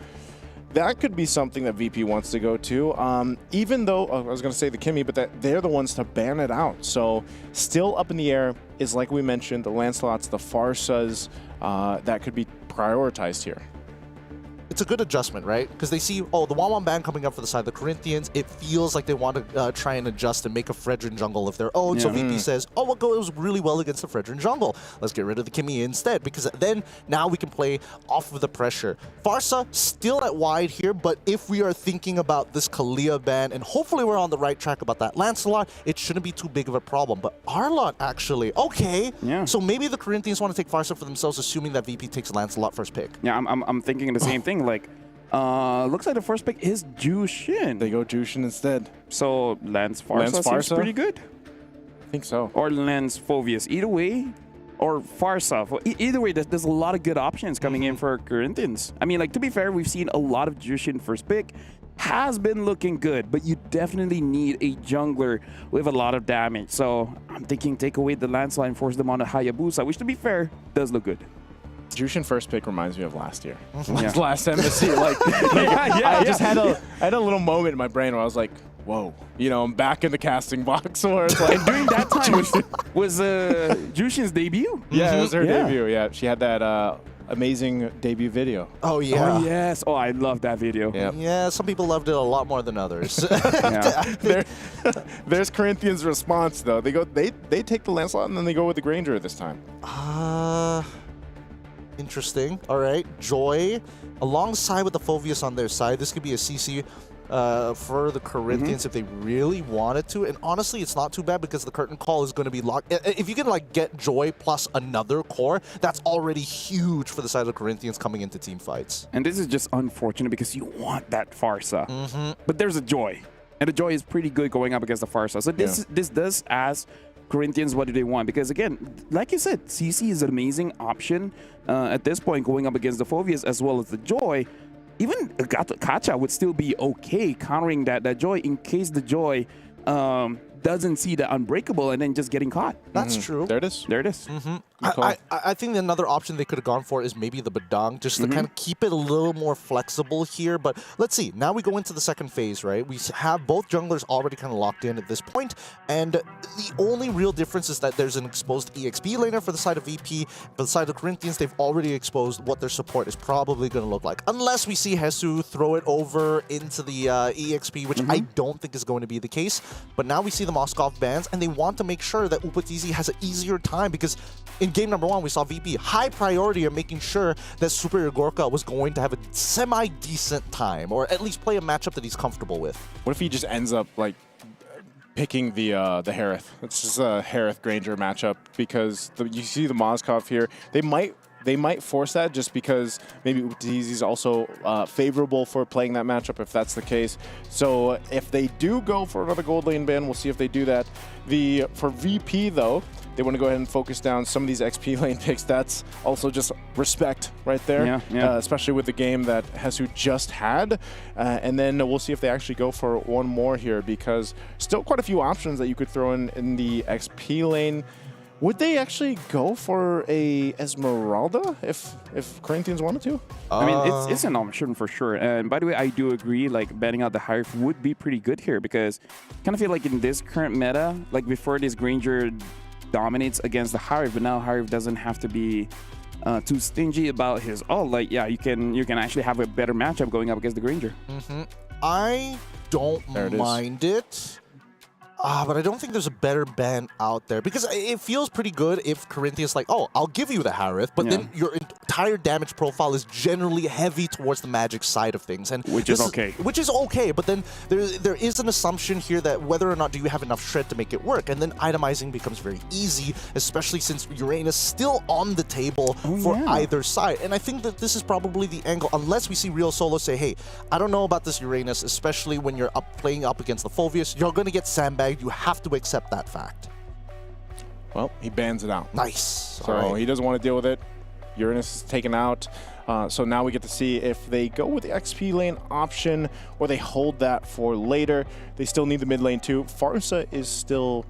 that could be something that VP wants to go to, even though, I was going to say the Kimmy, but that they're the ones to ban it out. So still up in the air is, like we mentioned, the Lancelots, the Farsas, that could be prioritized here. It's a good adjustment, right? Because they see, oh, the 1-1 ban coming up for the side of the Corinthians. It feels like they want to try and adjust and make a Fredrin jungle of their own. So VP says, oh, well, goes really well against the Fredrin jungle. Let's get rid of the Kimmy instead, because then now we can play off of the pressure. Farsa still at wide here, but if we are thinking about this Kalia ban, and hopefully we're on the right track about that Lancelot, it shouldn't be too big of a problem. But Arlot actually, okay. So maybe the Corinthians want to take Farsa for themselves, assuming that VP takes Lancelot first pick. Yeah, I'm thinking the same thing. Like, looks like the first pick is Jushin. They go Jushin instead. So Lance Farsa seems pretty good. I think so. Or Lance Phovius. Either way, or Farsa. Either way, there's a lot of good options coming in for Corinthians. I mean, like, to be fair, we've seen a lot of Jushin first pick. Has been looking good, but you definitely need a jungler with a lot of damage. So I'm thinking take away the Lancelot and force them on a Hayabusa, which, to be fair, does look good. Jushin first pick reminds me of last year. Last MSC. I just had a little moment in my brain where I was like, whoa, you know, I'm back in the casting box. Where it's like, and during that time was Jushin's debut? Yeah, it was her debut. Yeah, she had that amazing debut video. Oh, yeah. Oh, yes. Oh, I love that video. Yeah, some people loved it a lot more than others. There's Corinthians' response, though. They take the Lancelot and then they go with the Granger this time. Interesting. All right. Joy, alongside with the Phoveus on their side, this could be a CC for the Corinthians if they really wanted to. And honestly, it's not too bad because the curtain call is going to be locked. If you can like get Joy plus another core, that's already huge for the side of the Corinthians coming into team fights. And this is just unfortunate because you want that Farsa. But there's a Joy. And the Joy is pretty good going up against the Farsa. So this does ask Corinthians what do they want. Because again, like you said, CC is an amazing option at this point going up against the Phoveus as well as the Joy. Even Kacha would still be okay countering that Joy in case the Joy doesn't see the Unbreakable and then just getting caught. That's true. There it is. There it is. I think another option they could have gone for is maybe the Badang, just to kind of keep it a little more flexible here. But let's see. Now we go into the second phase, right? We have both junglers already kind of locked in at this point, and the only real difference is that there's an exposed EXP laner for the side of VP. For the side of Corinthians, they've already exposed what their support is probably going to look like. Unless we see Hesu throw it over into the EXP, which I don't think is going to be the case. But now we see the Moskov bans, and they want to make sure that Upatizi has an easier time because in game number 1, we saw VP high priority of making sure that Superior Gorka was going to have a semi-decent time, or at least play a matchup that he's comfortable with. What if he just ends up like picking the Harith? It's just a Harith Granger matchup because you see the Moskov here. They might force that just because maybe Upatizi's also favorable for playing that matchup if that's the case. So if they do go for another gold lane ban, we'll see if they do that. For VP though, they want to go ahead and focus down some of these XP lane picks. That's also just respect right there, especially with the game that Hesu just had. And then we'll see if they actually go for one more here because still quite a few options that you could throw in the XP lane. Would they actually go for a Esmeralda if Corinthians wanted to? I mean, it's an option for sure. And by the way, I do agree, like, banning out the Hive would be pretty good here because I kind of feel like in this current meta, like before this Granger dominates against the Hive, but now Hive doesn't have to be too stingy about his ult. Like, yeah, you can actually have a better matchup going up against the Granger. I don't mind it. But I don't think there's a better ban out there because it feels pretty good if Corinthians like, oh, I'll give you the Harith, but then your entire damage profile is generally heavy towards the magic side of things, and which is okay. Which is okay, but then there is an assumption here that whether or not do you have enough shred to make it work, and then itemizing becomes very easy, especially since Uranus still on the table for either side. And I think that this is probably the angle, unless we see Real Solo say, hey, I don't know about this Uranus, especially when you're playing up against the Phoveus, you're going to get sandbagged. You have to accept that fact. Well, he bans it out. Nice. So he doesn't want to deal with it. Uranus is taken out. So now we get to see if they go with the XP lane option or they hold that for later. They still need the mid lane too. Farsa is still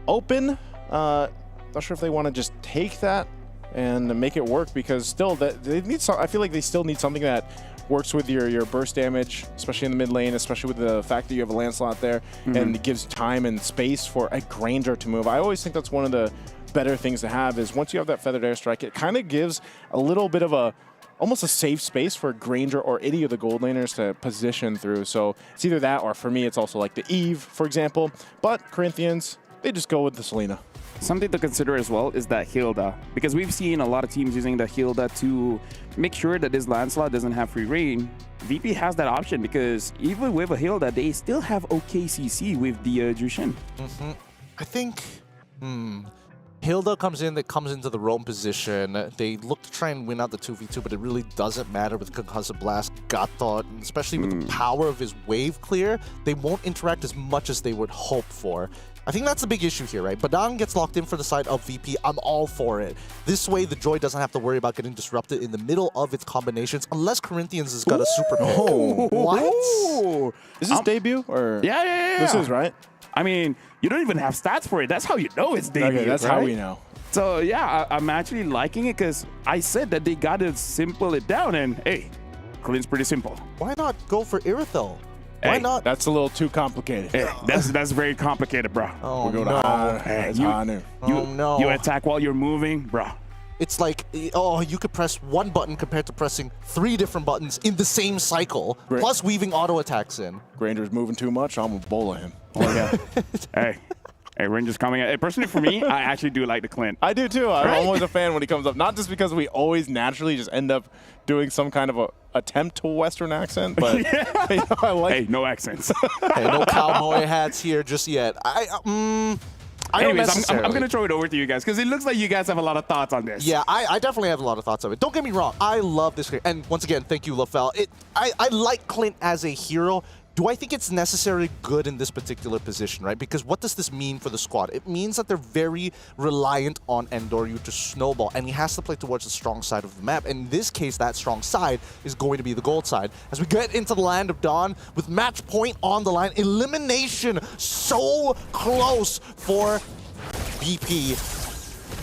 open. Not sure if they want to just take that and make it work because still they need some. I feel like they still need something that works with your burst damage, especially in the mid lane, especially with the fact that you have a Lancelot there, and it gives time and space for a Granger to move. I always think that's one of the better things to have is once you have that Feathered Airstrike, it kind of gives a little bit of almost a safe space for Granger or any of the gold laners to position through. So it's either that or for me, it's also like the Eve, for example. But Corinthians, they just go with the Selena. Something to consider as well is that Hilda, because we've seen a lot of teams using the Hilda to make sure that this Lancelot doesn't have free reign. VP has that option because even with a Hilda, they still have okay CC with the Jushin. I think Hilda comes into the roam position. They look to try and win out the 2v2, but it really doesn't matter with Concussive Blast, Gatot, and especially with the power of his wave clear. They won't interact as much as they would hope for. I think that's the big issue here, right? Badang gets locked in for the side of VP. I'm all for it. This way, the Joy doesn't have to worry about getting disrupted in the middle of its combinations, unless Corinthians has got a super pick. What? Is this debut? Or Yeah. This is, right? I mean, you don't even have stats for it. That's how you know it's debut. Okay, that's how we know. So, yeah, I'm actually liking it because I said that they got to simple it down, and hey, Clint's pretty simple. Why not go for Irithel? Why not? That's a little too complicated. Hey, that's very complicated, bro. Oh, We'll go no. to Hanu. You attack while you're moving, bro. It's like, oh, you could press one button compared to pressing 3 different buttons in the same cycle, plus weaving auto attacks in. Granger's moving too much. I'm gonna bola him. Oh yeah. Hey, Ranger's coming. Personally, for me, I actually do like the Clint. I do too. I'm always a fan when he comes up. Not just because we always naturally just end up doing some kind of a attempt to a Western accent, but you know, I like. Hey, no accents. Hey, no cowboy hats here just yet. I don't Anyways, necessarily. I'm going to throw it over to you guys because it looks like you guys have a lot of thoughts on this. Yeah, I definitely have a lot of thoughts of it. Don't get me wrong. I love this character. And once again, thank you, LaFell. I like Clint as a hero. Do I think it's necessarily good in this particular position, right? Because what does this mean for the squad? It means that they're very reliant on Endoryu to snowball, and he has to play towards the strong side of the map. In this case, that strong side is going to be the gold side. As we get into the Land of Dawn, with match point on the line, elimination so close for BP.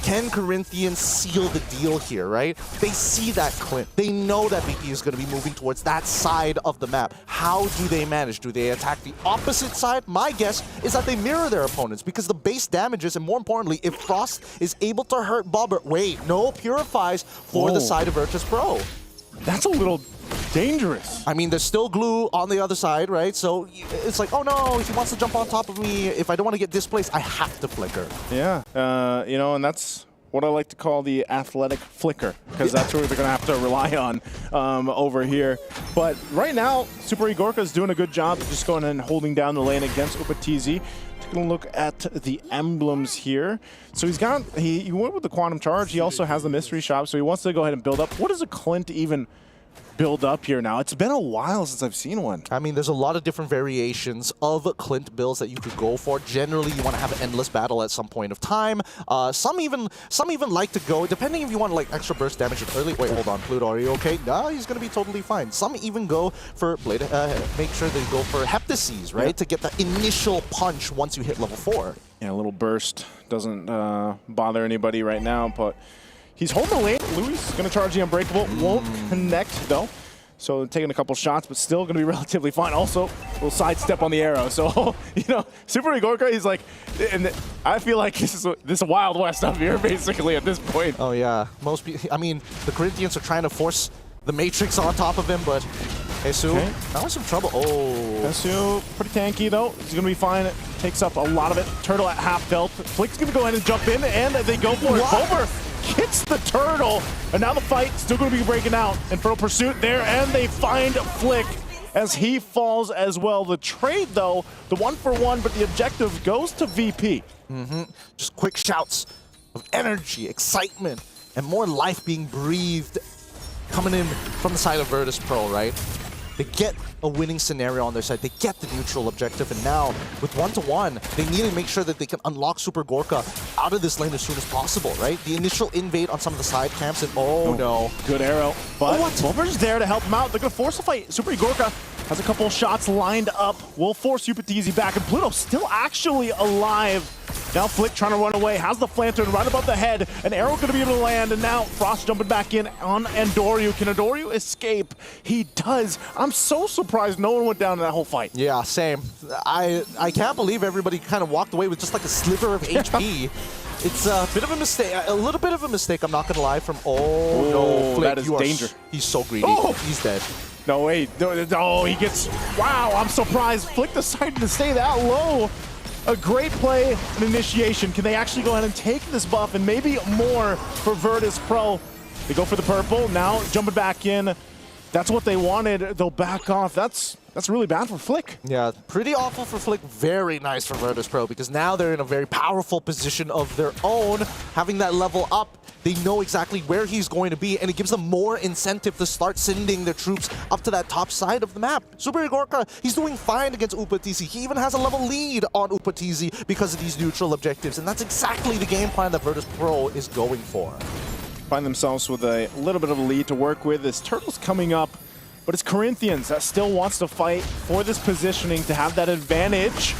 Can Corinthians seal the deal here, right? They see that Clint. They know that BP is going to be moving towards that side of the map. How do they manage? Do they attack the opposite side? My guess is that they mirror their opponents because the base damages, and more importantly, if Frost is able to hurt Bobber, wait, no purifies for the side of Virtus Pro. That's a little dangerous. I mean, there's still glue on the other side, right? So it's like, oh no, he wants to jump on top of me. If I don't want to get displaced, I have to flicker. Yeah, you know, and that's what I like to call the athletic flicker, because that's what they're going to have to rely on over here. But right now, Super Igorka is doing a good job of just going and holding down the lane against Upatizi. Taking a look at the emblems here. So he's got, he went with the Quantum Charge. He also has the Mystery Shop, so he wants to go ahead and build up. What does a Clint even build up here now? It's been a while since I've seen one. I mean, there's a lot of different variations of Clint builds that you could go for. Generally, you want to have an endless battle at some point of time. Some even like to go, depending if you want like extra burst damage early. Wait, hold on, Pluto, are you okay? No, he's going to be totally fine. Some even go for Blade, make sure they go for Heptases, right? To get the initial punch once you hit level 4. Yeah, a little burst doesn't bother anybody right now, but he's holding the lane. Louis is going to charge the Unbreakable. Won't connect, though. So taking a couple shots, but still going to be relatively fine. Also, a little sidestep on the arrow. So, you know, Super Igorka, he's like, and I feel like this is a Wild West up here, basically, at this point. Oh, yeah. I mean, the Corinthians are trying to force the Matrix on top of him, but Hesu, that was some trouble. Oh. Hesu, pretty tanky, though. He's going to be fine. Takes up a lot of it. Turtle at half health. Flick's going to go ahead and jump in, and they go for it. Bober hits the turtle, and now the fight still going to be breaking out. Infernal Pursuit there, and they find Flick as he falls as well. The trade, though, the 1-for-1, but the objective goes to VP. Just quick shouts of energy, excitement, and more life being breathed coming in from the side of Virtus Pro, right? They get a winning scenario on their side. They get the neutral objective, and now with 1-to-1, they need to make sure that they can unlock Super Gorka out of this lane as soon as possible, right? The initial invade on some of the side camps, and no. Good arrow, but Bober's there to help him out. They're going to force a fight. Super Igorka has a couple shots lined up. Will force Upatizi back, and Pluto still actually alive. Now Flick trying to run away, has the Flantern right above the head. An arrow going to be able to land, and now Frost jumping back in on Endoryu. Can Endoryu escape? He does. I'm so surprised no one went down in that whole fight. Yeah, same. I can't believe everybody kind of walked away with just like a sliver of HP. It's a bit of a mistake, a little bit of a mistake, I'm not going to lie, from, no, Flick, that is danger. He's so greedy. He's dead. No, wait, no, he gets, wow, I'm surprised. Flick decided to stay that low. A great play and initiation. Can they actually go ahead and take this buff and maybe more for Virtus Pro? They go for the purple, now jumping back in. That's what they wanted. They'll back off. That's really bad for Flick. Yeah, pretty awful for Flick. Very nice for Virtus Pro, because now they're in a very powerful position of their own. Having that level up, they know exactly where he's going to be, and it gives them more incentive to start sending their troops up to that top side of the map. Super Igorka, he's doing fine against Upatizi. He even has a level lead on Upatizi because of these neutral objectives, and that's exactly the game plan that Virtus Pro is going for. Find themselves with a little bit of a lead to work with. This Turtle's coming up, but it's Corinthians that still wants to fight for this positioning to have that advantage.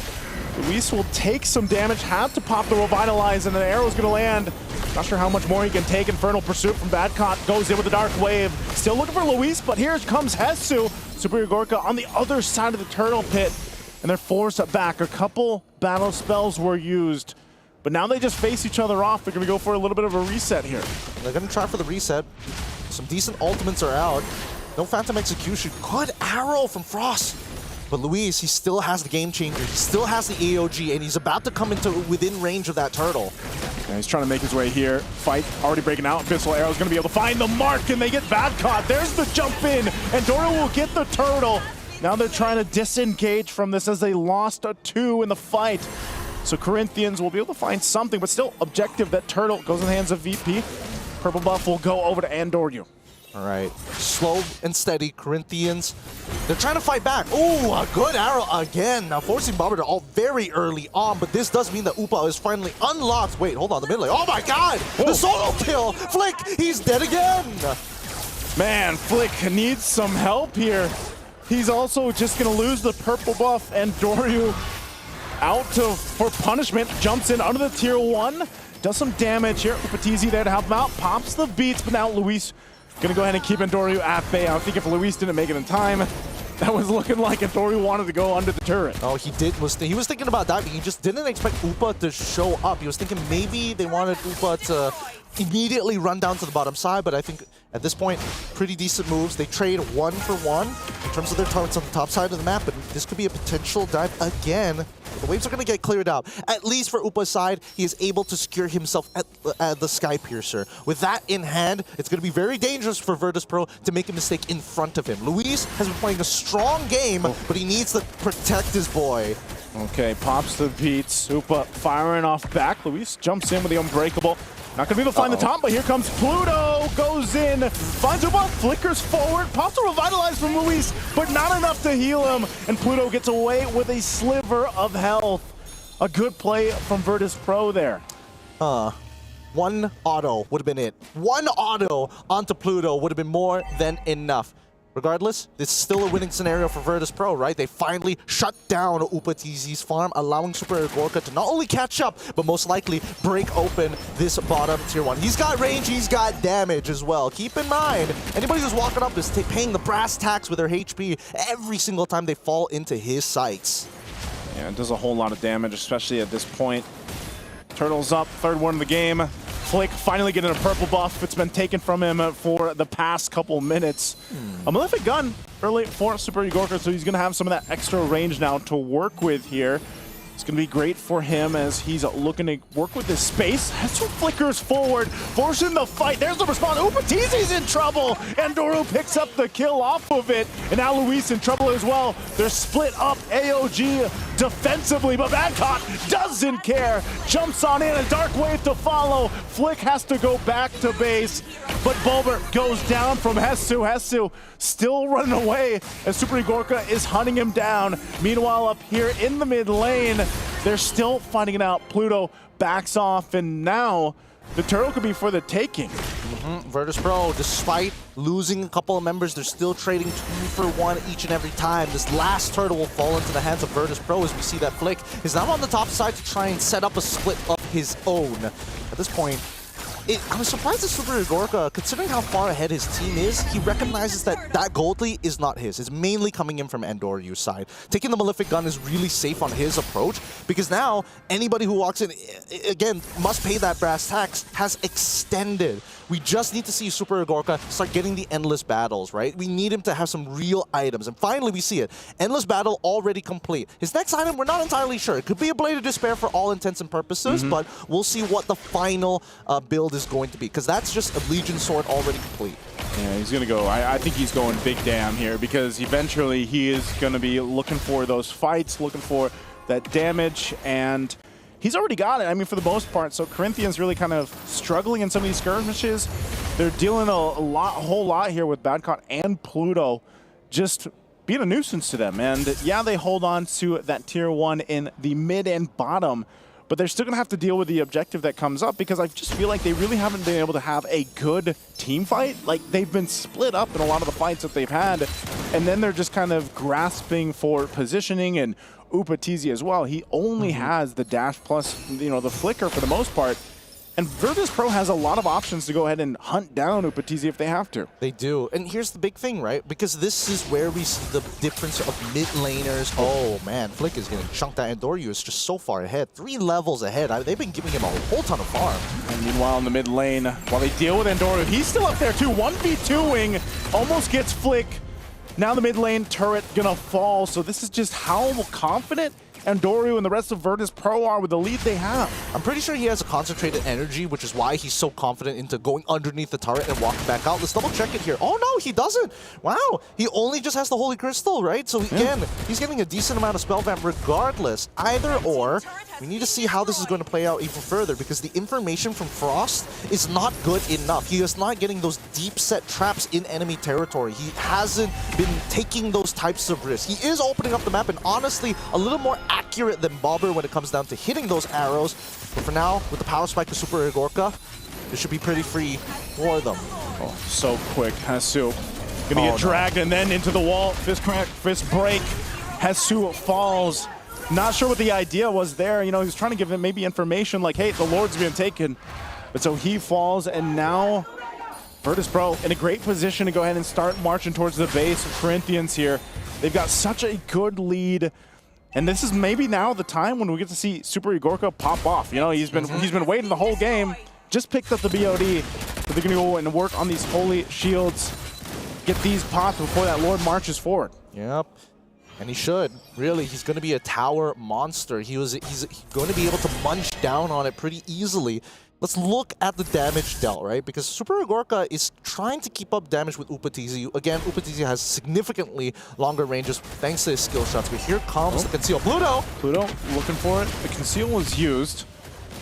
Luis will take some damage, have to pop the Revitalize, and an arrow's going to land. Not sure how much more he can take. Infernal Pursuit from Badcott goes in with the Dark Wave. Still looking for Luis, but here comes Hesu. Super Igorka on the other side of the Turtle Pit, and they're forced back. A couple battle spells were used. But now they just face each other off. They're going to go for a little bit of a reset here. They're going to try for the reset. Some decent ultimates are out. No Phantom Execution. Good arrow from Frost. But Luis, he still has the Game Changer. He still has the AOG, and he's about to come into within range of that turtle. Yeah, he's trying to make his way here. Fight already breaking out. Abyssal Arrow's going to be able to find the mark, and they get bad caught. There's the jump in, and Doro will get the turtle. Now they're trying to disengage from this as they lost a 2 in the fight. So Corinthians will be able to find something, but still objective. That turtle goes in the hands of VP. Purple buff will go over to Andoryu. All right, slow and steady, Corinthians. They're trying to fight back. Oh, a good arrow again. Now forcing Bomber to ult very early on, but this does mean that Upa is finally unlocked. Wait, hold on, the mid lane. Oh my God, the solo kill. Flick, he's dead again. Man, Flick needs some help here. He's also just gonna lose the purple buff, and Doryu for punishment, jumps in under the tier 1, does some damage here. Upatizi there to help him out, pops the beats, but now Luis gonna go ahead and keep Andoryu at bay. I think if Luis didn't make it in time, that was looking like Andoryu wanted to go under the turret. Oh, he did. He was thinking about diving. He just didn't expect Upa to show up. He was thinking maybe they wanted Upa to immediately run down to the bottom side, but I think at this point, pretty decent moves. They trade 1 for 1 in terms of their targets on the top side of the map, but this could be a potential dive again. The waves are going to get cleared out. At least for Upa's side, he is able to secure himself at the Sky Piercer. With that in hand, it's going to be very dangerous for Virtus Pro to make a mistake in front of him. Luis has been playing a strong game, but he needs to protect his boy. Okay, pops the beats. Upa firing off back. Luis jumps in with the Unbreakable. Not gonna be able to find the top, but here comes Pluto, goes in, finds Upa, flickers forward, pops a Revitalize from Luis, but not enough to heal him, and Pluto gets away with a sliver of health. A good play from Virtus Pro there. One auto would have been it. One auto onto Pluto would have been more than enough. Regardless, this is still a winning scenario for Virtus Pro, right? They finally shut down Upatizi's farm, allowing Super Gorka to not only catch up, but most likely break open this bottom tier 1. He's got range, he's got damage as well. Keep in mind, anybody who's walking up is paying the brass tacks with their HP every single time they fall into his sights. Yeah, it does a whole lot of damage, especially at this point. Turtle's up, third one in the game. Flick finally getting a purple buff. It's been taken from him for the past couple minutes. A Malefic Gun early for Super Igorka, so he's going to have some of that extra range now to work with here. It's going to be great for him as he's looking to work with this space. Hetsu flickers forward, forcing the fight. There's the response. Upatizi's in trouble, and Doro picks up the kill off of it. And now Luis in trouble as well. They're split up AOG defensively, but Badcott doesn't care. Jumps on in, a dark wave to follow. Flick has to go back to base, but Bulber goes down from Hetsu. Hetsu still running away as Super Igorka is hunting him down. Meanwhile, up here in the mid lane, they're still fighting it out. Pluto backs off, and now the turtle could be for the taking. Virtus Pro, despite losing a couple of members, they're still trading 2 for 1 each and every time. This last turtle will fall into the hands of Virtus Pro as we see that Flick is now on the top side to try and set up a split of his own. At this point, I'm surprised that Super Igorka, considering how far ahead his team is, he recognizes that that gold lead is not his. It's mainly coming in from Andoryu's side. Taking the Malefic Gun is really safe on his approach, because now anybody who walks in, again, must pay that brass tax, has extended. We just need to see Super Igorka start getting the Endless Battles, right? We need him to have some real items. And finally, we see it. Endless Battle already complete. His next item, we're not entirely sure. It could be a Blade of Despair for all intents and purposes, but we'll see what the final build is going to be, because that's just a Legion Sword already complete. Yeah, he's going to go. I think he's going big damn here, because eventually he is going to be looking for those fights, looking for that damage, and he's already got it, I mean, for the most part. So Corinthians really kind of struggling in some of these skirmishes. They're dealing a whole lot here with Badcott and Pluto just being a nuisance to them. And yeah, they hold on to that tier 1 in the mid and bottom, but they're still going to have to deal with the objective that comes up, because I just feel like they really haven't been able to have a good team fight. Like, they've been split up in a lot of the fights that they've had, and then they're just kind of grasping for positioning. And Upatizi as well, he only has the dash plus, you know, the flicker for the most part. And Virtus Pro has a lot of options to go ahead and hunt down Upatizi if they have to. They do. And here's the big thing, right? Because this is where we see the difference of mid laners. Oh man, Flick is getting chunked out, and Doryu is just so far ahead. 3 levels ahead. They've been giving him a whole ton of farm. And meanwhile in the mid lane, while they deal with Endoru, he's still up there too. 1v2ing, almost gets Flick. Now the mid lane turret gonna fall. So this is just how confident Endoru and the rest of Virtus Pro are with the lead they have. I'm pretty sure he has a concentrated energy, which is why he's so confident into going underneath the turret and walking back out. Let's double check it here. Oh no, he doesn't. Wow, he only just has the Holy Crystal, right? So again, he's getting a decent amount of spell vamp regardless. Either or, we need to see how this is going to play out even further because the information from Frost is not good enough. He is not getting those deep set traps in enemy territory. He hasn't been taking those types of risks. He is opening up the map and honestly a little more accurate than Bobber when it comes down to hitting those arrows. But for now, with the power spike to Super Igorka, it should be pretty free for them. Oh, so quick. Hesu gonna get dragged and then into the wall. Fist crack, fist break. Hesu falls. Not sure what the idea was there. You know, he was trying to give him maybe information like, hey, the Lord's being taken. But so he falls, and now Virtus Pro in a great position to go ahead and start marching towards the base of Corinthians here. They've got such a good lead. And this is maybe now the time when we get to see Super Igorka pop off. You know, he's been waiting the whole game, just picked up the BOD, but they're gonna go and work on these holy shields, get these pops before that Lord marches forward. Yep. And he should. Really, he's going to be a tower monster. He's going to be able to munch down on it pretty easily. Let's look at the damage dealt, right? Because Super Igorka is trying to keep up damage with Upatizi. Again, Upatizi has significantly longer ranges thanks to his skill shots. But here comes the Conceal. Pluto looking for it. The Conceal was used.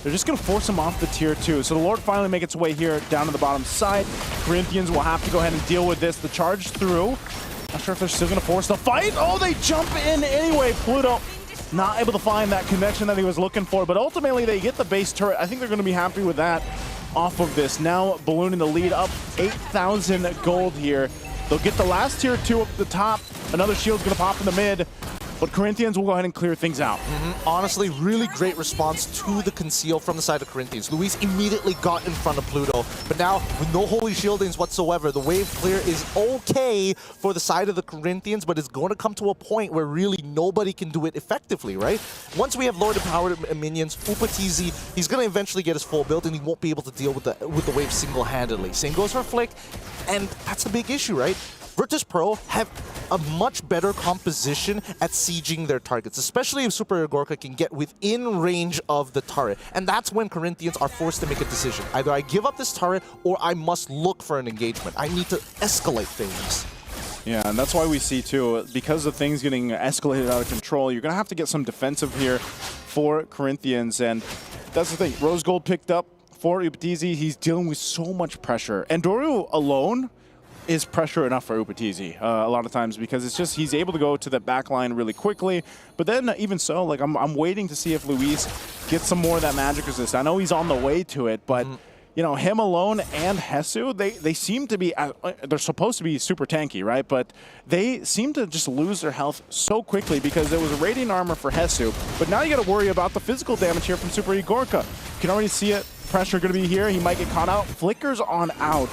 They're just going to force him off the tier 2. So the Lord finally makes its way here down to the bottom side. Corinthians will have to go ahead and deal with this. The charge through. Not sure if they're still going to force the fight. Oh, they jump in anyway. Pluto not able to find that connection that he was looking for, but ultimately they get the base turret. I think they're going to be happy with that off of this. Now Balloon in the lead, up 8,000 gold here. They'll get the last tier 2 up the top. Another shield's going to pop in the mid. But Corinthians will go ahead and clear things out. Honestly, really great response to the Conceal from the side of Corinthians. Luis immediately got in front of Pluto, but now with no holy shieldings whatsoever, the wave clear is okay for the side of the Corinthians, but it's going to come to a point where really nobody can do it effectively, right? Once we have Lord Empowered minions, Upatizi, he's going to eventually get his full build and he won't be able to deal with the wave single-handedly. Same goes for Flick, and that's the big issue, right? Virtus Pro have a much better composition at sieging their targets, especially if Super Igorka can get within range of the turret. And that's when Corinthians are forced to make a decision. Either I give up this turret or I must look for an engagement. I need to escalate things. Yeah, and that's why we see, too, because of things getting escalated out of control, you're going to have to get some defensive here for Corinthians. And that's the thing. Rose Gold picked up for Upatizi. He's dealing with so much pressure. And Doru alone is pressure enough for Upatizi a lot of times, because it's just he's able to go to the back line really quickly. But then even so, like I'm waiting to see if Luis gets some more of that magic resist. I know he's on the way to it, but you know, him alone and Hesu, they seem to be, they're supposed to be super tanky, right? But they seem to just lose their health so quickly because there was a Radiant Armor for Hesu. But now you got to worry about the physical damage here from Super Igorka. You can already see it. Pressure going to be here. He might get caught out. Flickers on out.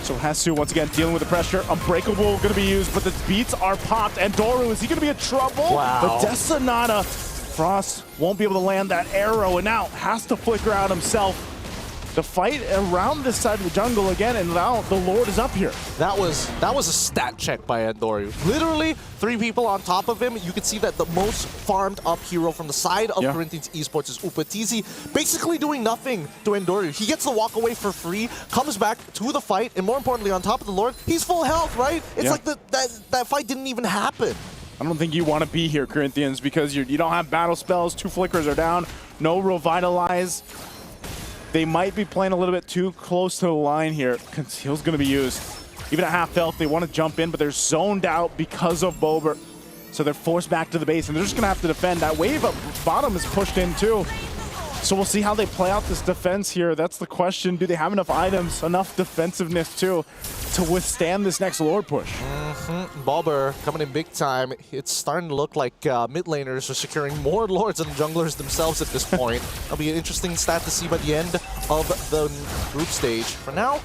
So Hesu, once again, dealing with the pressure. Unbreakable going to be used, but the beats are popped. And Doru, is he going to be in trouble? Wow. The Death Sonata. Frost won't be able to land that arrow, and now has to flicker out himself. The fight around this side of the jungle again, and now the Lord is up here. That was a stat check by Endoru. Literally, 3 people on top of him. You can see that the most farmed up hero from the side of Corinthians Esports is Upatizi, basically doing nothing to Endoru. He gets the walk away for free, comes back to the fight, and more importantly, on top of the Lord, he's full health, right? It's like that fight didn't even happen. I don't think you want to be here, Corinthians, because you don't have battle spells. 2 flickers are down. No revitalize. They might be playing a little bit too close to the line here. Conceal's going to be used. Even at half health, they want to jump in, but they're zoned out because of Bober. So they're forced back to the base, and they're just going to have to defend. That wave up bottom is pushed in too. So we'll see how they play out this defense here. That's the question. Do they have enough items, enough defensiveness too, to withstand this next Lord push? Bobber coming in big time. It's starting to look like mid laners are securing more lords than junglers themselves at this point. That'll be an interesting stat to see by the end of the group stage. For now,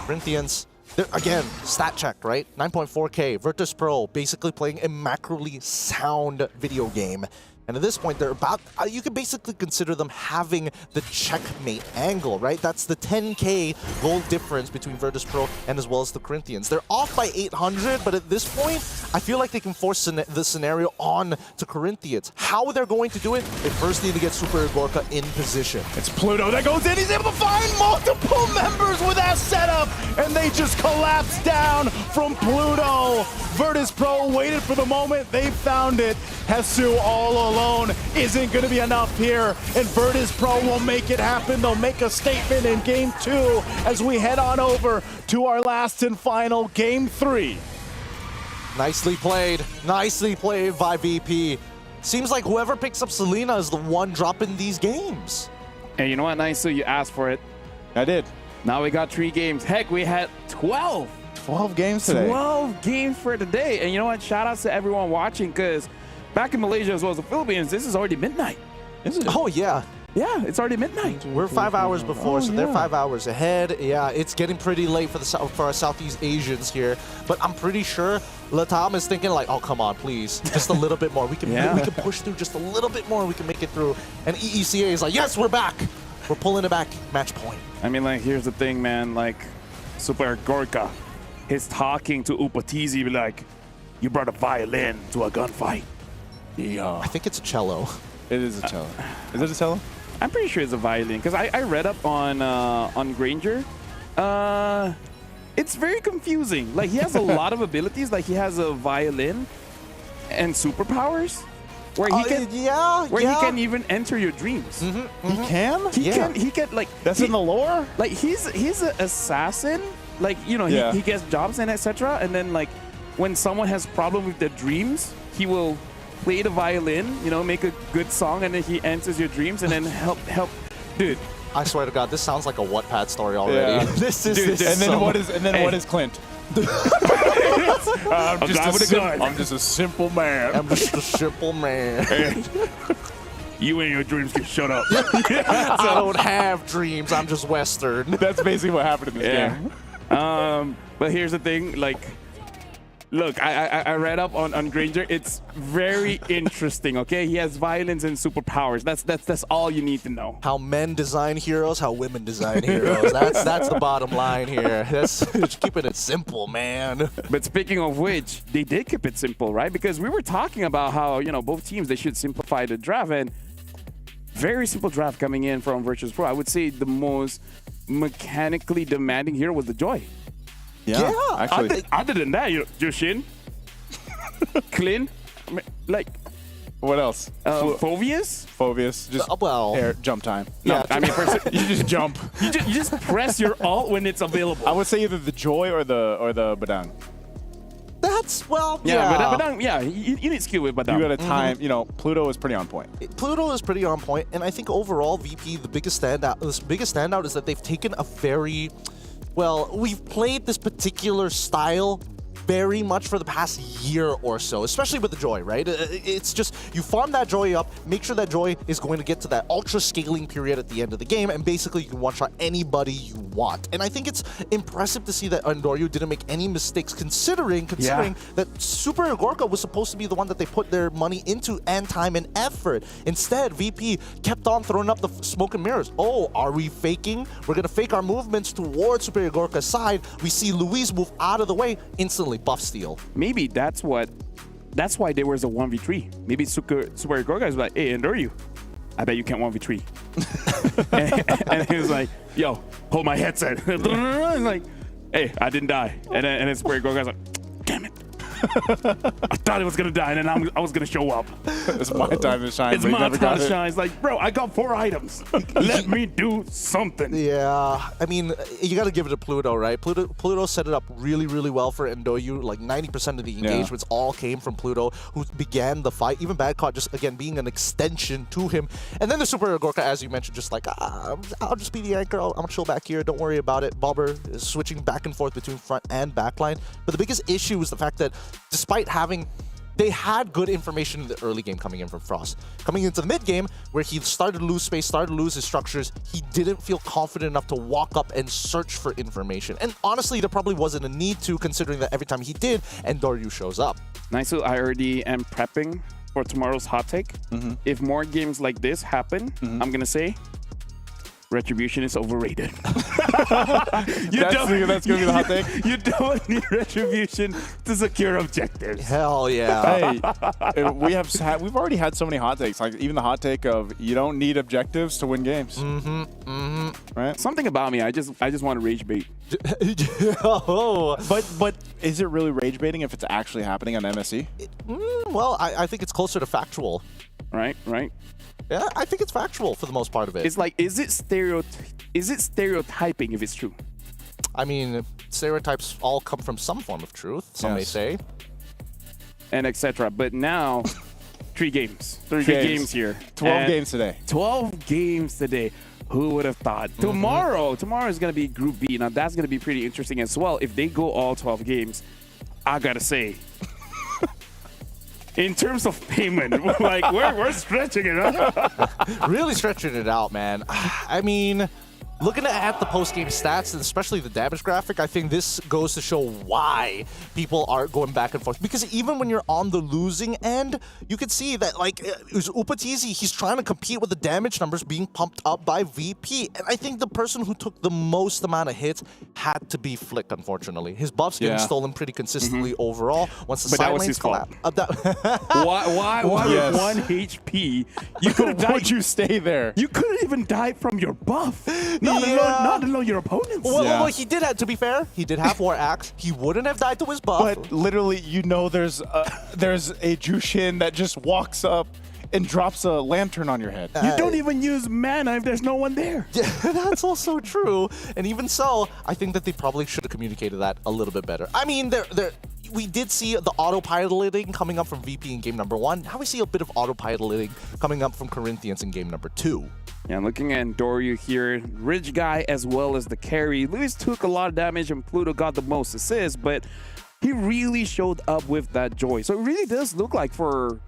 Corinthians, again, stat check, right? 9.4K. Virtus Pro basically playing a macroly sound video game. And at this point, they're about, you could basically consider them having the checkmate angle, right? That's the 10K gold difference between Virtus Pro and as well as the Corinthians. They're off by 800, but at this point, I feel like they can force the scenario on to Corinthians. How they're going to do it, they first need to get Super Gorka in position. It's Pluto that goes in. He's able to find multiple members with that setup, and they just collapse down from Pluto. Virtus Pro waited for the moment. They found it. Hesu all alone isn't going to be enough here, and Virtus Pro will make it happen. They'll make a statement in Game 2 as we head on over to our last and final Game 3. Nicely played by VP. Seems like whoever picks up Selena is the one dropping these games. And you know what, Nice? You asked for it. I did. Now we got 3 games. Heck, we had 12. 12 games today. 12 games for today. And you know what? Shout outs to everyone watching, because back in Malaysia as well as the Philippines, this is already midnight. Is it? Oh, yeah. Yeah, it's already midnight. We're 5 hours before, so they're 5 hours ahead. Yeah, it's getting pretty late for our Southeast Asians here. But I'm pretty sure Latam is thinking like, oh, come on, please. Just a little bit more. We can push through just a little bit more. We can make it through. And EECA is like, yes, we're back. We're pulling it back. Match point. I mean, like, here's the thing, man. Like, Super Gorka is talking to Upatizi like, you brought a violin to a gunfight. Yeah. I think it's a cello. It is a cello. Is it a cello? I'm pretty sure it's a violin, because I read up on Granger. It's very confusing. Like, he has a lot of abilities. Like, he has a violin and superpowers, where he can he can even enter your dreams. He can? He can like, that's in the lore? Like, he's an assassin. Like, you know, he gets jobs and etc. And then, like, when someone has problem with their dreams, he will play the violin, you know, make a good song, and then he enters your dreams and then help. Dude, I swear to God, this sounds like a Wattpad story already. Yeah. This is. Dude, and then what is Clint? I'm just a simple man. I'm just a simple man. You and your dreams can shut up. I don't have dreams. I'm just Western. That's basically what happened in this game. But here's the thing, like, look, I read up on Granger. It's very interesting, okay? He has violence and superpowers. That's all you need to know. How men design heroes, how women design heroes. That's the bottom line here. That's keeping it simple, man. But speaking of which, they did keep it simple, right? Because we were talking about how, you know, both teams, they should simplify the draft, and very simple draft coming in from Virtus Pro. I would say the most mechanically demanding hero was the Joy. Yeah, actually. Other than that, Jushin, Clint, like, what else? Phoveus? Phoveus, just air jump time. No, Yeah, I mean, you just jump. You just press your alt when it's available. I would say either the Joy or the Badang. That's, well, Badang, yeah, you need skill with Badang. You got a time, you know, Pluto is pretty on point. Pluto is pretty on point, and I think overall, VP, the biggest standout is that they've taken a very, well, we've played this particular style very much for the past year or so, especially with the Joy, right? It's just, you farm that Joy up, make sure that Joy is going to get to that ultra scaling period at the end of the game, and basically you can one-shot anybody you want. And I think it's impressive to see that Andoryu didn't make any mistakes, considering that Super Gorka was supposed to be the one that they put their money into and time and effort. Instead, VP kept on throwing up the smoke and mirrors. Oh, are we faking? We're going to fake our movements towards Super Gorka's side. We see Luis move out of the way, instantly buff steal. Maybe that's why there was a 1v3. Maybe Super Gorka is like, hey, Andoryu, I bet you can't 1v3. and he was like, yo, hold my headset. And like, hey, I didn't die. And then Super Gorka's like, damn it. I thought it was gonna die, and then I was gonna show up. It's my time to shine. It's my time to shine. It's like, bro, I got 4 items. Let me do something. Yeah, I mean, you got to give it to Pluto, right? Pluto set it up really, really well for Endoyu. Like 90% of the engagements all came from Pluto, who began the fight. Even Badcott just, again, being an extension to him. And then the Super Gorka, as you mentioned, just like, I'll just be the anchor. I'm going to chill back here. Don't worry about it. Bobber is switching back and forth between front and backline. But the biggest issue is the fact that despite having... They had good information in the early game coming in from Frost. Coming into the mid game, where he started to lose space, started to lose his structures, he didn't feel confident enough to walk up and search for information. And honestly, there probably wasn't a need to, considering that every time he did, Endoryu shows up. Nice, so I already am prepping for tomorrow's hot take. If more games like this happen, I'm gonna say Retribution is overrated. That's gonna be the hot take. You don't need Retribution to secure objectives. Hell yeah. Hey, we've already had so many hot takes. Like even the hot take of you don't need objectives to win games. Right? Something about me, I just want to rage bait. But is it really rage baiting if it's actually happening on MSC? Well, I think it's closer to factual. Right. Yeah, I think it's factual for the most part of it. It's like, is it stereotyping if it's true? I mean, stereotypes all come from some form of truth, some may say. And etc. But now, 3 games. 3 games here. 12 games today. 12 games today. Who would have thought? Tomorrow is going to be Group B. Now, that's going to be pretty interesting as well. If they go all 12 games, I got to say, in terms of payment, like we're stretching it out. Really stretching it out, man. I mean, looking at the post-game stats, and especially the damage graphic, I think this goes to show why people are going back and forth. Because even when you're on the losing end, you can see that, like, Upatizi, he's trying to compete with the damage numbers being pumped up by VP. And I think the person who took the most amount of hits had to be Flick, unfortunatally. His buff's getting stolen pretty consistently overall. Once the side lanes collapse. Why with 1 HP, you could have died. Would you stay there? You couldn't even die from your buff. Not alone your opponents. Well, he did have, to be fair, he did have War Axe. He wouldn't have died to his buff. But literally, there's a Jushin that just walks up and drops a lantern on your head. You don't even use mana if there's no one there. Yeah, that's also true. And even so, I think that they probably should have communicated that a little bit better. I mean, we did see the autopiloting coming up from VP in game number 1. Now we see a bit of autopiloting coming up from Corinthians in game number 2. Yeah, looking at Doryu here, Ridge Guy as well as the carry. Luis took a lot of damage and Pluto got the most assists, but he really showed up with that joy. So it really does look like for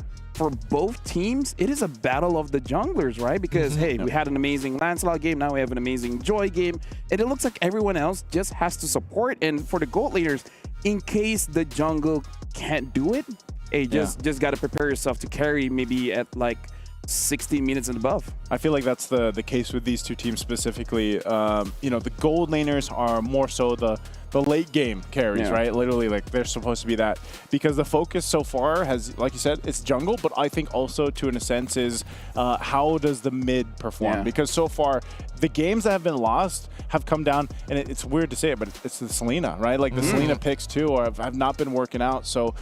both teams, it is a battle of the junglers, right? Because, hey, we had an amazing Lancelot game, now we have an amazing Joy game, and it looks like everyone else just has to support. And for the gold laners, in case the jungle can't do it, hey, just got to prepare yourself to carry maybe at like 16 minutes and above. I feel like that's the case with these two teams specifically. The gold laners are more so the late game carries, right? Literally, like they're supposed to be that, because the focus so far has, like you said, it's jungle, but I think also to in a sense is how does the mid perform? Because so far the games that have been lost have come down, and it's weird to say it, but it's the Selena, right? Like the Selena picks too have not been working out. So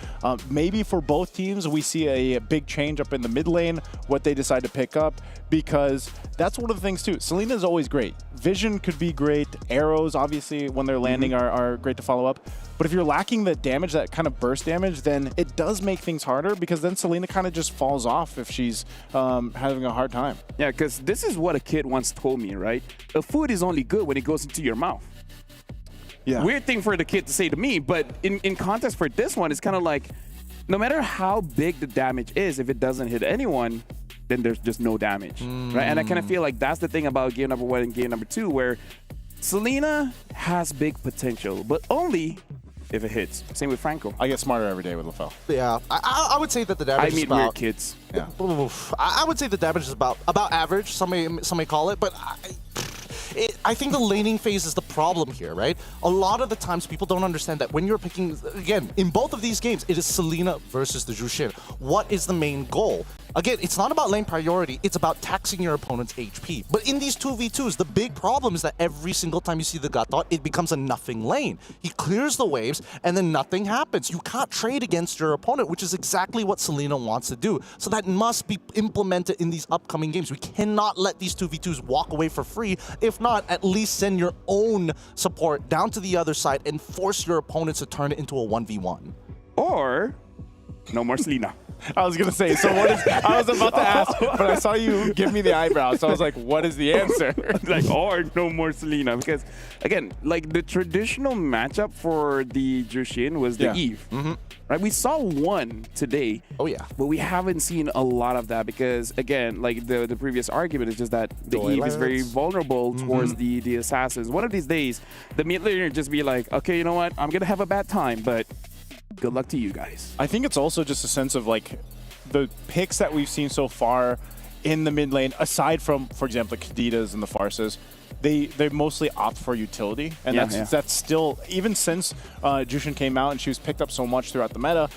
maybe for both teams we see a big change up in the mid lane, what they decide to pick up, because that's one of the things too. Selena is always great. Vision could be great. Arrows, obviously, when they're landing are great to follow up. But if you're lacking the damage, that kind of burst damage, then it does make things harder, because then Selena kind of just falls off if she's having a hard time. Yeah, because this is what a kid once told me, right? A food is only good when it goes into your mouth. Yeah. Weird thing for the kid to say to me, but in context for this one, it's kind of like, no matter how big the damage is, if it doesn't hit anyone, then there's just no damage, right? And I kind of feel like that's the thing about game number 1 and game number 2, where Selena has big potential, but only if it hits. Same with Franco. I get smarter every day with LaFell. Yeah, I would say that the damage is about... weird kids. Yeah. I would say the damage is about average, some may call it, but I think the laning phase is the problem here, right? A lot of the times people don't understand that when you're picking, again, in both of these games, it is Selena versus the Jushin. What is the main goal? Again, it's not about lane priority, it's about taxing your opponent's HP. But in these 2v2s, the big problem is that every single time you see the Gatot, it becomes a nothing lane. He clears the waves, and then nothing happens. You can't trade against your opponent, which is exactly what Selena wants to do. So that must be implemented in these upcoming games. We cannot let these 2v2s walk away for free. If not, at least send your own support down to the other side and force your opponents to turn it into a 1v1. Or no more Selena. I was gonna say, so what is? I was about to ask, but I saw you give me the eyebrows, so I was like, what is the answer? Like, or no more Selena, because again, like the traditional matchup for the Jushin was the Eve. Right, we saw one today. Oh yeah, but we haven't seen a lot of that because again, like the previous argument is just that the Eve is very vulnerable towards the assassins. One of these days, the mid laner just be like, okay, you know what, I'm gonna have a bad time, but good luck to you guys. I think it's also just a sense of like the picks that we've seen so far in the mid lane, aside from, for example, the Kadidas and the Farses, they mostly opt for utility, and that's still, even since Jushin came out and she was picked up so much throughout the meta,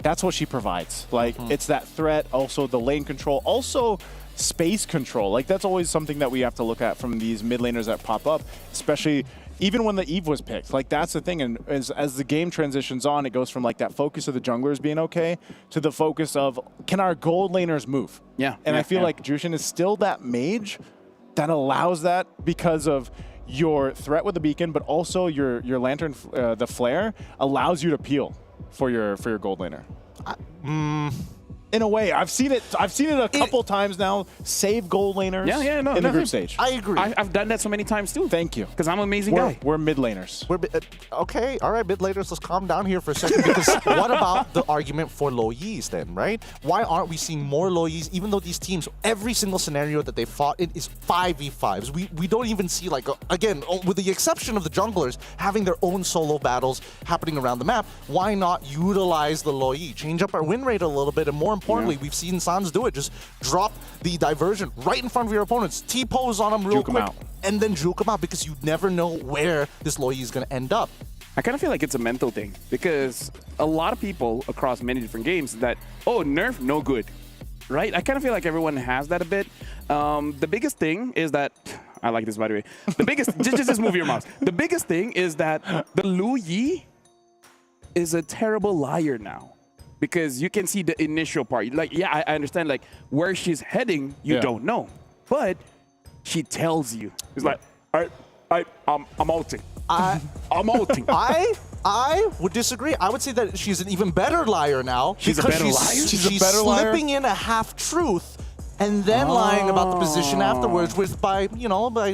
that's what she provides. Like it's that threat, also the lane control, also space control. Like that's always something that we have to look at from these mid laners that pop up, especially even when the Eve was picked. Like that's the thing, and as the game transitions on, it goes from like that focus of the junglers being okay to the focus of, can our gold laners move? And I feel like Jushin is still that mage that allows that because of your threat with the beacon, but also your lantern, the flare, allows you to peel for your gold laner. In a way, I've seen it a couple times now. Save gold laners. No, in the group stage. I agree. I've done that so many times too. Thank you, because I'm an amazing guy. We're mid laners. Okay, all right, mid laners. Let's calm down here for a second. Because what about the argument for low Yis then, right? Why aren't we seeing more low Yis? Even though these teams, every single scenario that they fought in is 5v5s. We don't even see like again, with the exception of the junglers having their own solo battles happening around the map. Why not utilize the low Yi? Change up our win rate a little bit, and more importantly, we've seen Sans do it. Just drop the diversion right in front of your opponents, T-pose on them real quick, and then juke them out, because you never know where this low Yi is going to end up. I kind of feel like it's a mental thing, because a lot of people across many different games that, oh, nerf, no good, right? I kind of feel like everyone has that a bit. The biggest thing is that, I like this by the way, the biggest, just move your mouse. The biggest thing is that the Lu Yi is a terrible liar now. Because you can see the initial part. Like, I understand, like, where she's heading, you don't know. But she tells you. It's like, I'm ulting. I'm ulting. I would disagree. I would say that she's an even better liar now. She's a better liar? She's a better liar? Slipping in a half-truth and then lying about the position afterwards, with by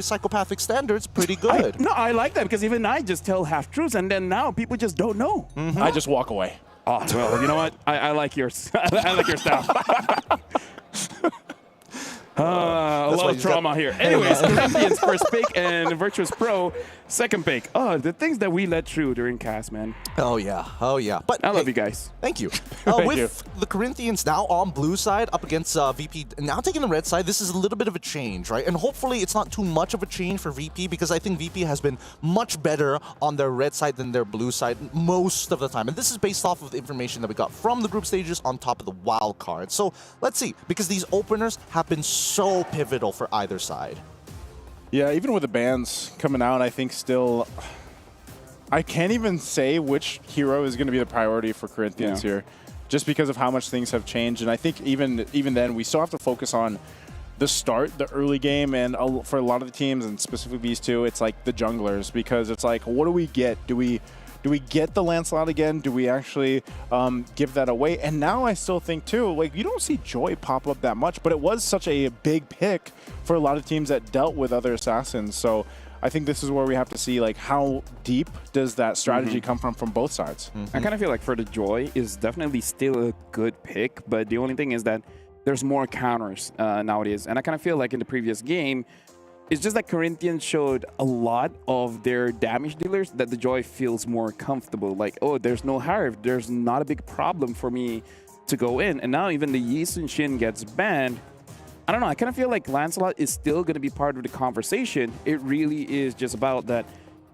psychopathic standards, pretty good. I like that, because even I just tell half-truths, and then now people just don't know. I just walk away. Oh, well, you know what? I like yours. I like your style. A lot of trauma here. Anyways, Corinthians first pick and Virtuous Pro second pick. Oh, the things that we let through during cast, man. Oh yeah. But I love you guys. Thank you. Thank with you. the Corinthians now on blue side up against VP, now taking the red side, this is a little bit of a change, right? And hopefully it's not too much of a change for VP, because I think VP has been much better on their red side than their blue side most of the time. And this is based off of the information that we got from the group stages on top of the wild card. So let's see, because these openers have been so pivotal for either side. Yeah, even with the bans coming out, I think still, I can't even say which hero is going to be the priority for Corinthians here, just because of how much things have changed. And I think even then, we still have to focus on the start, the early game, and for a lot of the teams, and specifically these two, it's like the junglers, because it's like, what do we get? Do we get the Lancelot again? Do we actually give that away? And now I still think too, like, you don't see Joy pop up that much, but it was such a big pick for a lot of teams that dealt with other assassins. So I think this is where we have to see, like, how deep does that strategy come from both sides. I kind of feel like for the Joy is definitely still a good pick, but the only thing is that there's more counters nowadays. And I kind of feel like in the previous game, it's just that Corinthians showed a lot of their damage dealers that the Joy feels more comfortable. Like, oh, there's no Harv. There's not a big problem for me to go in. And now even the Yi Sun Shin gets banned. I don't know. I kind of feel like Lancelot is still going to be part of the conversation. It really is just about that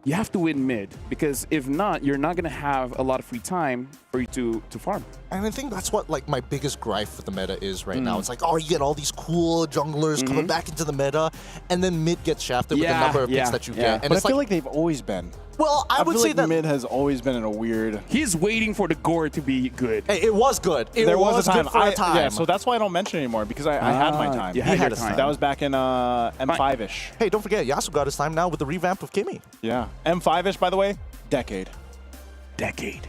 you have to win mid, because if not, you're not going to have a lot of free time for you to farm. And I think that's what like my biggest gripe with the meta is right now. It's like, oh, you get all these cool junglers coming back into the meta, and then mid gets shafted with the number of picks that you get. And but it's I feel like they've always been. Well, I would feel say like that mid has always been in a weird. He's waiting for the gore to be good. Hey, it was good. There was a time. good for a time. Yeah, so that's why I don't mention it anymore, because I had my time. You had your time. That was back in M5-ish. Hey, don't forget, Yasu got his time now with the revamp of Kimmy. Yeah. M5-ish, by the way, decade. Decade.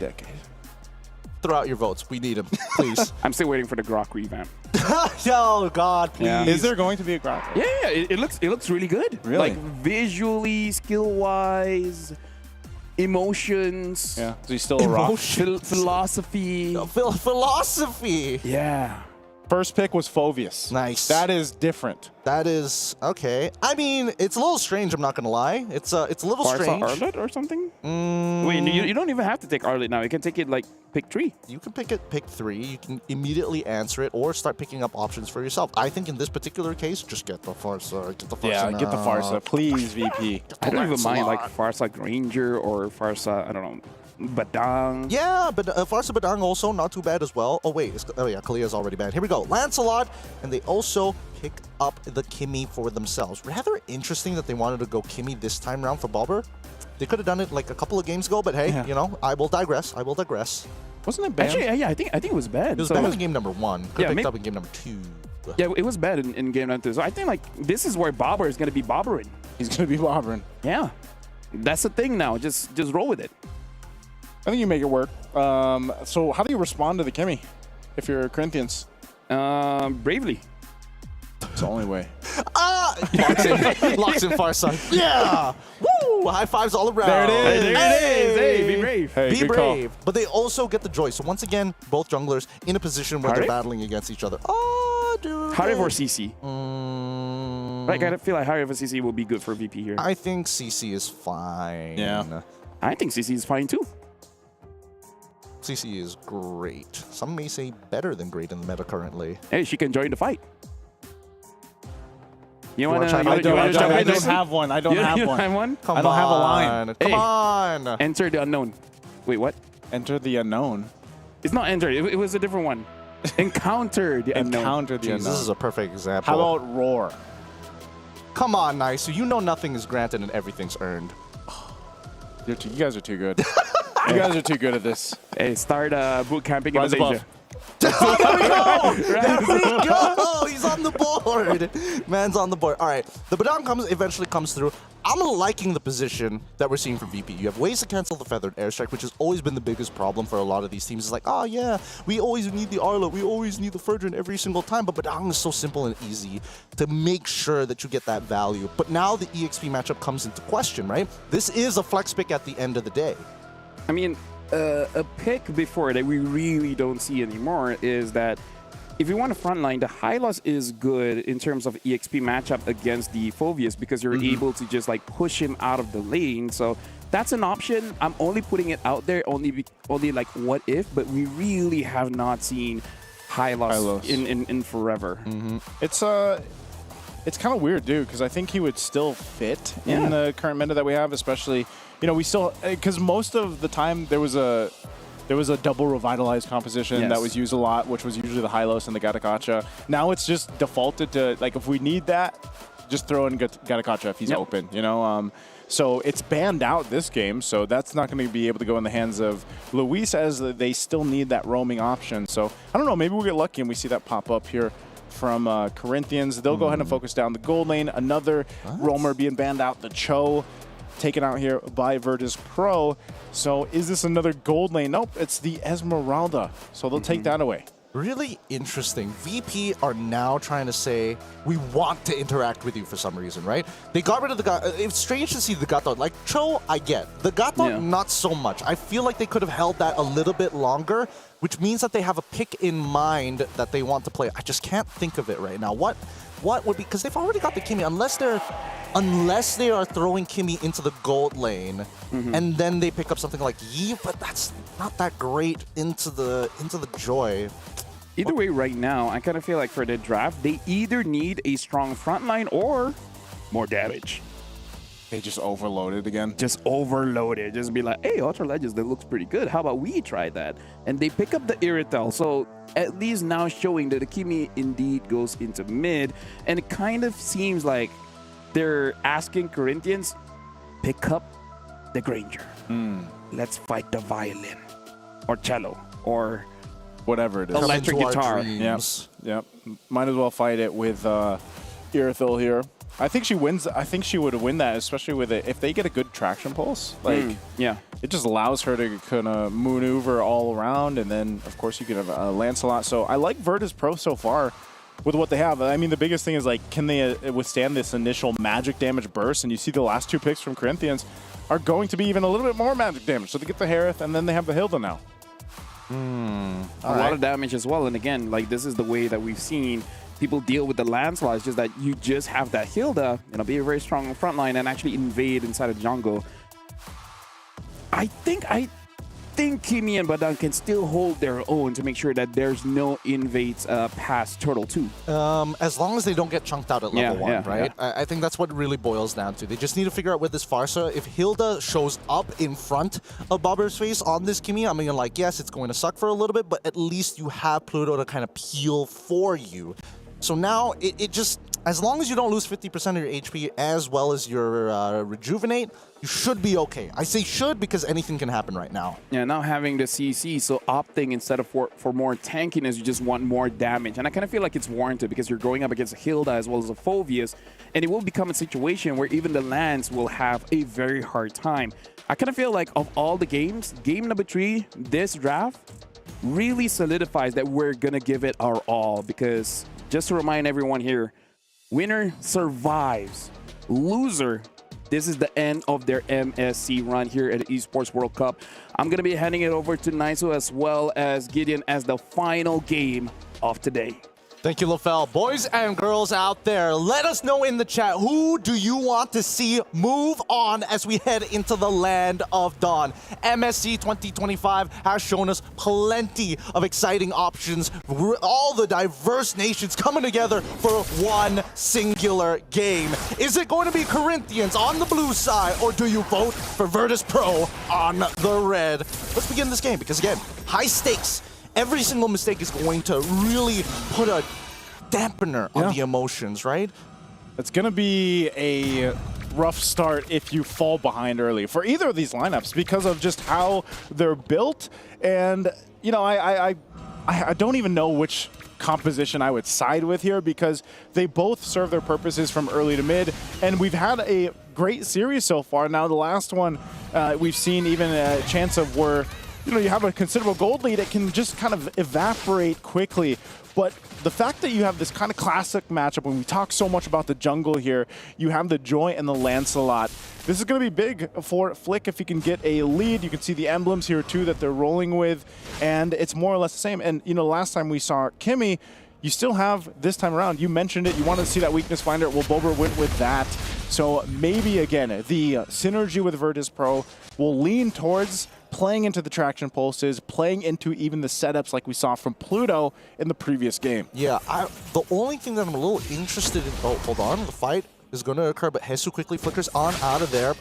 Throw out your votes. We need him, please. I'm still waiting for the Grok revamp. Oh, God, please. Yeah. Is there going to be a Grok? Yeah, it looks really good. Really? Like visually, skill-wise, emotions. Yeah. So he's still a rock. Philosophy. Philosophy. Yeah. First pick was Phoveus. Nice. That is different. That is okay. I mean, it's a little strange. I'm not gonna lie. It's a little strange. Arlet or something? Wait, you don't even have to take Arlet now. You can take it like pick 3. You can pick 3. You can immediately answer it or start picking up options for yourself. I think in this particular case, just get the Farsa. Get the Farsa. Yeah, get the Farsa, please, VP. I don't even mind like Farsa Granger or Farsa, I don't know, Badang. Yeah, but Farsa Badang also not too bad as well. Oh wait, oh yeah, Kalia's already banned. Here we go, Lancelot, and they also pick up the Kimmy for themselves. Rather interesting that they wanted to go Kimmy this time around for Bobber. They could have done it like a couple of games ago, but hey, you know, I will digress. Wasn't it banned? Actually, yeah, I think it was bad. It was banned in game number 1. Could have picked up in game number 2. Yeah, it was bad in game number 2. So I think like this is where Bobber is gonna be bobbering. He's gonna be bobbering. Yeah, that's the thing now. Just roll with it. I think you make it work. So how do you respond to the Kimmy if you're Corinthians? Bravely. It's the only way. Locks in Farsa. Yeah! Woo! High fives all around. There it is. Hey, be brave. Hey, be good brave. call. But they also get the joy. So once again, both junglers in a position where they're battling against each other. Oh, dude. Harry or CC? Right, I feel like Harry or CC will be good for VP here. I think CC is fine. Yeah. I think CC is fine too. CC is great. Some may say better than great in the meta currently. Hey, she can join the fight. You wanna want to? I don't have one. I don't have You one. don't have one? Come I don't on. have a line. Come on. Enter the unknown. Wait, what? Enter the unknown. It's not enter. It was a different one. Encounter the unknown. Encounter the Jeez, unknown. this is a perfect example. How about roar? Come on, Nice. So you know nothing is granted and everything's earned. You guys are too good. You guys are too good at this. Hey, start boot camping in Rise Malaysia. above. Oh, there we go! There we go! He's on the board. Man's on the board. All right. The Badang eventually comes through. I'm liking the position that we're seeing from VP. You have ways to cancel the feathered airstrike, which has always been the biggest problem for a lot of these teams. It's like, oh yeah, we always need the Arlo, we always need the Ferdinand every single time, but Badang is so simple and easy to make sure that you get that value. But now the EXP matchup comes into question, right? This is a flex pick at the end of the day. I mean, a pick before that we really don't see anymore is that if you want to frontline, the Hylos is good in terms of EXP matchup against the Phoveus because you're able to just like push him out of the lane. So that's an option. I'm only putting it out there only like what if, but we really have not seen Hylos. in forever. It's kind of weird, dude, because I think he would still fit in the current meta that we have, especially, you know, we still, because most of the time there was a double revitalized composition that was used a lot, which was usually the Hylos and the Gatakacha. Now it's just defaulted to, like, if we need that, just throw in Gatakacha if he's open, you know? So it's banned out this game, so that's not going to be able to go in the hands of Luis, as they still need that roaming option. So I don't know, maybe we'll get lucky and we see that pop up here from Corinthians. They'll go ahead and focus down the gold lane. Another roamer being banned out, the Cho, taken out here by Virtus Pro. So is this another gold lane? Nope, it's the Esmeralda. So they'll take that away. Really interesting. VP are now trying to say, we want to interact with you for some reason, right? They got rid of the Gato. It's strange to see the Gato. Like, Cho, I get. The Gato, not so much. I feel like they could have held that a little bit longer, which means that they have a pick in mind that they want to play. I just can't think of it right now. What would be, because they've already got the Kimmy, unless they are throwing Kimmy into the gold lane, and then they pick up something like Yi, but that's not that great into the Joy. Either way, right now, I kind of feel like for the draft, they either need a strong front line or more damage. They just overloaded again. Just overloaded. Just be like, hey, Ultra Legends, that looks pretty good. How about we try that? And they pick up the Irrital. So at least now showing that the Kimi indeed goes into mid. And it kind of seems like they're asking Corinthians, pick up the Granger. Let's fight the violin or cello or whatever it is. Electric guitar. Yep. Might as well fight it with Irithil here. I think she wins. I think she would win that, especially with it if they get a good traction pulse. Like, yeah, it just allows her to kind of maneuver all around, and then of course you could have Lancelot. So I like Virtus Pro so far with what they have. I mean, the biggest thing is like, can they withstand this initial magic damage burst? And you see the last two picks from Corinthians are going to be even a little bit more magic damage. So they get the Harith, and then they have the Hilda now. A lot of damage as well. And again, like, this is the way that we've seen people deal with the Lancelot. It's just that you just have that Hilda, be very strong on the front line and actually invade inside of jungle. I think Kimi and Badang can still hold their own to make sure that there's no invades past Turtle 2. As long as they don't get chunked out at level 1, right? I think that's what it really boils down to. They just need to figure out with this Farsa, if Hilda shows up in front of Bobber's face on this Kimi, I mean, like, yes, it's going to suck for a little bit, but at least you have Pluto to kind of peel for you. So now, it just, as long as you don't lose 50% of your HP as well as your Rejuvenate, you should be okay. I say should because anything can happen right now. Yeah, now having the CC, so opting instead of for more tankiness, you just want more damage. And I kind of feel like it's warranted because you're going up against a Hilda as well as a Phoveus, and it will become a situation where even the lands will have a very hard time. I kind of feel like of all the games, game number 3, this draft, really solidifies that we're going to give it our all because, just to remind everyone here, winner survives. Loser, this is the end of their MSC run here at the Esports World Cup. I'm going to be handing it over to Naiso as well as Gideon as the final game of today. Thank you, LaFell. Boys and girls out there, let us know in the chat, who do you want to see move on as we head into the land of dawn? MSC 2025 has shown us plenty of exciting options. All the diverse nations coming together for one singular game. Is it going to be Corinthians on the blue side, or do you vote for Virtus Pro on the red? Let's begin this game, because again, high stakes. Every single mistake is going to really put a dampener on the emotions, right? It's going to be a rough start if you fall behind early for either of these lineups because of just how they're built. And, you know, I don't even know which composition I would side with here because they both serve their purposes from early to mid. And we've had a great series so far. Now, the last one, we've seen even a chance of where, you know, you have a considerable gold lead, it can just kind of evaporate quickly. But the fact that you have this kind of classic matchup, when we talk so much about the jungle here, you have the Joy and the Lancelot. This is going to be big for Flick if he can get a lead. You can see the emblems here too that they're rolling with, and it's more or less the same. And, you know, last time we saw Kimi, you still have this time around, you mentioned it, you wanted to see that weakness finder. Well, Bober went with that. So maybe, again, the synergy with Virtus Pro will lean towards playing into the traction pulses, playing into even the setups like we saw from Pluto in the previous game. Yeah, the only thing that I'm a little interested in... Oh, hold on. The fight is going to occur, but Jesus quickly flickers on out of there.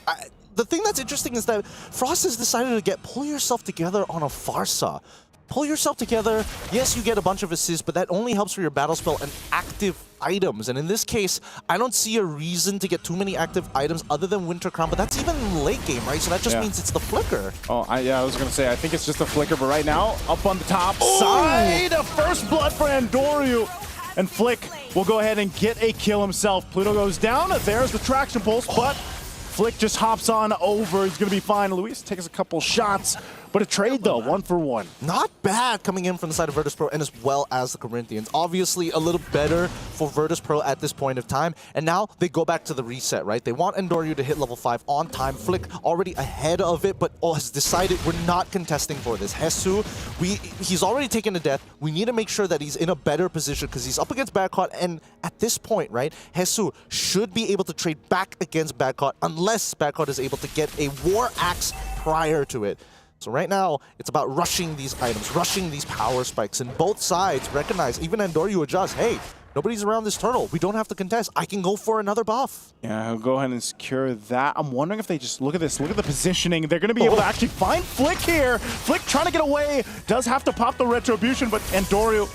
The thing that's interesting is that Frost has decided to pull yourself together on a Farsa. Pull yourself together. Yes, you get a bunch of assists, but that only helps for your battle spell and active items. And in this case, I don't see a reason to get too many active items other than Winter Crown, but that's even in late game, right? So that just means it's the Flicker. Oh, yeah, I was going to say, I think it's just a Flicker, but right now, up on the top side, a first blood for Andoryu. And Flick will go ahead and get a kill himself. Pluto goes down. There's the traction pulse, but Flick just hops on over. He's going to be fine. Luis takes a couple shots, but a trade, though, 1-for-1. Not bad coming in from the side of Virtus Pro and as well as the Corinthians. Obviously, a little better for Virtus Pro at this point of time. And now they go back to the reset, right? They want Andoryu to hit level 5 on time. Flick already ahead of it, but has decided we're not contesting for this. Jesus, he's already taken a death. We need to make sure that he's in a better position because he's up against Badcott. And at this point, right, Jesus should be able to trade back against Badcott unless Badcott is able to get a War Axe prior to it. So right now, it's about rushing these items, rushing these power spikes, and both sides recognize, even Andoryu adjusts, hey, Nobody's around this turtle. We don't have to contest. I can go for another buff. Yeah, he'll go ahead and secure that. I'm wondering if they just look at this, look at the positioning. They're going to be able to actually find Flick here. Flick trying to get away, does have to pop the retribution, but Andoryu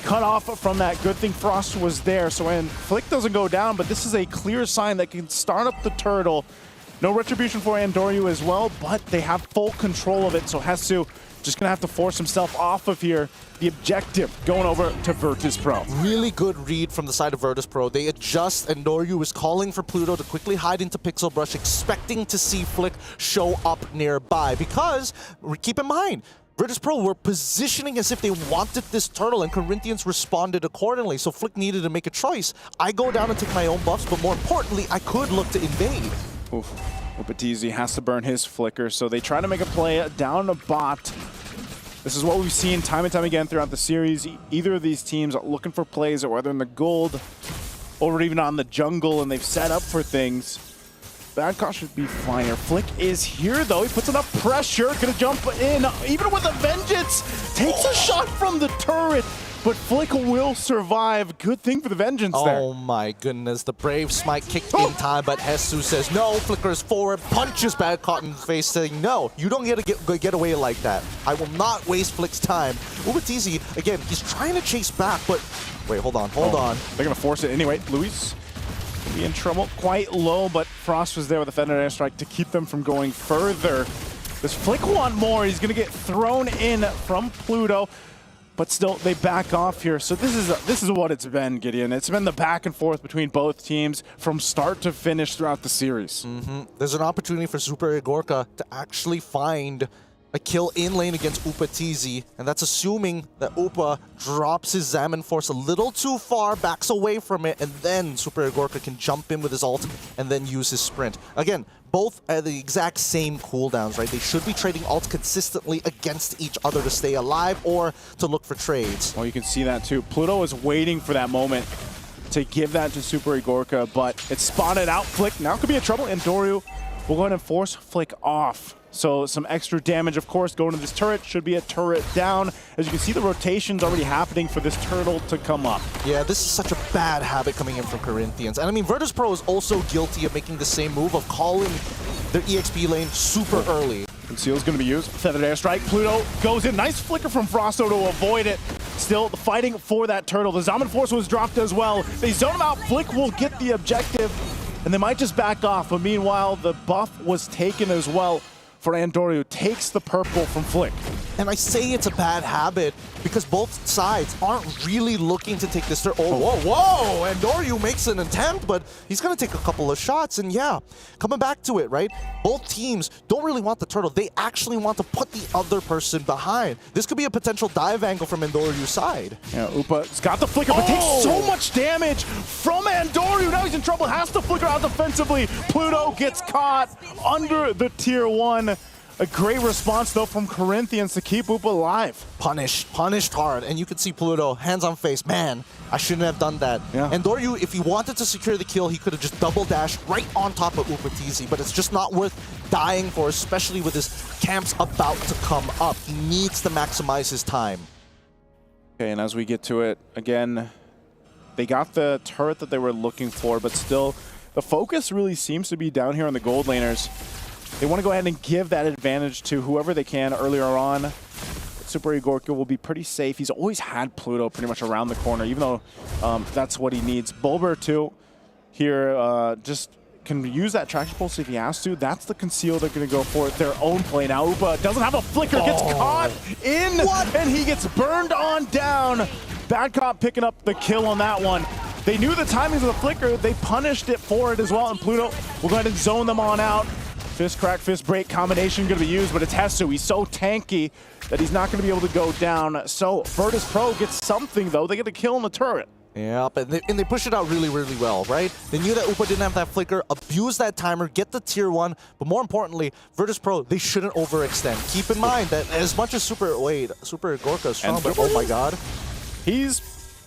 cut off from that. Good thing Frost was there, so when Flick doesn't go down, but this is a clear sign that can start up the turtle. No retribution for Andoryu as well, but they have full control of it, so Hesu just gonna have to force himself off of here. The objective going over to Virtus Pro. Really good read from the side of Virtus Pro. They adjust, and Noryu is calling for Pluto to quickly hide into Pixel Brush, expecting to see Flick show up nearby. Because, keep in mind, Virtus Pro were positioning as if they wanted this turtle, and Corinthians responded accordingly. So Flick needed to make a choice. I go down and take my own buffs, but more importantly, I could look to invade. Oof. Upatizi has to burn his flicker, so they try to make a play down a bot. This is what we've seen time and time again throughout the series. Either of these teams are looking for plays, or whether in the gold or even on the jungle, and they've set up for things. Badcott should be fine here. Flick is here, though. He puts enough pressure. Gonna jump in, even with a vengeance. Takes a shot from the turret, but Flick will survive. Good thing for the vengeance there. Oh my goodness, the Brave Smite kicked in time, but Hesu says no, flickers forward, punches Badcott in the face, saying no, you don't get to get away like that. I will not waste Flick's time. Ubatizi, again, he's trying to chase back, but wait, hold on. They're gonna force it anyway. Luis be in trouble, quite low, but Frost was there with a Thunder Airstrike to keep them from going further. Does Flick want more? He's gonna get thrown in from Pluto. But still, they back off here. So this is what it's been, Gideon. It's been the back and forth between both teams from start to finish throughout the series. There's an opportunity for Super Igorka to actually find a kill in lane against Upatizi, and that's assuming that Upa drops his Zaman Force a little too far, backs away from it, and then Super Igorka can jump in with his ult and then use his sprint. Again, both at the exact same cooldowns, right? They should be trading ults consistently against each other to stay alive or to look for trades. Well, you can see that too. Pluto is waiting for that moment to give that to Super Igorka, but it's spotted out. Flick now could be in trouble, and Doryu will go ahead and force Flick off. So some extra damage, of course, going to this turret. Should be a turret down. As you can see, the rotation's already happening for this turtle to come up. Yeah, this is such a bad habit coming in from Corinthians. And I mean, Virtus Pro is also guilty of making the same move of calling their EXP lane super early. Conceal's going to be used. Feathered Airstrike. Pluto goes in. Nice flicker from Frosto to avoid it. Still fighting for that turtle. The Zaman Force was dropped as well. They zone him out. Flick will get the objective, and they might just back off. But meanwhile, the buff was taken as well for Andoryu. Takes the purple from Flick. And I say it's a bad habit because both sides aren't really looking to take this turret. Oh, whoa! Andoryu makes an attempt, but he's going to take a couple of shots. And yeah, coming back to it, right? Both teams don't really want the turtle. They actually want to put the other person behind. This could be a potential dive angle from Andoryu's side. Yeah, Upa's got the flicker, but takes so much damage from Andoryu. Now he's in trouble, has to flicker out defensively. Pluto gets caught under the tier 1. A great response, though, from Corinthians to keep Upa alive. Punished hard. And you can see Pluto, hands on face. Man, I shouldn't have done that. Yeah. And Doryu, if he wanted to secure the kill, he could have just double dashed right on top of Upatizi. But it's just not worth dying for, especially with his camps about to come up. He needs to maximize his time. Okay, and as we get to it, again, they got the turret that they were looking for, but still, the focus really seems to be down here on the gold laners. They want to go ahead and give that advantage to whoever they can earlier on. Super Igorka will be pretty safe. He's always had Pluto pretty much around the corner, even though that's what he needs. Bulber, too, here just can use that traction pulse if he has to. That's the conceal they're going to go for their own play. Now Upa doesn't have a flicker, gets caught in, and he gets burned on down. Badcott picking up the kill on that one. They knew the timings of the flicker. They punished it for it as well, and Pluto will go ahead and zone them on out. Fist crack, fist break combination going to be used, but it's Hesu. He's so tanky that he's not going to be able to go down. So Virtus Pro gets something, though. They get a kill on the turret. Yep, and they push it out really, really well, right? They knew that Upa didn't have that flicker, abuse that timer, get the tier 1, but more importantly, Virtus Pro, they shouldn't overextend. Keep in mind that as much as Super Igorka is strong, but oh my god.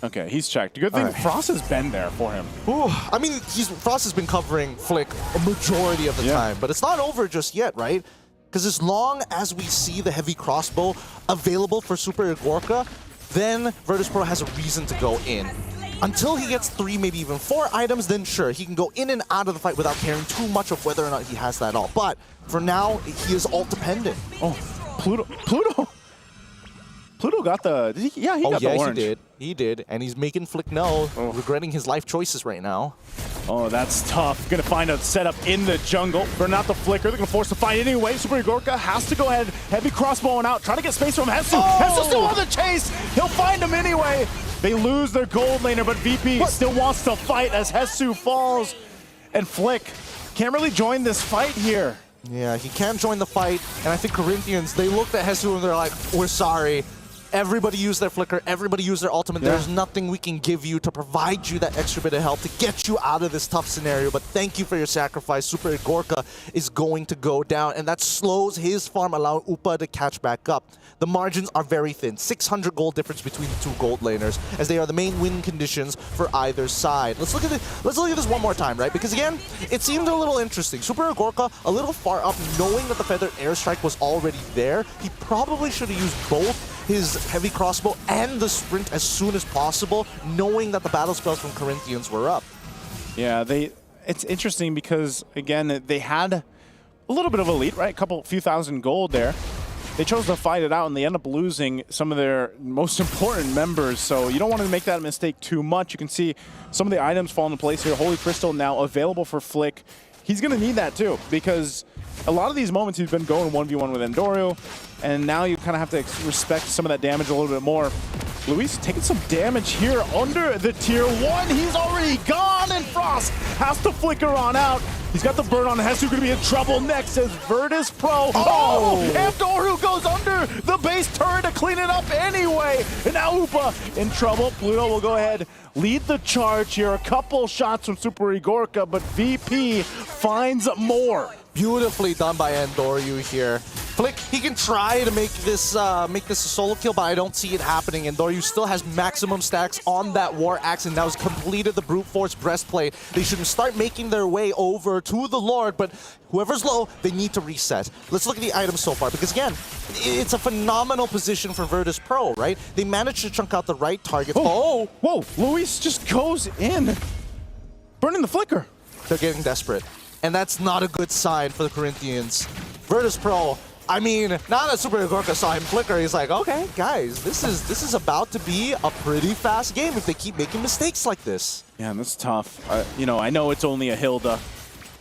Okay, he's checked. Good thing Frost has been there for him. Ooh, I mean, Frost has been covering Flick a majority of the time, but it's not over just yet, right? Because as long as we see the heavy crossbow available for Super Igorka, then Virtus Pro has a reason to go in. until he gets 3, maybe even 4 items, then sure, he can go in and out of the fight without caring too much of whether or not he has that ult. But for now, he is ult dependent. Oh, Pluto got the... he got the orange. He did. And he's making Flick know, regretting his life choices right now. Oh, that's tough. Gonna find a setup in the jungle. Burn out the flicker. They're gonna force the fight anyway. Super Gorka has to go ahead. Heavy crossbowing out. Trying to get space from Hesu. Hesu's still on the chase. He'll find him anyway. They lose their gold laner, but VP still wants to fight as Hesu falls. And Flick can't really join this fight here. Yeah, he can't join the fight. And I think Corinthians, they looked at Hesu and they're like, we're sorry. Everybody use their flicker, everybody use their ultimate. Yeah. There's nothing we can give you to provide you that extra bit of help to get you out of this tough scenario, but thank you for your sacrifice. Super Gorka is going to go down, and that slows his farm, allowing Upa to catch back up. The margins are very thin, 600 gold difference between the 2 gold laners, as they are the main win conditions for either side. Let's look at this one more time, right? Because again, it seemed a little interesting. Super Gorka a little far up, knowing that the feathered airstrike was already there. He probably should have used both his heavy crossbow and the sprint as soon as possible, knowing that the battle spells from Corinthians were up. Yeah, it's interesting because, again, they had a little bit of a lead, right? Few thousand gold there. They chose to fight it out, and they end up losing some of their most important members, so you don't want to make that mistake too much. You can see some of the items fall into place here. Holy Crystal now available for Flick. He's going to need that too, because a lot of these moments he's been going 1v1 with Endoru, and now you kind of have to respect some of that damage a little bit more. Luis taking some damage here under the tier 1. He's already gone, and Frost has to flicker on out. He's got the burn on. Hesu going to be in trouble next as Virtus Pro. Endoru goes under the base turret to clean it up anyway. And now Upa in trouble. Pluto will go ahead, lead the charge here. A couple shots from Super Igorka, but VP finds more. Beautifully done by Endoru here. Flick, he can try to make this a solo kill, but I don't see it happening. Endoru still has maximum stacks on that War Axe, and now has completed the Brute Force breastplate. They should start making their way over to the Lord, but whoever's low, they need to reset. Let's look at the items so far, because again, it's a phenomenal position for Virtus Pro, right? They managed to chunk out the right targets. Whoa, Luis just goes in, burning the flicker. They're getting desperate. And that's not a good sign for the Corinthians. Virtus Pro, I mean, now that Super Igorka saw him flicker, he's like, okay, guys, this is about to be a pretty fast game if they keep making mistakes like this. Yeah, that's tough. I know it's only a Hilda.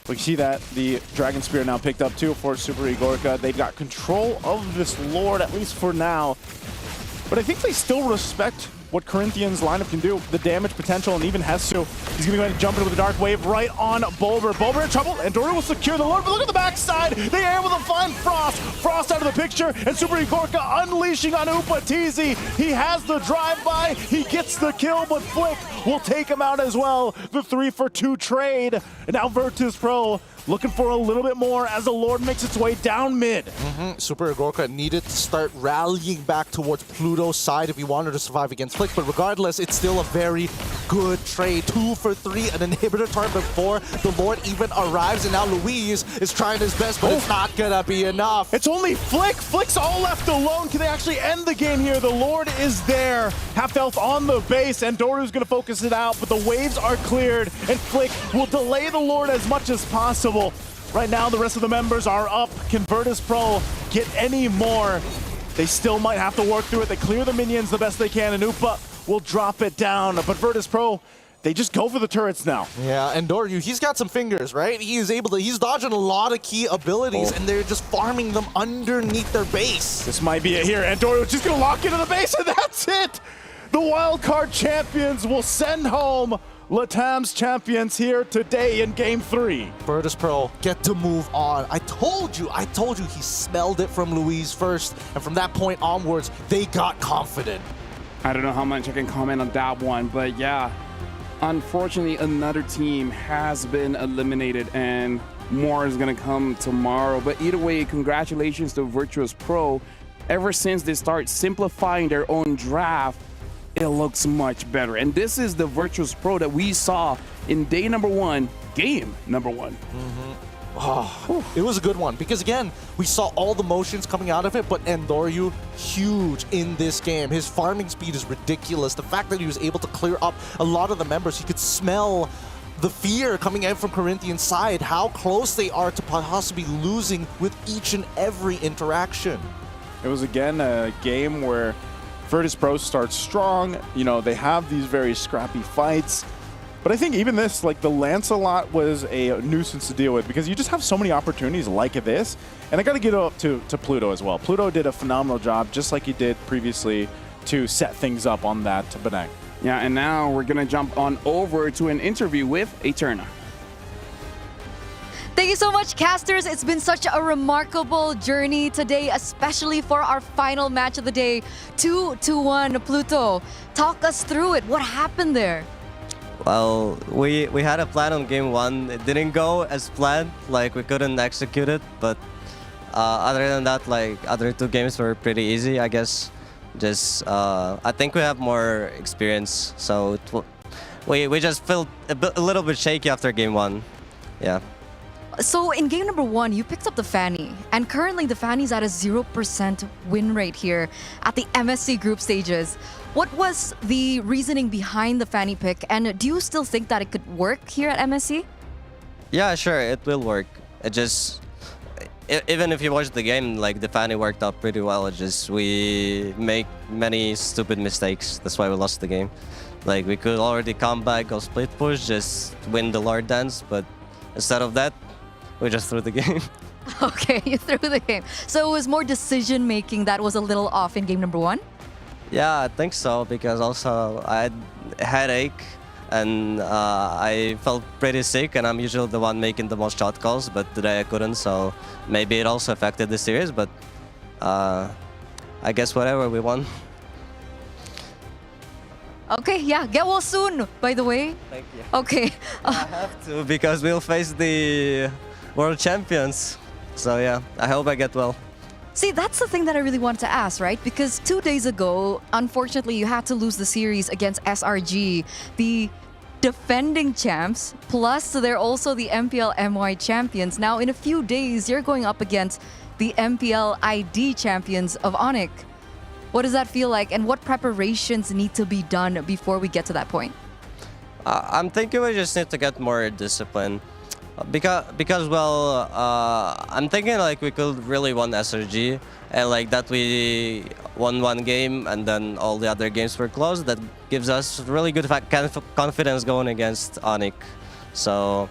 We see that the Dragon Spear now picked up too for Super Igorka. They've got control of this Lord, at least for now. But I think they still respect what Corinthians' lineup can do, the damage potential, and even Hesu. He's going to go ahead and jump into the Dark Wave right on Bulber. Bulber in trouble, and Doru will secure the Lord, but look at the backside. They are able to find Frost. Frost out of the picture, and Super Igorka unleashing on Upa Teasy. He has the drive-by, he gets the kill, but Flick will take him out as well. The 3-for-2 trade, and now Virtus Pro looking for a little bit more as the Lord makes its way down mid. Super Igorka needed to start rallying back towards Pluto's side if he wanted to survive against Flick, but regardless, it's still a very good trade. 2-for-3, an inhibitor turn before the Lord even arrives, and now Luis is trying his best, but it's not gonna be enough. It's only Flick. Flick's all left alone. Can they actually end the game here? The Lord is there. Half health on the base, and Doru's gonna focus it out, but the waves are cleared, and Flick will delay the Lord as much as possible. Right now, the rest of the members are up. Can Virtus Pro get any more? They still might have to work through it. They clear the minions the best they can, and Upa will drop it down. But Virtus Pro, they just go for the turrets now. Yeah, and Doru, he's got some fingers, right? He's dodging a lot of key abilities, and they're just farming them underneath their base. This might be it here, and Doru just gonna lock into the base, and that's it! The wildcard champions will send home Latam's champions here today in Game 3. Virtus Pro get to move on. I told you he smelled it from Luis first, and from that point onwards, they got confident. I don't know how much I can comment on that one, but yeah, unfortunately, another team has been eliminated, and more is going to come tomorrow. But either way, congratulations to Virtus Pro. Ever since they start simplifying their own draft, it looks much better. And this is the Virtus Pro that we saw in day number 1, game number 1. Oh, it was a good one because again, we saw all the motions coming out of it, but Endoryu, huge in this game. His farming speed is ridiculous. The fact that he was able to clear up a lot of the members, he could smell the fear coming in from Corinthians' side, how close they are to possibly losing with each and every interaction. It was again a game where Virtus Pro starts strong. You know, they have these very scrappy fights. But I think even this, like the Lancelot was a nuisance to deal with because you just have so many opportunities like this. And I got to give it up to Pluto as well. Pluto did a phenomenal job, just like he did previously, to set things up on that Benang. Yeah, and now we're going to jump on over to an interview with Eterna. Thank you so much, casters. It's been such a remarkable journey today, especially for our final match of the day, 2-1 Pluto. Talk us through it. What happened there? Well, we had a plan on game 1. It didn't go as planned, like we couldn't execute it, but other than that, like other 2 games were pretty easy, I guess. Just I think we have more experience, so we just felt a little bit shaky after game 1. Yeah. So in game number 1, you picked up the Fanny, and currently the Fanny's at a 0% win rate here at the MSC group stages. What was the reasoning behind the Fanny pick, and do you still think that it could work here at MSC? Yeah, sure, it will work. It just, even if you watch the game, like the Fanny worked out pretty well. It just, we make many stupid mistakes. That's why we lost the game. Like we could already come back, go split push, just win the Lord Dance, but instead of that, we just threw the game. Okay, you threw the game. So it was more decision making that was a little off in game number 1? Yeah, I think so, because also I had a headache and I felt pretty sick, and I'm usually the one making the most shot calls, but today I couldn't, so maybe it also affected the series, but I guess whatever, we won. Okay, yeah, get well soon, by the way. Thank you. Okay. I have to, because we'll face the world champions. So yeah, I hope I get well. See, that's the thing that I really wanted to ask, right? Because 2 days ago, unfortunately, you had to lose the series against SRG, the defending champs, plus they're also the MPL MY champions. Now, in a few days, you're going up against the MPL ID champions of Onyx. What does that feel like, and what preparations need to be done before we get to that point? I'm thinking we just need to get more discipline. Because well, I'm thinking like we could really won SRG, and like that we won 1 game and then all the other games were close. That gives us really good confidence going against Onyx. So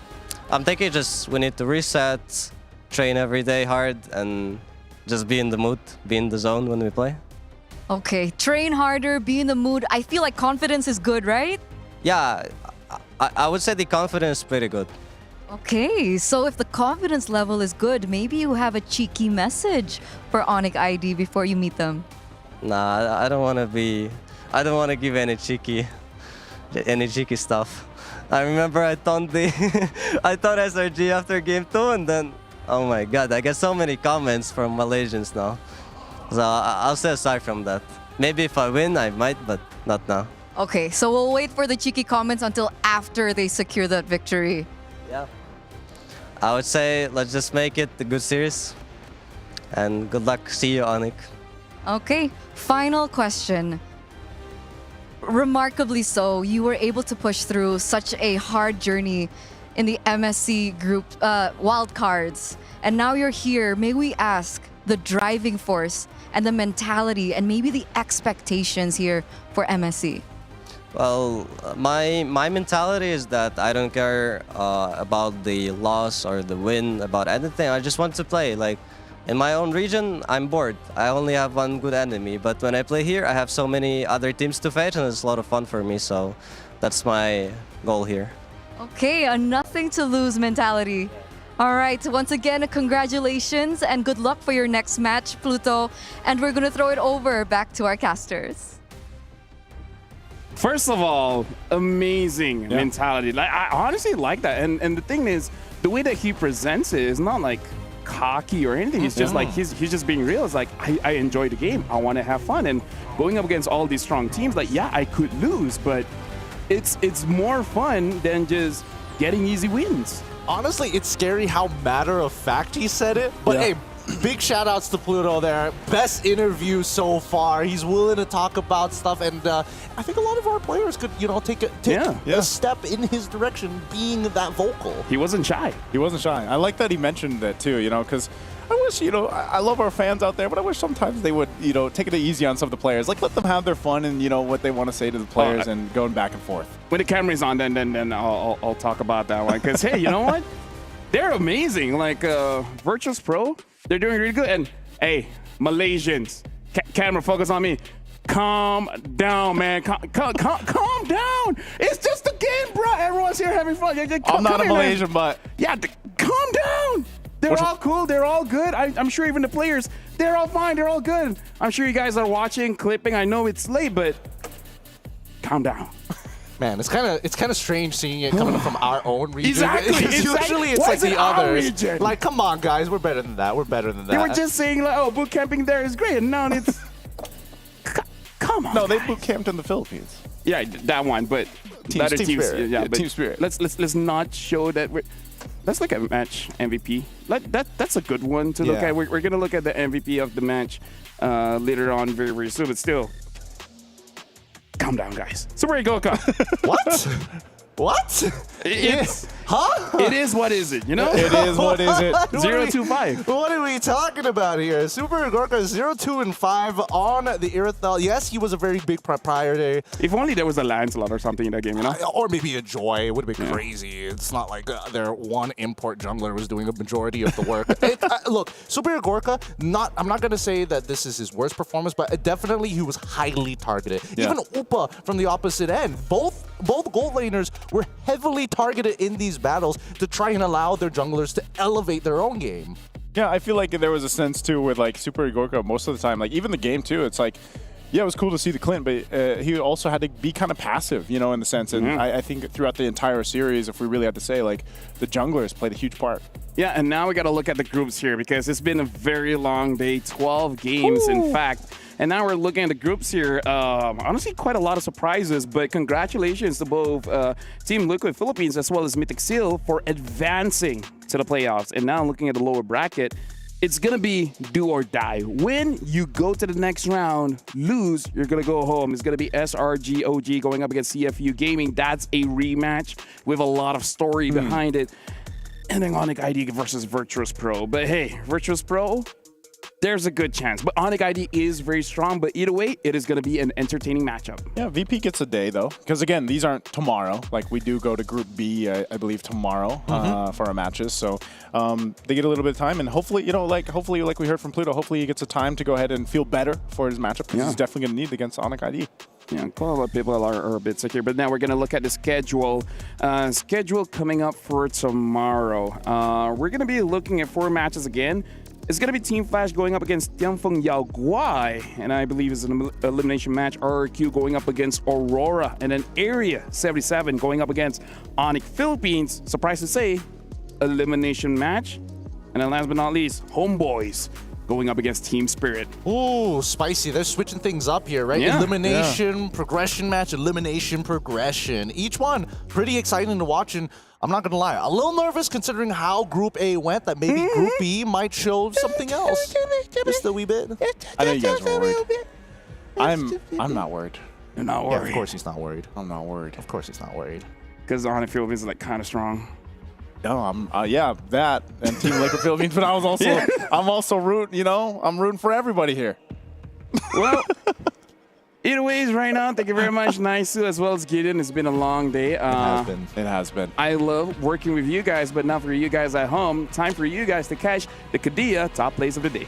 I'm thinking just we need to reset, train every day hard, and just be in the mood, be in the zone when we play. Okay, train harder, be in the mood. I feel like confidence is good, right? Yeah, I would say the confidence is pretty good. Okay, so if the confidence level is good, maybe you have a cheeky message for Onyx ID before you meet them. Nah, I don't want to give any cheeky stuff. I remember I taunted SRG after game 2, and then, oh my god, I get so many comments from Malaysians now. So I'll stay aside from that. Maybe if I win, I might, but not now. Okay, so we'll wait for the cheeky comments until after they secure that victory. Yeah. I would say let's just make it a good series. And good luck. See you, Onyx. Okay, final question. Remarkably so, you were able to push through such a hard journey in the MSC group wildcards. And now you're here. May we ask the driving force and the mentality and maybe the expectations here for MSC? Well, my mentality is that I don't care about the loss or the win, about anything. I just want to play. Like, in my own region, I'm bored. I only have 1 good enemy. But when I play here, I have so many other teams to fight, and it's a lot of fun for me. So that's my goal here. Okay, a nothing to lose mentality. All right, once again, congratulations and good luck for your next match, Pluto. And we're going to throw it over back to our casters. First of all, amazing mentality. Like, I honestly like that. And the thing is, the way that he presents it is not like cocky or anything. It's just like he's just being real. It's like, I enjoy the game. I want to have fun. And going up against all these strong teams, like, yeah, I could lose, but it's more fun than just getting easy wins. honestly, it's scary how matter of fact he said it. But hey, big shout outs to Pluto there. Best interview so far. He's willing to talk about stuff, and I think a lot of our players could, take a step in his direction, being that vocal. He wasn't shy. He wasn't shy. I like that he mentioned that too, because I wish, I love our fans out there, but I wish sometimes they would, take it easy on some of the players. Like, let them have their fun and, what they want to say to the players and going back and forth. When the camera's on, then I'll talk about that one. Because, hey, you know what? They're amazing. Like, Virtus Pro, they're doing really good. And, hey, Malaysians, camera, focus on me. Calm down, man. Calm down. It's just a game, bro. Everyone's here having fun. I'm not a Malaysian, but... Yeah, calm down. They're all cool. They're all good. I'm sure even the players, they're all fine. They're all good. I'm sure you guys are watching, clipping. I know it's late, but calm down. Man, it's kind of strange seeing it coming from our own region. Exactly. Usually it's like the others. Region? Like, come on, guys. We're better than that. We're better than that. They were just saying, like, oh, boot camping there is great. And now it's... Come on, No, they boot camped in the Philippines. Yeah, that one, but... Team spirit. Yeah, but team spirit. Let's not show that we're... Let's look at match MVP. That's a good one to look at. We're going to look at the MVP of the match later on very, very soon. But still, calm down, guys. Super Goka. What? What? Huh? It is what is it, It is what is it. 0-2-5. What are we talking about here? Super Gorka 0-2-5 on the Irithel. Yes, he was a very big proprietor. If only there was a Lancelot or something in that game, or maybe a Joy. It would have been crazy. It's not like their one import jungler was doing a majority of the work. Look, Super Gorka, I'm not going to say that this is his worst performance, but definitely he was highly targeted. Yeah. Even Upa from the opposite end. Both gold laners were heavily targeted in these battles to try and allow their junglers to elevate their own game. Yeah, I feel like there was a sense too with like Super Igorka most of the time, like even the game too, it's like, yeah, it was cool to see the Clint, but he also had to be kind of passive, in the sense. And I think throughout the entire series, if we really had to say, like, the junglers played a huge part. Yeah, and now we got to look at the groups here because it's been a very long day, 12 games in fact. And now we're looking at the groups here. Honestly, quite a lot of surprises, but congratulations to both Team Liquid Philippines as well as Mythic Seal for advancing to the playoffs. And now looking at the lower bracket, it's going to be do or die. Win, you go to the next round. Lose, you're going to go home. It's going to be SRG OG going up against CFU Gaming. That's a rematch with a lot of story behind it. And then Onyx ID versus Virtus Pro. But hey, Virtus Pro, there's a good chance. But Onyx ID is very strong. But either way, it is going to be an entertaining matchup. Yeah, VP gets a day, though. Because, again, these aren't tomorrow. Like, we do go to Group B, I believe, tomorrow for our matches. So they get a little bit of time. And hopefully, hopefully, like we heard from Pluto, hopefully he gets a time to go ahead and feel better for his matchup. Because he's definitely going to need it against Onyx ID. Yeah, quite a lot of people are a bit sick here. But now we're going to look at the schedule. Schedule coming up for tomorrow. We're going to be looking at 4 matches again. It's going to be Team Flash going up against Tianfeng Yao Guai, and I believe it's an elimination match. RRQ going up against Aurora, and then Area 77 going up against Onyx Philippines. Surprised to say, elimination match. And then last but not least, Homeboys going up against Team Spirit. Ooh, spicy. They're switching things up here, right? Yeah. Elimination, progression match, elimination, progression. Each one pretty exciting to watch, and I'm not going to lie, a little nervous considering how Group A went, that maybe Group B might show something else. Just a wee bit. I know you guys were worried. I'm not worried. You're not worried. Yeah, of course he's not worried. I'm not worried. Of course he's not worried. Because the Onyx Philippines is like kind of strong. No, I'm that and Team Liquid Philippines, but I was also I'm also rooting, I'm rooting for everybody here. Well, either ways, right now, thank you very much, Naisu, as well as Gideon. It's been a long day. It has been. I love working with you guys, but not for you guys at home. Time for you guys to catch the Kadia top plays of the day.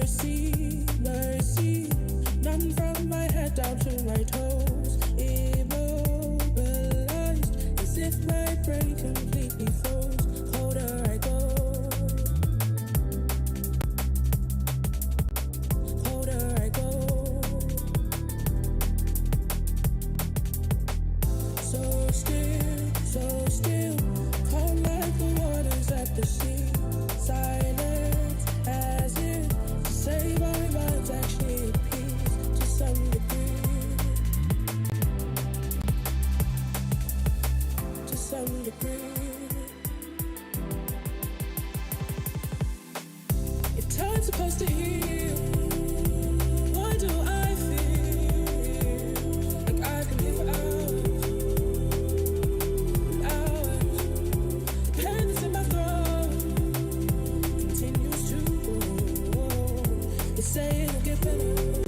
mercy, mercy. None from my head down to my toes. Immobilized, as if my brain completely froze. Colder I go. Colder I go. So still, calm like the waters at the sea. Silence as if to say my mind's actually at peace to some degree. To some degree. If time's supposed to heal, why do I feel like I can live hours? The pain that's in my throat continues to grow. They say it'll get better.